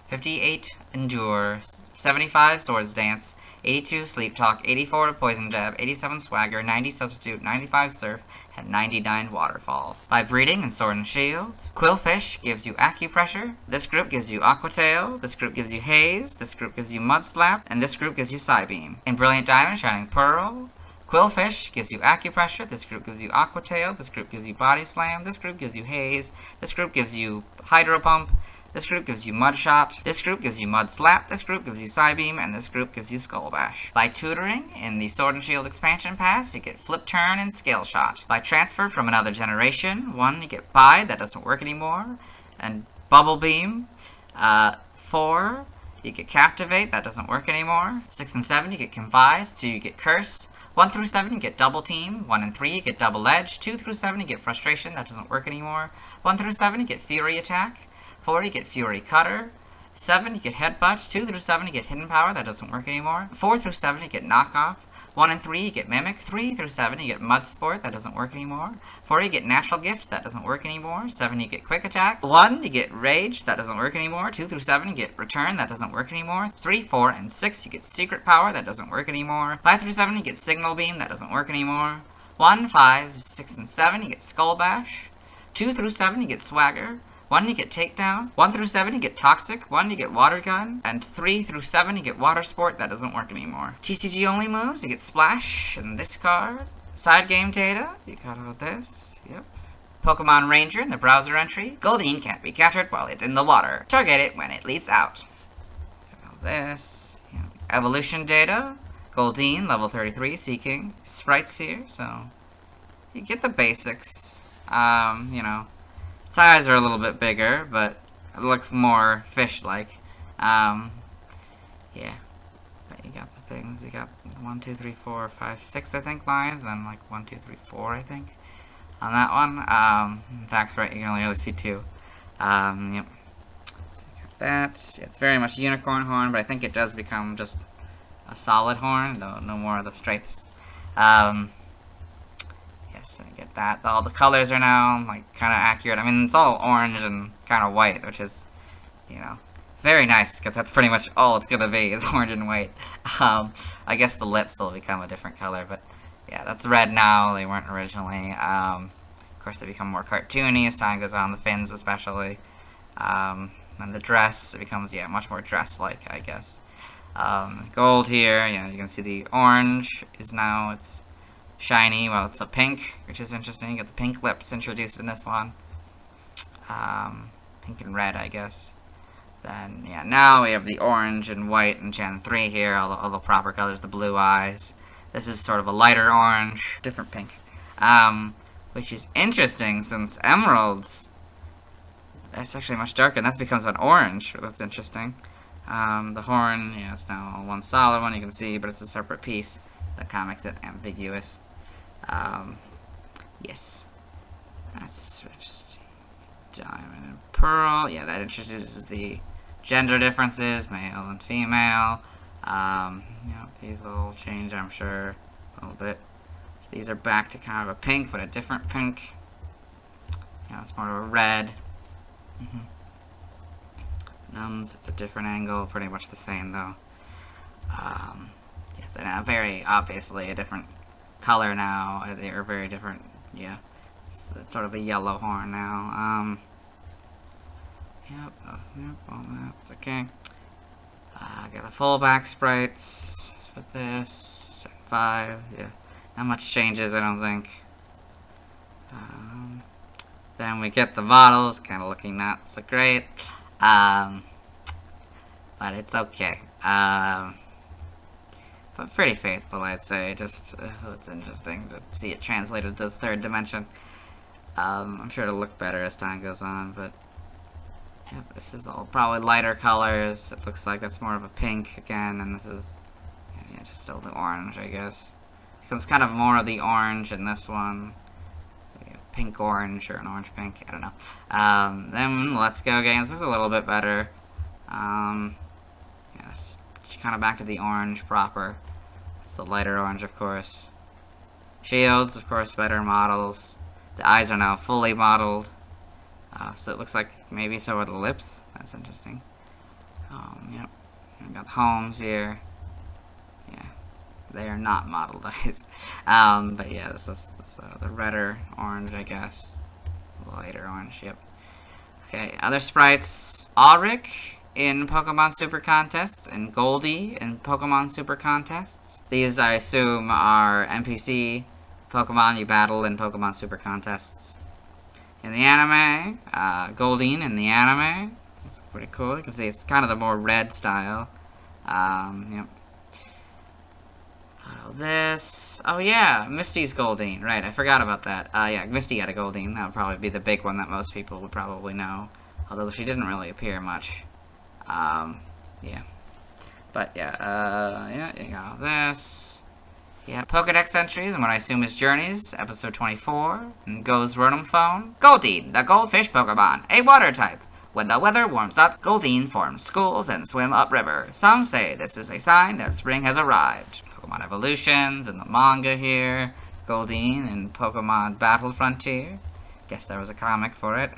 B: 58 Endure, 75 Swords Dance, 82 Sleep Talk, 84 Poison Jab, 87 Swagger, 90 Substitute, 95 Surf, and 99 Waterfall. By breeding in Sword and Shield, Quillfish gives you Acupressure, this group gives you Aqua Tail, this group gives you Haze, this group gives you Mud Slap, and this group gives you Psybeam. In Brilliant Diamond, Shining Pearl, Quillfish gives you Acupressure, this group gives you Aqua Tail, this group gives you Body Slam, this group gives you Haze, this group gives you Hydro Pump, this group gives you Mud Shot, this group gives you Mud Slap, this group gives you Psybeam, and this group gives you Skull Bash. By tutoring, in the Sword and Shield expansion pass, you get Flip Turn and Scale Shot. By transfer from another generation, 1, you get Bide, that doesn't work anymore, and Bubble Beam. 4, you get Captivate, that doesn't work anymore. 6 and 7, you get Confide. 2, you get Curse. 1 through 7, you get Double Team. 1 and 3, you get Double Edge. 2 through 7, you get Frustration, that doesn't work anymore. 1 through 7, you get Fury Attack. 4, you get Fury Cutter. 7, you get Headbutt. 2 through 7, you get Hidden Power, that doesn't work anymore. 4 through 7, you get Knockoff. 1 and 3, you get Mimic. 3 through 7, you get Mud Sport, that doesn't work anymore. 4, you get Natural Gift, that doesn't work anymore. 7, you get Quick Attack. 1, you get Rage, that doesn't work anymore. 2 through 7, you get Return, that doesn't work anymore. 3, 4, and 6, you get Secret Power, that doesn't work anymore. 5 through 7, you get Signal Beam, that doesn't work anymore. 1, 5, 6, and 7, you get Skull Bash. 2 through 7, you get Swagger. 1, you get Takedown. 1 through 7, you get Toxic. 1, you get Water Gun. And 3 through 7, you get Water Sport. That doesn't work anymore. TCG only moves, you get Splash and this card. Side game data, you got all this. Yep. Pokemon Ranger in the browser entry. Goldeen can't be captured while it's in the water. Target it when it leaps out. Got all this. Yeah. Evolution data. Goldeen, level 33, Seaking. Sprites here, so you get the basics. You know. Size are a little bit bigger, but look more fish-like. Yeah. But you got the things. You got 1, 2, 3, 4, 5, 6, I think, lines. Then like 1, 2, 3, 4, I think. on that one. In fact, right, you can only really see 2. Yep. So you got that. Yeah, it's very much unicorn horn, but I think it does become just a solid horn, though no more of the stripes. Yes, I get that. All the colors are now, like, kind of accurate. I mean, it's all orange and kind of white, which is, you know, very nice, because that's pretty much all it's going to be, is orange and white. I guess the lips will become a different color, but yeah, that's red now. They weren't originally. Of course, they become more cartoony as time goes on, the fins especially. And the dress, it becomes, yeah, much more dress-like, I guess. Gold here, you know, you can see the orange is now, it's shiny. Well, it's a pink, which is interesting. You get the pink lips introduced in this one. Pink and red, I guess. Then, yeah, now we have the orange and white in Gen 3 here, all the proper colors, the blue eyes. This is sort of a lighter orange, different pink. Which is interesting, since emeralds, that's actually much darker, and that becomes an orange. That's interesting. The horn, yeah, it's now one solid one, you can see, but it's a separate piece. That kind of makes it ambiguous. Yes. That's just diamond and pearl. Yeah, that introduces the gender differences, male and female. You know, these will change, I'm sure, a little bit. So these are back to kind of a pink, but a different pink. Yeah, it's more of a red. Nuns, it's a different angle, pretty much the same though. Yes, and very obviously a different color now. They are very different. Yeah, it's sort of a yellow horn now. Yep, all that's okay. Got the full back sprites with this. Gen 5, yeah. Not much changes, I don't think. Then we get the models, kind of looking not so great. But it's okay. But pretty faithful, I'd say. Just, it's interesting to see it translated to the 3rd dimension. I'm sure it'll look better as time goes on, but yeah, this is all probably lighter colors. It looks like that's more of a pink again, and this is, yeah, just still the orange, I guess. Becomes kind of more of the orange in this one. Pink orange or an orange pink, I don't know. Then Let's Go games looks a little bit better. Yeah, it's kind of back to the orange proper. It's the lighter orange, of course. Shields, of course, better models. The eyes are now fully modeled. So it looks like maybe so are the lips. That's interesting. Yep. We got homes here. Yeah. They are not modeled eyes. But yeah, this is the redder orange, I guess. Lighter orange, yep. Okay, other sprites. Auric in Pokemon Super Contests, and Goldie in Pokemon Super Contests. These, I assume, are NPC Pokemon you battle in Pokemon Super Contests. In the anime, Goldeen in the anime. It's pretty cool. You can see it's kind of the more red style. Yep. This. Oh yeah, Misty's Goldeen. Right, I forgot about that. Yeah, Misty got a Goldeen. That would probably be the big one that most people would probably know. Although she didn't really appear much. Yeah. But yeah, yeah, you got this. Yeah, Pokedex entries and what I assume is Journeys, episode 24. And Go's Rotom Phone. Goldeen, the goldfish Pokemon, a water type. When the weather warms up, Goldeen forms schools and swim upriver. Some say this is a sign that spring has arrived. Pokemon evolutions in the manga here. Goldeen in Pokemon Battle Frontier. Guess there was a comic for it.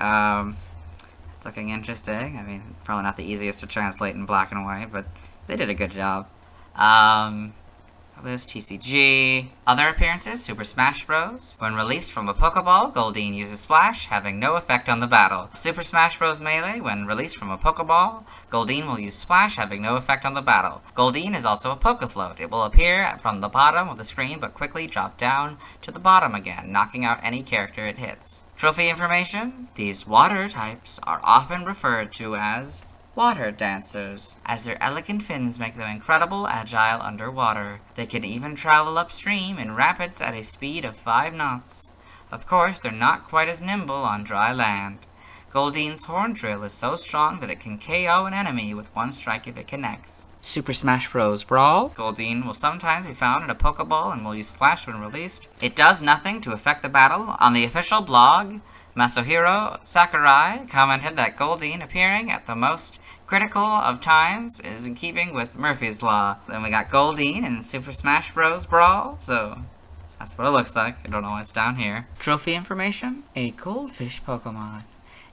B: It's looking interesting. I mean, probably not the easiest to translate in black and white, but they did a good job. This TCG. Other appearances, Super Smash Bros. When released from a Pokeball, Goldeen uses Splash, having no effect on the battle. Super Smash Bros. Melee. When released from a Pokeball, Goldeen will use Splash, having no effect on the battle. Goldeen is also a Pokefloat. It will appear from the bottom of the screen, but quickly drop down to the bottom again, knocking out any character it hits. Trophy information. These water types are often referred to as water dancers, as their elegant fins make them incredible agile underwater. They can even travel upstream in rapids at a speed of 5 knots. Of course, they're not quite as nimble on dry land. Goldeen's horn drill is so strong that it can KO an enemy with one strike if it connects. Super Smash Bros. Brawl. Goldeen will sometimes be found in a Pokeball and will use Splash when released. It does nothing to affect the battle. On the official blog, Masahiro Sakurai commented that Goldeen appearing at the most critical of times is in keeping with Murphy's Law. Then we got Goldeen in Super Smash Bros. Brawl, so that's what it looks like. I don't know why it's down here. Trophy information? A goldfish Pokemon.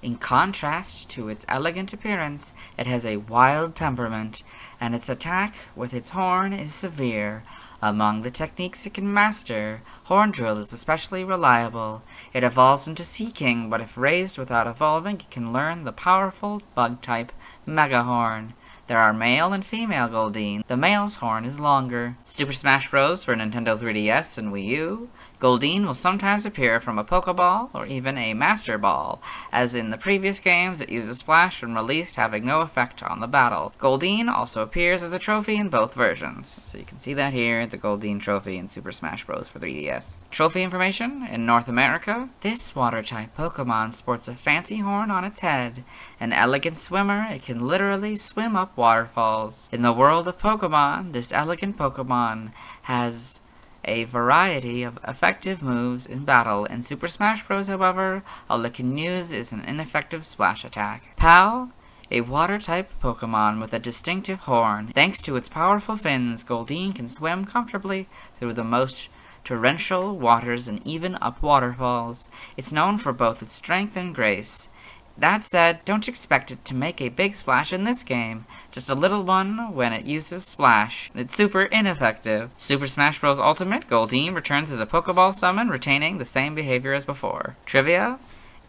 B: In contrast to its elegant appearance, it has a wild temperament, and its attack with its horn is severe. Among the techniques it can master, Horn Drill is especially reliable. It evolves into Seaking, but if raised without evolving, it can learn the powerful bug-type Mega Horn. There are male and female Goldeen. The male's horn is longer. Super Smash Bros. For Nintendo 3DS and Wii U. Goldeen will sometimes appear from a Pokeball or even a Master Ball. As in the previous games, it uses Splash when released, having no effect on the battle. Goldeen also appears as a trophy in both versions. So you can see that here, the Goldeen trophy in Super Smash Bros. For 3DS. Trophy information in North America. This water-type Pokemon sports a fancy horn on its head. An elegant swimmer, it can literally swim up waterfalls. In the world of Pokemon, this elegant Pokemon has a variety of effective moves in battle. In Super Smash Bros., however, all it can use is an ineffective splash attack. Pal, a water-type Pokemon with a distinctive horn. Thanks to its powerful fins, Goldeen can swim comfortably through the most torrential waters and even up waterfalls. It's known for both its strength and grace. That said, don't expect it to make a big splash in this game. Just a little one when it uses Splash. It's super ineffective. Super Smash Bros. Ultimate, Goldeen returns as a Pokeball summon, retaining the same behavior as before. Trivia: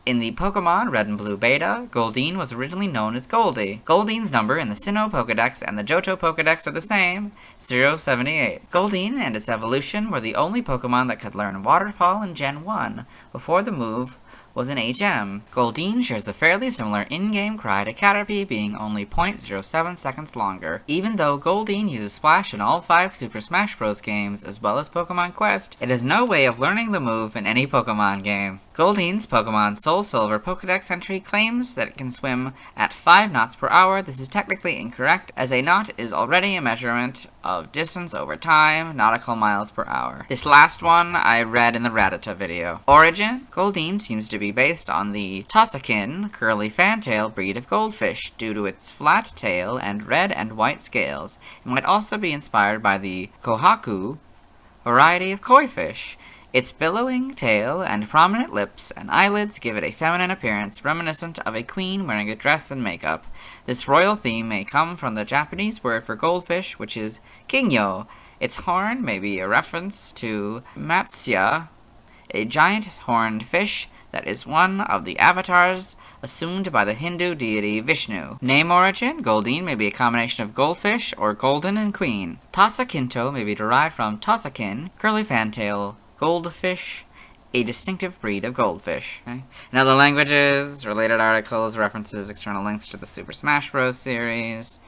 B: in the Pokemon Red and Blue Beta, Goldeen was originally known as Goldie. Goldeen's number in the Sinnoh Pokedex and the Johto Pokedex are the same, 078. Goldeen and its evolution were the only Pokemon that could learn Waterfall in Gen 1, before the move was an HM. Goldeen shares a fairly similar in-game cry to Caterpie, being only 0.07 seconds longer. Even though Goldeen uses Splash in all 5 Super Smash Bros. Games, as well as Pokemon Quest, it has no way of learning the move in any Pokemon game. Goldeen's Pokemon Soul Silver Pokedex entry claims that it can swim at 5 knots per hour. This is technically incorrect, as a knot is already a measurement of distance over time, nautical miles per hour. This last one I read in the Rattata video. Origin: Goldeen seems to be based on the Tosakin curly fantail breed of goldfish, due to its flat tail and red and white scales. It might also be inspired by the Kohaku variety of koi fish. Its billowing tail and prominent lips and eyelids give it a feminine appearance, reminiscent of a queen wearing a dress and makeup. This royal theme may come from the Japanese word for goldfish, which is kingyo. Its horn may be a reference to Matsya, a giant horned fish that is one of the avatars assumed by the Hindu deity Vishnu. Name origin: Goldeen may be a combination of goldfish or golden and queen. Tosakinto may be derived from Tosakin, curly fantail goldfish, a distinctive breed of goldfish. Okay. In other languages, related articles, references, external links to the Super Smash Bros. Series.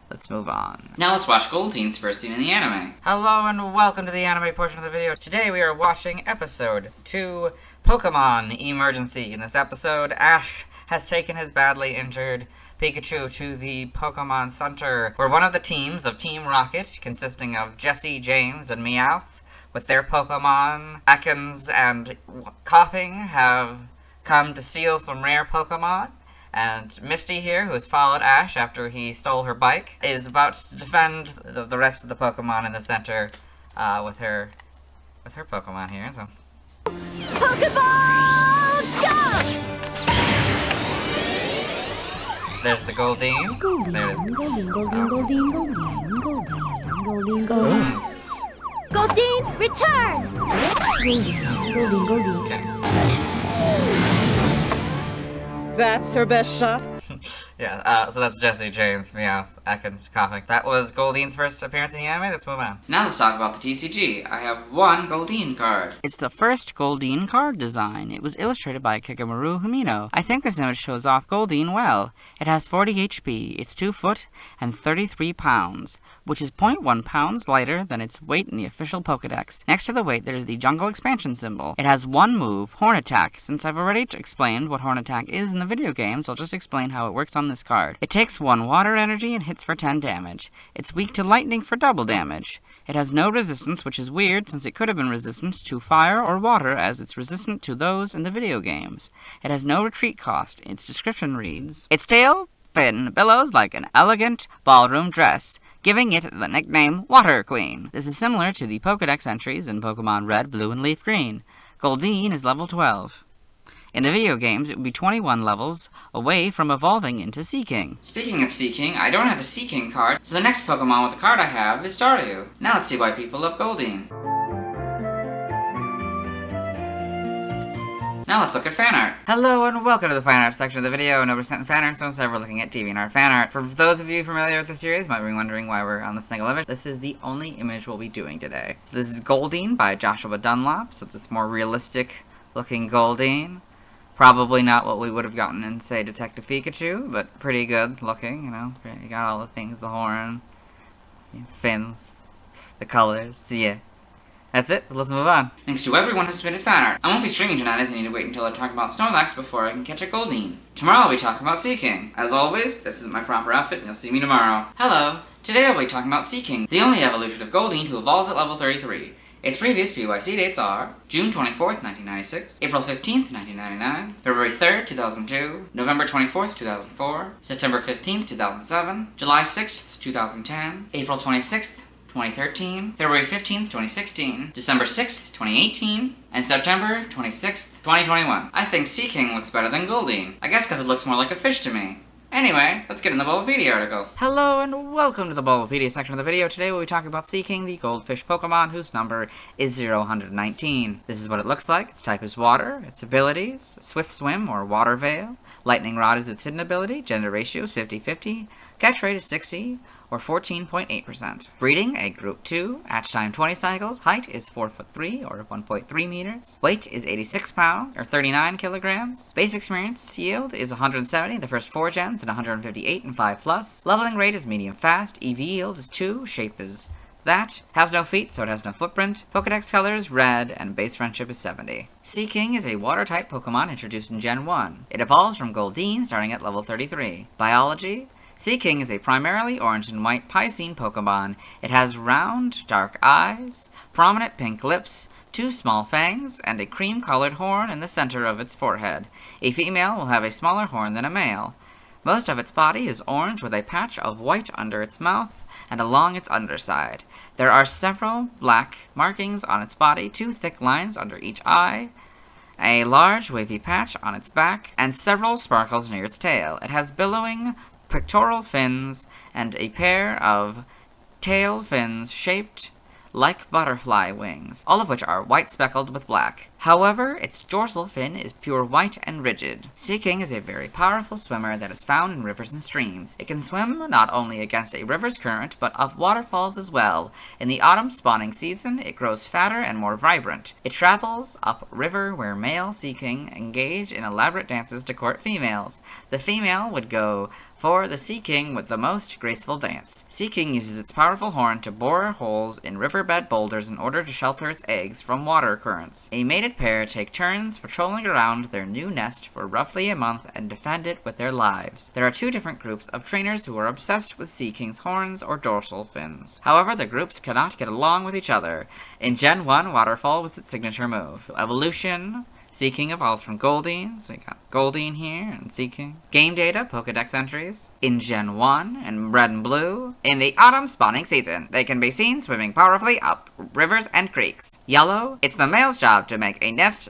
B: Let's move on.
A: Now let's watch Goldeen's first scene in the anime.
B: Hello and welcome to the anime portion of the video. Today we are watching episode 2, Pokemon Emergency. In this episode, Ash has taken his badly injured Pikachu to the Pokemon Center, where one of the teams of Team Rocket, consisting of Jesse, James, and Meowth, with their Pokemon, Ekans and Koffing, have come to steal some rare Pokemon. And Misty here, who has followed Ash after he stole her bike, is about to defend the rest of the Pokemon in the center with her Pokemon here. So.
I: Pokeball, go!
B: There's the Goldeen. There it is.
I: Goldeen, return!
B: Okay.
S: That's her best shot?
B: Yeah, so that's Jesse, James, Meowth, Ekans, Koffing. That was Goldeen's first appearance in the anime. Let's move on.
A: Now let's talk about the TCG. I have one Goldeen card.
B: It's the first Goldeen card design. It was illustrated by Kegamaru Humino. I think this image shows off Goldeen well. It has 40 HP, it's 2 foot, and 33 pounds, which is 0.1 pounds lighter than its weight in the official Pokedex. Next to the weight, there's the jungle expansion symbol. It has one move, Horn Attack. Since I've already explained what Horn Attack is in the video games, I'll just explain how it works on this card. It takes 1 water energy and hits for 10 damage. It's weak to lightning for double damage. It has no resistance, which is weird since it could have been resistant to fire or water as it's resistant to those in the video games. It has no retreat cost. Its description reads, its tail fin billows like an elegant ballroom dress, giving it the nickname Water Queen. This is similar to the Pokedex entries in Pokemon Red, Blue, and Leaf Green. Goldeen is level 12. In the video games, it would be 21 levels away from evolving into Seaking.
A: Speaking of Seaking, I don't have a Seaking card, so the next Pokemon with a card I have is Staryu. Now let's see why people love Goldeen. Now let's look at fan art.
B: Hello and welcome to the fan art section of the video. Nobody sent fan art, so instead we're looking at DeviantArt fan art. For those of you familiar with the series, might be wondering why we're on this single image. This is the only image we'll be doing today. So this is Goldeen by Joshua Dunlop, so this more realistic looking Goldeen. Probably not what we would have gotten in, say, Detective Pikachu, but pretty good looking, you know. You got all the things, the horn, fins, the colors, so yeah. That's it, so let's move on.
A: Thanks to everyone who submitted fan art. I won't be streaming tonight as I need to wait until I talk about Snorlax before I can catch a Goldeen. Tomorrow I'll be talking about Seaking. As always, this is my proper outfit and you'll see me tomorrow. Hello, today I'll be talking about Seaking, the only evolution of Goldeen who evolves at level 33. Its previous PYC dates are June 24th, 1996, April 15th, 1999, February 3rd, 2002, November 24th, 2004, September 15th, 2007, July 6th, 2010, April 26th, 2013, February 15th, 2016, December 6th, 2018, and September 26th, 2021. I think Seaking looks better than Goldeen. I guess because it looks more like a fish to me. Anyway, let's get in the Bulbapedia article.
B: Hello and welcome to the Bulbapedia section of the video. Today we'll be talking about Seaking, the goldfish Pokemon whose number is 019. This is what it looks like. Its type is water. Its abilities, Swift Swim or Water Veil. Lightning Rod is its hidden ability. Gender ratio is 50-50. Catch rate is 60. Or 14.8%. Breeding, a group 2, hatch time 20 cycles, height is 4'3" or 1.3 meters, weight is 86 pounds or 39 kilograms, base experience yield is 170 the first 4 gens and 158 in 5+, leveling rate is medium fast, EV yield is 2, shape is that, has no feet so it has no footprint, Pokedex color is red, and base friendship is 70. Seaking is a water-type Pokemon introduced in Gen 1. It evolves from Goldeen starting at level 33. Biology, Seaking is a primarily orange and white Piscine Pokemon. It has round, dark eyes, prominent pink lips, 2 small fangs, and a cream-colored horn in the center of its forehead. A female will have a smaller horn than a male. Most of its body is orange with a patch of white under its mouth and along its underside. There are several black markings on its body, 2 thick lines under each eye, a large wavy patch on its back, and several sparkles near its tail. It has billowing pectoral fins and a pair of tail fins shaped like butterfly wings, all of which are white speckled with black. However, its dorsal fin is pure white and rigid. Seaking is a very powerful swimmer that is found in rivers and streams. It can swim not only against a river's current, but of waterfalls as well. In the autumn spawning season, it grows fatter and more vibrant. It travels upriver where male Seaking engage in elaborate dances to court females. The female would go for the Seaking with the most graceful dance. Seaking uses its powerful horn to bore holes in riverbed boulders in order to shelter its eggs from water currents. A mated pair take turns patrolling around their new nest for roughly a month and defend it with their lives. There are 2 different groups of trainers who are obsessed with Seaking's horns or dorsal fins. However, the groups cannot get along with each other. In Gen 1, Waterfall was its signature move. Evolution, Seaking evolves from Goldeen, so you got Goldeen here and Seaking. Game data, Pokedex entries. In Gen 1 and Red and Blue. In the autumn spawning season, they can be seen swimming powerfully up rivers and creeks. Yellow, it's the male's job to make a nest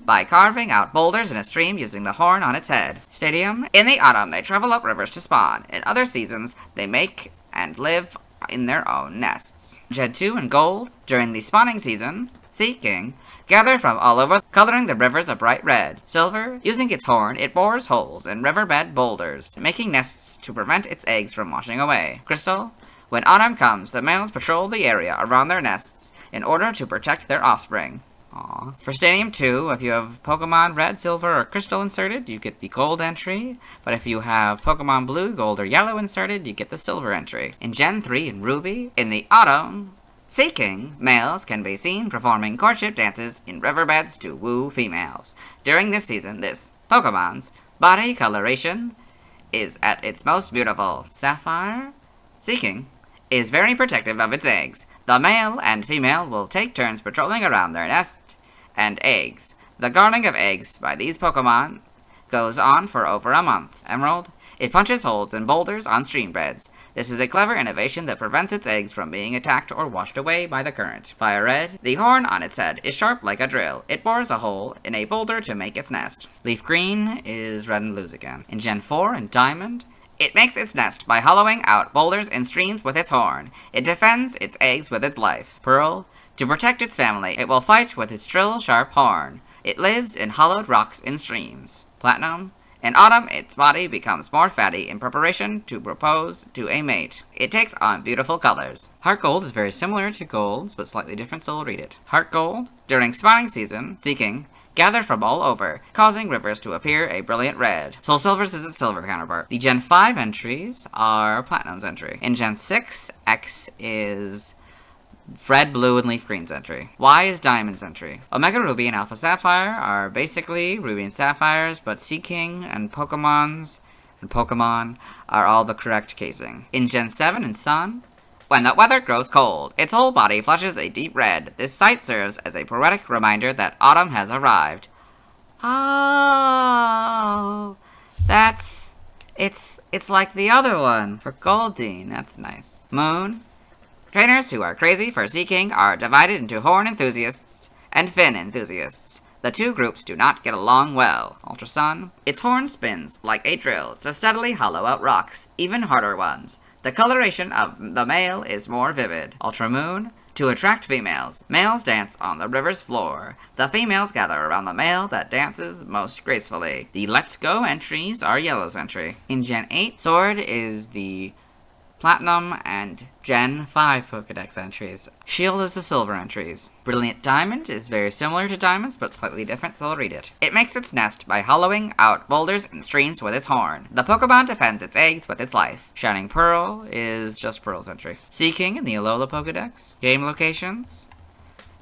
B: by carving out boulders in a stream using the horn on its head. Stadium, in the autumn they travel up rivers to spawn. In other seasons, they make and live in their own nests. Gen 2 and Gold, during the spawning season, Seaking, gather from all over, coloring the rivers a bright red. Silver, using its horn, it bores holes in riverbed boulders, making nests to prevent its eggs from washing away. Crystal, when autumn comes, the males patrol the area around their nests in order to protect their offspring. Aww. For Stadium 2, if you have Pokemon Red, Silver, or Crystal inserted, you get the Gold entry, but if you have Pokemon Blue, Gold, or Yellow inserted, you get the Silver entry. In Gen 3 and Ruby, in the autumn, Seaking, males can be seen performing courtship dances in riverbeds to woo females. During this season, this Pokemon's body coloration is at its most beautiful. Sapphire, Seaking, is very protective of its eggs. The male and female will take turns patrolling around their nest and eggs. The guarding of eggs by these Pokemon goes on for over a month. Emerald, it punches holes in boulders on stream beds. This is a clever innovation that prevents its eggs from being attacked or washed away by the current. Fire Red, the horn on its head is sharp like a drill. It bores a hole in a boulder to make its nest. Leaf Green is red and blues again. In Gen 4 and Diamond, it makes its nest by hollowing out boulders in streams with its horn. It defends its eggs with its life. Pearl, to protect its family, it will fight with its drill-sharp horn. It lives in hollowed rocks in streams. Platinum, in autumn, its body becomes more fatty in preparation to propose to a mate. It takes on beautiful colors. Heart Gold is very similar to Gold's, but slightly different, so we'll read it. Heart Gold, during spawning season, Seaking, gather from all over, causing rivers to appear a brilliant red. Soul Silver's is its silver counterpart. The Gen 5 entries are Platinum's entry. In Gen 6, X is Red, Blue, and Leaf Green's entry. Y is Diamond's entry. Omega Ruby and Alpha Sapphire are basically Ruby and Sapphires, but Seaking and Pokemon are all the correct casing. In Gen 7 and Sun, when the weather grows cold, its whole body flushes a deep red. This sight serves as a poetic reminder that autumn has arrived. Oh, it's like the other one for Goldeen. That's nice. Moon, trainers who are crazy for Seaking are divided into horn enthusiasts and fin enthusiasts. The two groups do not get along well. Ultra Sun, its horn spins like a drill to steadily hollow out rocks, even harder ones. The coloration of the male is more vivid. Ultra Moon, to attract females, males dance on the river's floor. The females gather around the male that dances most gracefully. The Let's Go entries are Yellow's entry. In Gen 8, Sword is the Platinum and Gen 5 Pokedex entries. Shield is the Silver entries. Brilliant Diamond is very similar to Diamond's, but slightly different, so I'll read it. It makes its nest by hollowing out boulders and streams with its horn. The Pokemon defends its eggs with its life. Shining Pearl is just Pearl's entry. Seaking in the Alola Pokedex. Game locations.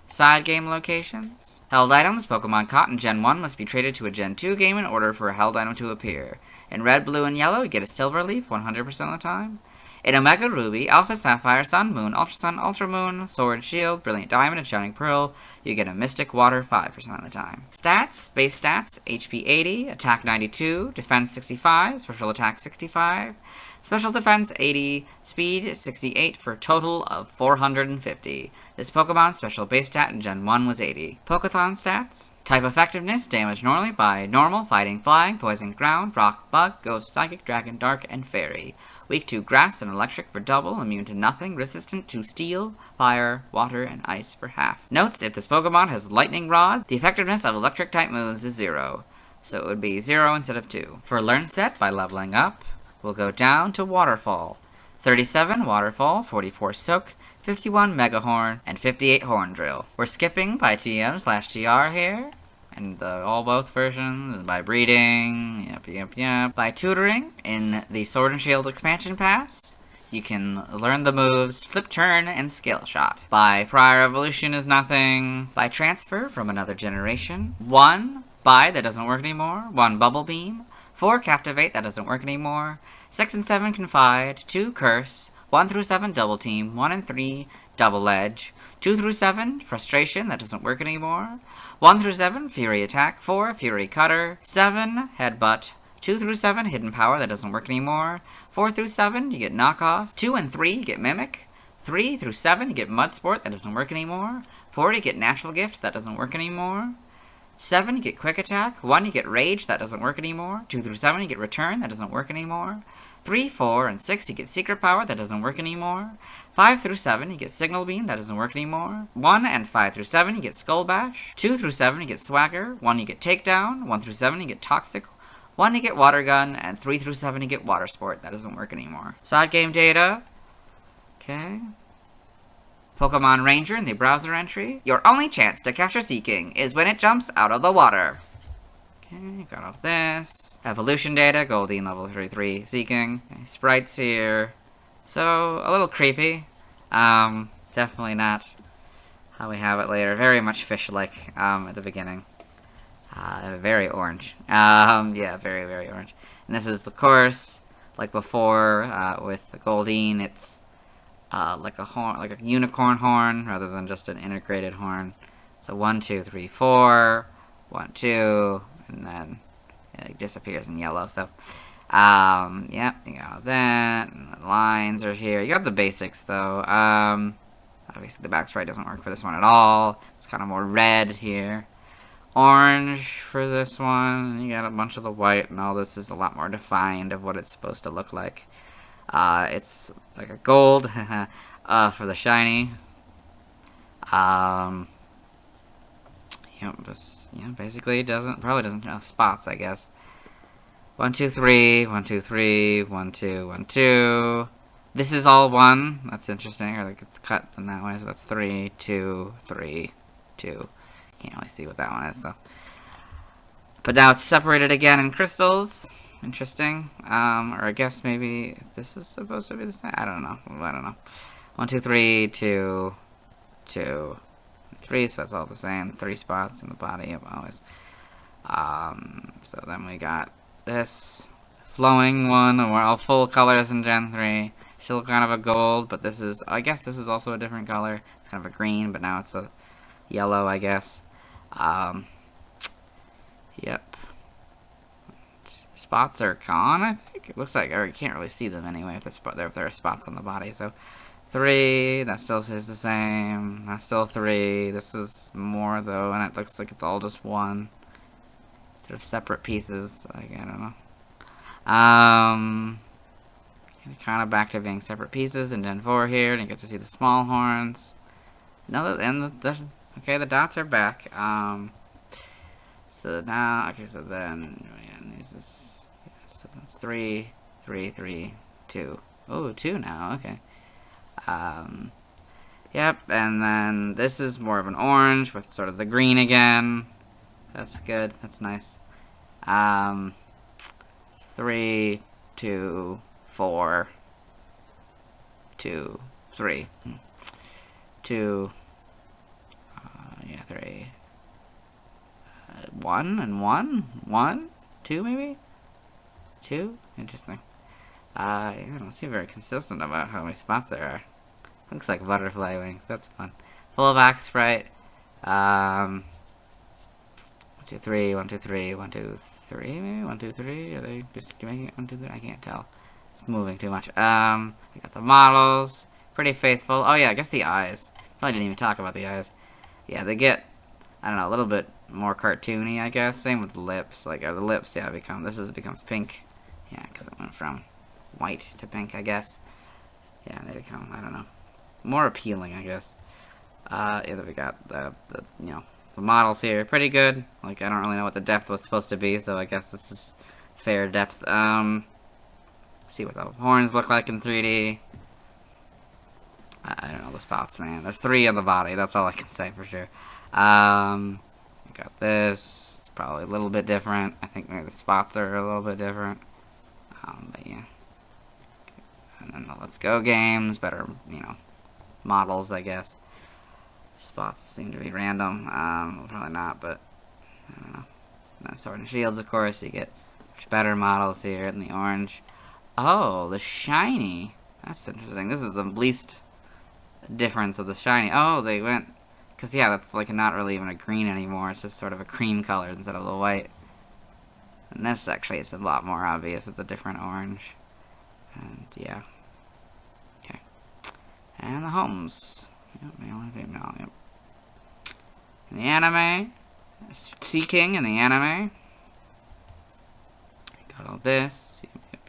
B: Side game locations. Held items Pokemon caught in Gen 1 must be traded to a Gen 2 game in order for a held item to appear. In Red, Blue, and Yellow, you get a Silver Leaf 100% of the time. In Omega Ruby, Alpha Sapphire, Sun, Moon, Ultra Sun, Ultra Moon, Sword, Shield, Brilliant Diamond, and Shining Pearl, you get a Mystic Water 5% of the time. Stats, base stats, HP 80, Attack 92, Defense 65, Special Attack 65, Special Defense 80, Speed 68 for a total of 450. This Pokemon's special base stat in Gen 1 was 80. Pokéthon stats. Type effectiveness, damage normally by normal, fighting, flying, poison, ground, rock, bug, ghost, psychic, dragon, dark, and fairy. Weak to grass and electric for double, immune to nothing, resistant to steel, fire, water, and ice for half. Notes, if this Pokemon has lightning rod, the effectiveness of electric type moves is 0. So it would be 0 instead of 2. For Learn Set, by leveling up, we'll go down to Waterfall. 37 Waterfall, 44 Soak, 51 Megahorn, and 58 Horn Drill. We're skipping by TM/TR here, and both versions, by breeding, yep. By tutoring in the Sword and Shield expansion pass, you can learn the moves Flip Turn and Scale Shot. By prior evolution is nothing. By transfer from another generation, 1 Buy that doesn't work anymore, 1 Bubble Beam, 4 Captivate that doesn't work anymore, 6 and 7 Confide, 2 Curse, 1 through 7 Double Team, 1 and 3 Double Edge, 2 through 7 Frustration that doesn't work anymore, 1 through 7 Fury Attack, 4 Fury Cutter, 7 Headbutt, 2 through 7 Hidden Power that doesn't work anymore, 4 through 7 you get Knockoff, 2 and 3 you get Mimic, 3 through 7 you get Mud Sport that doesn't work anymore, 4 you get Natural Gift that doesn't work anymore, 7 you get Quick Attack, 1 you get Rage that doesn't work anymore, 2 through 7 you get Return that doesn't work anymore, 3, 4, and 6 you get Secret Power that doesn't work anymore, 5 through 7, you get Signal Beam. That doesn't work anymore. 1 and 5 through 7, you get Skull Bash. 2 through 7, you get Swagger. 1, you get Takedown. 1 through 7, you get Toxic. 1, you get Water Gun. And 3 through 7, you get Water Sport. That doesn't work anymore. Side game data. Okay. Pokemon Ranger in the browser entry. Your only chance to capture Seaking is when it jumps out of the water. Okay, got all this. Evolution data, Goldeen level 33, Seaking. Okay, sprites here. So, a little creepy. Definitely not how we have it later. Very much fish-like, at the beginning. Very orange. Yeah, very, very orange. And this is, of course, like before, with the Goldeen, it's like a horn, like a unicorn horn, rather than just an integrated horn. So 1, 2, 3, 4, 1, 2, and then it disappears in yellow. So, yeah, you got all that. And the lines are here. You got the basics though. Obviously the back sprite doesn't work for this one at all. It's kind of more red here. Orange for this one. You got a bunch of the white, and all this is a lot more defined of what it's supposed to look like. It's like a gold for the shiny. Yep, just, yeah, basically it probably doesn't have spots, I guess. 1, 2, 3, 1, 2, 3, 1, 2, 1, 2. This is all 1. That's interesting, or like it's cut in that way, so that's 3, 2, 3, 2. Can't really see what that one is, so. But now it's separated again in crystals. Interesting. Or I guess maybe this is supposed to be the same. I don't know. 1, 2, 3, 2, 2, 3. So that's all the same. 3 spots in the body of always. So then we got this flowing one. We're all full colors in Gen 3. Still kind of a gold, but this is, I guess this is also a different color. It's kind of a green, but now it's a yellow, I guess. Yep. Spots are gone, I think. It looks like, or you can't really see them anyway if there are spots on the body. So 3, that still says the same. That's still 3. This is more though, and it looks like it's all just 1. Sort of separate pieces. Like, I don't know. Kind of back to being separate pieces in Gen 4 here, and you get to see the small horns. No, and okay, the dots are back. So now, okay, so then, yeah, this is, yeah, so that's 3, 3, 3, 2. Oh, 2 now, okay. Yep, and then this is more of an orange with sort of the green again. That's good, that's nice. 3, 2, 4, 2, 3. 2, yeah, 3. 1 and 1? 1? 2 maybe? 2? Interesting. I don't seem very consistent about how many spots there are. Looks like butterfly wings. That's fun. Full back sprite. 1, 2, 3, 1, 2, 3, 1, 2, 3, maybe? 1, 2, 3? Are they just making it 1, 2, 3? I can't tell. It's moving too much. We got the models. Pretty faithful. Oh yeah, I guess the eyes. Probably didn't even talk about the eyes. Yeah, they get, I don't know, a little bit more cartoony, I guess. Same with the lips. Like, the lips, yeah, becomes pink. Yeah, because it went from white to pink, I guess. Yeah, they become, I don't know, more appealing, I guess. Yeah, then we got the you know, the models here. Pretty good. Like, I don't really know what the depth was supposed to be, so I guess this is fair depth. See what the horns look like in 3D. I don't know the spots, man. There's 3 on the body. That's all I can say for sure. Got this. It's probably a little bit different. I think maybe the spots are a little bit different. But yeah. And then the Let's Go games. Better, you know, models, I guess. Spots seem to be random. Well, probably not, but I don't know. And then Sword and Shields, of course. You get much better models here in the orange. Oh, the shiny. That's interesting. This is the least difference of the shiny. Oh, they went, because yeah, that's like not really even a green anymore. It's just sort of a cream color instead of the white. And this actually is a lot more obvious. It's a different orange. And yeah. Okay. And the homes. Yep, male and female. Yep. In the anime, Seaking in the anime. Got all this.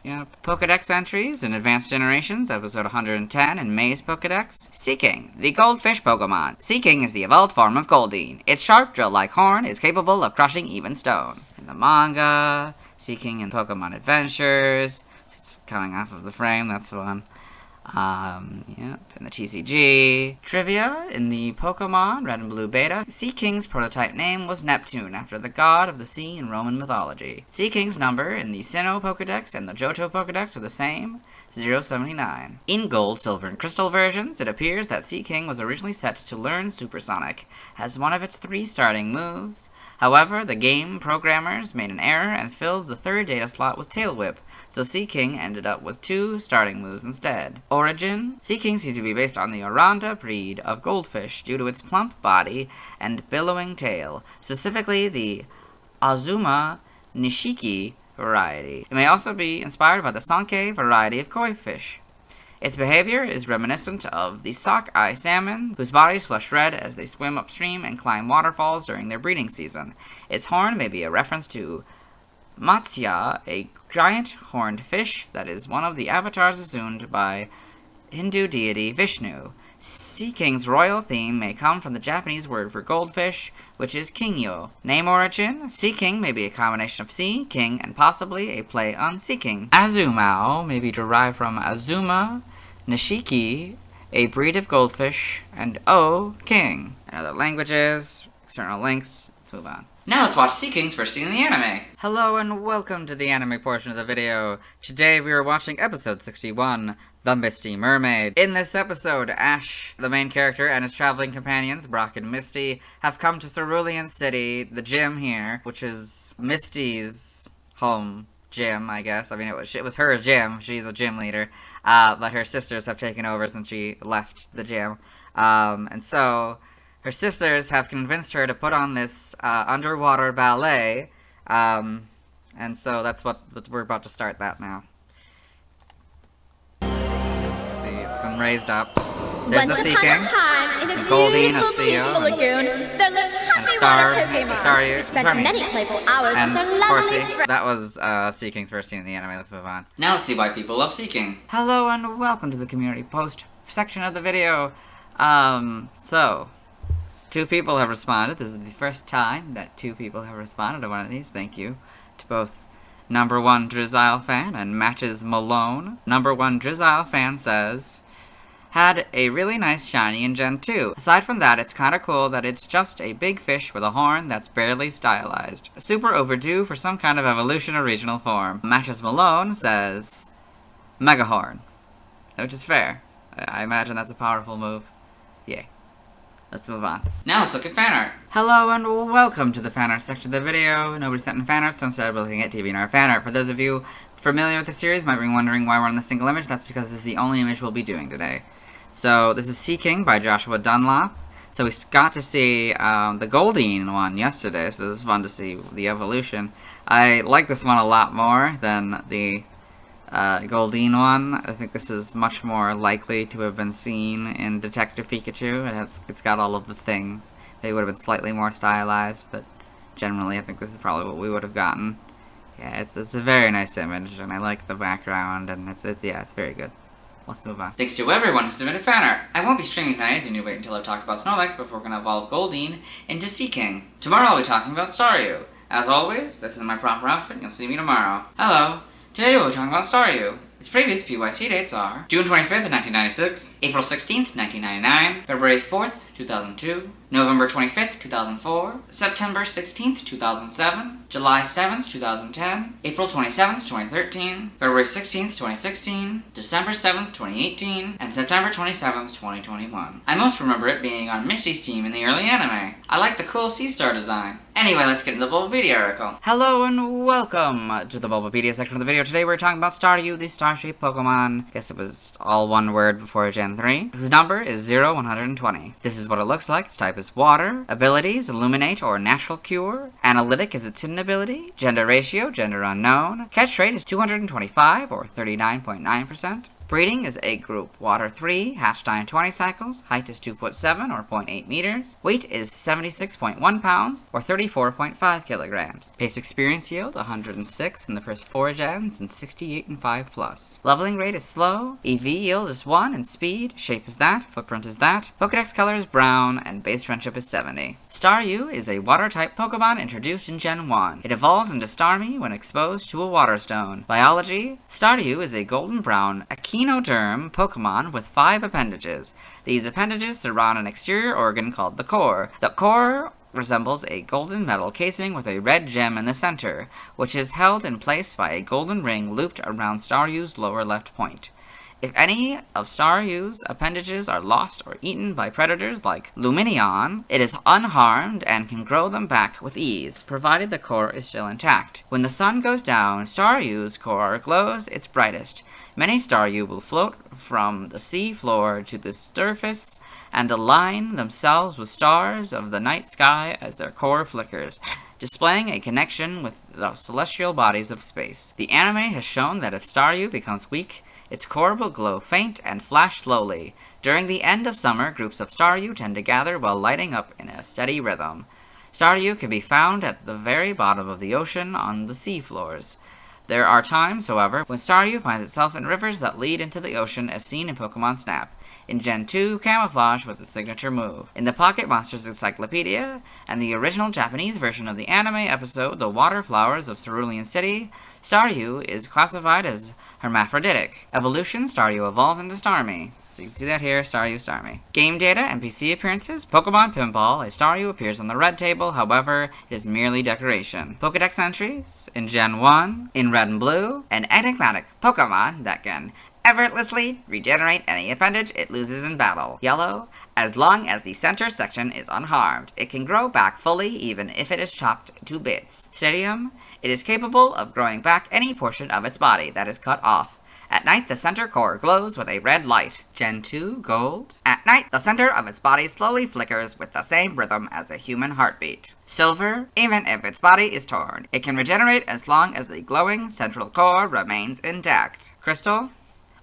B: Yep. Pokedex entries in Advanced Generations, episode 110 in Maze Pokedex. Seaking, the goldfish Pokemon. Seaking is the evolved form of Goldeen. Its sharp, drill-like horn is capable of crushing even stone. In the manga, Seaking in Pokemon Adventures. It's coming off of the frame, that's the one. Yep, in the TCG. Trivia, in the Pokemon Red and Blue Beta, Seaking's prototype name was Neptune, after the god of the sea in Roman mythology. Seaking's number in the Sinnoh Pokedex and the Johto Pokedex are the same, 079. In Gold, Silver, and Crystal versions, it appears that Seaking was originally set to learn Supersonic as one of its 3 starting moves. However, the game programmers made an error and filled the 3rd data slot with Tail Whip, so Seaking ended up with 2 starting moves instead. Origin, Seaking seems to be based on the Oranda breed of goldfish due to its plump body and billowing tail, specifically the Azuma Nishiki variety. It may also be inspired by the Sankei variety of koi fish. Its behavior is reminiscent of the sockeye salmon, whose bodies flush red as they swim upstream and climb waterfalls during their breeding season. Its horn may be a reference to Matsya, a giant horned fish that is one of the avatars assumed by Hindu deity Vishnu. Seaking's royal theme may come from the Japanese word for goldfish, which is kingyo. Name origin, Seaking may be a combination of sea, king, and possibly a play on Seaking. Azumao may be derived from Azuma Nishiki, a breed of goldfish, and O, king. In other languages, external links, let's move on.
A: Now let's watch Seaking's first scene in the anime.
B: Hello and welcome to the anime portion of the video. Today we are watching episode 61, The Misty Mermaid. In this episode, Ash, the main character, and his traveling companions, Brock and Misty, have come to Cerulean City, the gym here, which is Misty's home gym, I guess. I mean, it was her gym. She's a gym leader. But her sisters have taken over since she left the gym. And so her sisters have convinced her to put on this underwater ballet, and so that's what we're about to start that now. See, it's been raised up. There's the Seaking, some Goldeen, a Seal,
I: lagoon, there lives
B: and a Star,
I: Staryu, spent many playful hours
B: and
I: with their lovely
B: Horsea. That was Seaking's first scene in the anime. Let's move on.
A: Now let's see why people love Seaking.
B: Hello and welcome to the community post section of the video. So 2 people have responded. This is the first time that 2 people have responded to one of these. Thank you to both number 1 Drizzile fan and Matches Malone. Number 1 Drizzile fan says, had a really nice shiny in Gen 2. Aside from that, it's kinda cool that it's just a big fish with a horn that's barely stylized. Super overdue for some kind of evolution or regional form. Matches Malone says, Mega Horn. Which is fair. I imagine that's a powerful move. Yay. Let's move on.
A: Now let's look at fan art.
B: Hello and welcome to the fan art section of the video. Nobody sent in fan art, so instead we're looking at DeviantArt fan art. For those of you familiar with the series, might be wondering why we're on this single image. That's because this is the only image we'll be doing today. So this is Seaking by Joshua Dunlop. So we got to see the Goldeen one yesterday, so this is fun to see the evolution. I like this one a lot more than the Goldeen one. I think this is much more likely to have been seen in Detective Pikachu. It's got all of the things. They would have been slightly more stylized, but generally I think this is probably what we would have gotten. Yeah, it's a very nice image, and I like the background, and it's very good. Let's move on.
A: Thanks to everyone who submitted fan art. I won't be streaming tonight, as you need to wait until I've talked about Snorlax before we're going to evolve Goldeen into Seaking. Tomorrow I'll be talking about Staryu. As always, this is my proper outfit, and you'll see me tomorrow. Hello. Today we'll be talking about Staryu. Its previous PYC dates are June 25th, 1996, April 16th, 1999, February 4th, 2002, November 25th, 2004, September 16th, 2007, July 7th, 2010, April 27th, 2013, February 16th, 2016, December 7th, 2018, and September 27th, 2021. I most remember it being on Misty's team in the early anime. I like the cool sea star design. Anyway, let's get into the Bulbapedia article.
B: Hello and welcome to the Bulbapedia section of the video. Today we're talking about Staryu, the star-shaped Pokemon. Guess it was all one word before Gen 3. Whose number is 0120. This is what it looks like. Its type is water. Abilities, Illuminate or Natural Cure. Analytic is its hidden ability. Gender ratio, gender unknown. Catch rate is 225 or 39.9%. Breeding is egg group. Water 3, hatch time 20 cycles, height is 2'7" or 0.8 meters, weight is 76.1 pounds or 34.5 kilograms. Base experience yield 106 in the first 4 gens and 68 in 5+. Leveling rate is slow, EV yield is 1, and speed, shape is that, footprint is that, Pokedex color is brown, and base friendship is 70. Staryu is a water-type Pokemon introduced in Gen 1. It evolves into Starmie when exposed to a water stone. Biology: Staryu is a golden-brown echinoderm Pokemon with 5 appendages. These appendages surround an exterior organ called the core. The core resembles a golden metal casing with a red gem in the center, which is held in place by a golden ring looped around Staryu's lower left point. If any of Staryu's appendages are lost or eaten by predators like Lumineon, it is unharmed and can grow them back with ease, provided the core is still intact. When the sun goes down, Staryu's core glows its brightest. Many Staryu will float from the sea floor to the surface and align themselves with stars of the night sky as their core flickers, displaying a connection with the celestial bodies of space. The anime has shown that if Staryu becomes weak, its core will glow faint and flash slowly. During the end of summer, groups of Staryu tend to gather while lighting up in a steady rhythm. Staryu can be found at the very bottom of the ocean on the sea floors. There are times, however, when Staryu finds itself in rivers that lead into the ocean as seen in Pokemon Snap. In Gen 2, camouflage was its signature move. In the Pocket Monsters Encyclopedia, and the original Japanese version of the anime episode The Water Flowers of Cerulean City, Staryu is classified as hermaphroditic. Evolution: Staryu evolved into Starmie. So you can see that here, Staryu, Starmie. Game data and PC appearances: Pokemon Pinball, a Staryu appears on the red table, however, it is merely decoration. Pokedex entries: in Gen 1, in Red and Blue, an enigmatic Pokemon that can effortlessly regenerate any appendage it loses in battle. Yellow, as long as the center section is unharmed, it can grow back fully even if it is chopped to bits. Stadium, it is capable of growing back any portion of its body that is cut off. At night, the center core glows with a red light. Gen 2, Gold. At night, the center of its body slowly flickers with the same rhythm as a human heartbeat. Silver, even if its body is torn, it can regenerate as long as the glowing central core remains intact. Crystal,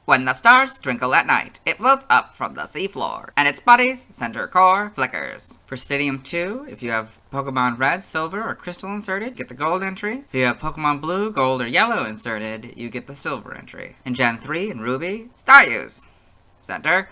B: when the stars twinkle at night, it floats up from the seafloor, and its body's center core flickers. For Stadium 2, if you have Pokemon Red, Silver, or Crystal inserted, get the Gold entry. If you have Pokemon Blue, Gold, or Yellow inserted, you get the Silver entry. In Gen 3 and Ruby, Staryu's center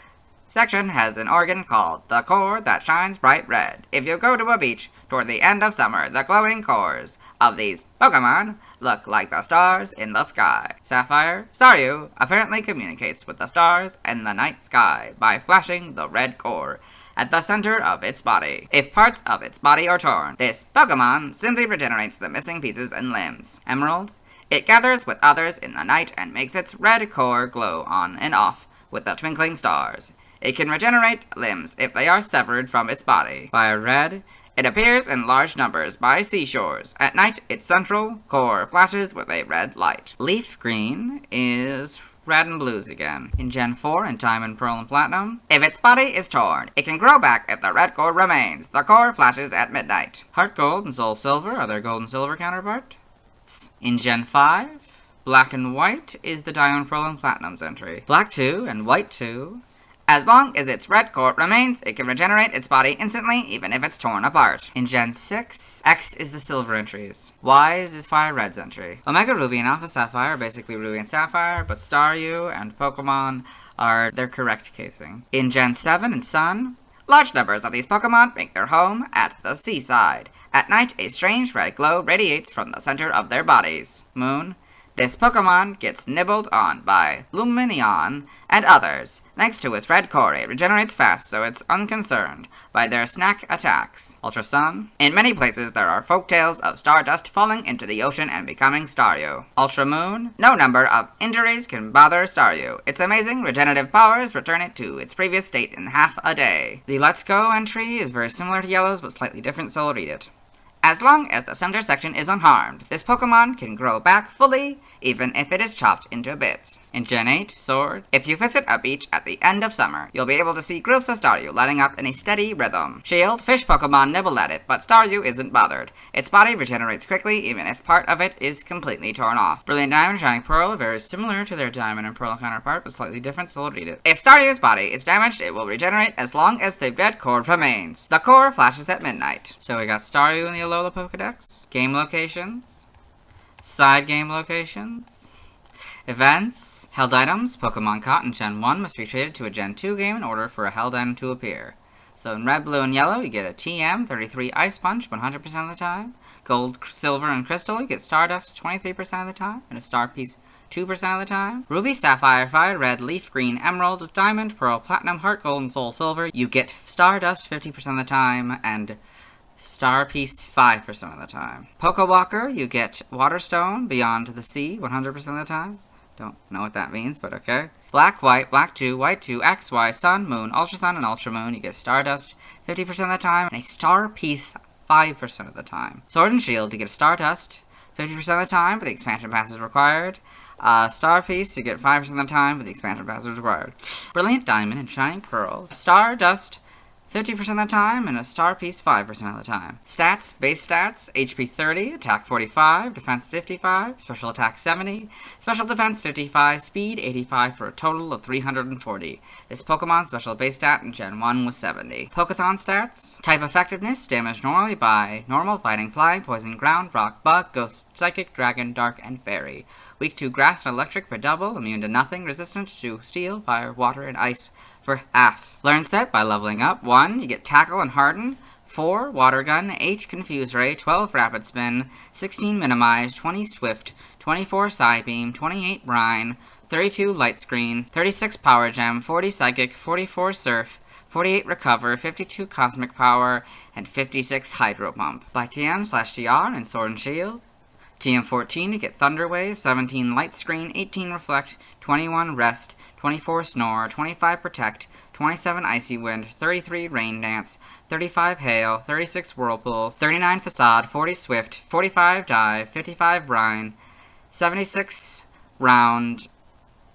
B: section has an organ called the core that shines bright red. If you go to a beach toward the end of summer, the glowing cores of these Pokemon look like the stars in the sky. Sapphire, Staryu apparently communicates with the stars and the night sky by flashing the red core at the center of its body. If parts of its body are torn, this Pokemon simply regenerates the missing pieces and limbs. Emerald, it gathers with others in the night and makes its red core glow on and off with the twinkling stars. It can regenerate limbs if they are severed from its body. Fire Red, it appears in large numbers by seashores. At night, its central core flashes with a red light. Leaf Green is Red and Blues again. In Gen 4 and Diamond, Pearl, and Platinum, if its body is torn, it can grow back if the red core remains. The core flashes at midnight. Heart Gold and Soul Silver are their Gold and Silver counterparts. In Gen 5, Black and White is the Diamond, Pearl, and Platinum's entry. Black 2 and White 2, as long as its red core remains, it can regenerate its body instantly, even if it's torn apart. In Gen 6, X is the Silver entries. Y is Fire Red's entry. Omega Ruby and Alpha Sapphire are basically Ruby and Sapphire, but Staryu and Pokemon are their correct casing. In Gen 7 and Sun, large numbers of these Pokemon make their home at the seaside. At night, a strange red glow radiates from the center of their bodies. Moon, this Pokemon gets nibbled on by Lumineon and others. Thanks to its red core, it regenerates fast, so it's unconcerned by their snack attacks. Ultra Sun, in many places there are folktales of stardust falling into the ocean and becoming Staryu. Ultra Moon, no number of injuries can bother Staryu. Its amazing regenerative powers return it to its previous state in half a day. The Let's Go entry is very similar to Yellow's, but slightly different, so I'll read it. As long as the center section is unharmed, this Pokemon can grow back fully, even if it is chopped into bits. In Gen 8, Sword, if you visit a beach at the end of summer, you'll be able to see groups of Staryu lighting up in a steady rhythm. Shield, fish Pokemon nibble at it, but Staryu isn't bothered. Its body regenerates quickly, even if part of it is completely torn off. Brilliant Diamond, Shining Pearl are very similar to their Diamond and Pearl counterpart, but slightly different, so we'll read it. If Staryu's body is damaged, it will regenerate as long as the dead core remains. The core flashes at midnight. So we got Staryu in the Alola Pokedex, game locations, side game locations, events, held items. Pokemon caught in Gen 1 must be traded to a Gen 2 game in order for a held item to appear. So in red, blue, and yellow, you get a TM, 33 Ice Punch 100% of the time. Gold, silver, and crystal, you get Stardust 23% of the time, and a Star Piece 2% of the time. Ruby, Sapphire, Fire Red, Leaf Green, Emerald, Diamond, Pearl, Platinum, Heart Gold, and Soul Silver, you get Stardust 50% of the time, and Star Piece 5% of the time. Pokewalker, you get Waterstone, Beyond the Sea 100% of the time. Don't know what that means, but okay. Black, White 2, White 2, XY, Sun, Moon, Ultra Sun, and Ultra Moon, you get Stardust 50% of the time, and a Star Piece 5% of the time. Sword and Shield, you get Stardust 50% of the time, but the expansion pass is required. Star Piece, you get 5% of the time, but the expansion pass is required. Brilliant Diamond and Shining Pearl, Stardust 50% of the time, and a Star Piece 5% of the time. Stats, base stats, HP 30, Attack 45, Defense 55, Special Attack 70, Special Defense 55, Speed 85 for a total of 340. This Pokemon's special base stat in Gen 1 was 70. Pokéthon stats, Type Effectiveness, damage normally by Normal, Fighting, Flying, Poison, Ground, Rock, Bug, Ghost, Psychic, Dragon, Dark, and Fairy. Weak to Grass and Electric for double, immune to nothing, resistant to Steel, Fire, Water, and Ice for half. Learn set by leveling up. 1, you get Tackle and Harden. 4, Water Gun. 8, Confuse Ray. 12, Rapid Spin. 16, Minimize. 20, Swift. 24, Psybeam. 28, Brine. 32, Light Screen. 36, Power Gem. 40, Psychic. 44, Surf. 48, Recover. 52, Cosmic Power. And 56, Hydro Pump. By TM/TR and Sword and Shield. TM14, you get Thunder Wave. 17, Light Screen. 18, Reflect. 21, Rest. 24, Snore. 25, Protect. 27, Icy Wind. 33, Rain Dance. 35, Hail. 36, Whirlpool. 39, Facade. 40, Swift. 45, Dive. 55, Brine. 76, Round.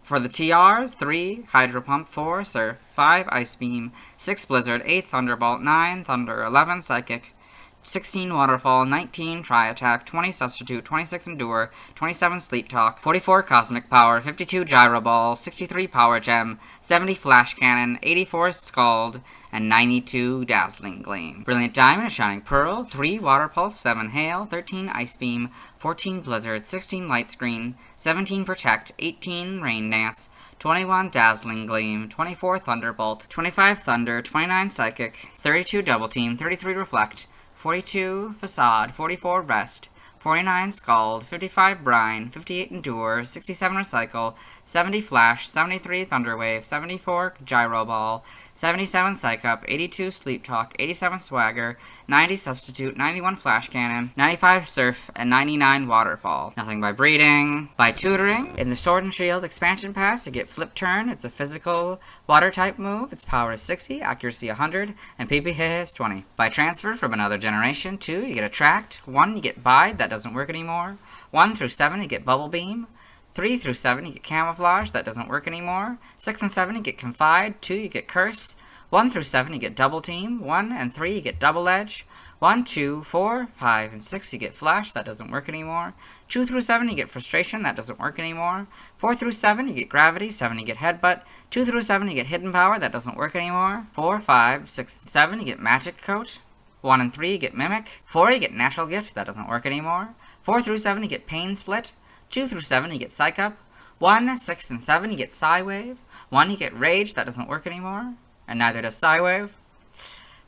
B: For the TRs, 3, Hydro Pump. 4, Surf. 5, Ice Beam. 6, Blizzard. 8, Thunderbolt. 9, Thunder. 11, Psychic. 16, Waterfall, 19, Tri-Attack, 20, Substitute, 26, Endure, 27, Sleep Talk, 44, Cosmic Power, 52, Gyro Ball, 63, Power Gem, 70, Flash Cannon, 84, Scald, and 92, Dazzling Gleam. Brilliant Diamond, Shining Pearl, 3, Water Pulse, 7, Hail, 13, Ice Beam, 14, Blizzard, 16, Light Screen, 17, Protect, 18, Rain Dance, 21, Dazzling Gleam, 24, Thunderbolt, 25, Thunder, 29, Psychic, 32, Double Team, 33, Reflect, 42, Facade, 44, Rest, 49, Scald, 55, Brine, 58, Endure, 67, Recycle, 70, Flash, 73, Thunderwave, 74, Gyro Ball, 77, Psych Up, 82, Sleep Talk, 87, Swagger, 90, Substitute, 91, Flash Cannon, 95, Surf, and 99, Waterfall. Nothing by breeding. By tutoring, in the Sword and Shield expansion pass, you get Flip Turn. It's a physical water type move. Its power is 60, accuracy 100, and PP hit is 20. By transfer from another generation, 2, you get Attract. 1, you get Bide. That doesn't work anymore. 1 through 7, you get Bubble Beam. 3 through 7, you get Camouflage. That doesn't work anymore. 6 and 7, you get Confide. 2, you get Curse. 1 through 7, you get Double Team. 1 and 3, you get Double Edge. 1, 2, 4, 5, and 6, you get Flash. That doesn't work anymore. 2 through 7, you get Frustration. That doesn't work anymore. 4 through 7, you get Gravity. 7, you get Headbutt. 2 through 7, you get Hidden Power. That doesn't work anymore. 4, 5, 6, and 7, you get Magic Coat. 1 and 3, you get Mimic. 4, you get Natural Gift. That doesn't work anymore. 4 through 7, you get Pain Split. 2 through 7, you get Psych Up. 1, 6, and 7, you get Psywave. 1, you get Rage. That doesn't work anymore. And neither does Psywave.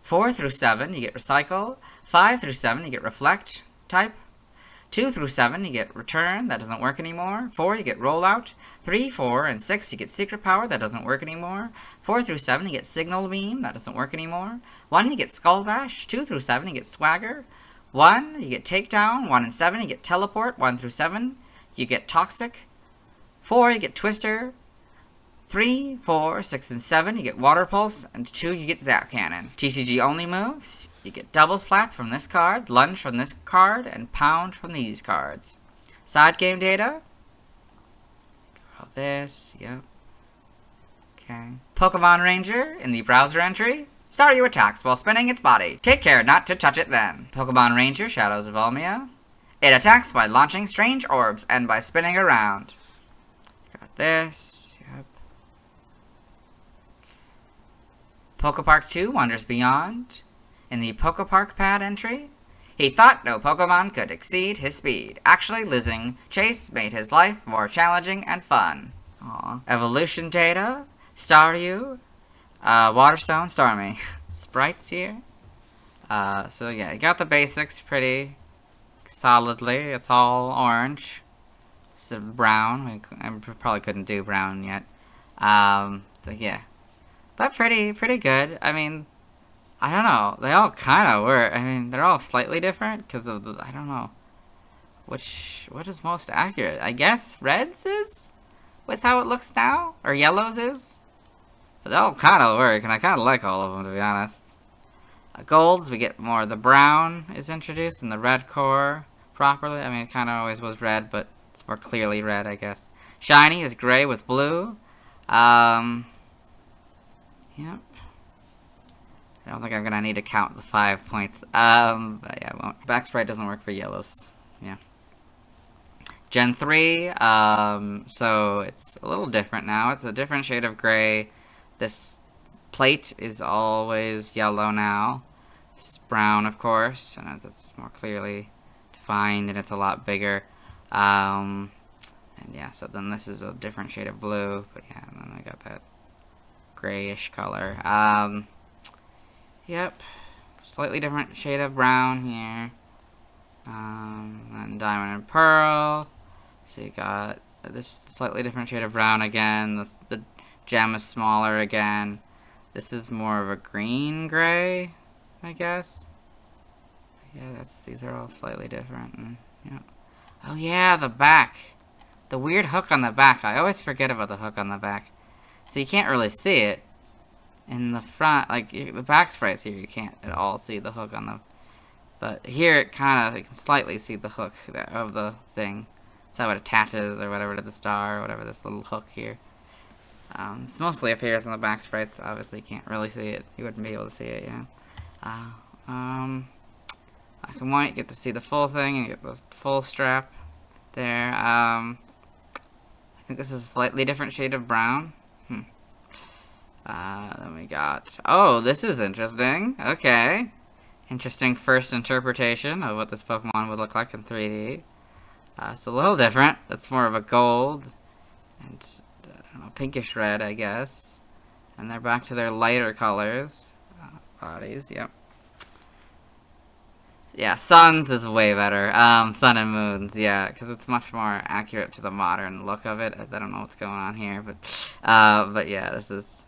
B: 4 through 7, you get Recycle. 5 through 7, you get Reflect type. 2 through 7, you get Return. That doesn't work anymore. 4, you get Rollout. 3, 4, and 6, you get Secret Power. That doesn't work anymore. 4 through 7, you get Signal Beam. That doesn't work anymore. 1, you get Skull Bash. 2 through 7, you get Swagger. 1, you get Takedown. 1 and 7, you get Teleport. 1 through 7, you get Toxic. 4, you get Twister. 3, 4, 6, and 7, you get Water Pulse, and 2, you get Zap Cannon. TCG only moves, you get Double Slap from this card, Lunge from this card, and Pound from these cards. Side game data. All this, yep. Okay. Pokemon Ranger in the browser entry. Staryu attacks while spinning its body. Take care not to touch it then. Pokemon Ranger Shadows of Almia. It attacks by launching strange orbs and by spinning around. Got this. Yep. Pokepark 2 Wanders Beyond. In the Pokepark pad entry. He thought no Pokemon could exceed his speed. Actually losing Chase made his life more challenging and fun. Aww. Evolution data. Staryu. Waterstone, Starmie. Sprites here. So yeah, you got the basics pretty solidly. It's all orange. Instead of brown. I probably couldn't do brown yet. So yeah. But pretty good. I mean, I don't know. They all kind of were. I mean, they're all slightly different because of the, I don't know. What is most accurate? I guess Reds is? With how it looks now? Or Yellows is? But they all kind of work, and I kind of like all of them, to be honest. Golds, we get more. The brown is introduced, and the red core properly. I mean, it kind of always was red, but it's more clearly red, I guess. Shiny is gray with blue. Yep. I don't think I'm gonna need to count the 5 points. But yeah, I won't. Back sprite doesn't work for yellows. Yeah. Gen 3, so it's a little different now. It's a different shade of gray. This plate is always yellow now. It's brown, of course, and it's more clearly defined, and it's a lot bigger. And yeah, so then this is a different shade of blue, but yeah, and then I got that grayish color. Yep, slightly different shade of brown here. And diamond and pearl. So you got this slightly different shade of brown again. The gem is smaller again. This is more of a green-gray, I guess. Yeah, these are all slightly different. And, yeah. Oh yeah, the back. The weird hook on the back. I always forget about the hook on the back. So you can't really see it. In the front, like, the back sprites here, you can't at all see the hook on the... But here, it kind of, you can slightly see the hook of the thing. That's how it attaches, or whatever, to the star, or whatever, this little hook here. This mostly appears on the back sprites. Obviously, you can't really see it. You wouldn't be able to see it, yeah. Black and white, you get to see the full thing, and you get the full strap there. I think this is a slightly different shade of brown. Then we got... Oh, this is interesting. Okay. Interesting first interpretation of what this Pokemon would look like in 3D. It's a little different. It's more of a gold. And, I don't know, pinkish red, I guess. And they're back to their lighter colors. Bodies, yep. Yeah, Suns is way better. Sun and Moons, yeah, because it's much more accurate to the modern look of it. I don't know what's going on here, but yeah, this is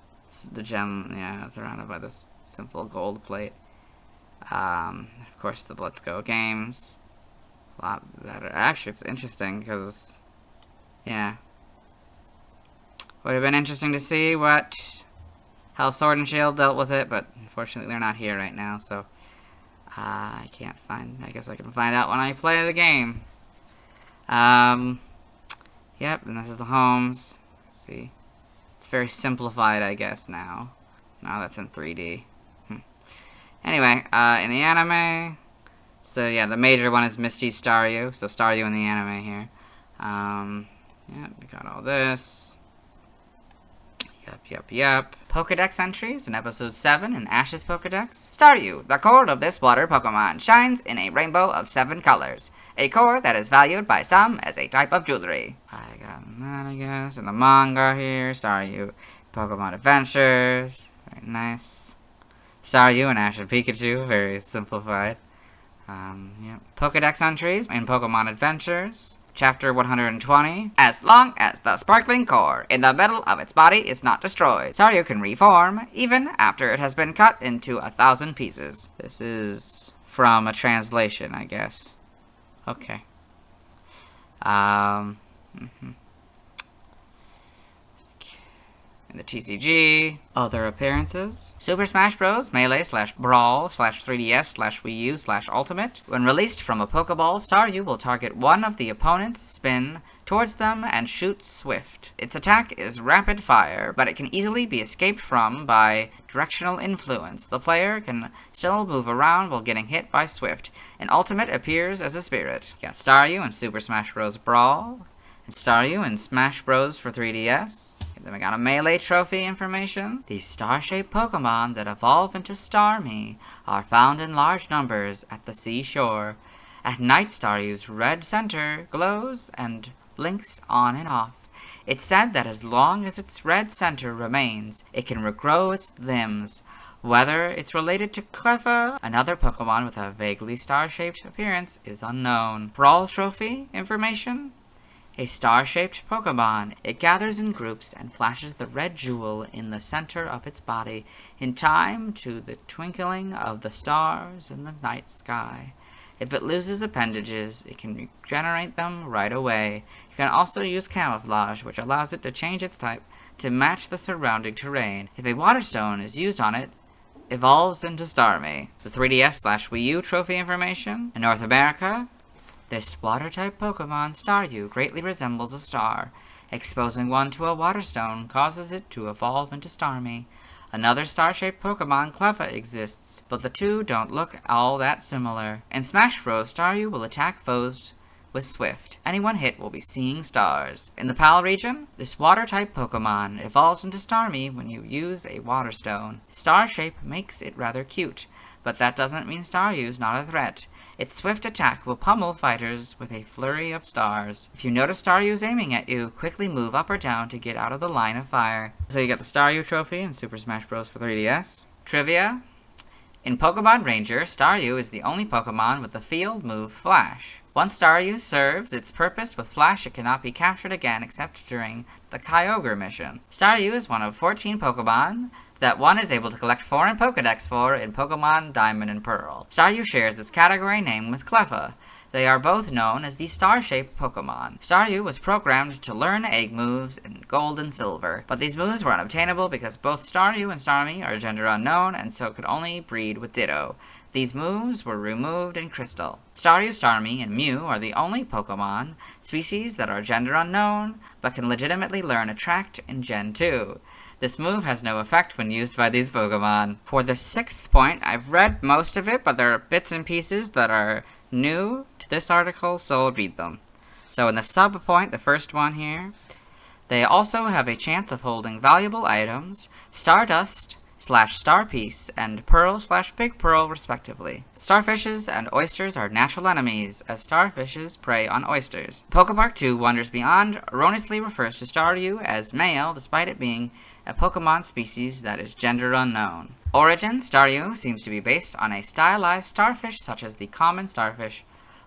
B: the gem. Yeah, surrounded by this simple gold plate. Of course, the Let's Go games, a lot better. Actually, it's interesting because, yeah, would have been interesting to see how Sword and Shield dealt with it, but unfortunately, they're not here right now, so. I can't find... I guess I can find out when I play the game. Yep, and this is the homes. Let's see. It's very simplified, I guess, now. Now that's in 3D. Anyway, in the anime... So, yeah, the major one is Misty Staryu. So, Staryu in the anime here. Yeah, we got all this. Yep. Pokedex entries in Episode 7 in Ash's Pokedex. Staryu, the core of this water Pokemon, shines in a rainbow of 7 colors. A core that is valued by some as a type of jewelry. I got that, I guess. In the manga here, Staryu, Pokemon Adventures. Very nice. Staryu and Ash and Pikachu, very simplified. Yep. Pokedex entries in Pokemon Adventures. Chapter 120. As long as the sparkling core in the middle of its body is not destroyed, Staryu can reform, even after it has been cut into 1,000 pieces. This is from a translation, I guess. Okay. in the TCG. Other appearances: Super Smash Bros. Melee / Brawl / 3DS / Wii U / Ultimate. When released from a Pokeball, Staryu will target one of the opponent's spin towards them and shoot swift. Its attack is rapid fire, but it can easily be escaped from by directional influence. The player can still move around while getting hit by swift. In Ultimate appears as a spirit. You got Staryu in Super Smash Bros. Brawl, and Staryu in Smash Bros. For 3DS. Then we got a Melee trophy information. These star-shaped Pokemon that evolve into Starmie are found in large numbers at the seashore. At night, Staryu's red center glows and blinks on and off. It's said that as long as its red center remains, it can regrow its limbs. Whether it's related to Cleffa, another Pokemon with a vaguely star-shaped appearance, is unknown. Brawl trophy information. A star-shaped Pokemon. It gathers in groups and flashes the red jewel in the center of its body in time to the twinkling of the stars in the night sky. If it loses appendages, it can regenerate them right away. It can also use camouflage, which allows it to change its type to match the surrounding terrain. If a water stone is used on it, evolves into Starmie. The 3DS / Wii U trophy information. In North America, this water-type Pokemon, Staryu, greatly resembles a star. Exposing one to a water stone causes it to evolve into Starmie. Another star-shaped Pokemon, Cleffa, exists, but the two don't look all that similar. In Smash Bros., Staryu will attack foes with Swift. Anyone hit will be seeing stars. In the PAL region, this water-type Pokemon evolves into Starmie when you use a water stone. Star shape makes it rather cute, but that doesn't mean Staryu's not a threat. Its swift attack will pummel fighters with a flurry of stars. If you notice Staryu's aiming at you, quickly move up or down to get out of the line of fire. So you got the Staryu trophy in Super Smash Bros. For 3DS. Trivia: in Pokemon Ranger, Staryu is the only Pokemon with the field move Flash. Once Staryu serves its purpose with Flash, it cannot be captured again except during the Kyogre mission. Staryu is one of 14 Pokemon that one is able to collect foreign Pokedex for in Pokemon Diamond and Pearl. Staryu shares its category name with Cleffa. They are both known as the star-shaped Pokemon. Staryu was programmed to learn egg moves in Gold and Silver, but these moves were unobtainable because both Staryu and Starmie are gender unknown and so could only breed with Ditto. These moves were removed in Crystal. Staryu, Starmie, and Mew are the only Pokemon species that are gender unknown, but can legitimately learn Attract in Gen 2. This move has no effect when used by these Pokemon. For the 6th point, I've read most of it, but there are bits and pieces that are new to this article, so I'll read them. So in the sub-point, the first one here, they also have a chance of holding valuable items, Stardust / Starpiece, and Pearl / Big Pearl, respectively. Starfishes and oysters are natural enemies, as starfishes prey on oysters. Pokepark 2 Wonders Beyond erroneously refers to Staryu as male, despite it being a Pokemon species that is gender unknown. Origin: Staryu seems to be based on a stylized starfish such as the common starfish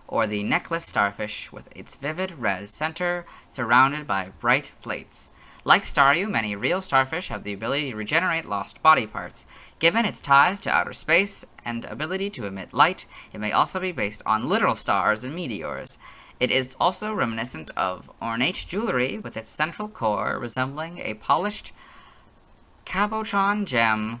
B: or the necklace starfish with its vivid red center surrounded by bright plates. Like Staryu, many real starfish have the ability to regenerate lost body parts. Given its ties to outer space and ability to emit light, it may also be based on literal stars and meteors. It is also reminiscent of ornate jewelry with its central core resembling a polished cabochon gem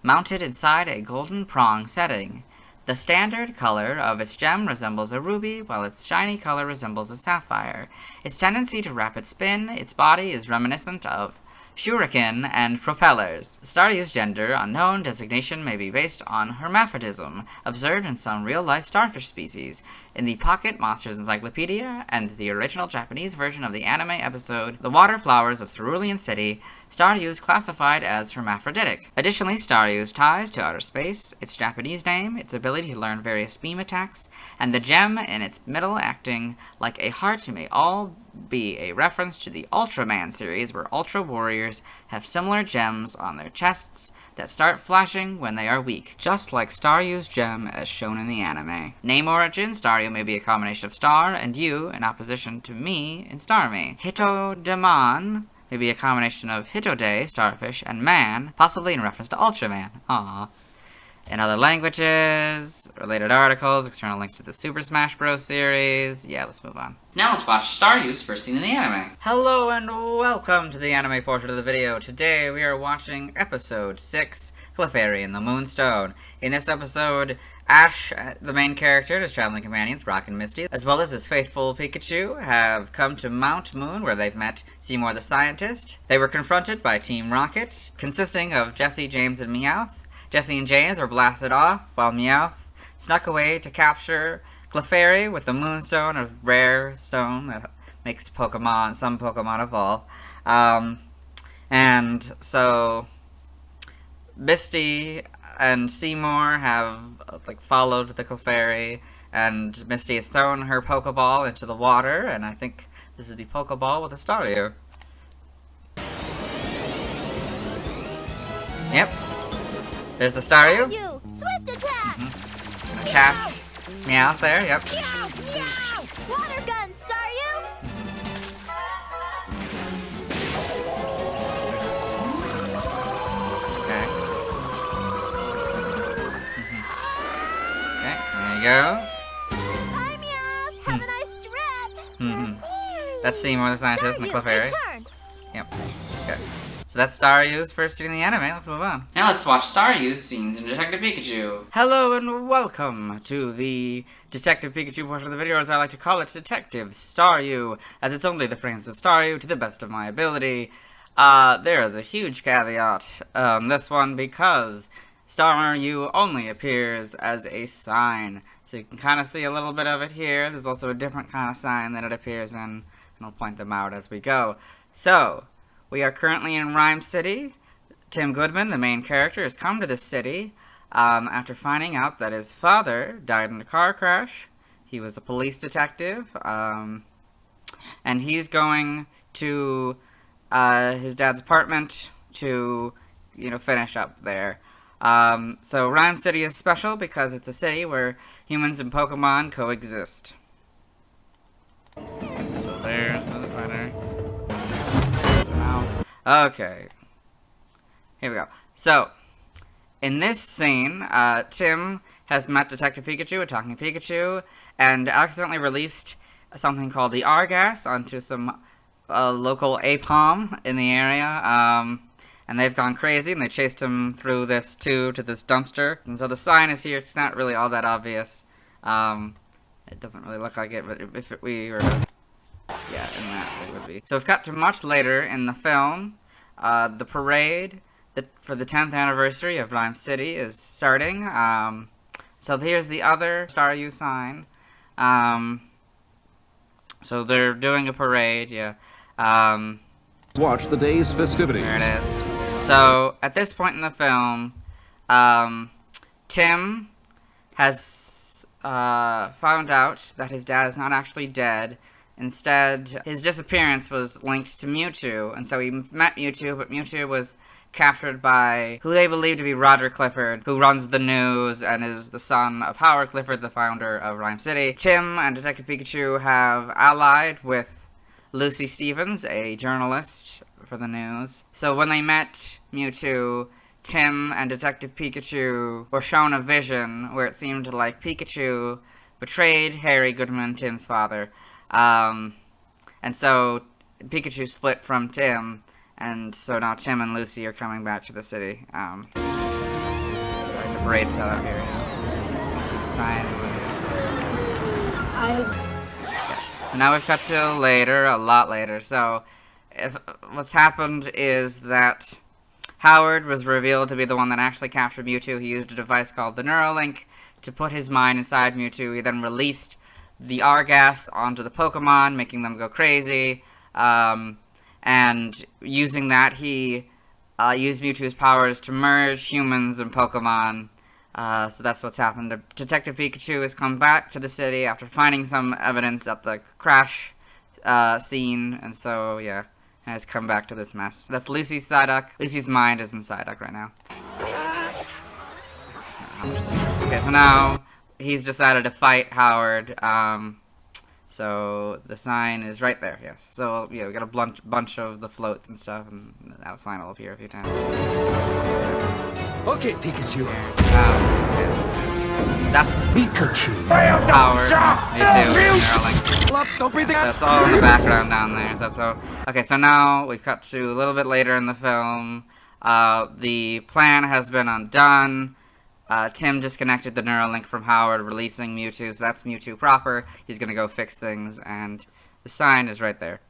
B: mounted inside a golden prong setting. The standard color of its gem resembles a ruby, while its shiny color resembles a sapphire. Its tendency to rapid spin its body is reminiscent of shuriken and propellers. Staryu's gender unknown designation may be based on hermaphrodism, observed in some real-life starfish species. In the Pocket Monsters Encyclopedia and the original Japanese version of the anime episode The Water Flowers of Cerulean City, Staryu is classified as hermaphroditic. Additionally, Staryu's ties to outer space, its Japanese name, its ability to learn various beam attacks, and the gem in its middle acting like a heart may all be a reference to the Ultraman series, where Ultra Warriors have similar gems on their chests that start flashing when they are weak, just like Staryu's gem as shown in the anime. Name origin: Staryu may be a combination of star and you in opposition to me in Starmie. Hitodemon may be a combination of Hitode, starfish, and man, possibly in reference to Ultraman. Aww. in other languages, related articles, external links to the Super Smash Bros. Series. Yeah, let's move on.
A: Now let's watch Staryu's first scene in the anime.
B: Hello and welcome to the anime portion of the video. Today we are watching episode 6, Clefairy and the Moonstone. In this episode, Ash, the main character, and his traveling companions, Brock and Misty, as well as his faithful Pikachu, have come to Mount Moon where they've met Seymour the Scientist. They were confronted by Team Rocket, consisting of Jessie, James, and Meowth. Jessie and James were blasted off, while Meowth snuck away to capture Clefairy with the Moonstone, a rare stone that makes some Pokemon evolve. And so Misty and Seymour have followed the Clefairy, and Misty has thrown her Pokeball into the water, and I think this is the Pokeball with the Staryu. Yep. There's the Staryu.
I: Swift attack!
B: Attack. Meowth there, yep.
I: Meow! Meow! Water gun, Staryu!
B: Okay. Okay, there he goes.
I: Hi, Meow! Have a nice trip!
B: That's Seymour the Scientist and the Clefairy.
I: Turn.
B: Yep. Okay. So that's Staryu's first scene in the anime. Let's move on.
A: Now let's watch Staryu's scenes in Detective Pikachu.
B: Hello and welcome to the Detective Pikachu portion of the video, as I like to call it, Detective Staryu, as it's only the frames of Staryu to the best of my ability. There is a huge caveat on this one because Staryu only appears as a sign. So you can kind of see a little bit of it here. There's also a different kind of sign that it appears in, and I'll point them out as we go. So, we are currently in Rhyme City. Tim Goodman, the main character, has come to this city after finding out that his father died in a car crash. He was a police detective, and he's going to his dad's apartment to, finish up there. So Rhyme City is special because it's a city where humans and Pokemon coexist. So there's another fighter. Okay, here we go. So, in this scene, Tim has met Detective Pikachu, a talking Pikachu, and accidentally released something called the R-gas onto some local APOM in the area, and they've gone crazy, and they chased him through this to this dumpster. And so the sign is here. It's not really all that obvious. It doesn't really look like it, but if we were to... Yeah, in that it would be. So we've got to much later in the film. The parade for the 10th anniversary of Rhyme City is starting. So here's the other Staryu sign. So they're doing a parade, yeah.
S: Watch the day's festivities.
B: There it is. So at this point in the film, Tim has found out that his dad is not actually dead. Instead, his disappearance was linked to Mewtwo, and so he met Mewtwo, but Mewtwo was captured by who they believe to be Roger Clifford, who runs the news and is the son of Howard Clifford, the founder of Rhyme City. Tim and Detective Pikachu have allied with Lucy Stevens, a journalist for the news. So when they met Mewtwo, Tim and Detective Pikachu were shown a vision where it seemed like Pikachu betrayed Harry Goodman, Tim's father. And so Pikachu split from Tim, and so now Tim and Lucy are coming back to the city. The parade set up here, you can see the sign. So now we've cut to later, a lot later. So what's happened is that Howard was revealed to be the one that actually captured Mewtwo. He used a device called the Neuralink to put his mind inside Mewtwo. He then released the R-gas onto the Pokemon, making them go crazy, and using that, he used Mewtwo's powers to merge humans and Pokemon, so that's what's happened. Detective Pikachu has come back to the city after finding some evidence at the crash scene, and so, yeah, has come back to this mess. That's Lucy's Psyduck. Lucy's mind is in Psyduck right now. Okay, so now he's decided to fight Howard, so the sign is right there, yes. So, yeah, we got a bunch of the floats and stuff, and that sign will appear a few times.
F: Okay, Pikachu.
B: That's Pikachu. That's Howard.
F: Don't breathe.
B: So it's all in the background down there. Okay, so now we've cut to a little bit later in the film. The plan has been undone. Tim disconnected the Neuralink from Howard, releasing Mewtwo, so that's Mewtwo proper. He's gonna go fix things, and the sign is right there.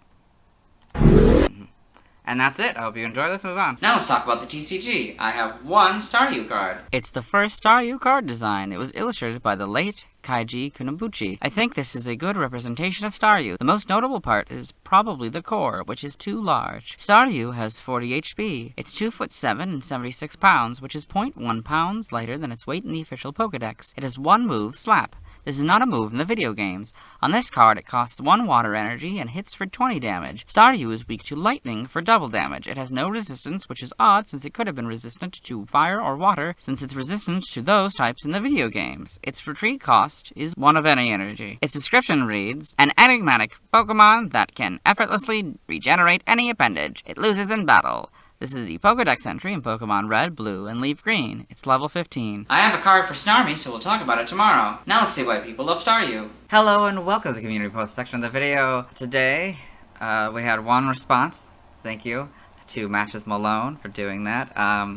B: And that's it. I hope you enjoy. Let's move on.
A: Now let's talk about the TCG. I have one Staryu card.
B: It's the first Staryu card design. It was illustrated by the late Kaiji Kunobuchi. I think this is a good representation of Staryu. The most notable part is probably the core, which is too large. Staryu has 40 HP. It's 2'7" and 76 pounds, which is 0.1 pounds lighter than its weight in the official Pokedex. It has one move, Slap. This is not a move in the video games. On this card, it costs 1 water energy and hits for 20 damage. Staryu is weak to lightning for double damage. It has no resistance, which is odd since it could have been resistant to fire or water, since it's resistant to those types in the video games. Its retreat cost is 1 of any energy. Its description reads, an enigmatic Pokemon that can effortlessly regenerate any appendage it loses in battle. This is the Pokedex entry in Pokemon Red, Blue, and Leaf Green. It's level 15.
A: I have a card for Starmie, so we'll talk about it tomorrow. Now let's see why people love Staryu.
B: Hello and welcome to the community post section of the video. Today, we had one response. Thank you to Matches Malone for doing that.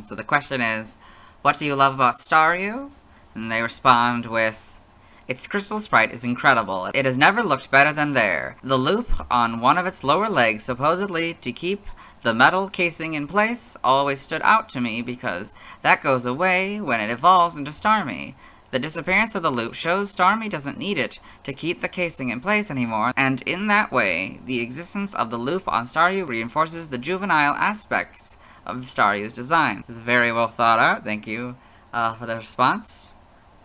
B: So the question is, what do you love about Staryu? And they respond with, its crystal sprite is incredible. It has never looked better than there. The loop on one of its lower legs, supposedly to keep the metal casing in place, always stood out to me because that goes away when it evolves into Starmie. The disappearance of the loop shows Starmie doesn't need it to keep the casing in place anymore, and in that way, the existence of the loop on Staryu reinforces the juvenile aspects of Staryu's design. This is very well thought out. Thank you for the response.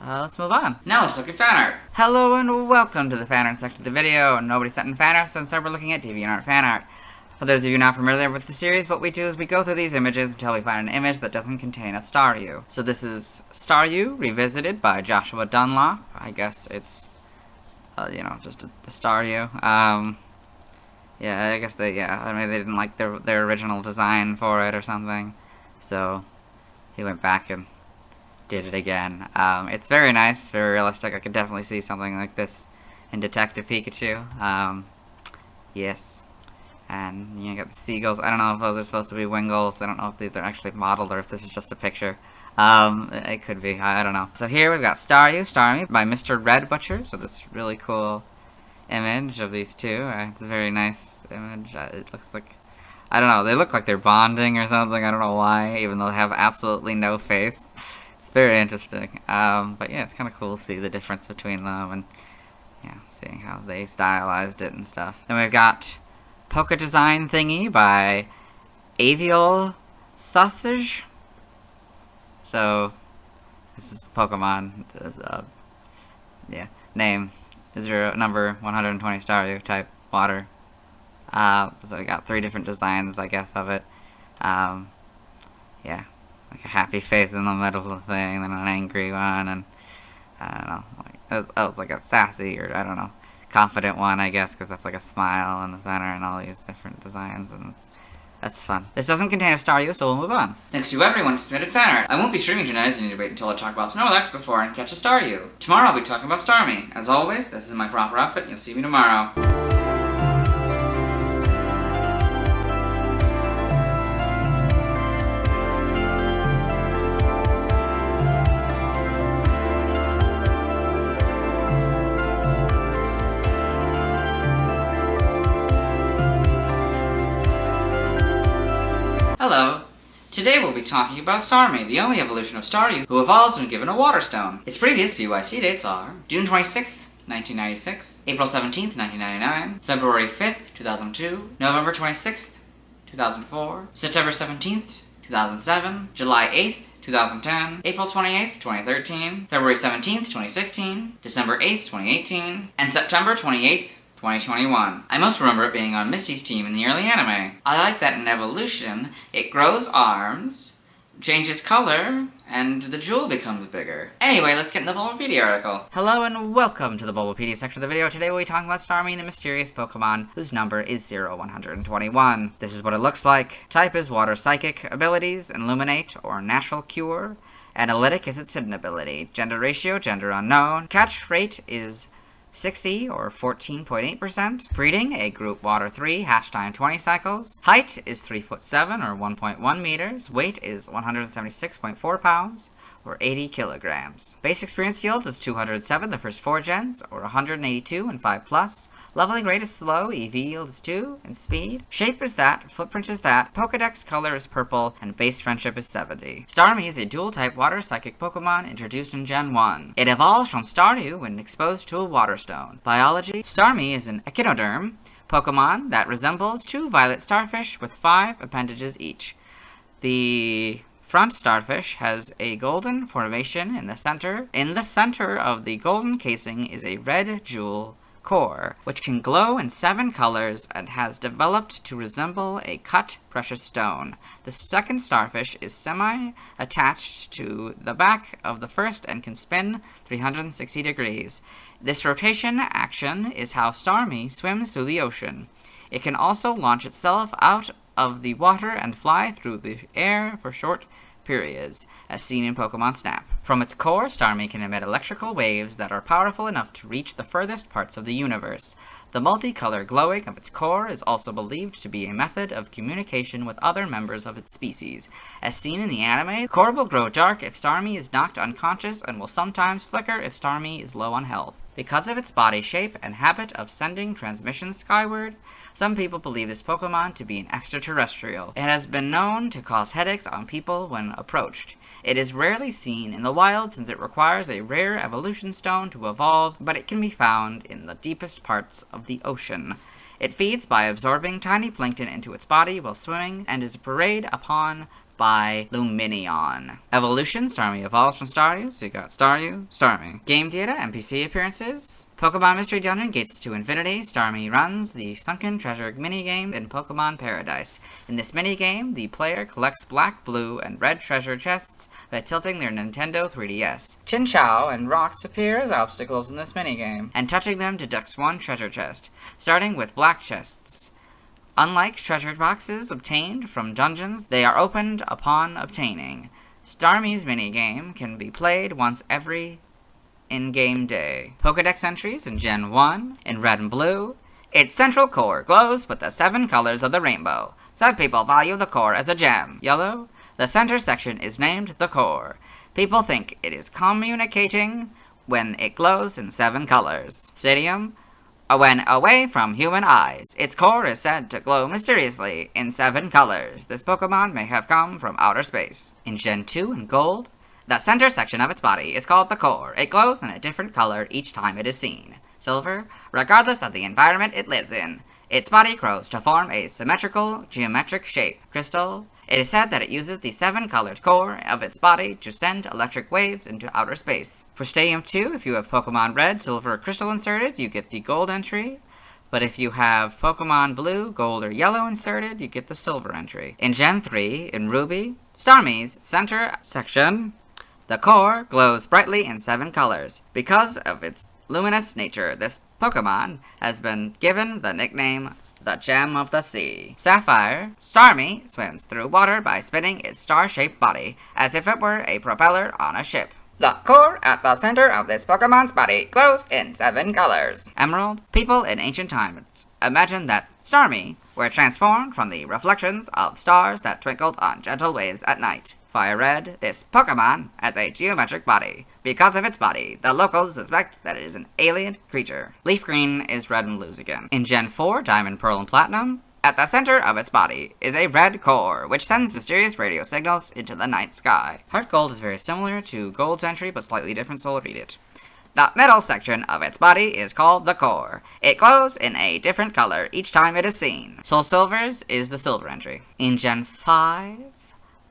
B: Let's move on.
A: Now let's look at fan art.
B: Hello and welcome to the fan art section of the video. Nobody sent in fan art, so instead we're looking at DeviantArt fan art. For those of you not familiar with the series, what we do is we go through these images until we find an image that doesn't contain a Staryu. So this is Staryu Revisited by Joshua Dunlop. I guess it's, you know, just a Staryu. Yeah, I guess I mean, they didn't like their original design for it or something. So he went back and did it again. It's very nice, very realistic. I could definitely see something like this in Detective Pikachu. Yes. And you got the seagulls. I don't know if those are supposed to be Wingulls. I don't know if these are actually modeled or if this is just a picture. It could be. I don't know. So here we've got Starmie by Mr. Red Butcher. So this really cool image of these two. It's a very nice image. It looks like, I don't know, they look like they're bonding or something. I don't know why, even though they have absolutely no face. It's very interesting. But yeah, it's kind of cool to see the difference between them and, yeah, seeing how they stylized it and stuff. Then we've got Poke Design Thingy by Avial Sausage. So, this is Pokemon. Yeah, name. Is your number 120 Staryu type water. So we got 3 different designs, I guess, of it. Yeah, like a happy face in the middle of the thing, then an angry one, and I don't know. Like, it's like a sassy or I don't know. Confident one, I guess, because that's like a smile in the center and all these different designs, and that's fun. This doesn't contain a Staryu, so we'll move on.
A: Thanks to everyone who submitted fan art. I won't be streaming tonight, as I need to wait until I talk about Snorlax before I can catch a Staryu. Tomorrow I'll be talking about Starmie. As always, this is my proper outfit, and you'll see me tomorrow. Hello. Today we'll be talking about Starmie, the only evolution of Staryu who evolves when given a Water Stone. Its previous BYC dates are June 26th, 1996, April 17th, 1999, February 5th, 2002, November 26th, 2004, September 17th, 2007, July 8th, 2010, April 28th, 2013, February 17th, 2016, December 8th, 2018, and September 28th, 2021. I most remember it being on Misty's team in the early anime. I like that in evolution, it grows arms, changes color, and the jewel becomes bigger. Anyway, let's get in the Bulbapedia article.
B: Hello and welcome to the Bulbapedia section of the video. Today we'll be talking about Starmie, the mysterious Pokemon whose number is 0121. This is what it looks like. Type is Water Psychic. Abilities, Illuminate or Natural Cure. Analytic is its hidden ability. Gender ratio, gender unknown. Catch rate is 60 or 14.8%. Breeding, a group water 3, hatch time 20 cycles. Height is 3'7" or 1.1 meters. Weight is 176.4 pounds or 80 kilograms. Base experience yield is 207 the first 4 gens or 182 and 5+. Leveling rate is slow, EV yield is 2, and speed. Shape is that, footprint is that, Pokedex color is purple, and base friendship is 70. Starmie is a dual-type water psychic Pokemon introduced in Gen 1. It evolves from Staryu when exposed to a water stone. Biology, Starmie is an echinoderm Pokemon that resembles 2 violet starfish with 5 appendages each. The front starfish has a golden formation in the center. In the center of the golden casing is a red jewel core, which can glow in 7 colors and has developed to resemble a cut precious stone. The second starfish is semi-attached to the back of the first and can spin 360 degrees. This rotation action is how Starmie swims through the ocean. It can also launch itself out of the water and fly through the air for short periods, as seen in Pokemon Snap. From its core, Starmie can emit electrical waves that are powerful enough to reach the furthest parts of the universe. The multicolor glowing of its core is also believed to be a method of communication with other members of its species. As seen in the anime, the core will grow dark if Starmie is knocked unconscious and will sometimes flicker if Starmie is low on health. Because of its body shape and habit of sending transmissions skyward, some people believe this Pokemon to be an extraterrestrial. It has been known to cause headaches on people when approached. It is rarely seen in the wild since it requires a rare evolution stone to evolve, but it can be found in the deepest parts of the ocean. It feeds by absorbing tiny plankton into its body while swimming and is preyed upon by Lumineon. Evolution, Starmie evolves from Staryu, so you got Staryu, Starmie. Game data, NPC appearances. Pokemon Mystery Dungeon Gates to Infinity. Starmie runs the Sunken Treasure minigame in Pokemon Paradise. In this minigame, the player collects black, blue, and red treasure chests by tilting their Nintendo 3DS. Chinchou and rocks appear as obstacles in this minigame, and touching them deducts 1 treasure chest, starting with black chests. Unlike treasure boxes obtained from dungeons, they are opened upon obtaining. Starmie's minigame can be played once every in-game day. Pokedex entries in Gen 1, in red and blue. Its central core glows with the 7 colors of the rainbow. Some people value the core as a gem. Yellow. The center section is named the core. People think it is communicating when it glows in 7 colors. Stadium. When away from human eyes, its core is said to glow mysteriously in 7 colors. This Pokemon may have come from outer space. In Gen 2 in Gold, the center section of its body is called the core. It glows in a different color each time it is seen. Silver, regardless of the environment it lives in, its body grows to form a symmetrical, geometric shape. Crystal, it is said that it uses the 7-colored core of its body to send electric waves into outer space. For Stadium 2, if you have Pokemon Red, Silver, or Crystal inserted, you get the Gold entry. But if you have Pokemon Blue, Gold, or Yellow inserted, you get the Silver entry. In Gen 3, in Ruby, Starmie's center section, the core glows brightly in 7 colors. Because of its luminous nature, this Pokemon has been given the nickname the Gem of the Sea. Sapphire, Starmie swims through water by spinning its star-shaped body, as if it were a propeller on a ship. The core at the center of this Pokemon's body glows in 7 colors. Emerald, people in ancient times imagined that Starmie were transformed from the reflections of stars that twinkled on gentle waves at night. Fire Red, this Pokemon has a geometric body. Because of its body, the locals suspect that it is an alien creature. Leaf Green is red and blues again. In Gen 4, Diamond, Pearl, and Platinum, at the center of its body is a red core, which sends mysterious radio signals into the night sky. Heart Gold is very similar to Gold's entry, but slightly different, so I'll read it. The middle section of its body is called the core. It glows in a different color each time it is seen. Soul Silver's is the silver entry. In Gen 5,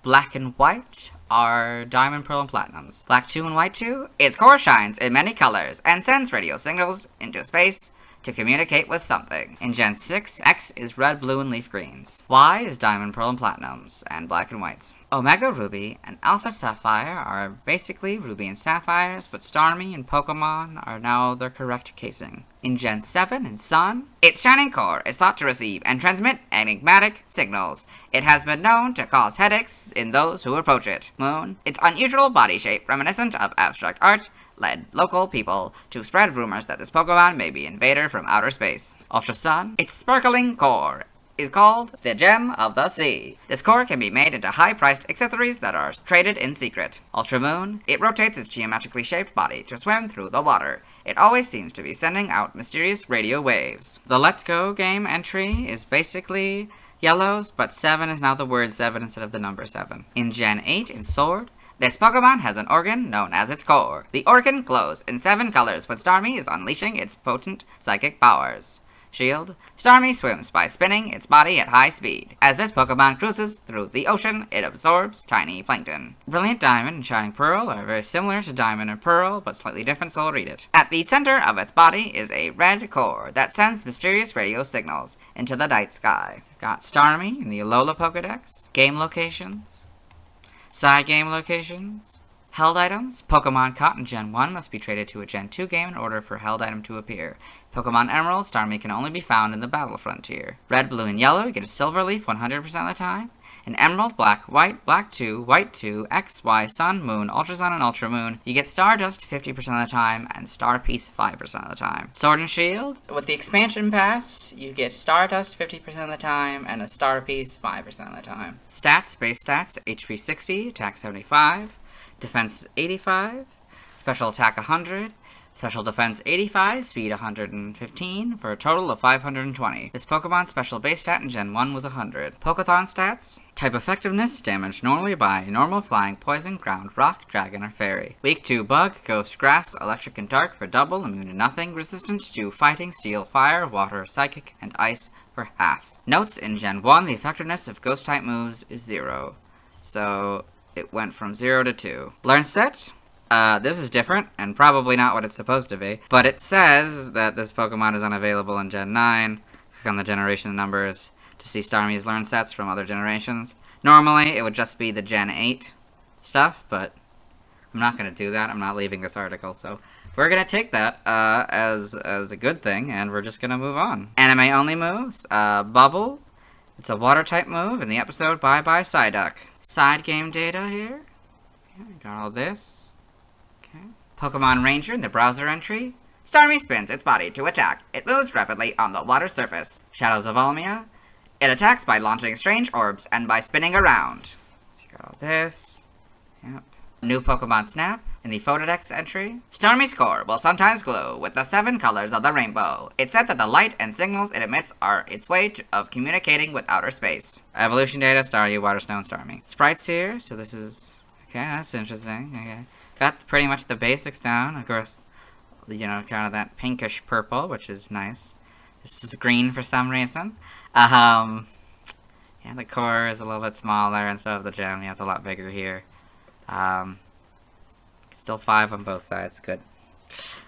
B: Black and White are Diamond, Pearl, and Platinums. Black 2 and White 2, its core shines in many colors and sends radio signals into space to communicate with something. In Gen 6, X is red, blue, and leaf greens. Y is diamond, pearl, and platinums, and black and whites. Omega Ruby and Alpha Sapphire are basically ruby and sapphires, but Starmie and Pokemon are now their correct casing. In Gen 7 and Sun, its shining core is thought to receive and transmit enigmatic signals. It has been known to cause headaches in those who approach it. Moon, its unusual body shape reminiscent of abstract art, led local people to spread rumors that this Pokemon may be an invader from outer space. Ultra Sun, its sparkling core is called the Gem of the Sea. This core can be made into high-priced accessories that are traded in secret. Ultra Moon, it rotates its geometrically shaped body to swim through the water. It always seems to be sending out mysterious radio waves. The Let's Go game entry is basically yellows, but 7 is now the word 7 instead of the number 7. In Gen 8 in Sword, this Pokemon has an organ known as its core. The organ glows in 7 colors when Starmie is unleashing its potent psychic powers. Shield, Starmie swims by spinning its body at high speed. As this Pokemon cruises through the ocean, it absorbs tiny plankton. Brilliant Diamond and Shining Pearl are very similar to Diamond and Pearl, but slightly different, so I'll read it. At the center of its body is a red core that sends mysterious radio signals into the night sky. Got Starmie in the Alola Pokedex. Game locations. Side game locations. Held items. Pokemon caught in Gen 1 must be traded to a Gen 2 game in order for held item to appear. Pokemon Emerald, Starmie can only be found in the Battle Frontier. Red, blue, and yellow, you get a Silver Leaf 100% of the time. In Emerald, Black, White 2, White 2, X, Y, Sun, Moon, Ultra Sun, and Ultra Moon, you get Stardust 50% of the time and Star Piece 5% of the time. Sword and Shield, with the expansion pass, you get Stardust 50% of the time and a Star Piece 5% of the time. Stats, base stats, HP 60, attack 75. Defense 85, special attack 100, special defense 85, speed 115, for a total of 520. This Pokemon's special base stat in Gen 1 was 100. Pokéthon stats, type effectiveness, damage normally by normal, flying, poison, ground, rock, dragon, or fairy. Weak to bug, ghost, grass, electric, and dark for double, immune to nothing, resistant to fighting, steel, fire, water, psychic, and ice for half. Notes, in Gen 1, the effectiveness of ghost type moves is 0. So it went from 0 to 2. Learn set. This is different, and probably not what it's supposed to be, but it says that this Pokemon is unavailable in Gen 9. Click on the generation numbers to see Starmie's learn sets from other generations. Normally, it would just be the Gen 8 stuff, but I'm not going to do that. I'm not leaving this article, so we're going to take that as a good thing, and we're just going to move on. Anime only moves. Bubble. It's a water-type move in the episode Bye Bye Psyduck. Side game data here. Okay, got all this. Okay. Pokemon Ranger in the browser entry. Starmie spins its body to attack. It moves rapidly on the water surface. Shadows of Almia. It attacks by launching strange orbs and by spinning around. So you got all this. Yep. New Pokemon Snap in the Photodex entry. Starmie's core will sometimes glow with the 7 colors of the rainbow. It's said that the light and signals it emits are its way of communicating with outer space. Evolution data, Staryu, Waterstone, Starmie. Sprites here, so this is... okay, that's interesting. Okay. Got pretty much the basics down. Of course, you know, kind of that pinkish purple, which is nice. This is green for some reason. Yeah, the core is a little bit smaller, and so the gem, yeah, it's a lot bigger here. Still 5 on both sides, good.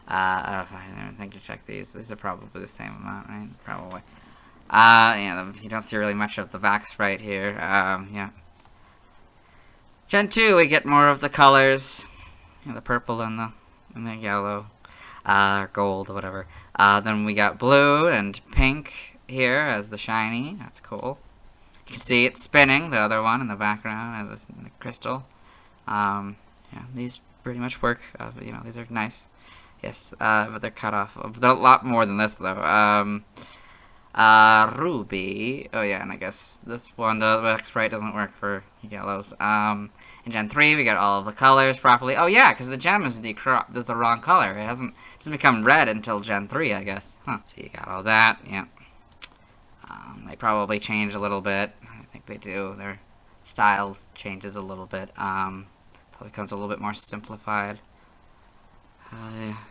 B: I don't think to check these. These are probably the same amount, right? Probably. Yeah, you don't see really much of the back sprite here. Yeah. Gen 2, we get more of the colors. You know, the purple and the yellow. Gold, or whatever. Then we got blue and pink here as the shiny. That's cool. You can see it spinning, the other one in the background, and the crystal. Yeah, these pretty much work. You know, these are nice. Yes, but they're cut off. They're a lot more than this, though. Ruby. Oh, yeah, and I guess this one, the sprite doesn't work for yellows. In Gen 3, we got all of the colors properly. Oh, yeah, because the gem is the wrong color. It doesn't become red until Gen 3, I guess. Huh. So you got all that, yeah. They probably change a little bit. I think they do. Their style changes a little bit. Probably becomes a little bit more simplified.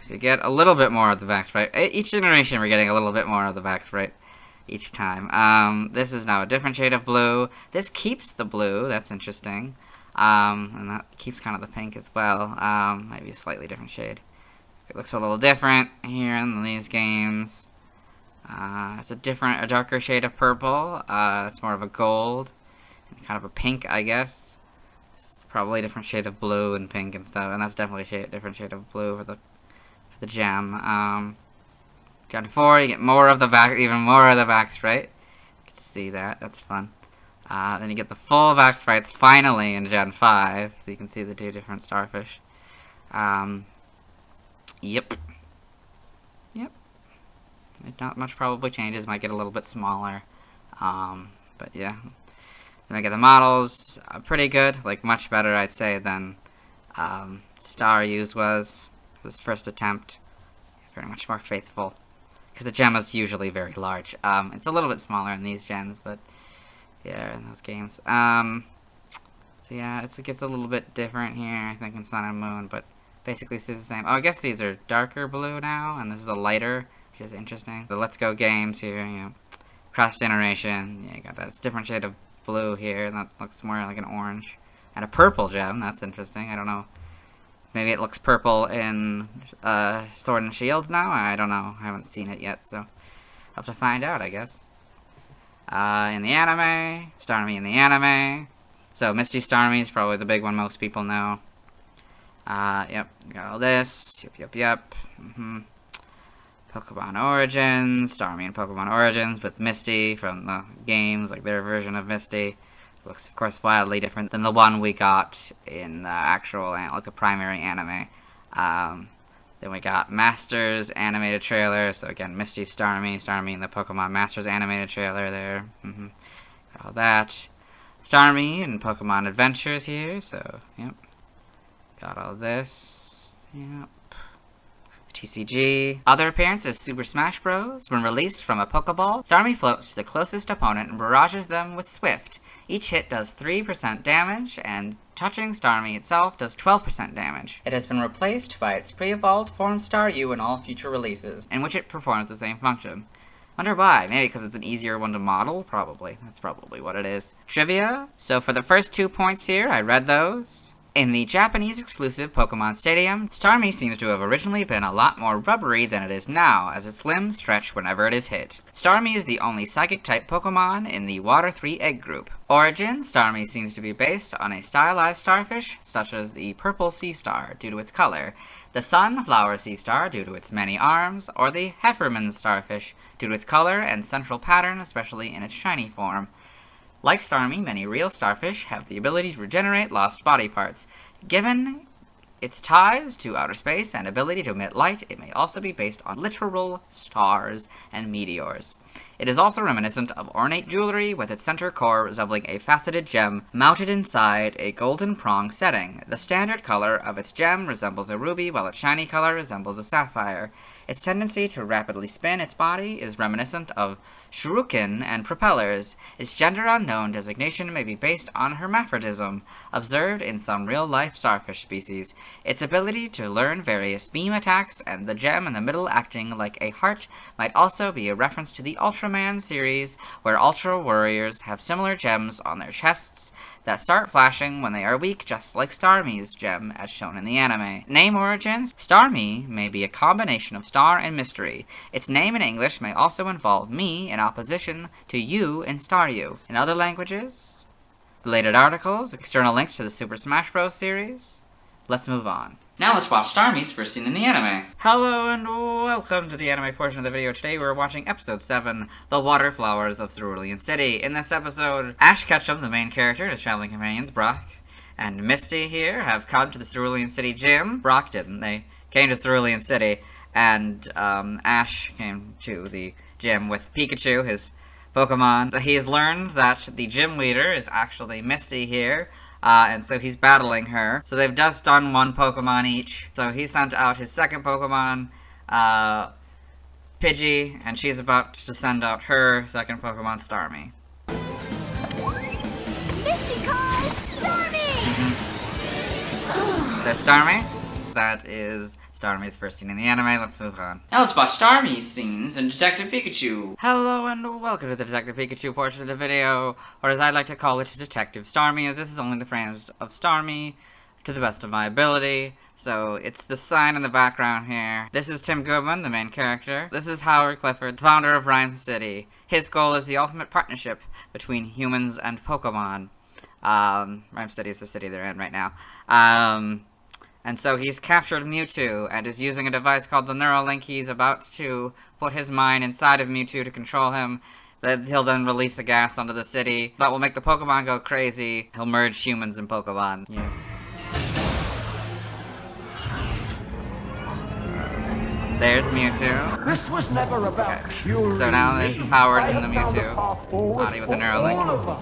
B: So you get a little bit more of the back sprite. Each generation we're getting a little bit more of the back sprite each time. This is now a different shade of blue. This keeps the blue, that's interesting. And that keeps kind of the pink as well. Maybe a slightly different shade. It looks a little different here in these games. It's a darker shade of purple. It's more of a gold, and kind of a pink, I guess. It's probably a different shade of blue and pink and stuff, and that's definitely a different shade of blue for the gem. Gen 4, you get more of the back, even more of the back sprite. You can see that. That's fun. Then you get the full back sprites finally in Gen 5, so you can see the two different starfish. Yep. Not much probably changes. Might get a little bit smaller. But yeah. Then I get the models. Pretty good. Like, much better, I'd say, than Staryu's was. His first attempt. Very much more faithful. Because the gem is usually very large. It's a little bit smaller in these gens, but yeah, in those games. So yeah, it gets a little bit different here, I think, in Sun and Moon, but basically stays the same. Oh, I guess these are darker blue now, and this is a lighter, which is interesting. The Let's Go games here, you know, cross-generation, yeah, you got that. It's a different shade of blue here, and that looks more like an orange. And a purple gem, that's interesting, I don't know. Maybe it looks purple in Sword and Shield now, I don't know, I haven't seen it yet, so I'll have to find out, I guess. In the anime, Starmie in the anime. So Misty Starmie is probably the big one most people know. Yep, got all this. Yep. Pokemon Origins, Starmie and Pokemon Origins with Misty from the games, like their version of Misty. Looks, of course, wildly different than the one we got in the actual, like the primary anime. Then we got Masters animated trailer. So again, Misty, Starmie in the Pokemon Masters animated trailer there. Got all that. Starmie and Pokemon Adventures here. So, yep. Got all this. Yep. TCG. Other appearances: Super Smash Bros. When released from a Pokeball, Starmie floats to the closest opponent and barrages them with Swift. Each hit does 3% damage, and touching Starmie itself does 12% damage. It has been replaced by its pre-evolved form Staryu in all future releases, in which it performs the same function. Wonder why? Maybe because it's an easier one to model? Probably. That's probably what it is. Trivia. So for the first 2 points here, I read those. In the Japanese exclusive Pokemon Stadium, Starmie seems to have originally been a lot more rubbery than it is now, as its limbs stretch whenever it is hit. Starmie is the only Psychic-type Pokemon in the Water 3 egg group. Origin: Starmie seems to be based on a stylized starfish, such as the Purple Sea Star, due to its color, the Sunflower Sea Star, due to its many arms, or the Hefferman Starfish, due to its color and central pattern, especially in its shiny form. Like Starmie, many real starfish have the ability to regenerate lost body parts. Given its ties to outer space and ability to emit light, it may also be based on literal stars and meteors. It is also reminiscent of ornate jewelry, with its center core resembling a faceted gem mounted inside a golden prong setting. The standard color of its gem resembles a ruby, while its shiny color resembles a sapphire. Its tendency to rapidly spin its body is reminiscent of shuriken and propellers. Its gender unknown designation may be based on hermaphrodism, observed in some real-life starfish species. Its ability to learn various beam attacks and the gem in the middle acting like a heart might also be a reference to the Ultraman series, where Ultra Warriors have similar gems on their chests that start flashing when they are weak, just like Starmie's gem, as shown in the anime. Name origins: Starmie may be a combination of star and mystery. Its name in English may also involve me in opposition to you in Staryu. In other languages, related articles, external links to the Super Smash Bros. Series. Let's move on.
A: Now let's watch Starmie's first scene in the anime.
B: Hello and welcome to the anime portion of the video. Today we're watching episode 7, The Water Flowers of Cerulean City. In this episode, Ash Ketchum, the main character, and his traveling companions, Brock and Misty here, have come to the Cerulean City gym. Brock didn't. They came to Cerulean City, and Ash came to the gym with Pikachu, his Pokemon. He has learned that the gym leader is actually Misty here, and so he's battling her. So they've just done one Pokemon each. So he sent out his second Pokemon, Pidgey, and she's about to send out her second Pokemon, Starmie.
I: Misty calls Starmie!
B: There's Starmie. That is Starmie's first scene in the anime. Let's move on.
A: Now let's watch Starmie's scenes in Detective Pikachu.
B: Hello and welcome to the Detective Pikachu portion of the video, or as I like to call it, Detective Starmie, as this is only the frames of Starmie to the best of my ability. So it's the sign in the background here. This is Tim Goodman, the main character. This is Howard Clifford, the founder of Rhyme City. His goal is the ultimate partnership between humans and Pokemon. Rhyme City is the city they're in right now. And so he's captured Mewtwo and is using a device called the Neuralink. He's about to put his mind inside of Mewtwo to control him. He'll then release a gas onto the city that will make the Pokemon go crazy. He'll merge humans and Pokemon. Yeah. There's Mewtwo.
P: This was never about
B: okay. So now there's Howard and the Mewtwo body with the Neuralink.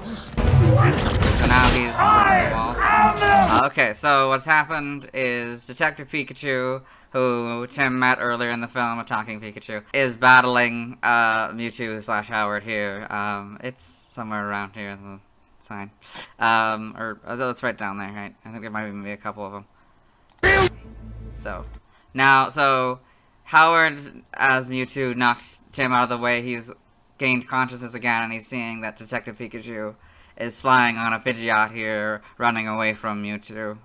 B: So now he's running the wall. Okay, so what's happened is Detective Pikachu, who Tim met earlier in the film, a talking Pikachu, is battling Mewtwo/Howard here. It's somewhere around here, the sign. Or it's right down there, right? I think there might even be a couple of them. So Howard, as Mewtwo knocked Tim out of the way, he's gained consciousness again, and he's seeing that Detective Pikachu is flying on a Pidgeot here, running away from Mewtwo.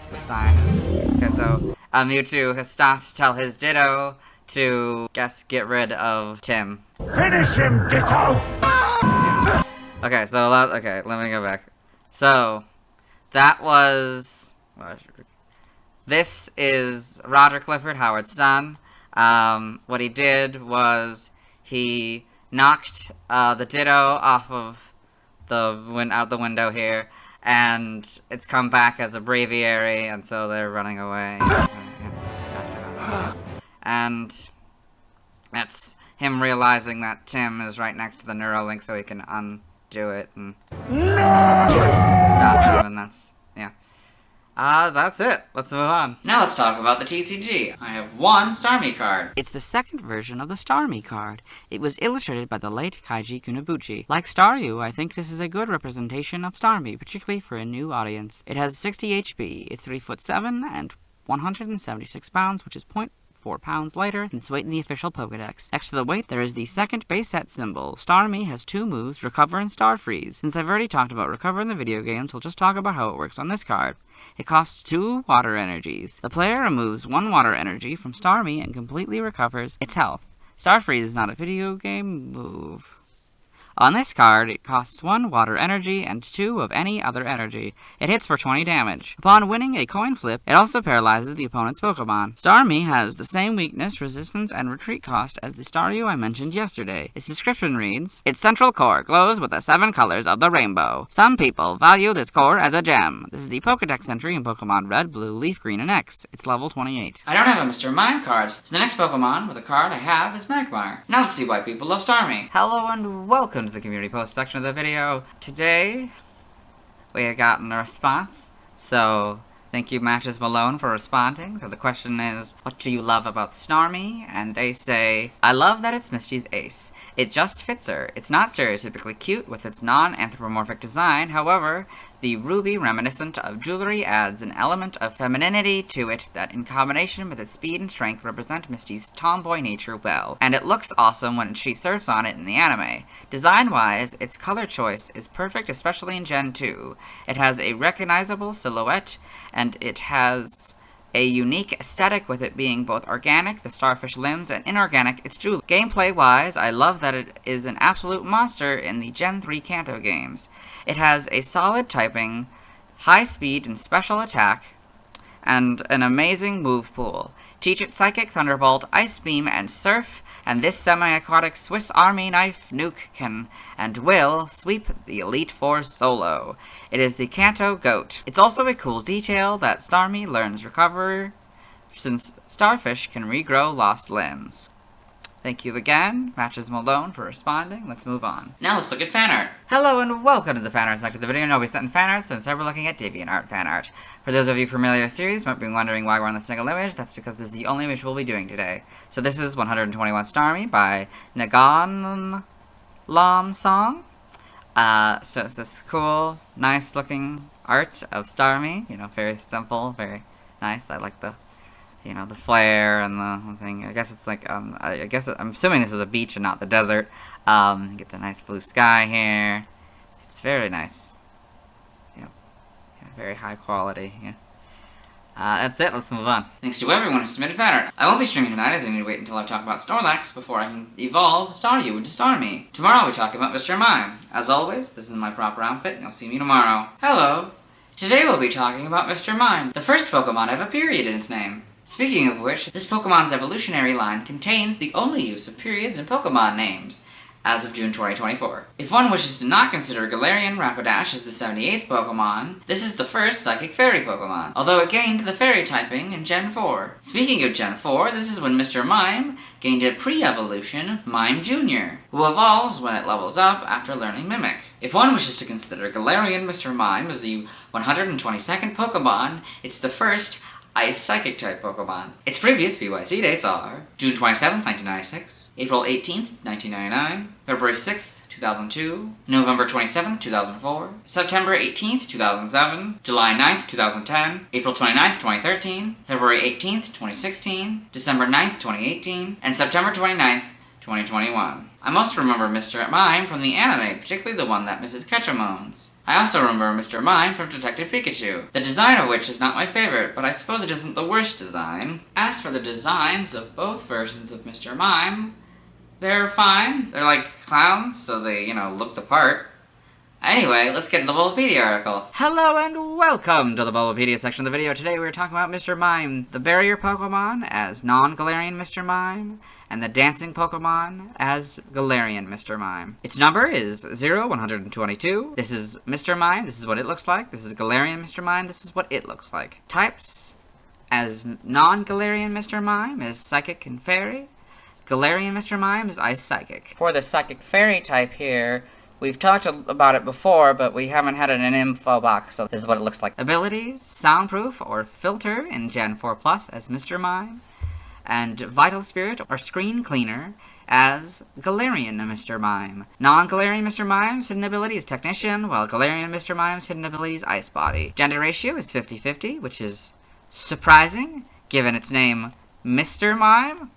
B: So the sign is... Okay, so Mewtwo has stopped to tell his Ditto to, get rid of Tim.
P: Finish him, Ditto!
B: Okay, so, let me go back. So, that was... This is Roger Clifford, Howard's son. What he did was he knocked the Ditto off of out the window here, and it's come back as a Braviary, and so they're running away. And that's him realizing that Tim is right next to the Neuralink, so he can undo it and stop him, and that's that's it. Let's move on.
A: Now let's talk about the TCG. I have one Starmie card.
B: It's the second version of the Starmie card. It was illustrated by the late Kaiji Kunabuchi. Like Staryu, I think this is a good representation of Starmie, particularly for a new audience. It has 60 HP, it's 3'7" and 176 pounds, which is 0.4 pounds lighter than its weight in the official Pokedex. Next to the weight, there is the second base set symbol. Starmie has two moves, Recover and Star Freeze. Since I've already talked about Recover in the video games, we'll just talk about how it works on this card. It costs 2 water energies. The player removes 1 water energy from Starmie and completely recovers its health. Star Freeze is not a video game move. On this card, it costs 1 water energy and 2 of any other energy. It hits for 20 damage. Upon winning a coin flip, it also paralyzes the opponent's Pokemon. Starmie has the same weakness, resistance, and retreat cost as the Staryu I mentioned yesterday. Its description reads, its central core glows with the 7 colors of the rainbow. Some people value this core as a gem. This is the Pokedex entry in Pokemon Red, Blue, Leaf Green, and X. It's level 28.
A: I don't have a Mr. Mime card, so the next Pokemon with a card I have is Magmar. Now let's see why people love Starmie.
B: Hello and welcome to the community post section of the video. Today, we have gotten a response, so thank you Matches Malone for responding. So the question is, what do you love about Starmie? And they say, I love that it's Misty's ace. It just fits her. It's not stereotypically cute with its non-anthropomorphic design, however, the ruby reminiscent of jewelry adds an element of femininity to it that in combination with its speed and strength represent Misty's tomboy nature well. And it looks awesome when she surfs on it in the anime. Design-wise, its color choice is perfect, especially in Gen 2. It has a recognizable silhouette, and it has a unique aesthetic with it being both organic, the starfish limbs, and inorganic, its jewelry. Gameplay-wise, I love that it is an absolute monster in the Gen 3 Kanto games. It has a solid typing, high speed and special attack, and an amazing move pool. Teach it Psychic, Thunderbolt, Ice Beam, and Surf, and this semi-aquatic Swiss Army knife nuke can and will sweep the Elite Four solo. It is the Kanto Goat. It's also a cool detail that Starmie learns Recover, since starfish can regrow lost limbs. Thank you again, Matches Malone, for responding. Let's move on.
A: Now let's look at fan art.
B: Hello and welcome to the fan art section of the video. Now we sent in fan art, so instead we're looking at DeviantArt fan art. For those of you familiar with the series, might be wondering why we're on the single image. That's because this is the only image we'll be doing today. So this is 121 Starmie by Nagan Lam Song. So it's this cool, nice looking art of Starmie. You know, very simple, very nice. I like the, you know, the flare and the thing. I guess it's like, I'm assuming this is a beach and not the desert. Get the nice blue sky here. It's very nice. Yeah, very high quality. Yeah. That's it, let's move on.
A: Thanks to everyone who submitted Pattern. I won't be streaming tonight as I need to wait until I talk about Snorlax before I can evolve Staryu into Starmie. Tomorrow we talk about Mr. Mime. As always, this is my proper outfit, and you'll see me tomorrow. Hello! Today we'll be talking about Mr. Mime, the first Pokemon to have a period in its name. Speaking of which, this Pokemon's evolutionary line contains the only use of periods in Pokemon names, as of June 2024. If one wishes to not consider Galarian Rapidash as the 78th Pokemon, this is the first Psychic Fairy Pokemon, although it gained the Fairy typing in Gen 4. Speaking of Gen 4, this is when Mr. Mime gained a pre-evolution Mime Jr., who evolves when it levels up after learning Mimic. If one wishes to consider Galarian Mr. Mime as the 122nd Pokemon, it's the first Ice Psychic type Pokemon. Its previous BYC dates are June 27th, 1996, April 18th, 1999, February 6th, 2002, November 27th, 2004, September 18th, 2007, July 9th, 2010, April 29th, 2013, February 18th, 2016, December 9th, 2018, and September 29th, 2021. I most remember Mr. Mime from the anime, particularly the one that Mrs. Ketchum owns. I also remember Mr. Mime from Detective Pikachu, the design of which is not my favorite, but I suppose it isn't the worst design. As for the designs of both versions of Mr. Mime, they're fine. They're like clowns, so they, look the part. Anyway, let's get to the Bulbapedia article.
B: Hello and welcome to the Bulbapedia section of the video. Today we're talking about Mr. Mime, the barrier Pokemon as non-Galarian Mr. Mime, and the dancing Pokemon as Galarian Mr. Mime. Its number is 0122. This is Mr. Mime, this is what it looks like. This is Galarian Mr. Mime, this is what it looks like. Types as non-Galarian Mr. Mime is Psychic and Fairy. Galarian Mr. Mime is Ice Psychic. For the Psychic Fairy type here, we've talked about it before, but we haven't had it in an info box, so this is what it looks like. Abilities, Soundproof or Filter in Gen 4 Plus as Mr. Mime, and Vital Spirit or Screen Cleaner as Galarian Mr. Mime. Non-Galarian Mr. Mime's hidden ability is Technician, while Galarian Mr. Mime's hidden ability is Ice Body. Gender ratio is 50-50, which is surprising, given its name, Mr. Mime.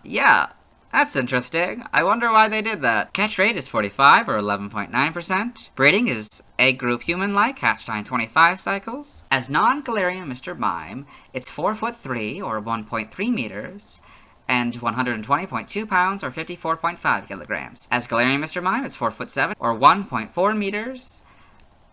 B: Yeah. That's interesting. I wonder why they did that. Catch rate is 45 or 11.9%. Breeding is egg group human-like, hatch time 25 cycles. As non-Galarian Mr. Mime, it's 4'3" or 1.3 meters, and 120.2 pounds or 54.5 kilograms. As Galarian Mr. Mime, it's 4'7" or 1.4 meters,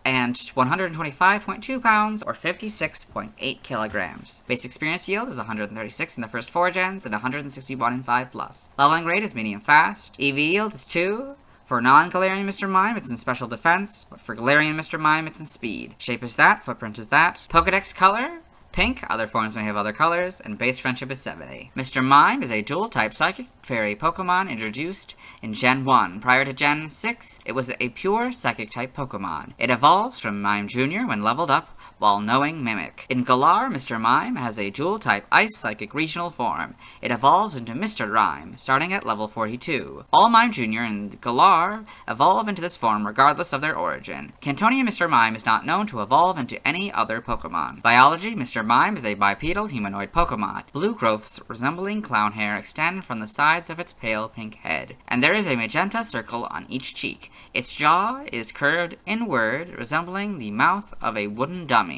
B: and 125.2 pounds, or 56.8 kilograms. Base experience yield is 136 in the first 4 gens, and 161 in 5+. Leveling rate is medium fast. EV yield is 2. For non-Galarian Mr. Mime, it's in special defense, but for Galarian Mr. Mime, it's in speed. Shape is that, footprint is that. Pokedex color? Pink, other forms may have other colors, and base friendship is 70. Mr. Mime is a dual-type Psychic Fairy Pokemon introduced in Gen 1. Prior to Gen 6, it was a pure Psychic-type Pokemon. It evolves from Mime Jr. when leveled up, while knowing Mimic. In Galar, Mr. Mime has a dual-type Ice Psychic regional form. It evolves into Mr. Rime, starting at level 42. All Mime Jr. and Galar evolve into this form regardless of their origin. Cantonia Mr. Mime is not known to evolve into any other Pokemon. Biology, Mr. Mime is a bipedal humanoid Pokemon. Blue growths resembling clown hair extend from the sides of its pale pink head, and there is a magenta circle on each cheek. Its jaw is curved inward, resembling the mouth of a wooden dummy.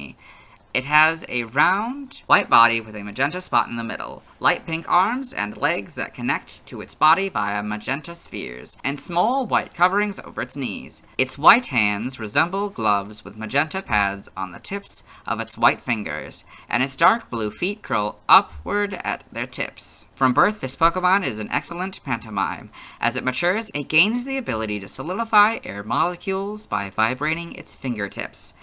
B: It has a round, white body with a magenta spot in the middle, light pink arms and legs that connect to its body via magenta spheres, and small white coverings over its knees. Its white hands resemble gloves with magenta pads on the tips of its white fingers, and its dark blue feet curl upward at their tips. From birth, this Pokemon is an excellent pantomime. As it matures, it gains the ability to solidify air molecules by vibrating its fingertips.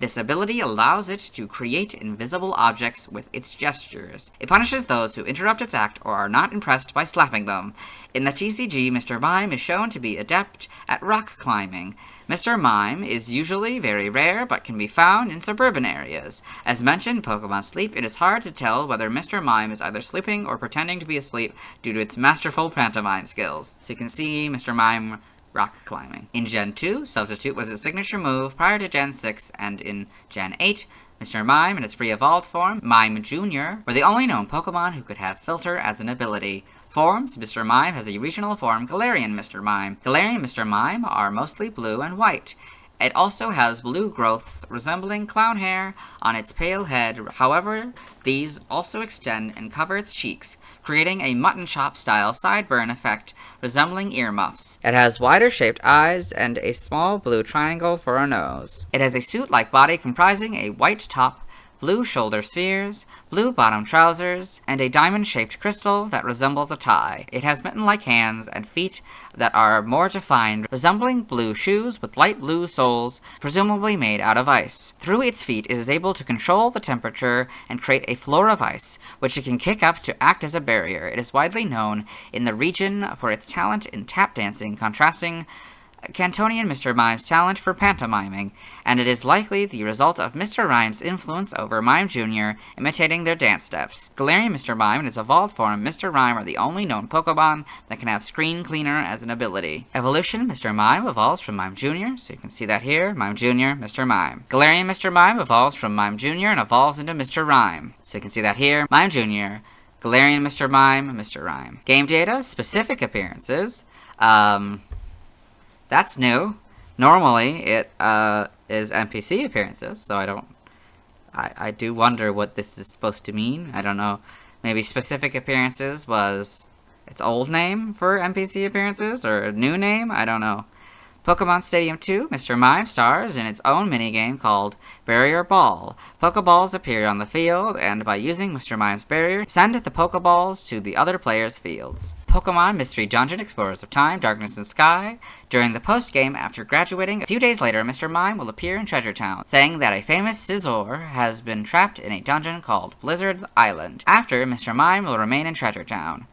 B: This ability allows it to create invisible objects with its gestures. It punishes those who interrupt its act or are not impressed by slapping them. In the TCG, Mr. Mime is shown to be adept at rock climbing. Mr. Mime is usually very rare, but can be found in suburban areas. As mentioned, Pokemon Sleep, it is hard to tell whether Mr. Mime is either sleeping or pretending to be asleep due to its masterful pantomime skills. So you can see Mr. Mime rock climbing. In Gen 2, Substitute was its signature move prior to Gen 6, and in Gen 8, Mr. Mime in its pre-evolved form, Mime Jr., were the only known Pokemon who could have Filter as an ability. Forms, Mr. Mime has a regional form, Galarian Mr. Mime. Galarian Mr. Mime are mostly blue and white. It also has blue growths resembling clown hair on its pale head. However, these also extend and cover its cheeks, creating a mutton chop style sideburn effect resembling earmuffs. It has wider shaped eyes and a small blue triangle for a nose. It has a suit-like body comprising a white top, blue shoulder spheres, blue bottom trousers, and a diamond-shaped crystal that resembles a tie. It has mitten-like hands and feet that are more defined, resembling blue shoes with light blue soles, presumably made out of ice. Through its feet, it is able to control the temperature and create a floor of ice, which it can kick up to act as a barrier. It is widely known in the region for its talent in tap dancing, contrasting Cantonian Mr. Mime's talent for pantomiming, and it is likely the result of Mr. Rhyme's influence over Mime Jr., imitating their dance steps. Galarian Mr. Mime and its evolved form, Mr. Rhyme, are the only known Pokemon that can have Screen Cleaner as an ability. Evolution, Mr. Mime evolves from Mime Jr., so you can see that here, Mime Jr., Mr. Mime. Galarian Mr. Mime evolves from Mime Jr. and evolves into Mr. Rhyme, so you can see that here, Mime Jr., Galarian Mr. Mime, Mr. Rhyme. Game data, specific appearances, that's new. Normally, it is NPC appearances, so I do wonder what this is supposed to mean. I don't know. Maybe specific appearances was its old name for NPC appearances, or a new name? I don't know. Pokemon Stadium 2, Mr. Mime stars in its own minigame called Barrier Ball. Pokeballs appear on the field, and by using Mr. Mime's barrier, send the Pokeballs to the other players' fields. Pokemon Mystery Dungeon Explorers of Time, Darkness and Sky. During the post-game, after graduating, a few days later, Mr. Mime will appear in Treasure Town, saying that a famous Scizor has been trapped in a dungeon called Blizzard Island. After, Mr. Mime will remain in Treasure Town.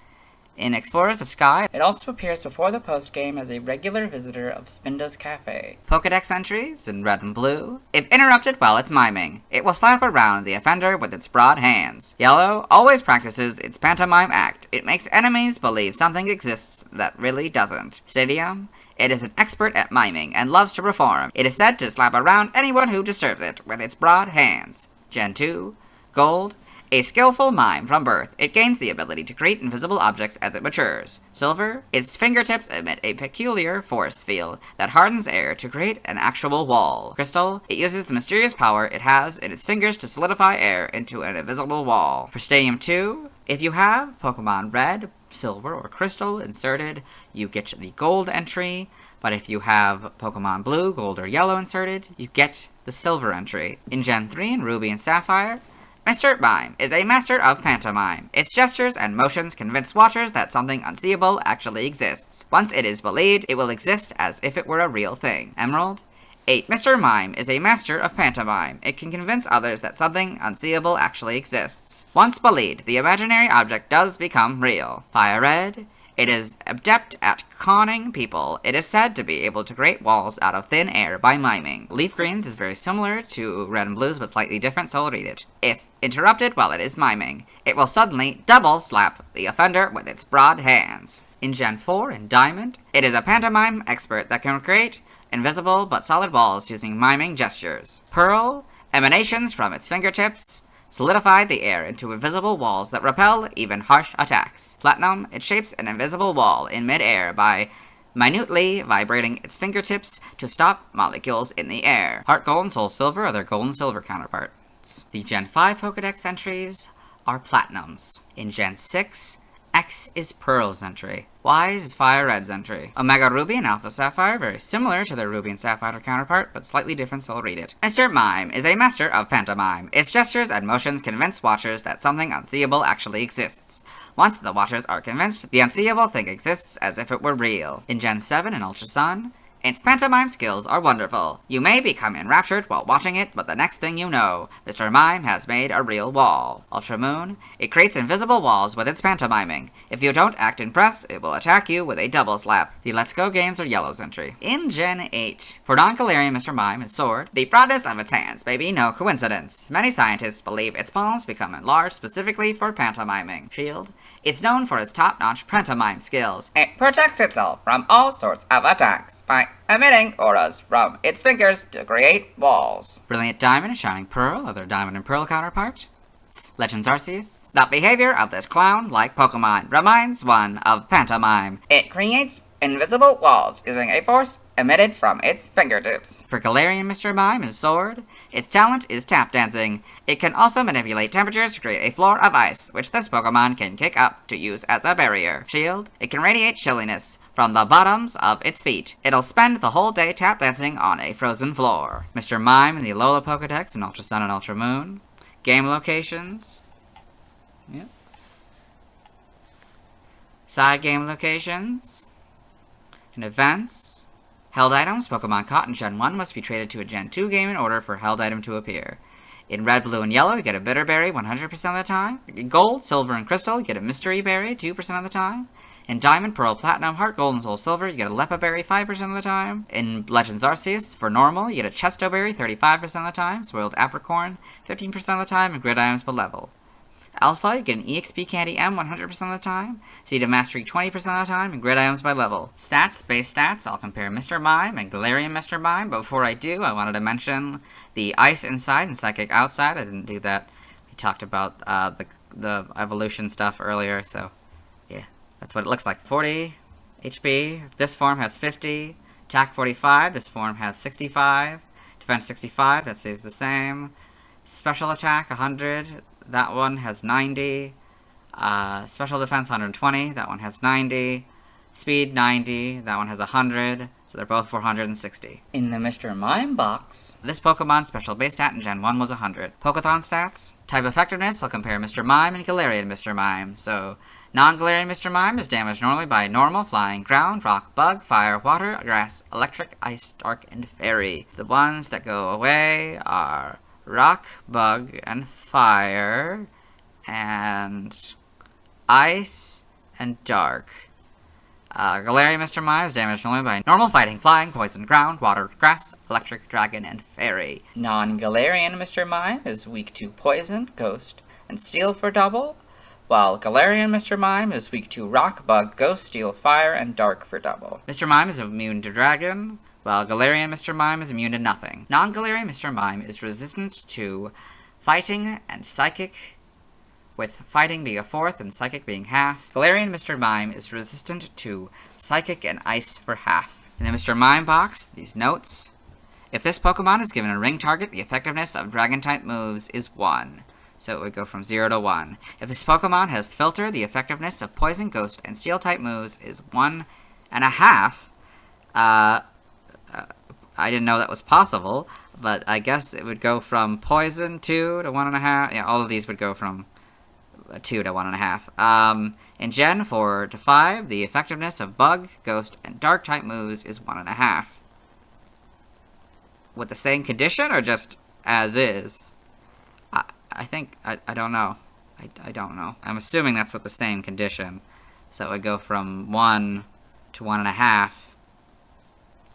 B: In Explorers of Sky, it also appears before the post-game as a regular visitor of Spinda's Cafe. Pokedex entries in red and blue. If interrupted while it's miming, it will slap around the offender with its broad hands. Yellow always practices its pantomime act. It makes enemies believe something exists that really doesn't. Stadium. It is an expert at miming and loves to perform. It is said to slap around anyone who disturbs it with its broad hands. Gen 2. Gold. A skillful mime from birth, it gains the ability to create invisible objects as it matures. Silver, its fingertips emit a peculiar force field that hardens air to create an actual wall. Crystal, it uses the mysterious power it has in its fingers to solidify air into an invisible wall. For Stadium 2, if you have Pokemon Red, Silver, or Crystal inserted, you get the Gold entry, but if you have Pokemon Blue, Gold, or Yellow inserted, you get the Silver entry. In Gen 3 in Ruby and Sapphire, Mr. Mime is a master of pantomime. Its gestures and motions convince watchers that something unseeable actually exists. Once it is believed, it will exist as if it were a real thing. Emerald. 8. Mr. Mime is a master of pantomime. It can convince others that something unseeable actually exists. Once believed, the imaginary object does become real. Fire Red. It is adept at conning people. It is said to be able to create walls out of thin air by miming. Leaf Greens is very similar to Red and Blues, but slightly different, so I'll read it. If interrupted while it is miming, it will suddenly double slap the offender with its broad hands. In Gen 4 in Diamond, it is a pantomime expert that can create invisible but solid walls using miming gestures. Pearl, emanations from its fingertips solidify the air into invisible walls that repel even harsh attacks. Platinum, it shapes an invisible wall in mid-air by minutely vibrating its fingertips to stop molecules in the air. Heart Gold and Soul Silver are their Gold and Silver counterparts. The Gen 5 Pokedex entries are Platinums. In Gen 6, X is Pearl's entry. Y is Fire Red's entry. Omega Ruby and Alpha Sapphire, very similar to their Ruby and Sapphire counterpart, but slightly different, so I'll read it. Mr. Mime is a master of pantomime. Its gestures and motions convince watchers that something unseeable actually exists. Once the watchers are convinced, the unseeable thing exists as if it were real. In Gen 7 and Ultra Sun, its pantomime skills are wonderful. You may become enraptured while watching it, but the next thing you know, Mr. Mime has made a real wall. Ultra Moon, it creates invisible walls with its pantomiming. If you don't act impressed, it will attack you with a double slap. The Let's Go games are Yellow's entry. In Gen 8, for non-Galarian Mr. Mime is Sword. The broadness of its hands may be no coincidence. Many scientists believe its palms become enlarged specifically for pantomiming. Shield, it's known for its top-notch pantomime skills. It protects itself from all sorts of attacks by emitting auras from its fingers to create walls. Brilliant Diamond and Shining Pearl are their Diamond and Pearl counterparts. Legends Arceus. The behavior of this clown-like Pokemon reminds one of pantomime. It creates invisible walls using a force emitted from its fingertips. For Galarian Mr. Mime is Sword. Its talent is Tap Dancing. It can also manipulate temperatures to create a floor of ice, which this Pokemon can kick up to use as a barrier. Shield. It can radiate chilliness from the bottoms of its feet. It'll spend the whole day tap dancing on a frozen floor. Mr. Mime in the Alola Pokedex in Ultra Sun and Ultra Moon. Game locations. Yep. Side game locations. And events. Held items. Pokemon caught in Gen 1 must be traded to a Gen 2 game in order for held item to appear. In Red, Blue, and Yellow, you get a Bitter Berry 100% of the time. In Gold, Silver, and Crystal, you get a Mystery Berry 2% of the time. In Diamond, Pearl, Platinum, Heart, Gold, and Soul Silver, you get a Leppa Berry 5% of the time. In Legends Arceus, for normal, you get a Chesto Berry 35% of the time. Swirled Apricorn 15% of the time, and Grid items per level. Alpha, you get an EXP Candy M 100% of the time, Seed of Mastery 20% of the time, and Grid items by level. Stats, base stats, I'll compare Mr. Mime and Galarian Mr. Mime, but before I do, I wanted to mention the Ice inside and Psychic outside. I didn't do that. We talked about the evolution stuff earlier, so yeah, that's what it looks like. 40 HP, this form has 50, attack 45, this form has 65, defense 65, that stays the same, special attack 100, that one has 90, special defense 120, that one has 90, speed 90, that one has 100, so they're both 460. In the Mr. Mime box, this Pokemon's special base stat in Gen 1 was 100. Pokéthon stats, type effectiveness, I'll compare Mr. Mime and Galarian Mr. Mime. So, non-Galarian Mr. Mime is damaged normally by normal, flying, ground, rock, bug, fire, water, grass, electric, ice, dark, and fairy. The ones that go away are rock, bug, and fire, and ice, and dark. Galarian Mr. Mime is damaged only by normal, fighting, flying, poison, ground, water, grass, electric, dragon, and fairy. Non-Galarian Mr. Mime is weak to poison, ghost, and steel for double, while Galarian Mr. Mime is weak to rock, bug, ghost, steel, fire, and dark for double. Mr. Mime is immune to dragon, while Galarian Mr. Mime is immune to nothing. Non-Galarian Mr. Mime is resistant to fighting and psychic, with fighting being a fourth and psychic being half. Galarian Mr. Mime is resistant to psychic and ice for half. In the Mr. Mime box, these notes. If this Pokemon is given a ring target, the effectiveness of Dragon-type moves is 1. So it would go from 0 to 1. If this Pokemon has Filter, the effectiveness of Poison, Ghost, and Steel-type moves is 1.5. I didn't know that was possible, but I guess it would go from Poison 2 to 1.5. Yeah, all of these would go from 2 to 1.5. In Gen 4 to 5, the effectiveness of Bug, Ghost, and Dark-type moves is 1.5. With the same condition, or just as is? I think, I don't know. I don't know. I'm assuming that's with the same condition. So it would go from 1 to 1.5.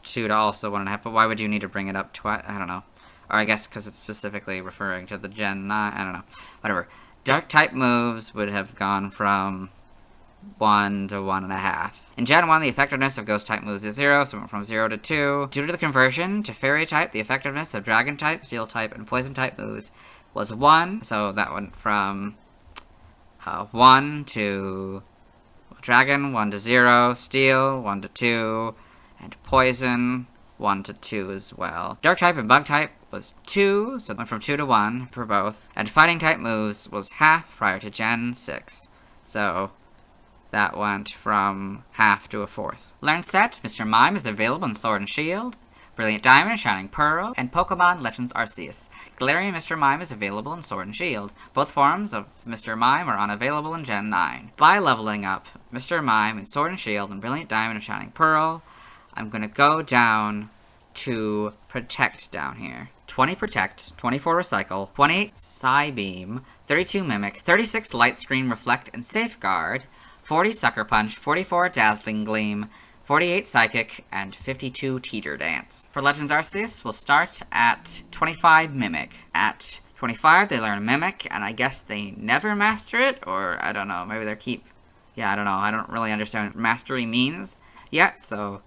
B: 2 to also 1.5, but why would you need to bring it up twice? I don't know. Or I guess because it's specifically referring to the Gen 9, I don't know. Whatever. Dark-type moves would have gone from 1 to 1.5. In Gen 1, the effectiveness of Ghost-type moves is 0, so it went from 0 to 2. Due to the conversion to Fairy-type, the effectiveness of Dragon-type, Steel-type, and Poison-type moves was 1, so that went from 1 to Dragon, 1 to 0, Steel, 1 to 2, and Poison, 1 to 2 as well. Dark-type and Bug-type was 2, so it went from 2 to 1 for both. And Fighting-type moves was half prior to Gen 6, so that went from half to a fourth. Learn set, Mr. Mime is available in Sword and Shield, Brilliant Diamond, Shining Pearl, and Pokemon Legends Arceus. Galarian Mr. Mime is available in Sword and Shield. Both forms of Mr. Mime are unavailable in Gen 9. By leveling up Mr. Mime in Sword and Shield and Brilliant Diamond and Shining Pearl, I'm going to go down to Protect down here. 20 Protect, 24 Recycle, 28 Psybeam, 32 Mimic, 36 Light Screen Reflect and Safeguard, 40 Sucker Punch, 44 Dazzling Gleam, 48 Psychic, and 52 Teeter Dance. For Legends Arceus, we'll start at 25 Mimic. At 25, they learn Mimic, and I guess they never master it, or I don't know, maybe they keep... Yeah, I don't know, I don't really understand what Mastery means yet, so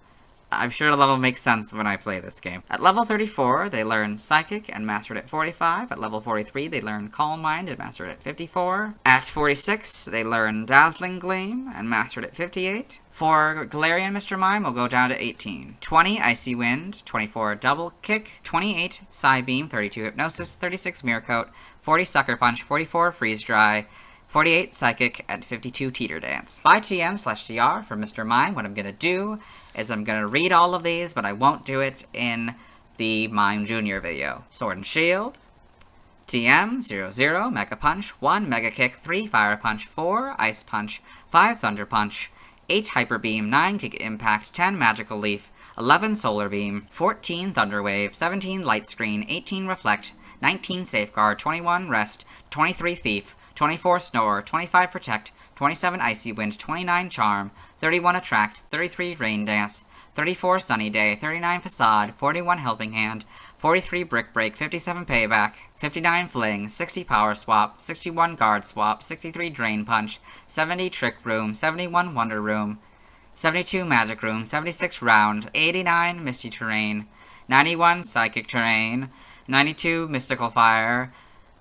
B: I'm sure it'll make sense when I play this game. At level 34, they learn Psychic and master it at 45. At level 43, they learn Calm Mind and master it at 54. At 46, they learn Dazzling Gleam and master it at 58. For Galarian Mr. Mime, will go down to 18. 20, Icy Wind. 24, Double Kick. 28, Psy Beam. 32, Hypnosis. 36, Mirror Coat. 40, Sucker Punch. 44, Freeze Dry. 48, Psychic, and 52, Teeter Dance. By TM/TR for Mr. Mime, what I'm gonna do is I'm gonna read all of these, but I won't do it in the Mime Jr. video. Sword and Shield, TM, 0, Mega Punch, 1, Mega Kick, 3, Fire Punch, 4, Ice Punch, 5, Thunder Punch, 8, Hyper Beam, 9, Giga Impact, 10, Magical Leaf, 11, Solar Beam, 14, Thunder Wave, 17, Light Screen, 18, Reflect, 19, Safeguard, 21, Rest, 23, Thief, 24, Snore, 25, Protect, 27, Icy Wind, 29, Charm, 31, Attract, 33, Rain Dance, 34, Sunny Day, 39, Facade, 41, Helping Hand, 43, Brick Break, 57, Payback, 59, Fling, 60, Power Swap, 61, Guard Swap, 63, Drain Punch, 70, Trick Room, 71, Wonder Room, 72, Magic Room, 76, Round, 89, Misty Terrain, 91, Psychic Terrain, 92, Mystical Fire.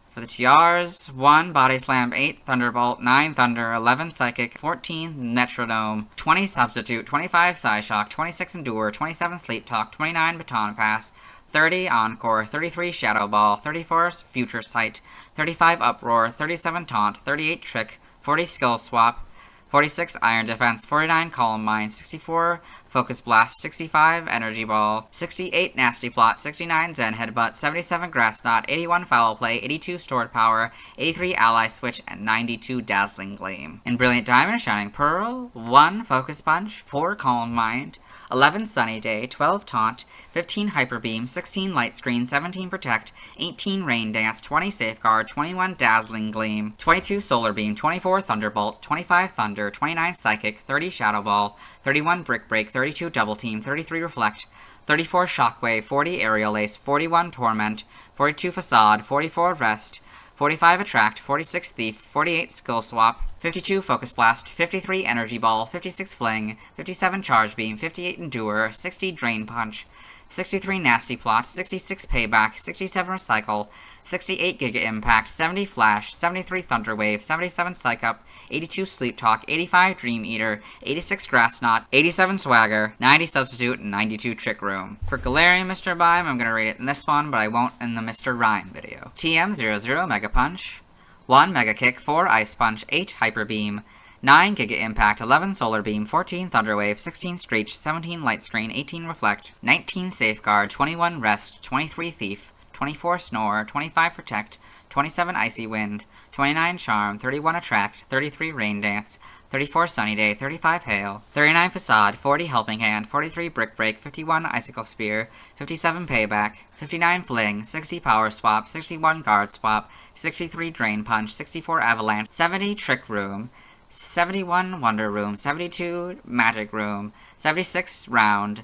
B: For the TRs, 1, Body Slam, 8, Thunderbolt, 9, Thunder, 11, Psychic, 14, Metronome, 20, Substitute, 25, Psyshock, 26, Endure, 27, Sleep Talk, 29, Baton Pass, 30, Encore, 33, Shadow Ball, 34, Future Sight, 35, Uproar, 37, Taunt, 38, Trick, 40, Skill Swap, 46, Iron Defense, 49, Calm Mind, 64, Focus Blast, 65, Energy Ball, 68, Nasty Plot, 69, Zen Headbutt, 77, Grass Knot, 81, Foul Play, 82, Stored Power, 83, Ally Switch, and 92, Dazzling Gleam. In Brilliant Diamond, Shining Pearl, 1, Focus Punch, 4, Calm Mind, 11, Sunny Day, 12, Taunt, 15, Hyper Beam, 16, Light Screen, 17, Protect, 18, Rain Dance, 20, Safeguard, 21, Dazzling Gleam, 22, Solar Beam, 24, Thunderbolt, 25, Thunder, 29, Psychic, 30, Shadow Ball, 31, Brick Break, 32, Double Team, 33, Reflect, 34, Shockwave, 40, Aerial Ace, 41, Torment, 42, Facade, 44, Rest, 45, Attract, 46, Thief, 48, Skill Swap, 52, Focus Blast, 53, Energy Ball, 56, Fling, 57, Charge Beam, 58, Endure, 60, Drain Punch, 63, Nasty Plot, 66, Payback, 67, Recycle, 68, Giga Impact, 70, Flash, 73, Thunder Wave, 77, Psych Up, 82, Sleep Talk, 85, Dream Eater, 86, Grass Knot, 87, Swagger, 90, Substitute, and 92, Trick Room. For Galarian Mr. Mime, I'm gonna rate it in this one, but I won't in the Mr. Rhyme video. TM, 0, Mega Punch, 1, Mega Kick, 4, Ice Punch, 8, Hyper Beam, 9, Giga Impact, 11, Solar Beam, 14, Thunder Wave, 16, Screech, 17, Light Screen, 18, Reflect, 19, Safeguard, 21, Rest, 23, Thief, 24, Snore, 25, Protect, 27, Icy Wind, 29, Charm, 31, Attract, 33, Rain Dance, 34, Sunny Day, 35, Hail, 39, Facade, 40, Helping Hand, 43, Brick Break, 51, Icicle Spear, 57, Payback, 59, Fling, 60, Power Swap, 61, Guard Swap, 63, Drain Punch, 64, Avalanche, 70, Trick Room, 71, Wonder Room, 72, Magic Room, 76, Round,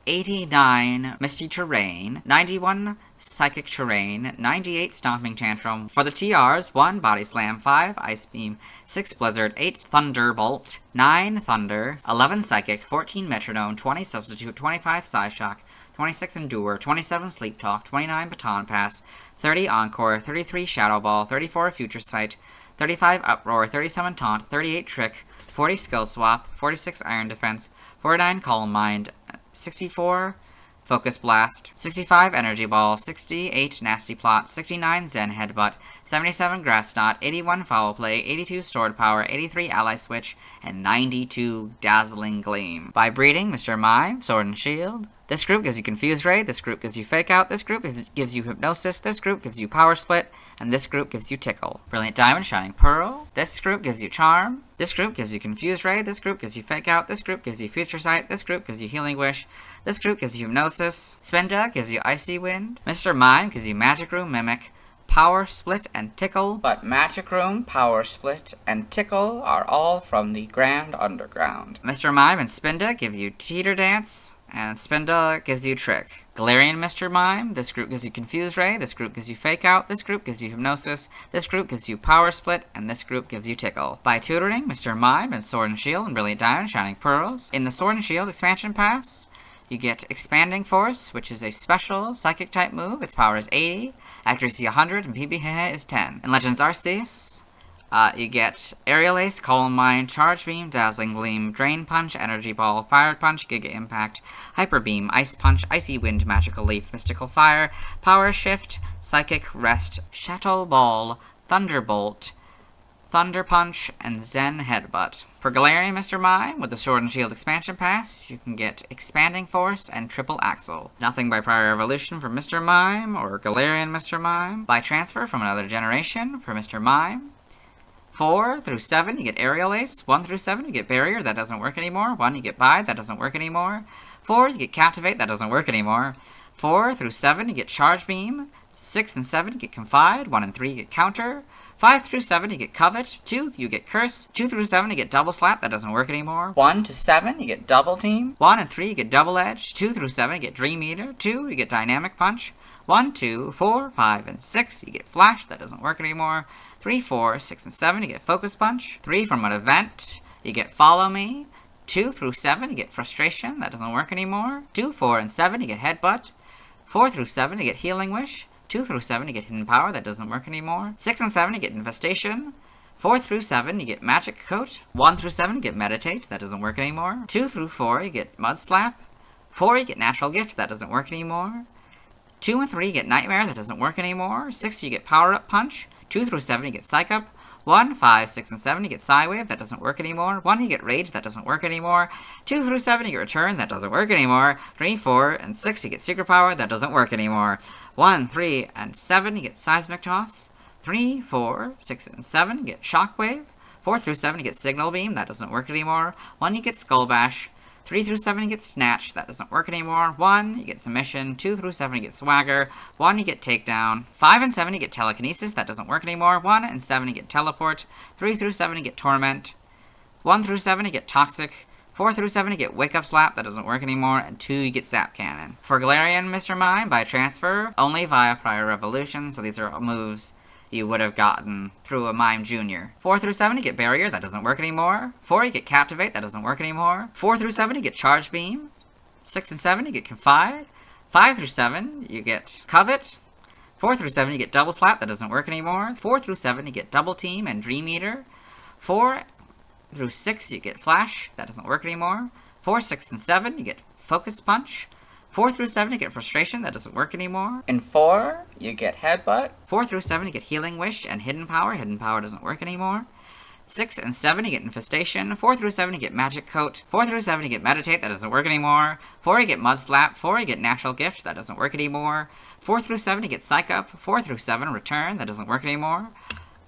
B: 89, Misty Terrain, 91, Psychic Terrain, 98, Stomping Tantrum. For the TRs, 1, Body Slam, 5, Ice Beam, 6, Blizzard, 8, Thunderbolt, 9, Thunder, 11, Psychic, 14, Metronome, 20, Substitute, 25, Psyshock, 26, Endure, 27, Sleep Talk, 29, Baton Pass, 30, Encore, 33, Shadow Ball, 34, Future Sight, 35, Uproar, 37, Taunt, 38, Trick, 40, Skill Swap, 46, Iron Defense, 49, Calm Mind, 64, Focus Blast, 65, Energy Ball, 68, Nasty Plot, 69, Zen Headbutt, 77, Grass Knot, 81, Foul Play, 82, Stored Power, 83, Ally Switch, and 92, Dazzling Gleam. By breeding, Mr. Mime, Sword and Shield. This group gives you Confuse Ray, this group gives you Fake Out, this group gives you Hypnosis, this group gives you Power Split, and this group gives you Tickle. Brilliant Diamond, Shining Pearl, this group gives you Charm, this group gives you Confuse Ray, this group gives you Fake Out, this group gives you Future Sight, this group gives you Healing Wish, this group gives you Hypnosis, Spinda gives you Icy Wind, Mr. Mime gives you Magic Room, Mimic, Power Split, and Tickle, but Magic Room, Power Split, and Tickle are all from the Grand Underground. Mr. Mime and Spinda give you Teeter Dance, and Spinda gives you Trick. Galarian Mr. Mime, this group gives you Confuse Ray, this group gives you Fake Out, this group gives you Hypnosis, this group gives you Power Split, and this group gives you Tickle. By tutoring Mr. Mime and Sword and Shield and Brilliant Diamond, Shining Pearls. In the Sword and Shield expansion pass, you get Expanding Force, which is a special Psychic type move. Its power is 80, accuracy 100, and PB is 10. In Legends Arceus, you get Aerial Ace, Calm Mind, Charge Beam, Dazzling Gleam, Drain Punch, Energy Ball, Fire Punch, Giga Impact, Hyper Beam, Ice Punch, Icy Wind, Magical Leaf, Mystical Fire, Power Shift, Psychic Rest, Shadow Ball, Thunderbolt, Thunder Punch, and Zen Headbutt. For Galarian Mr. Mime, with the Sword and Shield expansion pass, you can get Expanding Force and Triple Axle. Nothing by prior evolution for Mr. Mime or Galarian Mr. Mime. By transfer from another generation for Mr. Mime. 4 through 7, you get Aerial Ace. 1 through 7, you get Barrier. That doesn't work anymore. 1, you get Bide. That doesn't work anymore. 4, you get Captivate. That doesn't work anymore. 4 through 7, you get Charge Beam. 6 and 7, you get Confide. 1 and 3, you get Counter. 5 through 7, you get Covet. 2, you get Curse. 2 through 7, you get Double Slap. That doesn't work anymore. 1 to 7, you get Double Team. 1 and 3, you get Double Edge. 2 through 7, you get Dream Eater. 2, you get Dynamic Punch. 1, 2, 4, 5, and 6, you get Flash. That doesn't work anymore. 3, 4, 6, and 7, you get Focus Punch. 3 from an event, you get Follow Me. 2 through 7, you get Frustration. That doesn't work anymore. 2, 4, and 7, you get Headbutt. 4 through 7, you get Healing Wish. 2 through 7, you get Hidden Power. That doesn't work anymore. 6 and 7, you get Infestation. 4 through 7, you get Magic Coat. 1 through 7, you get Meditate. That doesn't work anymore. 2 through 4, you get Mud Slap. 4, you get Natural Gift. That doesn't work anymore. 2 and 3, you get Nightmare. That doesn't work anymore. 6, you get Power Up Punch. 2 through 7, you get Psych Up. 1, 5, 6, and 7, you get Psywave. That doesn't work anymore. 1, you get Rage. That doesn't work anymore. 2 through 7, you get Return. That doesn't work anymore. 3, 4, and 6, you get Secret Power. That doesn't work anymore. 1, 3, and 7, you get Seismic Toss. 3, 4, 6, and 7, you get Shockwave. 4 through 7, you get Signal Beam. That doesn't work anymore. 1, you get Skull Bash. 3 through 7, you get Snatch. That doesn't work anymore. 1, you get Submission. 2 through 7, you get Swagger. 1, you get Takedown. 5 and 7, you get Telekinesis. That doesn't work anymore. 1 and 7, you get Teleport. 3 through 7, you get Torment. 1 through 7, you get Toxic. 4 through 7, you get Wake Up Slap. That doesn't work anymore. And 2, you get Zap Cannon. For Galarian Mr. Mime, by transfer, only via prior evolution. So these are moves you would have gotten through a Mime Jr. 4 through 7, you get Barrier. That doesn't work anymore. 4, you get Captivate. That doesn't work anymore. 4 through 7, you get Charge Beam. 6 and 7, you get Confide. 5 through 7, you get Covet. 4 through 7, you get Double Slap. That doesn't work anymore. 4 through 7, you get Double Team and Dream Eater. 4 through 6, you get Flash. That doesn't work anymore. 4, 6, and 7, you get Focus Punch. 4 through 7, you get Frustration. That doesn't work anymore. In 4, you get Headbutt. 4 through 7, you get Healing Wish and Hidden Power. Hidden Power doesn't work anymore. 6 and 7, you get Infestation. 4 through 7, you get Magic Coat. 4 through 7, you get Meditate. That doesn't work anymore. 4, you get Mud Slap. 4, you get Natural Gift. That doesn't work anymore. 4 through 7, you get Psych Up. 4 through 7, Return. That doesn't work anymore.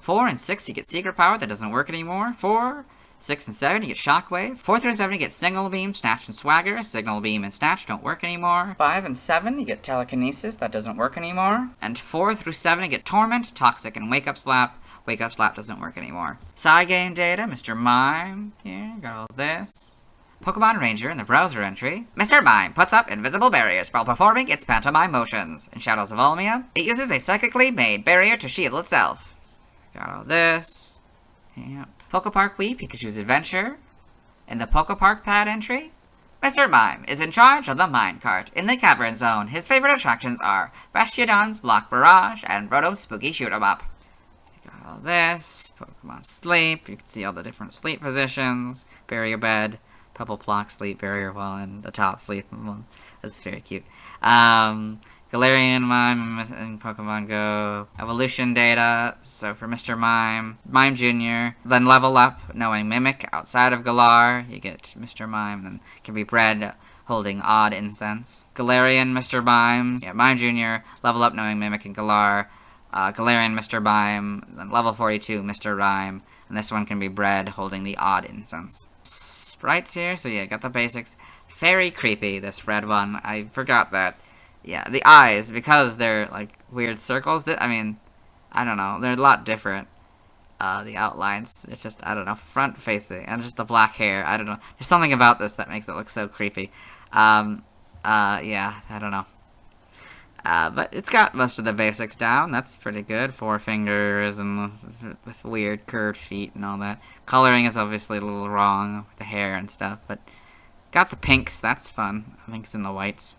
B: 4 and 6, you get Secret Power. That doesn't work anymore. 4, 6 and 7, you get Shockwave. 4 through 7, you get Signal Beam, Snatch, and Swagger. Signal Beam and Snatch don't work anymore. 5 and 7, you get Telekinesis. That doesn't work anymore. And 4 through 7, you get Torment, Toxic, and Wake Up Slap. Wake Up Slap doesn't work anymore. Side game data, Mr. Mime. Here, got all this. Pokemon Ranger in the browser entry. Mr. Mime puts up invisible barriers while performing its pantomime motions. In Shadows of Olmia, it uses a psychically made barrier to shield itself. Got all this. Yep. Pokepark Wii Pikachu's Adventure. In the Pokepark Pad entry, Mr. Mime is in charge of the minecart in the Cavern Zone. His favorite attractions are Bastiodon's Block Barrage and Rotom's Spooky Shoot 'em Up. Got all this. Pokemon Sleep. You can see all the different sleep positions. Barrier Bed. Pebble Block Sleep. Barrier Wall and the top sleep. That's very cute. Galarian Mime in Pokemon Go. Evolution data. So for Mr. Mime, Mime Jr., then level up knowing Mimic outside of Galar. You get Mr. Mime and can be bred holding Odd Incense. Galarian Mr. Mime, yeah, Mime Jr., level up knowing Mimic and Galar. Galarian Mr. Mime, then level 42 Mr. Rhyme. And this one can be bred holding the Odd Incense. Sprites here, so yeah, got the basics. Very creepy, this red one. I forgot that. Yeah, the eyes, because they're, like, weird circles, I mean, I don't know, they're a lot different, the outlines, it's just, I don't know, front-facing, and just the black hair, I don't know, there's something about this that makes it look so creepy, yeah, I don't know, But it's got most of the basics down. That's pretty good. 4 fingers and the weird curved feet and all that. Coloring is obviously a little wrong with the hair and stuff, but got the pinks. That's fun. Pinks and the whites.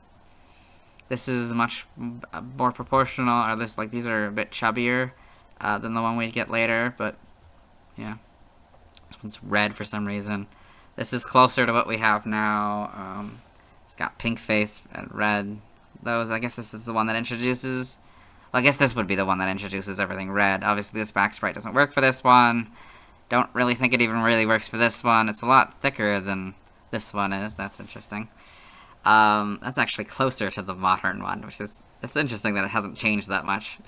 B: This is much more proportional, or this, like, these are a bit chubbier than the one we get later, but yeah. This one's red for some reason. This is closer to what we have now. It's got pink face and red. Those, I guess this is the one that introduces... Well, I guess this would be the one that introduces everything red. Obviously, this back sprite doesn't work for this one. Don't really think it even really works for this one. It's a lot thicker than this one is. That's interesting. That's actually closer to the modern one, which is... It's interesting that it hasn't changed that much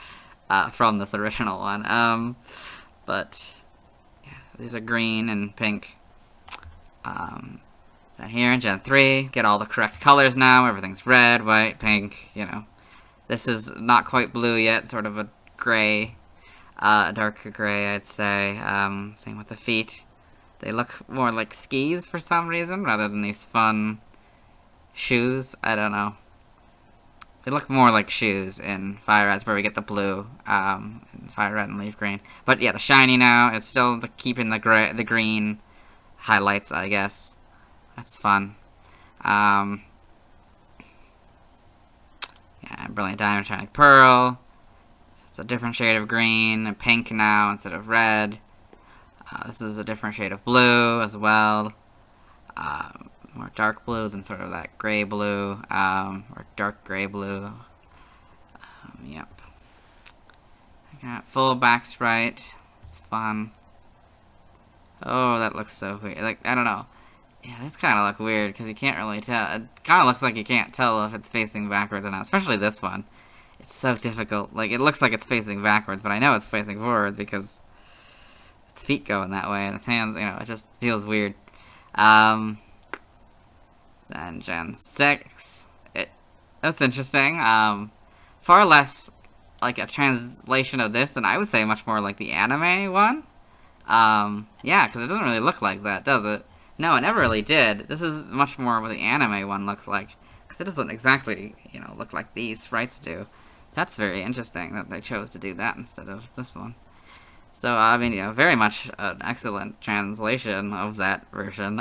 B: from this original one. But, yeah, these are green and pink. Then here in Gen 3, get all the correct colors now. Everything's red, white, pink, you know. This is not quite blue yet, sort of a gray, darker gray, I'd say. Same with the feet. They look more like skis for some reason, rather than these fun shoes. I don't know. They look more like shoes in Fire Red's where we get the blue, in Fire Red and Leaf Green. But yeah, the shiny now, it's still keeping the green highlights, I guess. That's fun. Yeah, Brilliant Diamond, Shining Pearl. It's a different shade of green and pink now instead of red. This is a different shade of blue as well. More dark blue than sort of that gray blue, or dark gray blue. Yep. I got full back sprite. It's fun. Oh, that looks so weird. Like, I don't know. Yeah, this kind of look weird, because you can't really tell. It kind of looks like you can't tell if it's facing backwards or not, especially this one. It's so difficult. Like, it looks like it's facing backwards, but I know it's facing forwards because its feet going that way, and its hands, you know, it just feels weird. Then Gen 6. That's interesting. Far less like a translation of this, and I would say much more like the anime one. Yeah, because it doesn't really look like that, does it? No, it never really did. This is much more what the anime one looks like. Because it doesn't exactly, you know, look like these sprites do. So that's very interesting that they chose to do that instead of this one. So, I mean, you know, very much an excellent translation of that version.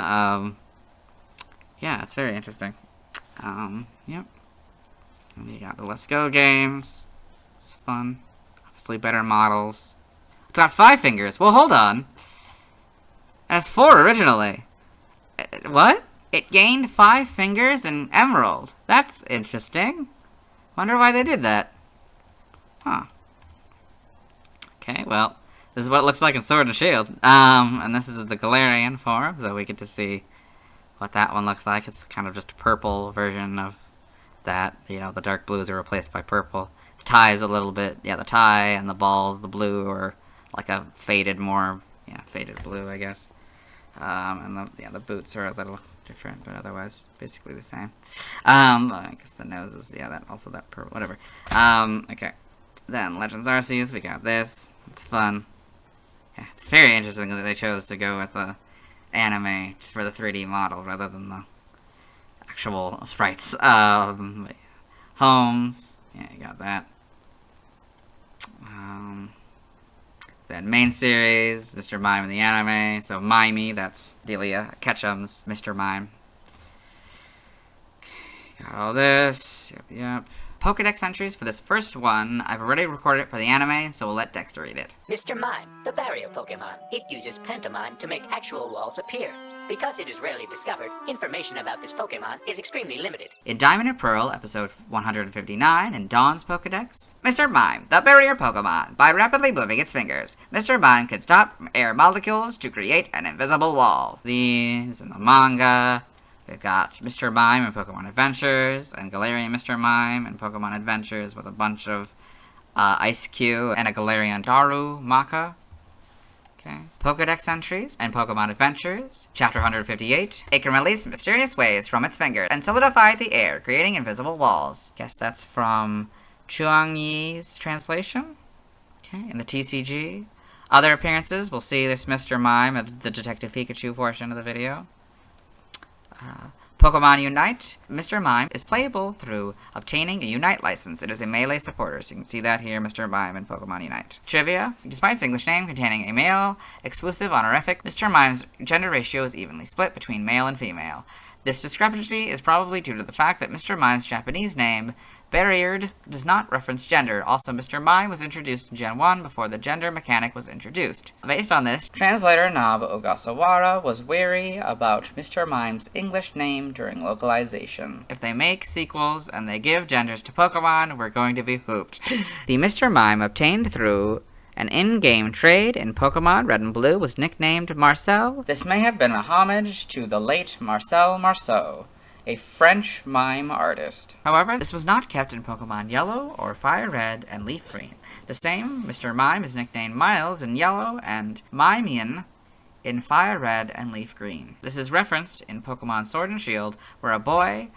B: Yeah, it's very interesting. Yep. And we got the Let's Go games. It's fun. Obviously better models. It's got 5 fingers. Well, hold on. It has 4 originally. What? It gained 5 fingers in Emerald. That's interesting. Wonder why they did that. Huh. Okay, well, this is what it looks like in Sword and Shield. And this is the Galarian form, so we get to see what that one looks like. It's kind of just a purple version of that. You know, the dark blues are replaced by purple. The tie is a little bit, yeah, the tie and the balls, the blue, are like a faded more, yeah, faded blue, I guess. And the boots are a little different, but otherwise basically the same. I guess the nose is, yeah, that also that purple, whatever. Okay. Then Legends Arceus, we got this. It's fun. Yeah, it's very interesting that they chose to go with the anime for the 3D model rather than the actual sprites. Homes, yeah, you got that. Then main series, Mr. Mime in the anime. So Mime, that's Delia Ketchum's Mr. Mime. Okay, got all this. Yep. Pokedex entries for this first one. I've already recorded it for the anime, so we'll let Dexter read it.
G: Mr. Mime, the barrier Pokemon. It uses pantomime to make actual walls appear. Because it is rarely discovered, information about this Pokemon is extremely limited.
B: In Diamond and Pearl, episode 159, in Dawn's Pokedex, Mr. Mime, the barrier Pokemon. By rapidly moving its fingers, Mr. Mime can stop air molecules to create an invisible wall. These in the manga. We've got Mr. Mime in Pokemon Adventures, and Galarian Mr. Mime in Pokemon Adventures with a bunch of Ice Cube and a Galarian Daru Maka. Okay. Pokedex entries and Pokemon Adventures. Chapter 158. It can release mysterious waves from its fingers and solidify the air, creating invisible walls. Guess that's from Chuang Yi's translation. Okay, in the TCG. Other appearances, we'll see this Mr. Mime at the Detective Pikachu portion of the video. Pokemon Unite. Mr. Mime is playable through obtaining a Unite license. It is a melee supporter, so you can see that here, Mr. Mime in Pokemon Unite. Trivia. Despite its English name containing a male, exclusive honorific, Mr. Mime's gender ratio is evenly split between male and female. This discrepancy is probably due to the fact that Mr. Mime's Japanese name, Barriered, does not reference gender. Also, Mr. Mime was introduced in Gen 1 before the gender mechanic was introduced. Based on this, translator Nob Ogasawara was wary about Mr. Mime's English name during localization. If they make sequels and they give genders to Pokemon, we're going to be hooped. The Mr. Mime obtained through an in-game trade in Pokemon Red and Blue was nicknamed Marcel. This may have been a homage to the late Marcel Marceau, a French mime artist. However, this was not kept in Pokemon Yellow or Fire Red and Leaf Green. The same, Mr. Mime is nicknamed Miles in Yellow and Mimeon in Fire Red and Leaf Green. This is referenced in Pokemon Sword and Shield, where a boy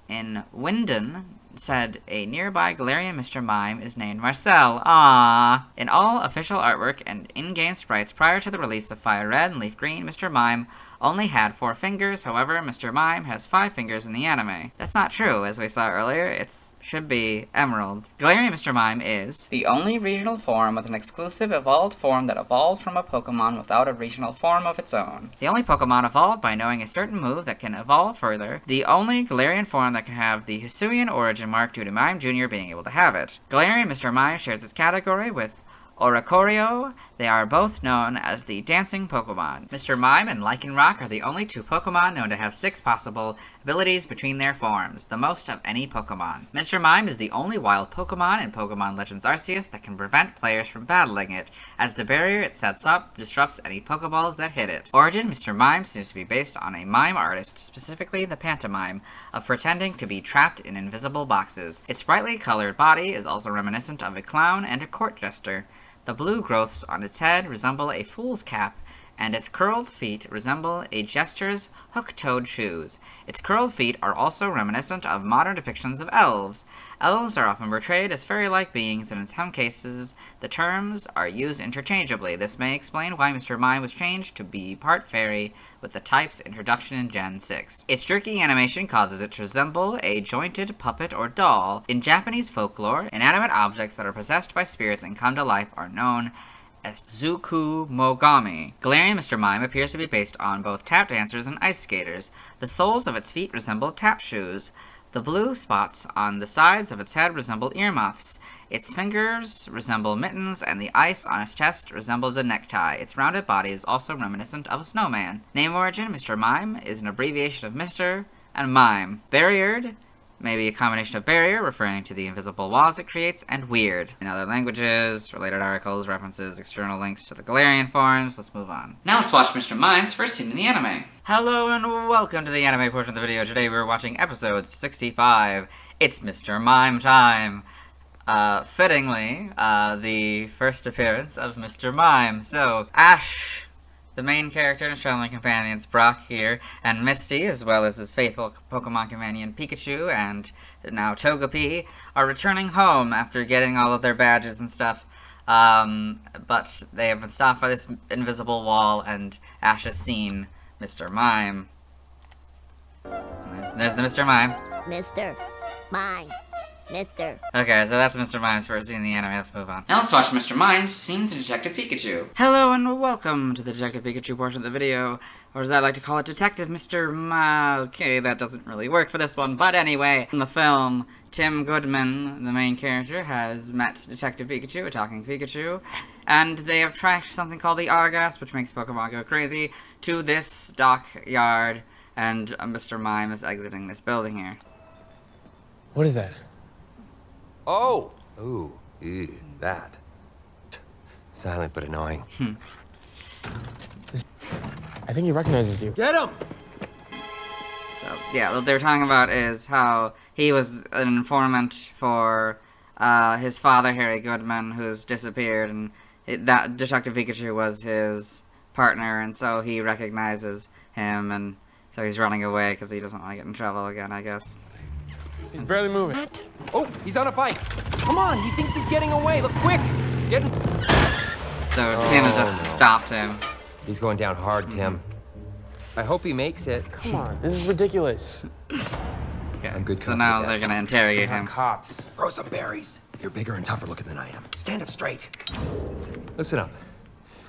B: in Wyndon said a nearby Galarian Mr. Mime is named Marcel. Aww. In all official artwork and in-game sprites prior to the release of Fire Red and Leaf Green, Mr. Mime only had 4 fingers. However, Mr. Mime has 5 fingers in the anime. That's not true, as we saw earlier. It should be emeralds. Galarian Mr. Mime is the only regional form with an exclusive evolved form that evolved from a Pokemon without a regional form of its own. The only Pokemon evolved by knowing a certain move that can evolve further. The only Galarian form that can have the Hisuian origin mark due to Mime Jr. being able to have it. Galarian Mr. Mime shares its category with Oricorio. They are both known as the dancing Pokemon. Mr. Mime and Lycanroc are the only 2 Pokemon known to have 6 possible abilities between their forms, the most of any Pokemon. Mr. Mime is the only wild Pokemon in Pokemon Legends Arceus that can prevent players from battling it, as the barrier it sets up disrupts any Pokeballs that hit it. Origin, Mr. Mime seems to be based on a mime artist, specifically the pantomime of pretending to be trapped in invisible boxes. Its brightly colored body is also reminiscent of a clown and a court jester. The blue growths on its head resemble a fool's cap, and its curled feet resemble a jester's hook-toed shoes. Its curled feet are also reminiscent of modern depictions of elves. Elves are often portrayed as fairy-like beings, and in some cases, the terms are used interchangeably. This may explain why Mr. Mime was changed to be part fairy with the type's introduction in Gen 6. Its jerky animation causes it to resemble a jointed puppet or doll. In Japanese folklore, inanimate objects that are possessed by spirits and come to life are known as Zuku Mogami. Galarian Mr. Mime appears to be based on both tap dancers and ice skaters. The soles of its feet resemble tap shoes. The blue spots on the sides of its head resemble earmuffs. Its fingers resemble mittens, and the ice on its chest resembles a necktie. Its rounded body is also reminiscent of a snowman. Name origin, Mr. Mime, is an abbreviation of Mr. and Mime. Barriered may be a combination of barrier, referring to the invisible walls it creates, and weird. In other languages, related articles, references, external links to the Galarian forms. Let's move on.
A: Now let's watch Mr. Mime's first scene in the anime.
B: Hello and welcome to the anime portion of the video. Today we're watching episode 65. It's Mr. Mime time. Fittingly, the first appearance of Mr. Mime. So, Ash, the main character and his traveling companions, Brock here, and Misty, as well as his faithful Pokemon companion Pikachu, and now Togepi, are returning home after getting all of their badges and stuff. But they have been stopped by this invisible wall, and Ash has seen Mr. Mime. There's the Mr. Mime.
I: Mr. Mime. Mr.
B: Okay, so that's Mr. Mime's first scene in the anime. Let's move on.
A: Now let's watch Mr. Mime's scenes in Detective Pikachu.
B: Hello and welcome to the Detective Pikachu portion of the video, or as I like to call it, Detective Mr. Mime. Okay, that doesn't really work for this one, but anyway, in the film, Tim Goodman, the main character, has met Detective Pikachu, a talking Pikachu, and they have tracked something called the Argas, which makes Pokemon go crazy, to this dockyard, and Mr. Mime is exiting this building here.
E: What is that?
F: Oh! Ooh, ew, that. Silent but annoying.
E: I think he recognizes you.
F: Get him!
B: So, yeah, what they're talking about is how he was an informant for his father, Harry Goodman, who's disappeared, and that Detective Pikachu was his partner, and so he recognizes him, and so he's running away because he doesn't want to get in trouble again, I guess.
E: He's barely moving.
F: What? Oh, he's on a bike. Come on, he thinks he's getting away. Look, quick! Get him.
B: So Tim has just stopped him.
F: He's going down hard, Tim. I hope he makes it.
E: Come on, this is ridiculous.
B: Okay.
F: I'm good.
B: So now they're gonna interrogate him.
E: Cops.
F: Grow some berries. You're bigger and tougher looking than I am. Stand up straight. Listen up.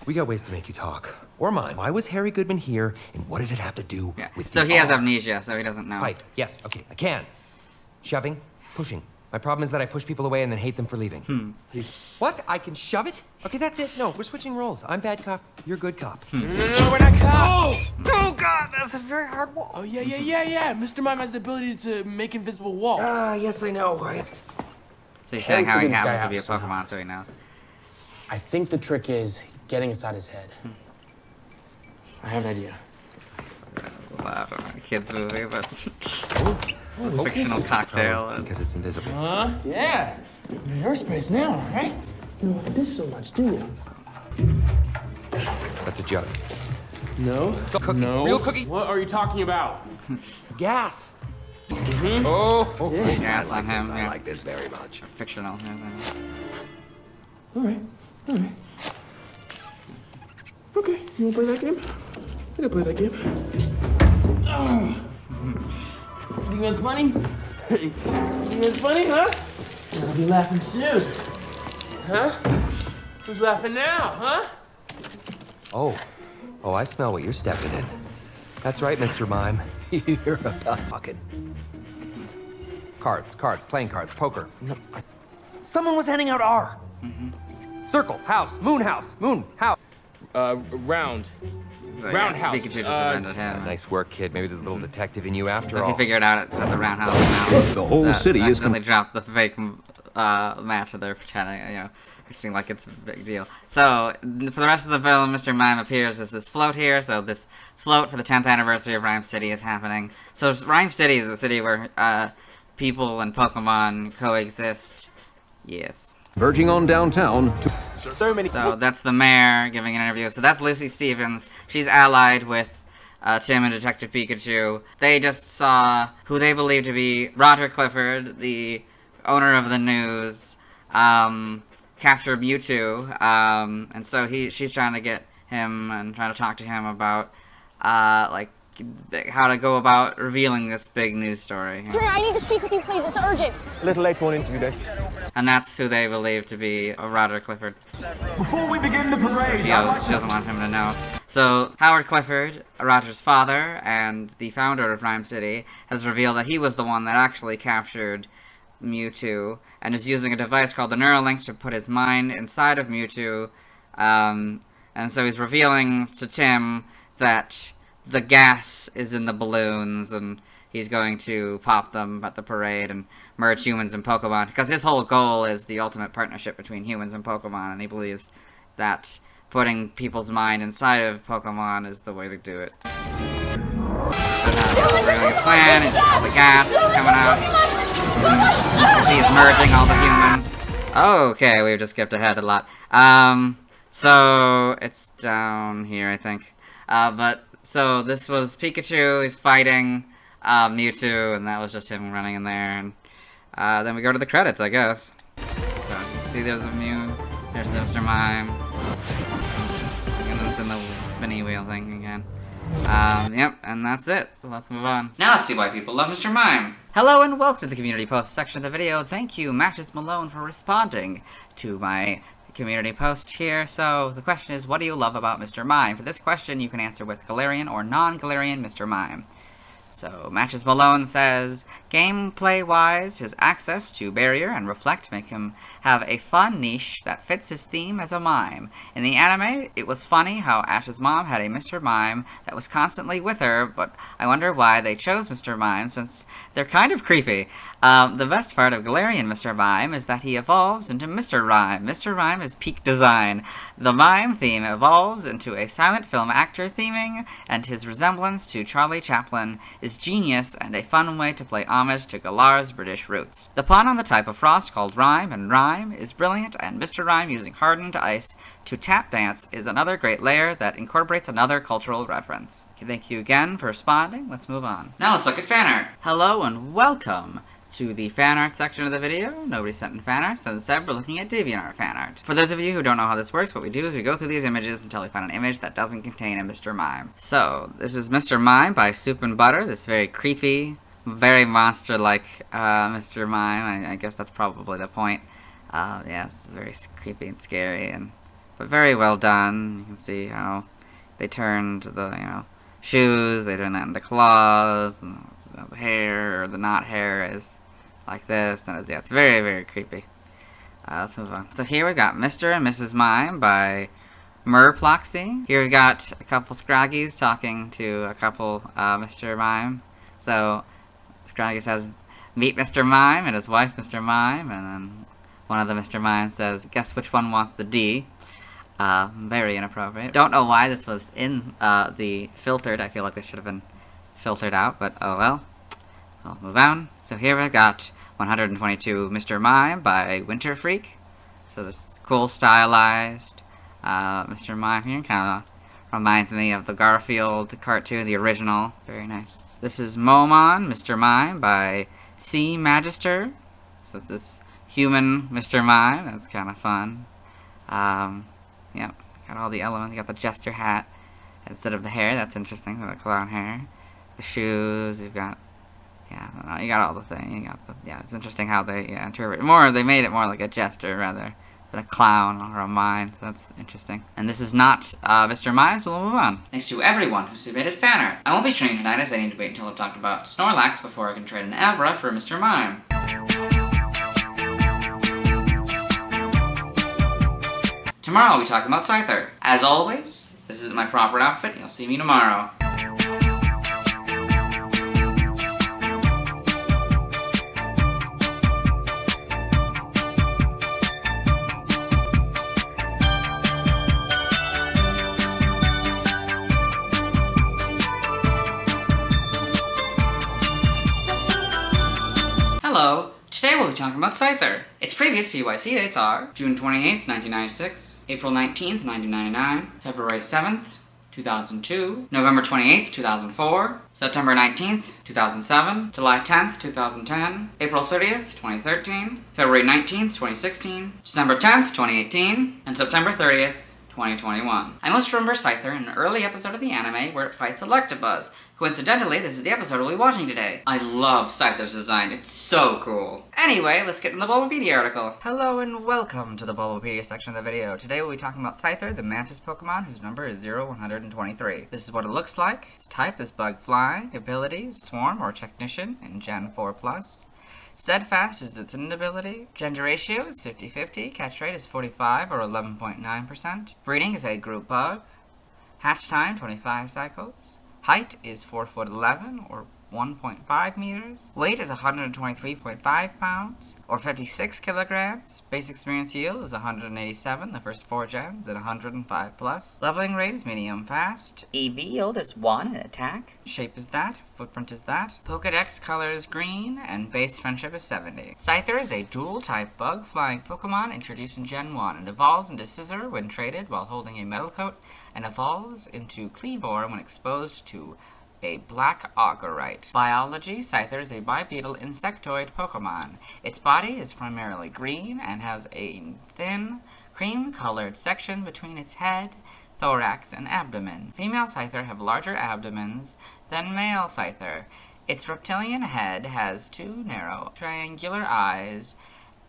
F: We got ways to make you talk. Or mine. Why was Harry Goodman here, and what did it have to do with
B: So
F: the
B: he has
F: R?
B: amnesia, so he doesn't know.
F: Right. Yes. Okay. I can. Shoving. Pushing. My problem is that I push people away and then hate them for leaving. What? I can shove it? Okay, that's it. No, we're switching roles. I'm bad cop. You're good cop.
E: No, we're not cops. Oh God, that's a very hard wall. Oh yeah. Mr. Mime has the ability to make invisible walls.
F: Yes, I know.
B: So he's saying how he happens to be a Pokemon, so he knows.
E: I think the trick is getting inside his head. I have an idea.
B: Wow, a kid's movie, but a fictional cocktail.
F: Because it's invisible.
E: Yeah. You're in your space now, right? You don't want this so much, do you?
F: That's a joke.
E: No.
F: So cookie.
E: No.
F: Real cookie.
E: What are you talking about?
F: Gas.
B: Oh, gas on him.
F: I like this very much.
B: Fictional.
E: All right. Okay, you wanna play that game? I can play that game. You think that's funny? You think that's funny, huh? I'll be laughing soon. Huh? Who's laughing now, huh?
F: Oh, I smell what you're stepping in. That's right, Mr. Mime. You're about talking. Cards, playing cards, poker. No, someone was handing out R. Circle, house, moon, house, moon, house.
E: Round. Roundhouse.
B: Pikachu just invented him.
F: Nice work, kid. Maybe there's a little detective in you after all.
B: He figured out it's at the roundhouse now.
S: The whole city is...
B: They dropped the fake match that they're pretending, acting like it's a big deal. So, for the rest of the film, Mr. Mime appears as this float here. So this float for the 10th anniversary of Rhyme City is happening. So Rhyme City is a city where people and Pokemon coexist. Yes.
S: Verging on downtown to...
F: So
B: that's the mayor giving an interview. So that's Lucy Stevens. She's allied with Tim and Detective Pikachu. They just saw who they believe to be Roger Clifford, the owner of the news, capture Mewtwo. And so she's trying to get him and trying to talk to him about how to go about revealing this big news story.
D: Sir, I need to speak with you, please. It's urgent.
O: A little late for an interview day.
B: And that's who they believe to be Roger Clifford.
P: Before we begin the parade,
B: She doesn't want him to know. So Howard Clifford, Roger's father and the founder of Rhyme City, has revealed that he was the one that actually captured Mewtwo and is using a device called the Neuralink to put his mind inside of Mewtwo. And so he's revealing to Tim that the gas is in the balloons, and he's going to pop them at the parade and merge humans and Pokemon, because his whole goal is the ultimate partnership between humans and Pokemon, and he believes that putting people's mind inside of Pokemon is the way to do it. So now he's revealing his plan, he's all the gas coming out. He's merging all the humans. Okay, we've just skipped ahead a lot. So it's down here, I think. So this was Pikachu, he's fighting Mewtwo, and that was just him running in there, and then we go to the credits, I guess. So you can see there's a Mew, there's the Mr. Mime, and then it's in the spinny wheel thing again. Yep, and that's it. Let's move on. Now let's see why people love Mr. Mime. Hello and welcome to the community post section of the video. Thank you, Matches Malone, for responding to my community post here. So the question is, what do you love about Mr. Mime? For this question, you can answer with Galarian or non-Galarian Mr. Mime. So Matches Malone says, gameplay-wise, his access to Barrier and Reflect make him have a fun niche that fits his theme as a mime. In the anime, it was funny how Ash's mom had a Mr. Mime that was constantly with her, but I wonder why they chose Mr. Mime, since they're kind of creepy. The best part of Galarian Mr. Mime is that he evolves into Mr. Rhyme. Mr. Rhyme is peak design. The Mime theme evolves into a silent film actor theming, and his resemblance to Charlie Chaplin is genius and a fun way to play homage to Galar's British roots. The pun on the type of frost called rhyme and rhyme is brilliant, and Mr. Rhyme using hardened ice to tap dance is another great layer that incorporates another cultural reference. Thank you again for responding. Let's move on. Now let's look at fan art. Hello and welcome to the fan art section of the video. Nobody sent in fan art, so instead we're looking at DeviantArt fan art. For those of you who don't know how this works, what we do is we go through these images until we find an image that doesn't contain a Mr. Mime. So, this is Mr. Mime by Soup and Butter, this very creepy, very monster-like Mr. Mime. I guess that's probably the point. Yeah, it's very creepy and scary, but very well done. You can see how they turned the, shoes, they turned that into claws, and the hair, or the not hair, is like this, and it's very, very creepy. Let's move on. So here we got Mr. and Mrs. Mime by Merploxy. Here we got a couple Scraggies talking to a couple Mr. Mime. So Scraggy says, "Meet Mr. Mime," and his wife, Mr. Mime, and then one of the Mr. Mime says, "Guess which one wants the D?" Very inappropriate. Don't know why this was in the filtered. I feel like this should have been filtered out, but oh well. I'll move on. So here we got 122 Mr. Mime by Winter Freak. So this cool stylized Mr. Mime here kind of reminds me of the Garfield cartoon, the original. Very nice. This is Momon, Mr. Mime by Sea Magister. So this human Mr. Mime, that's kind of fun. Yep, got all the elements. You got the jester hat instead of the hair. That's interesting, the clown hair. The shoes, you've got, yeah, you got all the things. You got the, yeah, it's interesting how they interpret more. They made it more like a jester rather than a clown or a mime. So that's interesting. And this is not Mr. Mime, so we'll move on.
A: Thanks to everyone who submitted fan art. I won't be streaming tonight as I need to wait until I've talked about Snorlax before I can trade an Abra for Mr. Mime. Tomorrow I'll be talking about Scyther. As always, this is my proper outfit. You'll see me tomorrow. Hello. Today we'll be talking about Scyther. Its previous PYC dates are June 28th, 1996, April 19th, 1999, February 7th, 2002, November 28th, 2004, September 19th, 2007, July 10th, 2010, April 30th, 2013, February 19th, 2016, December 10th, 2018, and September 30th, 2021. I most remember Scyther in an early episode of the anime where it fights Electabuzz. Coincidentally, this is the episode we'll be watching today. I love Scyther's design, it's so cool. Anyway, let's get into the Bulbapedia article.
B: Hello and welcome to the Bulbapedia section of the video. Today we'll be talking about Scyther, the Mantis Pokemon, whose number is 0123. This is what it looks like. Its type is Bug Fly, abilities, Swarm or Technician in Gen 4+. Steadfast is its ability. Gender ratio is 50-50. Catch rate is 45 or 11.9%. Breeding is a group bug. Hatch time 25 cycles. Height is 4'11" or 1.5 meters. Weight is 123.5 pounds or 56 kilograms. Base experience yield is 187 the first 4 gens and 105 plus. Leveling rate is medium fast. EV yield is 1 in attack. Shape is that. Footprint is that. Pokedex color is green and base friendship is 70. Scyther is a dual type bug flying Pokemon introduced in Gen 1 and evolves into Scizor when traded while holding a metal coat and evolves into Cleavor when exposed to a black Augurite. Biology, Scyther is a bipedal insectoid Pokemon. Its body is primarily green and has a thin, cream-colored section between its head, thorax, and abdomen. Female Scyther have larger abdomens than male Scyther. Its reptilian head has 2 narrow, triangular eyes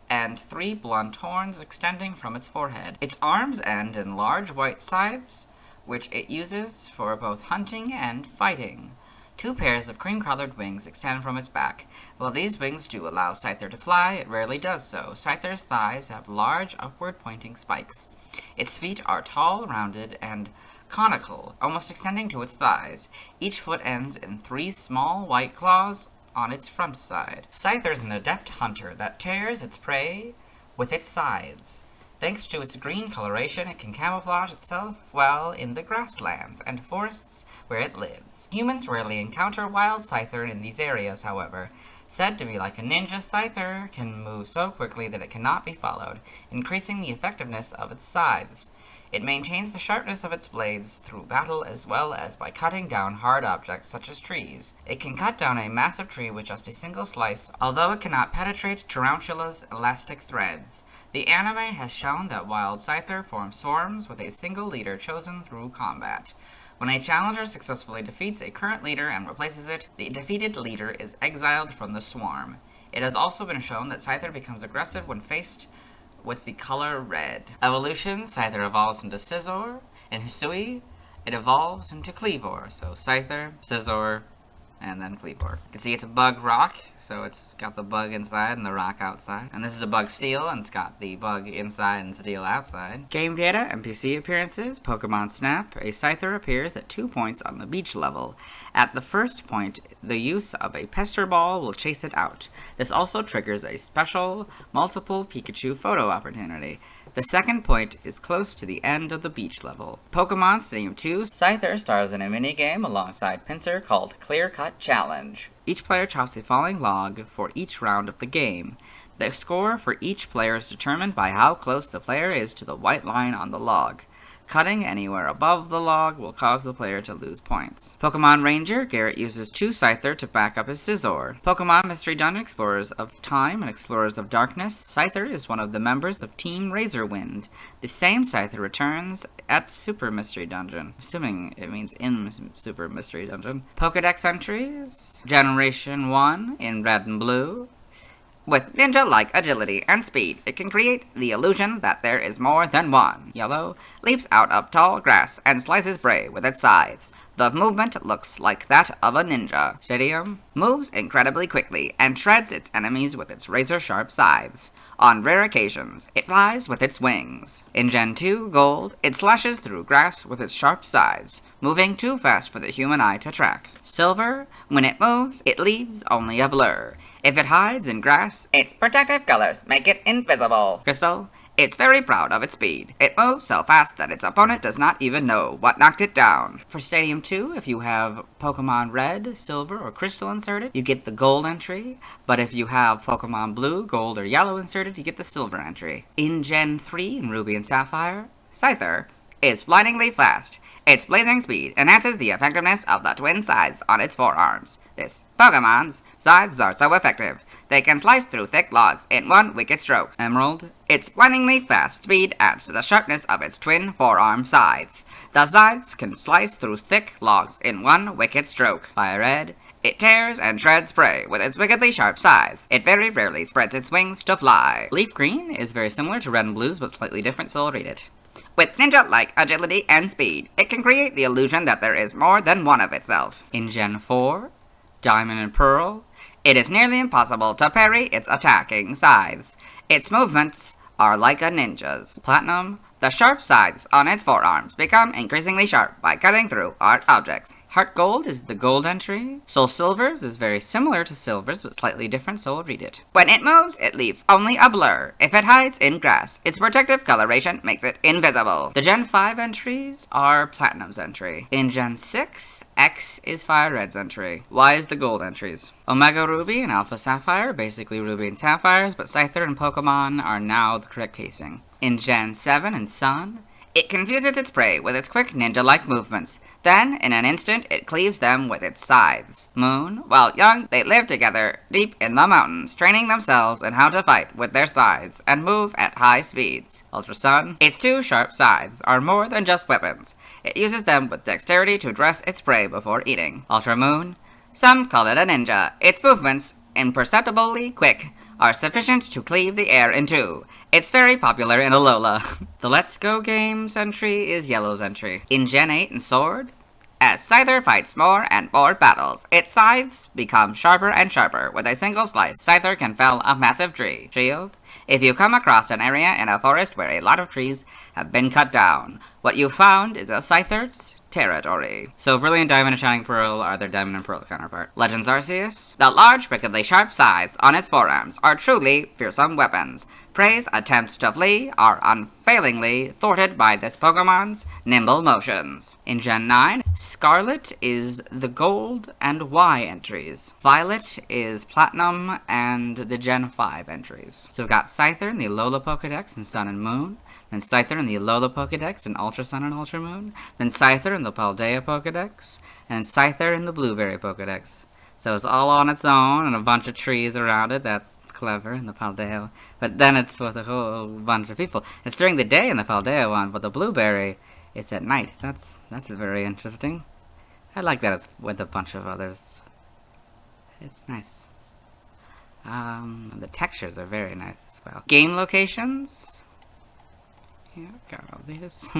B: and 3 blunt horns extending from its forehead. Its arms end in large white scythes, which it uses for both hunting and fighting. 2 pairs of cream-colored wings extend from its back. While these wings do allow Scyther to fly, it rarely does so. Scyther's thighs have large, upward-pointing spikes. Its feet are tall, rounded, and conical, almost extending to its thighs. Each foot ends in 3 small white claws on its front side. Scyther is an adept hunter that tears its prey with its scythes. Thanks to its green coloration, it can camouflage itself well in the grasslands and forests where it lives. Humans rarely encounter wild Scyther in these areas, however. Said to be like a ninja, Scyther can move so quickly that it cannot be followed, increasing the effectiveness of its scythes. It maintains the sharpness of its blades through battle as well as by cutting down hard objects such as trees. It can cut down a massive tree with just a single slice, although it cannot penetrate Tarantula's elastic threads. The anime has shown that wild Scyther forms swarms with a single leader chosen through combat. When a challenger successfully defeats a current leader and replaces it, the defeated leader is exiled from the swarm. It has also been shown that Scyther becomes aggressive when faced with the color red. Evolution, Scyther evolves into Scizor. In Hisui, it evolves into Kleavor. So Scyther, Scizor, and then Kleavor. You can see it's a bug rock, so it's got the bug inside and the rock outside. And this is a bug steel, and it's got the bug inside and steel outside. Game data, NPC appearances, Pokemon Snap. A Scyther appears at 2 points on the beach level. At the first point, the use of a Pester Ball will chase it out. This also triggers a special multiple Pikachu photo opportunity. The second point is close to the end of the beach level. Pokemon Stadium 2, Scyther stars in a minigame alongside Pinsir called Clear Cut Challenge. Each player chops a falling log for each round of the game. The score for each player is determined by how close the player is to the white line on the log. Cutting anywhere above the log will cause the player to lose points. Pokemon Ranger, Garrett uses 2 Scyther to back up his Scizor. Pokemon Mystery Dungeon, Explorers of Time and Explorers of Darkness, Scyther is one of the members of Team Razorwind. The same Scyther returns at Super Mystery Dungeon. Assuming it means in Super Mystery Dungeon. Pokedex entries, Generation 1 in red and blue. With ninja-like agility and speed, it can create the illusion that there is more than one. Yellow leaps out of tall grass and slices prey with its scythes. The movement looks like that of a ninja. Stadium moves incredibly quickly and shreds its enemies with its razor-sharp scythes. On rare occasions, it flies with its wings. In Gen 2 Gold, it slashes through grass with its sharp scythes, moving too fast for the human eye to track. Silver, when it moves, it leaves only a blur. If it hides in grass, its protective colors make it invisible. Crystal, it's very proud of its speed. It moves so fast that its opponent does not even know what knocked it down. For Stadium 2, if you have Pokemon Red, Silver, or Crystal inserted, you get the Gold entry, but if you have Pokemon Blue, Gold, or Yellow inserted, you get the Silver entry. In Gen 3, in Ruby and Sapphire, Scyther is blindingly fast. Its blazing speed enhances the effectiveness of the twin scythes on its forearms. This Pokemon's scythes are so effective, they can slice through thick logs in one wicked stroke. Emerald, its blindingly fast speed adds to the sharpness of its twin forearm scythes. The scythes can slice through thick logs in one wicked stroke. Fire Red, it tears and shreds prey with its wickedly sharp scythes. It very rarely spreads its wings to fly. Leaf Green is very similar to Red and Blues, but slightly different, so I'll read it. With ninja-like agility and speed, it can create the illusion that there is more than one of itself. In Gen 4, Diamond and Pearl, it is nearly impossible to parry its attacking scythes. Its movements are like a ninja's. Platinum, the sharp scythes on its forearms become increasingly sharp by cutting through hard objects. Heart Gold is the Gold entry. Soul Silver's is very similar to Silver's, but slightly different, so I'll read it. When it moves, it leaves only a blur. If it hides in grass, its protective coloration makes it invisible. The Gen 5 entries are Platinum's entry. In Gen 6, X is Fire Red's entry. Y is the Gold entries. Omega Ruby and Alpha Sapphire, basically Ruby and Sapphires, but Scyther and Pokemon are now the correct casing. In Gen 7 and Sun, it confuses its prey with its quick ninja-like movements. Then, in an instant, it cleaves them with its scythes. Moon, while young, they live together deep in the mountains, training themselves in how to fight with their scythes and move at high speeds. Ultra Sun, its 2 sharp scythes are more than just weapons. It uses them with dexterity to dress its prey before eating. Ultra Moon, some call it a ninja. Its movements, imperceptibly quick, are sufficient to cleave the air in two. It's very popular in Alola. The Let's Go Games entry is Yellow's entry. In Gen 8 and Sword, as Scyther fights more and more battles, its scythes become sharper and sharper. With a single slice, Scyther can fell a massive tree. Shield, if you come across an area in a forest where a lot of trees have been cut down, what you found is a Scyther's territory. So Brilliant Diamond and Shining Pearl are their Diamond and Pearl counterpart. Legends Arceus, the large, wickedly sharp scythes on its forearms are truly fearsome weapons. Prey's attempts to flee are unfailingly thwarted by this Pokemon's nimble motions. In Gen 9, Scarlet is the Gold and Y entries. Violet is Platinum and the Gen 5 entries. So we've got Scyther in the Alola Pokedex and Sun and Moon. then Scyther in the Alola Pokedex and Ultra Sun and Ultra Moon, then Scyther in the Paldea Pokedex, and Scyther in the Blueberry Pokedex. So it's all on its own and a bunch of trees around it. That's clever in the Paldea. But then it's with a whole bunch of people. It's during the day in the Paldea one, but the Blueberry, it's at night. That's very interesting. I like that it's with a bunch of others. It's nice. The textures are very nice as well. Game locations. Yeah, got all these.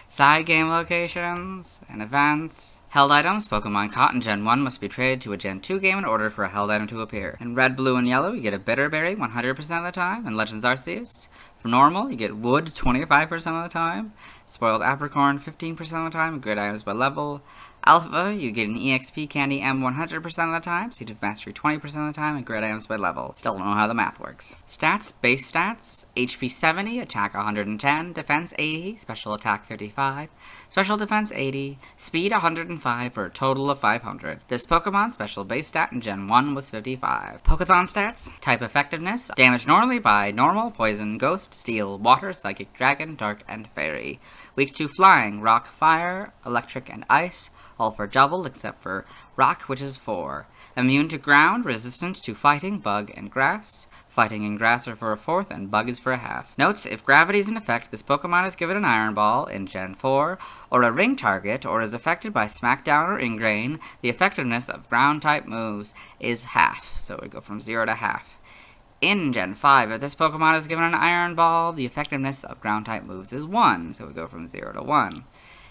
B: Side game locations and events. Held items. Pokemon caught in Gen 1 must be traded to a Gen 2 game in order for a held item to appear. In red, blue, and yellow, you get a Bitter Berry 100% of the time. In Legends Arceus, for normal, you get Wood 25% of the time. Spoiled Apricorn 15% of the time. Grid items by level. Alpha, you get an EXP Candy M 100% of the time, Seed of Mastery 20% of the time, and grid items by level. Still don't know how the math works. Stats, base stats, HP 70, attack 110, defense 80, special attack 55, special defense 80, speed 105 for a total of 500. This Pokemon's special base stat in Gen 1 was 55. Pokéthon stats, type effectiveness, damage normally by normal, poison, ghost, steel, water, psychic, dragon, dark, and fairy. Weak to flying, rock, fire, electric, and ice, all for double except for rock, which is 4. Immune to ground, resistant to fighting, bug, and grass. Fighting and grass are for a 4th, and bug is for a half. Notes, if gravity is in effect, this Pokemon is given an Iron Ball in Gen 4, or a ring target, or is affected by Smackdown or Ingrain, the effectiveness of ground-type moves is half. So we go from 0 to half. In Gen 5, if this Pokemon is given an Iron Ball, the effectiveness of ground-type moves is 1, so we go from 0 to 1.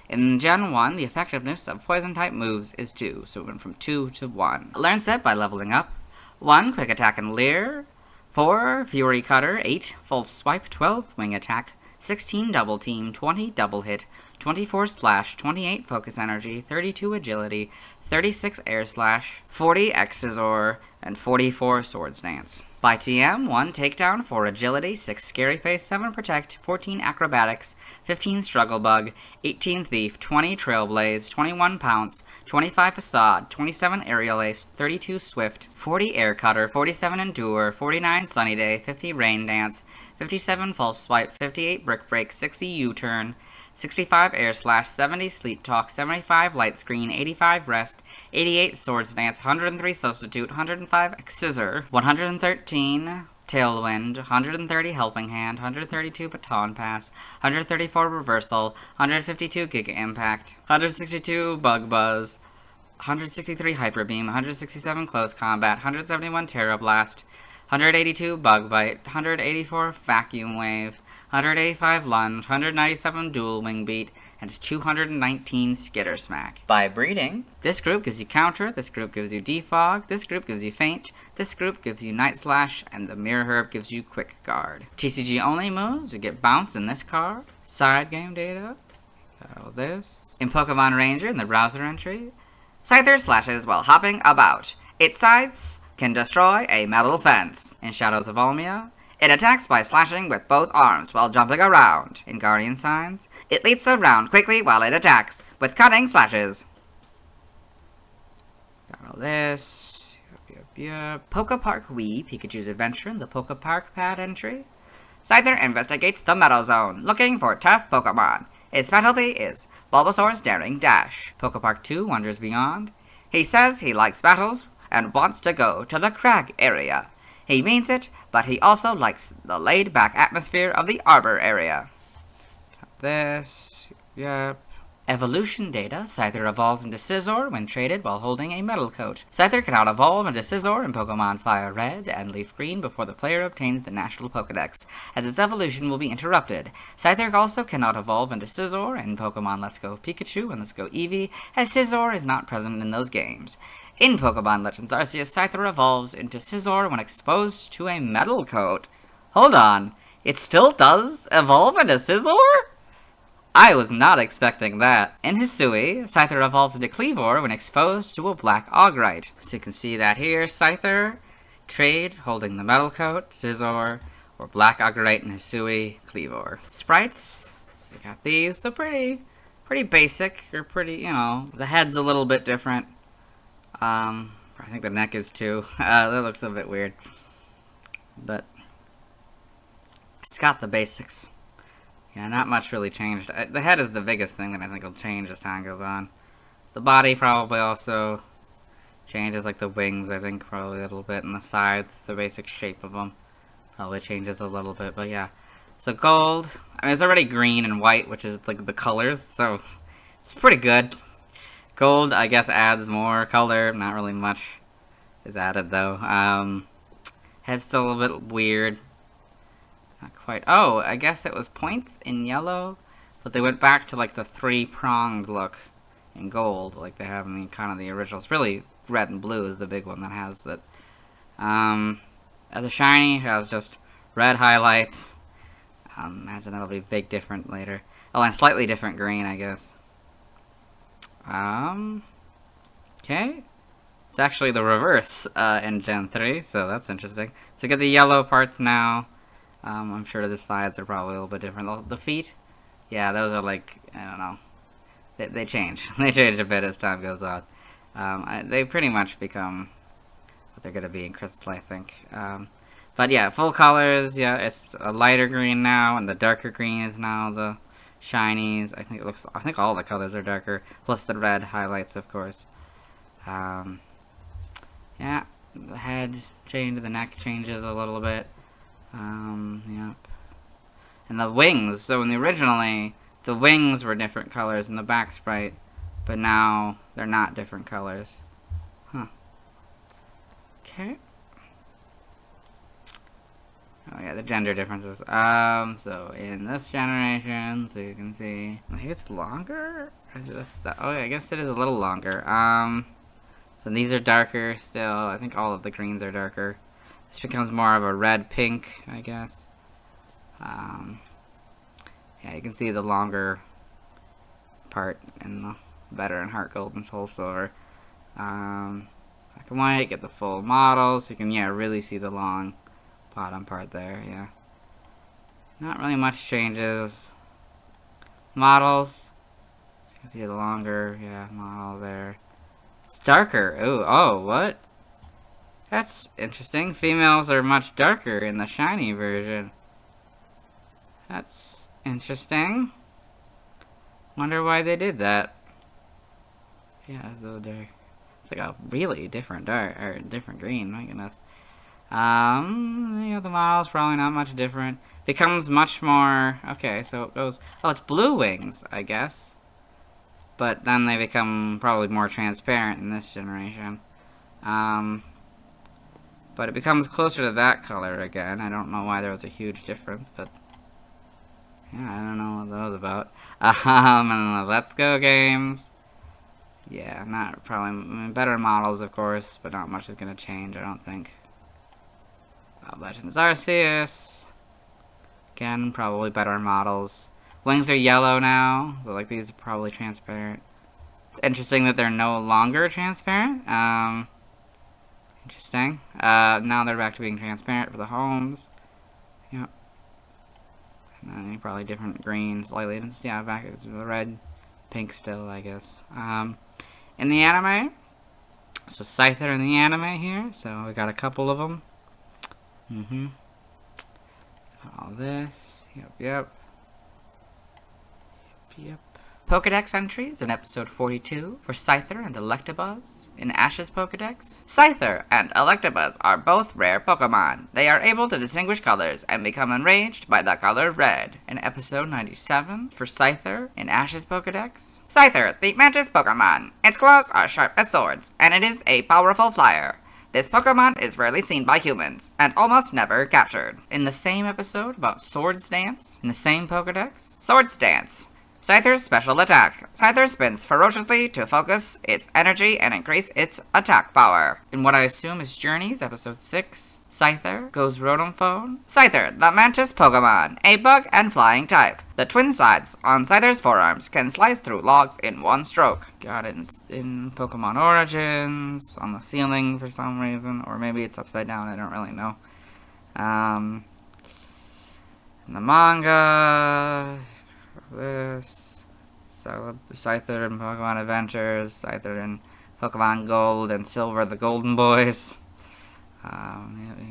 B: In Gen 1, the effectiveness of Poison-type moves is 2, so we went from 2 to 1. Learn set by leveling up. 1. Quick Attack and Leer. 4. Fury Cutter. 8. False Swipe. 12. Wing Attack. 16. Double Team. 20. Double Hit. 24 Splash. 28 Focus Energy. 32 Agility. 36 Air Slash. 40 Exeggcute. And 44 Swords Dance. By TM, 1 Takedown, 4 Agility, 6 Scary Face, 7 Protect, 14 Acrobatics, 15 Struggle Bug, 18 Thief, 20 Trailblaze, 21 Pounce, 25 Facade, 27 Aerial Ace, 32 Swift, 40 Air Cutter, 47 Endure, 49 Sunny Day, 50 Rain Dance, 57 False Swipe, 58 Brick Break, 60 U-Turn, 65 Air Slash, 70 Sleep Talk, 75 Light Screen, 85 Rest, 88 Swords Dance, 103 Substitute, 105 Scissor, 113 Tailwind, 130 Helping Hand, 132 Baton Pass, 134 Reversal, 152 Giga Impact, 162 Bug Buzz, 163 Hyper Beam, 167 Close Combat, 171 Terra Blast, 182 Bug Bite, 184 Vacuum Wave, 185 Lunge, 197 Dual Wing Beat, and 219 Skitter Smack. By breeding, this group gives you Counter, this group gives you Defog, this group gives you Faint, this group gives you Night Slash, and the Mirror Herb gives you Quick Guard. TCG only moves, you get Bounce in this card. Side game data, got all this. In Pokemon Ranger, in the browser entry, Scyther slashes while hopping about. Its scythes can destroy a metal fence. In Shadows of Almia, it attacks by slashing with both arms while jumping around. In Guardian Signs, it leaps around quickly while it attacks with cutting slashes. Got all this. Poke Park Wii, Pikachu's Adventure in the Poke Park pad entry. Scyther investigates the Meadow Zone, looking for tough Pokemon. His specialty is Bulbasaur's Daring Dash. Poke Park 2 Wonders Beyond. He says he likes battles and wants to go to the Crag area. He means it, but he also likes the laid-back atmosphere of the Arbor area. Got this. Yep. Evolution data. Scyther evolves into Scizor when traded while holding a Metal Coat. Scyther cannot evolve into Scizor in Pokemon Fire Red and Leaf Green before the player obtains the National Pokedex, as its evolution will be interrupted. Scyther also cannot evolve into Scizor in Pokemon Let's Go Pikachu and Let's Go Eevee, as Scizor is not present in those games. In Pokemon Legends Arceus, Scyther evolves into Scizor when exposed to a Metal Coat. Hold on, it still does evolve into Scizor? I was not expecting that. In Hisui, Scyther evolves into Kleavor when exposed to a Black Augrite. So you can see that here, Scyther, trade, holding the Metal Coat, Scizor, or Black Augrite in Hisui, Kleavor. Sprites, so you got these, so pretty basic, or pretty, you know, the head's a little bit different. I think the neck is too. That looks a bit weird. But it's got the basics. Yeah, not much really changed. The head is the biggest thing that I think will change as time goes on. The body probably also changes, like the wings, I think, probably a little bit, and the sides, the basic shape of them probably changes a little bit, but yeah. So gold, I mean, it's already green and white, which is like the colors, so it's pretty good. Gold, I guess, adds more color, not really much is added, though. Head's still a little bit weird. Not quite. Oh, I guess it was points in yellow, but they went back to, like, the three-pronged look in gold, like they have in the, kind of the originals. Really, red and blue is the big one that has that. The shiny has just red highlights. Imagine that'll be big different later. Oh, and slightly different green, I guess. Okay. It's actually the reverse in Gen 3, so that's interesting. So get the yellow parts now. I'm sure the sides are probably a little bit different. The feet, yeah, those are like, I don't know. They change. They change a bit as time goes on. They pretty much become what they're going to be in Crystal, I think. But yeah, full colors, yeah, it's a lighter green now, and the darker green is now the shinies. I think all the colors are darker, plus the red highlights, of course. Yeah, the head changes, the neck changes a little bit. Yep. And the wings, so originally, the wings were different colors in the back sprite, but now they're not different colors. Huh. Okay. Oh yeah, the gender differences. So in this generation, so you can see, I think it's longer? Oh yeah, I guess it is a little longer. So these are darker still. I think all of the greens are darker. This becomes more of a red-pink, I guess. Yeah, you can see the longer part in the Veteran Heart Gold and Soul Silver. Black and white, get the full model, so you can, yeah, really see the long bottom part there, yeah. Not really much changes. Models, so you can see the longer, yeah, model there. It's darker. Ooh, oh, what? That's interesting. Females are much darker in the shiny version. That's interesting. Wonder why they did that. Yeah, so they're, it's like a really different dark, or different green, my goodness. Yeah, the model's probably not much different. Becomes much more, okay, so it goes, oh, it's blue wings, I guess. But then they become probably more transparent in this generation. But it becomes closer to that color again. I don't know why there was a huge difference, but yeah, I don't know what that was about. And the Let's Go games. Yeah, not probably, I mean, better models, of course, but not much is going to change, I don't think. Legends Arceus. Again, probably better models. Wings are yellow now, so like these are probably transparent. It's interesting that they're no longer transparent. Interesting. Now they're back to being transparent for the homes. Yep. And then probably different greens, slightly. Yeah, back it's red, pink still, I guess. In the anime, so Scyther in the anime here. So we got a couple of them. All this. Yep. Pokedex entries in episode 42 for Scyther and Electabuzz. In Ash's Pokedex, Scyther and Electabuzz are both rare Pokemon. They are able to distinguish colors and become enraged by the color red. In episode 97 for Scyther in Ash's Pokedex, Scyther, the Mantis Pokemon. Its claws are sharp as swords, and it is a powerful flyer. This Pokemon is rarely seen by humans, and almost never captured. In the same episode about Swords Dance, in the same Pokedex, Swords Dance. Scyther's special attack. Scyther spins ferociously to focus its energy and increase its attack power. In what I assume is Journeys, episode 6, Scyther goes Rotom Phone. Scyther, the Mantis Pokemon, a bug and flying type. The twin sides on Scyther's forearms can slice through logs in one stroke. Got it in Pokemon Origins, on the ceiling for some reason, or maybe it's upside down, I don't really know. In the manga, this, Scyther in Pokemon Adventures, Scyther in Pokemon Gold and Silver, the Golden Boys. You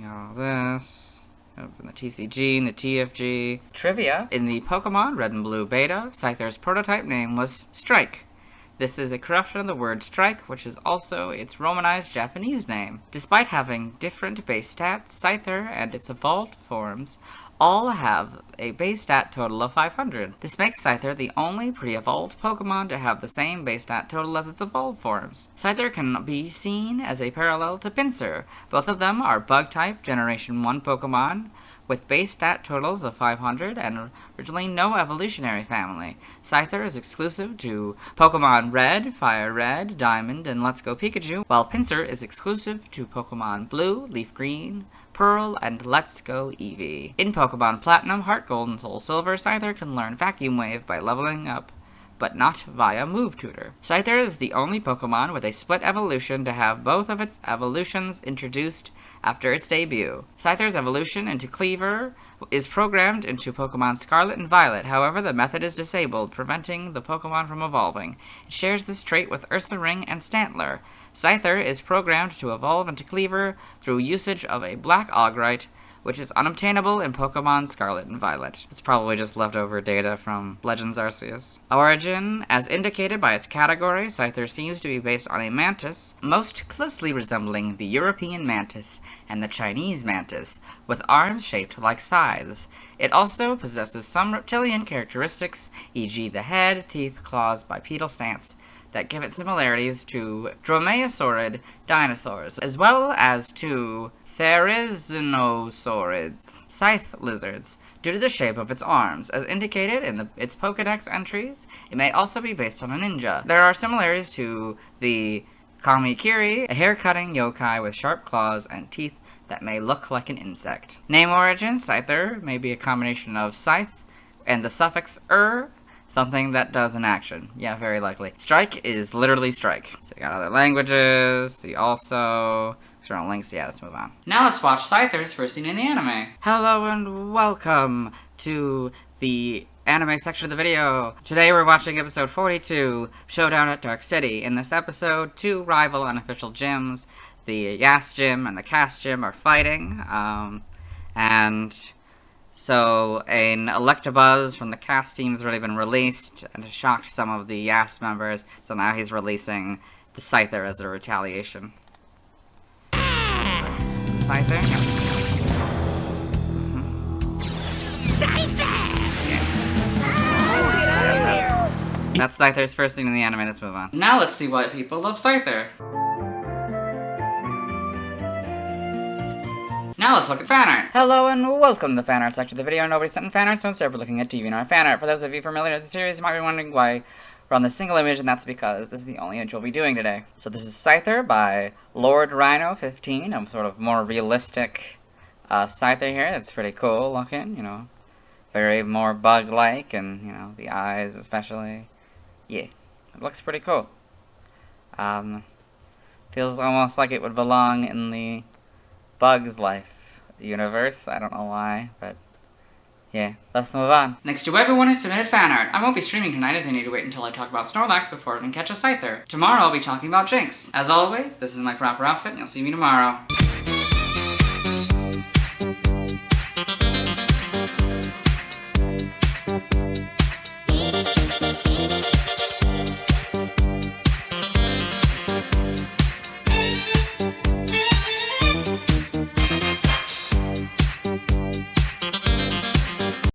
B: got all this. Open the TCG and the TFG. Trivia. In the Pokemon Red and Blue Beta, Scyther's prototype name was Strike. This is a corruption of the word strike, which is also its Romanized Japanese name. Despite having different base stats, Scyther and its evolved forms all have a base stat total of 500. This makes Scyther the only pre-evolved Pokemon to have the same base stat total as its evolved forms. Scyther can be seen as a parallel to Pinsir. Both of them are Bug-type Generation 1 Pokemon, with base stat totals of 500 and originally no evolutionary family. Scyther is exclusive to Pokemon Red, Fire Red, Diamond, and Let's Go Pikachu, while Pinsir is exclusive to Pokemon Blue, Leaf Green, Pearl, and Let's Go Eevee. In Pokemon Platinum, Heart Gold, and Soul Silver, Scyther can learn Vacuum Wave by leveling up, but not via Move Tutor. Scyther is the only Pokemon with a split evolution to have both of its evolutions introduced after its debut. Scyther's evolution into Cleaver is programmed into Pokemon Scarlet and Violet, however the method is disabled, preventing the Pokemon from evolving. It shares this trait with Ursaring and Stantler. Scyther is programmed to evolve into Cleaver through usage of a Black Ogrite, which is unobtainable in Pokemon Scarlet and Violet. It's probably just leftover data from Legends Arceus. Origin, as indicated by its category, Scyther seems to be based on a mantis, most closely resembling the European mantis and the Chinese mantis, with arms shaped like scythes. It also possesses some reptilian characteristics, e.g. the head, teeth, claws, bipedal stance, that give it similarities to dromaeosaurid dinosaurs, as well as to therizinosaurids, scythe lizards, due to the shape of its arms. As indicated in its Pokedex entries, it may also be based on a ninja. There are similarities to the Kamikiri, a hair-cutting yokai with sharp claws and teeth that may look like an insect. Name origin, Scyther may be a combination of scythe and the suffix something that does an action. Yeah, very likely. Strike is literally strike. So we got other languages, see also, external links, yeah, let's move on.
A: Now let's watch Scyther's first scene in the anime.
B: Hello and welcome to the anime section of the video. Today we're watching episode 42, Showdown at Dark City. In this episode, two rival unofficial gyms, the Yas Gym and the Cast Gym, are fighting, so an Electabuzz from the Cast team has already been released and has shocked some of the Yas members, so now he's releasing the Scyther as a retaliation. Scyther? That's Scyther's first thing in the anime. Let's move on.
A: Now let's see why people love Scyther. Now let's look at fan art.
B: Hello and welcome to the fan art section of the video. Nobody sent in fan art, so instead we're looking at DeviantArt fan art. For those of you familiar with the series, you might be wondering why we're on this single image, and that's because this is the only image we'll be doing today. So this is Scyther by Lord Rhino 15, a sort of more realistic Scyther here. It's pretty cool looking, you know, very more bug-like, and, you know, the eyes especially. Yeah, it looks pretty cool. Feels almost like it would belong in the Bug's Life universe. I don't know why, but yeah, let's move on.
A: Next to everyone who submitted fan art. I won't be streaming tonight as I need to wait until I talk about Snorlax before I can catch a Scyther. Tomorrow I'll be talking about Jinx. As always, this is my proper outfit and you'll see me tomorrow.